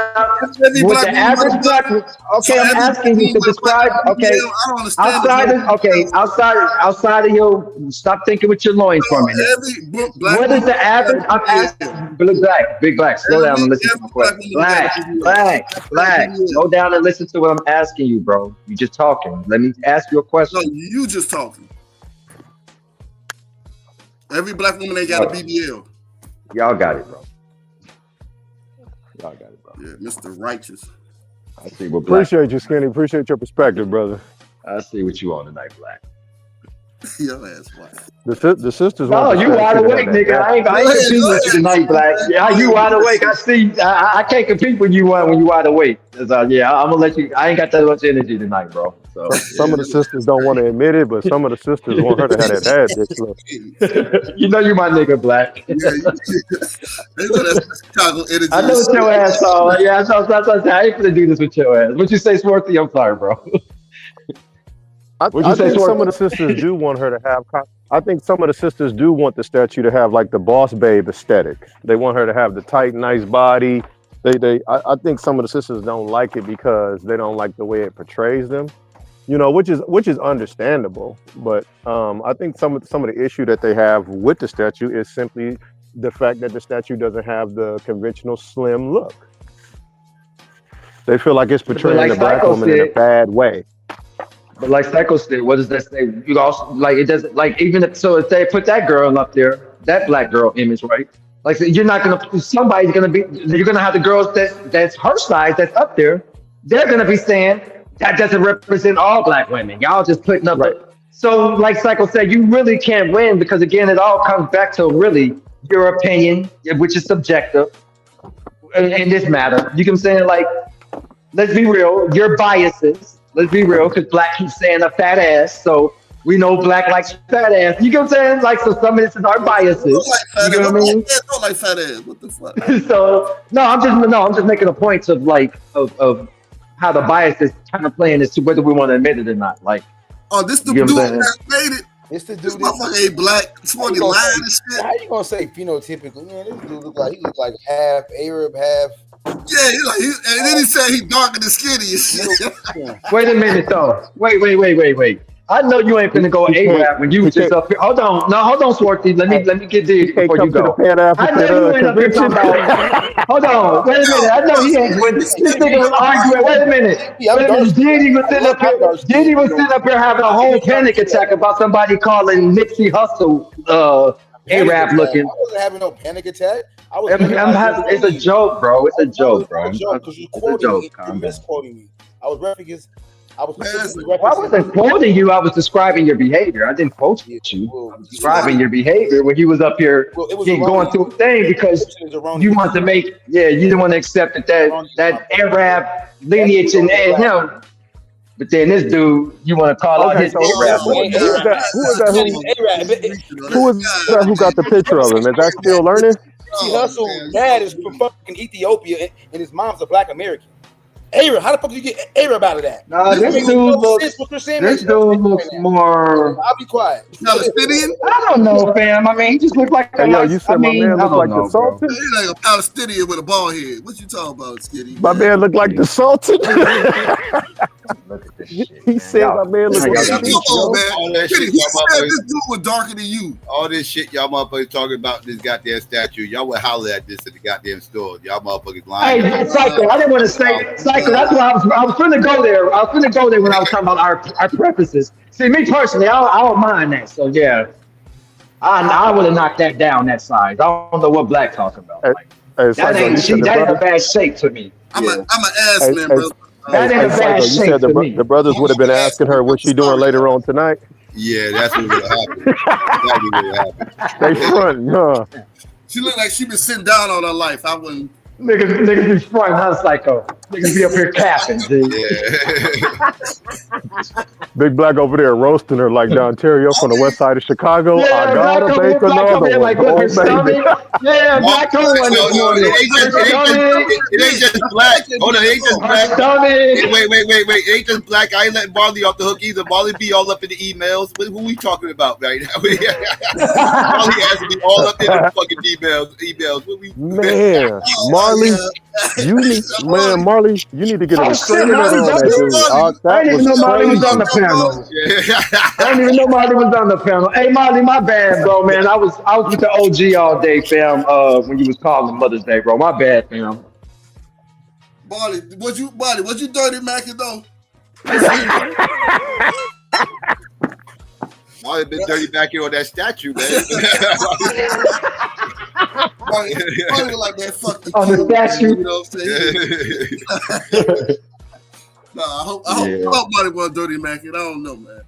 with the average black. Okay, I'm asking you to describe. Okay, outside of your. Stop thinking with your loins for a minute. What is the average? I'm asking. Big black. Slow down and listen to my question. Black. Slow down and listen to what I'm asking you, bro. You just talking. Let me ask you a question. No, you just talking. Every black woman ain't got a BBL. Y'all got it, bro. Y'all got it, bro. Yeah, Mr. Righteous. I see what black. Appreciate you, Skinny. Appreciate your perspective, brother. I see what you on tonight, black. Your ass black. The sisters. No, you wide awake, nigga. I ain't competing with you tonight, black. Yeah, you wide awake. I see. I can't compete when you wide awake. Yeah, I'm gonna let you. I ain't got that much energy tonight, bro. So some of the sisters don't want to admit it, but some of the sisters want her to have that head dick look. You know you my nigga, black. I know what your ass saw. Yeah, I ain't gonna do this with your ass. What you say, Swarthy? I'm sorry, bro. I think some of the sisters do want her to have. I think some of the sisters do want the statue to have like the boss babe aesthetic. They want her to have the tight, nice body. I think some of the sisters don't like it because they don't like the way it portrays them. You know, which is understandable. But I think some of the issue that they have with the statue is simply the fact that the statue doesn't have the conventional slim look. They feel like it's portraying the black woman in a bad way. But like Psycho said, what does that say? You also like it doesn't like even if they put that girl up there, that black girl image, right? Like you're not gonna you're gonna have the girls that's her size that's up there. They're gonna be saying that doesn't represent all black women. Y'all just putting up. Right. So like Psycho said, you really can't win because again, it all comes back to really your opinion, which is subjective in this matter. You can say like, let's be real, your biases. Let's be real, because black keeps saying a fat ass, so we know black likes fat ass. You know what I'm saying? Like, so some of this is our biases. You know what I mean? Don't like fat ass. What the fuck? So I'm just making a point of like of how the bias is kind of playing as to whether we want to admit it or not. Like, this the dude that made it. It's the dude. This motherfucker ain't black. Somebody lying and shit. How you gonna say phenotypically? Man, this dude look like half Arab, half. Yeah, and then he said he darker than skinny. Wait a minute though. Wait. I know you ain't finna go A-Rap when you was just up here. Hold on, Swarthy. Let me get this before you go. I know you ain't up here talking about. Hold on, wait a minute. I know he ain't. When this nigga was arguing, wait a minute. Diddy was sitting up here having a whole panic attack about somebody calling Nipsey Hussle A-Rap looking. I wasn't having no panic attack. It's a joke, bro. It's a joke, bro. Because you misquoting me. I was referencing. I wasn't quoting you. I was describing your behavior. I didn't quote you. Describing your behavior when you was up here going through a thing because you want to make. Yeah, you didn't want to accept that Arab lineage and him. But then this dude, you want to call out his Arab. Who is that who got the picture of him? Is that still learning? See, Hustle's dad is from fucking Ethiopia and his mom's a black American. Arab, how the fuck do you get Arab out of that? Nah, this dude looks more. I'll be quiet. Palestinian? I don't know, fam. I mean, he just looked like. You said my man looked like the Sultan. He's like a Palestinian with a bald head. What you talking about, Skinny? My man looked like the Sultan. He said my man looked like the Sultan. He said this dude was darker than you. All this shit y'all motherfuckers talking about this goddamn statue. Y'all would holler at this at the goddamn store. Y'all motherfuckers lying. Hey, Psycho, I didn't want to say Psycho. That's why I was finna go there. I was finna go there when I was talking about our preferences. See, me personally, I don't mind that. So yeah, I would have knocked that down that size. I don't know what Black talking about. Like, that ain't a bad shape to me. I'm an ass man, bro. That ain't a bad shape to me. The brothers would have been asking her what she doing later on tonight. Yeah, that's what would have happened. They front, huh? She looked like she been sitting down all her life. I wouldn't. Niggas be front, huh, Psycho? Niggas be up here capping, G. Big Black over there roasting her like down Ontario from the west side of Chicago. I Yeah, gotta make Black another over here one. like with Oh, her baby. stomach. Yeah, Black told one this morning. It ain't just black. Hold on, it ain't just Her black. stomach. Wait. It ain't just black. I ain't letting Marley off the hook either. Marley be all up in the emails. Who we talking about right now? Marley has to be all up in the fucking emails. What we Man, Marley, Marley, you need to get a Oh shit, restraining Marley, order on that's that you? dude. I That didn't was even know Marley was on crazy. the panel. I didn't even know Marley was on the panel. Hey Marley, my bad, bro, man. I was with the OG all day, fam. When you was calling Mother's Day, bro. My bad, fam. Marley, was you dirty Mackin though? Marley been dirty back here on that statue, man. Marley was like, man, fuck the On the kid, statue. man, you know what I'm saying? No, I hope Marley was dirty Mackin. I don't know, man.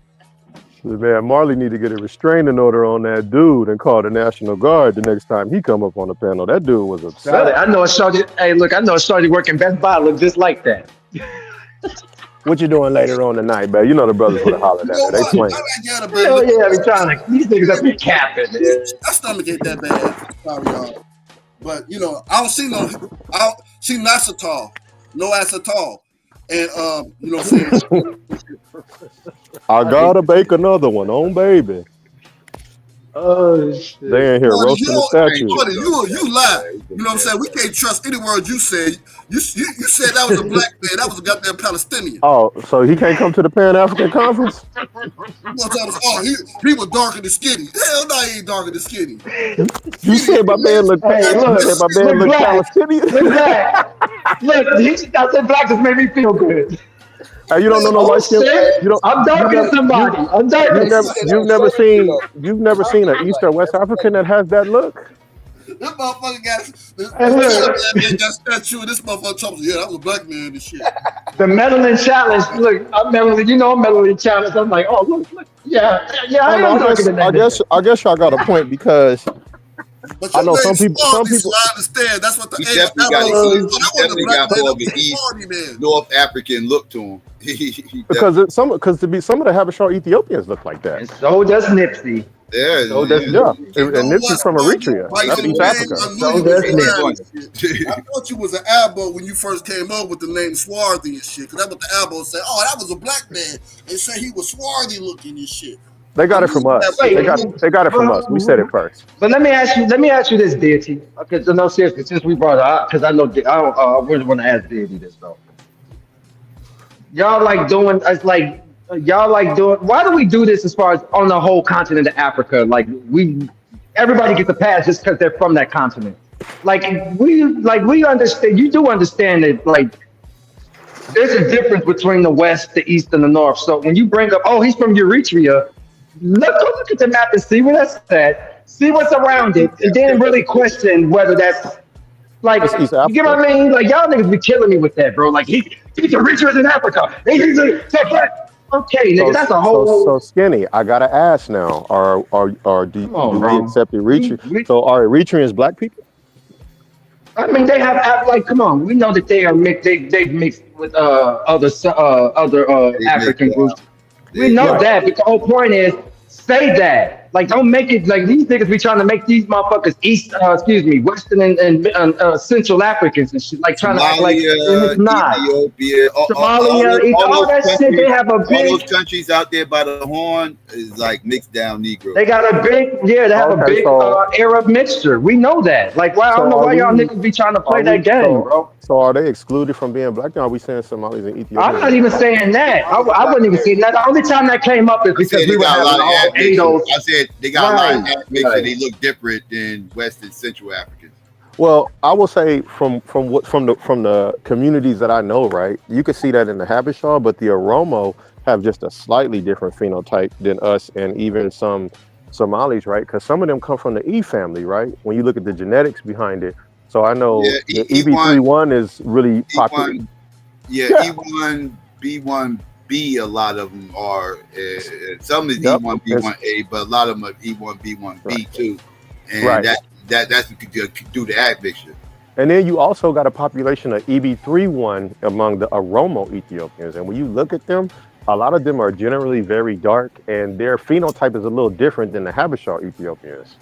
Man, Marley need to get a restraining order on that dude and call the National Guard the next time he come up on the panel. That dude was upset. I know a shorty. Hey, look, I know a shorty working Best Buy look just like that. What you doing later on tonight, man? You know the brothers would have hollered at her. They playing. Hell yeah, I be trying to. These niggas up here capping, man. My stomach ain't that bad. Sorry, y'all. But I don't see not tall, no ass at all. And you know what I'm saying? I gotta bake another one on baby. Oh shit. They in here roasting the statue. Buddy, you lie. You know what I'm saying? We can't trust any word you said. You said that was a black man. That was a goddamn Palestinian. Oh, so he can't come to the Pan African Conference? He was darker than skinny. Hell no, he ain't darker than skinny. You said my man look. You said my man look Palestinian. Look, Black. Look, I said Black just made me feel good. Hey, you don't know no light skin. I'm darker than somebody. I'm darker. You've never seen an East or West African that has that look. This motherfucker got that statue. This motherfucker talks. Yeah, that was a black man and shit. The melanin challenge. Look, I'm melanin. You know I'm melanin challenge. I'm like, oh look. Yeah. I am darker than that. I guess y'all got a point because I know some people. I understand. That's what the he definitely got more of an East North African look to him. Because some of the Habesha Ethiopians look like that. And so does Nipsey. Yeah, and Nipsey's from Eritrea. That's East Africa. I thought you was an Albo when you first came up with the name Swarthy and shit. Because that's what the Albo said. Oh, that was a black man. They said he was swarthy looking and shit. They got it from us. They got it from us. We said it first. But let me ask you this, Deity. Okay, so no, seriously, since we brought it up, because I know I really want to ask Deity this though. Y'all like doing. Why do we do this as far as on the whole continent of Africa? Like everybody gets a pass just because they're from that continent. We understand. You do understand that there's a difference between the West, the East, and the North. So when you bring up, oh, he's from Eritrea, look at the map and see where that's at. See what's around it, and then really question whether that's you get what I mean? Like y'all niggas be killing me with that, bro. Like he's Eritrea in Africa. Okay, nigga, that's a whole. So Skinny, I gotta ask now. Do we accept Eritrea? So are Eritreans black people? I mean, they have come on. We know that they are mixed. They've mixed with other African groups. We know that, but the whole point is say that. Like, don't make it like these niggas be trying to make these motherfuckers Western and Central Africans and shit. Like trying to act like it's not. Ethiopia, Somalia, all that shit. They have a big. All those countries out there by the Horn is like mixed down Negro. They got a big, they have a big Arab mixture. We know that. Like, why? I don't know why y'all niggas be trying to play that game, bro. So are they excluded from being black? Now are we saying Somalis and Ethiopians? I'm not even saying that. I wouldn't even say that. The only time that came up is because we were having all ADOs. I said they got a lot of ethnics and they look different than West and Central Africans. Well, I will say from the communities that I know, right, you can see that in the Habesha, but the Oromo have just a slightly different phenotype than us and even some Somalis, right? Because some of them come from the E family, right? When you look at the genetics behind it. So I know the EB31 is really popular. E1, B1B, a lot of them are. Some is E1, B1A, but a lot of them are E1, B1B too. And that's due to admixture. And then you also got a population of EB31 among the Oromo Ethiopians. And when you look at them, a lot of them are generally very dark, and their phenotype is a little different than the Habesha Ethiopians.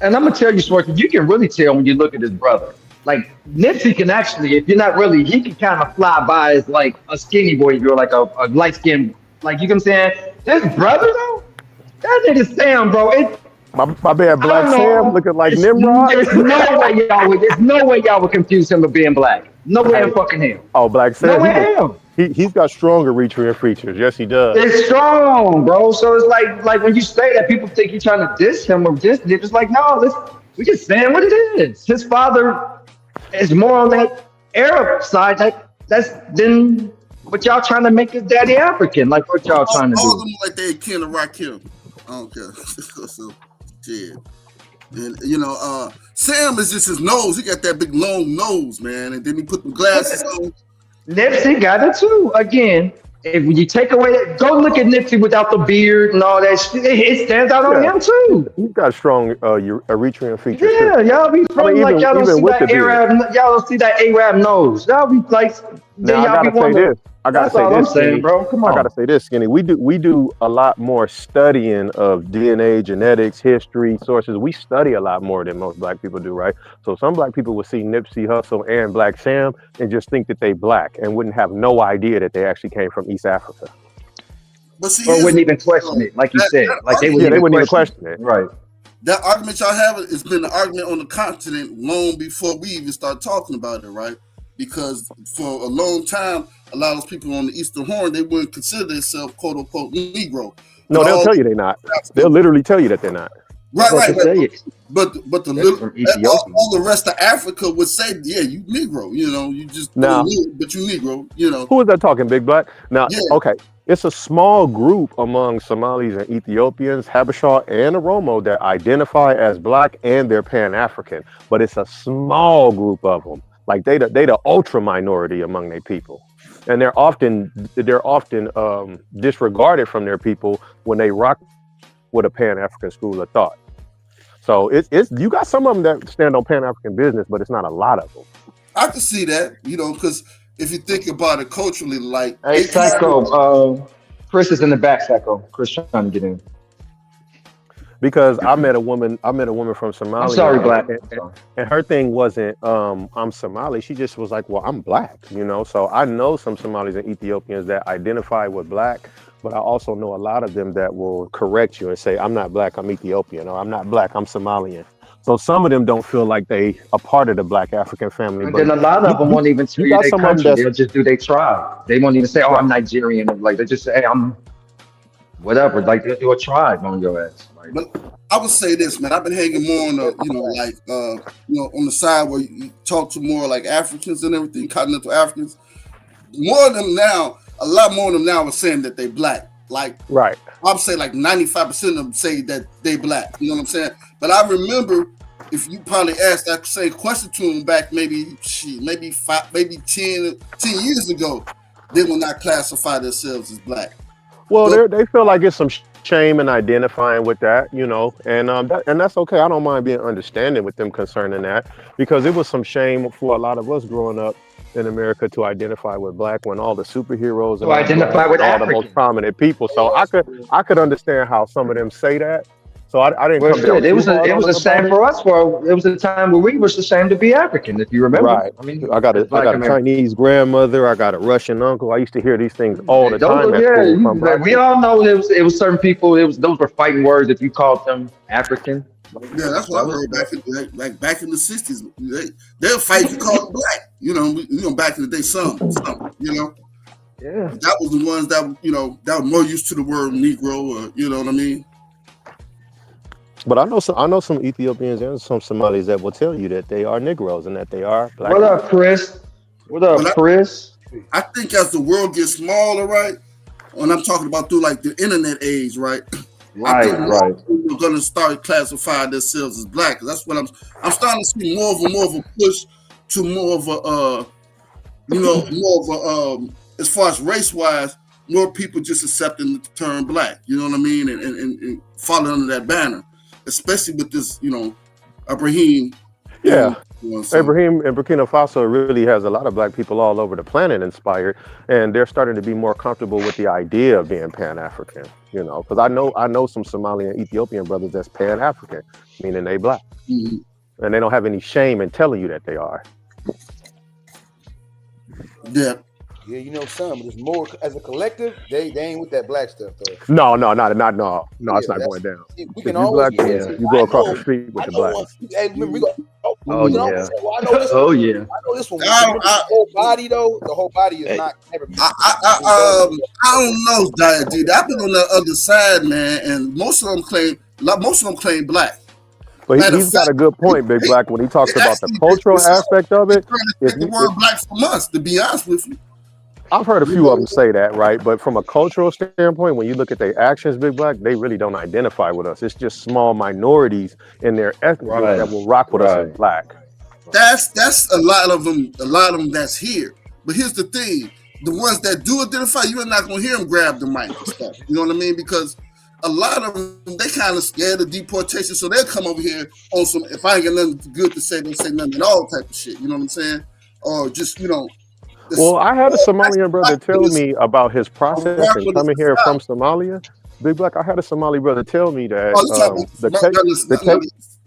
And I'm gonna tell you, Swarky, you can really tell when you look at his brother. Like Nipsey can actually, if you're not really, he can kind of fly by as like a skinny boy girl, like a light skinned, like you know what I'm saying. This brother though, that nigga Sam, bro. My bad, Black Sam, looking like Nimrod. There's no way y'all would confuse him with being black. No way in fucking hell. Oh, Black Sam. No way in hell. He's got stronger Eritrean features. Yes, he does. It's strong, bro. So it's like when you say that, people think you're trying to diss him or diss it. It's like, no, we just saying what it is. His father is more on that Arab side. That's then what y'all trying to make his daddy African. Like what y'all trying to do. All of them like they kin of Rakim. I don't care. So, shit. And you know, Sam is just his nose. He got that big long nose, man. And then he put the glasses on. Nipsey got it too. Again, if you take away that, go look at Nipsey without the beard and all that shit. It stands out on him too. He's got strong Eritrean features. Yeah, too. y'all be from like y'all don't see that Arab. Y'all don't see that Arab nose. Y'all be like. Now, I gotta say this. That's all I'm saying, bro. Come on. I gotta say this, Skinny. We do a lot more studying of DNA, genetics, history, sources. We study a lot more than most black people do, right? So some black people will see Nipsey Hussle and Black Sam and just think that they black and wouldn't have no idea that they actually came from East Africa. But see, or wouldn't even question it, like you said. Like they wouldn't even question it. Right. That argument y'all have has been an argument on the continent long before we even start talking about it, right? Because for a long time, a lot of those people on the Eastern Horn, they wouldn't consider themselves "quote unquote" Negro. No, they'll tell you they're not. They'll literally tell you that they're not. Right. But all the rest of Africa would say, "Yeah, you Negro." You know, you just now, but you Negro. You know, who is that talking, Big Black? Now, okay, it's a small group among Somalis and Ethiopians, Habesha and Oromo that identify as black and they're Pan-African, but it's a small group of them. Like they the ultra minority among their people, and they're often disregarded from their people when they rock with a Pan-African school of thought. So it's you got some of them that stand on Pan-African business, but it's not a lot of them. I can see that, you know, because if you think about it culturally, like hey, Psycho, Chris is in the back. Psycho, Chris trying to get in. Because I met a woman from Somalia. I'm sorry, Black. And her thing wasn't, I'm Somali. She just was like, well, I'm black, you know? So I know some Somalis and Ethiopians that identify with black, but I also know a lot of them that will correct you and say, I'm not black, I'm Ethiopian, or I'm not black, I'm Somalian. So some of them don't feel like they a part of the black African family. And then a lot of them won't even tell you their country. They'll just do their tribe. They won't even say, oh, I'm Nigerian. Like they just say, hey, I'm whatever. Like they'll do a tribe on your ass. But I would say this, man. I've been hanging more on the, on the side where you talk to more like Africans and everything, continental Africans. More of them now, a lot more of them now are saying that they black. Like, right. I'd say like 95% of them say that they black. You know what I'm saying? But I remember if you probably asked that same question to them back maybe 10 years ago, they will not classify themselves as black. Well, they feel like it's some shame in identifying with that, you know, and that's okay. I don't mind being understanding with them concerning that, because it was some shame for a lot of us growing up in America to identify with black when all the superheroes and identify with all the most prominent people. So I could understand how some of them say that. So I didn't. Well, shit, it was the same for us. It was a time where we was ashamed to be African, if you remember. Right. I mean, I got a Chinese grandmother. I got a Russian uncle. I used to hear these things all the time. We all know it was certain people. Those were fighting words if you called them African. Yeah, that's what I heard back in the 60s. They'll fight you call them black. You know, back in the day, some, you know. Yeah. That was the ones that that were more used to the word Negro, or you know what I mean. But I know some Ethiopians and some Somalis that will tell you that they are Negroes and that they are black. What up, Chris? Chris? I think as the world gets smaller, right? And I'm talking about through like the internet age, right? Right. We're gonna start classifying themselves as black. That's what I'm starting to see more of a push to more of a as far as race wise, more people just accepting the term black. You know what I mean? And falling under that banner. Especially with this, Ibrahim. Yeah. Ibrahim and Burkina Faso really has a lot of black people all over the planet inspired, and they're starting to be more comfortable with the idea of being Pan-African. You know, because I know some Somali and Ethiopian brothers that's Pan-African, meaning they black, and they don't have any shame in telling you that they are. Yeah. Yeah, you know some, but it's more as a collective. They ain't with that black stuff though. No, it's not Yeah, going down. we If can you always black, you go across the street with the black. Hey, remember, we go, Oh, we can yeah. always say, well, I know this. Oh, one. yeah. I know this one. Remember the whole body though. The whole body is not never. I don't know, dude. I've been on the other side, man, and most of them claim black. But he's got a good point, Big Black, when he talks about the cultural aspect of it. The word black from us, to be honest with you. I've heard a few of them say that, right? But from a cultural standpoint, when you look at their actions, Big Black, they really don't identify with us. It's just small minorities in their ethnic group that will rock with us as black. That's a lot of them that's here. But here's the thing: the ones that do identify, you're not gonna hear them grab the mic and stuff. You know what I mean? Because a lot of them, they kind of scared of deportation, so they'll come over here on some. If I ain't got nothing good to say, don't say nothing at all type of shit. You know what I'm saying? Or just Well, I had a Somalian brother tell me about his process in coming here from Somalia. Big Black, I had a Somali brother tell me that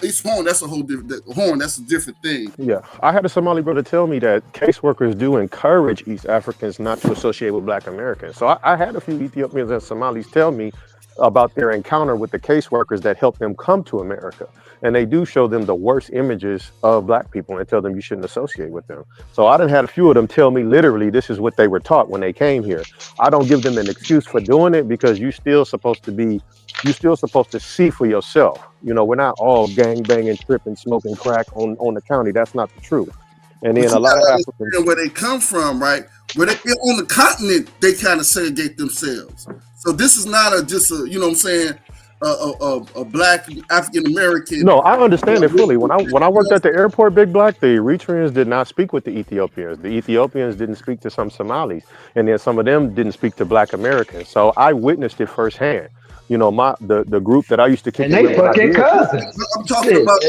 East Horn, that's a whole different Horn. That's a different thing. Yeah, I had a Somali brother tell me that caseworkers do encourage East Africans not to associate with Black Americans. So I had a few Ethiopians and Somalis tell me about their encounter with the caseworkers that helped them come to America. And they do show them the worst images of Black people and tell them you shouldn't associate with them. So I done had a few of them tell me literally this is what they were taught when they came here. I don't give them an excuse for doing it because you're still supposed to see for yourself. You know, we're not all gang banging, tripping, smoking crack on the county. That's not the truth. And then a lot of Africans, where they come from, right? Where they on the continent, they kind of segregate themselves. So this is not just a, you know what I'm saying, a Black African American. No, I understand it fully. When I worked at the airport, Big Black, the Eritreans did not speak with the Ethiopians. The Ethiopians didn't speak to some Somalis, and then some of them didn't speak to Black Americans. So I witnessed it firsthand. You know, the group that I used to kick and they fucking cousins. I'm talking about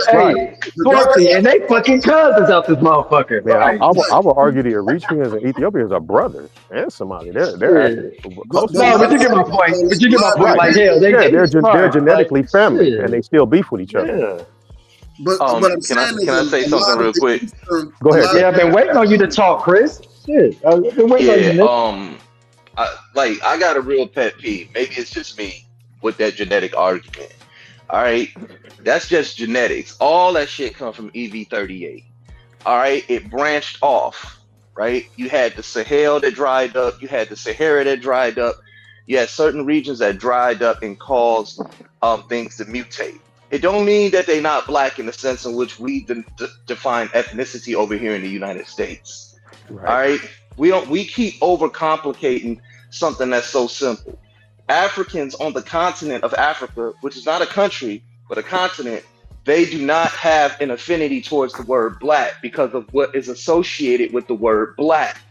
and they fucking cousins out this motherfucker. Man, I would argue the Eritreans and Ethiopians are brothers and Somali. They're close. No, but you get my point. Like, hell, they're genetically family, and they still beef with each other. But can I say something real quick? Go ahead. Yeah, I've been waiting on you to talk, Chris. Shit, I've been waiting on you. I got a real pet peeve. Maybe it's just me with that genetic argument. All right, that's just genetics. All that shit come from EV38. All right, it branched off. Right, you had the Sahel that dried up. You had the Sahara that dried up. You had certain regions that dried up and caused things to mutate. It don't mean that they're not Black in the sense in which we define ethnicity over here in the United States. Right. All right, we keep overcomplicating something that's so simple. Africans on the continent of Africa, which is not a country, but a continent, they do not have an affinity towards the word Black because of what is associated with the word Black.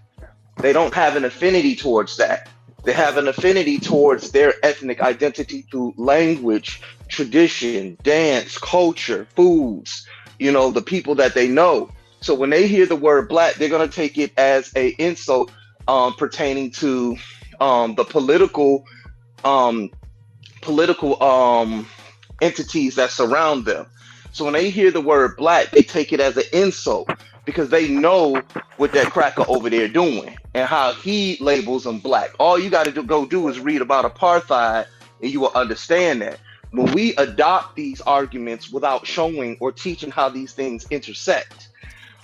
They don't have an affinity towards that. They have an affinity towards their ethnic identity through language, tradition, dance, culture, foods, you know, the people that they know. So when they hear the word Black, they're going to take it as an insult pertaining to the political entities that surround them. So when they hear the word Black, they take it as an insult because they know what that cracker over there doing and how he labels them Black. All you got to go do is read about apartheid and you will understand that. When we adopt these arguments without showing or teaching how these things intersect,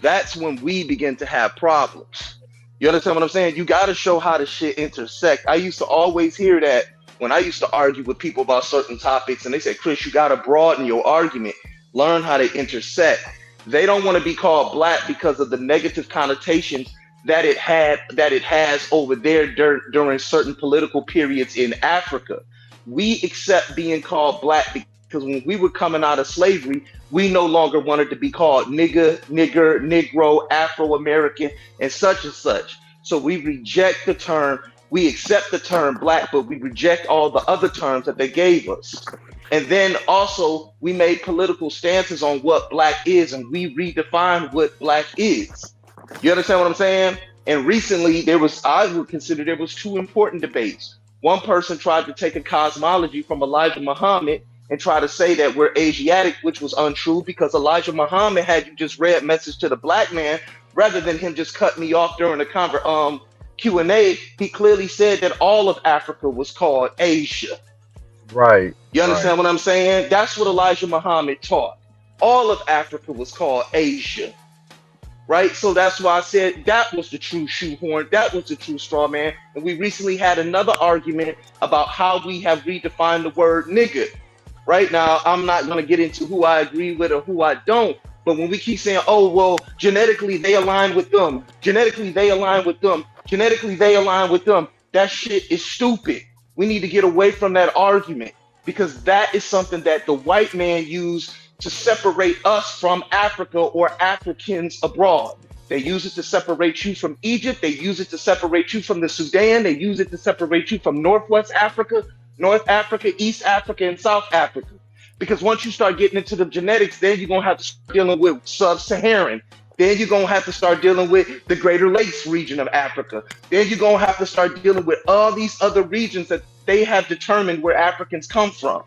that's when we begin to have problems. You understand what I'm saying? You got to show how the shit intersect. I used to always hear that when I used to argue with people about certain topics, and they said, Chris, you got to broaden your argument, learn how to intersect. They don't want to be called Black because of the negative connotations that it has over there during certain political periods in Africa. We accept being called Black because when we were coming out of slavery, we no longer wanted to be called nigger, Negro, Afro-American, and such. So we reject the term. We accept the term Black, but we reject all the other terms that they gave us. And then also we made political stances on what black is, and we redefined what black is. You understand what I'm saying? And recently I would consider there was two important debates. One person tried to take a cosmology from Elijah Muhammad and try to say that we're Asiatic, which was untrue because Elijah Muhammad had you just read Message to the Black Man rather than him just cut me off during the Q&A. He clearly said that all of Africa was called Asia. Right. You understand what I'm saying? That's what Elijah Muhammad taught. All of Africa was called Asia. Right? So that's why I said that was the true shoehorn. That was the true straw man. And we recently had another argument about how we have redefined the word nigga. Right now, I'm not going to get into who I agree with or who I don't. But when we keep saying, oh, well, genetically they align with them, genetically they align with them, genetically they align with them, that shit is stupid. We need to get away from that argument because that is something that the white man used to separate us from Africa or Africans abroad. They use it to separate you from Egypt. They use it to separate you from the Sudan. They use it to separate you from Northwest Africa, North Africa, East Africa, and South Africa. Because once you start getting into the genetics, then you're going to have to start dealing with sub-Saharan. Then you're going to have to start dealing with the Greater Lakes region of Africa. Then you're going to have to start dealing with all these other regions that they have determined where Africans come from.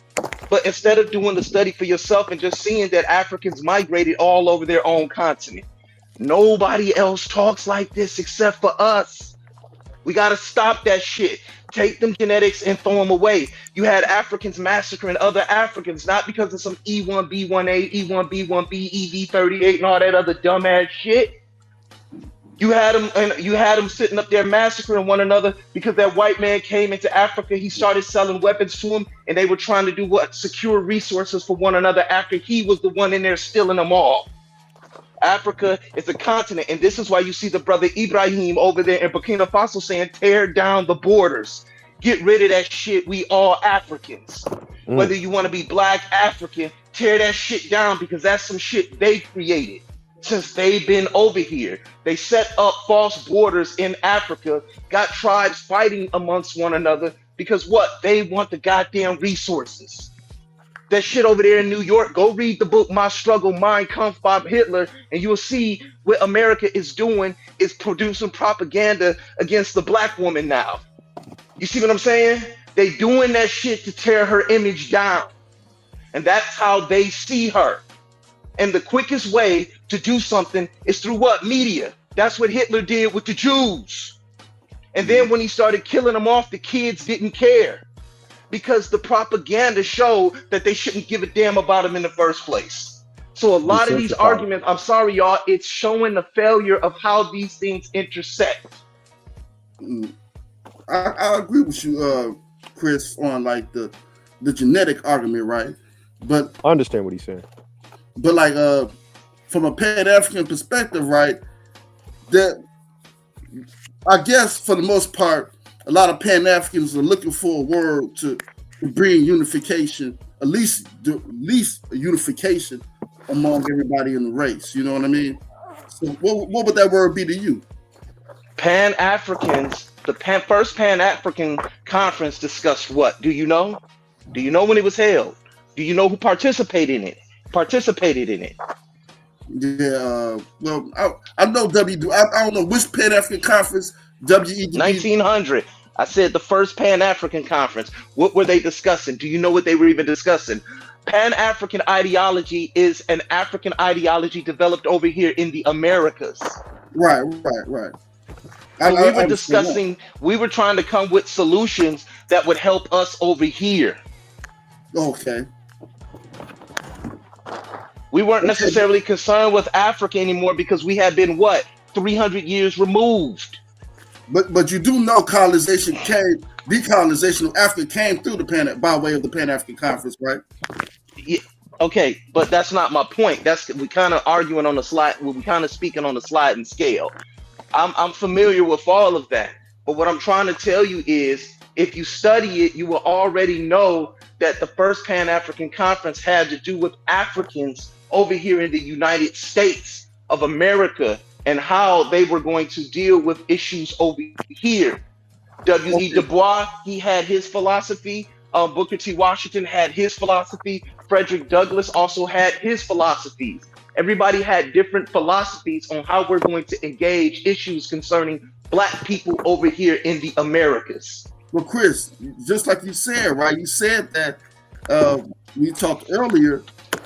But instead of doing the study for yourself and just seeing that Africans migrated all over their own continent, nobody else talks like this except for us. We got to stop that shit. Take them genetics and throw them away. You had Africans massacring other Africans, not because of some E1B1A, E1B1B, EV38, and all that other dumbass shit. You had them sitting up there massacring one another because that white man came into Africa. He started selling weapons to them, and they were trying to do what? Secure resources for one another after he was the one in there stealing them all. Africa is a continent, and this is why you see the brother Ibrahim over there in Burkina Faso saying, tear down the borders. Get rid of that shit. We all Africans. Whether you want to be black, African, tear that shit down because that's some shit they created. Since they've been over here, they set up false borders in Africa, got tribes fighting amongst one another because what? They want the goddamn resources. That shit over there in New York, go read the book My Struggle, Mein Kampf by Hitler, and you'll see what America is doing is producing propaganda against the black woman now. You see what I'm saying? They doing that shit to tear her image down. And that's how they see her. And the quickest way to do something is through what? Media. That's what Hitler did with the Jews. And then when he started killing them off, the kids didn't care because the propaganda showed that they shouldn't give a damn about them in the first place. So a lot of these arguments, I'm sorry, y'all, it's showing the failure of how these things intersect. I agree with you, Chris, on like the genetic argument, right? But I understand what he's saying. But like from a Pan-African perspective, right, that I guess for the most part, a lot of Pan-Africans are looking for a word to bring unification, at least a unification among everybody in the race. You know what I mean? So what would that word be to you? Pan-Africans, the first Pan-African conference discussed what? Do you know? Do you know when it was held? Do you know who participated in it? Yeah, well, I know I don't know which Pan-African conference, WEDB. 1900. I said the first Pan-African conference. What were they discussing? Do you know what they were even discussing? Pan-African ideology is an African ideology developed over here in the Americas. Right. We were trying to come with solutions that would help us over here. Okay. We weren't necessarily concerned with Africa anymore because we had been, 300 years removed. But you do know decolonization of Africa came through by way of the Pan-African Conference, right? Yeah, okay, but that's not my point. We kind of arguing on the slide. We kind of speaking on the sliding scale. I'm familiar with all of that. But what I'm trying to tell you is, if you study it, you will already know that the first Pan-African Conference had to do with Africans over here in the United States of America and how they were going to deal with issues over here. W.E. Du Bois, he had his philosophy. Booker T. Washington had his philosophy. Frederick Douglass also had his philosophies. Everybody had different philosophies on how we're going to engage issues concerning Black people over here in the Americas. Well, Chris, just like you said, right? You said that we talked earlier.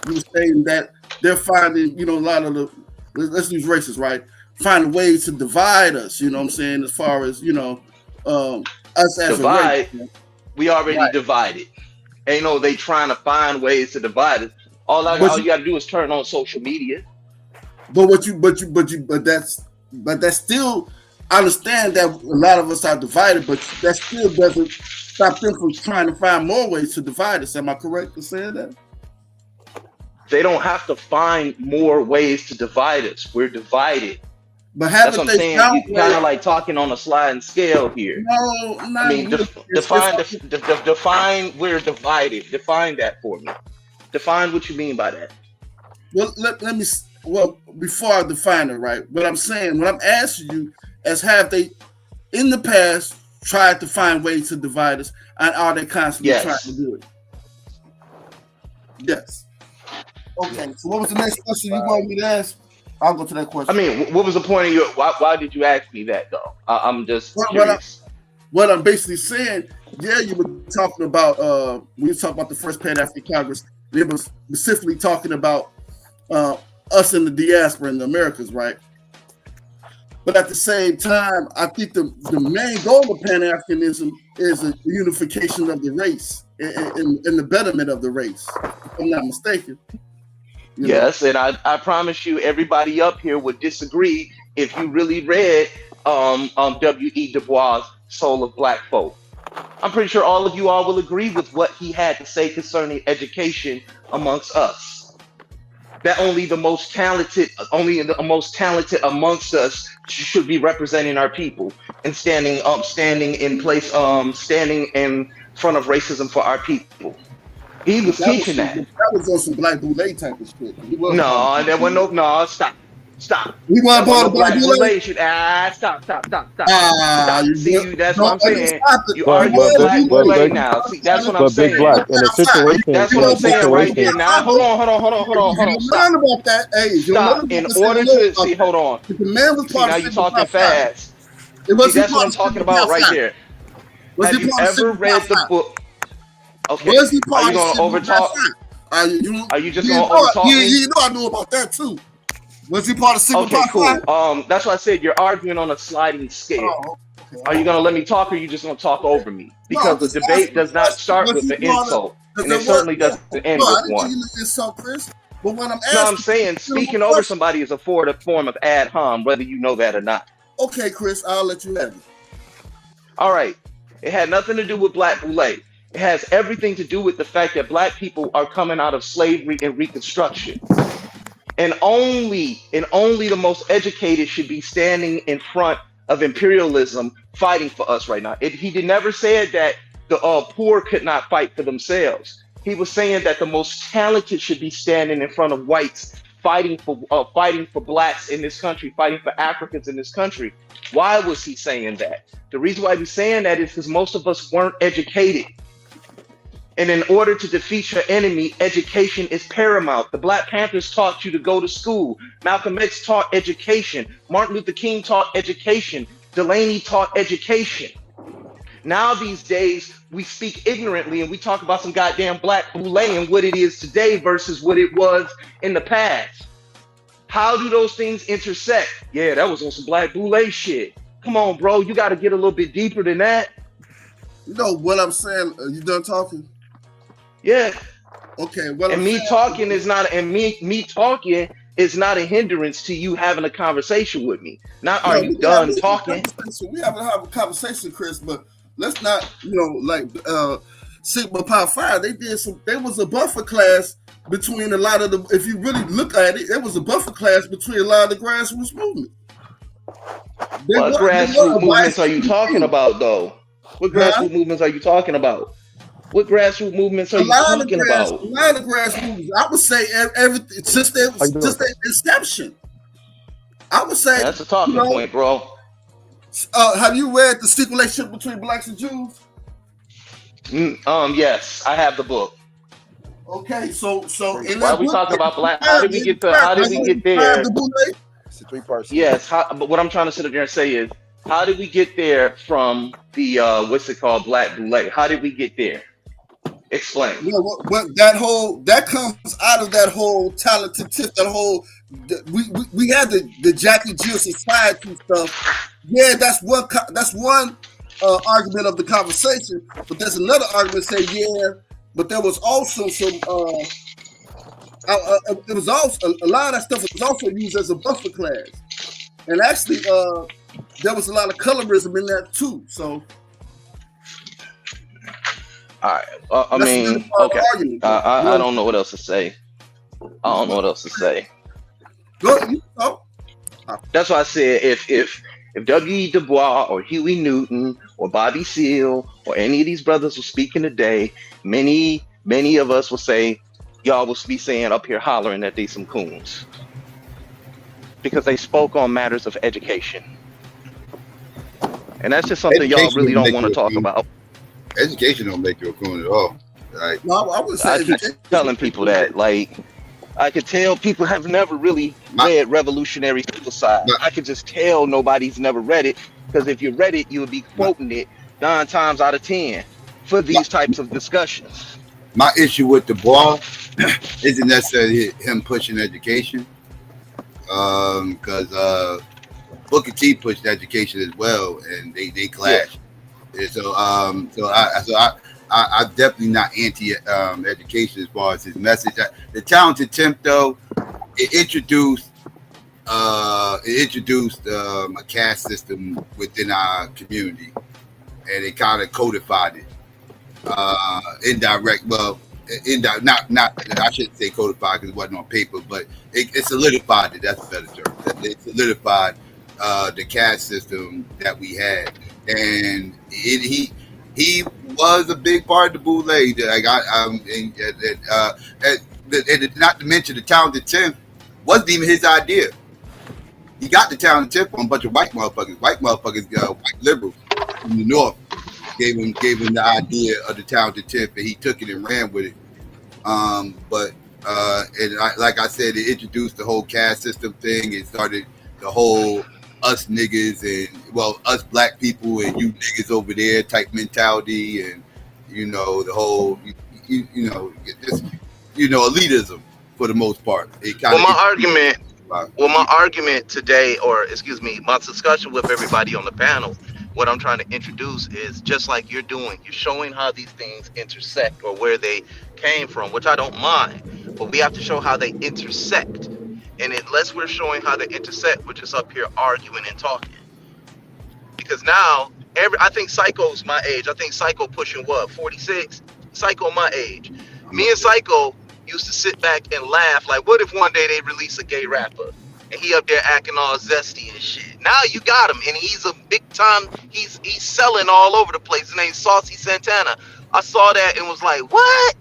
You were saying that they're finding, a lot of the, let's use races, right? Finding ways to divide us. You know what I'm saying? As far as us as divide, a race. we already divided. Ain't no they trying to find ways to divide us. All you got to do is turn on social media. But that's still. I understand that a lot of us are divided, but that still doesn't stop them from trying to find more ways to divide us. Am I correct in saying that? They don't have to find more ways to divide us. We're divided. But that's what I'm saying. You're kind of like talking on a sliding scale here. No, I mean, define we're divided. Define that for me. Define what you mean by that. Well, let me. Well, before I define it, right? What I'm saying, what I'm asking you, is have they, in the past, tried to find ways to divide us, and are they constantly trying to do it? Yes. Okay. So, what was the next question you wanted me to ask? I'll go to that question. I mean, what was the point of your? Why did you ask me that though? I'm just curious. What I'm basically saying, yeah, you were talking about when you talk about the first Pan-African Congress, they were specifically talking about us in the diaspora in the Americas, right? But at the same time, I think the main goal of Pan-Africanism is a unification of the race and the betterment of the race, if I'm not mistaken. Yes, and I promise you, everybody up here would disagree if you really read W.E. Du Bois' Soul of Black Folk. I'm pretty sure all of you all will agree with what he had to say concerning education amongst us. That only the most talented amongst us should be representing our people and standing in front of racism for our people. He was teaching that. That was on some Black Boule type of shit. No, there was no. Stop. We want part of Black Boule. Stop. See, that's what I'm saying. You argue Black Boule now. See, that's what I'm saying. Black in a situation. That's what I'm saying right here. Now, hold on. Stop. About that. Hey, stop. In order to see, hold on. The man was part now you're talking fast. See, that's what I'm talking about right there. Have you ever read the book? Okay. Are you going to overtalk? Are you just going to overtalk me? You know I knew about that too. Was he part of Sigma Okay, cool. That's why I said you're arguing on a sliding scale. Oh, okay. Are you going to let me talk, or are you just going to talk over me? Because the debate does not start with an insult, and it certainly doesn't end with one. Insult, Chris. But when I'm asking, I'm saying speaking over somebody is a form of ad hom, whether you know that or not. Okay, Chris, I'll let you have it. All right. It had nothing to do with Black Boule. It has everything to do with the fact that Black people are coming out of slavery and Reconstruction. And only the most educated should be standing in front of imperialism fighting for us right now. He never said that the poor could not fight for themselves. He was saying that the most talented should be standing in front of whites fighting for Blacks in this country, fighting for Africans in this country. Why was he saying that? The reason why he's saying that is because most of us weren't educated. And in order to defeat your enemy, education is paramount. The Black Panthers taught you to go to school. Malcolm X taught education. Martin Luther King taught education. Delaney taught education. Now these days, we speak ignorantly and we talk about some goddamn Black Boule and what it is today versus what it was in the past. How do those things intersect? Yeah, that was on some Black Boule shit. Come on, bro. You got to get a little bit deeper than that. You know what I'm saying? Are you done talking? Yeah. Okay. Well, and me talking is not a hindrance to you having a conversation with me. Not are you done talking? We have to have a conversation, Chris. But let's not, Sigma Pi Phi. There was a buffer class between a lot of the. If you really look at it, there was a buffer class between a lot of the grassroots movement. What grassroots movements are you talking about, though? What grassroots movements are you talking about? What grassroots movements are you talking about? A lot of grassroots movements. I would say everything since their inception. I would say that's a talking point, bro. Have you read The Secret Relationship Between Blacks and Jews? Yes, I have the book. Okay, so in Why are that we book, talking they about black? How describe did we get to? How did we get describe there? the bootleg. It's a 3-part series. Yes. But what I'm trying to sit up there and say is, how did we get there from the what's it called, black bootleg? How did we get there? Explain. Well, that comes out of that whole talented tip, that whole we had the Jackie Jill Society stuff. Yeah, that's one argument of the conversation, but there's another argument say but there was also some it was also a lot of that stuff was also used as a buffer class, and actually there was a lot of colorism in that too. So. All right. I mean, okay. I don't know what else to say. I don't know what else to say. That's why I said if W.E. Du Bois or Huey Newton or Bobby Seale or any of these brothers were speaking today, many of us will say, y'all will be saying up here hollering that they some coons. Because they spoke on matters of education. And that's just something y'all really don't want to talk about. Education don't make you a coon at all. Like, no, I would say I keep telling people that, like, I could tell people have never really read Revolutionary Suicide. I could just tell nobody's never read it, because if you read it, you would be quoting it 9 times out of 10 for these types of discussions. My issue with Du Bois isn't necessarily him pushing education, because Booker T pushed education as well, and they clash. Yeah. So I'm definitely not anti education as far as his message. The Talented Temp, though, it introduced a caste system within our community, and it kind of codified it. Indirect, not I shouldn't say codified because it wasn't on paper, but it solidified it. That's a better term. It solidified the caste system that we had, and he was a big part of the bootleg. Like and not to mention the Talented Temp wasn't even his idea. He got the Talented Temp from a bunch of white motherfuckers, white liberals from the north. Gave him the idea of the Talented Temp, and he took it and ran with it. Like I said, it introduced the whole caste system thing. It started the whole us niggas and us black people and you niggas over there type mentality, and the whole elitism for the most part. My argument today, or excuse me, my discussion with everybody on the panel, what I'm trying to introduce is just like you're doing. You're showing how these things intersect or where they came from, which I don't mind, but we have to show how they intersect. And unless we're showing how they intersect, we're just up here arguing and talking. Because now, I think Psycho's my age. I think Psycho pushing 46? Psycho my age. Me and Psycho used to sit back and laugh. Like, what if one day they release a gay rapper and he up there acting all zesty and shit? Now you got him, and he's a big time. He's selling all over the place. His name's Saucy Santana. I saw that and was like, what?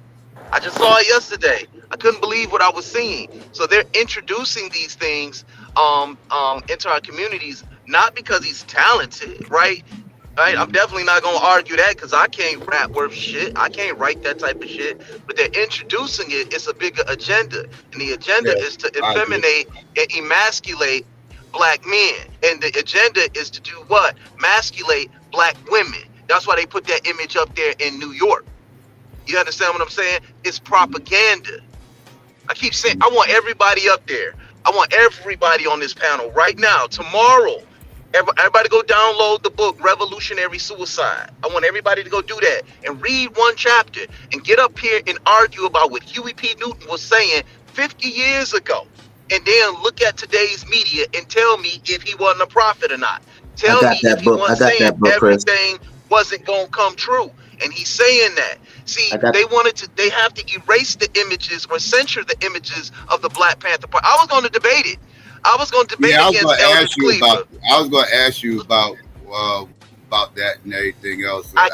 I just saw it yesterday. I couldn't believe what I was seeing. So they're introducing these things into our communities, not because he's talented, right? I'm definitely not gonna argue that, because I can't rap worth shit. I can't write that type of shit. But they're introducing it. It's a bigger agenda, and the agenda is to effeminate and emasculate black men, and the agenda is to do what? Masculate black women. That's why they put that image up there in New York. You understand what I'm saying? It's propaganda. I keep saying, I want everybody up there. I want everybody on this panel right now, tomorrow. Everybody go download the book, Revolutionary Suicide. I want everybody to go do that and read one chapter and get up here and argue about what Huey P. Newton was saying 50 years ago. And then look at today's media and tell me if he wasn't a prophet or not. Tell me if he wasn't saying everything wasn't going to come true. And he's saying that. See, they have to erase the images or censor the images of the Black Panther Party. I was going to debate it. I was going to debate against Elvis Cleaver. I was going to ask you about that and everything else. I'm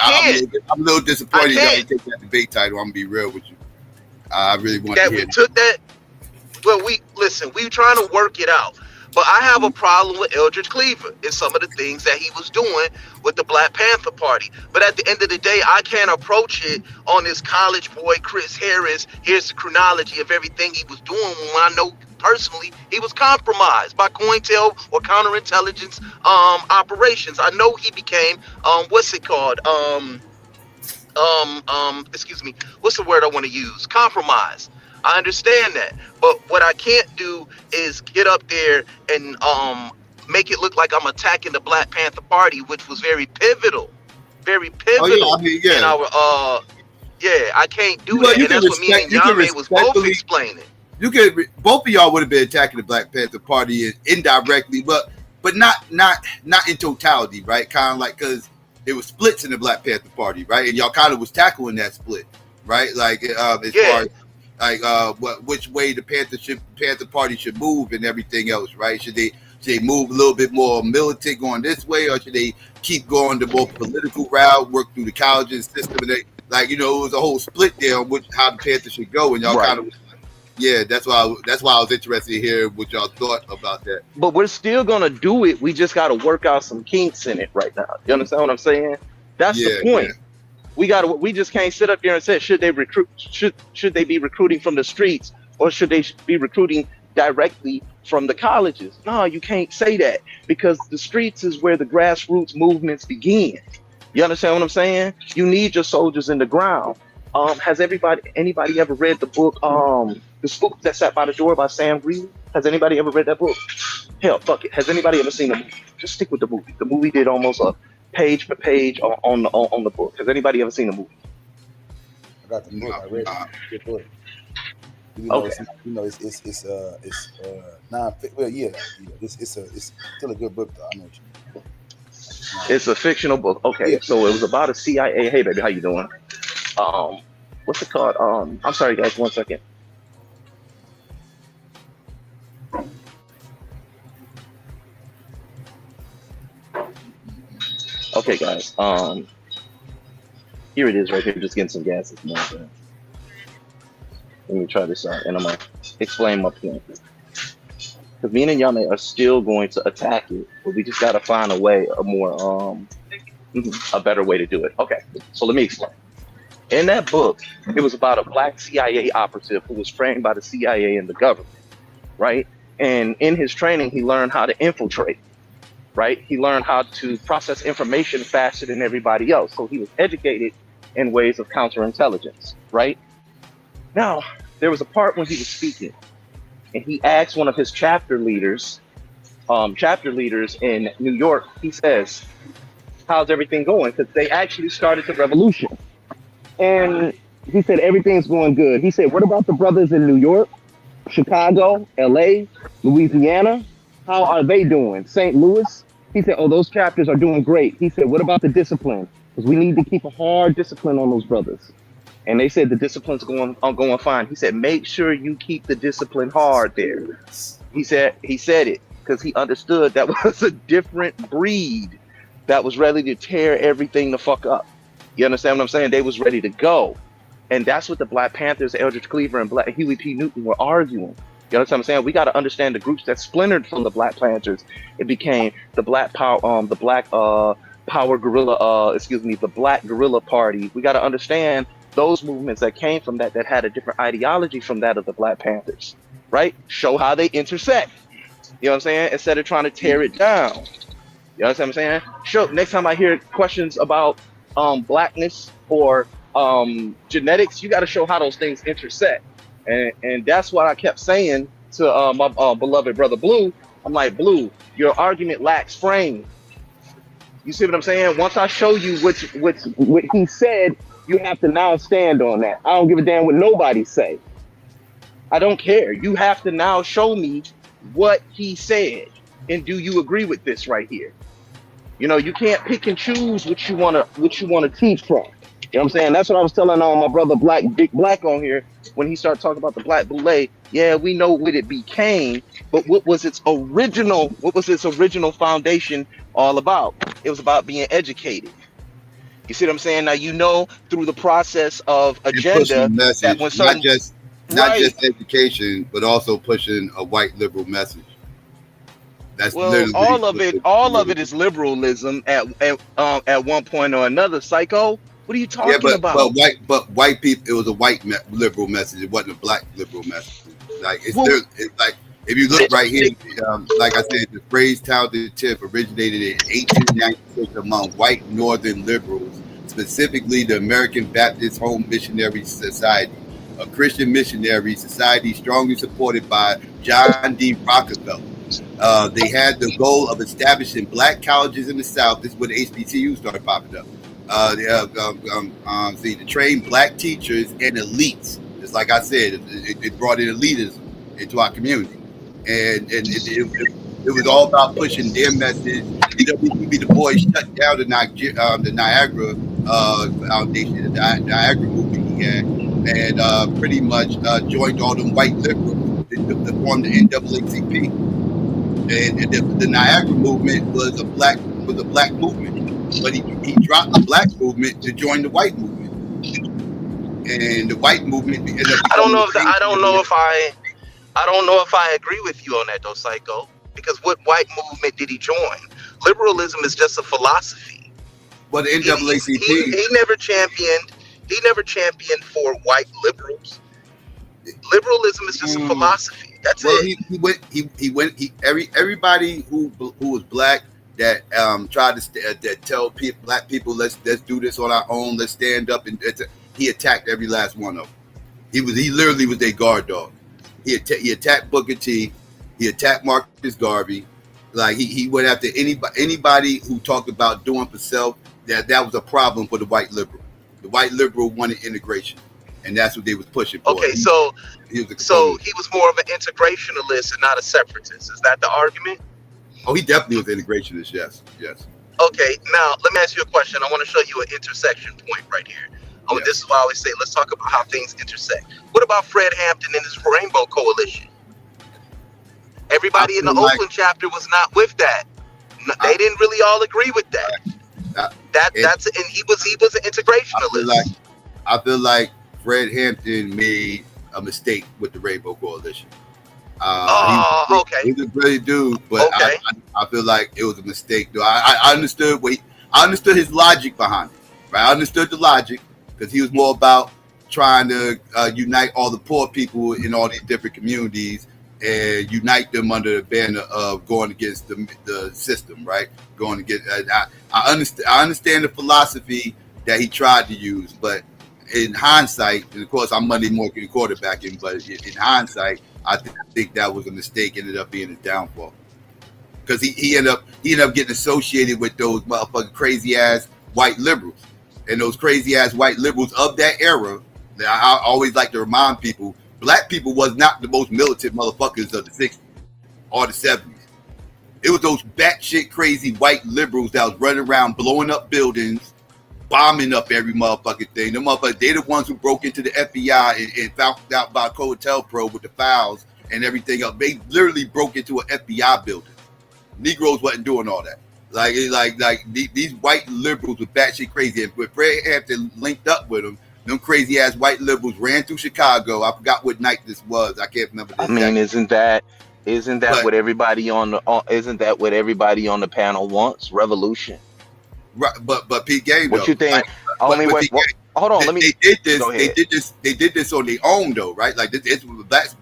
a little disappointed you didn't take that debate title. I'm going to be real with you. I really want to hear that. We took that. Well, we were trying to work it out. But I have a problem with Eldridge Cleaver and some of the things that he was doing with the Black Panther Party. But at the end of the day, I can't approach it on this college boy, Chris Harris. Here's the chronology of everything he was doing when I know personally he was compromised by COINTEL or counterintelligence operations. I know he became what's it called? Excuse me, what's the word I want to use? Compromise. I understand that, but what I can't do is get up there and make it look like I'm attacking the Black Panther Party, which was very pivotal Oh yeah, I mean, in yeah. our yeah, I can't do Well, that, you and can that's what me respect. and You can Yame was both respectfully. explaining. You could both of y'all would have been attacking the Black Panther Party indirectly, but not in totality, right? Kind of like because it was splits in the Black Panther Party, right? And y'all kind of was tackling that split, right? Like as far as like which way the Panther Party should move and everything else, right? Should they move a little bit more militant going this way, or should they keep going the more political route, work through the colleges system, and it was a whole split there on how the Panthers should go, and y'all kind of. Yeah, that's why I was interested to hear what y'all thought about that. But we're still gonna do it. We just got to work out some kinks in it right now. You understand what I'm saying? That's the point. We just can't sit up here and say should they recruit? Should they be recruiting from the streets, or should they be recruiting directly from the colleges? No, you can't say that, because the streets is where the grassroots movements begin. You understand what I'm saying? You need your soldiers in the ground. Has anybody ever read the book The Spook That Sat by the Door by Sam Green? Has anybody ever read that book? Hell, fuck it. Has anybody ever seen the movie? Just stick with the movie. The movie did almost a page per page on the book. Has anybody ever seen the movie? I got the book. I read it. Good book. It's non. Well, yeah. It's still a good book though. I know what you mean. It's a fictional book. Okay, so it was about a CIA. Hey, baby, how you doing? What's it called? I'm sorry, guys. 1 second. Okay, guys. Here it is, right here. Just getting some gas this morning. Let me try this out, and I'm gonna explain my point. Because me and Yame are still going to attack it, but we just gotta find a way, a better way to do it. Okay, so let me explain. In that book, it was about a black CIA operative who was trained by the CIA and the government, right? And in his training, he learned how to infiltrate, right? He learned how to process information faster than everybody else. So he was educated in ways of counterintelligence, right? Now, there was a part when he was speaking, and he asked one of his chapter leaders in New York, he says, how's everything going? Because they actually started the revolution. And he said, everything's going good. He said, what about the brothers in New York, Chicago, LA, Louisiana? How are they doing? St. Louis? He said, oh, those chapters are doing great. He said, what about the discipline? Because we need to keep a hard discipline on those brothers. And they said the discipline's going fine. He said, make sure you keep the discipline hard there. He said it because he understood that was a different breed that was ready to tear everything the fuck up. You understand what I'm saying? They was ready to go. And that's what the Black Panthers, Eldridge Cleaver, and Huey P. Newton were arguing. You understand what I'm saying? We got to understand the groups that splintered from the Black Panthers. It became the Black Power, the Black Guerrilla, the Black Guerrilla Party. We got to understand those movements that came from that had a different ideology from that of the Black Panthers, right? Show how they intersect. You know what I'm saying? Instead of trying to tear it down. You understand what I'm saying? Sure. Next time I hear questions about blackness or genetics, you got to show how those things intersect. And that's what I kept saying to my beloved brother Blue. I'm like, Blue, your argument lacks frame. You see what I'm saying? Once I show you what he said, you have to now stand on that. I don't give a damn what nobody say. I don't care. You have to now show me what he said. And do you agree with this right here? You know, you can't pick and choose what you wanna teach from. You know what I'm saying? That's what I was telling my brother Big Black on here when he started talking about the Black Boule. Yeah, we know what it became, but what was its original foundation all about? It was about being educated. You see what I'm saying? Now you know through the process of agenda message, that when certain not just education, but also pushing a white liberal message. That's Well, literally what all of it is liberalism at one point or another. Psycho, what are you yeah, talking about? but white people. It was a white liberal message. It wasn't a black liberal message. Like Well, it's like if you look right here, like I said, the phrase "talented tip" originated in 1896 among white Northern liberals, specifically the American Baptist Home Missionary Society, a Christian missionary society strongly supported by John D. Rockefeller. They had the goal of establishing black colleges in the South. This is when the HBCU started popping up. To train black teachers and elites. Just like I said, it brought in elitism into our community, and it was all about pushing their message. WCB Du Bois shut down the Niagara Foundation, the Niagara movement he had, and pretty much joined all them white liberals to form the NAACP. And the Niagara movement was a black movement, but he dropped the black movement to join the white movement, and the white movement ended up I don't becoming know the if same. I don't know if I agree with you on that though, Psycho. Because what white movement did he join? Liberalism is just a philosophy. Well, the NAACP. He never championed for white liberals. Liberalism is just a philosophy. That's it. Everybody who was black that tried to tell black people let's do this on our own, let's stand up, and he attacked every last one of them. He literally was their guard dog. He attacked Booker T. He attacked Marcus Garvey. Like he went after anybody who talked about doing for self. That was a problem for the white liberal. The white liberal wanted integration, and that's what they was pushing for. Okay, so he was more of an integrationalist and not a separatist. Is that the argument? Oh, he definitely was integrationist. Yes. Okay, now let me ask you a question. I want to show you an intersection point right here. This is why I always say, let's talk about how things intersect. What about Fred Hampton and his Rainbow Coalition? Everybody in the Oakland chapter was not with that. They didn't really all agree with that. And he was an integrationalist. I feel like Fred Hampton made a mistake with the Rainbow Coalition. Okay. He was a brilliant dude, but okay. I feel like it was a mistake. Though I understood I understood his logic behind it. Right? I understood the logic because he was more about trying to unite all the poor people in all these different communities and unite them under the banner of going against the system, right? Going against. I understand the philosophy that he tried to use, but in hindsight, and of course I'm Monday morning quarterbacking, but in hindsight, I think that was a mistake. Ended up being his downfall because he ended up getting associated with those motherfucking crazy ass white liberals, and those crazy ass white liberals of that era. I always like to remind people, black people was not the most militant motherfuckers of the 60s or the 70s. It was those batshit crazy white liberals that was running around blowing up buildings, bombing up every motherfucking thing. Them motherfuckers, they're the ones who broke into the FBI and found out by COINTELPRO with the files and everything else. They literally broke into an FBI building. Negroes wasn't doing all that. Like these white liberals were batshit crazy. And when Fred Hampton linked up with them crazy ass white liberals ran through Chicago. I forgot what night this was. I can't remember. I mean, isn't that what everybody on the panel wants? Revolution. Right, but Pete Game. What though, you think? Like, hold on. They did this. They did this on their own though, right? Like it's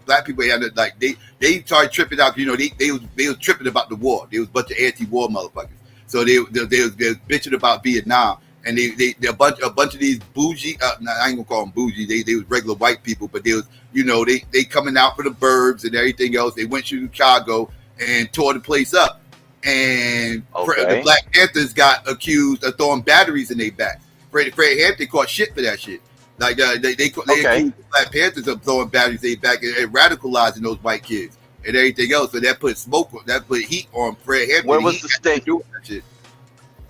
black people had like they started tripping out. You know, they was tripping about the war. They was a bunch of anti-war motherfuckers. So they was bitching about Vietnam. And they a bunch of these bougie, I ain't gonna call them bougie. They was regular white people, but they was, you know, they coming out for the burbs and everything else. They went to Chicago and tore the place up. And the Black Panthers got accused of throwing batteries in their back. Fred Hampton caught shit for that shit. Like they accused the Black Panthers of throwing batteries in their back and radicalizing those white kids and everything else. So that put heat on Fred Hampton. Where was the state doing that shit?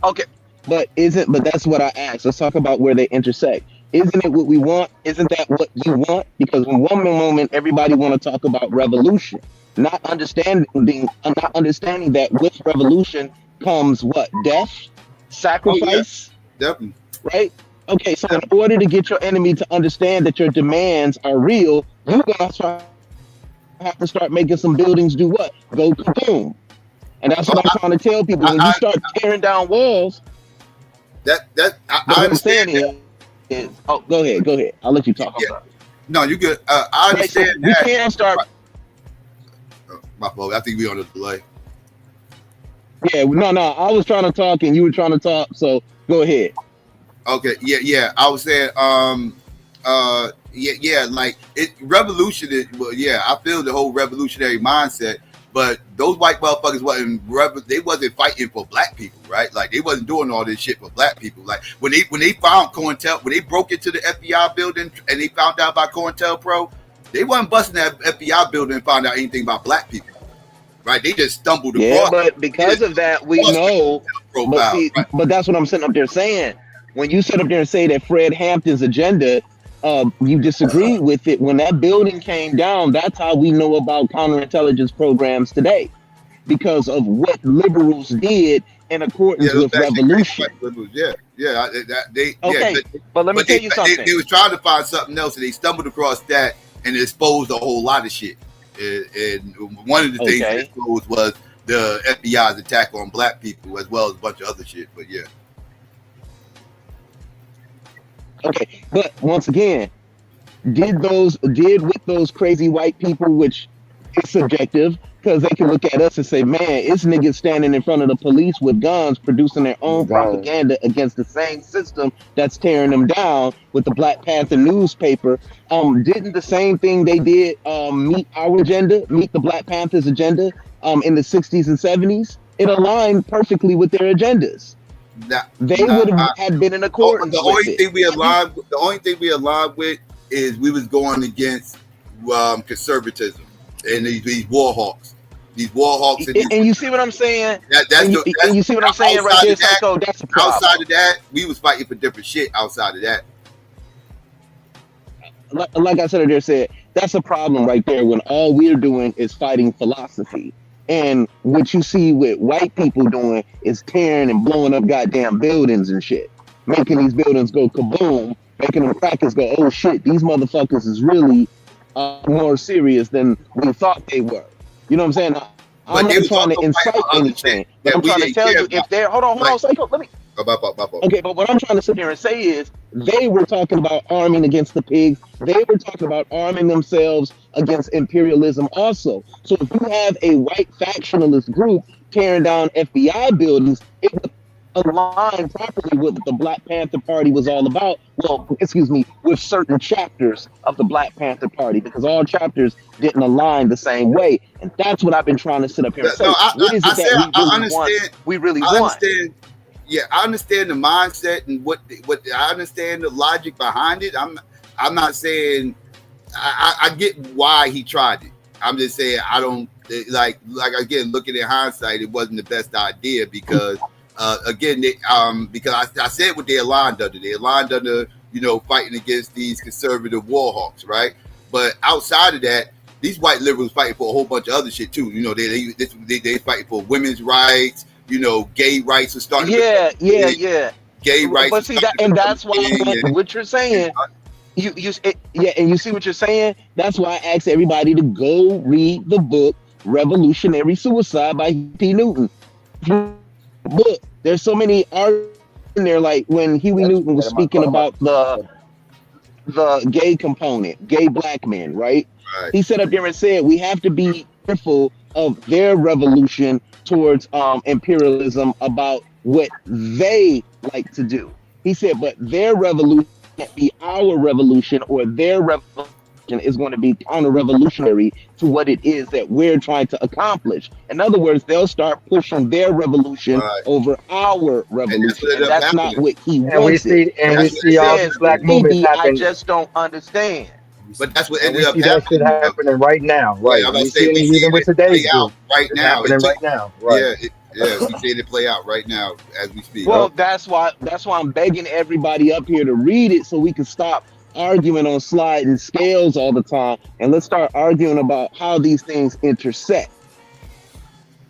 Okay. But that's what I asked. Let's talk about where they intersect. Isn't it what we want? Isn't that what you want? Because in one moment, everybody want to talk about revolution, not understanding that with revolution comes what? Death, sacrifice. Definitely. Right? Okay, so in order to get your enemy to understand that your demands are real, you're gonna have to start making some buildings do what? Go kaboom. And that's what I'm trying to tell people. When you start tearing down walls, I what I'm understand saying is, oh, go ahead. I'll let you talk. I'm sorry. No, you good. I understand so we can't start. My fault. I think we on a delay. Yeah, no. I was trying to talk and you were trying to talk. So go ahead. Okay. Yeah. I was saying, like revolution is, well, yeah, I feel the whole revolutionary mindset, but those white motherfuckers they wasn't fighting for black people, right? Like they wasn't doing all this shit for black people. Like when they found when they broke into the FBI building and they found out about COINTELPRO, they wasn't busting that FBI building and found out anything about black people. Right, they just stumbled across. Yeah, but because of that, we know. But that's what I'm sitting up there saying. When you sit up there and say that Fred Hampton's agenda, you disagree with it. When that building came down, that's how we know about counterintelligence programs today, because of what liberals did in accordance with revolution. But let me tell you something. They was trying to find something else, and they stumbled across that and exposed a whole lot of shit. And one of the things that exposed was the FBI's attack on black people, as well as a bunch of other shit. But yeah. Okay, but once again, did with those crazy white people, which is subjective, because they can look at us and say, man, it's niggas standing in front of the police with guns, producing their own propaganda against the same system that's tearing them down with the Black Panther newspaper. Didn't the same thing they did meet our agenda, meet the Black Panthers agenda in the 60s and 70s? It aligned perfectly with their agendas. They would have had been in accordance. The only thing we aligned with is we was going against conservatism and these war hawks. And you see what I'm saying? You see what I'm saying right there, Psycho? That's a problem. Outside of that, we was fighting for different shit. Outside of that, like I said, that's a problem right there. When all we're doing is fighting philosophy. And what you see with white people doing is tearing and blowing up goddamn buildings and shit, making these buildings go kaboom, making them crackers go, oh shit, these motherfuckers is really more serious than we thought they were. You know what I'm saying? I'm not trying to incite anything, but I'm trying to tell you, if they're hold on, Psycho, let me. Okay, but what I'm trying to sit here and say is they were talking about arming against the pigs. They were talking about arming themselves against imperialism also. So if you have a white factionalist group tearing down FBI buildings, it would align properly with what the Black Panther Party was all about. Well, excuse me, with certain chapters of the Black Panther Party, because all chapters didn't align the same way. And that's what I've been trying to sit up here and say. What is it that we really want? Yeah, I understand the mindset and what I understand the logic behind it. I'm not saying I get why he tried it. I'm just saying I don't like again, looking in hindsight, it wasn't the best idea because because I said what they aligned under. They aligned under, fighting against these conservative war hawks, right? But outside of that, these white liberals fighting for a whole bunch of other shit too. They fighting for women's rights. Gay rights are starting. Yeah. Gay rights. But see that, and that's why what you're saying. You see what you're saying. That's why I asked everybody to go read the book "Revolutionary Suicide" by P. Newton. Book. There's so many articles in there, like when Huey Newton was speaking about the gay component, gay black men, right? He sat up there and said we have to be careful of their revolution towards imperialism about what they like to do. He said, but their revolution can't be our revolution, or their revolution is going to be counter-revolutionary to what it is that we're trying to accomplish. In other words, they'll start pushing their revolution over our revolution, and that's not what he wanted. And we see all these black movements happen. I just don't understand. But that's what ended up happening. That shit happening right now, right? We see it even with today's group right now. Happening right now, right? Yeah, we see it play out right now as we speak. Well, that's why I'm begging everybody up here to read it so we can stop arguing on sliding scales all the time, and let's start arguing about how these things intersect.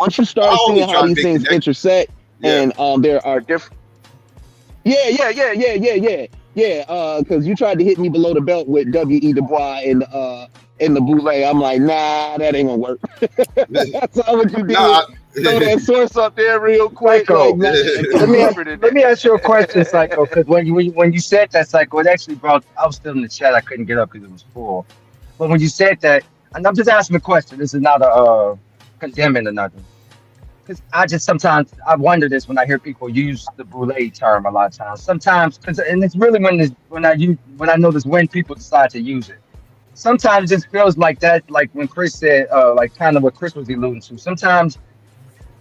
Once you start seeing how these things intersect, and there are different. Yeah, because you tried to hit me below the belt with W.E. Du Bois and the Boule. I'm like, nah, that ain't gonna work. That's not what you did. throw that source up there real quick. Psycho. Like, man, Let me ask you a question, Psycho. Because when you said that, Psycho, it actually brought. I was still in the chat. I couldn't get up because it was full. But when you said that, and I'm just asking a question. This is not a condemning or nothing. Because I just sometimes I wonder this when I hear people use the boule term a lot of times. Sometimes, and it's really when I notice when people decide to use it. Sometimes it just feels like that, like when Chris said, like kind of what Chris was alluding to. Sometimes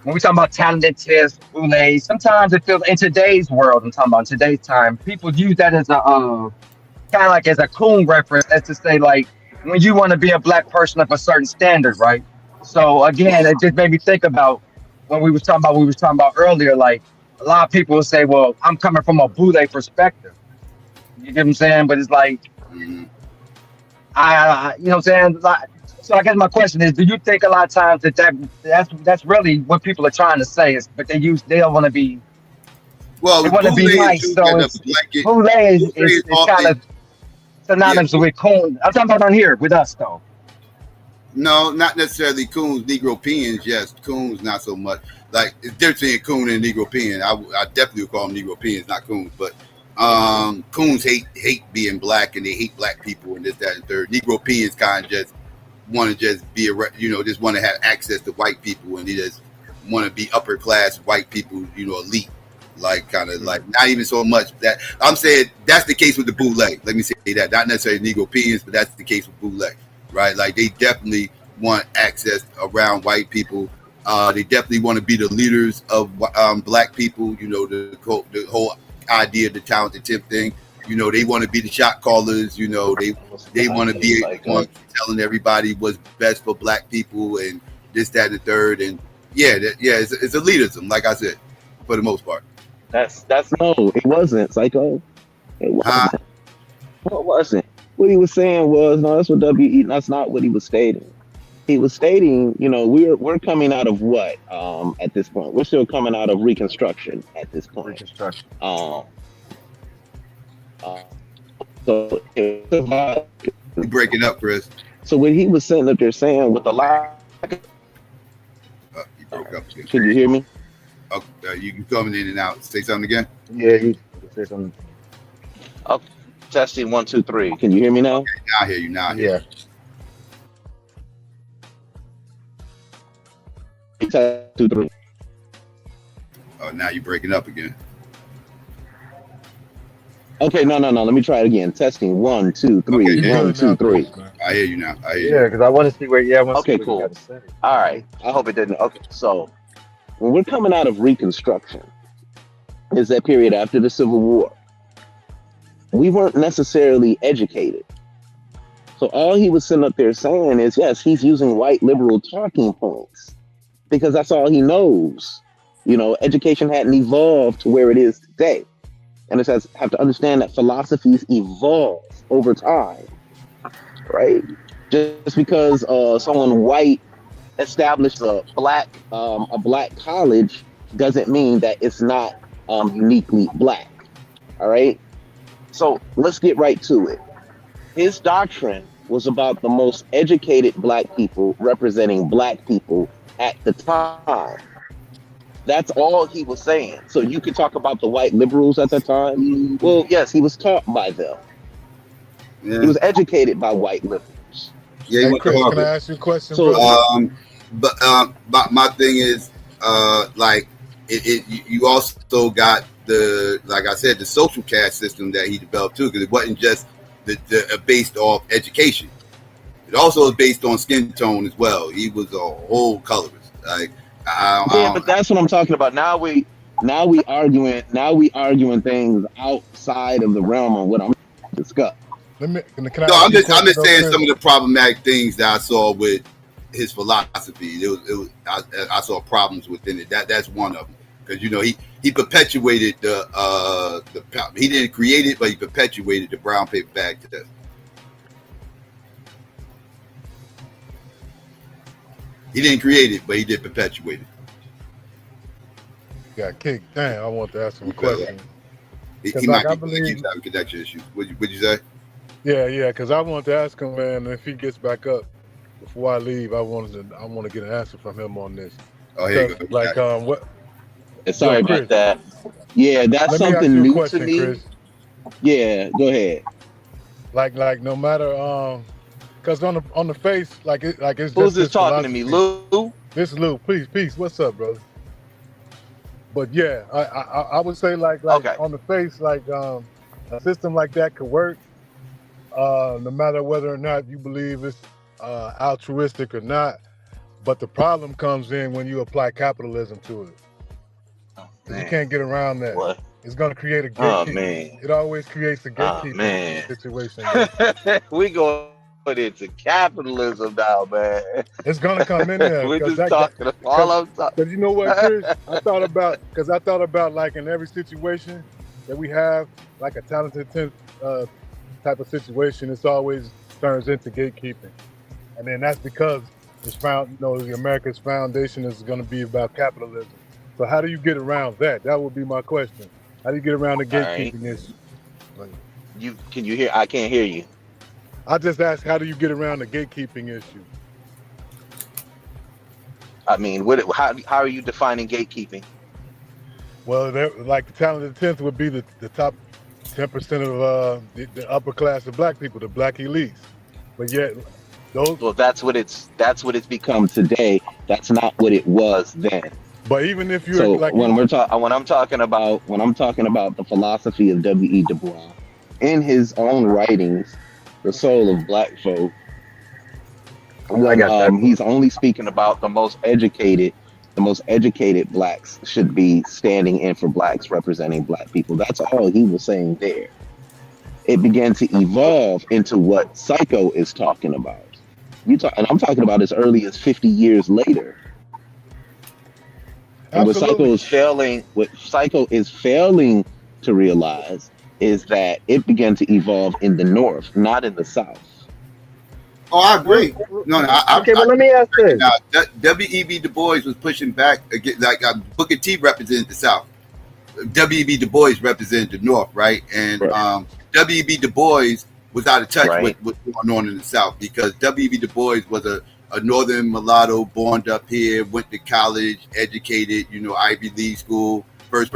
when we talk about talented tests, boule, sometimes it feels in today's world. I'm talking about in today's time. People use that as a kind of like as a coon reference, as to say like when you want to be a black person of a certain standard, right? So again, it just made me think about when we was talking about earlier. Like a lot of people will say, "Well, I'm coming from a boule perspective." You get what I'm saying? But it's like you know what I'm saying? Like, so I guess my question is, do you think a lot of times that's really what people are trying to say is, but they don't want to be Well, they want to boule be is nice, used so as a it's blanket. boule Boule is is kind often of synonymous with coon. I'm talking about on here with us though. no, not necessarily coons. Negropeans, yes. Coons, not so much. Like it's different between coon and Negropean. I definitely would call them Negropeans, not coons. But coons hate being black and they hate black people and this, that, and third. Negropeans kind of just want to just be just want to have access to white people and they just want to be upper class white people, elite. Like kind of like not even so much that I'm saying that's the case with the boule. Let me say that, not necessarily Negropeans, but that's the case with boule. Right, like they definitely want access around white people. They definitely want to be the leaders of black people. The whole idea of the talented tip thing. They want to be the shot callers. They want to be one telling everybody what's best for black people and this, that, and the third. And it's elitism, like I said, for the most part. That's no, it wasn't, Psycho. It wasn't. No, it wasn't. What he was saying was, no, that's what WE. That's not what he was stating. He was stating, we're coming out of what at this point? We're still coming out of Reconstruction at this point. Reconstruction. So you're breaking up, Chris. So what he was sitting up there saying with the lie. You broke up. Can you hear me? You coming in and out. Say something again. Yeah, you say something. Okay. Testing 1, 2, 3. Can you hear me now? Okay, now I hear you. Now I hear you. 2, 3. Oh, now you're breaking up again. Okay, no. Let me try it again. Testing 1, 2, 3. Okay, 1, 2, 3. I hear you now. I hear you. Yeah, because I want to see where. Yeah, I want to okay, see cool. What you got to say. All right. I hope it didn't. Okay, so when we're coming out of Reconstruction, is that period after the Civil War. We weren't necessarily educated. So all he was sitting up there saying is, yes, he's using white liberal talking points because that's all he knows. Education hadn't evolved to where it is today. And it says, have to understand that philosophies evolve over time, right? Just because someone white established a black college doesn't mean that it's not uniquely black, all right? So let's get right to it. His doctrine was about the most educated black people representing black people at the time. That's all he was saying. So you could talk about the white liberals at that time. Well, yes, he was taught by them. Yeah. He was educated by white liberals. Yeah, hey, Chris, can I ask you a question? So, but my thing is, you also got like I said, the social caste system that he developed too, because it wasn't just based off education. It also is based on skin tone as well. He was a whole colorist. Like, but that's what I'm talking about. Now we arguing things outside of the realm of what I'm discussing. I'm just saying some of the problematic things that I saw with his philosophy. I saw problems within it. That's one of them. Because he perpetuated he didn't create it, but he perpetuated the brown paper bag test. He didn't create it, but he did perpetuate it. Got kicked. Damn, I want to ask him a question. He might keep having connection issues. What'd you say? Yeah, because I want to ask him, man, if he gets back up before I leave, I want to get an answer from him on this. Oh, here you go. Like what? Sorry Yo, about Chris. that. Yeah, that's Let me ask something you a new to question, me. Chris. Yeah, go ahead. Like no matter because on the face, it's Who's just this his talking to me, philosophy. Lou? This is Lou. Peace. What's up, brother? But yeah, I would say like Okay. on the face, a system like that could work, no matter whether or not you believe it's altruistic or not. But the problem comes in when you apply capitalism to it, because you can't get around that. What? It's going to create a Oh gatekeeper. man. It always creates a Oh gatekeeping man. situation. Bro. We going into capitalism now, man. It's gonna come in there We're because just talking all I'm talking. because you know what, Chris? I thought about like in every situation that we have, like a talented type of situation, it's always turns into gatekeeping, and then that's because it's found. The America's foundation is going to be about capitalism. So how do you get around that? That would be my question. How do you get around the All right. gatekeeping issue? Can you hear? I can't hear you. I just asked, how do you get around the gatekeeping issue? I mean, how are you defining gatekeeping? Well, like the talented 10th would be the top 10% of the upper class of black people, the black elites. But yet, Well, that's what it's become today. That's not what it was then. But even if you're so like when I'm talking about the philosophy of W.E. Du Bois in his own writings, The Soul of Black Folk, when he's only speaking about the most educated blacks should be standing in for blacks, representing black people. That's all he was saying there. It began to evolve into what Psycho is talking about. And I'm talking about as early as 50 years later. And what Psycho is failing to realize is that it began to evolve in the North, not in the South. Oh, I agree. No, but let me ask this. Now, W.E.B. Du Bois was pushing back against, Booker T represented the South. W.E.B. Du Bois represented the North, right? And W.E.B. Du Bois was out of touch with what's going on in the South, because W.E.B. Du Bois was a northern mulatto, born up here, went to college, educated, Ivy League school, first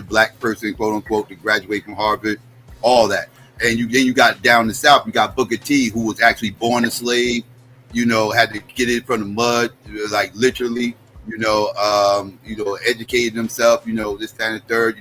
black person, quote unquote, to graduate from Harvard, all that. And then you got down the South, you got Booker T, who was actually born a slave, had to get it from the mud, like literally, educated himself, this, that, and the third,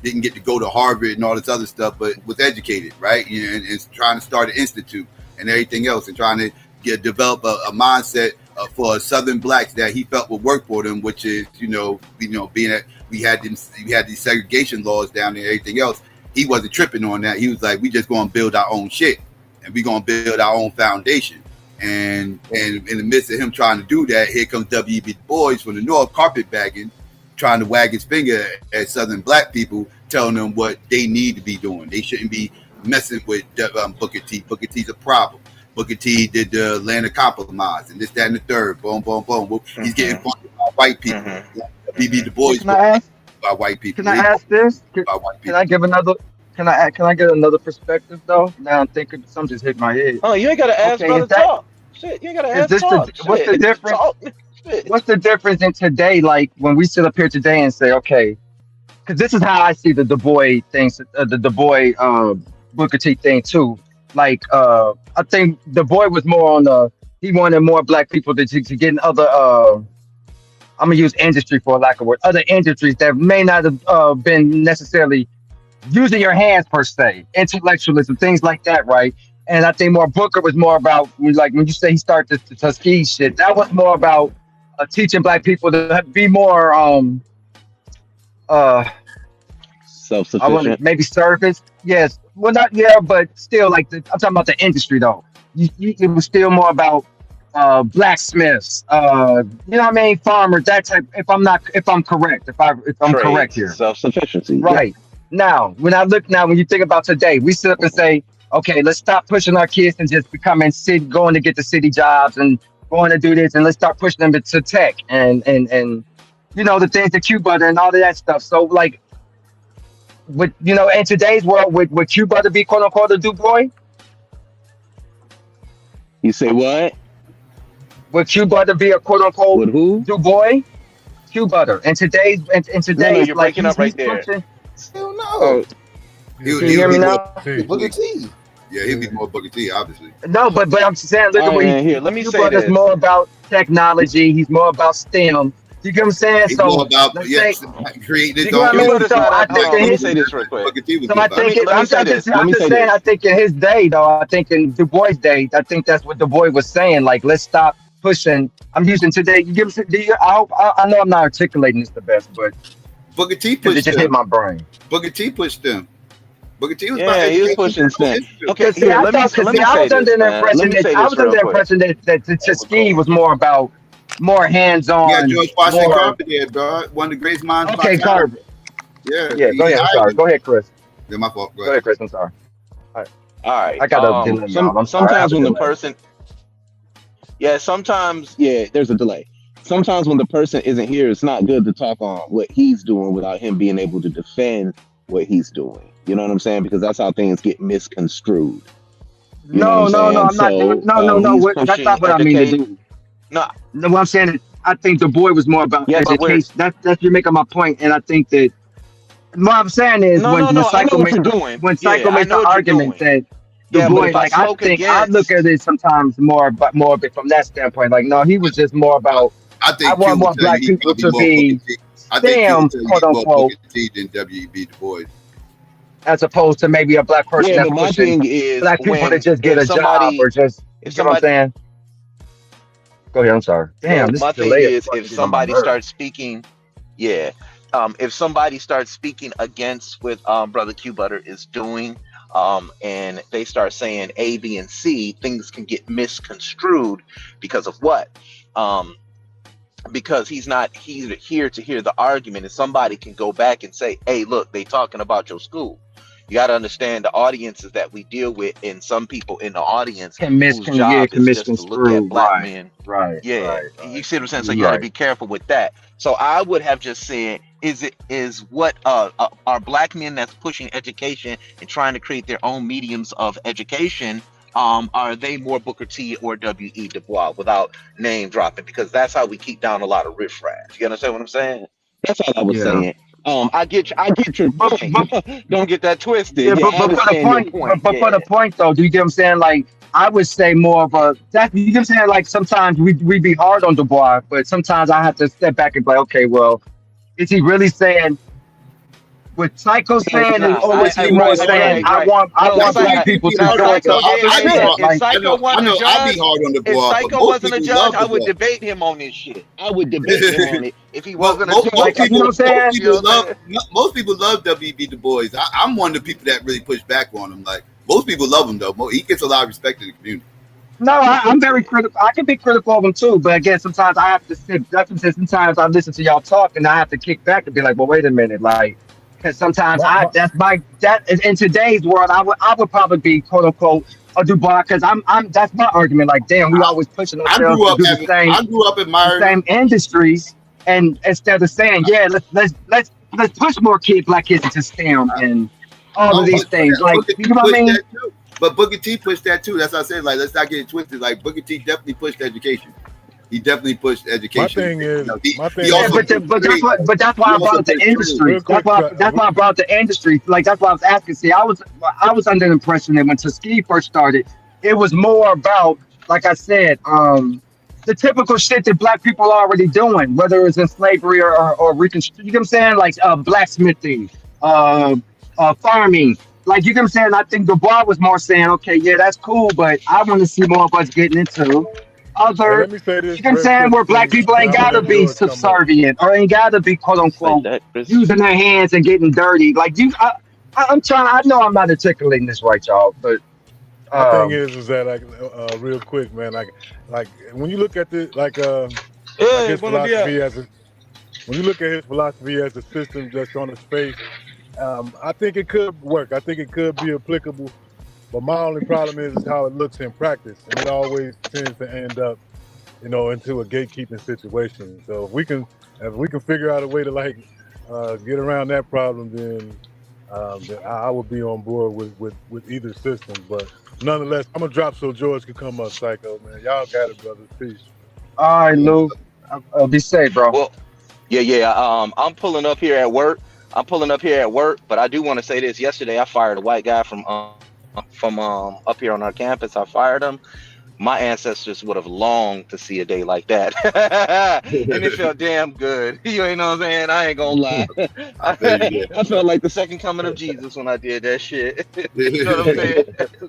didn't get to go to Harvard and all this other stuff, but was educated, right? And trying to start an institute and everything else, and trying to develop a mindset for Southern blacks that he felt would work for them, which is, being that we had these segregation laws down there and everything else. He wasn't tripping on that. He was like, we just going to build our own shit, and we going to build our own foundation. And in the midst of him trying to do that, here comes W.E.B. Du Bois from the North, carpetbagging, trying to wag his finger at Southern black people, telling them what they need to be doing. They shouldn't be messing with Booker T. Booker T's a problem. Booker T did the Atlanta Compromise and this, that, and the third. Boom, boom, boom. He's getting funded by white people. W.E.B. Du Bois by white people. Can I ask this? Can I give another? Can I get another perspective though? Now I'm thinking something just hit my head. Oh, you ain't gotta ask, brother. Talk. Shit, you ain't gotta ask. Talk. What's the difference? What's the difference in today? Like when we sit up here today and say, okay, because this is how I see the Du Bois things, the Du Bois Booker T thing too. Like I think Du Bois was more on he wanted more black people to get in other I'm gonna use industry for a lack of word, other industries that may not have been necessarily using your hands per se, intellectualism, things like that, right? And I think more Booker was more about, like when you say he started the Tuskegee shit, that was more about teaching black people to be more self-sufficient, maybe service. Yes, well, not but still, like I'm talking about the industry though. It was still more about blacksmiths, farmers, that type. If I'm correct, if I'm correct here, self-sufficiency, right? Now, when you think about today, we sit up and say, okay, let's stop pushing our kids and just going to get the city jobs and going to do this, and let's start pushing them to tech and the things that Q Butter and all of that stuff. So like, with in today's world, would Q Butter be quote unquote a Du Bois? You say what? Would Q Butter be a quote unquote Du Bois? Q Butter. And today's No, you're like breaking up right he's there. pushing. Hell no. Oh, He can would you hear be me more now? Booker T. Yeah, he'd be more Booker T, obviously. No, but I'm saying, look All at right, what man. Here, let me Q say Butter's this. more about technology. He's more about STEM. You get what I'm saying? He's more So about let's say, creating you his get what I own Q mean? Butter's So not I at. think Hold on. in Let me his, say this real quick. Booker T would so be I about. think Let me say this. Let I'm me just say saying. this. I think in his day, though, I think in Du Bois' day, I think that's what Du Bois was saying. Like, let's stop pushing. I'm using today. You give do you, I know I'm not articulating this the best, but Booker T because it pushed just hit them. my brain. Booker T pushed them. Booker T was about Yeah, he was education. pushing Stan. Okay, Because see, here. Let me I say was this, under the man. Let impression me say this real quick. that Tuskegee was more about more You got hands-on, George Washington more. Carver there, bro. One of the greatest minds of our Okay, time. Carver. Yeah, Yeah, go he ahead. I'm hired sorry. him. Go ahead, Chris. Yeah, my fault. Go Go ahead. ahead, Chris. I'm sorry. All right. I got a delay, y'all. I'm sorry. I have Sometimes a when the delay. person, there's a delay. Sometimes when the person isn't here, it's not good to talk on what he's doing without him being able to defend what he's doing. You know what I'm saying? Because that's how things get misconstrued. You know what I'm No, saying? I'm not. So No. he's That's pushing not what I mean to educate. do. No, No, what I'm saying is, I think Du Bois was more about yeah, but we're education. That's you're making my point, and I think that what I'm saying is when no. I know Psycho what makes you're doing. when Psycho Yeah, I makes know the what you're argument doing. that Du Yeah, but Bois, if I like I spoke think I look at against, it sometimes more of it from that standpoint. Like, no, he was just more about I I think Q want would more tell you black he's people probably to more Booker be T. I think Q would STEM, tell you quote he's more unquote, Booker T than W.E.B. Du Bois. as opposed to maybe a black person yeah, that's but my pushing thing is black people to when just get if a job somebody, or just if you get what I'm somebody, saying? Go ahead. I'm sorry. so Damn, this my thing delay is is if fucking getting on my somebody nerves. starts speaking, yeah, if somebody starts speaking against what Brother Q Butter is doing, and they start saying A, B, and C, things can get misconstrued because of what? Um, because he's not here to hear the argument, and somebody can go back and say, hey, look, they talking about your school. You got to understand the audiences that we deal with, and some people in the audience whose job Can is just to look at misconstrue. black Right. men. Right. Yeah, Right. you see what I'm saying? So You're you got to right. be careful with that. So I would have just said, is what are black men that's pushing education and trying to create their own mediums of education, are they more Booker T or W.E. Du Bois without name dropping? Because that's how we keep down a lot of riffraff. You understand what I'm saying? That's all I was Yeah. saying. I get your But point. Don't get that twisted. yeah, Yeah, I but for the understand your point, point. but for Yeah. the point though, do you get what I'm saying? Like I would say more of a that you get what I'm saying. Like sometimes we be hard on Du Bois, but sometimes I have to step back and be like, okay, well, is he really saying what Psycho's No, he's saying, not. or was I he more right, saying right, right. I No, That's want how you black do people be to now hard go on into Psycho Bois. did. other I Hey, be shit? look, hard. if Like Psycho I wasn't a know I be judge, hard on the if boy, but Psycho most wasn't a people judge, love I the would boy. debate him on this shit. I would debate him on it if he Well, wasn't a judge. like you know what I'm saying? You know what I'm saying? most people love W.B. Du Bois. I'm one of the people that really push back on him. Like most people love him though. He gets a lot of respect in the community. No, I'm very critical. I can be critical of him too, but again, sometimes I have to sit. That's what I'm saying. Sometimes I listen to y'all talk, and I have to kick back and be like, "Well, wait a minute," like, because sometimes that in today's world, I would probably be quote unquote a Dubois because I'm that's my argument. Like, damn, we always pushing I ourselves grew to up do I grew up the admiring him. same industries, and instead of saying, yeah, let's push more black kids into STEM and all of Oh, these things. Like, Booker you T know what I pushed mean? that too. But Booker T pushed that too. That's what I said. Like, let's not get it twisted. Like Booker T definitely pushed education. He definitely pushed My education. thing is, He Yeah, also but pushed trade. that's why He I also brought up the pushed trade. industry. real quick, That's why I brought up the industry. Like that's why I was asking. See, I was under the impression that when Tuskegee first started, it was more about, like I said, the typical shit that black people are already doing, whether it's in slavery or reconstruction. You know what I'm saying? Like blacksmithing, uh, farming. Like you know what I'm saying? I think Dubois was more saying, okay, yeah, that's cool, but I want to see more of us getting into hey, other, let me say you this know what I'm very saying, quick, where black Steve, people and ain't I'm gonna gotta let be George come up. subservient or ain't gotta be quote Like unquote that, Chris. using their hands and getting dirty. Like I'm trying. I know I'm not articulating this right, y'all, but My thing is that like real quick, man, like when you look at the like Hey, his buenos dias. philosophy when you look at his philosophy as a system that's on its face, I think it could work. I think it could be applicable. But my only problem is how it looks in practice, and it always tends to end up, into a gatekeeping situation. So if we can figure out a way to get around that problem, then I would be on board with either system. But nonetheless, I'm gonna drop so George can come up, Psycho man. Y'all got it, brother. Peace. all right, Lou. Be safe, bro. Well, Yeah. I'm pulling up here at work. But I do want to say this. Yesterday, I fired a white guy from up here on our campus. I fired him. My ancestors would have longed to see a day like that. And it felt damn good. You ain't know what I'm saying? I ain't gonna lie. I feel you I felt like the second coming of Jesus when I did that shit. You know what I'm saying?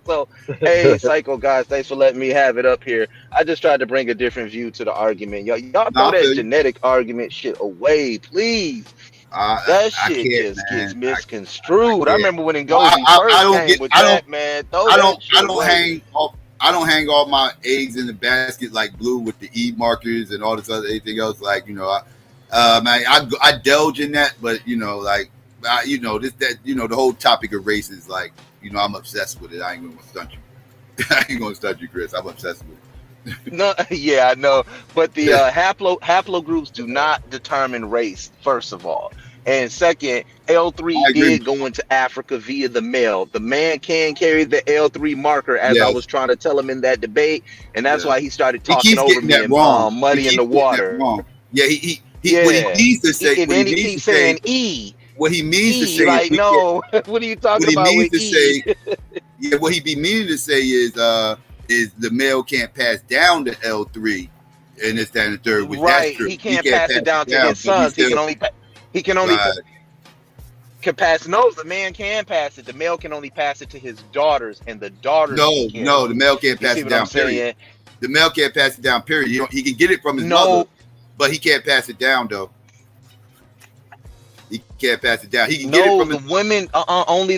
So, hey, Psycho guys, thanks for letting me have it up here. I just tried to bring a different view to the argument. Y'all throw I that feel you. genetic argument shit away, please. That I shit can't, just gets man. I misconstrued. I can't. remember when Ngozi I first don't get. came with that, man. Throw that shit I don't away. hang off. I don't hang all my eggs in the basket like blue with the E markers and all this other anything else. Like man, I delge in that, but like this that the whole topic of race is like I'm obsessed with it. I ain't gonna stunt you. I ain't gonna stunt you, Chris. I'm obsessed with it. No, yeah, I know. But the haplogroups do not determine race, first of all. And second, L3 I agree. did go into Africa via the male. The man can carry the L3 marker, as I Yes. was trying to tell him in that debate, and that's Yeah. why he started He talking keeps over getting me that and wrong. He muddying the keeps getting that water. wrong. Yeah, he what he Yeah. needs to say. And What he then he needs to keeps say. saying E. What he means to E, say is like, no, what are you what talking he about means with to E? say. Yeah, what he be meaning to say is the male can't pass down to L3 and this, that, and the third, which that's Right. true. He He can't can't pass it pass it down to down, his but he sons. He still can only right. can pass. No, the man can pass it. The male can only pass it to his daughters, and the daughters can carry No, the it. male can't You pass see it what I'm down, period. saying? The male can't pass it down, period. He can get it from his mother, No, but he can't pass it down though. He can't pass it down. He can get it no, from the his women. Only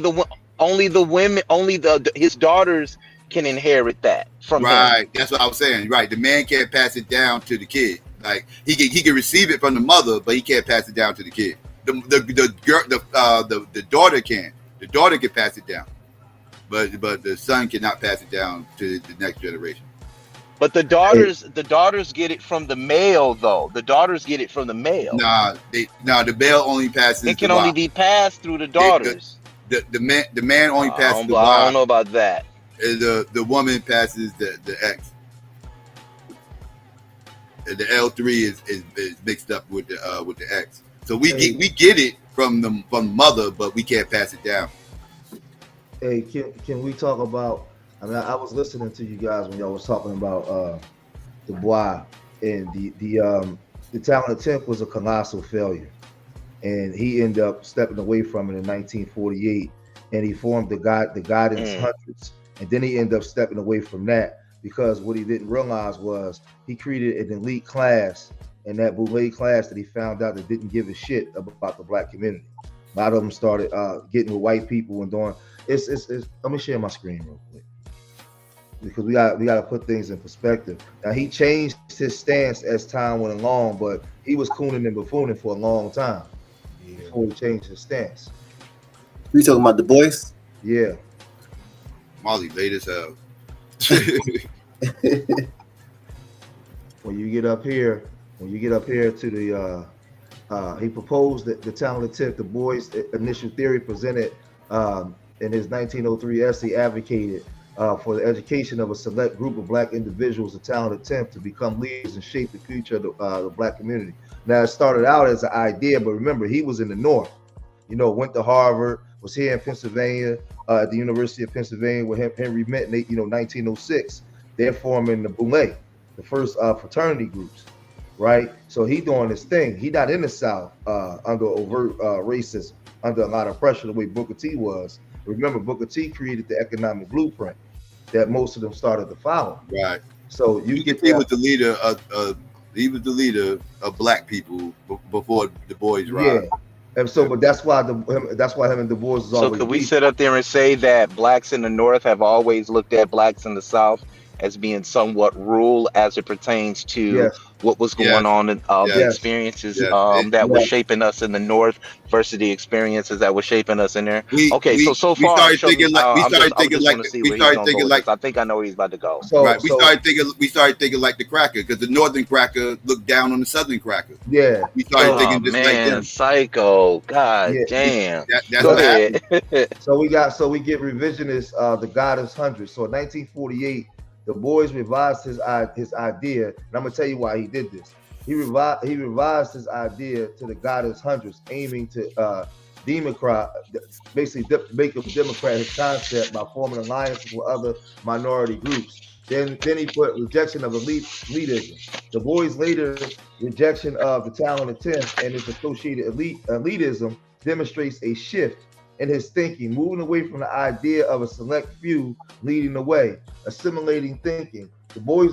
the women. Only his daughters can inherit that from him. right. That's what I was saying. Right. The man can't pass it down to the kid. Like he can receive it from the mother, but he can't pass it down to the kid. The girl the daughter can. The daughter can pass it down, but the son cannot pass it down to the next generation. But the daughters get it from the male, though. The daughters get it from the male. The male only passes It the can only Y. be passed through the The, daughters. the man only passes the I Y. don't know about that. And the woman passes the X. And the L3 is mixed up with the X. So we get it from the mother, but we can't pass it down. Hey, can we talk about? I mean, I was listening to you guys when y'all was talking about Du Bois, and the Talented Tenth was a colossal failure, and he ended up stepping away from it in 1948, and he formed the Guidance Hundreds, and then he ended up stepping away from that because what he didn't realize was he created an elite class, and that Boule class that he found out that didn't give a shit about the black community. A lot of them started getting with white people and doing. It's. Let me share my screen real quick because we got to put things in perspective. Now he changed his stance as time went along, but he was cooning and buffooning for a long time before he changed his stance. We talking about Du Bois? Yeah. Molly late as hell. When you get up here to the he proposed that the Talented Tenth, Du Bois' initial theory presented in his 1903 essay advocated for the education of a select group of black individuals, the Talented Tenth, to become leaders and shape the future of the black community. Now, it started out as an idea, but remember, he was in the North. Went to Harvard, was here in Pennsylvania, at the University of Pennsylvania with Henry met in 1906. They're forming the Boule, the first fraternity groups, right? So he doing his thing. He not in the South under overt racism, under a lot of pressure the way Booker T was. Remember, Booker T created the economic blueprint that most of them started to follow. Right. So he was the leader of he was the leader of black people before Du Bois rise. Yeah. And so, but that's why him and Du Bois is So always. could we sit up there and say that blacks in the North have always looked at blacks in the South as being somewhat rural as it pertains to what was going on in the experiences that were shaping us in the North versus the experiences that were shaping us in there? So far, I just want to see where he's gonna go with this. I think I know where he's about to go. We started thinking like the cracker because the northern cracker looked down on the southern cracker. Yeah, we started thinking just like them. Psycho, god damn. That's what happened. So we get revisionist the Guidance Hundreds. So in 1948, Du Bois revised his idea, and I'm gonna tell you why he did this. He revised his idea to the goddess hundreds, aiming to basically make him Democrat his concept by forming alliances with other minority groups. Then he put rejection of elitism. Du Bois' later rejection of the talented tenth and its associated elitism demonstrates a shift in his thinking, moving away from the idea of a select few leading the way, assimilating thinking. Du Bois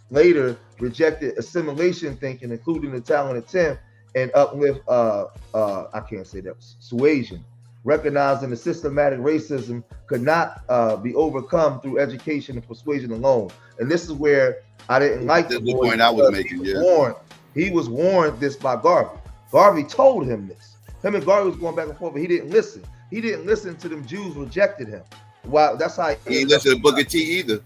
later rejected assimilation thinking, including the talented tenth, and uplift I can't say that, suasion, recognizing the systematic racism could not be overcome through education and persuasion alone. And this is where I didn't like the point I was making. He was warned this by Garvey. Garvey told him this. Him and Garvey was going back and forth, but he didn't listen. He didn't listen to them Jews rejected him. Wow, that's how he didn't listen to Booker T either.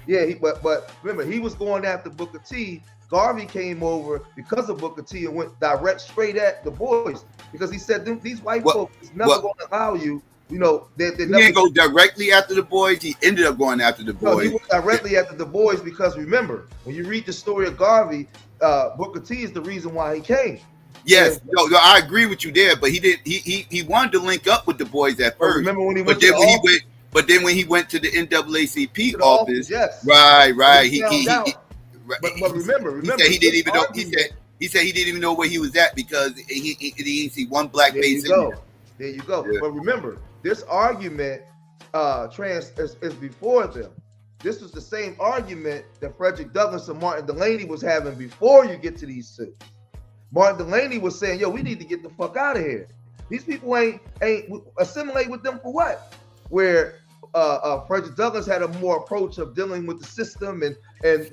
Yeah, but remember, he was going after Booker T. Garvey came over because of Booker T and went direct straight at Du Bois because he said these white folks is never going to allow you. You know, he didn't go directly after Du Bois. He ended up going after Du Bois. No, he went directly after Du Bois because remember, when you read the story of Garvey, Booker T is the reason why he came. Yes, no, I agree with you there, but he did. He wanted to link up with Du Bois at first. Remember when he went? But then when he went to the NAACP office, yes. Right. But remember, he said he didn't even know. He said he didn't even know where he was at because he didn't see one black face in there. There you go. Yeah. But remember, this argument is before them. This was the same argument that Frederick Douglass and Martin Delany was having before you get to these two. Martin Delany was saying, "Yo, we need to get the fuck out of here. These people ain't assimilate with them for what?" Where Frederick Douglass had a more approach of dealing with the system, and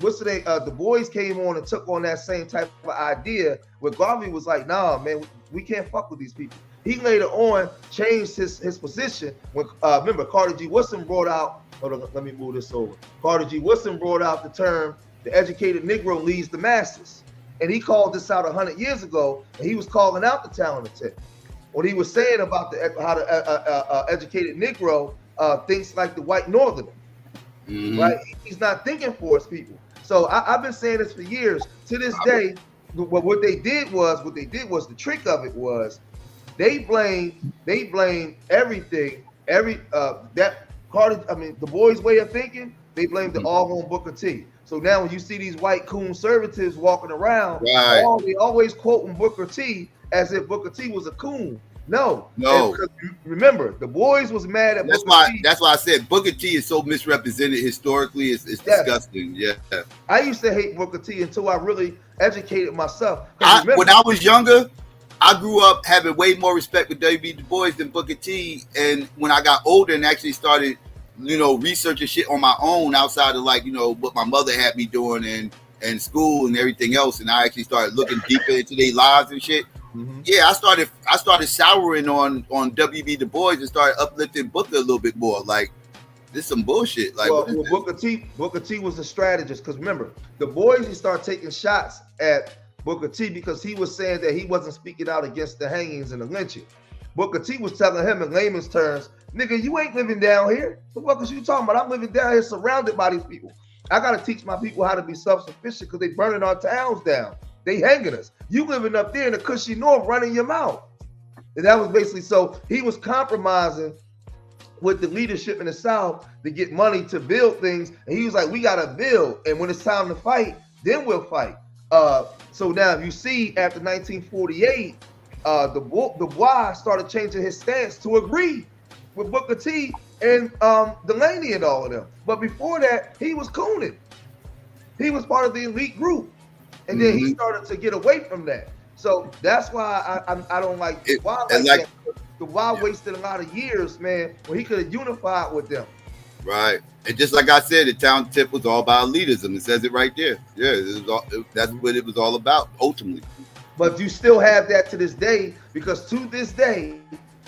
what's the name? Du Bois came on and took on that same type of idea. Where Garvey was like, "Nah, man, we can't fuck with these people." He later on changed his position when remember Carter G. Woodson brought out. Hold on, let me move this over. Carter G. Woodson brought out the term "the educated Negro leads the masses," and he called this out 100 years ago. And he was calling out the talented tip. What he was saying about how the educated Negro thinks like the white Northerner, right? He's not thinking for his people. So I've been saying this for years. To this day, what they did was the trick of it was they blamed everything, that Carter, Du Bois' way of thinking. They blamed it all on Booker T. So now when you see these white conservatives walking around, they always quoting Booker T as if Booker T was a coon. No. Remember, Du Bois was mad at Booker T. That's why I said Booker T is so misrepresented historically. It's disgusting. Yeah. I used to hate Booker T until I really educated myself. When I was younger, I grew up having way more respect for W.B. Du Bois than Booker T. And when I got older and actually started, researching shit on my own outside of what my mother had me doing and school and everything else, and I actually started looking deeper into their lives and shit. Yeah, I started souring on W.B. Du Bois and started uplifting Booker a little bit more. Like, this is some bullshit. Like, Booker T was a strategist because remember, Du Bois, he started taking shots at Booker T because he was saying that he wasn't speaking out against the hangings and the lynching. Booker T was telling him in layman's terms, "Nigga, you ain't living down here. What the fuck is you talking about? I'm living down here surrounded by these people. I gotta teach my people how to be self-sufficient because they burning our towns down. They hanging us. You living up there in the cushy north running your mouth." And that was basically, so he was compromising with the leadership in the South to get money to build things. And he was like, "We gotta build. And when it's time to fight, then we'll fight." So now if you see after 1948, Du Bois started changing his stance to agree with Booker T and Delany and all of them. But before that, he was cooning. He was part of the elite group. And then he started to get away from that. So that's why I don't like Du Bois like that. Du Bois wasted a lot of years, man, when he could have unified with them. Right. And just like I said, the town tip was all about elitism. It says it right there. Yeah, that's what it was all about, ultimately. But you still have that to this day, because to this day,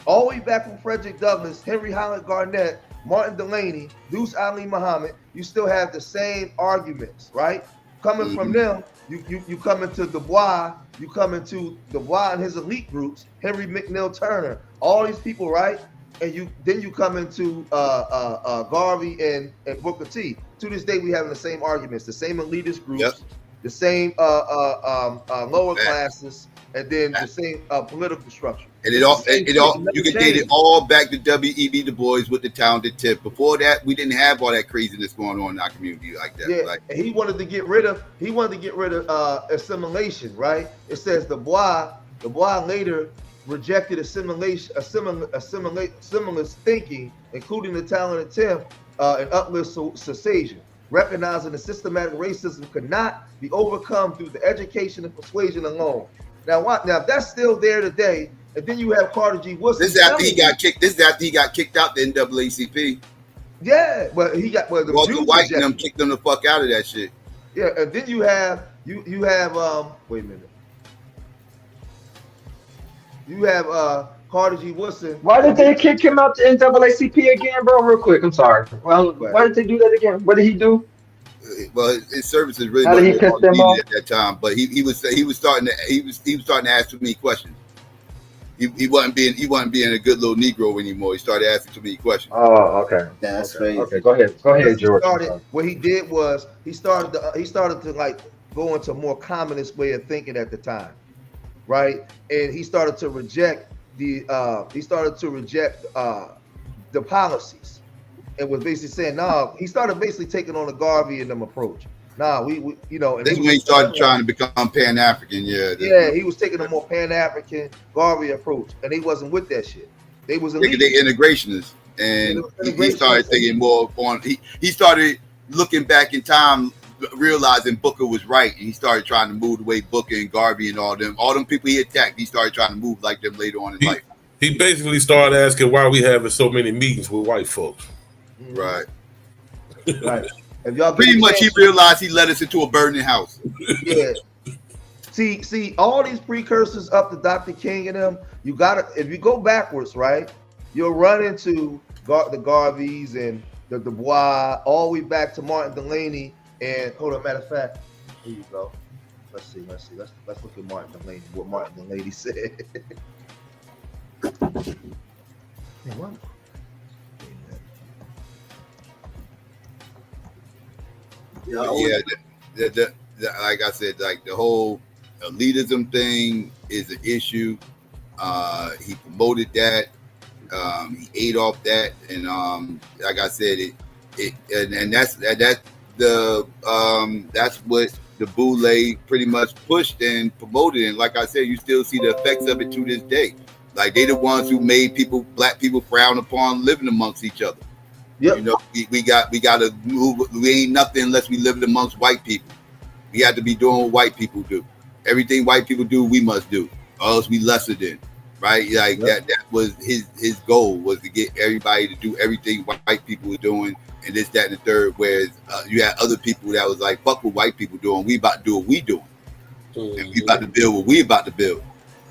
all the way back from Frederick Douglass, Henry Highland Garnett, Martin Delany, Deuce Ali Muhammad, you still have the same arguments, right? Coming from them, you come into Du Bois, you come into Du Bois and his elite groups, Henry McNeil Turner, all these people, right? And then you come into Garvey and Booker T. To this day, we having the same arguments, the same elitist groups. the same lower classes, and then the same political structure. And It's the same shit. It you never can date it changed. all back to W.E.B. Du Bois with the talented tip. Before that, we didn't have all that craziness going on in our community like that. Yeah, Like, and he wanted to get rid of assimilation, right? It says Du Bois later rejected assimilist thinking, including the talented Tim and uplift cessation, recognizing that systematic racism could not be overcome through the education and persuasion alone. Now, if that's still there today, and then you have Carter G. Woodson. this is after he got kicked. This is after he got kicked out the NAACP. Yeah, but he got the Walter Jews White and them rejected. kicked them the fuck out of that shit. Yeah, and then you have wait a minute. You have Carter G. Woodson. Why did they kick him out the NAACP again, bro? Real quick, I'm sorry. Well, why did they do that again? What did he do? Well, his services really How did he piss wasn't them off? needed at that time. But he was starting to ask too many questions. He wasn't being a good little Negro anymore. He started asking too many questions. Oh, okay. That's okay. crazy. Okay, go ahead, George. What he did was he started to like go into a more communist way of thinking at the time, right? And he started to reject the policies, and was basically saying, no. He started basically taking on a Garvey and them approach. Nah, we And That's when he started trying to become Pan-African. Yeah, he was taking a more Pan-African Garvey approach, and they wasn't with that shit. They was they elite. integrationists, and he started thinking more on. He started looking back in time, realizing Booker was right, and he started trying to move the way Booker and Garvey and all them people he attacked. He started trying to move like them later on in life. He basically started asking why we having so many meetings with white folks. Right. Right. If y'all Pretty much, he realized he led us into a burning house. Yeah. See, all these precursors up to Dr. King and them, you gotta, if you go backwards, right, you'll run into the Garveys and the Du Bois, all the way back to Martin Delaney. And hold on, matter of fact, here you go. Let's see. Let's look at Martin Delaney. What Martin Delaney said. Man, what? Yeah, like I said, like the whole elitism thing is an issue. He promoted that. He ate off that, and like I said, that's what the Boule pretty much pushed and promoted. And like I said, you still see the effects of it to this day. Like they the ones who made black people frown upon living amongst each other. Yep. You know, we got to move. We ain't nothing unless we live amongst white people. We have to be doing what white people do. Everything white people do, we must do, or else we lesser than. Right? Like that was his goal, was to get everybody to do everything white people were doing, and this, that, and the third. Whereas you had other people that was like, fuck what white people doing. We about to do what we doing, and we about to build what we about to build.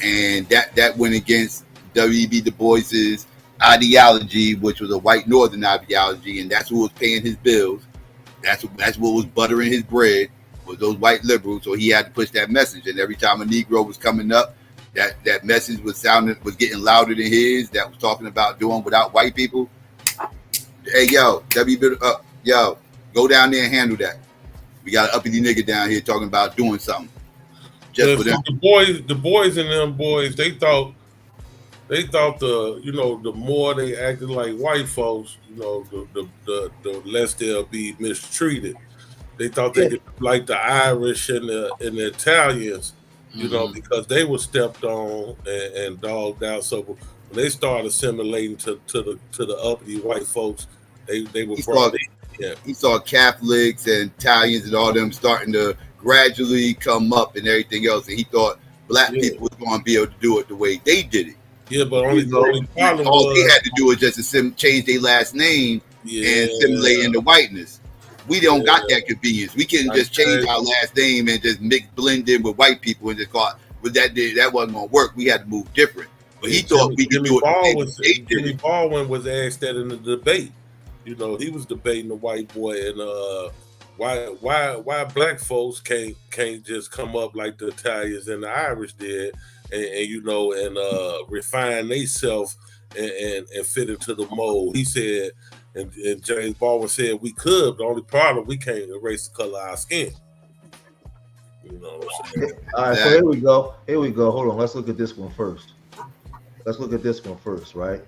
And that went against W.E.B. Du Bois's ideology, which was a white northern ideology, and that's who was paying his bills. That's what was buttering his bread, was those white liberals. So he had to push that message. And every time a Negro was coming up, that message was getting louder than his. That was talking about doing without white people. Hey, yo, yo, go down there and handle that. We got an uppity nigga down here talking about doing something. Just for them. The boys and them boys, they thought the more they acted like white folks, the less they'll be mistreated. They thought they could like the Irish and the Italians, because they were stepped on and dogged out. So when they started assimilating to the uppity white folks, they were brought in. Yeah. He saw Catholics and Italians and all them starting to gradually come up and everything else, and he thought black people was going to be able to do it the way they did it. Yeah, but only problem all was, they had to do was just change their last name and assimilate into whiteness. We don't got that convenience. We can just change our last name and just blend in with white people and just call it. But that wasn't going to work. We had to move different. But he thought we could do it. Jimmy Baldwin was asked that in the debate. He was debating the white boy and why black folks can't just come up like the Italians and the Irish did and refine themselves and fit into the mold. He said, and James Baldwin said we could, but the only problem, we can't erase the color of our skin. You know what I'm saying? All right, so here we go. Here we go. Hold on. Let's look at this one first. Right?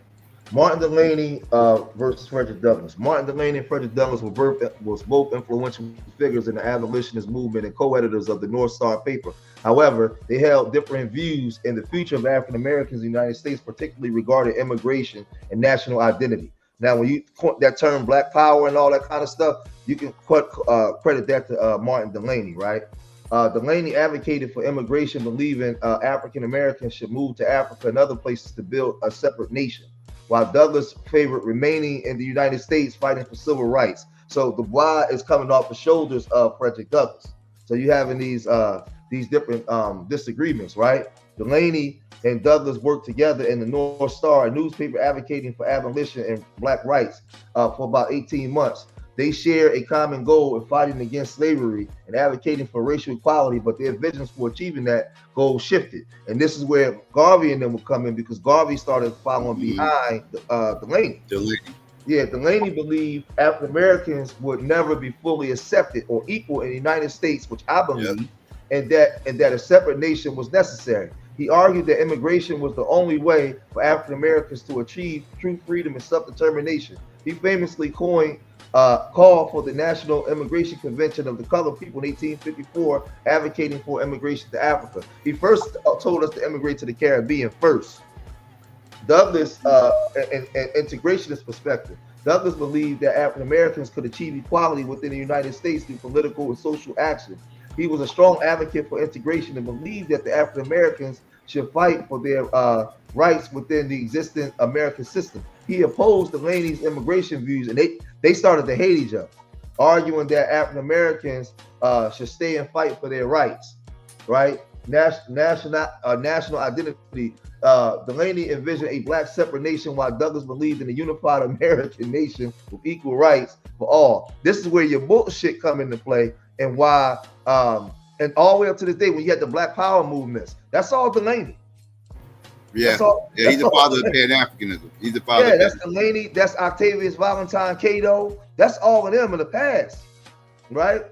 Martin Delany versus Frederick Douglass. Martin Delany and Frederick Douglass was both influential figures in the abolitionist movement and co-editors of the North Star paper. However, they held different views in the future of African Americans in the United States, particularly regarding immigration and national identity. Now, when you quote that term Black Power and all that kind of stuff, you can credit that to Martin Delany, right? Delany advocated for immigration, believing African Americans should move to Africa and other places to build a separate nation, while Douglas favored remaining in the United States fighting for civil rights. So Du Bois is coming off the shoulders of Frederick Douglass. So you having these different disagreements, right? Delany and Douglas worked together in the North Star, a newspaper advocating for abolition and black rights for about 18 months. They share a common goal in fighting against slavery and advocating for racial equality, but their visions for achieving that goal shifted. And this is where Garvey and them will come in, because Garvey started following behind Delany. Yeah, Delany believed African Americans would never be fully accepted or equal in the United States, which I believe, and that a separate nation was necessary. He argued that immigration was the only way for African Americans to achieve true freedom and self-determination. He famously called for the National Immigration Convention of the Colored People in 1854, advocating for immigration to Africa. He first told us to immigrate to the Caribbean first. Douglas, an integrationist perspective, Douglas believed that African Americans could achieve equality within the United States through political and social action. He was a strong advocate for integration and believed that the African Americans should fight for their rights within the existing American system. He opposed Delany's immigration views, and they started to hate each other, arguing that African Americans should stay and fight for their rights, right? National identity. Delany envisioned a black separate nation, while Douglas believed in a unified American nation with equal rights for all. This is where your bullshit come into play, and why, and all the way up to this day, when you had the Black Power movements, that's all Delany. Yeah, he's the father of Pan-Africanism. He's the father. Yeah, that's Delany. That's Octavius Valentine Cato. That's all of them in the past, right?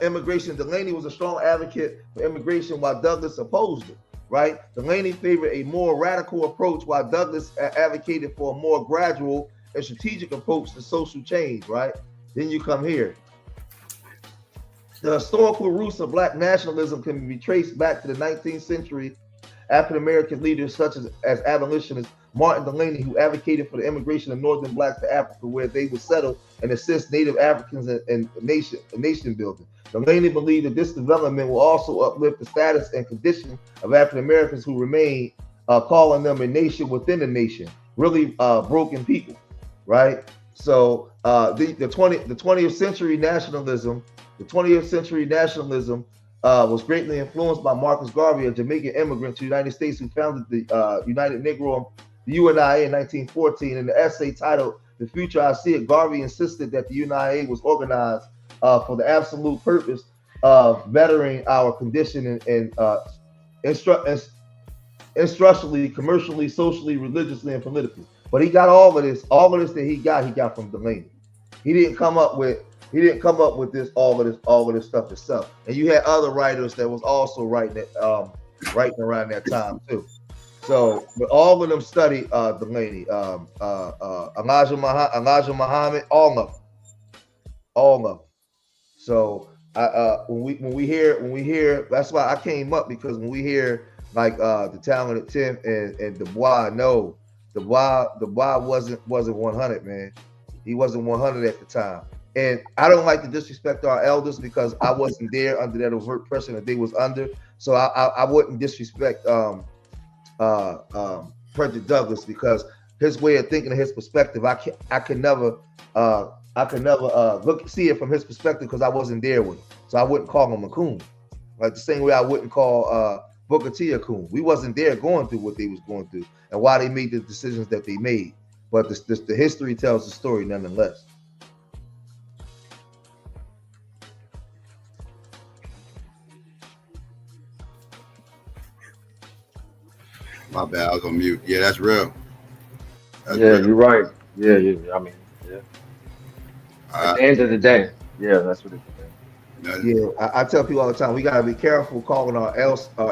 Immigration. Delany was a strong advocate for immigration, while Douglas opposed it, right? Delany favored a more radical approach, while Douglas advocated for a more gradual and strategic approach to social change, right? Then you come here. The historical roots of black nationalism can be traced back to the 19th century. African American leaders such as abolitionist Martin Delany, who advocated for the immigration of northern blacks to Africa, where they would settle and assist Native Africans in nation building. Delany believed that this development will also uplift the status and condition of African Americans who remain, calling them a nation within a nation, really broken people, right? So the 20th century nationalism was greatly influenced by Marcus Garvey, a Jamaican immigrant to the United States who founded the United Negro, the UNIA, in 1914. In the essay titled "The Future I See It," Garvey insisted that the UNIA was organized for the absolute purpose of bettering our condition and structurally, commercially, socially, religiously, and politically. But he got all of this that he got from Delany. He didn't come up with all of this stuff himself. And you had other writers that was also writing around that time too. So, but all of them studied Delany, Elijah Muhammad, all of them. So, when we hear, that's why I came up, because when we hear like the Talented Tim and Du Bois, no, Du Bois wasn't 100, man. He wasn't 100 at the time. And I don't like to disrespect our elders, because I wasn't there under that overt pressure that they was under. So I wouldn't disrespect Frederick Douglass, because his way of thinking and his perspective, I could never see it from his perspective, because I wasn't there with him. So I wouldn't call him a coon. Like the same way I wouldn't call Booker T a coon. We wasn't there going through what they was going through and why they made the decisions that they made. But the history tells the story nonetheless. My bad, I was on mute. Yeah, that's real. You're right. Yeah. I mean, yeah. At the end of the day, yeah, that's what it is. Yeah, I tell people all the time, we gotta be careful calling our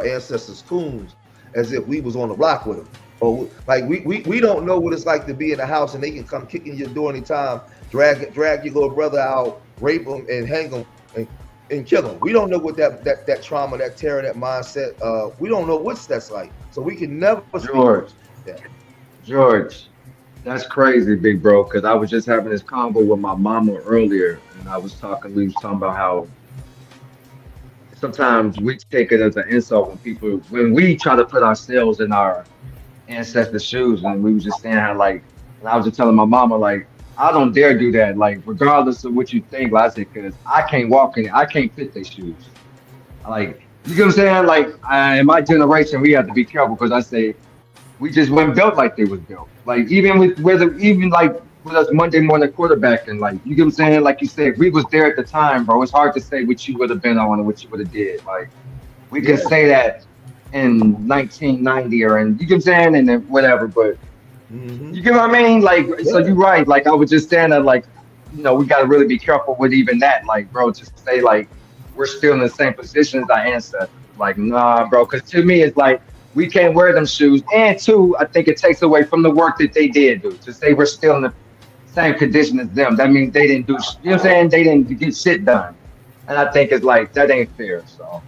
ancestors coons as if we was on the block with them. Or like we don't know what it's like to be in a house and they can come kicking your door anytime, drag your little brother out, rape him and hang him and kill him. We don't know what that trauma, that terror, that mindset. We don't know what that's like. So we can never George, George, that's crazy, big bro. Because I was just having this convo with my mama earlier, and we was talking about how sometimes we take it as an insult when we try to put ourselves in our ancestors' shoes, and we was just saying how like, and I was just telling my mama like, I don't dare do that, like regardless of what you think. Like I said, because I can't walk in it, I can't fit their shoes. Like you get what I'm saying? Like in my generation, we have to be careful because I say we just weren't built like they was built. Like even like with us Monday morning quarterbacking, like you get what I'm saying? Like you said, we was there at the time, bro. It's hard to say what you would have been on and what you would have did. Like we can say that in 1990 or and you get what I'm saying, and then whatever, but you get what I mean? Like so you're right. Like I was just saying that like, we gotta really be careful with even that, like, bro, to say like we're still in the same position as our ancestors. Like, nah, bro, because to me it's like we can't wear them shoes. And two, I think it takes away from the work that they did do. To say we're still in the same condition as them, that means they didn't do, you know what I'm saying? They didn't get shit done. And I think it's like, that ain't fair. So,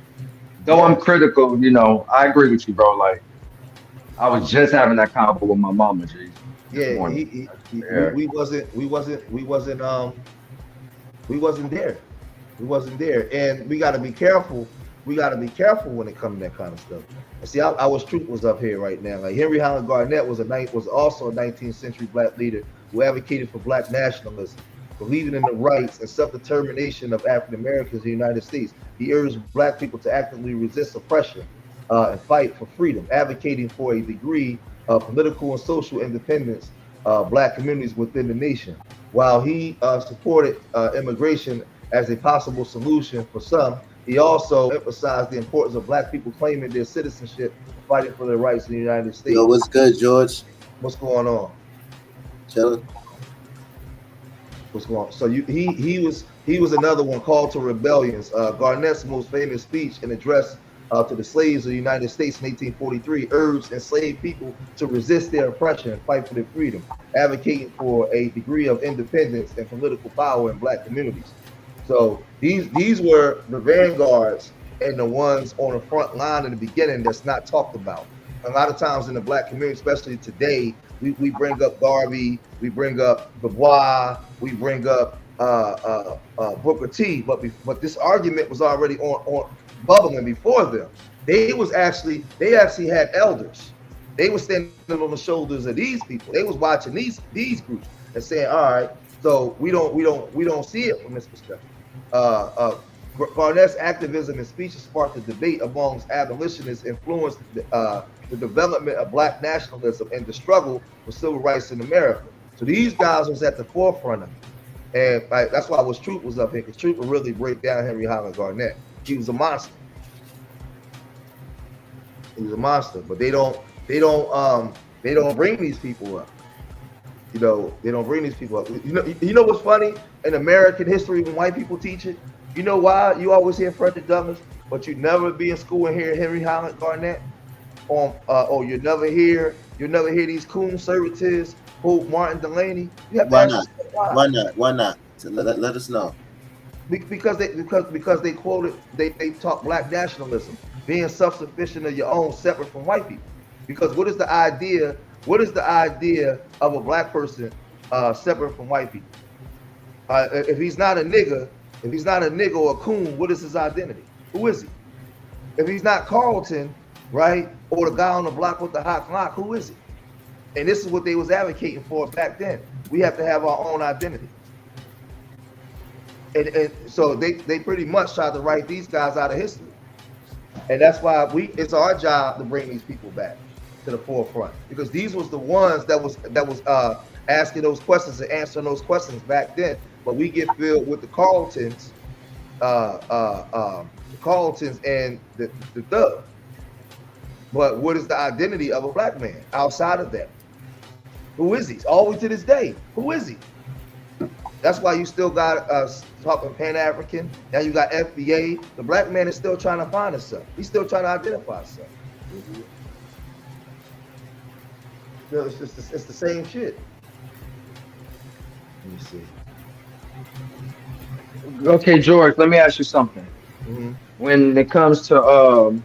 though I'm critical, I agree with you, bro. Like, I was just having that convo with my mama, G. Yeah, we wasn't there. We wasn't there, and we got to be careful. We got to be careful when it comes to that kind of stuff. And see, our truth was up here right now. Like Henry Highland Garnett was also a 19th century black leader who advocated for black nationalism, believing in the rights and self-determination of African Americans in the United States. He urged black people to actively resist oppression and fight for freedom, advocating for a degree of political and social independence black communities within the nation. While he supported immigration as a possible solution for some, he also emphasized the importance of black people claiming their citizenship and fighting for their rights in the United States. Yo, what's good, George? What's going on? Chilling. What's going on? So he was another one called to rebellions. Garnett's most famous speech and address to the slaves of the United States in 1843 urged enslaved people to resist their oppression and fight for their freedom, advocating for a degree of independence and political power in black communities. So these were the vanguards and the ones on the front line in the beginning that's not talked about. A lot of times in the black community, especially today, we bring up Garvey, we bring up Du Bois, we bring up Booker T, but this argument was already on bubbling before them. They actually had elders. They were standing on the shoulders of these people. They was watching these groups and saying, all right, so we don't see it from this perspective. Garnett's activism and speeches sparked a debate amongst abolitionists, influenced the development of black nationalism and the struggle for civil rights in America. So these guys was at the forefront of it. And that's why Truth was up here, because Truth would really break down Henry Highland Garnett. He was a monster. He was a monster, but they don't bring these people up. They don't bring these people up. You know what's funny? In American history, when white people teach it, you know why you always hear Frederick Douglass, but you never be in school and hear Henry Highland Garnett? Or you never hear these coon servitors, Hope Martin Delaney. You have to Why ask not? yourself Why not? Why not? So let us know. Because they quoted, they taught black nationalism, being self-sufficient of your own, separate from white people. Because what is the idea of a black person separate from white people? If he's not a nigga or a coon, what is his identity? Who is he? If he's not Carlton, right, or the guy on the block with the hot clock, who is he? And this is what they was advocating for back then. We have to have our own identity. And so they pretty much tried to write these guys out of history. And that's why it's our job to bring these people back to the forefront, because these was the ones that was asking those questions and answering those questions back then. But we get filled with the Carltons, and the thug. But what is the identity of a black man outside of that? Who is he? Always to this day, who is he? That's why you still got talking Pan-African. Now you got FBA. The black man is still trying to find himself. He's still trying to identify himself. It's the same shit. Let me see. Okay, George, let me ask you something. Mm-hmm. When it comes to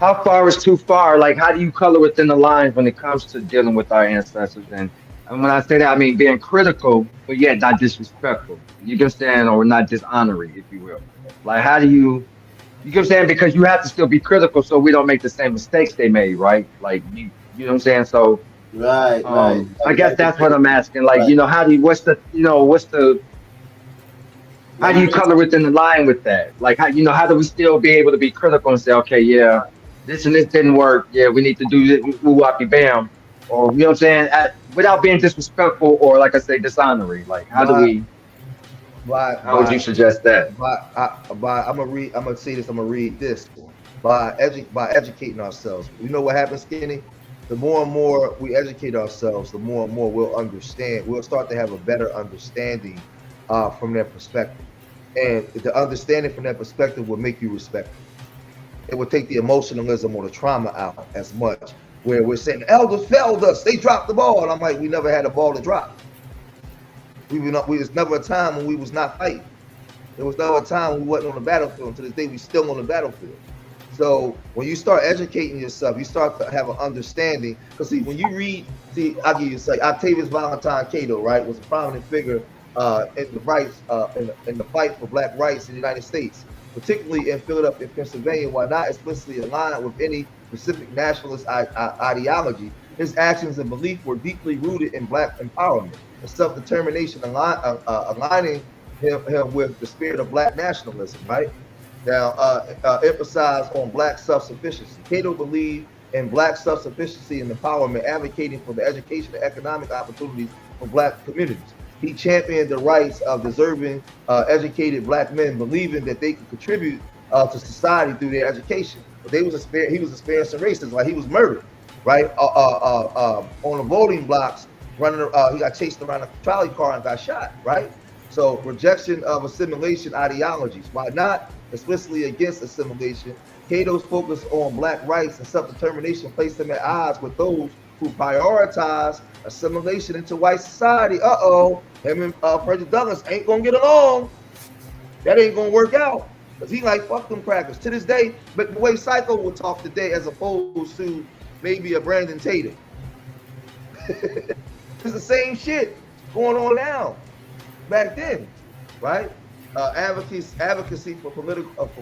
how far is too far? Like, how do you color within the lines when it comes to dealing with our ancestors? And when I say that, I mean being critical, but yet not disrespectful. You get what I'm saying? Or not dishonoring, if you will. Like, how do you get what I'm saying? Because you have to still be critical so we don't make the same mistakes they made, right? Like, you know what I'm saying? So, Right. I guess that's what I'm asking. Like, Right. how do you, how do you color within the line with that? Like, how do we still be able to be critical and say, okay, yeah, this and this didn't work. Yeah, we need to do this, woo wacky bam. Or, you know what I'm saying? Without being disrespectful or, like I say, dishonoring. Like, how would you suggest that? I'm gonna say this. I'm gonna read this. By educating ourselves. You know what happens, Skinny? The more and more we educate ourselves, the more and more we'll understand. We'll start to have a better understanding from their perspective. And the understanding from that perspective will make you respect it. It will take the emotionalism or the trauma out as much. Where we're saying, the elders failed us, they dropped the ball. And I'm like, we never had a ball to drop. We was never a time when we was not fighting. There was never a time when we wasn't on the battlefield. And to this day, we still on the battlefield. So when you start educating yourself, you start to have an understanding. Because see, when you read, I'll give you Octavius Valentine Cato, right, was a prominent figure in the rights, in the fight for black rights in the United States, particularly in Philadelphia, Pennsylvania, while not explicitly aligned with any specific nationalist ideology. His actions and belief were deeply rooted in black empowerment and self-determination, aligning him with the spirit of black nationalism, right? Now, emphasize on black self-sufficiency. Cato believed in black self-sufficiency and empowerment, advocating for the education and economic opportunities for black communities. He championed the rights of deserving, educated black men, believing that they could contribute to society through their education. But he was experiencing racism, like he was murdered, right? On the voting blocks, running, he got chased around a trolley car and got shot, right? So rejection of assimilation ideologies. While not explicitly against assimilation, Cato's focus on black rights and self-determination placed him at odds with those who prioritize assimilation into white society. Him and Frederick Douglass ain't gonna get along. That ain't gonna work out. Because he like, fuck them crackers. To this day, but the way Psycho will talk today as opposed to maybe a Brandon Tatum. It's the same shit going on now. Back then, right? Advocacy for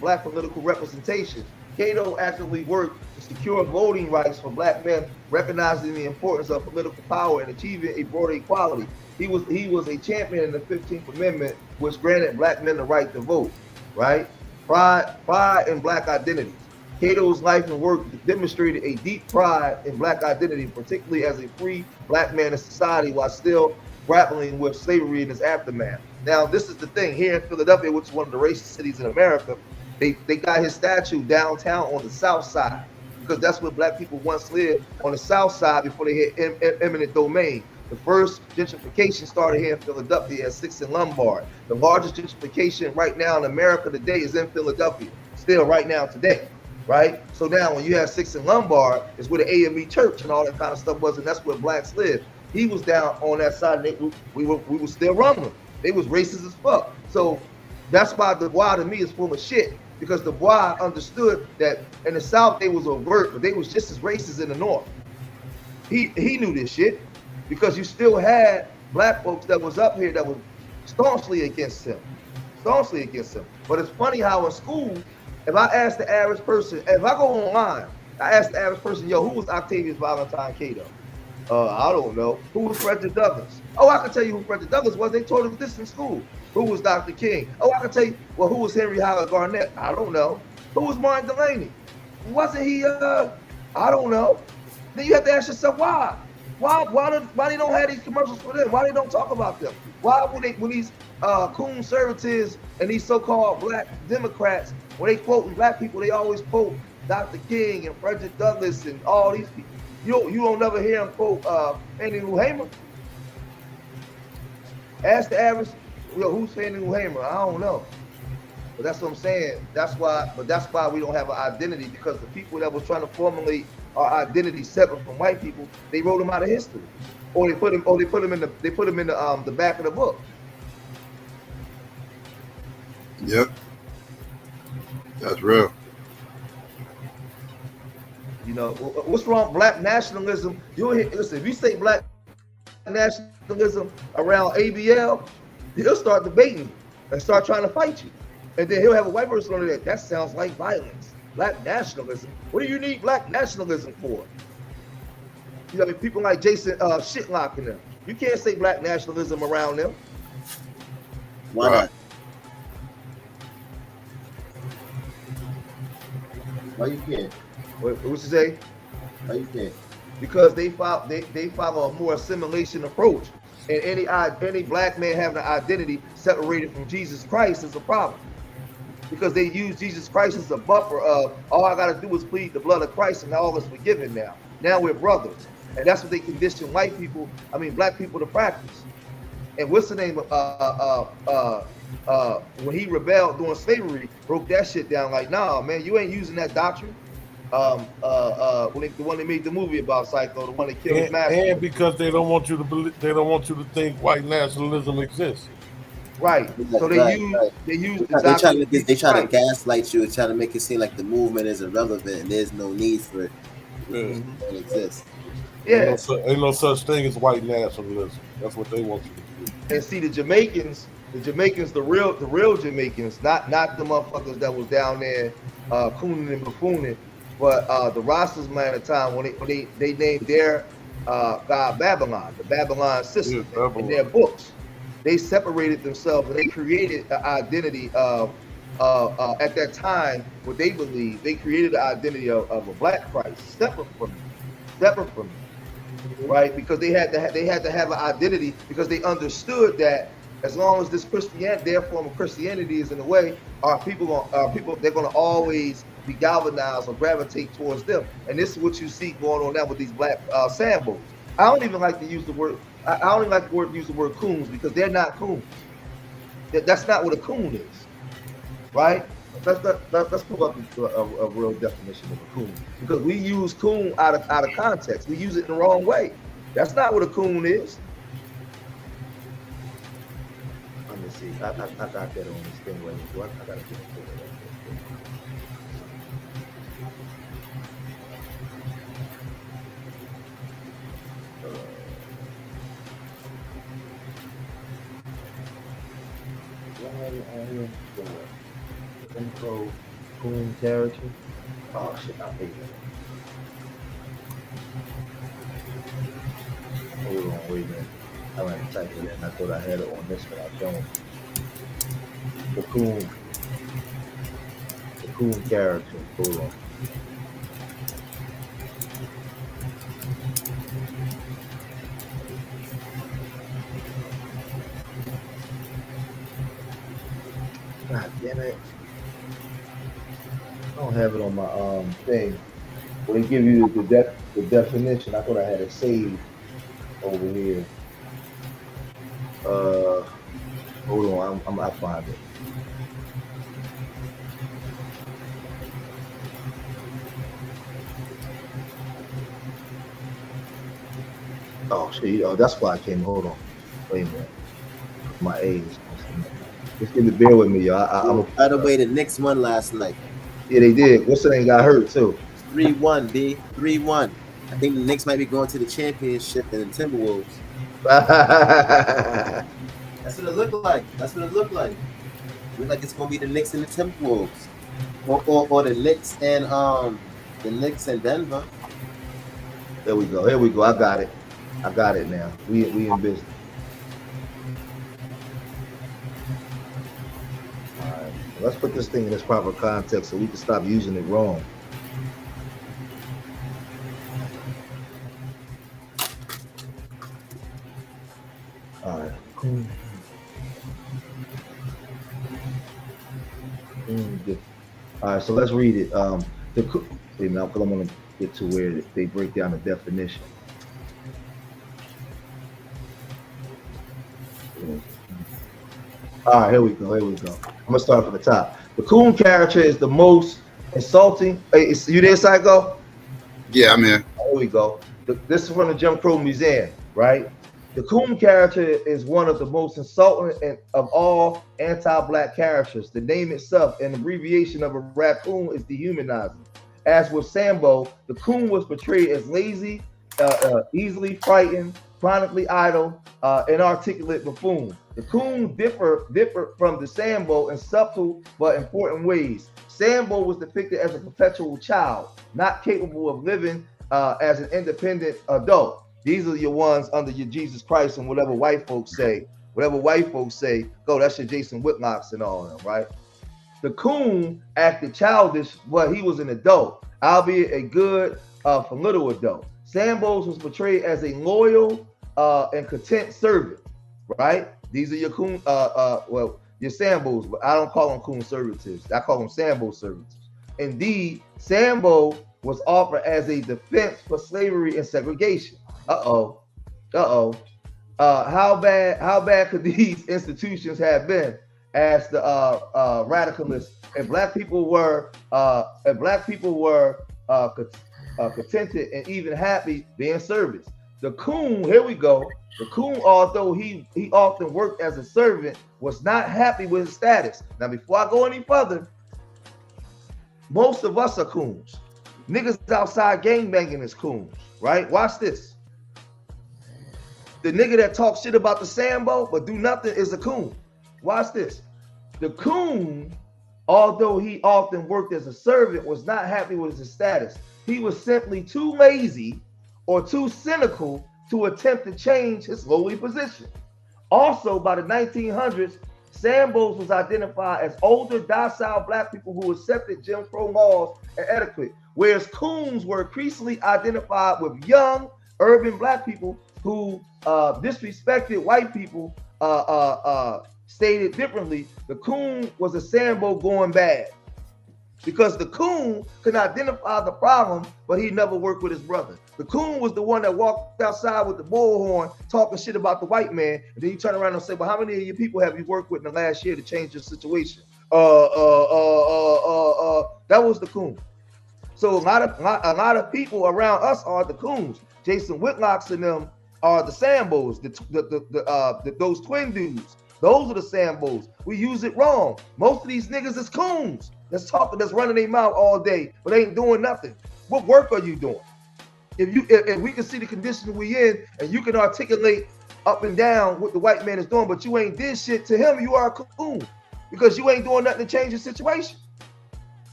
black political representation. Cato actively worked to secure voting rights for black men, recognizing the importance of political power and achieving a broader equality. He was a champion in the 15th Amendment, which granted black men the right to vote, right? Pride in black identities. Cato's life and work demonstrated a deep pride in black identity, particularly as a free black man in society, while still grappling with slavery in its aftermath. Now, this is the thing. Here in Philadelphia, which is one of the racist cities in America, they got his statue downtown on the south side, because that's where black people once lived, on the south side before they hit eminent domain. The first gentrification started here in Philadelphia at 6th and Lombard. The largest gentrification right now in America today is in Philadelphia, still right now today, right? So now when you have 6th and Lombard, is where the AME church and all that kind of stuff was, and that's where blacks lived. He was down on that side, and we were still rumbling. They was racist as fuck. So that's why Du Bois to me is full of shit, because Du Bois understood that in the South they was overt, but they was just as racist in the North. He knew this shit, because you still had black folks that was up here that was staunchly against him. But it's funny how in school, if I ask the average person, if I go online, I ask the average person, yo, who was Octavius Valentine Cato? I don't know. Who was Frederick Douglass? Oh, I can tell you who Frederick Douglass was. They told us this in school. Who was Dr. King? Oh, I can tell you. Well, who was Henry Howard Garnett? I don't know. Who was Martin Delaney? Wasn't he? I don't know. Then you have to ask yourself why. Why they don't have these commercials for them? Why they don't talk about them? Why when these conservatives and these so-called black Democrats, when they quote black people, they always quote Dr. King and Frederick Douglass and all these people. You don't never hear him quote Andy Hamer. Ask the average, who's Fannie Lou Hamer? I don't know. But that's what I'm saying. That's why we don't have an identity, because the people that was trying to formulate our identity separate from white people, they wrote them out of history, or they put them in the back of the book. Yep, that's real. You know, what's wrong? Black nationalism. Listen, if you say black nationalism around ABL, he'll start debating and start trying to fight you. And then he'll have a white person on there. That sounds like violence. Black nationalism. What do you need black nationalism for? You know, I mean, people like Jason Shitlock and them. You can't say black nationalism around them. Why not? Why you can't? What you say? Why you can't? Because they follow a more assimilation approach, and any black man having an identity separated from Jesus Christ is a problem, because they use Jesus Christ as a buffer of all I got to do is plead the blood of Christ and all is forgiven now. Now we're brothers, and that's what they condition black people to practice. And what's the name of when he rebelled during slavery, broke that shit down like, nah, man, you ain't using that doctrine. The one they made the movie about, Psycho, the one that killed his master. And because they don't want you to believe, they don't want you to think white nationalism exists. Right. So they use the doctrine. They try to gaslight you and try to make it seem like the movement is irrelevant and there's no need for it. It exists. Yeah. Ain't no such thing as white nationalism. That's what they want you to do. And see, the Jamaicans, the real Jamaicans, not the motherfuckers that was down there cooning and buffooning, but the Rastas man at the time when they named their god Babylon, the Babylon system, in their books. They separated themselves and they created an identity of at that time what they believed. They created the identity of a black Christ, separate from them. Right, because they had to have an identity, because they understood that as long as this Christianity, their form of Christianity is in the way, they're going to always be galvanized or gravitate towards them. And this is what you see going on now with these black sambos. I don't even like to use the word. I don't even like to use the word coons, because they're not coons. That's not what a coon is, right? Let's pull up a real definition of a coon, because we use coon out of context. We use it in the wrong way. That's not what a coon is. Let me see. I got that on this thing right here. I gotta get it. Info, coon character. Oh shit, I hate that. Hold on, wait a minute. I went to type it in. I thought I had it on this, but I don't. The coon character. Hold on. God damn it. I don't have it on my thing. When they give you the definition, I thought I had it saved over here. Hold on, I find it. Oh shit! Oh, that's why I came. Hold on. Wait a minute. My age. Just give me, bear with me, y'all. By the way, the Knicks won last night. Yeah, they did. What's the name? Got hurt too. 3-1, B. 3-1. I think the Knicks might be going to the championship and the Timberwolves. That's what it looked like. Look like it's gonna be the Knicks and the Timberwolves, or the Knicks and Denver. There we go. Here we go. I got it now. We in business. All right. Let's put this thing in its proper context so we can stop using it wrong. All right. All right, so let's read it. Because I'm going to get to where they break down the definition. All right, here we go. I'm gonna start from the top. The coon character is the most insulting. Hey, you there, Psycho? Yeah, I'm here. Here we go. This is from the Jim Crow Museum, right? The coon character is one of the most insulting of all anti-black characters. The name itself, an abbreviation of a raccoon, is dehumanizing. As with Sambo, the coon was portrayed as lazy, easily frightened, chronically idle, inarticulate buffoon. The coon differed from the Sambo in subtle but important ways. Sambo was depicted as a perpetual child, not capable of living as an independent adult. These are your ones under your Jesus Christ and whatever white folks say. Whatever white folks say, go, that's your Jason Whitlocks and all of them, right? The coon acted childish, but he was an adult, albeit a good for little adult. Sambos was portrayed as a loyal and content servant, right? These are your coon, well, your Sambos, but I don't call them coon servitors. I call them Sambo servitors. Indeed, Sambo was offered as a defense for slavery and segregation. How bad could these institutions have been? As the radicalists, if black people were contented and even happy being service. The coon, here we go. The coon, although he often worked as a servant, was not happy with his status. Now, before I go any further, most of us are coons. Niggas outside gangbanging is coons, right? Watch this. The nigga that talks shit about the Sambo but do nothing is a coon. Watch this. The coon, although he often worked as a servant, was not happy with his status. He was simply too lazy or too cynical to attempt to change his lowly position. Also, by the 1900s, Sambos was identified as older, docile black people who accepted Jim Crow laws and etiquette, whereas coons were increasingly identified with young, urban black people who disrespected white people. Stated differently, the coon was a Sambo going bad, because the coon could identify the problem, but he never worked with his brother. The coon was the one that walked outside with the bullhorn talking shit about the white man, and then you turn around and say, well, how many of your people have you worked with in the last year to change your situation? That was the coon. So a lot of people around us are the coons. Jason Whitlocks and them are the Sambos, those twin dudes. Those are the Sambos. We use it wrong. Most of these niggas is coons that's talking, that's running their mouth all day, but ain't doing nothing. What work are you doing? If we can see the condition we in, and you can articulate up and down what the white man is doing, but you ain't did shit to him, you are a coon, because you ain't doing nothing to change the situation.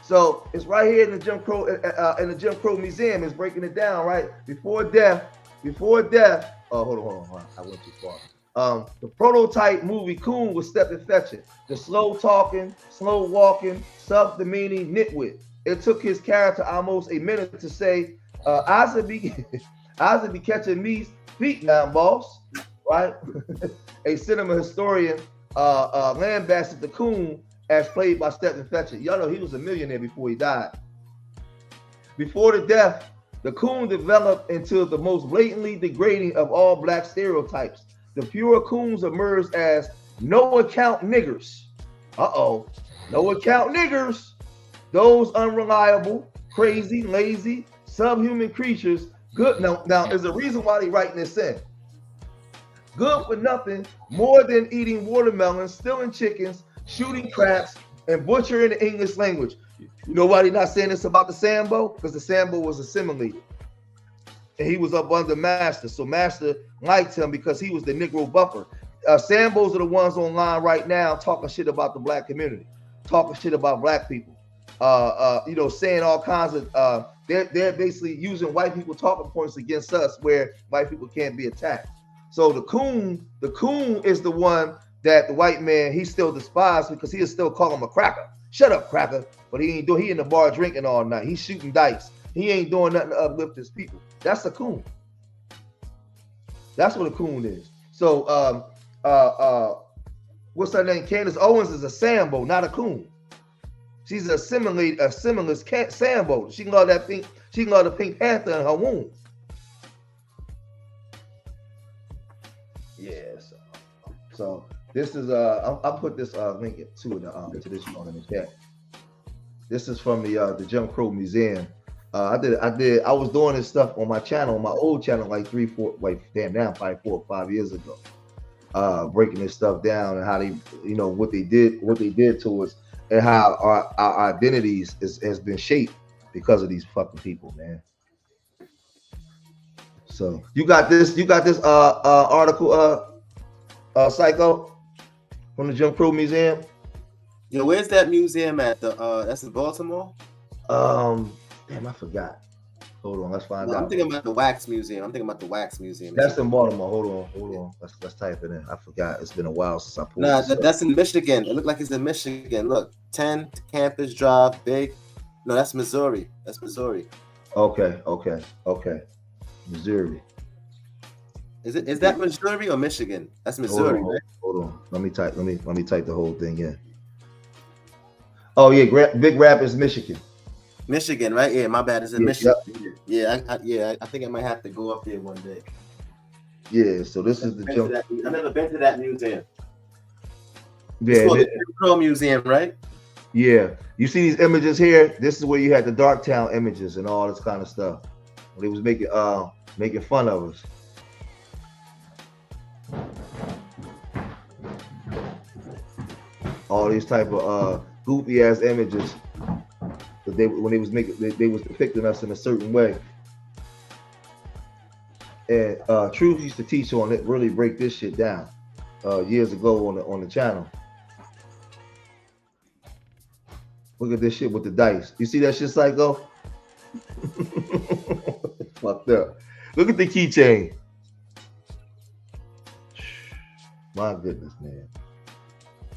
So it's right here in the Jim Crow Museum. It's breaking it down, right? Before death. Oh, hold on. I went too far. The prototype movie coon was Stephen Fetchit, the slow talking, slow walking, self-demeaning nitwit. It took his character almost a minute to say, I should be catching me feet down, boss, right? A cinema historian lambasted the coon as played by Stephen Fetchit. Y'all know he was a millionaire before he died. Before the death, the coon developed into the most blatantly degrading of all black stereotypes. The pure coons emerged as no account niggers. No account niggers. Those unreliable, crazy, lazy, subhuman creatures. Good. Now there's a reason why they writing this in. Good for nothing more than eating watermelons, stealing chickens, shooting craps, and butchering the English language. You know why they're not saying this about the Sambo? Because the Sambo was assimilated. And he was up under Master. So Master liked him because he was the Negro buffer. Sambos are the ones online right now talking shit about the black community, talking shit about black people. Saying all kinds of, they're basically using white people talking points against us where white people can't be attacked. So the coon is the one that the white man, he still despised because he'll still call him a cracker. Shut up, cracker. But he ain't doing, he in the bar drinking all night. He's shooting dice. He ain't doing nothing to uplift his people. That's a coon. That's what a coon is. So what's her name? Candace Owens is a Sambo, not a coon. She's a assimilated Sambo. She can love that pink, she can love the Pink Panther in her womb. Yeah, so This is I'll put this link to this one in the chat. This is from the Jim Crow Museum. I was doing this stuff on my channel, my old channel, like 3, 4, like damn now, probably 4 or 5 years ago. Breaking this stuff down and how they, what they did to us, and how our identities has been shaped because of these fucking people, man. So you got this article, Psycho, from the Jim Crow Museum. Yo, where's that museum at? That's in Baltimore. Damn, I forgot. Hold on, let's find out. I'm thinking about the Wax Museum. That's in Baltimore. Hold on. Let's type it in. I forgot. It's been a while since I pulled Nah, this up. that's in Michigan. It looked like it's in Michigan. Look, 10 Campus Drive, big. No, that's Missouri. Okay. Missouri. Is that Missouri or Michigan? That's Missouri, right? Hold on. Let me type the whole thing in. Oh yeah, Big Rapids, Michigan. Michigan, right? Yeah, my bad. It's in Michigan. Yep. I think I might have to go up there one day. Yeah, so this is the jump. I've never been to that museum. Yeah, it's called the Jim Crow Museum, right? Yeah. You see these images here? This is where you had the Darktown images and all this kind of stuff. They was making fun of us. All these type of goofy ass images. They was depicting us in a certain way. And Truth used to teach on it, really break this shit down years ago on the channel. Look at this shit with the dice. You see that shit, Psycho? Fucked up. Look at the keychain. My goodness, man.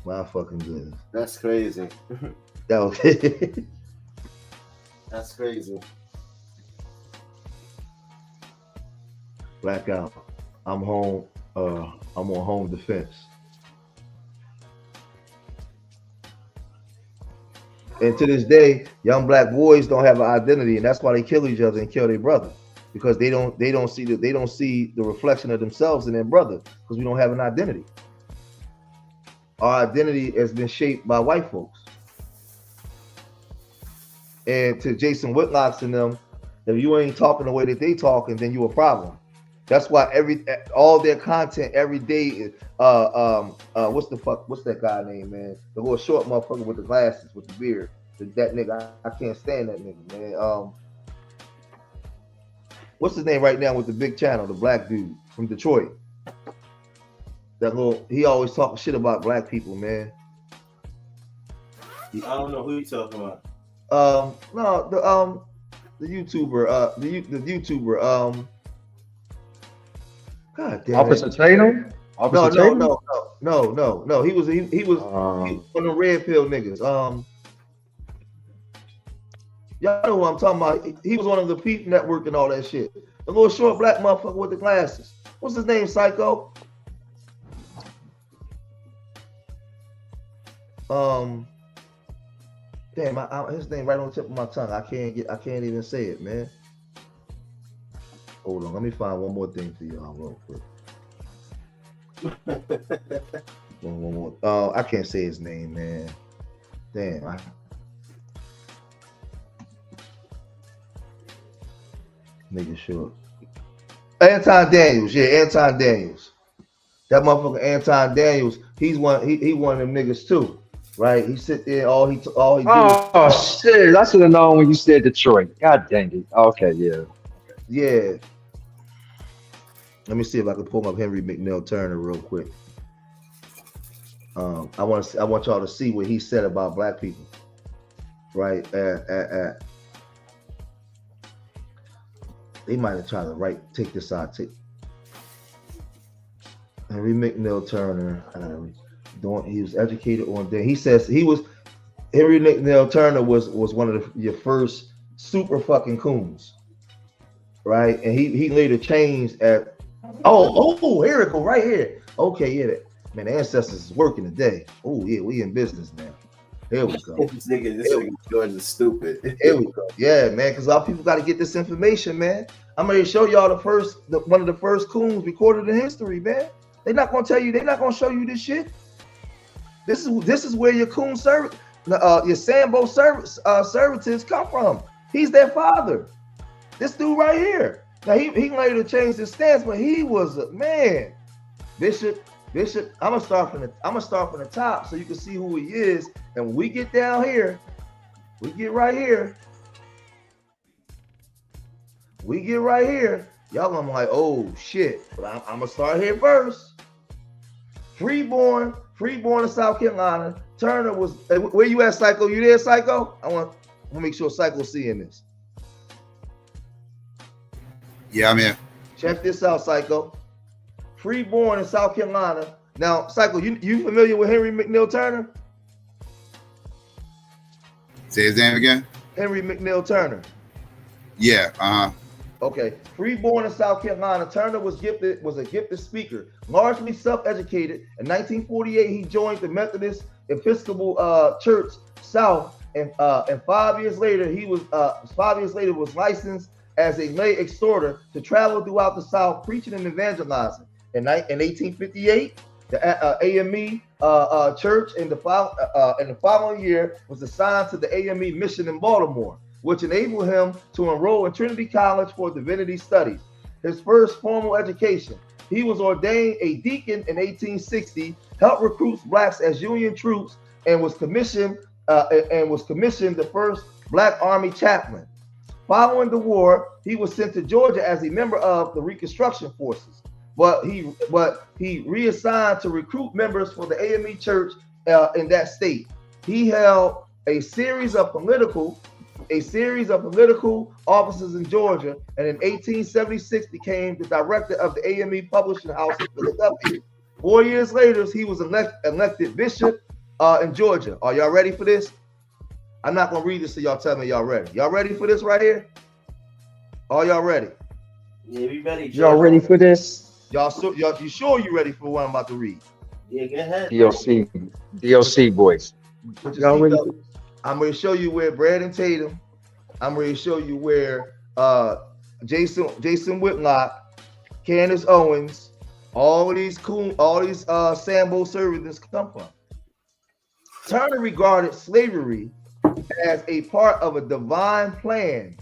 My fucking goodness. That's crazy. That was That's crazy. Blackout. I'm home. I'm on home defense. And to this day, young black boys don't have an identity, and that's why they kill each other and kill their brother, because they don't see the reflection of themselves in their brother, because we don't have an identity. Our identity has been shaped by white folks. And to Jason Whitlock's and them, if you ain't talking the way that they talking, then you a problem. That's why all their content every day is what's that guy name, man? The little short motherfucker with the glasses, with the beard. That nigga, I can't stand that nigga, man. What's his name right now with the big channel, the black dude from Detroit? He always talking shit about black people, man. I don't know who you talking about. No, the YouTuber, the YouTuber, God damn Officer it. Tatum? Officer Tatum? No. He was one of the red pill niggas. Y'all know what I'm talking about. He was one of the Peep Network and all that shit. The little short black motherfucker with the glasses. What's his name, Psycho? Damn, his name right on the tip of my tongue. I can't even say it, man. Hold on, let me find one more thing for y'all real quick. one more. I can't say his name, man. Damn. Making sure. Anton Daniels, yeah, Anton Daniels. That motherfucker Anton Daniels, he one of them niggas too, right? He sit there, all he do. Oh shit! I should have known when you said Detroit. God dang it. Okay, yeah. Yeah. Let me see if I can pull up Henry McNeil Turner real quick. I want y'all to see what he said about black people, right? They might have tried to take this out. Henry McNeil Turner. He was educated on that. He says Henry McNeil Turner was one of your first super fucking coons, right? And he later changed at. Oh, here it go, right here. Okay, yeah, man, the ancestors is working today. Oh yeah, we in business now. Here we go. This nigga George is stupid. Here we go. Yeah, man, because our people got to get this information, man. I'm going to show y'all one of the first coons recorded in history, man. They're not going to tell you, they're not going to show you this shit. This is where your coon your Sambo servitors come from. He's their father. This dude right here. Now he later changed his stance, but he was a man. Bishop. I'm gonna start from the top so you can see who he is. And when we get down here, we get right here. Y'all gonna be like, oh shit. But I'm gonna start here first. Freeborn in South Carolina. Turner was where you at, Psycho? You there, Psycho? I want to make sure Psycho's seeing this. Yeah, I'm here. Check this out, Psycho. Freeborn in South Carolina. Now, Psycho, you familiar with Henry McNeil Turner? Say his name again. Henry McNeil Turner. Yeah. Okay. Freeborn in South Carolina, Turner was a gifted speaker, largely self-educated. In 1948, he joined the Methodist Episcopal Church South, and 5 years later, he was licensed as a lay exhorter to travel throughout the South, preaching and evangelizing. In 1858, the AME church in the following year was assigned to the AME mission in Baltimore, which enabled him to enroll in Trinity College for divinity studies. His first formal education. He was ordained a deacon in 1860, helped recruit blacks as Union troops, and was commissioned the first Black Army chaplain. Following the war, he was sent to Georgia as a member of the Reconstruction Forces, but he reassigned to recruit members for the AME Church in that state. He held a series of political offices in Georgia, and in 1876 became the director of the AME Publishing House in Philadelphia. 4 years later, he was elected bishop in Georgia. Are y'all ready for this? I'm not gonna read this so y'all tell me y'all ready. Y'all ready for this right here? Are y'all ready? Yeah, we ready. Y'all ready for this? You sure you ready for what I'm about to read? Yeah, go ahead. DLC boys. Y'all ready? I'm going to show you where Brandon Tatum. I'm going to show you where Jason Whitlock, Candace Owens, all these Sambo servants come from. Turner regarded slavery as a part of a divine plan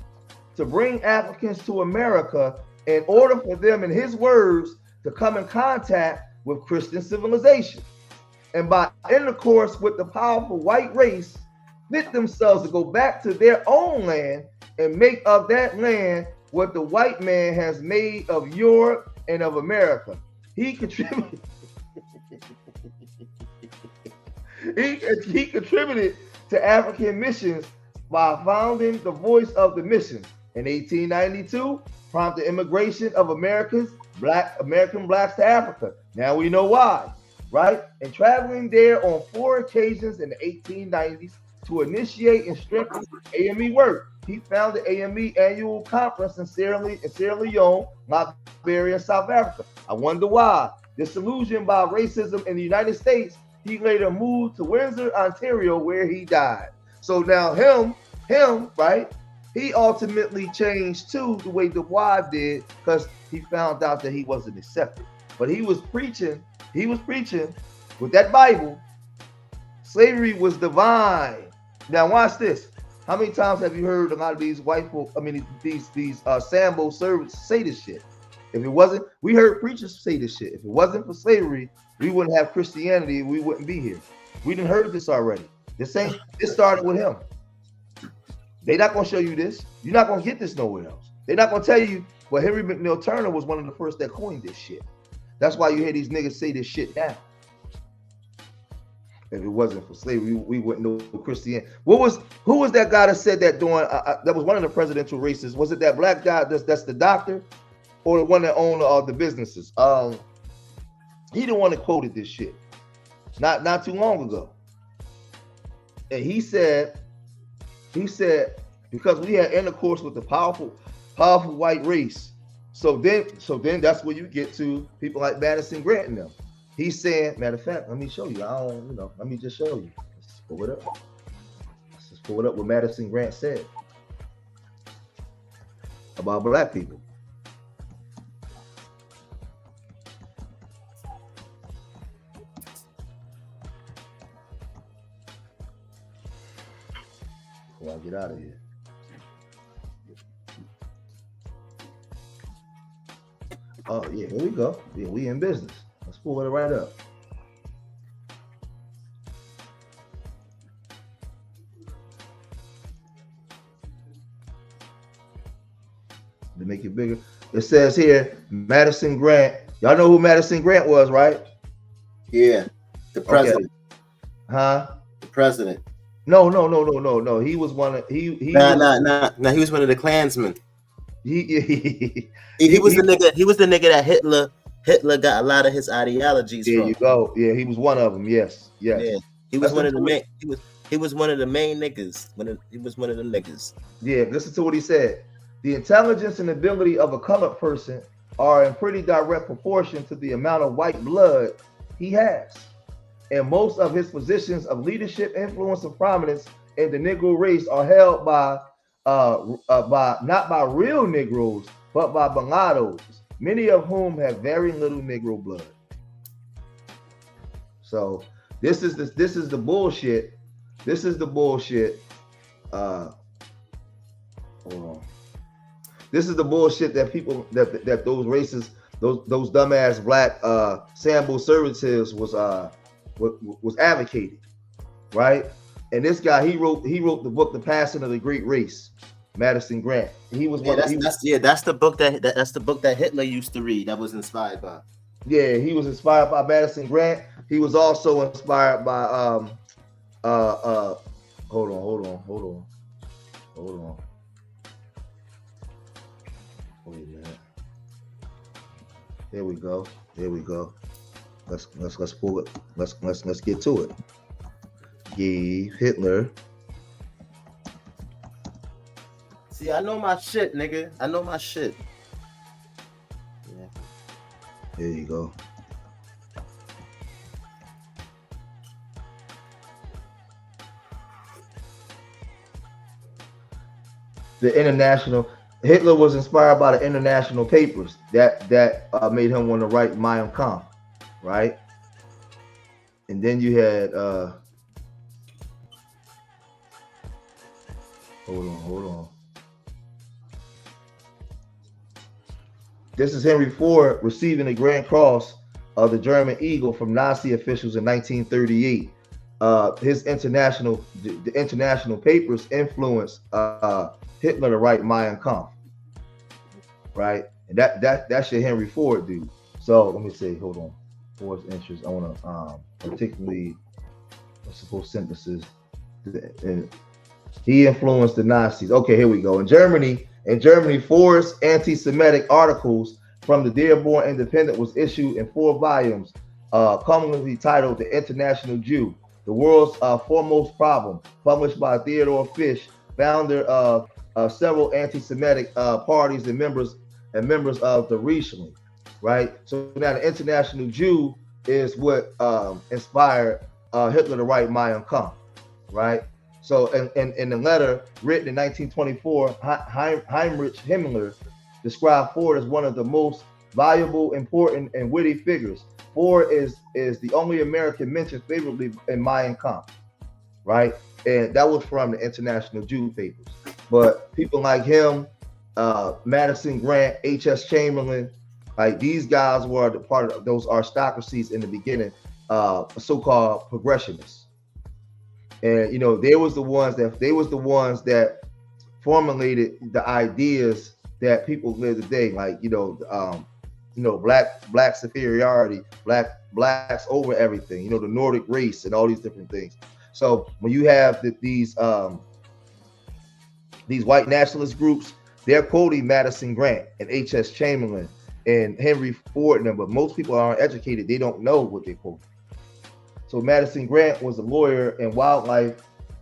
to bring Africans to America in order for them, in his words, to come in contact with Christian civilization. And by intercourse with the powerful white race, fit themselves to go back to their own land and make of that land what the white man has made of Europe and of America. He contributed he contributed to African missions by founding the Voice of the Mission. In 1892, prompted immigration of American blacks to Africa. Now we know why, right? And traveling there on 4 occasions in the 1890s to initiate and strengthen AME work. He founded AME annual conference in Sierra Leone, Liberia, and South Africa. I wonder why. Disillusioned by racism in the United States, he later moved to Windsor, Ontario, where he died. So now him, right? He ultimately changed too, the way the wife did, because he found out that he wasn't accepted. But he was preaching with that Bible. Slavery was divine. Now watch this. How many times have you heard a lot of these white folk, these Sambo servants say this shit? If it wasn't, we heard preachers say this shit. If it wasn't for slavery, we wouldn't have Christianity and we wouldn't be here. We didn't heard this already. This started with him. They're not gonna show you this. You're not gonna get this nowhere else. They're not gonna tell you, well, Henry McNeil Turner was one of the first that coined this shit. That's why you hear these niggas say this shit now. If it wasn't for slavery, we wouldn't know Christianity. Who was that guy that said that during that was one of the presidential races? Was it that black guy that's the doctor, or the one that owned the businesses? He the one that quoted this shit not too long ago. And he said because we had intercourse with the powerful white race. So then that's where you get to people like Madison Grant and them. He's saying, matter of fact, let me show you. Let me just show you. Let's pull it up. Let's just pull it up what Madison Grant said about black people. before I get out of here. Oh yeah, here we go. Yeah, we in business. Let's pull it right up. To make it bigger, it says here Madison Grant. Y'all know who Madison Grant was, right? Yeah, the president. Okay. Huh? The president. No. He was one of he. Nah. He was one of the Klansmen. He was the nigga. He was the nigga that Hitler got a lot of his ideologies there from. You go. Yeah, he was one of them. Yes. Yeah, he was one of the main. He was one of the main niggas. He was one of them niggas. Yeah, listen to what he said. The intelligence and ability of a colored person are in pretty direct proportion to the amount of white blood he has. And most of his positions of leadership, influence, and prominence in the Negro race are held by not by real Negroes, but by mulattoes, many of whom have very little Negro blood. So this is the bullshit. This is the bullshit. Hold on. This is the bullshit that people that those racists, those dumbass black Sambo conservatives was advocating, right? And this guy, he wrote the book The Passing of the Great Race, Madison Grant. He was that's the book that Hitler used to read. That was inspired by. Yeah, he was inspired by Madison Grant. He was also inspired by hold on. Wait a minute. There we go. Let's pull it. Let's get to it. Gave Hitler. See, I know my shit, nigga. I know my shit. Yeah. There you go. The international. Hitler was inspired by the international papers that made him want to write Mein Kampf, right? And then you had hold on. This is Henry Ford receiving the Grand Cross of the German Eagle from Nazi officials in 1938. The international papers influenced Hitler to write Mein Kampf, right? And that's your Henry Ford dude. So let me say, hold on. Ford's interests. I want to particularly suppose synthesis. And he influenced the Nazis. Okay, here we go. In Germany, Ford's anti-Semitic articles from the Dearborn Independent was issued in 4 volumes, commonly titled "The International Jew: The World's Foremost Problem," published by Theodore Fish, founder of several anti-Semitic parties and members of the Riesling, right? So now the International Jew is what inspired Hitler to write Mein Kampf, right? So in the letter written in 1924, Heinrich Himmler described Ford as one of the most valuable, important, and witty figures. Ford is the only American mentioned favorably in Mein Kampf, right? And that was from the International Jew papers. But people like him, Madison Grant, H.S. Chamberlain, like these guys were the part of those aristocracies in the beginning, so-called progressionists. And they was the ones that formulated the ideas that people live today, like black superiority, blacks over everything, the Nordic race and all these different things. So when you have these white nationalist groups, they're quoting Madison Grant and H.S. Chamberlain and Henry Ford, but most people aren't educated. They don't know what they quote. So Madison Grant was a lawyer and wildlife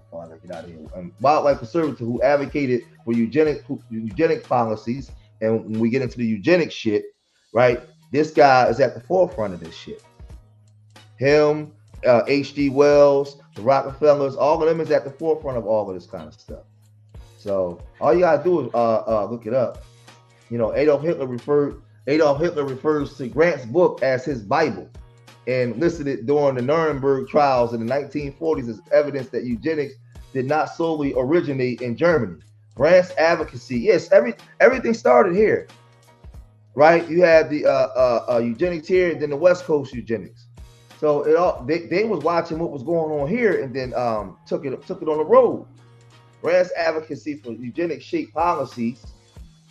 conservative who advocated for eugenic policies. And when we get into the eugenic shit, right, this guy is at the forefront of this shit. Him, H.G. Wells, the Rockefellers, all of them is at the forefront of all of this kind of stuff. So all you gotta do is look it up. Adolf Hitler refers to Grant's book as his Bible, and listed it during the Nuremberg trials in the 1940s as evidence that eugenics did not solely originate in Germany. Grant's advocacy, yes, everything started here, right? You had the eugenics here, and then the West Coast eugenics. So it all they was watching what was going on here, and then took it on the road. Grant's advocacy for eugenics shaped policies,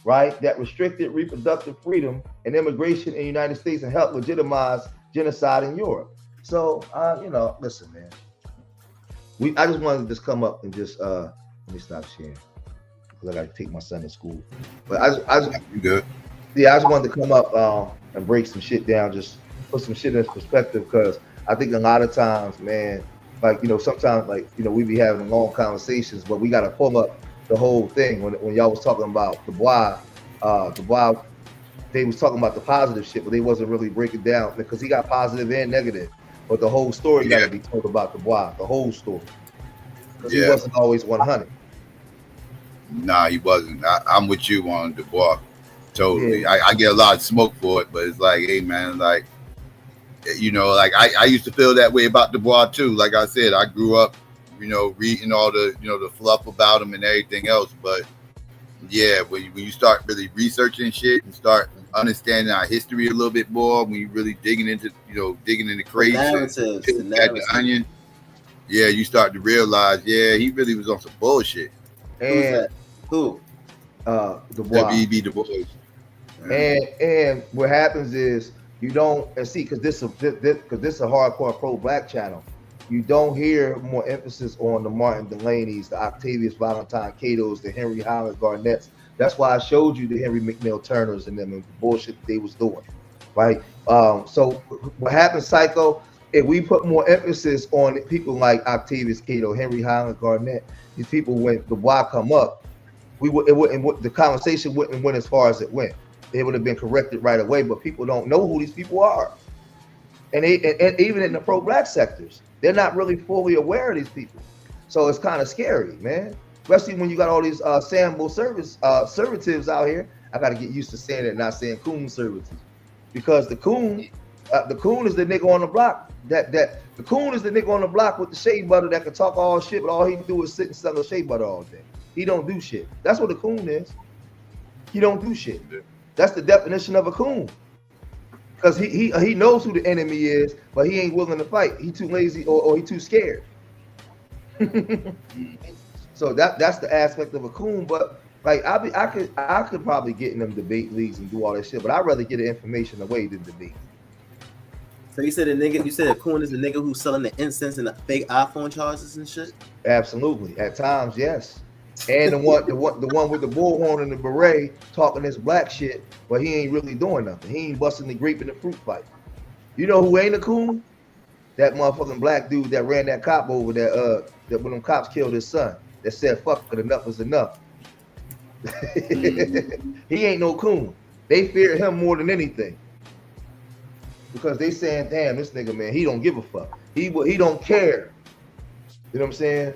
right, that restricted reproductive freedom and immigration in the United States and helped legitimize genocide in Europe. So listen, man. I just wanted to just come up and just let me stop sharing because I got to take my son to school. But you good? Yeah, I just wanted to come up and break some shit down, just put some shit in perspective, because I think a lot of times, man, like sometimes we be having long conversations, but we got to pull up the whole thing. When y'all was talking about Dubois, they was talking about the positive shit, but they wasn't really breaking down because he got positive and negative. But the whole story got to be told about Dubois, the whole story, because he wasn't always 100. Nah, he wasn't. I'm with you on Dubois. Totally. Yeah. I get a lot of smoke for it, but it's like, hey man, like, like I used to feel that way about Dubois too. Like I said, I grew up, reading all the, the fluff about him and everything else. But yeah, when you start really researching shit and start understanding our history a little bit more, when you really digging into crates and the onion, yeah, you start to realize, yeah, he really was on some bullshit. And who? Dubois. W.E.B. Du Bois. And what happens is you don't see, because this is a hardcore pro-black channel. You don't hear more emphasis on the Martin Delaney's, the Octavius Valentine Cato's, the Henry Highland Garnett's. That's why I showed you the Henry McNeil Turners and them and the bullshit they was doing, right? So what happens, Psycho? If we put more emphasis on people like Octavius Cato, Henry Highland Garnett, these people, when Dubois come up, the conversation wouldn't went as far as it went. It would have been corrected right away, but people don't know who these people are, and even in the pro-black sectors, they're not really fully aware of these people. So it's kind of scary, man. Especially when you got all these Sambo conservatives out here. I got to get used to saying it, not saying coon conservatives, because the coon is the nigga on the block. The coon is the nigga on the block with the shea butter that can talk all shit, but all he can do is sit and sell the shea butter all day. He don't do shit. That's what a coon is. He don't do shit. That's the definition of a coon. Because he knows who the enemy is, but he ain't willing to fight. He too lazy or he too scared. So that's the aspect of a coon. But like I could probably get in them debate leagues and do all that shit, but I'd rather get the information away than debate. So you said a coon is the nigga who's selling the incense and the fake iPhone chargers and shit? Absolutely. At times, yes. And the one with the bullhorn and the beret talking this black shit, but he ain't really doing nothing. He ain't busting the grape in the fruit fight. You know who ain't a coon? That motherfucking black dude that ran that cop over that when them cops killed his son, that said fuck it, enough is enough. He ain't no coon. They fear him more than anything. Because they saying, damn, this nigga, man, he don't give a fuck. He don't care. You know what I'm saying?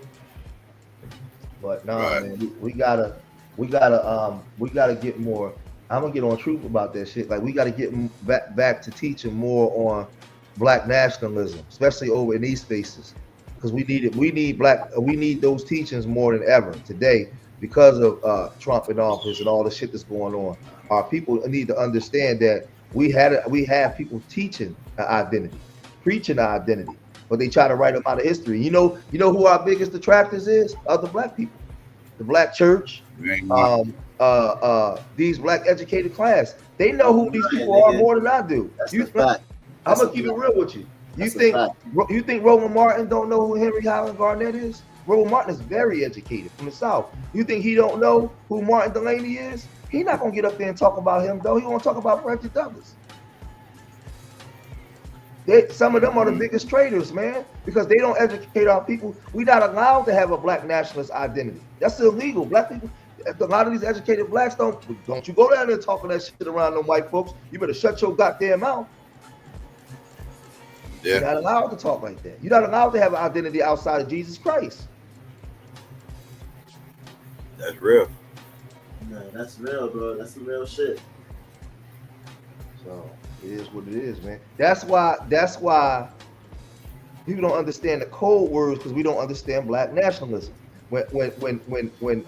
But nah, man, we gotta get more. I'm gonna get on truth about that shit. Like we gotta get back to teaching more on black nationalism, especially over in these spaces, because we need it. We need those teachings more than ever today because of Trump in office and all the shit that's going on. Our people need to understand that we have people teaching an identity, preaching an identity, but they try to write them out of history. You know who our biggest detractors is? Other black people, the black church, these black educated class. They know who these people are more than I do. I'm gonna keep it real with you. You think Roland Martin don't know who Henry Highland Garnett is? Roland Martin is very educated from the South. You think he don't know who Martin Delaney is? He not gonna get up there and talk about him though. He gonna talk about Frederick Douglass. Some of them are the biggest traitors, man, because they don't educate our people. We're not allowed to have a black nationalist identity. That's illegal. Black people, a lot of these educated blacks don't you go down there talking that shit around them white folks. You better shut your goddamn mouth. Yeah. You're not allowed to talk like that. You're not allowed to have an identity outside of Jesus Christ. That's real. No, that's real, bro. That's some real shit. So it is what it is, man. That's why people don't understand the code words, because we don't understand black nationalism. when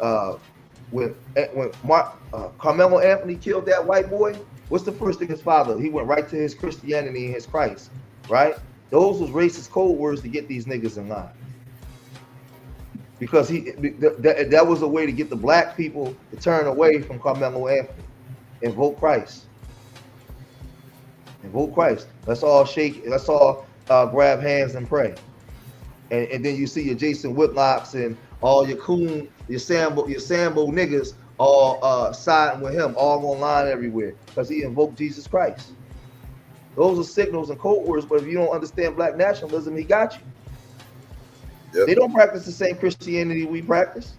Carmelo Anthony killed that white boy, what's the first thing his father? He went right to his Christianity and his Christ, right? Those was racist code words to get these niggas in line. Because that was a way to get the black people to turn away from Carmelo Anthony and vote Christ. And vote Christ. Let's all shake. Let's all grab hands and pray. And then you see your Jason Whitlocks and all your coon, your Sambo niggas all siding with him, all online everywhere because he invoked Jesus Christ. Those are signals and code words, but if you don't understand black nationalism, he got you. Yep. They don't practice the same Christianity we practice.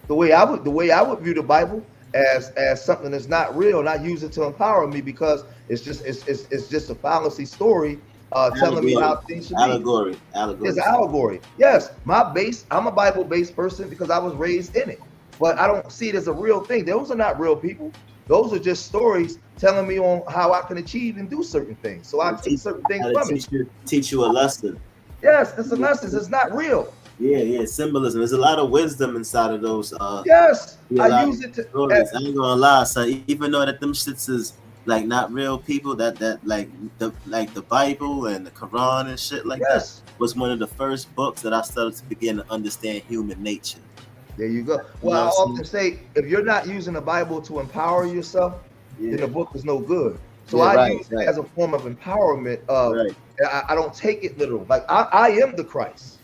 The way I would view the Bible as something that's not real, not use it to empower me because it's just a fallacy story telling me how things should be. Allegory. It's an allegory. Yes, I'm a Bible-based person because I was raised in it, but I don't see it as a real thing. Those are not real people. Those are just stories telling me on how I can achieve and do certain things. So I take certain things from it. Teach you a lesson. Yes, it's a lesson. It's not real. Yeah, symbolism. There's a lot of wisdom inside of those. Yes, I use it to. I ain't gonna lie, so even though that them shits is like not real people, that like the Bible and the Quran and shit like that was one of the first books that I started to begin to understand human nature. There you go. Well, I often say if you're not using the Bible to empower yourself, then the book is no good. So I use it as a form of empowerment. I don't take it literal. Like I am the Christ.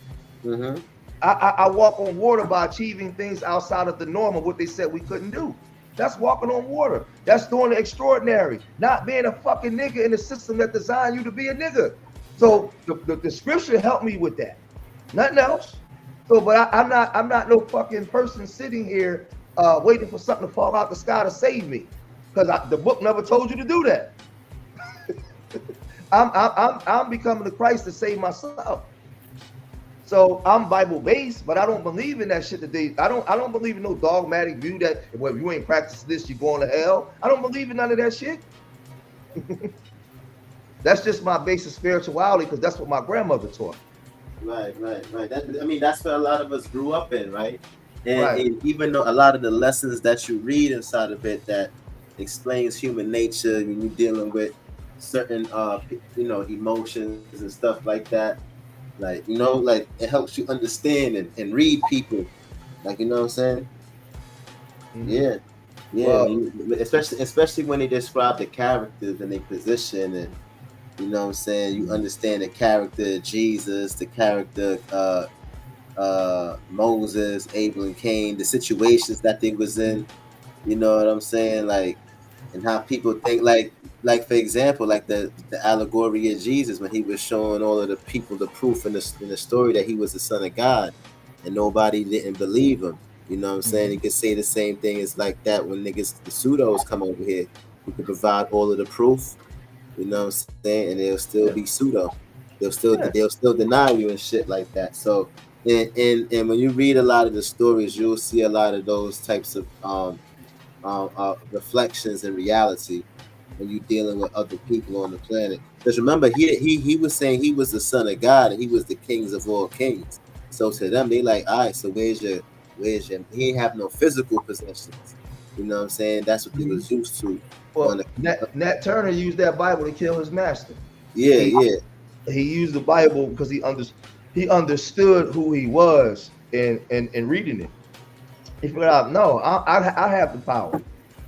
Mm-hmm. I walk on water by achieving things outside of the norm of what they said we couldn't do. That's walking on water. That's doing the extraordinary. Not being a fucking nigga in the system that designed you to be a nigga. So the scripture helped me with that. Nothing else. So, but I'm not no fucking person sitting here waiting for something to fall out the sky to save me, because the book never told you to do that. I'm becoming the Christ to save myself. So I'm Bible based, but I don't believe in that shit today. I don't believe in no dogmatic view that well, if you ain't practice this, you're going to hell. I don't believe in none of that shit. That's just my basic spirituality because that's what my grandmother taught. Right. That's what a lot of us grew up in, right? And even though a lot of the lessons that you read inside of it that explains human nature when you're dealing with certain, emotions and stuff like that, like it helps you understand and read people, like you know what I'm saying? Mm-hmm. Yeah. Especially when they describe the characters and their position and. You know what I'm saying? You understand the character of Jesus, the character Moses, Abel and Cain, the situations that they was in. You know what I'm saying? Like, and how people think, like for example, like the allegory of Jesus when he was showing all of the people the proof in the story that he was the Son of God, and nobody didn't believe him. You know what I'm saying? You could say the same thing as like that when niggas, the pseudos come over here. You can provide all of the proof. You know what I'm saying? And they'll still be pseudo. They'll still deny you and shit like that. So and when you read a lot of the stories, you'll see a lot of those types of reflections in reality when you're dealing with other people on the planet. Because remember, he was saying he was the Son of God and he was the kings of all kings. So to them, they like, all right, so where's your he ain't have no physical possessions. You know what I'm saying? That's what they was used to. Well, Nat Turner used that Bible to kill his master. He used the Bible because he understood who he was in reading it. He figured out, no, I have the power.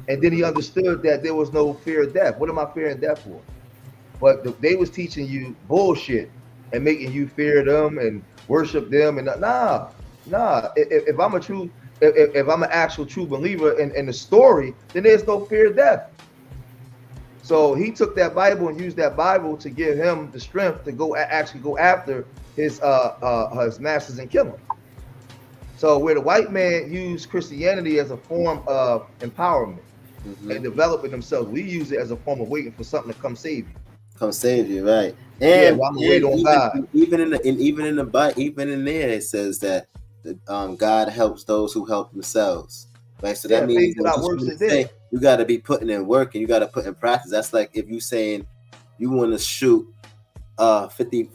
And then he understood that there was no fear of death. What am I fearing death for? But they was teaching you bullshit and making you fear them and worship them. And nah. If I'm an actual true believer in the story, then there's no fear of death. So he took that Bible and used that Bible to give him the strength to go after his masters and kill them. So where the white man used Christianity as a form of empowerment and developing themselves, we use it as a form of waiting for something to come save you. Come save you, right? And, even in there it says that God helps those who help themselves. Right, so that means you got to be putting in work and you got to put in practice. That's like if you saying you want to shoot 50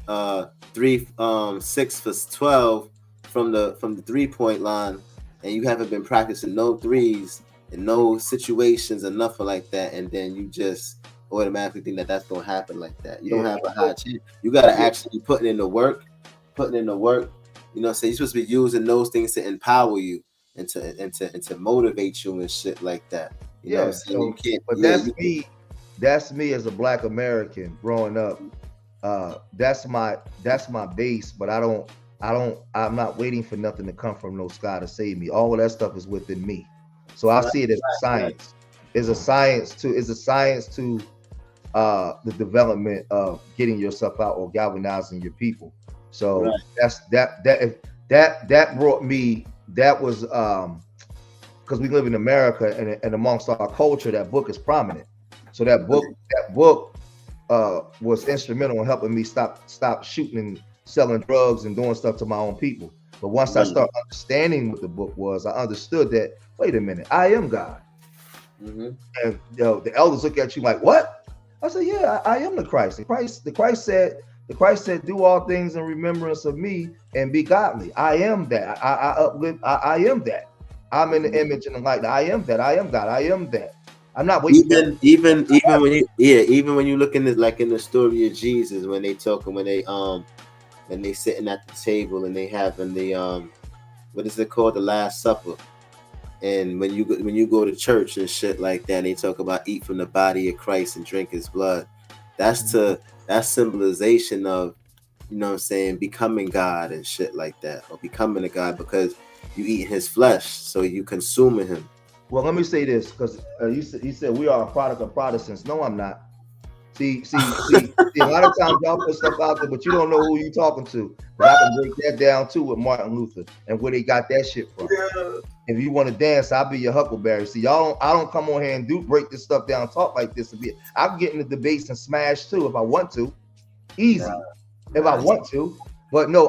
6 for 12 from the 3-point line, and you haven't been practicing no threes in no situations or nothing like that, and then you just automatically think that that's gonna happen like that. You don't have a high chance. You gotta actually put in the work. You know what I'm saying? You're supposed to be using those things to empower you and to motivate you and shit like that. You know what I'm saying? You can't, but that's me as a Black American growing up. That's my base, but I'm not waiting for nothing to come from no sky to save me. All of that stuff is within me. So I see it as a science. It's a science to the development of getting yourself out or galvanizing your people. So that brought me, that was because we live in America, and amongst our culture, that book is prominent. So that book was instrumental in helping me stop shooting and selling drugs and doing stuff to my own people. But once I started understanding what the book was, I understood that, wait a minute, I am God. And the elders look at you like, what? I said, yeah, I am the Christ. The Christ said, do all things in remembrance of me and be godly. I am that. I uplift. I am that. I'm in the image and the light. I am that. I am God. I am that. I'm not waiting. Even when you look in like in the story of Jesus, when they sitting at the table and they having the what is it called, the Last Supper, and when you go to church and shit like that, and they talk about eat from the body of Christ and drink his blood. That's symbolization of, you know what I'm saying, becoming God and shit like that, or becoming a God because you eat his flesh, so you consuming him. Well, let me say this, because you said we are a product of Protestants. No, I'm not. See, a lot of times y'all put stuff out there, but you don't know who you talking to. But I can break that down too with Martin Luther and where they got that shit from. Yeah. If you want to dance, I'll be your Huckleberry. See, I don't come on here and break this stuff down, talk like this a bit. I can get into debates and smash too if I want to. Easy. If I want to. But no,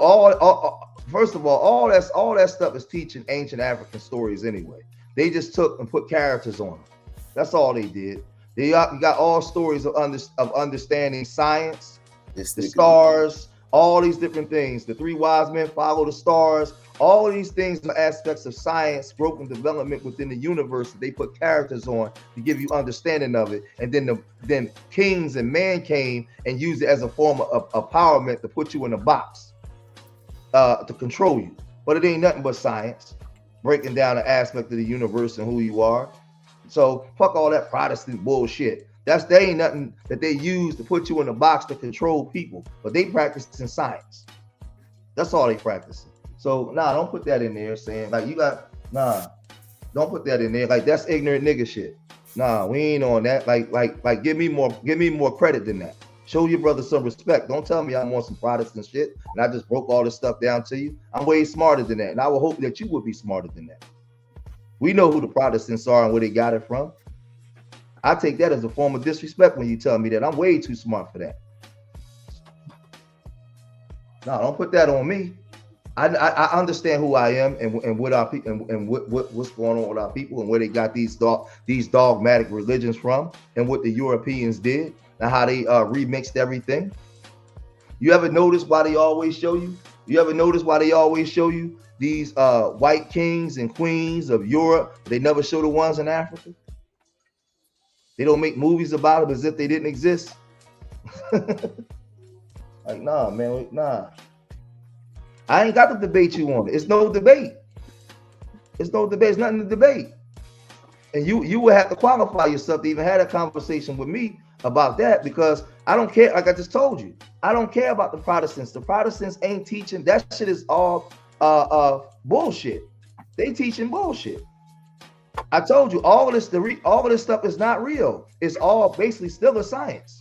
first of all that stuff is teaching ancient African stories anyway. They just took and put characters on them. That's all they did. You got all stories of understanding science, the stars, all these different things. The 3 wise men follow the stars. All these things are aspects of science, growth and development within the universe that they put characters on to give you understanding of it. And then kings and man came and used it as a form of empowerment to put you in a box to control you. But it ain't nothing but science, breaking down an aspect of the universe and who you are. So fuck all that Protestant bullshit. They ain't nothing that they use to put you in a box to control people, but they practice in science. That's all they practice. So don't put that in there saying like don't put that in there. Like that's ignorant nigga shit. We ain't on that. Like give me more credit than that. Show your brother some respect. Don't tell me I'm on some Protestant shit and I just broke all this stuff down to you. I'm way smarter than that. And I would hope that you would be smarter than that. We know who the Protestants are and where they got it from. I take that as a form of disrespect when you tell me that. I'm way too smart for that. Don't put that on me. I understand who I am and what our people and what's going on with our people and where they got these dogmatic religions from and what the Europeans did and how they remixed everything. You ever notice why they always show you? These white kings and queens of Europe? They never show the ones in Africa. They don't make movies about them as if they didn't exist. Like, man. I ain't got to debate you on it. It's no debate. It's nothing to debate. And you would have to qualify yourself to even have a conversation with me about that, because I don't care. Like I just told you, I don't care about the Protestants. The Protestants ain't teaching. That shit is all bullshit. They teaching bullshit. I told you all of this stuff is not real. It's all basically still a science.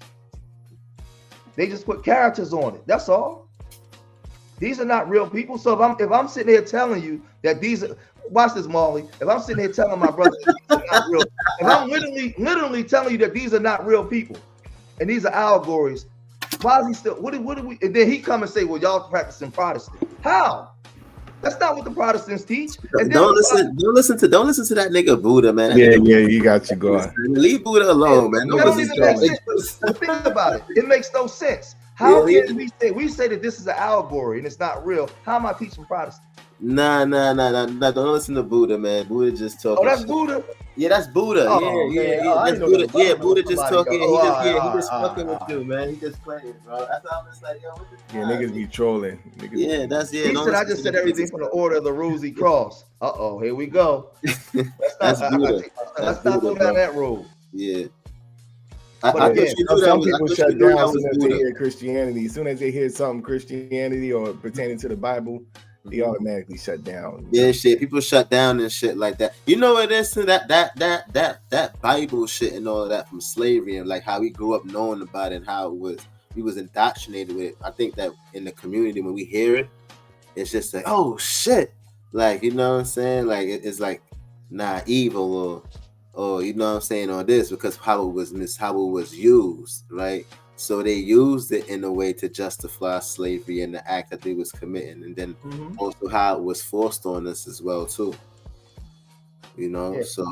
They just put characters on it. That's all. These are not real people. So if I'm sitting here telling you that these are, watch this, Molly. If I'm sitting here telling my brother that these are not real, if I'm literally telling you that these are not real people and these are allegories, why is he still? What do we? And then he come and say, "Well, y'all practicing Protestant." How? That's not what the Protestants teach. And don't listen to that nigga Buddha, man. Yeah, you got you going. Leave Buddha alone, man. That don't even make sense. Think about it. It makes no sense. How can we say that this is an allegory and it's not real? How am I teaching Protestant? Nah. Don't listen to Buddha, man. Buddha just talking. Oh, that's shit. Buddha. Yeah, that's Buddha. Oh, yeah. man. Oh, I That's didn't know Buddha. that was- I Yeah, thought it was Buddha just somebody talking. else. He just fucking with you, man. He just playing, bro. That's how I'm just like, yo, what the Yeah, niggas be trolling. Yeah, that's He said I just said everything from the order of the Rosy Cross. Here we go. That's Buddha. Let's not go down that road. Yeah. But again, some people shut down as soon as they Buddha. hear Christianity. As soon as they hear something Christianity or pertaining to the Bible, they automatically shut down. Yeah, shit. People shut down and shit like that. You know what it is? That Bible shit and all of that from slavery and like how we grew up knowing about it and how we was indoctrinated with it. I think that in the community when we hear it, it's just like, oh shit. Like, you know what I'm saying? Like it's like nah, evil or you know what I'm saying, or this because how it was used, right? So they used it in a way to justify slavery and the act that they was committing, and then also how it was forced on us as well too. You know, Yeah. so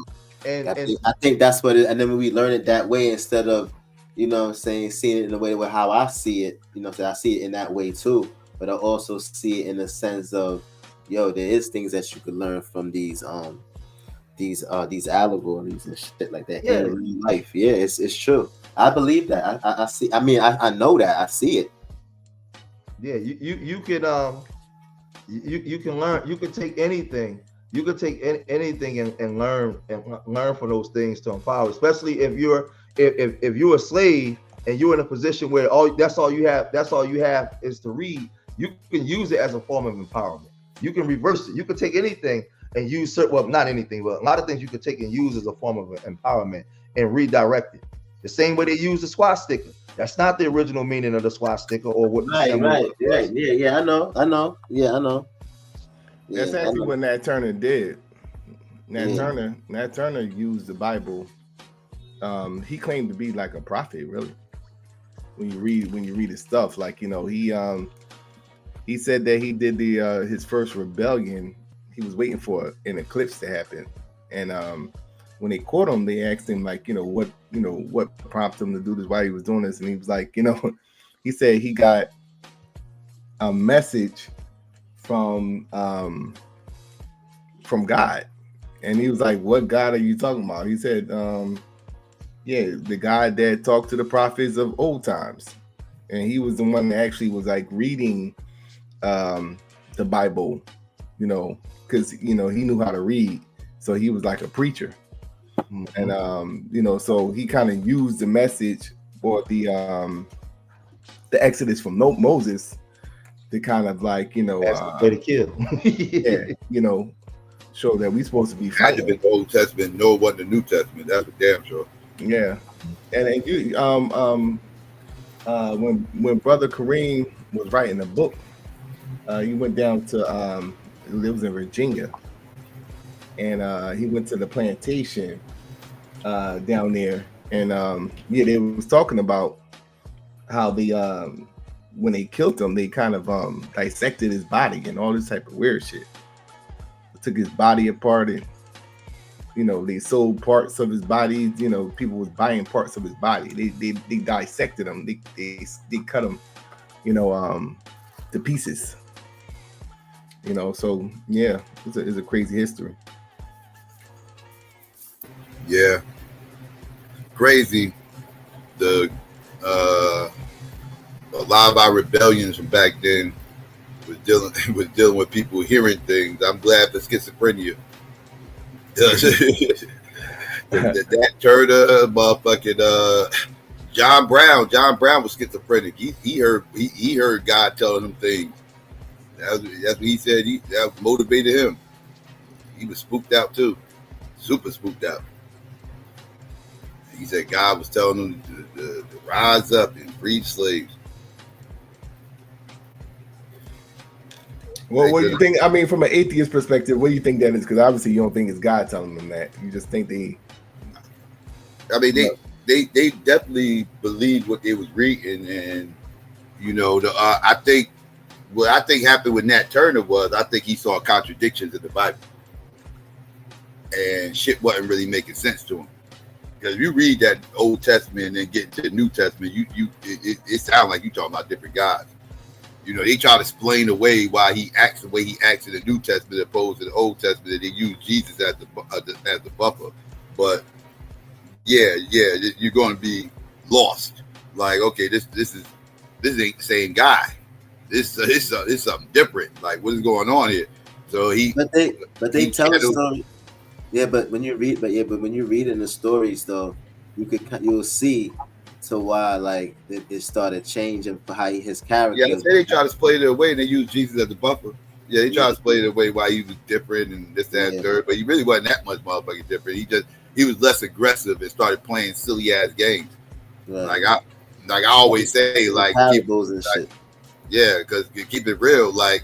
I think that's what it. And then when we learn it that way instead of, you know what I'm saying, seeing it in the way where how I see it, you know, so I see it in that way too. But I also see it in the sense of, yo, there is things that you could learn from these allegories and shit like that in real life. Yeah, it's true. I believe that. I see. I mean, I know that. I see it. Yeah, you can you can learn. You can take anything. You can take anything and learn from those things to empower. Especially if you're a slave and you're in a position where that's all you have is to read. You can use it as a form of empowerment. You can reverse it. You can take anything and use not anything, but a lot of things you can take and use as a form of empowerment and redirect it. The same way they use the swastika. That's not the original meaning of the swastika or what. Right. Yeah, I know. Yeah, I know. That's actually what Nat Turner did. Nat Turner used the Bible. He claimed to be like a prophet, really. When you read his stuff, like, you know, he said that he did his first rebellion. He was waiting for an eclipse to happen, and when they caught him, they asked him, like, what prompted him to do this, why he was doing this, and he was like, he said he got a message from God, and he was like, what God are you talking about? He said, the God that talked to the prophets of old times, and he was the one that actually was like reading the Bible, because he knew how to read, so he was like a preacher. And so he kind of used the message or the Exodus from Moses to kind of like way to kill. Show that we supposed to be had to fighting. be the Old Testament. No, it wasn't the New Testament. That's for damn sure. Yeah, and you when Brother Kareem was writing the book, he went down to he lives in Virginia, and he went to the plantation down there, and they was talking about how they when they killed him, they kind of dissected his body and all this type of weird shit. They took his body apart and they sold parts of his body. People was buying parts of his body. They dissected him. They cut him, to pieces. So yeah, it's a crazy history. Yeah, crazy. A lot of our rebellions from back then was dealing with people hearing things. I'm glad for schizophrenia. That Turner, motherfucking John Brown was schizophrenic. He heard God telling him things. That's what he said. That motivated him. He was spooked out too, super spooked out. He said God was telling him to rise up and free slaves. Well, what do you think? I mean, from an atheist perspective, what do you think that is? Because obviously you don't think it's God telling them that. You just think they. I mean, they definitely believed what they was reading, and I think what I think happened with Nat Turner was I think he saw contradictions in the Bible, and shit wasn't really making sense to him. Because if you read that Old Testament and then get to the New Testament, it sounds like you talking about different gods. You know, they try to explain away why he acts the way he acts in the New Testament opposed to the Old Testament. They use Jesus as the buffer. But yeah, you're going to be lost. Like, okay, this ain't the same guy. This is something different. Like, what is going on here? So But they tell a story. Yeah, but when you read, when you read in the stories though, you'll see to why like it started changing for how his character. Yeah, they try to explain it away and they use Jesus as the buffer. Yeah, they try to explain it away why he was different and this, that, and third. But he really wasn't that much motherfucking different. He was less aggressive and started playing silly ass games. Right. Like I always say, like parables and shit. Yeah, because keep it real, like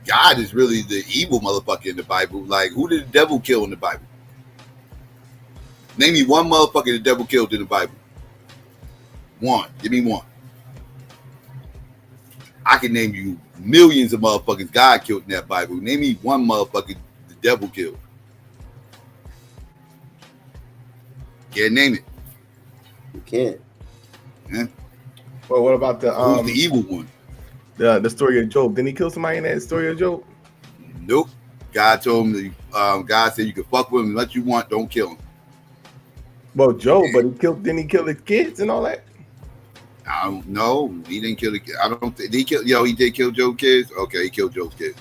God is really the evil motherfucker in the Bible. Like, who did the devil kill in the Bible? Name me one motherfucker the devil killed in the Bible. One. Give me one. I can name you millions of motherfuckers God killed in that Bible. Name me one motherfucker the devil killed. Can't name it. You can't. Yeah. Well, what about who's the evil one? The story of Job. Didn't he kill somebody in that story of Job? Nope. God told him. God said you can fuck with him as much as you want. Don't kill him. Well, Job, but didn't he kill his kids and all that? I don't know. He didn't kill the kid. I don't think he killed. He did kill Job's kids. Okay, he killed Job's kids.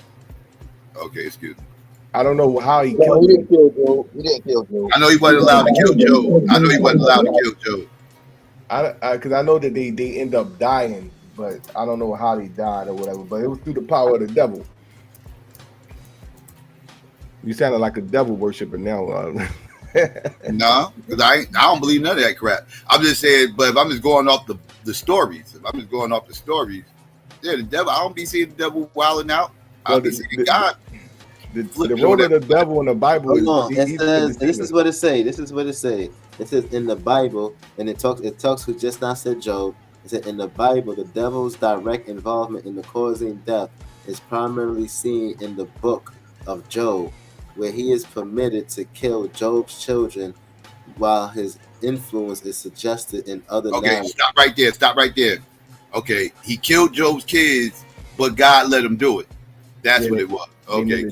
Okay, excuse me. I don't know how he No, killed. he didn't kill Job. He didn't kill Job. I know he wasn't allowed to kill Job. I know he wasn't allowed to kill Job. Because I know that they end up dying, but I don't know how they died or whatever. But it was through the power of the devil. You sounded like a devil worshiper now. No, because I don't believe none of that crap. I'm just saying, but if I'm just going off the stories, yeah, the devil. I don't be seeing the devil wilding out. I'll be seeing God. The role of the devil in the Bible is this is what it say. This is what it say. It says in the Bible, and it talks who just now said Job. It said in the Bible, the devil's direct involvement in the causing death is primarily seen in the book of Job, where he is permitted to kill Job's children, while his influence is suggested in other. Okay, stop right there. Okay, he killed Job's kids, but God let him do it. That's what it was. Okay,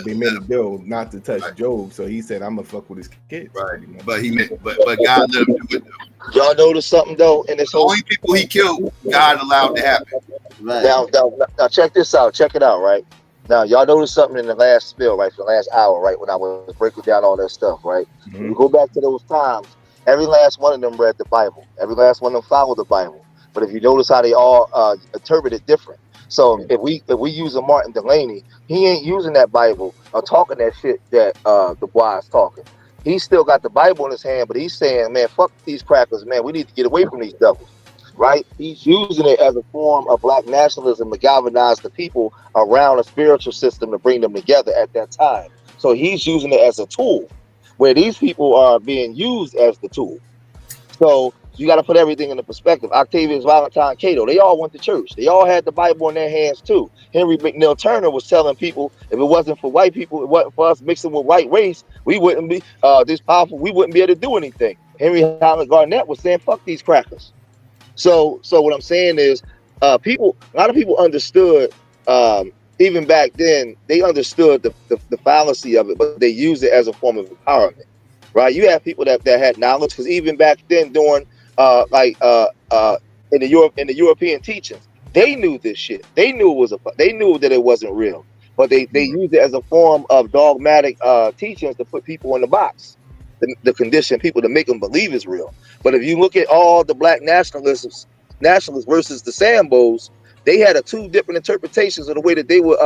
they made a deal not to touch Job, so he said, "I'm gonna fuck with his kids." Right, but God let him do it. Y'all notice something though in this whole only people he killed, God allowed to happen. Right. Now check this out. Check it out, right? Now y'all notice something in the last spill, right? For the last hour, right? When I was breaking down all that stuff, right? Mm-hmm. You go back to those times. Every last one of them read the Bible. Every last one of them followed the Bible. But if you notice how they all interpret it different. So if we use a Martin Delaney, he ain't using that Bible or talking that shit that the boy is talking. He's still got the Bible in his hand, but he's saying, man, fuck these crackers, man. We need to get away from these devils, right? He's using it as a form of black nationalism to galvanize the people around a spiritual system to bring them together at that time. So he's using it as a tool, where these people are being used as the tool. So you got to put everything into perspective. Octavius, Valentine, Cato, they all went to church. They all had the Bible in their hands too. Henry McNeil Turner was telling people, if it wasn't for white people, it wasn't for us mixing with white race, we wouldn't be this powerful. We wouldn't be able to do anything. Henry Highland Garnett was saying, fuck these crackers. So what I'm saying is, a lot of people understood, even back then, they understood the fallacy of it, but they used it as a form of empowerment, right? You have people that had knowledge, because even back then, during in the European teachings, they knew this shit. They knew that it wasn't real, but they used it as a form of dogmatic teachings to put people in the box, the condition people to make them believe it's real. But if you look at all the black nationalists versus the Sambos, they had two different interpretations of the way that they would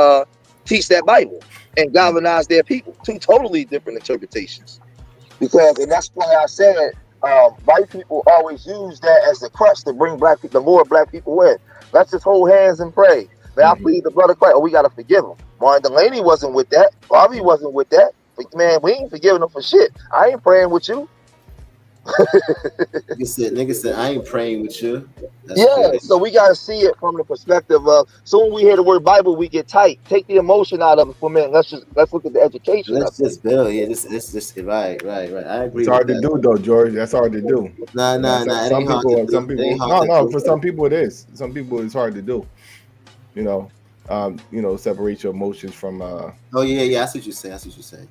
teach that Bible and galvanize their people. Two totally different interpretations. And that's why I said white people always use that as the crutch to bring black people, the more black people in. Let's just hold hands and pray. Man, I plead the blood of Christ. Oh, we gotta forgive him. Martin Delaney wasn't with that. Bobby wasn't with that. But man, we ain't forgiving them for shit. I ain't praying with you. Nigga said, I ain't praying with you. That's Yeah, crazy. so we gotta see it from the perspective of. So when we hear the word Bible, we get tight. Take the emotion out of it for a minute. Let's look at the education of Let's it. just build. Yeah, this right. I It's agree with hard to that. do though, George. That's hard to do. Nah, You know, it some ain't hard to people, do. It ain't hard no, to no. do. For some people, it is. Some people, it's hard to do. You know, separate your emotions from. Oh yeah. I see what you're saying.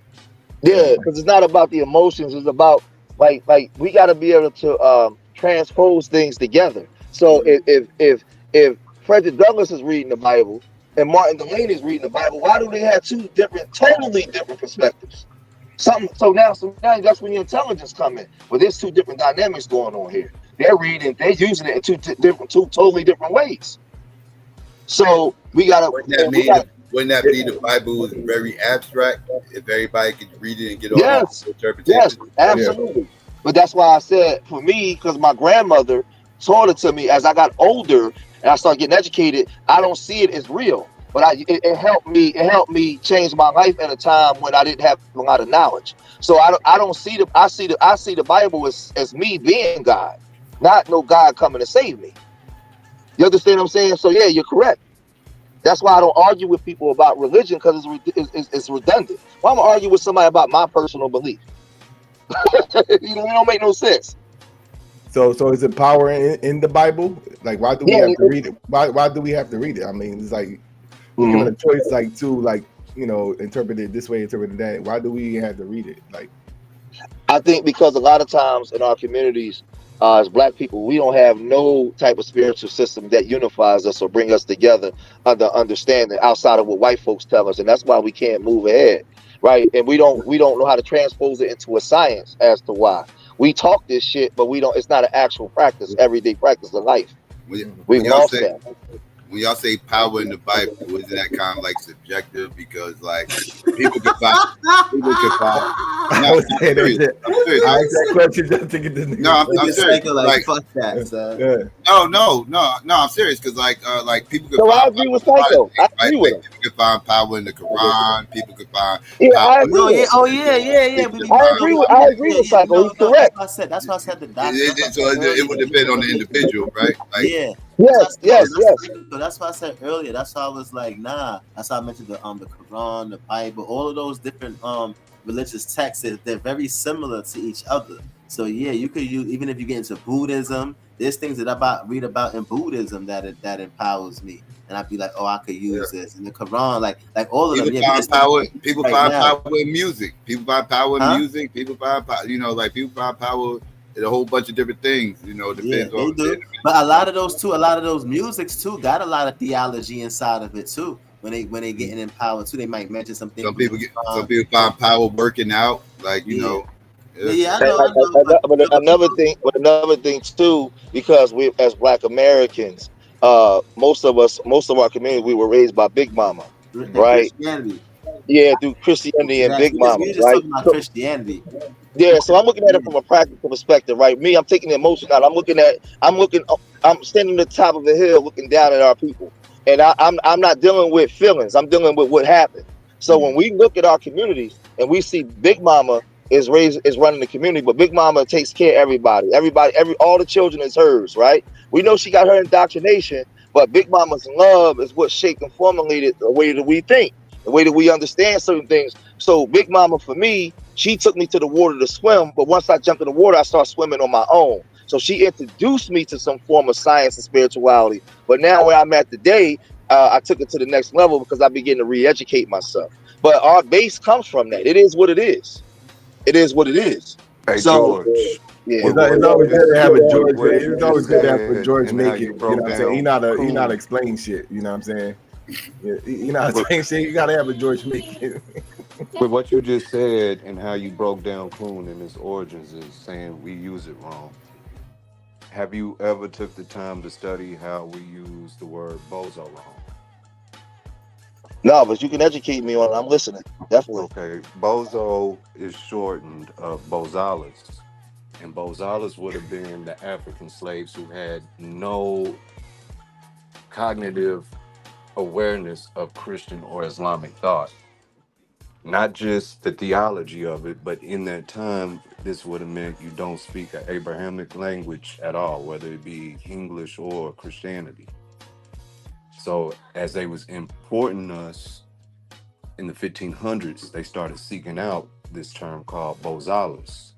Yeah, because it's not about the emotions. It's about like we got to be able to transpose things together. So if Frederick Douglass is reading the Bible and Martin Delaney is reading the Bible, why do they have two totally different perspectives? So now that's when the intelligence come in. Well, there's two different dynamics going on here. They're using it in two totally different ways. So we gotta. Wouldn't that be the Bible is very abstract? If everybody could read it and get all Yes, the interpretation. absolutely. But that's why I said for me, because my grandmother taught it to me as I got older and I started getting educated. I don't see it as real, but it helped me. It helped me change my life at a time when I didn't have a lot of knowledge. So I don't see I see the Bible as me being God, not no God coming to save me. You understand what I'm saying? So yeah, you're correct. That's why I don't argue with people about religion because it's redundant. Why am I argue with somebody about my personal belief? It don't make no sense. So is it power in the Bible? Like, why do we have to read it? Why do we have to read it? I mean, it's like we're given a choice, like to interpret it this way, interpret it that. Why do we have to read it? Like, I think because a lot of times in our communities, as Black people, we don't have no type of spiritual system that unifies us or bring us together under understanding outside of what white folks tell us, and that's why we can't move ahead, right? And we don't know how to transpose it into a science as to why we talk this shit, but we don't. It's not an actual practice, everyday practice of life. We've lost that. When y'all say power in the Bible, isn't that kind of like subjective? Because like people can find. I was saying that. I asked that question just to get this. No, I'm serious. Like fuck that. So. No, I'm serious because like people can. No, I agree with Psycho. I agree with him. People can find power in the Quran. People can find. I agree. Oh yeah. I agree with Psycho. He's correct. That's why I said the doctor. So it would depend on the individual, right? Like, Yes. So that's why I said earlier. That's why I was like, nah. That's why I mentioned the Quran, the Bible, all of those different religious texts. They're very similar to each other. So yeah, you could use, even if you get into Buddhism, there's things that I read about in Buddhism that empowers me, and I'd be like, oh, I could use this. And the Quran, like all of them. People find power in music. People find power in music. People find power. People find power in a whole bunch of different things. Depends on. They do. But a lot of those musics too got a lot of theology inside of it too. When they getting empowered too, they might mention something. Some people find power working out, I know. But another thing too, because we as Black Americans, most of our community, we were raised by Big Mama, right? Yeah, through Christianity and Big Mama, we just right? talking about Christianity. Yeah, so I'm looking at it from a practical perspective, right? Me, I'm taking the emotion out. I'm standing at the top of a hill looking down at our people. And I'm not dealing with feelings. I'm dealing with what happened. So when we look at our communities and we see Big Mama is running the community, but Big Mama takes care of everybody. All the children is hers, right? We know she got her indoctrination, but Big Mama's love is what shaped and formulated the way that we think, the way that we understand certain things. So Big Mama, for me, she took me to the water to swim, but once I jumped in the water, I started swimming on my own. So she introduced me to some form of science and spirituality. But now where I'm at today, I took it to the next level because I began to re-educate myself. But our base comes from that. It is what it is. It is what it is. Hey, so, George. Yeah. It's always good to have a George. It's always good to have a said George and make how it. you You know broke what I'm saying? He down not explain shit. You know what I'm saying? He not explain shit. You gotta have a George make it. But what you just said and how you broke down Coon and his origins is saying we use it wrong. Have you ever took the time to study how we use the word bozo wrong? No, but you can educate me on it. I'm listening. Definitely. Okay, bozo is shortened of bozales. And bozales would have been the African slaves who had no cognitive awareness of Christian or Islamic thought. Not just the theology of it, but in that time, this would have meant you don't speak an Abrahamic language at all, whether it be English or Christianity. So as they was importing us in the 1500s, they started seeking out this term called bozales.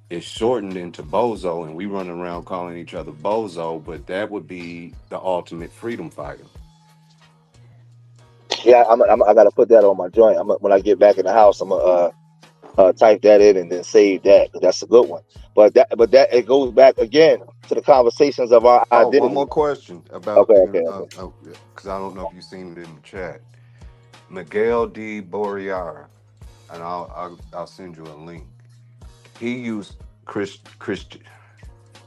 It's shortened into bozo, and we run around calling each other bozo, but that would be the ultimate freedom fighter. Yeah, I gotta put that on my joint. When I get back in the house, I'm gonna type that in and then save that. 'Cause that's a good one. But it goes back again to the conversations of our Oh, one identity. more question about Okay, the, okay, okay. because I don't know if you've seen it in the chat. Miguel D. Borear, and I'll send you a link. He used Christian.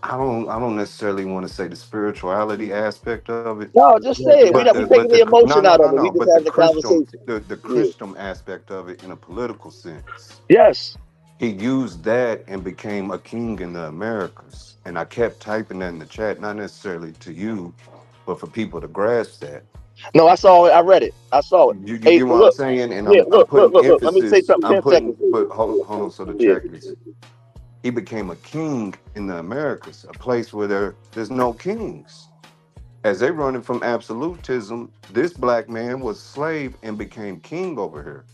I don't necessarily want to say the spirituality aspect of it, No, just say it. but We the but taking the the no emotion no out no of it. We no, just but the having a Christian conversation. the Yeah. Christian aspect of it in a political sense. Yes. He used that and became a king in the Americas. And I kept typing that in the chat, not necessarily to you, but for people to grasp that. No, I saw it. I read it. I saw it. You Hey, get what I'm look. saying? And Yeah, I'm putting look. Let me say emphasis. something. 10 seconds. But hold on, so the Yeah. chat gets it. He became a king in the Americas, a place where there's no kings. As they running from absolutism, this black man was slave and became king over here.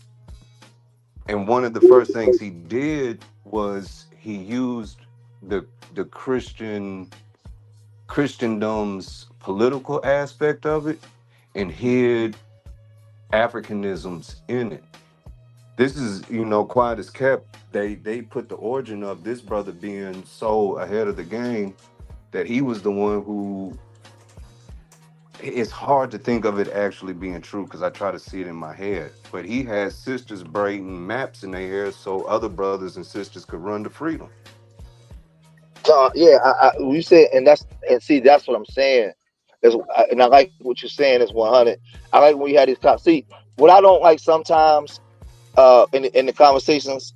And one of the first things he did was he used the Christendom's political aspect of it and hid Africanisms in it. This is, quiet as kept. They put the origin of this brother being so ahead of the game that he was the one who. It's hard to think of it actually being true because I try to see it in my head. But he had sisters braiding maps in their hair so other brothers and sisters could run to freedom. Yeah, you said, and see, that's what I'm saying. And I like what you're saying is 100. I like when we had these see what I don't like sometimes in the conversations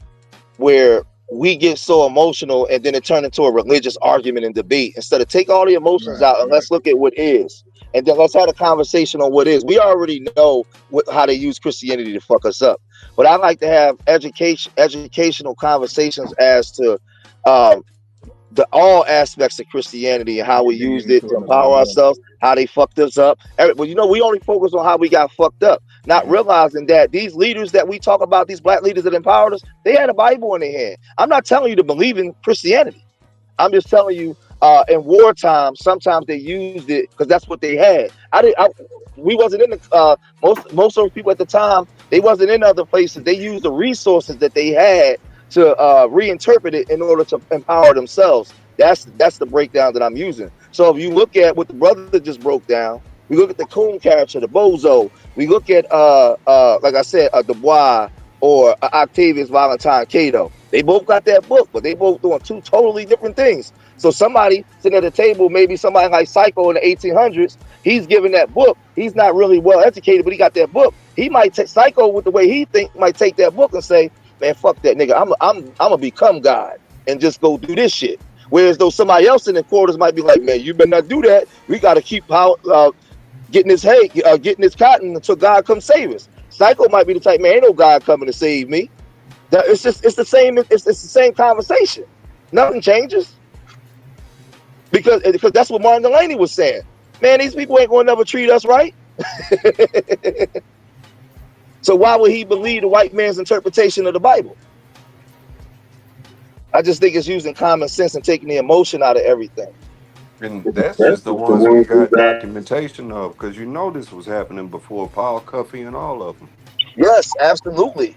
where we get so emotional and then it turned into a religious argument and debate. Instead of take all the emotions out and let's look at what is, and then let's have a conversation on what is. We already know how they use Christianity to fuck us up, but I like to have educational conversations as to um, all aspects of Christianity and how we used it to empower ourselves, how they fucked us up. But we only focus on how we got fucked up, not realizing that these leaders that we talk about, these black leaders that empowered us, they had a Bible in their hand. I'm not telling you to believe in Christianity. I'm just telling you, in wartime, sometimes they used it because that's what they had. We wasn't in the most of those people at the time. They wasn't in other places. They used the resources that they had to reinterpret it in order to empower themselves. That's the breakdown that I'm using. So if you look at what the brother just broke down, we look at the coon character, the bozo. We look at like I said, Dubois or Octavius Valentine Cato. They both got that book, but they both doing two totally different things. So somebody sitting at the table, maybe somebody like Psycho in the 1800s, he's giving that book. He's not really well educated, but he got that book. He might take Psycho with the way he think, might take that book and say, "Man, fuck that nigga. I'm gonna become God and just go do this shit." Whereas though somebody else in the quarters might be like, "Man, you better not do that. We got to keep power, getting this hay, getting this cotton until God comes save us." Psycho might be the type, "Man, ain't no God coming to save me." It's the same. It's the same conversation. Nothing changes because that's what Martin Delaney was saying. Man, these people ain't gonna never treat us right. So why would he believe the white man's interpretation of the Bible? I just think it's using common sense and taking the emotion out of everything. And that's just the ones we got documentation of, because this was happening before Paul Cuffey and all of them. Yes, absolutely,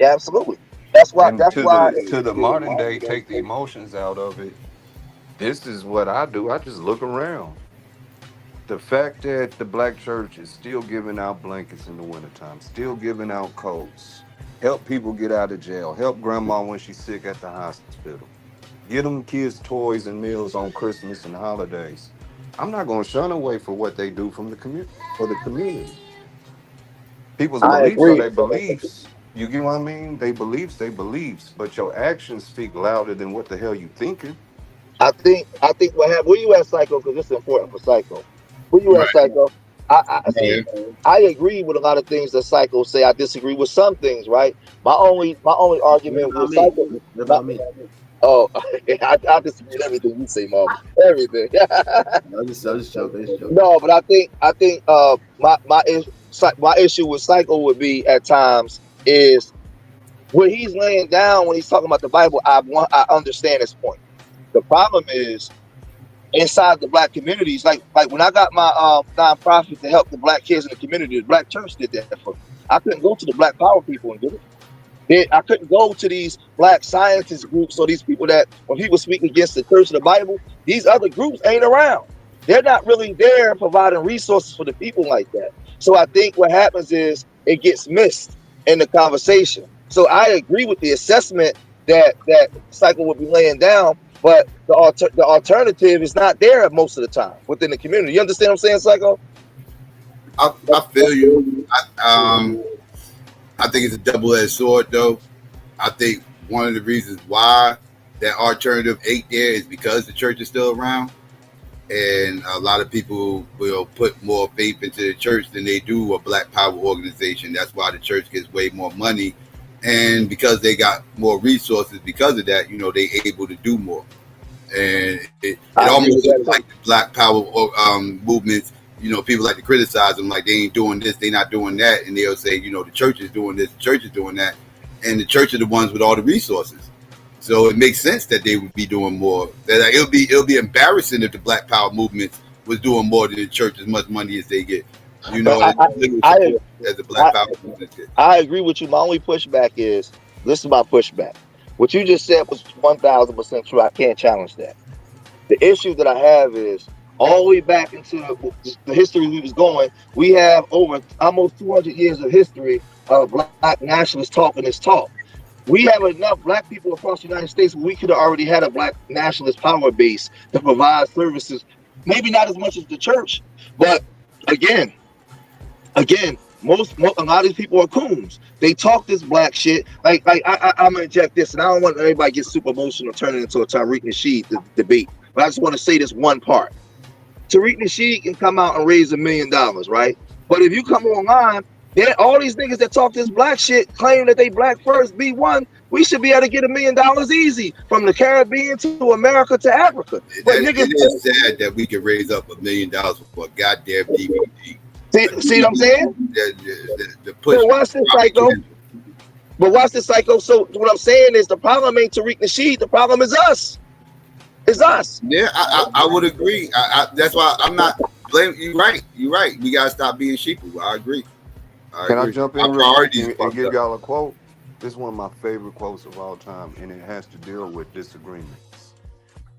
absolutely. That's why. And That's why. to the modern day, take the emotions out of it. This is what I do. I just look around. The fact that the black church is still giving out blankets in the wintertime, still giving out coats, help people get out of jail, help grandma when she's sick at the hospital, get them kids toys and meals on Christmas and holidays. I'm not going to shun away for what they do from the community. People's I beliefs are agree. their beliefs. You get what I mean? They beliefs, but your actions speak louder than what the hell you thinking. I think what happened. Where you at, Psycho? Because this is important for Psycho. Where you at, Psycho? I see. I agree with a lot of things that Psycho say. I disagree with some things, right? My only What argument about with me? Psycho. What about me? Oh, I disagree with everything you say, Mom. Everything. I'm just joking. Just joking. No, but I think my issue with Psycho would be at times is what he's laying down when he's talking about the Bible. I understand his point. The problem is inside the black communities, like when I got my nonprofit to help the black kids in the community, the black church did that for me. I couldn't go to the black power people and do it. I couldn't go to these black scientist groups or these people that when people speak against the church of the Bible, these other groups ain't around. They're not really there providing resources for the people like that. So I think what happens is it gets missed in the conversation. So I agree with the assessment that Cycle would be laying down, but the alternative is not there most of the time within the community. You understand what I'm saying, Psycho? I feel you. I think it's a double-edged sword, though. I think one of the reasons why that alternative ain't there is because the church is still around, and a lot of people will put more faith into the church than they do a Black Power organization. That's why the church gets way more money, and because they got more resources, because of that, they able to do more. And it almost looks like the Black Power movements. People like to criticize them, like they ain't doing this, they not doing that, and they'll say, the church is doing this, the church is doing that, and the church are the ones with all the resources. So it makes sense that they would be doing more. That it'll be embarrassing if the Black Power movement was doing more than the church, as much money as they get. As the Black Power movement get. I agree with you. My only pushback is this is my pushback. What you just said was 1,000% true. I can't challenge that. The issue that I have is all the way back into the history we was going. We have over almost 200 years of history of black nationalists talking this talk. We have enough black people across the United States where we could have already had a black nationalist power base to provide services. Maybe not as much as the church, but again, a lot of these people are coons. They talk this black shit. I'm gonna inject this, and I don't want everybody to get super emotional, turn it into a Tariq Nasheed debate. But I just want to say this one part. Tariq Nasheed can come out and raise $1 million, right? But if you come online, all these niggas that talk this black shit claim that they black first, B1, we should be able to get $1 million easy from the Caribbean to America to Africa. But It is sad that we can raise up $1 million for a goddamn DVD. See what I'm saying? The push. So watch this, Psycho. But watch this, Psycho. So what I'm saying is the problem ain't Tariq Nasheed. The problem is us. It's us. Yeah, I would agree. That's why I'm not blaming you. Right, you're right. We gotta stop being sheeple. I agree. Can I jump in My real quick priorities and give y'all a quote? This is one of my favorite quotes of all time, and it has to deal with disagreements.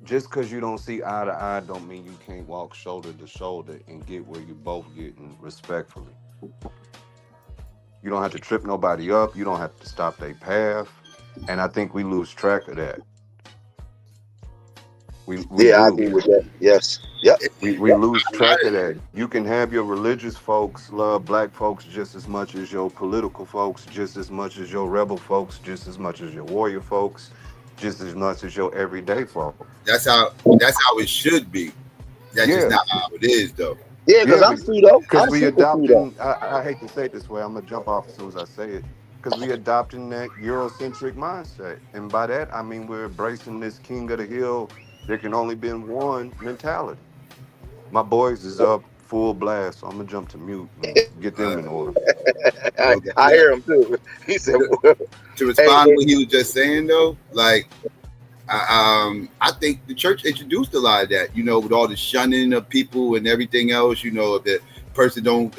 Just because you don't see eye to eye don't mean you can't walk shoulder to shoulder and get where you both getting respectfully. You don't have to trip nobody up. You don't have to stop their path. And I think we lose track of that. I agree with that. Yes. Yep. We lose track of that. You can have your religious folks love black folks just as much as your political folks, just as much as your rebel folks, just as much as your warrior folks, just as much as your everyday folk. That's how it should be. That's just not how it is, though. Yeah, because I'm pseudo. Because we adopting, I hate to say it this way, I'm going to jump off as soon as I say it, because we adopting that Eurocentric mindset. And by that, I mean we're embracing this king of the hill, there can only be one mentality. My boys is up full blast, so I'm going to jump to mute and get them in order. I hear him too. He said, to respond to what he was just saying, though, like, I think the church introduced a lot of that, with all the shunning of people and everything else, if the person don't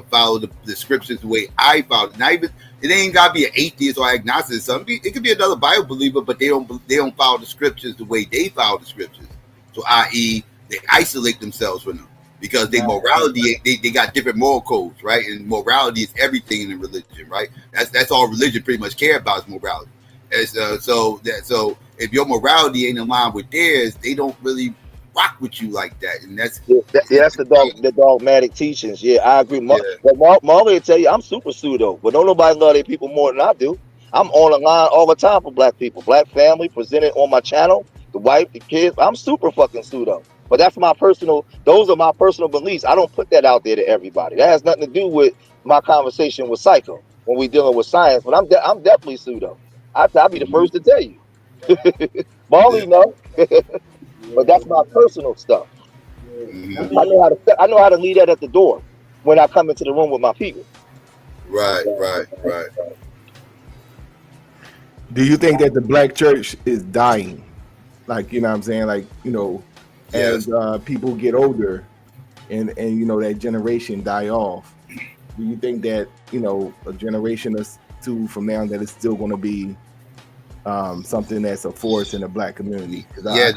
follow the scriptures the way I follow it. Not even, it ain't gotta be an atheist or agnostic or something. It could be another Bible believer, but they don't follow the scriptures the way they follow the scriptures. So, i.e., they isolate themselves from them because they morality, they got different moral codes, right? And morality is everything in the religion, right? That's all religion pretty much care about is morality. So if your morality ain't in line with theirs, they don't really rock with you like that, and that's the dogmatic teachings. Yeah, I agree. But Marley will tell you, I'm super pseudo, but don't nobody love their people more than I do. I'm on the line all the time for black people, black family, presented on my channel, the wife, the kids. I'm super fucking pseudo. But that's my personal. Those are my personal beliefs. I don't put that out there to everybody. That has nothing to do with my conversation with Psycho when we dealing with science. But I'm definitely pseudo. I'll be the first to tell you. Marley, no. But that's my personal stuff. I know how to leave that at the door when I come into the room with my people. Right. Do you think that the black church is dying? Like, you know what I'm saying? Like, you know, as people get older and you know, that generation die off, do you think that, you know, a generation or two from now that it's still going to be something that's a force in the black community? Yeah,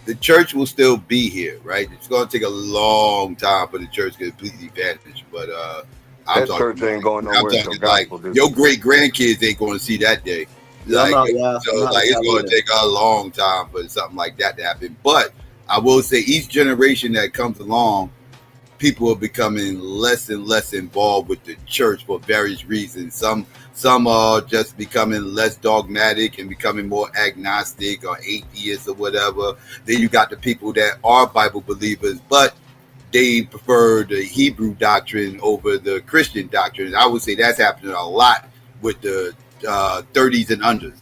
the church will still be here, right? It's going to take a long time for the church to completely vanish, but I'm That talking church ain't going I'm nowhere talking until like gospel your great grandkids ain't going to see that day. Like, it's going to take a long time for something like that to happen. But I will say, each generation that comes along, people are becoming less and less involved with the church for various reasons. Some are just becoming less dogmatic and becoming more agnostic or atheists or whatever. Then you got the people that are Bible believers, but they prefer the Hebrew doctrine over the Christian doctrine. I would say that's happening a lot with the 30s and unders.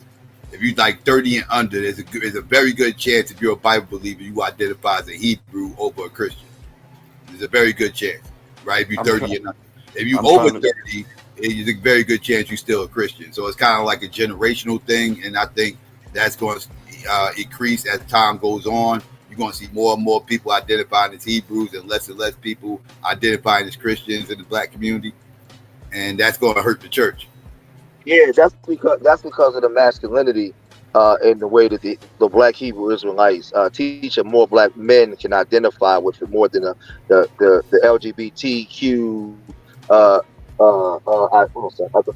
If you're like 30 and under, there's a very good chance if you're a Bible believer, you identify as a Hebrew over a Christian. There's a very good chance, right? If you're 30 and under. If you're over 30, there's a very good chance you're still a Christian. So it's kind of like a generational thing, and I think that's going to increase as time goes on. You're going to see more and more people identifying as Hebrews and less people identifying as Christians in the black community, and that's going to hurt the church. Yeah, that's because of the masculinity in the way that the black Hebrew Israelites teach, and more black men can identify with it more than the LGBTQ the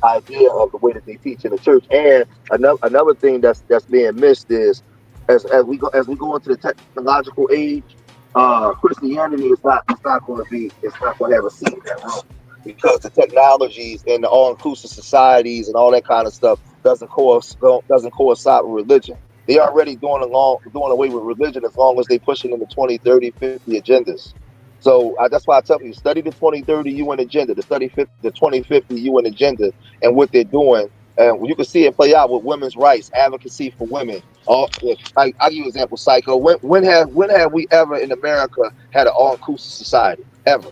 idea of the way that they teach in the church. And another thing that's being missed is as we go into the technological age, Christianity is not going to have a seat in that room, because the technologies and the all-inclusive societies and all that kind of stuff doesn't coincide with religion. They already doing away with religion as long as they pushing in the 20, 30, 50 agendas. So that's why I tell you, study the 2030 UN agenda, the 2050 UN agenda, and what they're doing. And you can see it play out with women's rights, advocacy for women. I'll give you an example, Psycho. When have we ever in America had an all-inclusive society? Ever?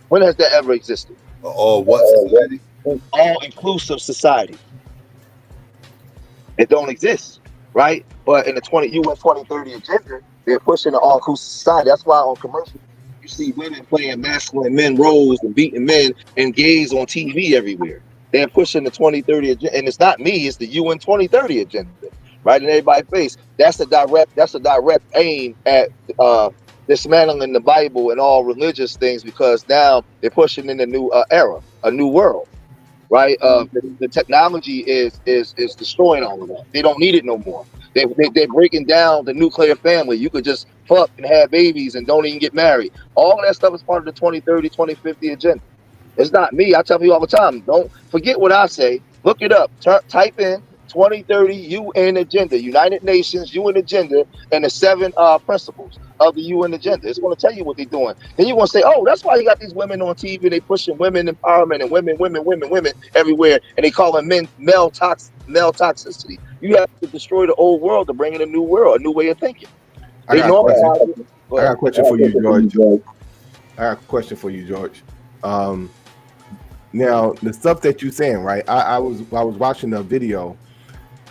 When has that ever existed? What society? All-inclusive society. It don't exist, right? But in the UN 2030 agenda, they're pushing the all-inclusive society. That's why on commercials you see women playing masculine men roles and beating men and gays on TV everywhere. They're pushing the 2030 agenda, and it's not me; it's the UN 2030 agenda, right in everybody's face. That's a direct aim at dismantling the Bible and all religious things, because now they're pushing in a new era, a new world. Right, the technology is destroying all of that. They don't need it no more. They're breaking down the nuclear family. You could just fuck and have babies and don't even get married. All of that stuff is part of the 2030, 2050 agenda. It's not me. I tell people all the time, don't forget what I say. Look it up. Type in 2030 UN agenda, United Nations UN agenda, and the 7 principles of the UN agenda. It's going to tell you what they're doing. Then you're going to say, oh, that's why you got these women on TV. They pushing women empowerment and women everywhere, and they call them male toxicity. You have to destroy the old world to bring in a new world, a new way of thinking. I got a question for you, George. I got a question for you, George. Now the stuff that you're saying, right? I was watching a video,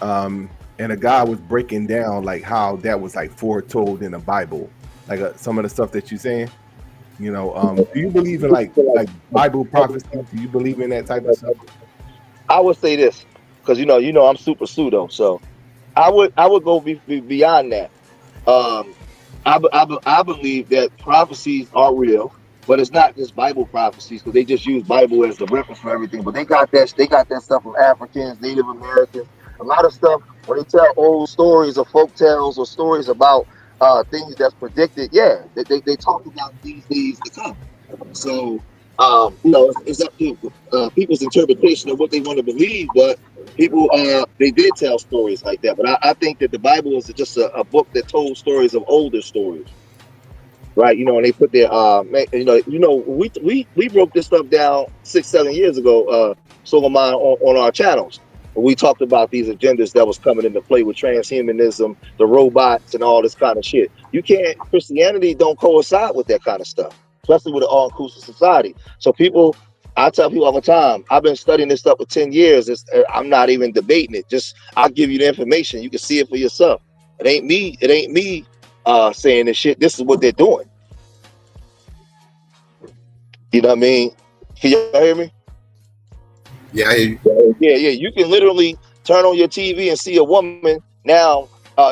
and a guy was breaking down like how that was like foretold in the Bible, like some of the stuff that you're saying. You know, do you believe in like Bible prophecy? Do you believe in that type of stuff? I would say this, because you know I'm super pseudo, so I would go beyond that. I believe that prophecies are real, but it's not just Bible prophecies, because they just use Bible as the reference for everything. But they got that stuff from Africans, Native Americans, a lot of stuff. When they tell old stories or folk tales or stories about things that's predicted, yeah, they talk about these days to come. So it's up to people's interpretation of what they want to believe. But people, they did tell stories like that. But I think that the Bible is just a book that told stories of older stories. right? You know, and they put their we broke this stuff down 6-7 years ago, Solomon, on our channels. We talked about these agendas that was coming into play with transhumanism, the robots, and all this kind of shit. You can't Christianity don't coincide with that kind of stuff, especially with an all-inclusive society. So people, I tell people all the time, I've been studying this stuff for 10 years. I'm not even debating it. Just I'll give you the information. You can see it for yourself. It ain't me. It ain't me saying this shit. This is what they're doing. You know what I mean? Can y'all hear me? Yeah, Yeah. You can literally turn on your TV and see a woman now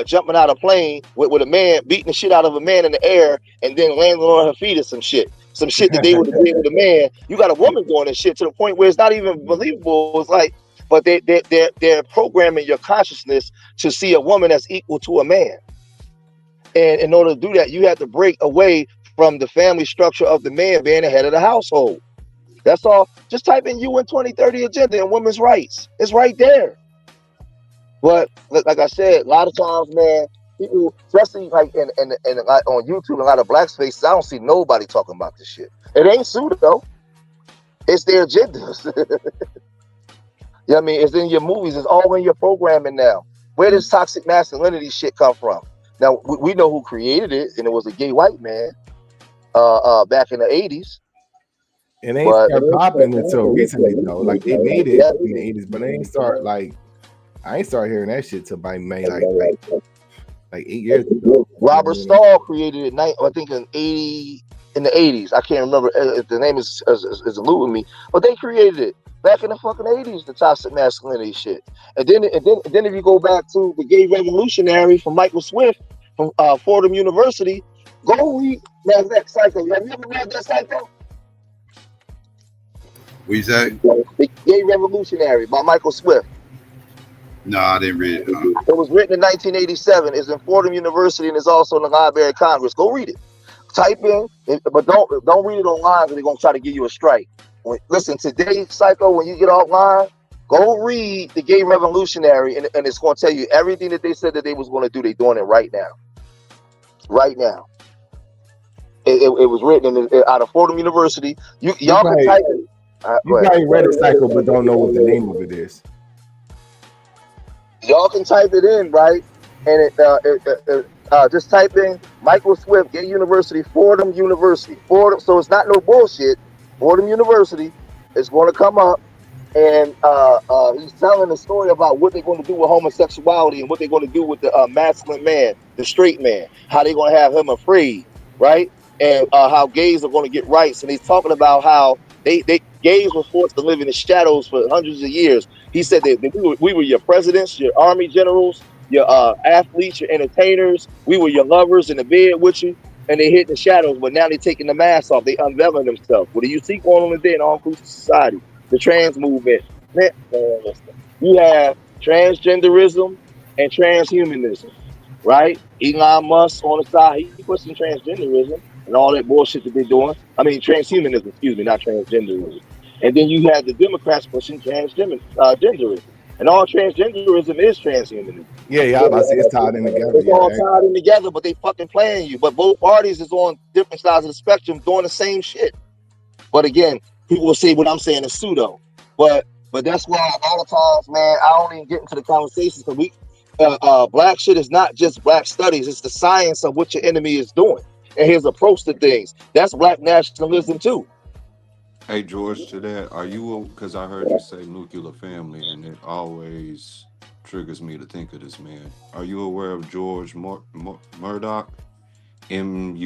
jumping out of a plane with a man beating the shit out of a man in the air and then landing on her feet or some shit. Some shit that they would have did with a man. You got a woman doing this shit to the point where it's not even believable. It's like, but they're programming your consciousness to see a woman as equal to a man. And in order to do that, you have to break away from the family structure of the man being the head of the household. That's all. Just type in UN 2030 agenda and women's rights. It's right there. But like I said, a lot of times, man, people, especially like in like on YouTube, a lot of black spaces, I don't see nobody talking about this shit. It ain't pseudo. It's their agendas. You know what I mean? It's in your movies. It's all in your programming now. Where does toxic masculinity shit come from? Now, we know who created it, and it was a gay white man back in the 80s. It ain't start popping until recently though. Like they made it in the 80s, but they ain't start like I ain't start hearing that shit till by May like 8 years ago. Robert Stahl created it. I think in the 80s. I can't remember if the name is eluding me, but they created it back in the fucking 80s. The toxic masculinity shit, and then if you go back to the gay revolutionary from Michael Swift from Fordham University, go read that Psycho. Have you ever read that Psycho? What you say? The Gay Revolutionary by Michael Swift. No, I didn't read it. It was written in 1987. It's in Fordham University and it's also in the Library of Congress. Go read it. Type in, but don't read it online because they're gonna try to give you a strike. Listen, today, Psycho, when you get offline, go read the Gay Revolutionary, and it's gonna tell you everything that they said that they was gonna do. They're doing it right now. Right now. It was written out of Fordham University. Y'all can type it. You probably read it, Psycho, but don't know what the name of it is. Y'all can type it in, right? And just type in Michael Swift, Gay University, Fordham University. Fordham, so it's not no bullshit. Fordham University is going to come up, and he's telling a story about what they're going to do with homosexuality and what they're going to do with the masculine man, the straight man, how they're going to have him afraid, right? And how gays are going to get rights. And he's talking about how gays were forced to live in the shadows for hundreds of years. He said that we were your presidents, your army generals, your athletes, your entertainers. We were your lovers in the bed with you, and they hid in the shadows. But now they're taking the mask off. They unveiling themselves. What do you see going on today in all-inclusive society? The trans movement. Man, you have transgenderism and transhumanism, right? Elon Musk on the side, he pushing transgenderism and all that bullshit that they're doing. I mean, transhumanism, excuse me, not transgenderism. And then you have the Democrats pushing transgenderism. And all transgenderism is transhumanism. Yeah, I about to say it's tied in together. It's all tied in together, but they fucking playing you. But both parties is on different sides of the spectrum doing the same shit. But again, people will say what I'm saying is pseudo. But that's why a lot of times, man, I don't even get into the conversations because black shit is not just black studies. It's the science of what your enemy is doing and his approach to things. That's black nationalism too. Hey, George, to that, are you, because I heard you say nuclear family, and it always triggers me to think of this man. Are you aware of George Murdoch? Murdock? I heard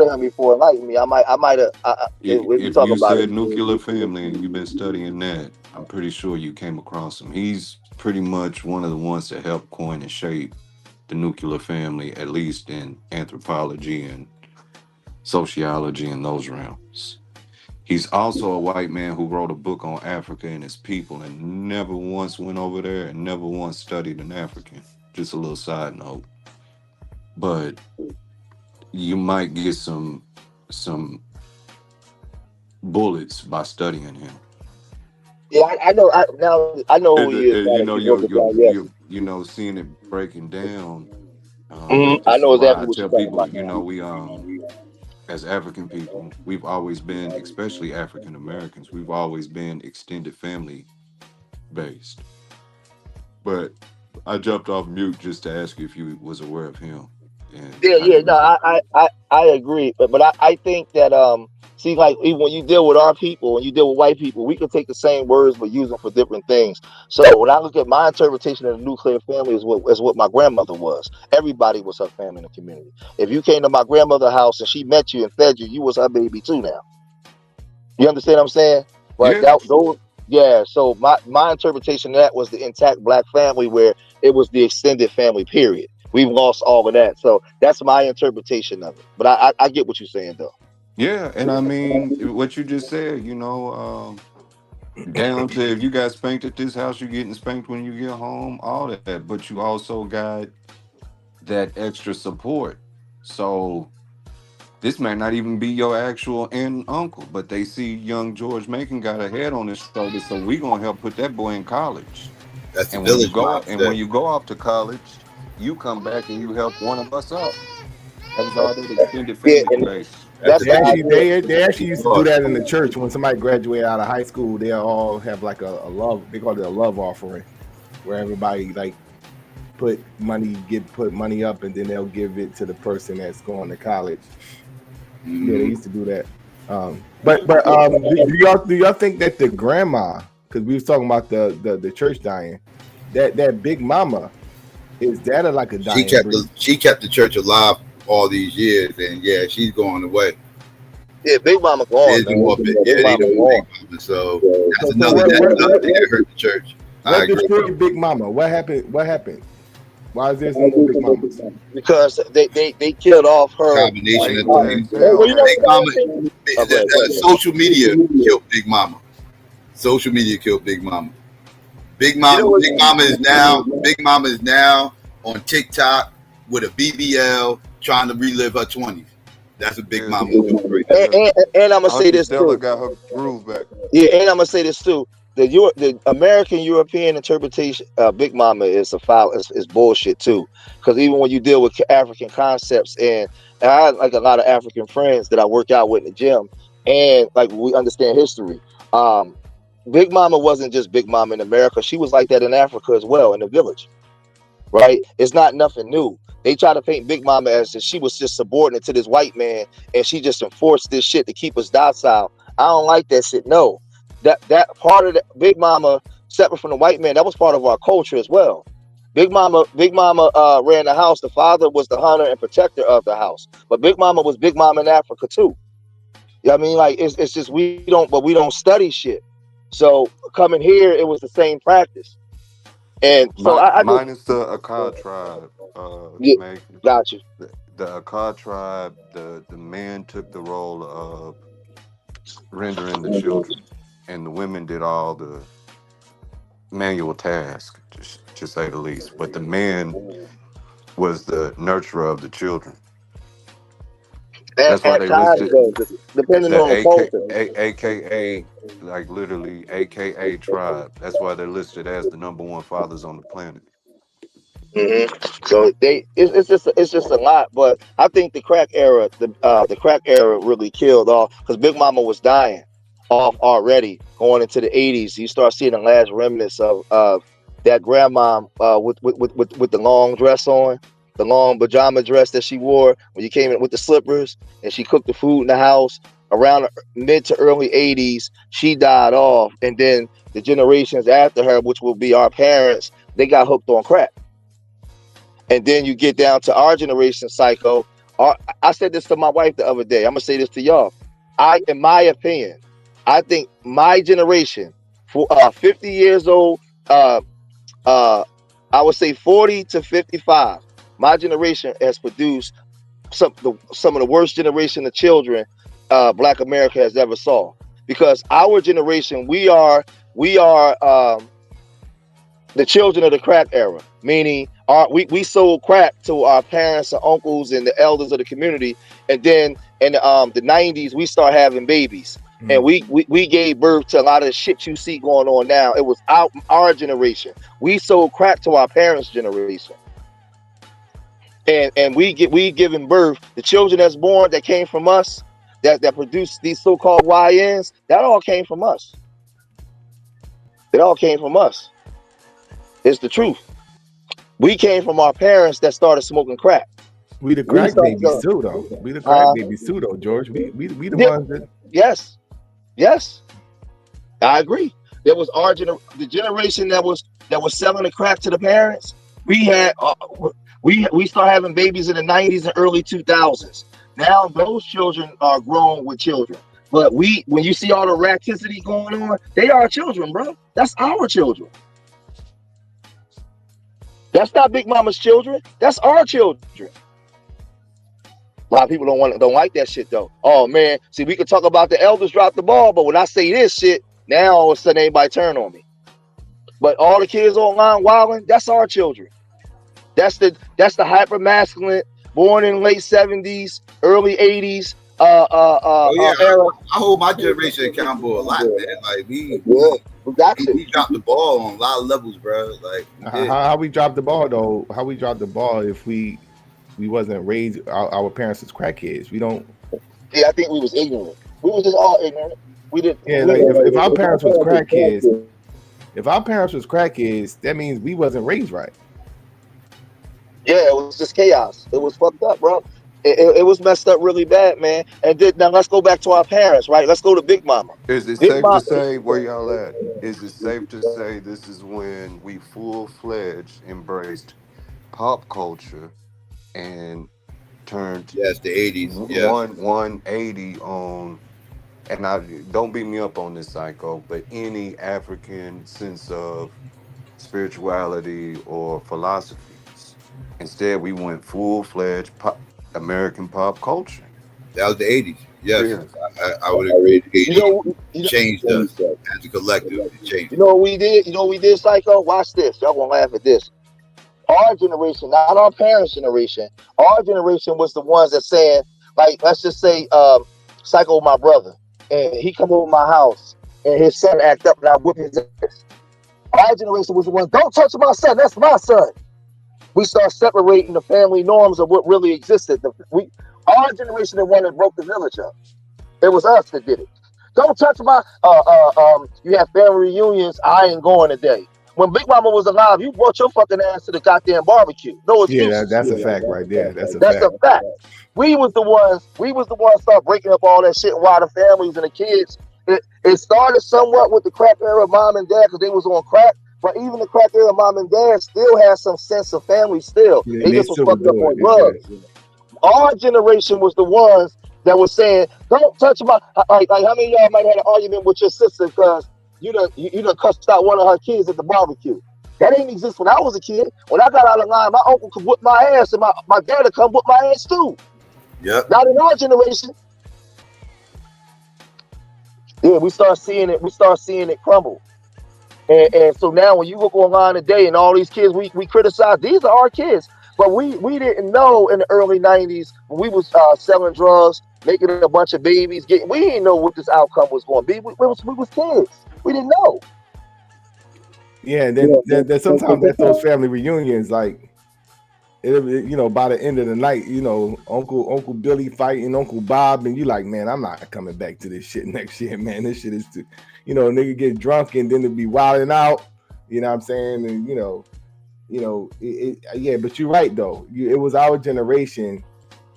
of him before. Enlighten me. I might have. If you said nuclear family and you've been studying that, I'm pretty sure you came across him. He's pretty much one of the ones that helped coin and shape the nuclear family, at least in anthropology and sociology and those realms. He's also a white man who wrote a book on Africa and its people and never once went over there and never once studied an African. Just a little side note. But you might get some bullets by studying him. Yeah, I know. I know who he is. You know, seeing it breaking down, I This is know why exactly I what you're tell talking people, about. you know, we as African people, we've always been, especially African Americans, we've always been extended family based. But I jumped off mute just to ask you if you was aware of him, and Yeah, I yeah, didn't no, know. I agree, but I think that see, like even when you deal with our people, when you deal with white people, we can take the same words but use them for different things. So when I look at my interpretation of the nuclear family is what my grandmother was. Everybody was her family in the community. If you came to my grandmother's house and she met you and fed you, you was her baby too. Now you understand what I'm saying? But Yeah, that those. Yeah, so my interpretation of that was the intact black family where it was the extended family, period. We've lost all of that. So that's my interpretation of it. But I get what you're saying though. yeah, and I mean what you just said, you know, down to if you got spanked at this house, you're getting spanked when you get home, all that. But you also got that extra support. So this might not even be your actual aunt and uncle, but they see young George Macon got a head on his shoulder, so we gonna help put that boy in college. That's the And when you village go mindset. off to college, you come back and you help one of us out. That was all that extended Yeah, family and base. They that's the actually idea. they actually used to do that in the church when somebody graduated out of high school. They'll all have like a love. They call it a love offering, where everybody like put money up, and then they'll give it to the person that's going to college. Yeah, they used to do that. Do y'all think that the grandma, because we was talking about the church dying, that big mama, is that like a dying breed? She kept the church alive all these years, and yeah, she's going away. Yeah, Big Mama gone, There's no man. more Big ain't Mama no more gone. big mama. So So, that's so another thing that hurt the church. I what agree. destroyed Big Mama? What happened? What happened? Why is there no more Big Mamas? Because they killed off her. Combination of Satan's things. Well, you know Big what Mama, I think? Oh, go ahead, go ahead. social media killed Big Mama. Social media killed Big Mama. You know what? Big Mama is now on TikTok with a BBL trying to relive her 20s. That's what Big Yeah, Mama is doing right now. yeah. And I'm gonna say Auntie this Stella too. got her groove back. Yeah, and I'm gonna say this too. The American European interpretation, Big Mama is a foul is bullshit too. Because even when you deal with African concepts, and I had like a lot of African friends that I work out with in the gym, and like we understand history. Um, Big Mama wasn't just Big Mama in America; she was like that in Africa as well, in the village. Right? It's not nothing new. They try to paint Big Mama as if she was just subordinate to this white man, and she just enforced this shit to keep us docile. I don't like that shit. No, that part of the Big Mama, separate from the white man, that was part of our culture as well. Big Mama ran the house. The father was the hunter and protector of the house, but Big Mama was Big Mama in Africa too. You know what I mean? Like it's just we don't study shit. So coming here, it was the same practice, and so I just Minus the Akkad tribe, yeah, Meg. got you. The Akkad tribe, the men took the role of rendering the children, and the women did all the manual tasks, to say the least. But the man was the nurturer of the children. That's why At they times, listed though, depending the on the culture. AKA, like literally AKA tribe. That's why they're listed as the number one fathers on the planet. So it's just a lot, but I think the crack era really killed off because Big Mama was dying off already going into the 80s. You start seeing the last remnants of that grandma with the long dress on, the long pajama dress that she wore when you came in with the slippers, and she cooked the food in the house around the mid to early 80s. She died off, and then the generations after her, which will be our parents, they got hooked on crack. And then you get down to our generation, Psycho. I said this to my wife the other day. I'm gonna say this to y'all. In my opinion, I think my generation, for 50 years old, uh, uh, I would say 40 to 55. My generation has produced some of the worst generation of children Black America has ever saw. Because our generation, we are the children of the crack era, meaning we sold crack to our parents and uncles and the elders of the community, and then in the 90s we start having babies, and we gave birth to a lot of the shit you see going on now. It was our generation. We sold crack to our parents' generation. and we giving birth. The children that's born that came from us, that produced these so-called YNs, that all came from us. It all came from us. It's the truth. We came from our parents that started smoking crack. We the We crack started babies to, too, though. We the crack babies too, though, George. We the yeah, ones that. yes, I agree. There was the generation that was selling the crack to the parents. We had we started having babies in the 90s and early 2000s. Now those children are grown with children. But when you see all the raticity going on, they are children, bro. That's our children. That's not Big Mama's children. That's our children. A lot of people don't like that shit though. Oh man, see, we could talk about the elders dropped the ball, but when I say this shit, now all of a sudden everybody turn on me. But all the kids online wilding, that's our children. That's the hyper masculine, born in late 70s, early 80s. Era. I hold my generation accountable a lot, man. Like we dropped the ball on a lot of levels, bro. Like How we dropped the ball though? How we dropped the ball if we wasn't raised? Our parents was crackheads. We don't. Yeah, I think we was ignorant. We was just all ignorant. We didn't. Yeah, like if our parents was crackheads, that means we wasn't raised right. Yeah, it was just chaos. It was fucked up, bro. It was messed up really bad, man. And now let's go back to our parents, right? Let's go to Big Mama. Is it safe to say where y'all at? Is it safe to say this is when we full-fledged embraced pop culture and turned the 80s, 180 on, and I don't beat me up on this, Psycho, but any African sense of spirituality or philosophies. Instead, we went full-fledged American pop culture. That was the 80s. Yes, yeah. I would agree. Changed us as a collective. It changed. You know what we did? You know what we did, Psycho? Watch this. Y'all gonna laugh at this. Our generation, not our parents' generation, our generation was the ones that said, like, let's just say, Psycho, my brother, and he come over my house, and his son act up, and I whip his ass. Our generation was the ones, don't touch my son, that's my son. We start separating the family norms of what really existed. Our generation, the one that broke the village up. It was us that did it. Don't touch my. You have family reunions. I ain't going today. When Big Mama was alive, you brought your fucking ass to the goddamn barbecue. No excuses. Yeah, that's a fact right there. That's a fact. We was the ones start breaking up all that shit while the families and the kids. It started somewhat with the crack era of mom and dad because they was on crack. But even the crack era mom and dad still had some sense of family still. Yeah, they just was fucked up on drugs. Yeah. Our generation was the ones that was saying, don't touch my, like how many of y'all might have had an argument with your sister because you done cussed out one of her kids at the barbecue. That didn't exist when I was a kid. When I got out of line, my uncle could whip my ass and my dad would come whip my ass too. Yep. Not in our generation. Yeah, we start seeing it crumble. And so now when you look online today and all these kids we criticize, these are our kids. But we didn't know in the early 90s when we was selling drugs, making a bunch of babies, we didn't know what this outcome was going to be. We was kids. We didn't know. Yeah, and then sometimes at those family reunions, like, by the end of the night, Uncle Billy fighting Uncle Bob, and you like, man, I'm not coming back to this shit next year, man. This shit is too, nigga get drunk and then it be wilding out. You know what I'm saying? And yeah, but you're right though. It was our generation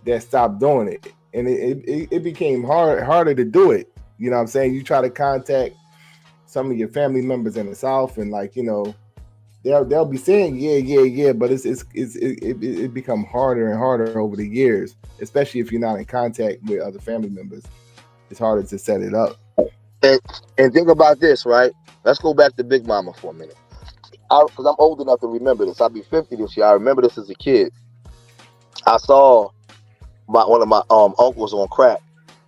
that stopped doing it, and it became harder to do it. You know what I'm saying? You try to contact some of your family members in the South, and they'll be saying yeah, but it become harder and harder over the years, especially if you're not in contact with other family members. It's harder to set it up. And think about this, right? Let's go back to Big Mama for a minute. Because I'm old enough to remember this. I'll be 50 this year. I remember this as a kid. I saw one of my uncles on crack,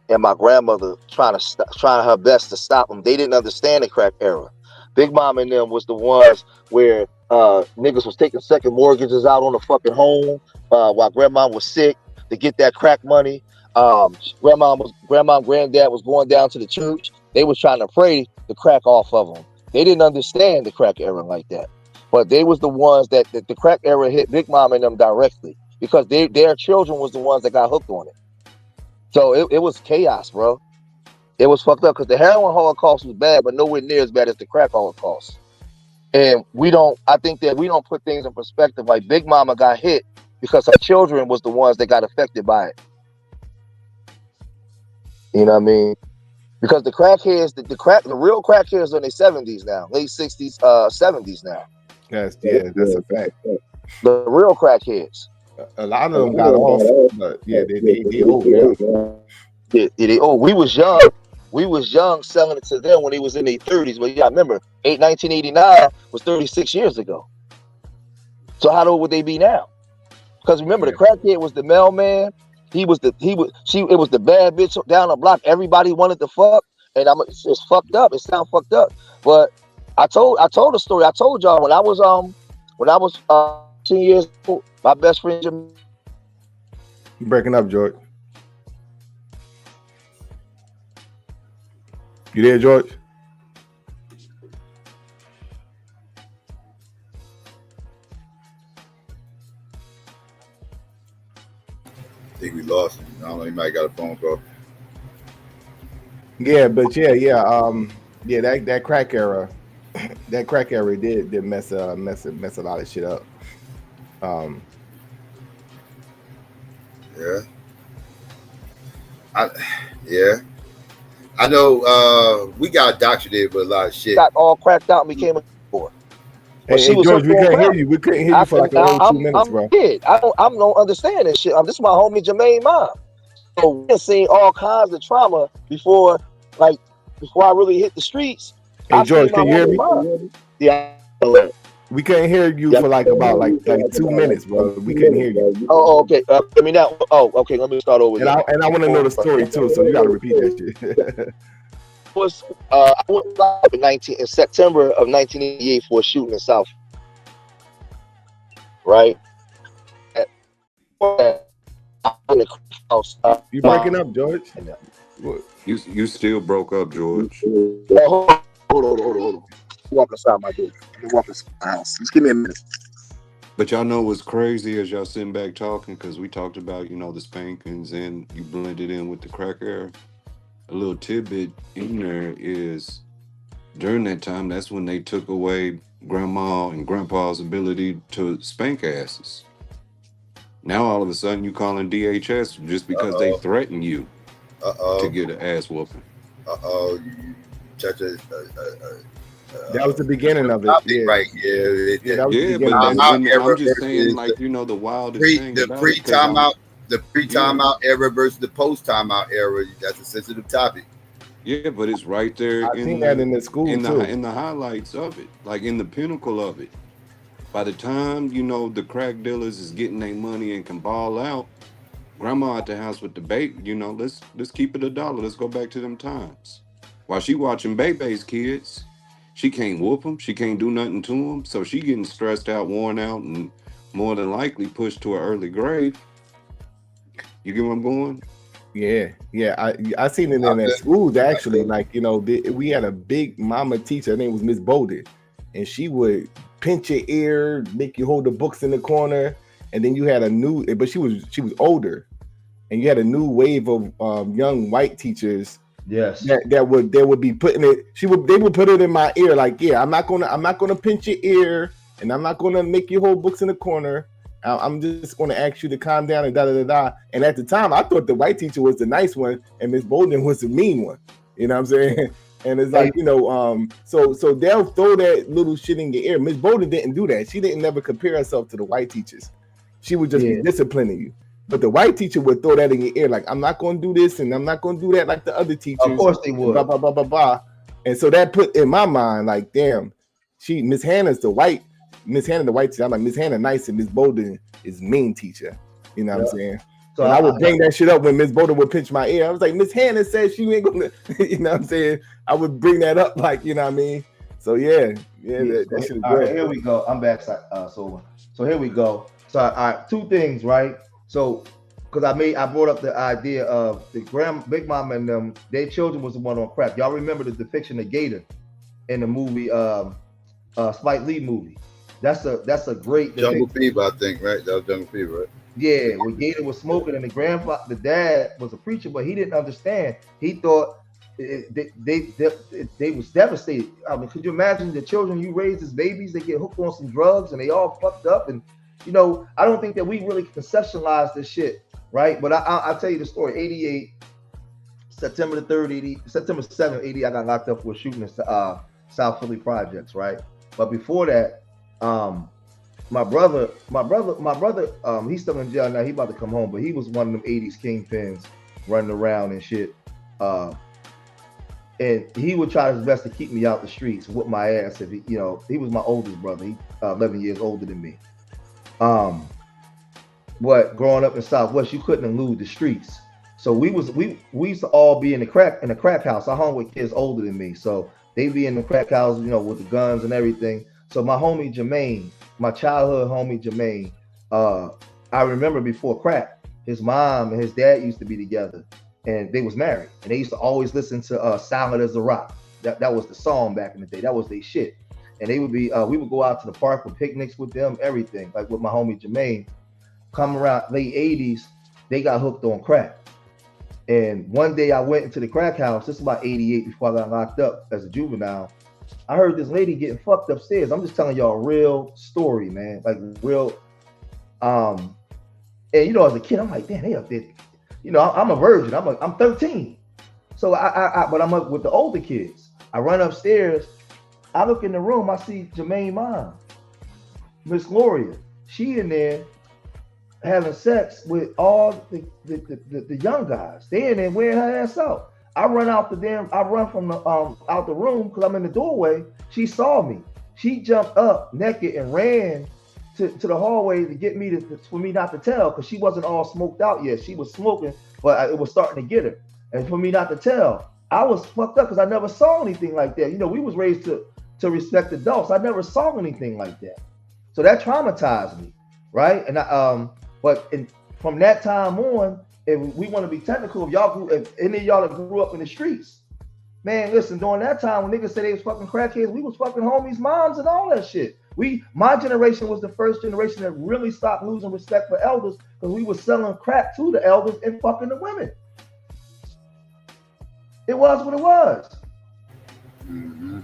and my grandmother trying her best to stop him. They didn't understand the crack era. Big Mama and them was the ones where niggas was taking second mortgages out on the fucking home while grandma was sick to get that crack money. Grandma and granddad was going down to the church. They was trying to pray the crack off of them. They didn't understand the crack era like that. But they was the ones that the crack era hit Big Mama and them directly because their children was the ones that got hooked on it. So it was chaos, bro. It was fucked up because the heroin holocaust was bad, but nowhere near as bad as the crack holocaust. And I think that we don't put things in perspective. Like Big Mama got hit because her children was the ones that got affected by it. You know what I mean? Because the crackheads, the real crackheads are in their 70s now, late 60s, 70s now. That's a fact. The real crackheads. A lot of them got off, but yeah, they old now. Yeah, they old. We was young selling it to them when they was in their 30s. But yeah, I remember 1989 was 36 years ago. So how old would they be now? Because remember, the crackhead was the mailman. It was the bad bitch down the block. Everybody wanted to fuck, and it's fucked up. It sounds fucked up. But I told a story. I told y'all when I was 10 years old, my best friend. You breaking up, George? You there, George? I think we lost him. I don't know. He might got a phone call. Yeah, but yeah. That crack era, did mess a lot of shit up. I know we got indoctrinated with a lot of shit. Got all cracked out and became a boy. Hey, George, we couldn't hear you. We couldn't hear you for like a whole 2 minutes, bro. I don't understand this shit. This is my homie Jermaine mom. So we have seen all kinds of trauma before I really hit the streets. Hey, George, can you hear me? Mom. Yeah. We couldn't hear you for like 2 minutes, bro. We couldn't hear you. Oh, okay. Let me now. Oh, okay. Let me start over. And I want to know the story too, so you got to repeat that shit. I went live in September of 1988 for a shooting in South. Right. You breaking up, George? You still broke up, George. Hold on. Walk inside my door. Walk inside my house. Just give me a minute. But y'all know what's crazy as y'all sitting back talking, because we talked about, the spankings and you blended in with the crack era. A little tidbit in there is during that time, that's when they took away grandma and grandpa's ability to spank asses. Now all of a sudden you calling DHS just because they threaten you to get an ass whooping. That was the beginning of it. Yeah. Right. Yeah. That was the beginning. I'm just saying, the wildest thing. The pre-timeout era versus the post-timeout era. That's a sensitive topic. Yeah, but it's right there. I seen that in the school too. In the highlights of it, like in the pinnacle of it. By the time the crack dealers is getting their money and can ball out, grandma at the house with the baby. Let's keep it $1. Let's go back to them times. While she watching Bebe's kids, she can't whoop them. She can't do nothing to them. So she getting stressed out, worn out, and more than likely pushed to an early grave. You get where I'm going? Yeah. I seen it in the schools actually. We had a big mama teacher. Her name was Miss Bolden, and she would pinch your ear, make you hold the books in the corner, and then you had but she was older, and you had a new wave of young white teachers. Yes, that would be putting it. They would put it in my ear, like, yeah, I'm not gonna pinch your ear, and I'm not gonna make you hold books in the corner. I'm just gonna ask you to calm down and da da da da. And at the time, I thought the white teacher was the nice one, and Miss Bolden was the mean one. You know what I'm saying? And it's like, so they'll throw that little shit in your ear. Miss Bolden didn't do that. She didn't never compare herself to the white teachers. She would just be disciplining you. But the white teacher would throw that in your ear, like, I'm not going to do this and I'm not going to do that like the other teachers. Of course they would. Blah, blah, blah, blah, blah. And so that put in my mind, like, damn, Miss Hannah's the white teacher. I'm like, Miss Hannah nice and Miss Bolden is mean teacher. You know what I'm saying? So I would bring that shit up when Miss Bolden would pinch my ear. I was like, Miss Hannah said she ain't gonna, you know what I'm saying? I would bring that up, like, you know what I mean? So that shit is all right, good. here we go. I'm back, so here we go. So all right, two things, right? So because I brought up the idea of the Big Mom and them, their children was the one on crack. Y'all remember the depiction of Gator in the movie Spike Lee movie? That's a great Jungle Fever, I think, right? That was Jungle Fever, right? Yeah, when Gator was smoking, and the dad was a preacher, but he didn't understand. He thought they was devastated. I mean, could you imagine the children you raised as babies? They get hooked on some drugs and they all fucked up. And I don't think that we really conceptualize this shit, right? But I'll tell you the story. 88, September the 3rd, 80, September 7th, 80, I got locked up for shooting in South Philly projects, right? But before that, my brother, he's still in jail now. He about to come home, but he was one of them 80s kingpins running around and shit. And he would try his best to keep me out the streets, whoop my ass if he was my oldest brother. He 11 years older than me. But growing up in Southwest, you couldn't elude the streets. So we used to all be in the crack house. I hung with kids older than me, so they be in the crack house, with the guns and everything. So my homie Jermaine, my childhood homie Jermaine, I remember before crack, his mom and his dad used to be together, and they was married, and they used to always listen to "Silent as a Rock." That was the song back in the day. That was their shit. And they would be, we would go out to the park for picnics with them, everything. Like with my homie Jermaine, come around late 80s, they got hooked on crack. And one day I went into the crack house. This is about 88 before I got locked up as a juvenile. I heard this lady getting fucked upstairs. I'm just telling y'all a real story, man. Like real. And as a kid, I'm like, damn, they up there. I'm a virgin. I'm 13. So but I'm up with the older kids. I run upstairs. I look in the room. I see Jermaine mom, Miss Gloria. She in there having sex with all the young guys. They in there wearing her ass out. I run from the out the room because I'm in the doorway. She saw me. She jumped up naked and ran to the hallway to get me for me not to tell, because she wasn't all smoked out yet. She was smoking, but it was starting to get her. And for me not to tell, I was fucked up because I never saw anything like that. We was raised to respect adults. I never saw anything like that. So that traumatized me, right? And from that time on, if we want to be technical, if any of y'all that grew up in the streets, man, listen, during that time when niggas said they was fucking crackheads, we was fucking homies' moms and all that shit. My generation was the first generation that really stopped losing respect for elders, because we was selling crack to the elders and fucking the women. It was what it was. Mm-hmm.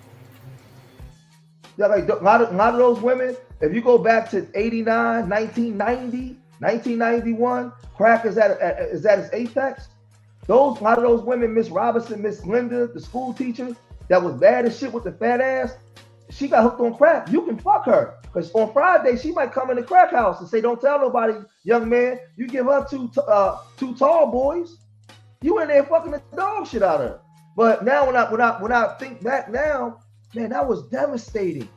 Yeah, like a lot of those women, if you go back to 89, 1990, 1991, crack is at its apex. A lot of those women, Miss Robinson, Miss Linda, the school teacher that was bad as shit with the fat ass, she got hooked on crack. You can fuck her, because on Friday she might come in the crack house and say, "Don't tell nobody, young man." You give her two tall boys, you in there fucking the dog shit out of her. But now when I think back now, man, that was devastating.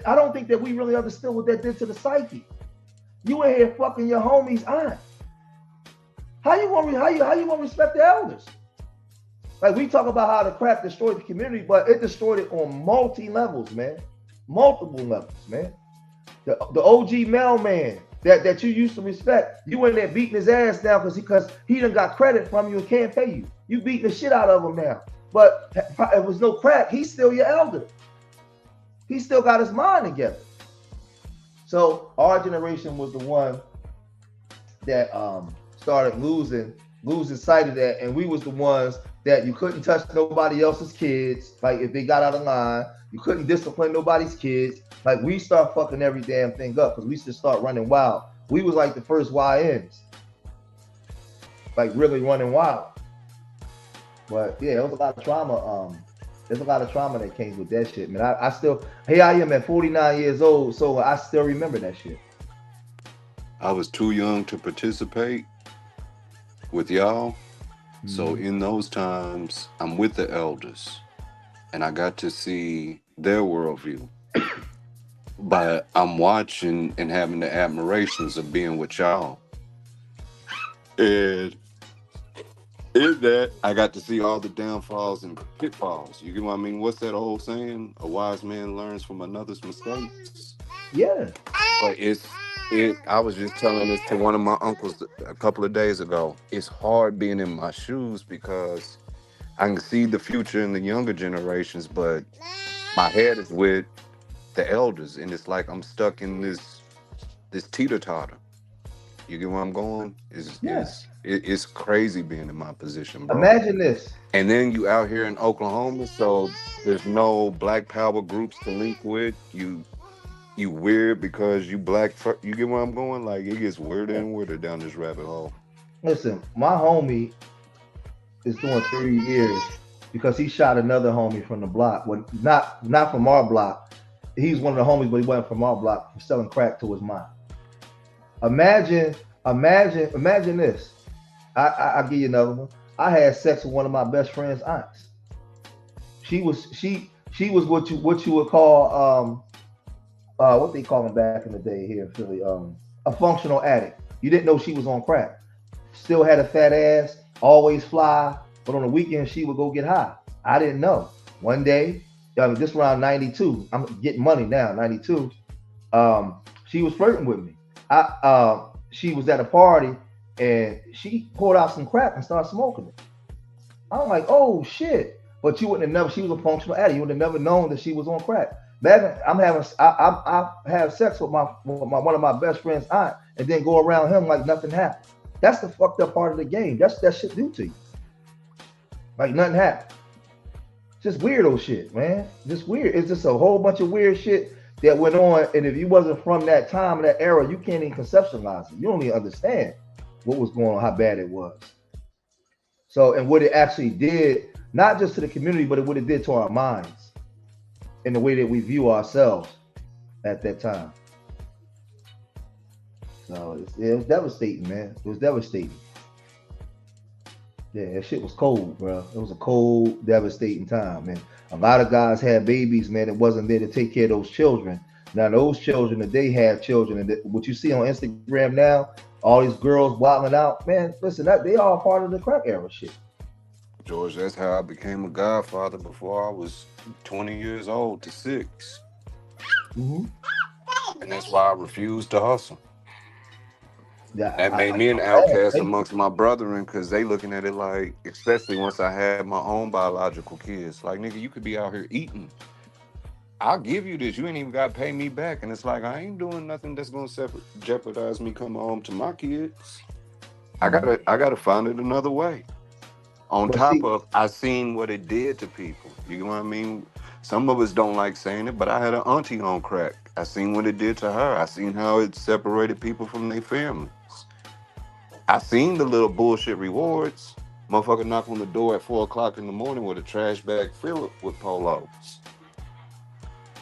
I don't think that we really understood what that did to the psyche. You in here fucking your homie's aunt. How you gonna respect the elders? Like, we talk about how the crack destroyed the community, but it destroyed it on multiple levels, man. Multiple levels, man. The OG mailman that you used to respect, you in there beating his ass down because he done got credit from you and can't pay you. You beating the shit out of him now. But if it was no crack, he's still your elder. He still got his mind together. So our generation was the one that started losing sight of that, and we was the ones that you couldn't touch nobody else's kids. Like, if they got out of line, you couldn't discipline nobody's kids. Like, we start fucking every damn thing up because we should start running wild. We was like the first YNs, like really running wild. But yeah, it was a lot of trauma. There's a lot of trauma that came with that shit, man. I still, here I am at 49 years old, so I still remember that shit. I was too young to participate with y'all. So in those times, I'm with the elders, and I got to see their worldview. But I'm watching and having the admirations of being with y'all. And in that, I got to see all the downfalls and pitfalls. You get what I mean? What's that old saying? A wise man learns from another's mistakes. Yeah. But I was just telling this to one of my uncles a couple of days ago. It's hard being in my shoes because I can see the future in the younger generations, but my head is with the elders, and it's like I'm stuck in this teeter-totter. You get where I'm going? Yeah. It's crazy being in my position, bro. Imagine this. And then you out here in Oklahoma, so there's no black power groups to link with. You weird because you black. You get where I'm going? Like it gets weirder and weirder down this rabbit hole. Listen, my homie is doing 30 years because he shot another homie from the block. Well, not from our block. He's one of the homies, but he wasn't from our block for selling crack to his mom. Imagine this. I'll give you another one. I had sex with one of my best friend's aunts. She was what you would call what they call them back in the day here in Philly, a functional addict. You didn't know she was on crack. Still had a fat ass, always fly, but on the weekend she would go get high. I didn't know. One day, just around 92, I'm getting money now, 92. She was flirting with me. She was at a party and she pulled out some crack and started smoking it. I'm like, oh shit. But you wouldn't have never, she was a functional addict. You would have never known that she was on crack. Imagine I have sex with one of my best friend's aunt and then go around him like nothing happened. That's the fucked up part of the game. That's that shit do to you. Like nothing happened. Just weirdo shit, man. Just weird. It's just a whole bunch of weird shit that went on. And if you wasn't from that time, that era, you can't even conceptualize it. You don't even understand what was going on, how bad it was. So, and what it actually did, not just to the community, but what it did to our minds and the way that we view ourselves at that time. So it was devastating, man. It was devastating. Yeah, that shit was cold, bro. It was a cold, devastating time, man. A lot of guys had babies, man, that wasn't there to take care of those children. Now, those children, that they have children, and what you see on Instagram now, all these girls wilding out, man, listen, they all part of the crack era shit. George, that's how I became a godfather before I was 20 years old to 6. Mm-hmm. And that's why I refused to hustle. Yeah, that made me an outcast amongst my brethren because they looking at it like, especially once I had my own biological kids, like, nigga, you could be out here eating. I'll give you this. You ain't even got to pay me back. And it's like, I ain't doing nothing that's going to jeopardize me coming home to my kids. I gotta find it another way. On top of, I seen what it did to people. You know what I mean? Some of us don't like saying it, but I had an auntie on crack. I seen what it did to her. I seen how it separated people from their families. I seen the little bullshit rewards. Motherfucker knock on the door at 4 o'clock in the morning with a trash bag filled with polos.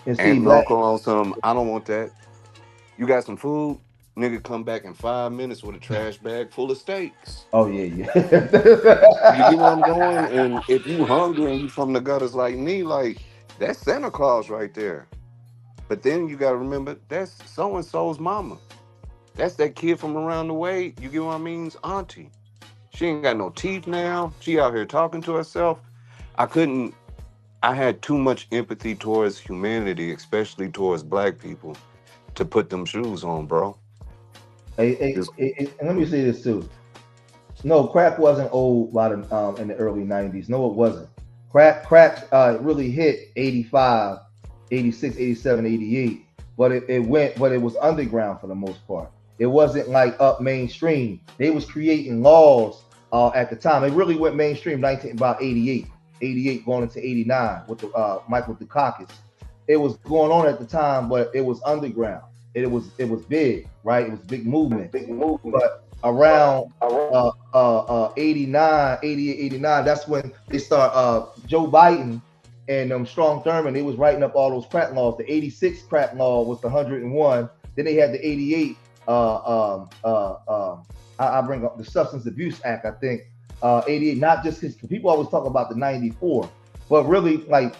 And uncle on some, I don't want that. You got some food? Nigga come back in 5 minutes with a trash bag full of steaks. Oh, yeah, yeah. You get where I'm going? And if you hungry and you from the gutters like me, like, that's Santa Claus right there. But then you got to remember, that's so-and-so's mama. That's that kid from around the way. You get what I mean? Auntie. She ain't got no teeth now. She out here talking to herself. I had too much empathy towards humanity, especially towards black people, to put them shoes on, bro. Hey, let me say this too. No, crack wasn't old in the early 90s. No, it wasn't. Crack really hit 85, 86, 87, 88. But it was underground for the most part. It wasn't like up mainstream. They was creating laws at the time. It really went mainstream about 88 going into 89 with the Michael Dukakis. It was going on at the time, but it was underground. It was big, right? It was a big movement. But around 89, 88, 89, that's when they start Joe Biden and Strong Thurmond, they was writing up all those crack laws. The 86 crack law was the 101. Then they had the 88 I bring up the Substance Abuse Act, I think, 88, not just because people always talk about the 94, but really like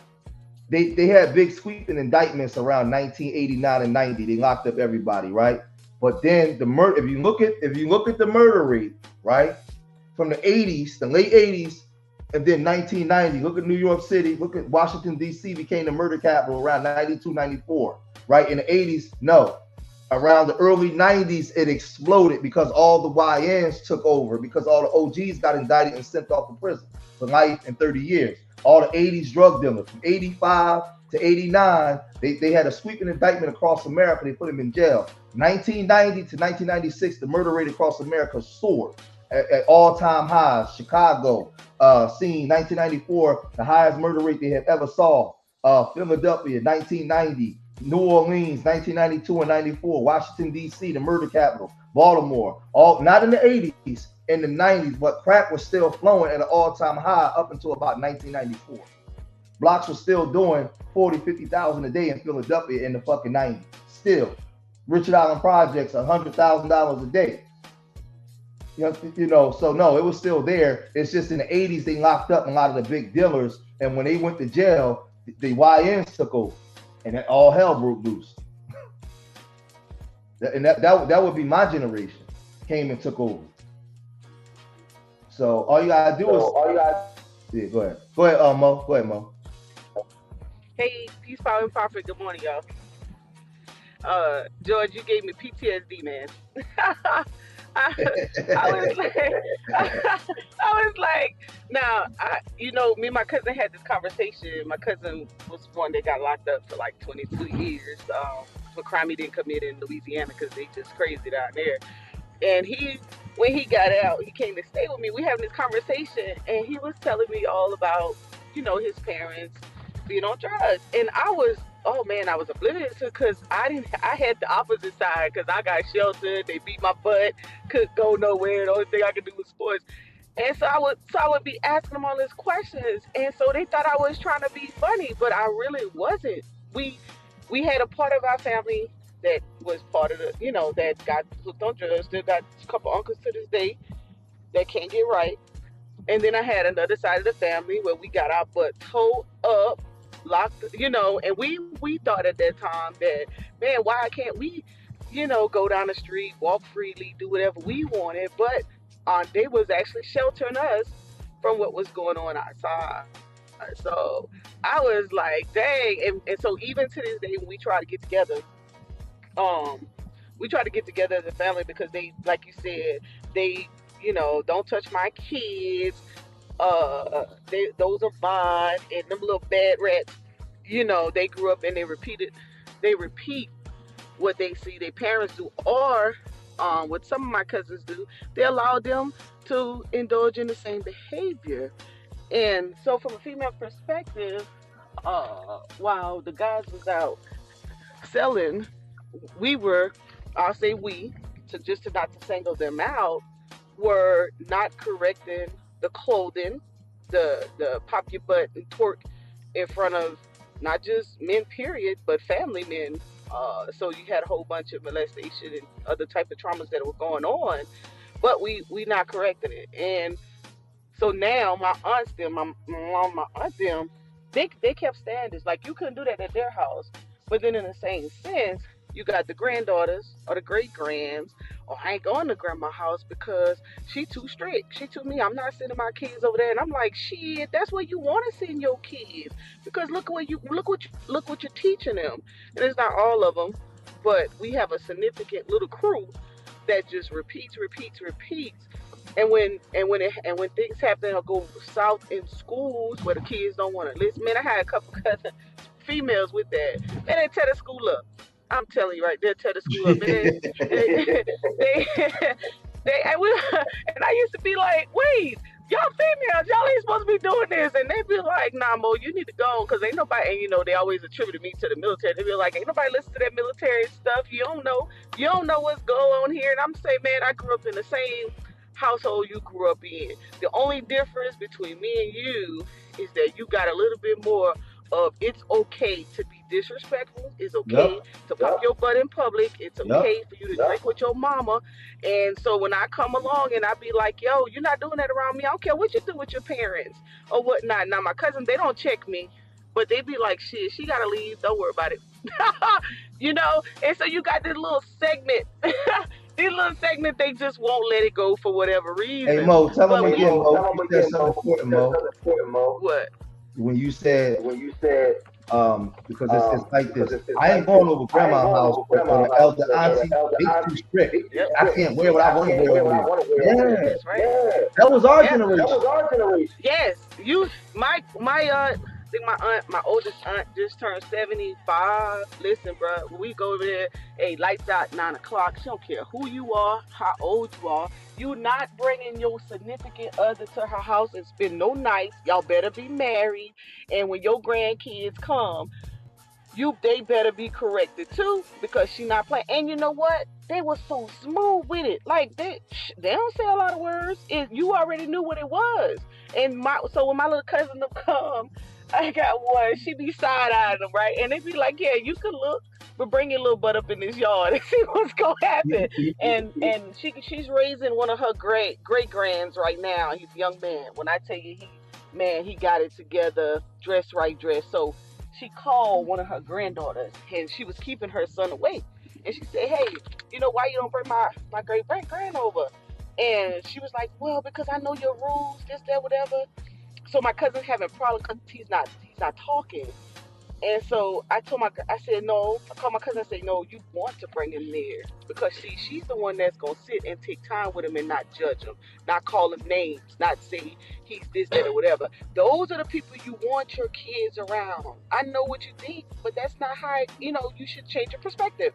they had big sweeping indictments around 1989 and 90. They locked up everybody, right? But then the murder, if you look at the murder rate, right, from the 80s, the late 80s, and then 1990, look at New York City, look at Washington, D.C. became the murder capital around 92, 94, right? In the 80s, no. Around the early 90s, it exploded because all the YNs took over, because all the OGs got indicted and sent off to prison for life and 30 years. All the 80s drug dealers, from 85 to 89, they had a sweeping indictment across America. They put them in jail. 1990 to 1996, the murder rate across America soared at all-time highs. Chicago, seen 1994, the highest murder rate they have ever saw. Philadelphia, 1990. New Orleans, 1992 and 94. Washington, D.C., the murder capital. Baltimore, all not in the 80s, in the 90s, but crack was still flowing at an all-time high up until about 1994. Blocks were still doing 40, 50,000 a day in Philadelphia in the fucking 90s. Still. Richard Island projects, $100,000 a day. You know, so no, it was still there. It's just in the 80s they locked up a lot of the big dealers, and when they went to jail, the YNs took over, and then all hell broke loose. And that would be my generation came and took over. So all you gotta do is yeah, go ahead, Mo. Go ahead, Mo. Hey, peace, power, and profit. Good morning, y'all. George, you gave me PTSD, man. I was like, I was like, now, me and my cousin had this conversation. My cousin was one that got locked up for like 22 years for crime he didn't commit in Louisiana because they just crazy down there. And when he got out, he came to stay with me. We having this conversation, and he was telling me all about, his parents being on drugs. And I was oblivious to, because I had the opposite side, because I got sheltered. They beat my butt, couldn't go nowhere. The only thing I could do was sports. And so I would be asking them all these questions, and so they thought I was trying to be funny, but I really wasn't. We had a part of our family that was part of the, that got hooked on drugs. Still got a couple uncles to this day that can't get right. And then I had another side of the family where we got our butt towed up, locked, and we thought at that time that, man, why can't we, go down the street, walk freely, do whatever we wanted, but they was actually sheltering us from what was going on outside. So I was like, dang. And so even to this day, when we try to get together, as a family, because they, like you said, they, don't touch my kids. Those are mine, and them little bad rats, they grew up and they repeat what they see their parents do, or what some of my cousins do. They allow them to indulge in the same behavior. And so from a female perspective, while the guys was out selling, I'll say we, to not to single them out, were not correcting the clothing, the pop your butt and twerk in front of not just men, period, but family men. So you had a whole bunch of molestation and other type of traumas that were going on, but we not correcting it. And so now my aunts them, my mom, my aunt them, they kept standards. Like, you couldn't do that at their house. But then in the same sense, you got the granddaughters or the great grands, or I ain't going to grandma's house because she too strict. She told me I'm not sending my kids over there. And I'm like, shit, that's where you want to send your kids, because look what you're teaching them. And it's not all of them, but we have a significant little crew that just repeats. And when things happen or go south in schools where the kids don't want to listen, man, I had a couple cousins, females with that, and they tear the school up. I'm telling you, right, they'll tear the school up. And I used to be like, wait, y'all females, y'all ain't supposed to be doing this. And they'd be like, nah, Mo, you need to go, because ain't nobody, and they always attributed me to the military. They'd be like, ain't nobody listen to that military stuff. You don't know what's going on here. And I'm saying, man, I grew up in the same household you grew up in. The only difference between me and you is that you got a little bit more of, it's okay to be disrespectful. It's okay to pop your butt in public. It's okay for you to drink with your mama. And so when I come along and I be like, yo, you're not doing that around me. I don't care what you do with your parents or whatnot. Now, my cousins, they don't check me, but they be like, shit, she got to leave. Don't worry about it. And so you got this little segment. They just won't let it go for whatever reason. Hey, Mo, tell them again, Mo. You said something important, Mo. What? When you said, because it's like this. I ain't going over grandma's house, but elder auntie, they too strict. I can't wear what I want to wear. Yeah, that was our generation. Yes, my think my oldest aunt just turned 75. Listen, bro, when we go over there, hey, lights out 9 o'clock. She don't care who you are, how old you are. You not bringing your significant other to her house and spend no nights. Y'all better be married. And when your grandkids come, they better be corrected too, because she not playing. And you know what? They were so smooth with it. Like they don't say a lot of words. You already knew what it was. And so when my little cousin them come, I got one. She be side eyeing them, right? And they be like, "Yeah, you can look, but bring your little butt up in this yard and see what's gonna happen." And she's raising one of her great grands right now. He's a young man. When I tell you, he got it together, dress right, dress. So she called one of her granddaughters, and she was keeping her son away. And she said, "Hey, why you don't bring my great grand over?" And she was like, "Well, because I know your rules, this, that, whatever." So my cousin's having problems because he's not talking. And so I said, no. I called my cousin and said, no, you want to bring him there. Because she's the one that's going to sit and take time with him and not judge him, not call him names, not say he's this, that, or whatever. Those are the people you want your kids around. I know what you think, but that's not how, you should change your perspective.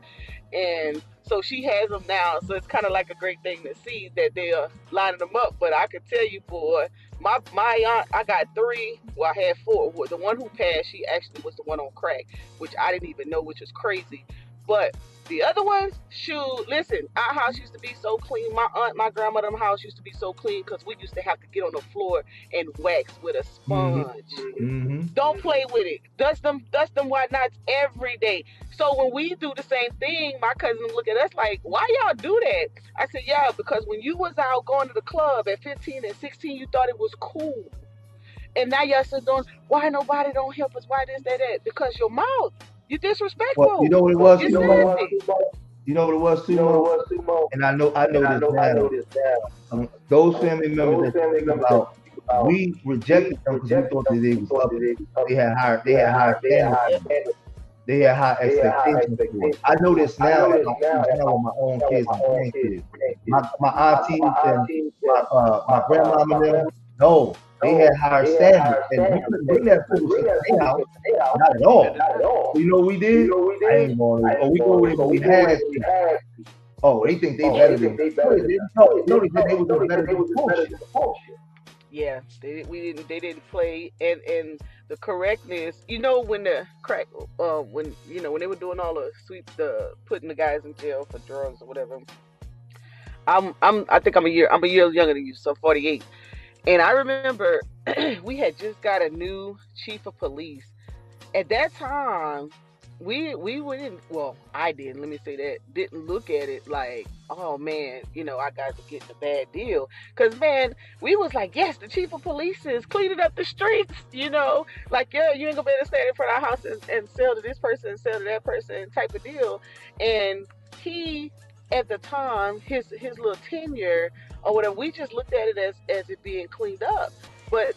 And so she has them now. So it's kind of like a great thing to see that they are lining them up. But I can tell you, boy, my aunt, I got three. Well, I had four. Well, the one who passed, she actually was the one on crack, which I didn't even know, which was crazy. But the other ones, shoot, listen, our house used to be so clean. My grandmother's house used to be so clean because we used to have to get on the floor and wax with a sponge. Don't play with it. Dust them whatnots every day. So when we do the same thing, my cousin look at us like, why y'all do that? I said, yeah, because when you was out going to the club at 15 and 16, you thought it was cool. And now y'all still doing, why nobody don't help us? Why this, that? Because your mouth. You Well, disrespectful. you know what it was, You're Sumo? sassy. You know what it was, Sumo? And I know this now. Those family members that you speak about, we rejected them because we thought that they was up. They had higher standards. They had high expectations for us. I know this now at my age now with my own kids and grandkids. My aunties and my grandmama and them, no, they had higher standards. And we couldn't bring that foolishness to their house. Not at all. So you know what we did? I ain't going to. Oh, we go with it when we had to. Oh, they think they better than. No, they didn't. No, they didn't. They was just better than bullshit. Yeah, they didn't play, and the correctness. When the crack, when when they were doing all the putting the guys in jail for drugs or whatever. I think I'm a year younger than you, so 48. And I remember we had just got a new chief of police. At that time, we wouldn't. Well, I didn't. Let me say that. Didn't look at it like, oh man, I got to get the bad deal. Cause man, we was like, yes, the chief of police is cleaning up the streets. Like yeah, you ain't gonna be able to stand in front of our house and sell to this person and sell to that person type of deal. And he, at the time, his little tenure or whatever, we just looked at it as it being cleaned up. But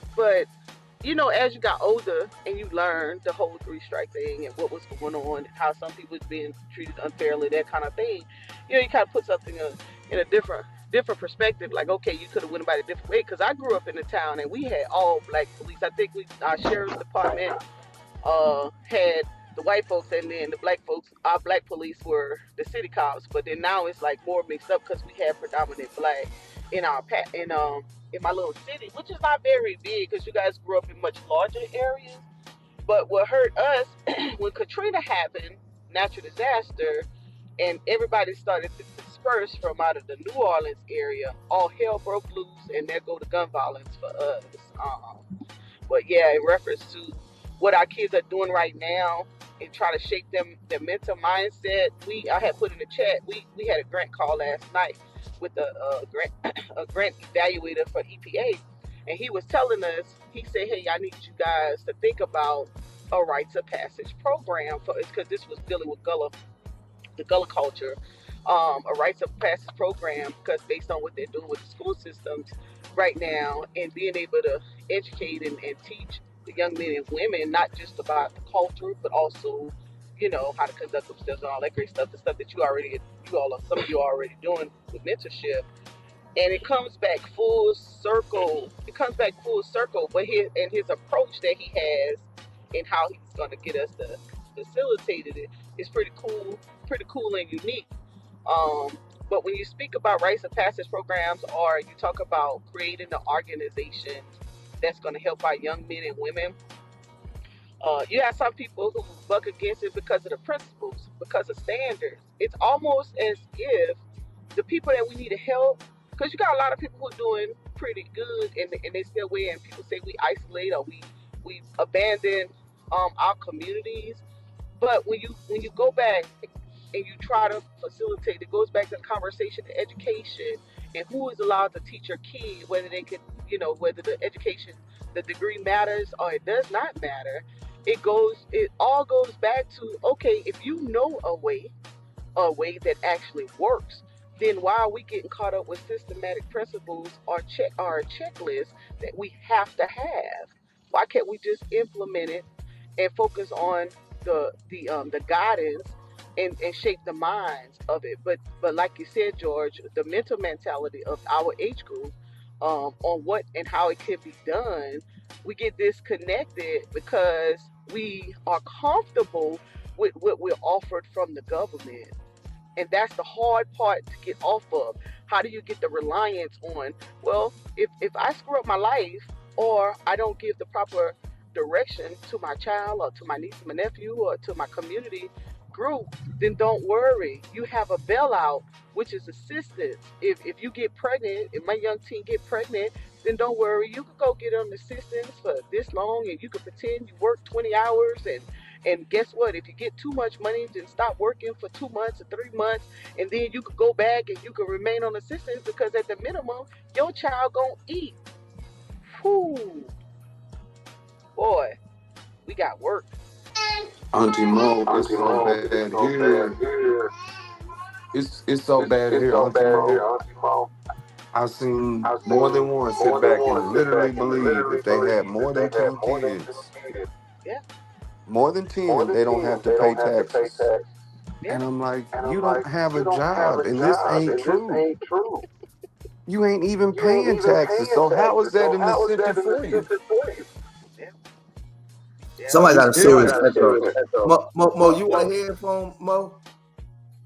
as you got older and you learned the whole three strike thing and what was going on, how some people was being treated unfairly, that kind of thing, you kind of put something in a different perspective. Like, okay, you could have went about it a different way. Because I grew up in the town and we had all black police. I think our sheriff's department had the white folks, and then the black folks. Our black police were the city cops. But then now it's like more mixed up because we have predominant black in our in my little city, which is not very big because you guys grew up in much larger areas. But what hurt us when Katrina happened, natural disaster, and everybody started to disperse from out of the New Orleans area, all hell broke loose, and there go the gun violence for us. But yeah, in reference to what our kids are doing right now and try to shape their mental mindset, I had put in the chat. We had a grant call last night with a grant evaluator for EPA, and he was telling us. He said, "Hey, I need you guys to think about a rites of passage program for it because this was dealing with the Gullah culture, a rites of passage program because based on what they're doing with the school systems right now and being able to educate and teach the young men and women not just about the culture but also how to conduct themselves and all that great stuff, the stuff that some of you are already doing with mentorship." And it comes back full circle. But his approach that he has and how he's going to get us to facilitate it is pretty cool and unique. Um, but when you speak about rites of passage programs, or you talk about creating an organization that's going to help our young men and women, you have some people who buck against it because of the principles, because of standards. It's almost as if the people that we need to help, because you got a lot of people who are doing pretty good, and they still win. People say we isolate or we abandon our communities. But when you go back and you try to facilitate, it goes back to the conversation, the education, and who is allowed to teach your kid whether they could, whether the education, the degree matters or it does not matter. It all goes back to, okay, if you know a way that actually works, then why are we getting caught up with systematic principles or a checklist that we have to have? Why can't we just implement it and focus on the guidance and shape the minds of it? But like you said, George, the mental mentality of our age group, on what and how it can be done, we get disconnected because we are comfortable with what we're offered from the government. And that's the hard part to get off of. How do you get the reliance on, well, if I screw up my life, or I don't give the proper direction to my child or to my niece and my nephew or to my community group, then don't worry. You have a bailout, which is assistance. If you get pregnant, if my young teen get pregnant, then don't worry. You can go get on assistance for this long, and you can pretend you work 20 hours, and guess what? If you get too much money, then stop working for 2 months or 3 months, and then you could go back and you can remain on assistance, because at the minimum, your child gonna eat. Whew, boy, we got work. Auntie Mo, it's so bad here. It's so bad here, Auntie Mo. I've seen more than one sit back and literally believe if they had more than 10 kids, Yeah. more than 10, they don't have to pay taxes. And I'm like, you don't have a job, and this ain't true. You ain't even paying taxes. So how is that an incentive for you? Somebody got a It's serious different. echo. Mo, you want a headphone, Mo?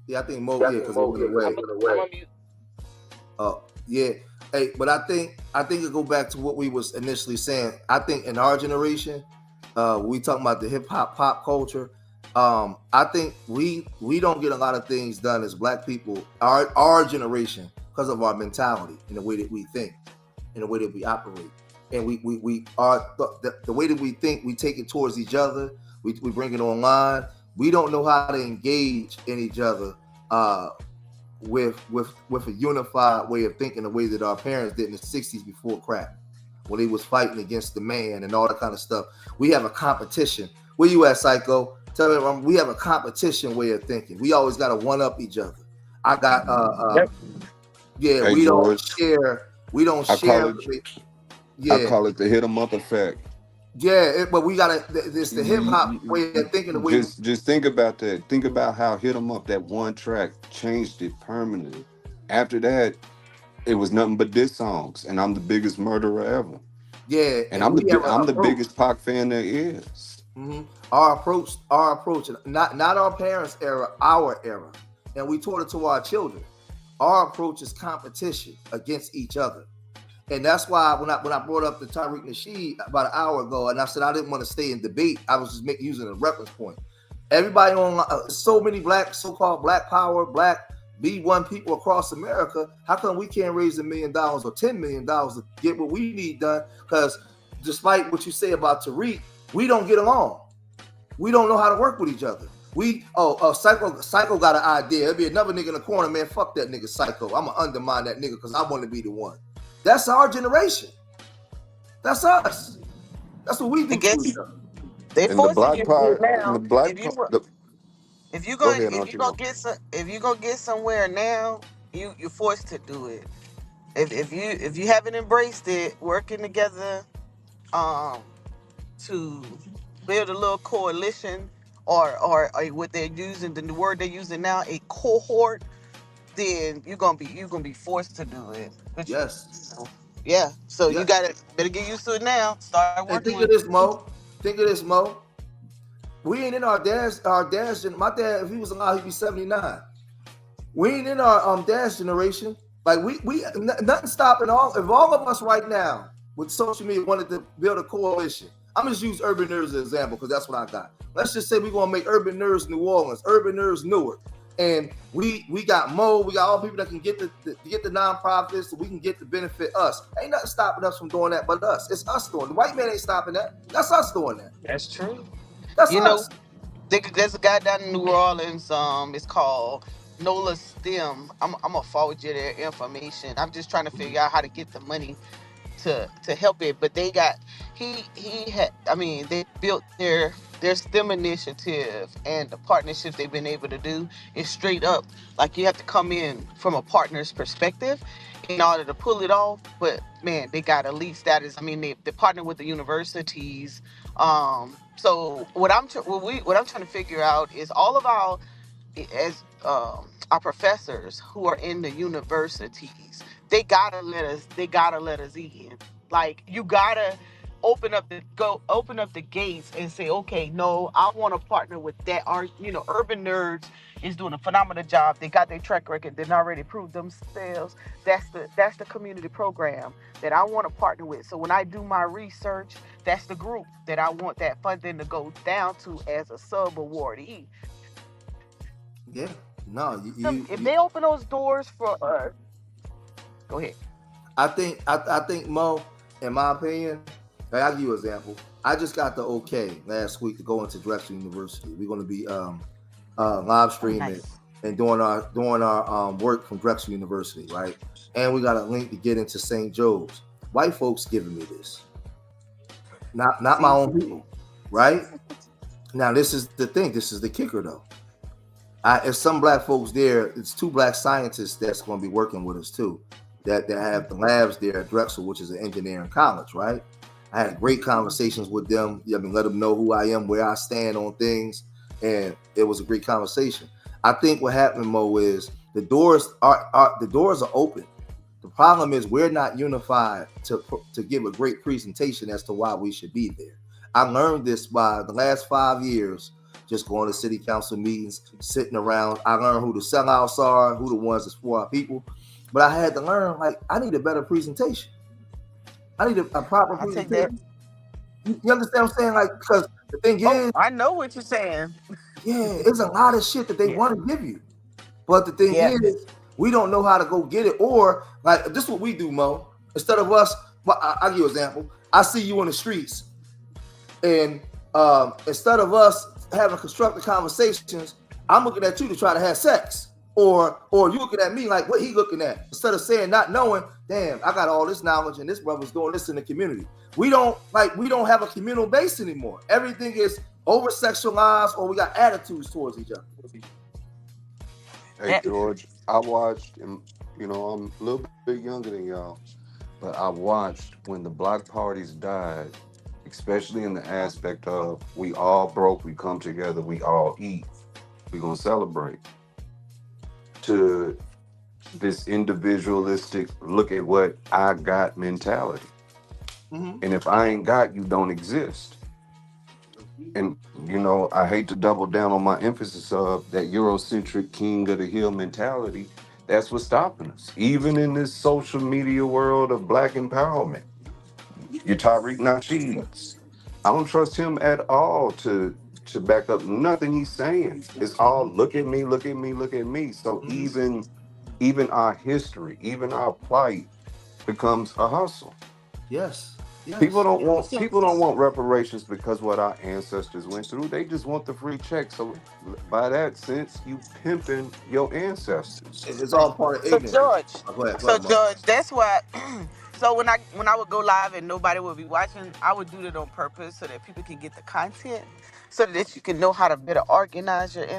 Yeah, I think Mo, yeah, because he went away. I'm on mute. Oh, yeah. Hey, but I think it go back to what we was initially saying. I think in our generation, we talking about the hip hop pop culture. I think we don't get a lot of things done as Black people, our generation, because of our mentality and the way that we think and the way that we operate. And we are the way that we think, we take it towards each other. We bring it online. We don't know how to engage in each other with a unified way of thinking, the way that our parents did in the 60s before crack, when they was fighting against the man and all that kind of stuff. We have a competition. Where you at, Psycho? Tell me, we have a competition way of thinking. We always got to one up each other. I got yeah, Hey, we don't George, share. We don't I share. call it Yeah, the hit 'em up effect. yeah, but we gotta. This the hip hop way of thinking. The way Just think about that. Think about how Hit 'em Up, that one track, changed it permanently. After that, it was nothing but diss songs, and I'm the biggest murderer ever. yeah, And and we have an I'm the approach. biggest Pac fan there is. Our approach, not our parents' era, our era, and we taught it to our children. Our approach is competition against each other, and that's why when I brought up the Tariq Nasheed about an hour ago, and I said I didn't want to stay in debate, I was just using a reference point. Everybody on so many so-called Black Power, Black B1 people across America. How come we can't raise $1 million or $10 million to get what we need done? Because despite what you say about Tariq, we don't get along. We don't know how to work with each other. Psycho got an idea. There'll be another nigga in the corner, man. Fuck that nigga Psycho. I'm gonna undermine that nigga because I want to be the one. That's our generation. That's us. That's what we do. They And the forcing Black you to do it part, now. If you go gonna ahead, if you Auntie Mo. gonna get somewhere now, you're forced to do it. If you haven't embraced it, working together, to build a little coalition, or what they're using, the word they're using now, a cohort, then you're gonna be forced to do it. But yeah. So you better get used to it now. Start And working think with of it. this, Mo. Think of this, Mo. We ain't in our dad's my dad, if he was alive, he'd be 79. We ain't in our dad's generation. Like nothing stopping all if all of us right now with social media wanted to build a coalition. I'm just use urban nerds as an example because that's what I got. Let's just say we're gonna make urban nerds New Orleans, urban nerds Newark. And we got Mo, we got all people that can get the nonprofits, so we can get the benefit us. Ain't nothing stopping us from doing that but us. It's us doing it. The white man ain't stopping that. That's us doing that. That's true. That's You know, us. there's a guy down in New Orleans. It's called Nola Stem. I'm gonna forward you their information. I'm just trying to figure out how to get the money to help it. But they got he had. I mean, they built their STEM initiative and the partnerships they've been able to do is straight up like you have to come in from a partner's perspective in order to pull it off. But man, they got elite status. I mean, they partner with the universities. So what I'm trying to figure out is all of our professors who are in the universities, they gotta let us in. Like you gotta open up the gates and say, okay, no, I want to partner with that. Our urban nerds is doing a phenomenal job. They got their track record. They've already proved themselves. That's the community program that I want to partner with. So when I do my research, that's the group that I want that funding to go down to as a sub awardee. Yeah. No, If they open those doors for go ahead. I think Mo, in my opinion, like I'll give you an example. I just got the okay last week to go into Drexel University. We're going to be live Oh, streaming nice. and doing our work from Drexel University, right? And we got a link to get into St. Joe's. White folks giving me this, not my See? own people, right? Now this is the thing. This is the kicker, though. If some black folks there, it's two black scientists that's going to be working with us too, that have the labs there at Drexel, which is an engineering college, right? I had great conversations with them. I mean, let them know who I am, where I stand on things, and it was a great conversation. I think what happened, Mo, is the doors are open. The problem is we're not unified to give a great presentation as to why we should be there. I learned this by the last 5 years, just going to city council meetings, sitting around. I learned who the sellouts are, who the ones that's for our people. But I had to learn, like, I need a better presentation. I need a proper I take that. presentation. You understand what I'm saying? Like, because the thing Oh, is, I know what you're saying. yeah, it's a lot of shit that they Yeah. want to give you. But the thing Yeah. is, we don't know how to go get it. Or, like, this is what we do, Mo. Instead of us, well, I'll give you an example. I see you in the streets, and instead of us having constructive conversations, I'm looking at you to try to have sex. Or you looking at me like what he looking at. Instead of saying, not knowing, damn, I got all this knowledge and this brother's doing this in the community. We don't have a communal base anymore. Everything is over sexualized, or we got attitudes towards each other. Hey George, I watched, and I'm a little bit younger than y'all, but I watched when the block parties died, especially in the aspect of we all broke, we come together, we all eat, we gonna celebrate. To this individualistic look at what I got mentality. Mm-hmm. And if I ain't got, you don't exist. And I hate to double down on my emphasis of that Eurocentric king of the hill mentality. That's what's stopping us. Even in this social media world of black empowerment. Your Tariq Nasheed. I don't trust him at all to back up nothing he's saying. It's all look at me, look at me, look at me. So even our history, even our plight becomes a hustle. Yes. People don't want reparations because what our ancestors went through. They just want the free check. So by that sense, you pimping your ancestors. It's all part of So ignorance. George, Go ahead, so Mo. George, that's why. So when I would go live and nobody would be watching, I would do that on purpose so that people can get the content, so that you can know how to better organize the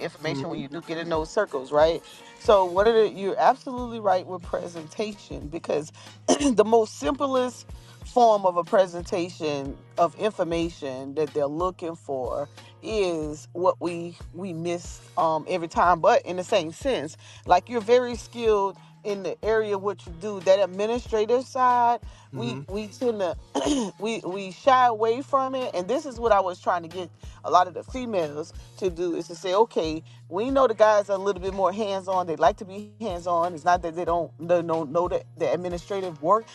information when you do get in those circles, right? So you're absolutely right with presentation because the most simplest form of a presentation of information that they're looking for is what we miss every time. But in the same sense, like you're very skilled in the area what you do, that administrative side, Mm-hmm. we tend to we shy away from it. And this is what I was trying to get a lot of the females to do, is to say, okay, we know the guys are a little bit more hands-on. They like to be hands-on. It's not that they don't know the administrative work,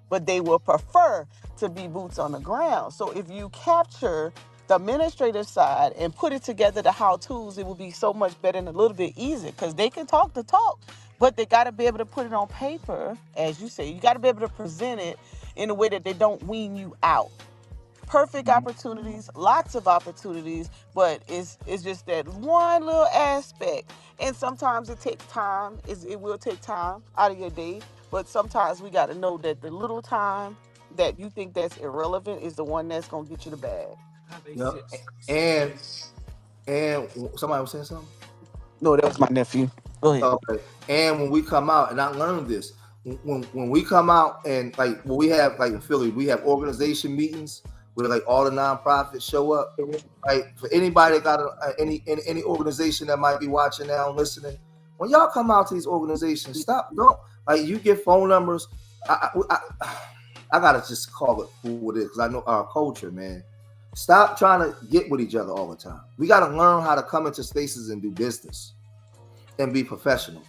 but they will prefer to be boots on the ground. So if you capture the administrative side and put it together, the how-tos, it will be so much better and a little bit easier, because they can talk the talk, but they got to be able to put it on paper. As you say, you got to be able to present it in a way that they don't wean you out. Perfect opportunities, lots of opportunities, but it's just that one little aspect. And sometimes it takes time. It will take time out of your day, but sometimes we got to know that the little time that you think that's irrelevant is the one that's gonna get you the bag. Yep. And and somebody was saying something. No, that was my nephew. Go ahead. Okay. And when we come out, and I learned this, when we come out and like when we have like in Philly, we have organization meetings where like all the nonprofits show up. Like for anybody that got any organization that might be watching now and listening, when y'all come out to these organizations, don't like you get phone numbers. I gotta just call it for what it is, because I know our culture, man. Stop trying to get with each other all the time. We got to learn how to come into spaces and do business and be professional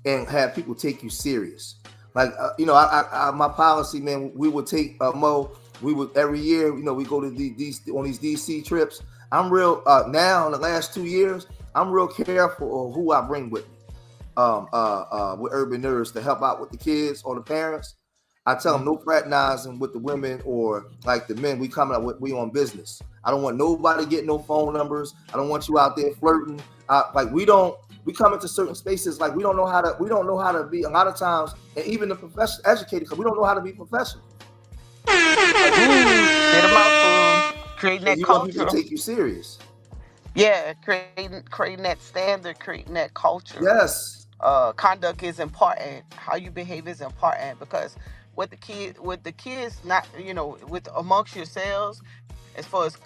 and have people take you serious. Like, my policy, man, we would take Mo, we would every year, we go to these DC trips. I'm real, now in the last 2 years, I'm real careful of who I bring with me with Urban Nerds to help out with the kids or the parents. I tell them no fraternizing with the women or like the men. We coming up with, we on business. I don't want nobody getting no phone numbers. I don't want you out there flirting. We come into certain spaces like we don't know how to be a lot of times, and even the professional educated, because we don't know how to be professional. Say the mouthful. Creating that You want people culture. to take you serious. Yeah, creating that standard, creating that culture. Yes. Conduct is important. How you behave is important, because with the kids, not with amongst yourselves, as far as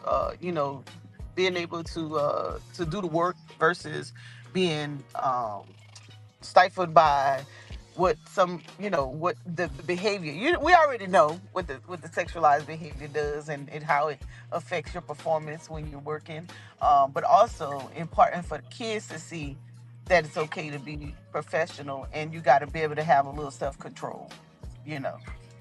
being able to do the work versus being stifled by what what the behavior. We already know what the sexualized behavior does, and how it affects your performance when you're working, but also important for the kids to see that it's okay to be professional, and you got to be able to have a little self-control.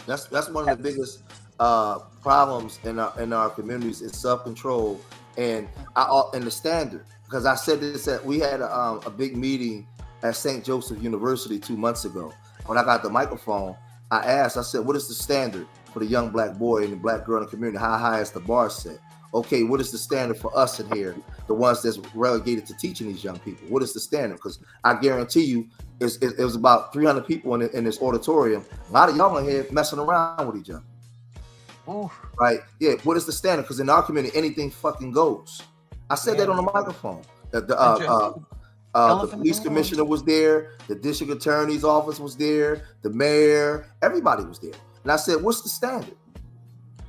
That's one of the biggest problems in our communities is self-control and the standard. Because I said this we had a big meeting at St. Joseph University 2 months ago. When I got the microphone, I said, what is the standard for the young black boy and the black girl in the community? How high is the bar set? Okay, what is the standard for us in here, the ones that's relegated to teaching these young people? What is the standard? Because I guarantee you, it was about 300 people in this auditorium. A lot of y'all in here messing around with each other. Ooh. Right? Yeah, what is the standard? Because in our community, anything fucking goes. I said that on the microphone. The police commissioner was there, the district attorney's office was there, the mayor, everybody was there. And I said, what's the standard?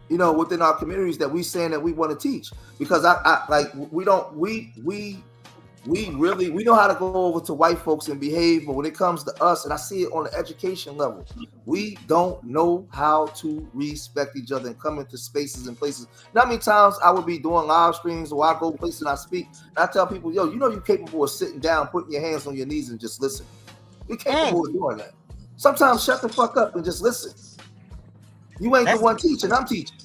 Within our communities that we saying that we want to teach, because we know how to go over to white folks and behave, but when it comes to us, and I see it on the education level, we don't know how to respect each other and come into spaces and places. Not many times I would be doing live streams or I go places and I speak, and I tell people, you're capable of sitting down, putting your hands on your knees and just listen. You're capable of doing that. Sometimes shut the fuck up and just listen. You ain't the one teaching, I'm teaching.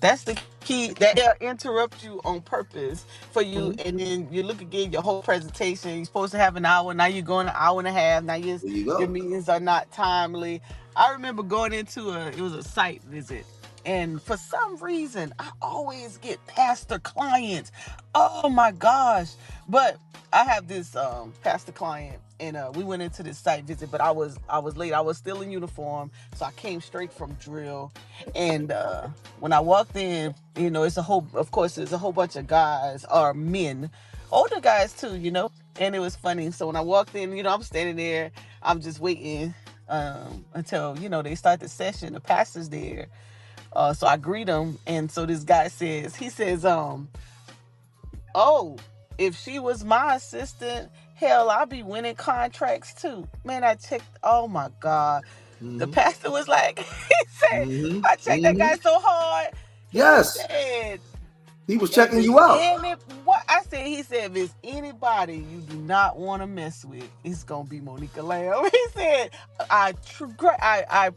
That's the key. That they'll interrupt you on purpose for you, and then you look again. Your whole presentation, you're supposed to have an hour. Now you're going an hour and a half. Now your meetings are not timely. I remember going into it was a site visit, and for some reason, I always get pastor clients. Oh my gosh! But I have this pastor client, and we went into this site visit, but I was late. I was still in uniform, so I came straight from drill. And when I walked in, there's a whole bunch of guys or men, older guys too, and it was funny. So when I walked in, I'm standing there, I'm just waiting until they start the session. The pastor's there, so I greet him, and so this guy says, oh, if she was my assistant, Hell, I'll be winning contracts too. Man, I checked. Oh my God. The pastor was like, he said, I checked that guy so hard. He Yes, said, he was if checking it's you out. any what I said, he said, if it's anybody you do not want to mess with, it's gonna be Monica Lamb. He said, I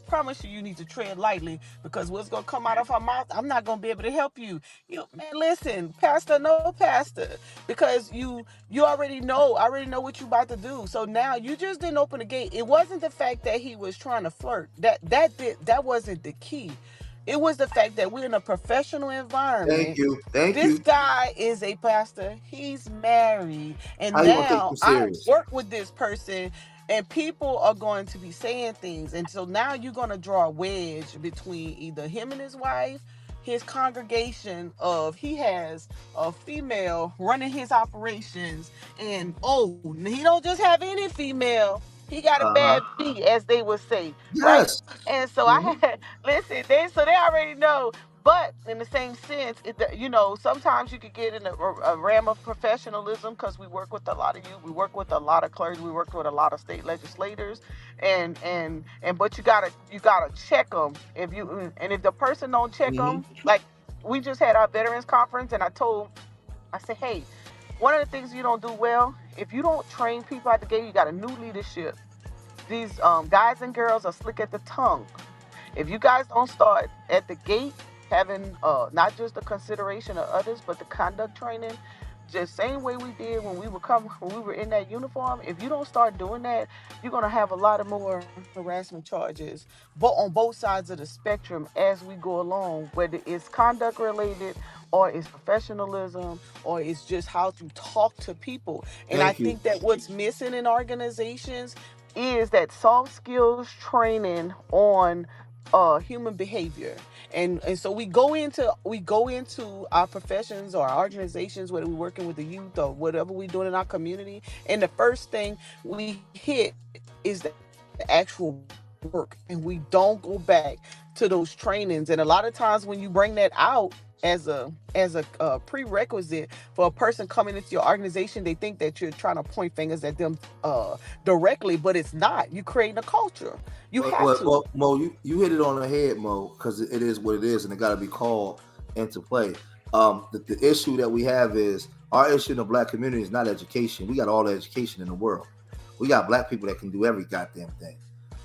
promise you, you need to tread lightly because what's gonna come out of her mouth, I'm not gonna be able to help you. You man, listen, pastor, no pastor, because you I already know what you about to do. So now you just didn't open the gate. It wasn't the fact that he was trying to flirt. That wasn't the key. It was the fact that we're in a professional Thank environment. you. Thank This you. guy is a pastor. He's married. And How you gonna take now him I serious? work with this person and people are going to be saying things. And so now you're going to draw a wedge between either him and his wife, his congregation of he has a female running his operations. And he don't just have any female. He got a bad beat, as they would say, right? Yes. And so I had listen. They already know. But in the same sense, sometimes you could get in a realm of professionalism because we work with a lot of youth, we work with a lot of clergy, we work with a lot of state legislators, but you gotta check them if the person don't check them, like we just had our veterans conference, and I said, hey, one of the things you don't do well, if you don't train people at the gate, you got a new leadership. These guys and girls are slick at the tongue. If you guys don't start at the gate having not just the consideration of others, but the conduct training, just same way we did when we were in that uniform. If you don't start doing that, you're gonna have a lot of more harassment charges, but on both sides of the spectrum as we go along, whether it's conduct related or it's professionalism or it's just how to talk to people. And I Thank you. think that what's missing in organizations is that soft skills training on human behavior. And so we go into our professions or our organizations, whether we're working with the youth or whatever we're doing in our community, and the first thing we hit is the actual work, and we don't go back to those trainings. And a lot of times when you bring that out as a prerequisite for a person coming into your organization, they think that you're trying to point fingers at them directly, but it's not. You're creating a culture. You have to. Well, Mo, you hit it on the head, Mo, because it is what it is, and it got to be called into play. The issue that we have is our issue in the black community is not education. We got all the education in the world. We got black people that can do every goddamn thing.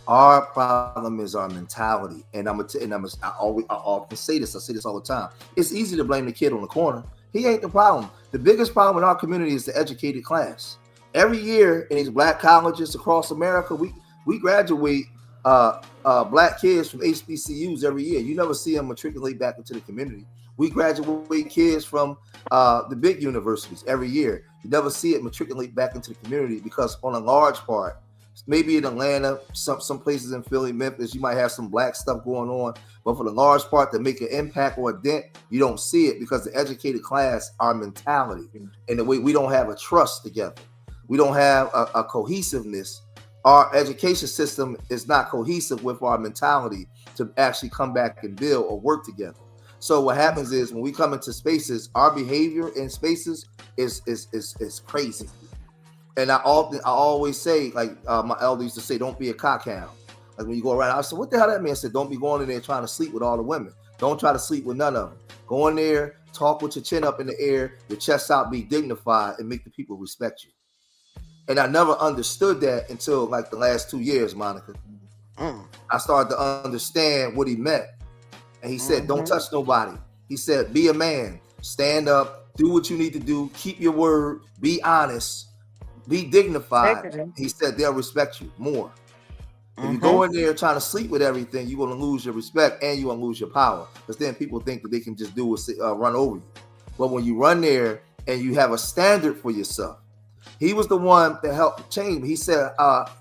Our problem is our mentality, and I often say this. I say this all the time. It's easy to blame the kid on the corner. He ain't the problem. The biggest problem in our community is the educated class. Every year in these black colleges across America, we graduate black kids from HBCUs every year. You never see them matriculate back into the community. We graduate kids from the big universities every year. You never see it matriculate back into the community because on a large part, maybe in Atlanta, some places in Philly, Memphis, you might have some black stuff going on. But for the large part to make an impact or a dent, you don't see it because the educated class, our mentality, and the way we don't have a trust together. We don't have a cohesiveness. Our education system is not cohesive with our mentality to actually come back and build or work together. So what happens is when we come into spaces, our behavior in spaces is crazy. And I always say, like my elder used to say, don't be a cockhound. Like when you go around, I said, what the hell that mean? I said, don't be going in there trying to sleep with all the women. Don't try to sleep with none of them. Go in there, talk with your chin up in the air, your chest out, be dignified, and make the people respect you. And I never understood that until like the last 2 years, Monica. I started to understand what he meant. And he said, don't touch nobody. He said, be a man, stand up, do what you need to do, keep your word, be honest, be dignified. He said they'll respect you more. If you go in there trying to sleep with everything, you're going to lose your respect and you're going to lose your power. Because then people think that they can just do run over you. But when you run there and you have a standard for yourself, he was the one that helped change me. He said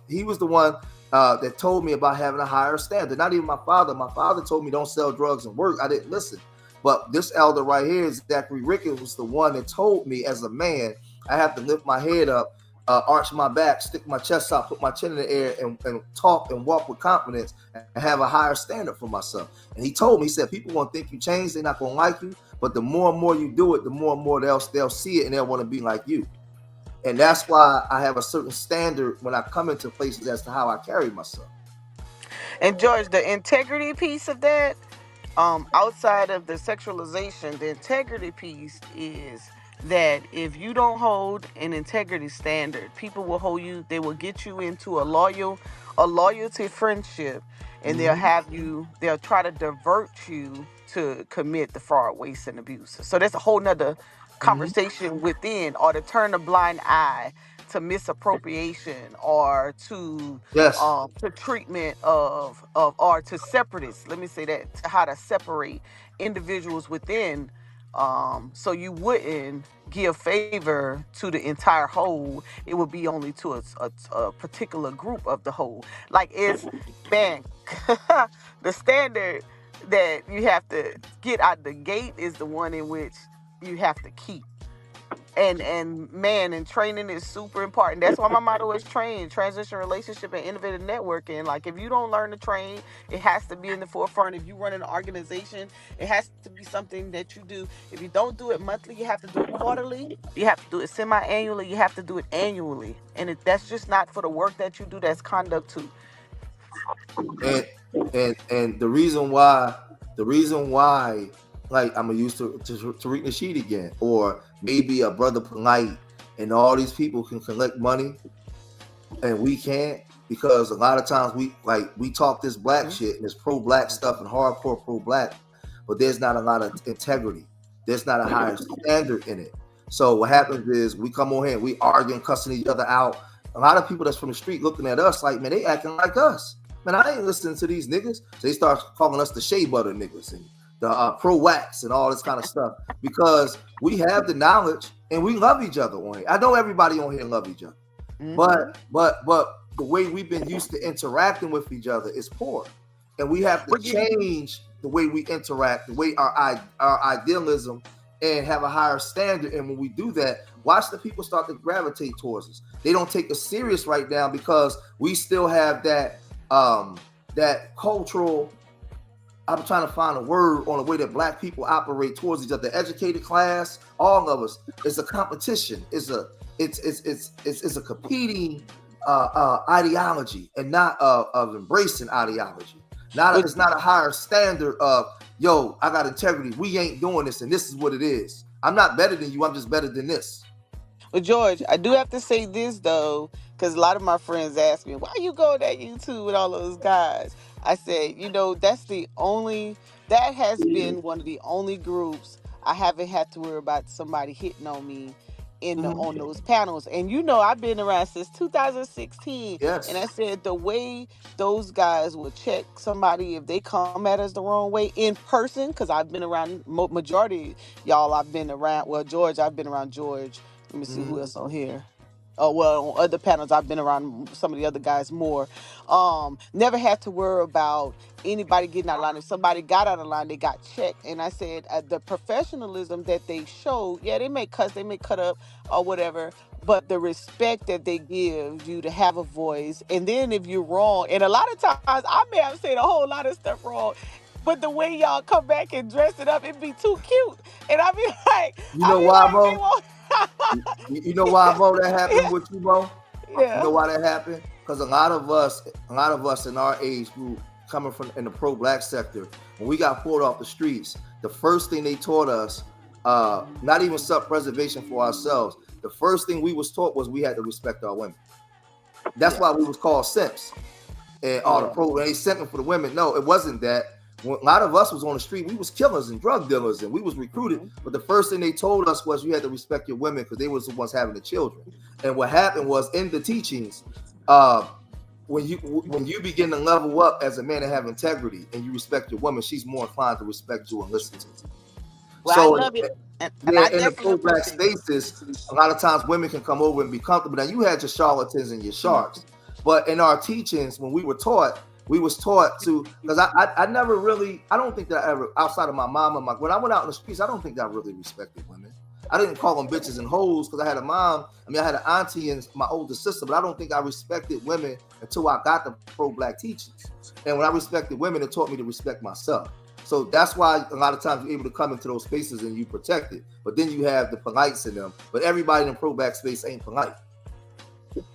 he was the one that told me about having a higher standard. Not even my father. My father told me don't sell drugs and work. I didn't listen. But this elder right here, Zachary Ricketts, was the one that told me as a man, I have to lift my head up, arch my back, stick my chest out, put my chin in the air, and talk and walk with confidence and have a higher standard for myself. And he told me, he said, people won't think you changed. They're not going to like you. But the more and more you do it, the more and more they'll see it and they'll want to be like you. And that's why I have a certain standard when I come into places as to how I carry myself. And George, the integrity piece of that, outside of the sexualization, the integrity piece is that if you don't hold an integrity standard, people will hold you, they will get you into a loyalty friendship, and they'll try to divert you to commit the fraud, waste, and abuse. So that's a whole nother conversation within, or to turn a blind eye to misappropriation, or Yes. to treatment of or to separatists. Let me say that, to how to separate individuals within, so you wouldn't give favor to the entire whole. It would be only to a particular group of the whole. Like, it's, man, the standard that you have to get out the gate is the one in which you have to keep. And man, and training is super important. That's why my motto is train, transition, relationship, and innovative networking. Like, if you don't learn to train, it has to be in the forefront. If you run an organization, it has to be something that you do. If you don't do it monthly, you have to do it quarterly. You have to do it semi-annually. You have to do it annually. And that's just not for the work that you do. That's conduct too. And the reason why, like, I'm gonna use Tariq Nasheed again, or maybe a brother Polite, and all these people can collect money, and we can't, because a lot of times we talk this black shit and it's pro-black stuff and hardcore pro-black, but there's not a lot of integrity. There's not a higher standard in it. So what happens is we come on here and we arguing, cussing each other out. A lot of people that's from the street looking at us like, man, they acting like us. Man, I ain't listening to these niggas. So they start calling us the shea butter niggas and the pro-wax and all this kind of stuff, because we have the knowledge and we love each other on here. I know everybody on here love each other, but the way we've been used to interacting with each other is poor, and we have to change the way we interact, the way our idealism, and have a higher standard. And when we do that, watch the people start to gravitate towards us. They don't take us serious right now because we still have that cultural, I'm trying to find a word on the way that black people operate towards each other. The educated class, all of us, it's a competition. It's a competing ideology, and not of embracing ideology. It's not a higher standard of, yo, I got integrity. We ain't doing this, and this is what it is. I'm not better than you. I'm just better than this. Well, George, I do have to say this though, because a lot of my friends ask me, why you go that YouTube with all those guys? I said, that has been one of the only groups I haven't had to worry about somebody hitting on me on those panels. And I've been around since 2016. Yes. And I said, the way those guys will check somebody if they come at us the wrong way in person, because I've been around majority y'all. I've been around, well, George, I've been around George. Let me see who else on here. Oh, well, on other panels, I've been around some of the other guys more. Never had to worry about anybody getting out of line. If somebody got out of line, they got checked. And I said, the professionalism that they show, yeah, they may cuss, they may cut up or whatever, but the respect that they give you to have a voice. And then if you're wrong, and a lot of times I may have said a whole lot of stuff wrong, but the way y'all come back and dress it up, it'd be too cute. And I be like, you know why, Bo? You know why, Bo, that happened with you, Bo? Yeah. You know why that happened? Because a lot of us in our age group, coming from in the pro-black sector, when we got pulled off the streets, the first thing they taught us, not even self-preservation for ourselves, the first thing we was taught was we had to respect our women. That's why we was called simps. And all the pro, they simping for the women. No, it wasn't that. When a lot of us was on the street, we was killers and drug dealers, and we was recruited. But the first thing they told us was you had to respect your women because they was the ones having the children. And what happened was, in the teachings, when you begin to level up as a man and have integrity, and you respect your woman, she's more inclined to respect you and listen to you. Well, So I love it. And in the pro-black appreciate spaces, a lot of times women can come over and be comfortable. Now, you had your charlatans and your sharks, but in our teachings, when we was taught to, because I never really, I don't think that I ever, outside of my mom and when I went out in the streets, I don't think that I really respected women. I didn't call them bitches and hoes because I had a mom. I mean, I had an auntie and my older sister, but I don't think I respected women until I got the pro-black teachings. And when I respected women, it taught me to respect myself. So that's why a lot of times you're able to come into those spaces and you protect it. But then you have the polites in them. But everybody in the pro-back space ain't polite.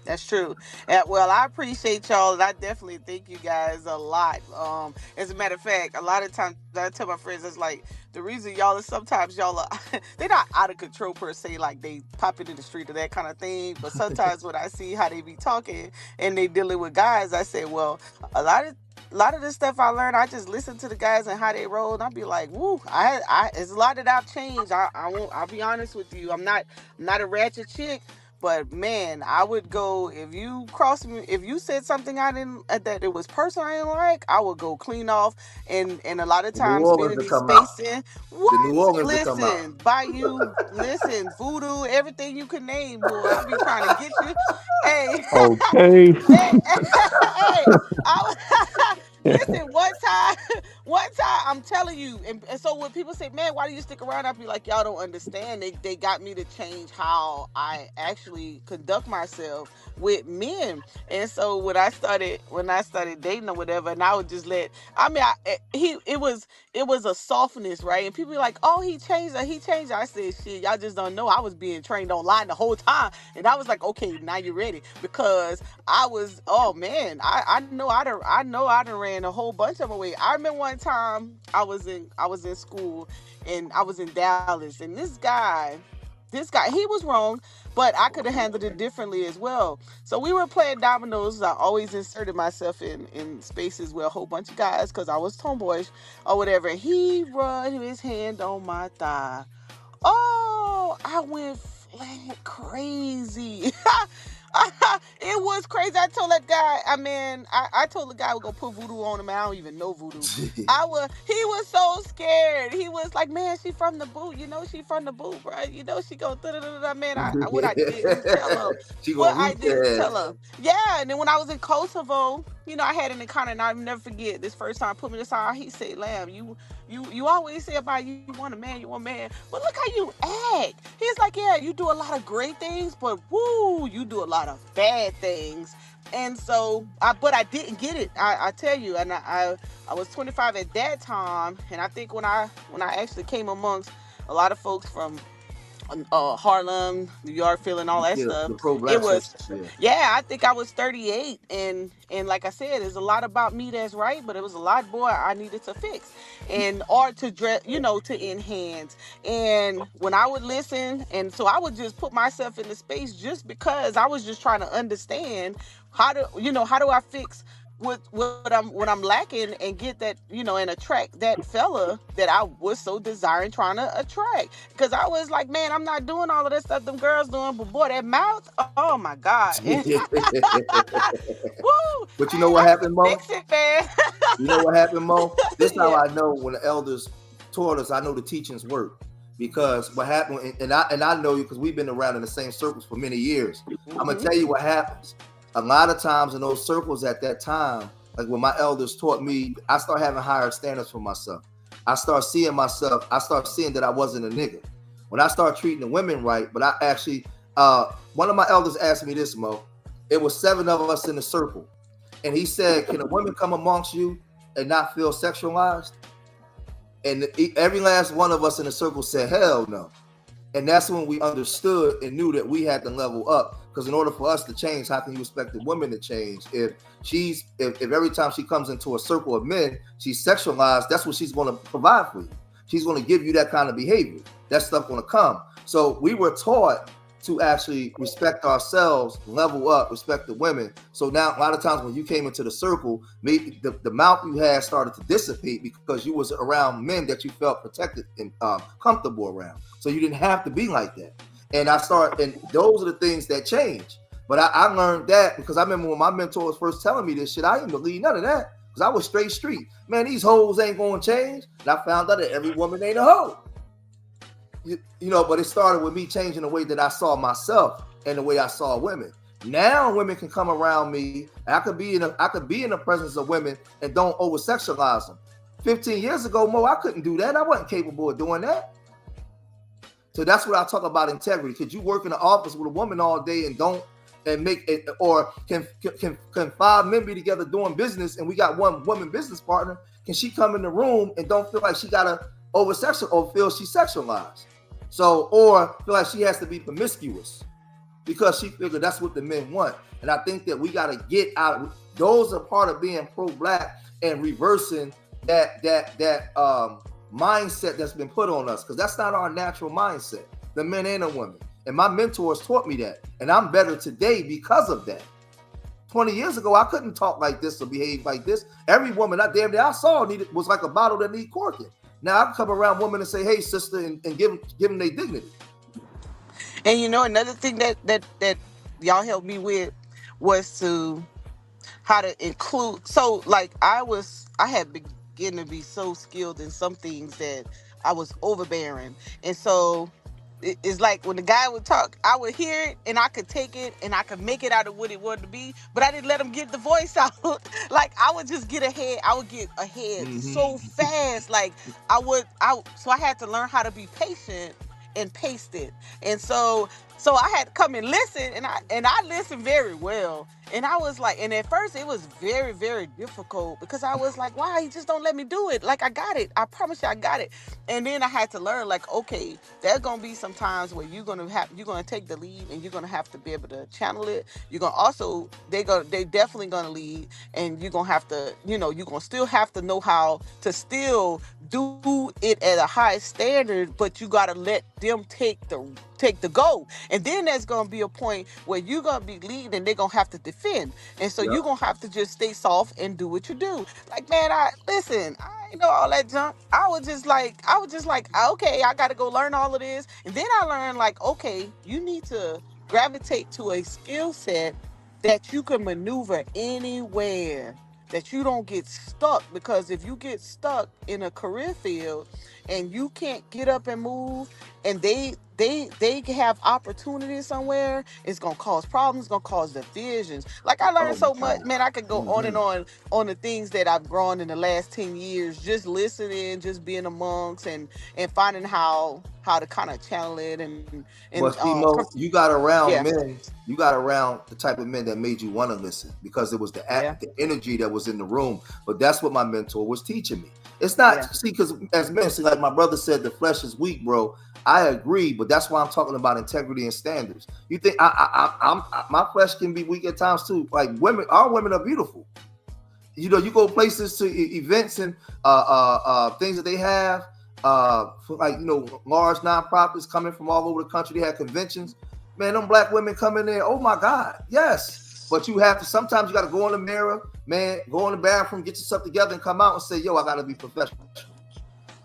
That's true. Well, I appreciate y'all, and I definitely thank you guys a lot. As a matter of fact, a lot of times I tell my friends, it's like the reason y'all is sometimes y'all are they're not out of control per se, like they popping in the street or that kind of thing. But sometimes when I see how they be talking and they dealing with guys, I say, well, a lot of the stuff I learned, I just listen to the guys and how they roll, and I'll be like, "Woo!" It's a lot that I've changed. I won't. I'll be honest with you. I'm not a ratchet chick, but man, I would go if you crossed me. If you said something I didn't that it was personal I didn't like, I would go clean off. And a lot of The New times being Orleans in to these come out. spaces, The New what? Orleans to come out. Listen, Bayou, listen, voodoo, everything you can name, boy. I be trying to get you. Hey, Okay. man, hey, listen, one time, I'm telling you, and so when people say, man, why do you stick around? I'll be like, y'all don't understand. They got me to change how I actually conduct myself with men. And so when I started dating or whatever, and I would just it was a softness, right? And people be like, oh, he changed her, he changed her. I said, shit, y'all just don't know. I was being trained online the whole time. And I was like, okay, now you're ready. Because oh man, I know I done ran a whole bunch of them away. I remember one time I was in school and I was in Dallas, and this guy, he was wrong, but I could have handled it differently as well. So we were playing dominoes. I always inserted myself in spaces with a whole bunch of guys because I was tomboyish or whatever. He rubbed his hand on my thigh. Oh, I went flat crazy. It was crazy. I told that guy, I told the guy we're gonna put voodoo on him. I don't even know voodoo. He was so scared. He was like, man, she from the boot. You know she from the boot, bro. You know she go da da da da. Man, what I didn't tell him. She What gonna I root their didn't tell ass. him. Yeah, and then when I was in Kosovo, I had an encounter, and I'll never forget this first time put me aside. He said, Lamb, you always say about you want a man, you want a man. But look how you act. He's like, yeah, you do a lot of great things, but woo, you do a lot of bad things. And so, but I didn't get it. I tell you, and I was 25 at that time, and I think when I actually came amongst a lot of folks from Harlem, New York, feeling all that Yeah, stuff. the pro-black It was, sections. Yeah. yeah, I think I was 38, and like I said, there's a lot about me that's right, but it was a lot, boy, I needed to fix, and or to dress, to enhance. And when I would listen, and so I would just put myself in the space just because I was just trying to understand how do I fix what I'm lacking and get that and attract that fella that I was so desiring trying to attract, because I was like, man, I'm not doing all of that stuff them girls doing, but boy, that mouth, oh my god. Woo, But you hey, know what I can happened, Mo? fix it, man. You know what happened, Mo? This how Yeah. I know when the elders taught us. I know the teachings work, because what happened, and I know you because we've been around in the same circles for many years. I'm gonna tell you what happens. A lot of times in those circles at that time, like when my elders taught me, I start having higher standards for myself. I start seeing myself. I start seeing that I wasn't a nigga. When I start treating the women right, but I actually, one of my elders asked me this, Mo. It was 7 of us in the circle. And he said, can a woman come amongst you and not feel sexualized? And every last one of us in the circle said, hell no. And that's when we understood and knew that we had to level up. Because in order for us to change, how can you expect the woman to change? If every time she comes into a circle of men, she's sexualized, that's what she's going to provide for you. She's going to give you that kind of behavior. That stuff going to come. So we were taught to actually respect ourselves, level up, respect the women. So now a lot of times when you came into the circle, maybe the mouth you had started to dissipate because you was around men that you felt protected and comfortable around. So you didn't have to be like that. And those are the things that change. But I learned that because I remember when my mentor was first telling me this shit, I didn't believe none of that because I was straight street. Man, these hoes ain't going to change. And I found out that every woman ain't a hoe. But it started with me changing the way that I saw myself and the way I saw women. Now women can come around me. I could be in the presence of women and don't over sexualize them. 15 years ago, Mo, I couldn't do that. I wasn't capable of doing that. So that's what I talk about integrity. Could you work in the office with a woman all day and don't and make it, or can 5 men be together doing business and we got one woman business partner? Can she come in the room and don't feel like she gotta over sexual or feel she's sexualized? So, or feel like she has to be promiscuous because she figured that's what the men want. And I think that we gotta get out. Those are part of being pro-black and reversing that mindset that's been put on us, because that's not our natural mindset, the men and the women. And my mentors taught me that, and I'm better today because of that. 20 years ago, I couldn't talk like this or behave like this. Every woman I saw was like a bottle that need corking. Now I can come around women and say, "Hey, sister," and give them their dignity. And another thing that y'all helped me with was to how to include. So like I had begun to be so skilled in some things that I was overbearing, and so it's like when the guy would talk, I would hear it and I could take it and I could make it out of what it wanted to be, but I didn't let him get the voice out. Like I would just get ahead. I would get ahead so fast. Like so I had to learn how to be patient and paste it. And so I had to come and listen, and I listened very well. And I was like, and at first it was very, very difficult because I was like, why you just don't let me do it? Like I got it. I promise you I got it. And then I had to learn, like, okay, there's gonna be some times where you're gonna take the lead and you're gonna have to be able to channel it. You're gonna also they definitely gonna lead, and you're gonna have to, you're gonna still have to know how to still do it at a high standard, but you gotta let them take the go. And then there's gonna be a point where you're gonna be leading and they're gonna have to defend. And so you're gonna have to just stay soft and do what you do. Like, man, I ain't know all that junk. I was just like, okay, I gotta go learn all of this. And then I learned, like, okay, you need to gravitate to a skill set that you can maneuver anywhere, that you don't get stuck. Because if you get stuck in a career field and you can't get up and move, and they can have opportunities somewhere, it's gonna cause problems, it's gonna cause divisions. Like I learned so much, man. I could go on and on the things that I've grown in the last 10 years, just listening, just being amongst and finding how to kind of channel it and But Mo, you got around yeah. men. You got around the type of men that made you want to listen, because it was the energy that was in the room. But that's what my mentor was teaching me. It's not, see, because as men, see, like my brother said, the flesh is weak, bro. I agree, but that's why I'm talking about integrity and standards. You think my flesh can be weak at times too? Like our women are beautiful. You go places to events and things that they have. For like, large nonprofits coming from all over the country. They have conventions. Man, them black women come in there. Oh my God, yes. But you have to, sometimes you got to go in the mirror, man, go in the bathroom, get yourself together and come out and say, yo, I got to be professional.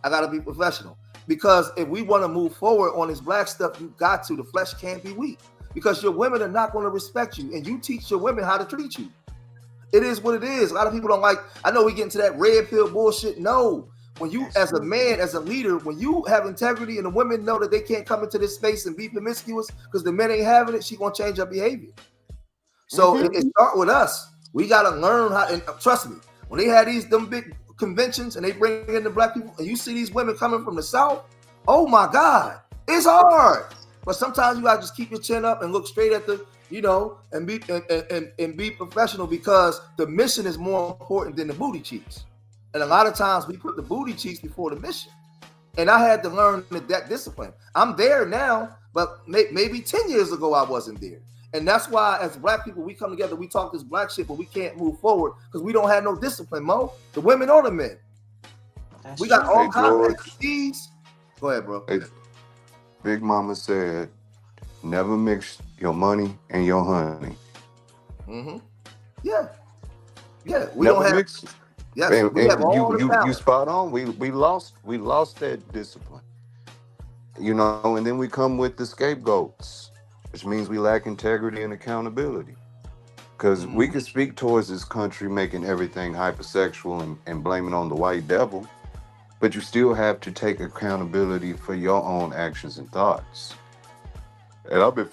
I got to be professional. Because if we want to move forward on this black stuff, you got to. The flesh can't be weak, because your women are not going to respect you, and you teach your women how to treat you. It is what it is. A lot of people don't like, I know we get into that red pill bullshit. No. When you, as a man, as a leader, when you have integrity and the women know that they can't come into this space and be promiscuous because the men ain't having it, she gonna change her behavior. So it start with us. We gotta learn how, and trust me, when they had them big conventions and they bring in the black people and you see these women coming from the South, oh my God, it's hard. But sometimes you gotta just keep your chin up and look straight at the, and be professional, because the mission is more important than the booty cheeks. And a lot of times we put the booty cheeks before the mission. And I had to learn that discipline. I'm there now, but maybe 10 years ago I wasn't there. And that's why as black people, we come together, we talk this black shit, but we can't move forward because we don't have no discipline, Mo. The women or the men. We got all kinds of expertise. Go ahead, bro. Hey, Big Mama said, never mix your money and your honey. Yeah. We never don't have mix. Yes, and we have all the you balance. spot on. We lost that discipline. And then we come with the scapegoats, which means we lack integrity and accountability. Because we can speak towards this country making everything hypersexual and blame it on the white devil, but you still have to take accountability for your own actions and thoughts. And I've been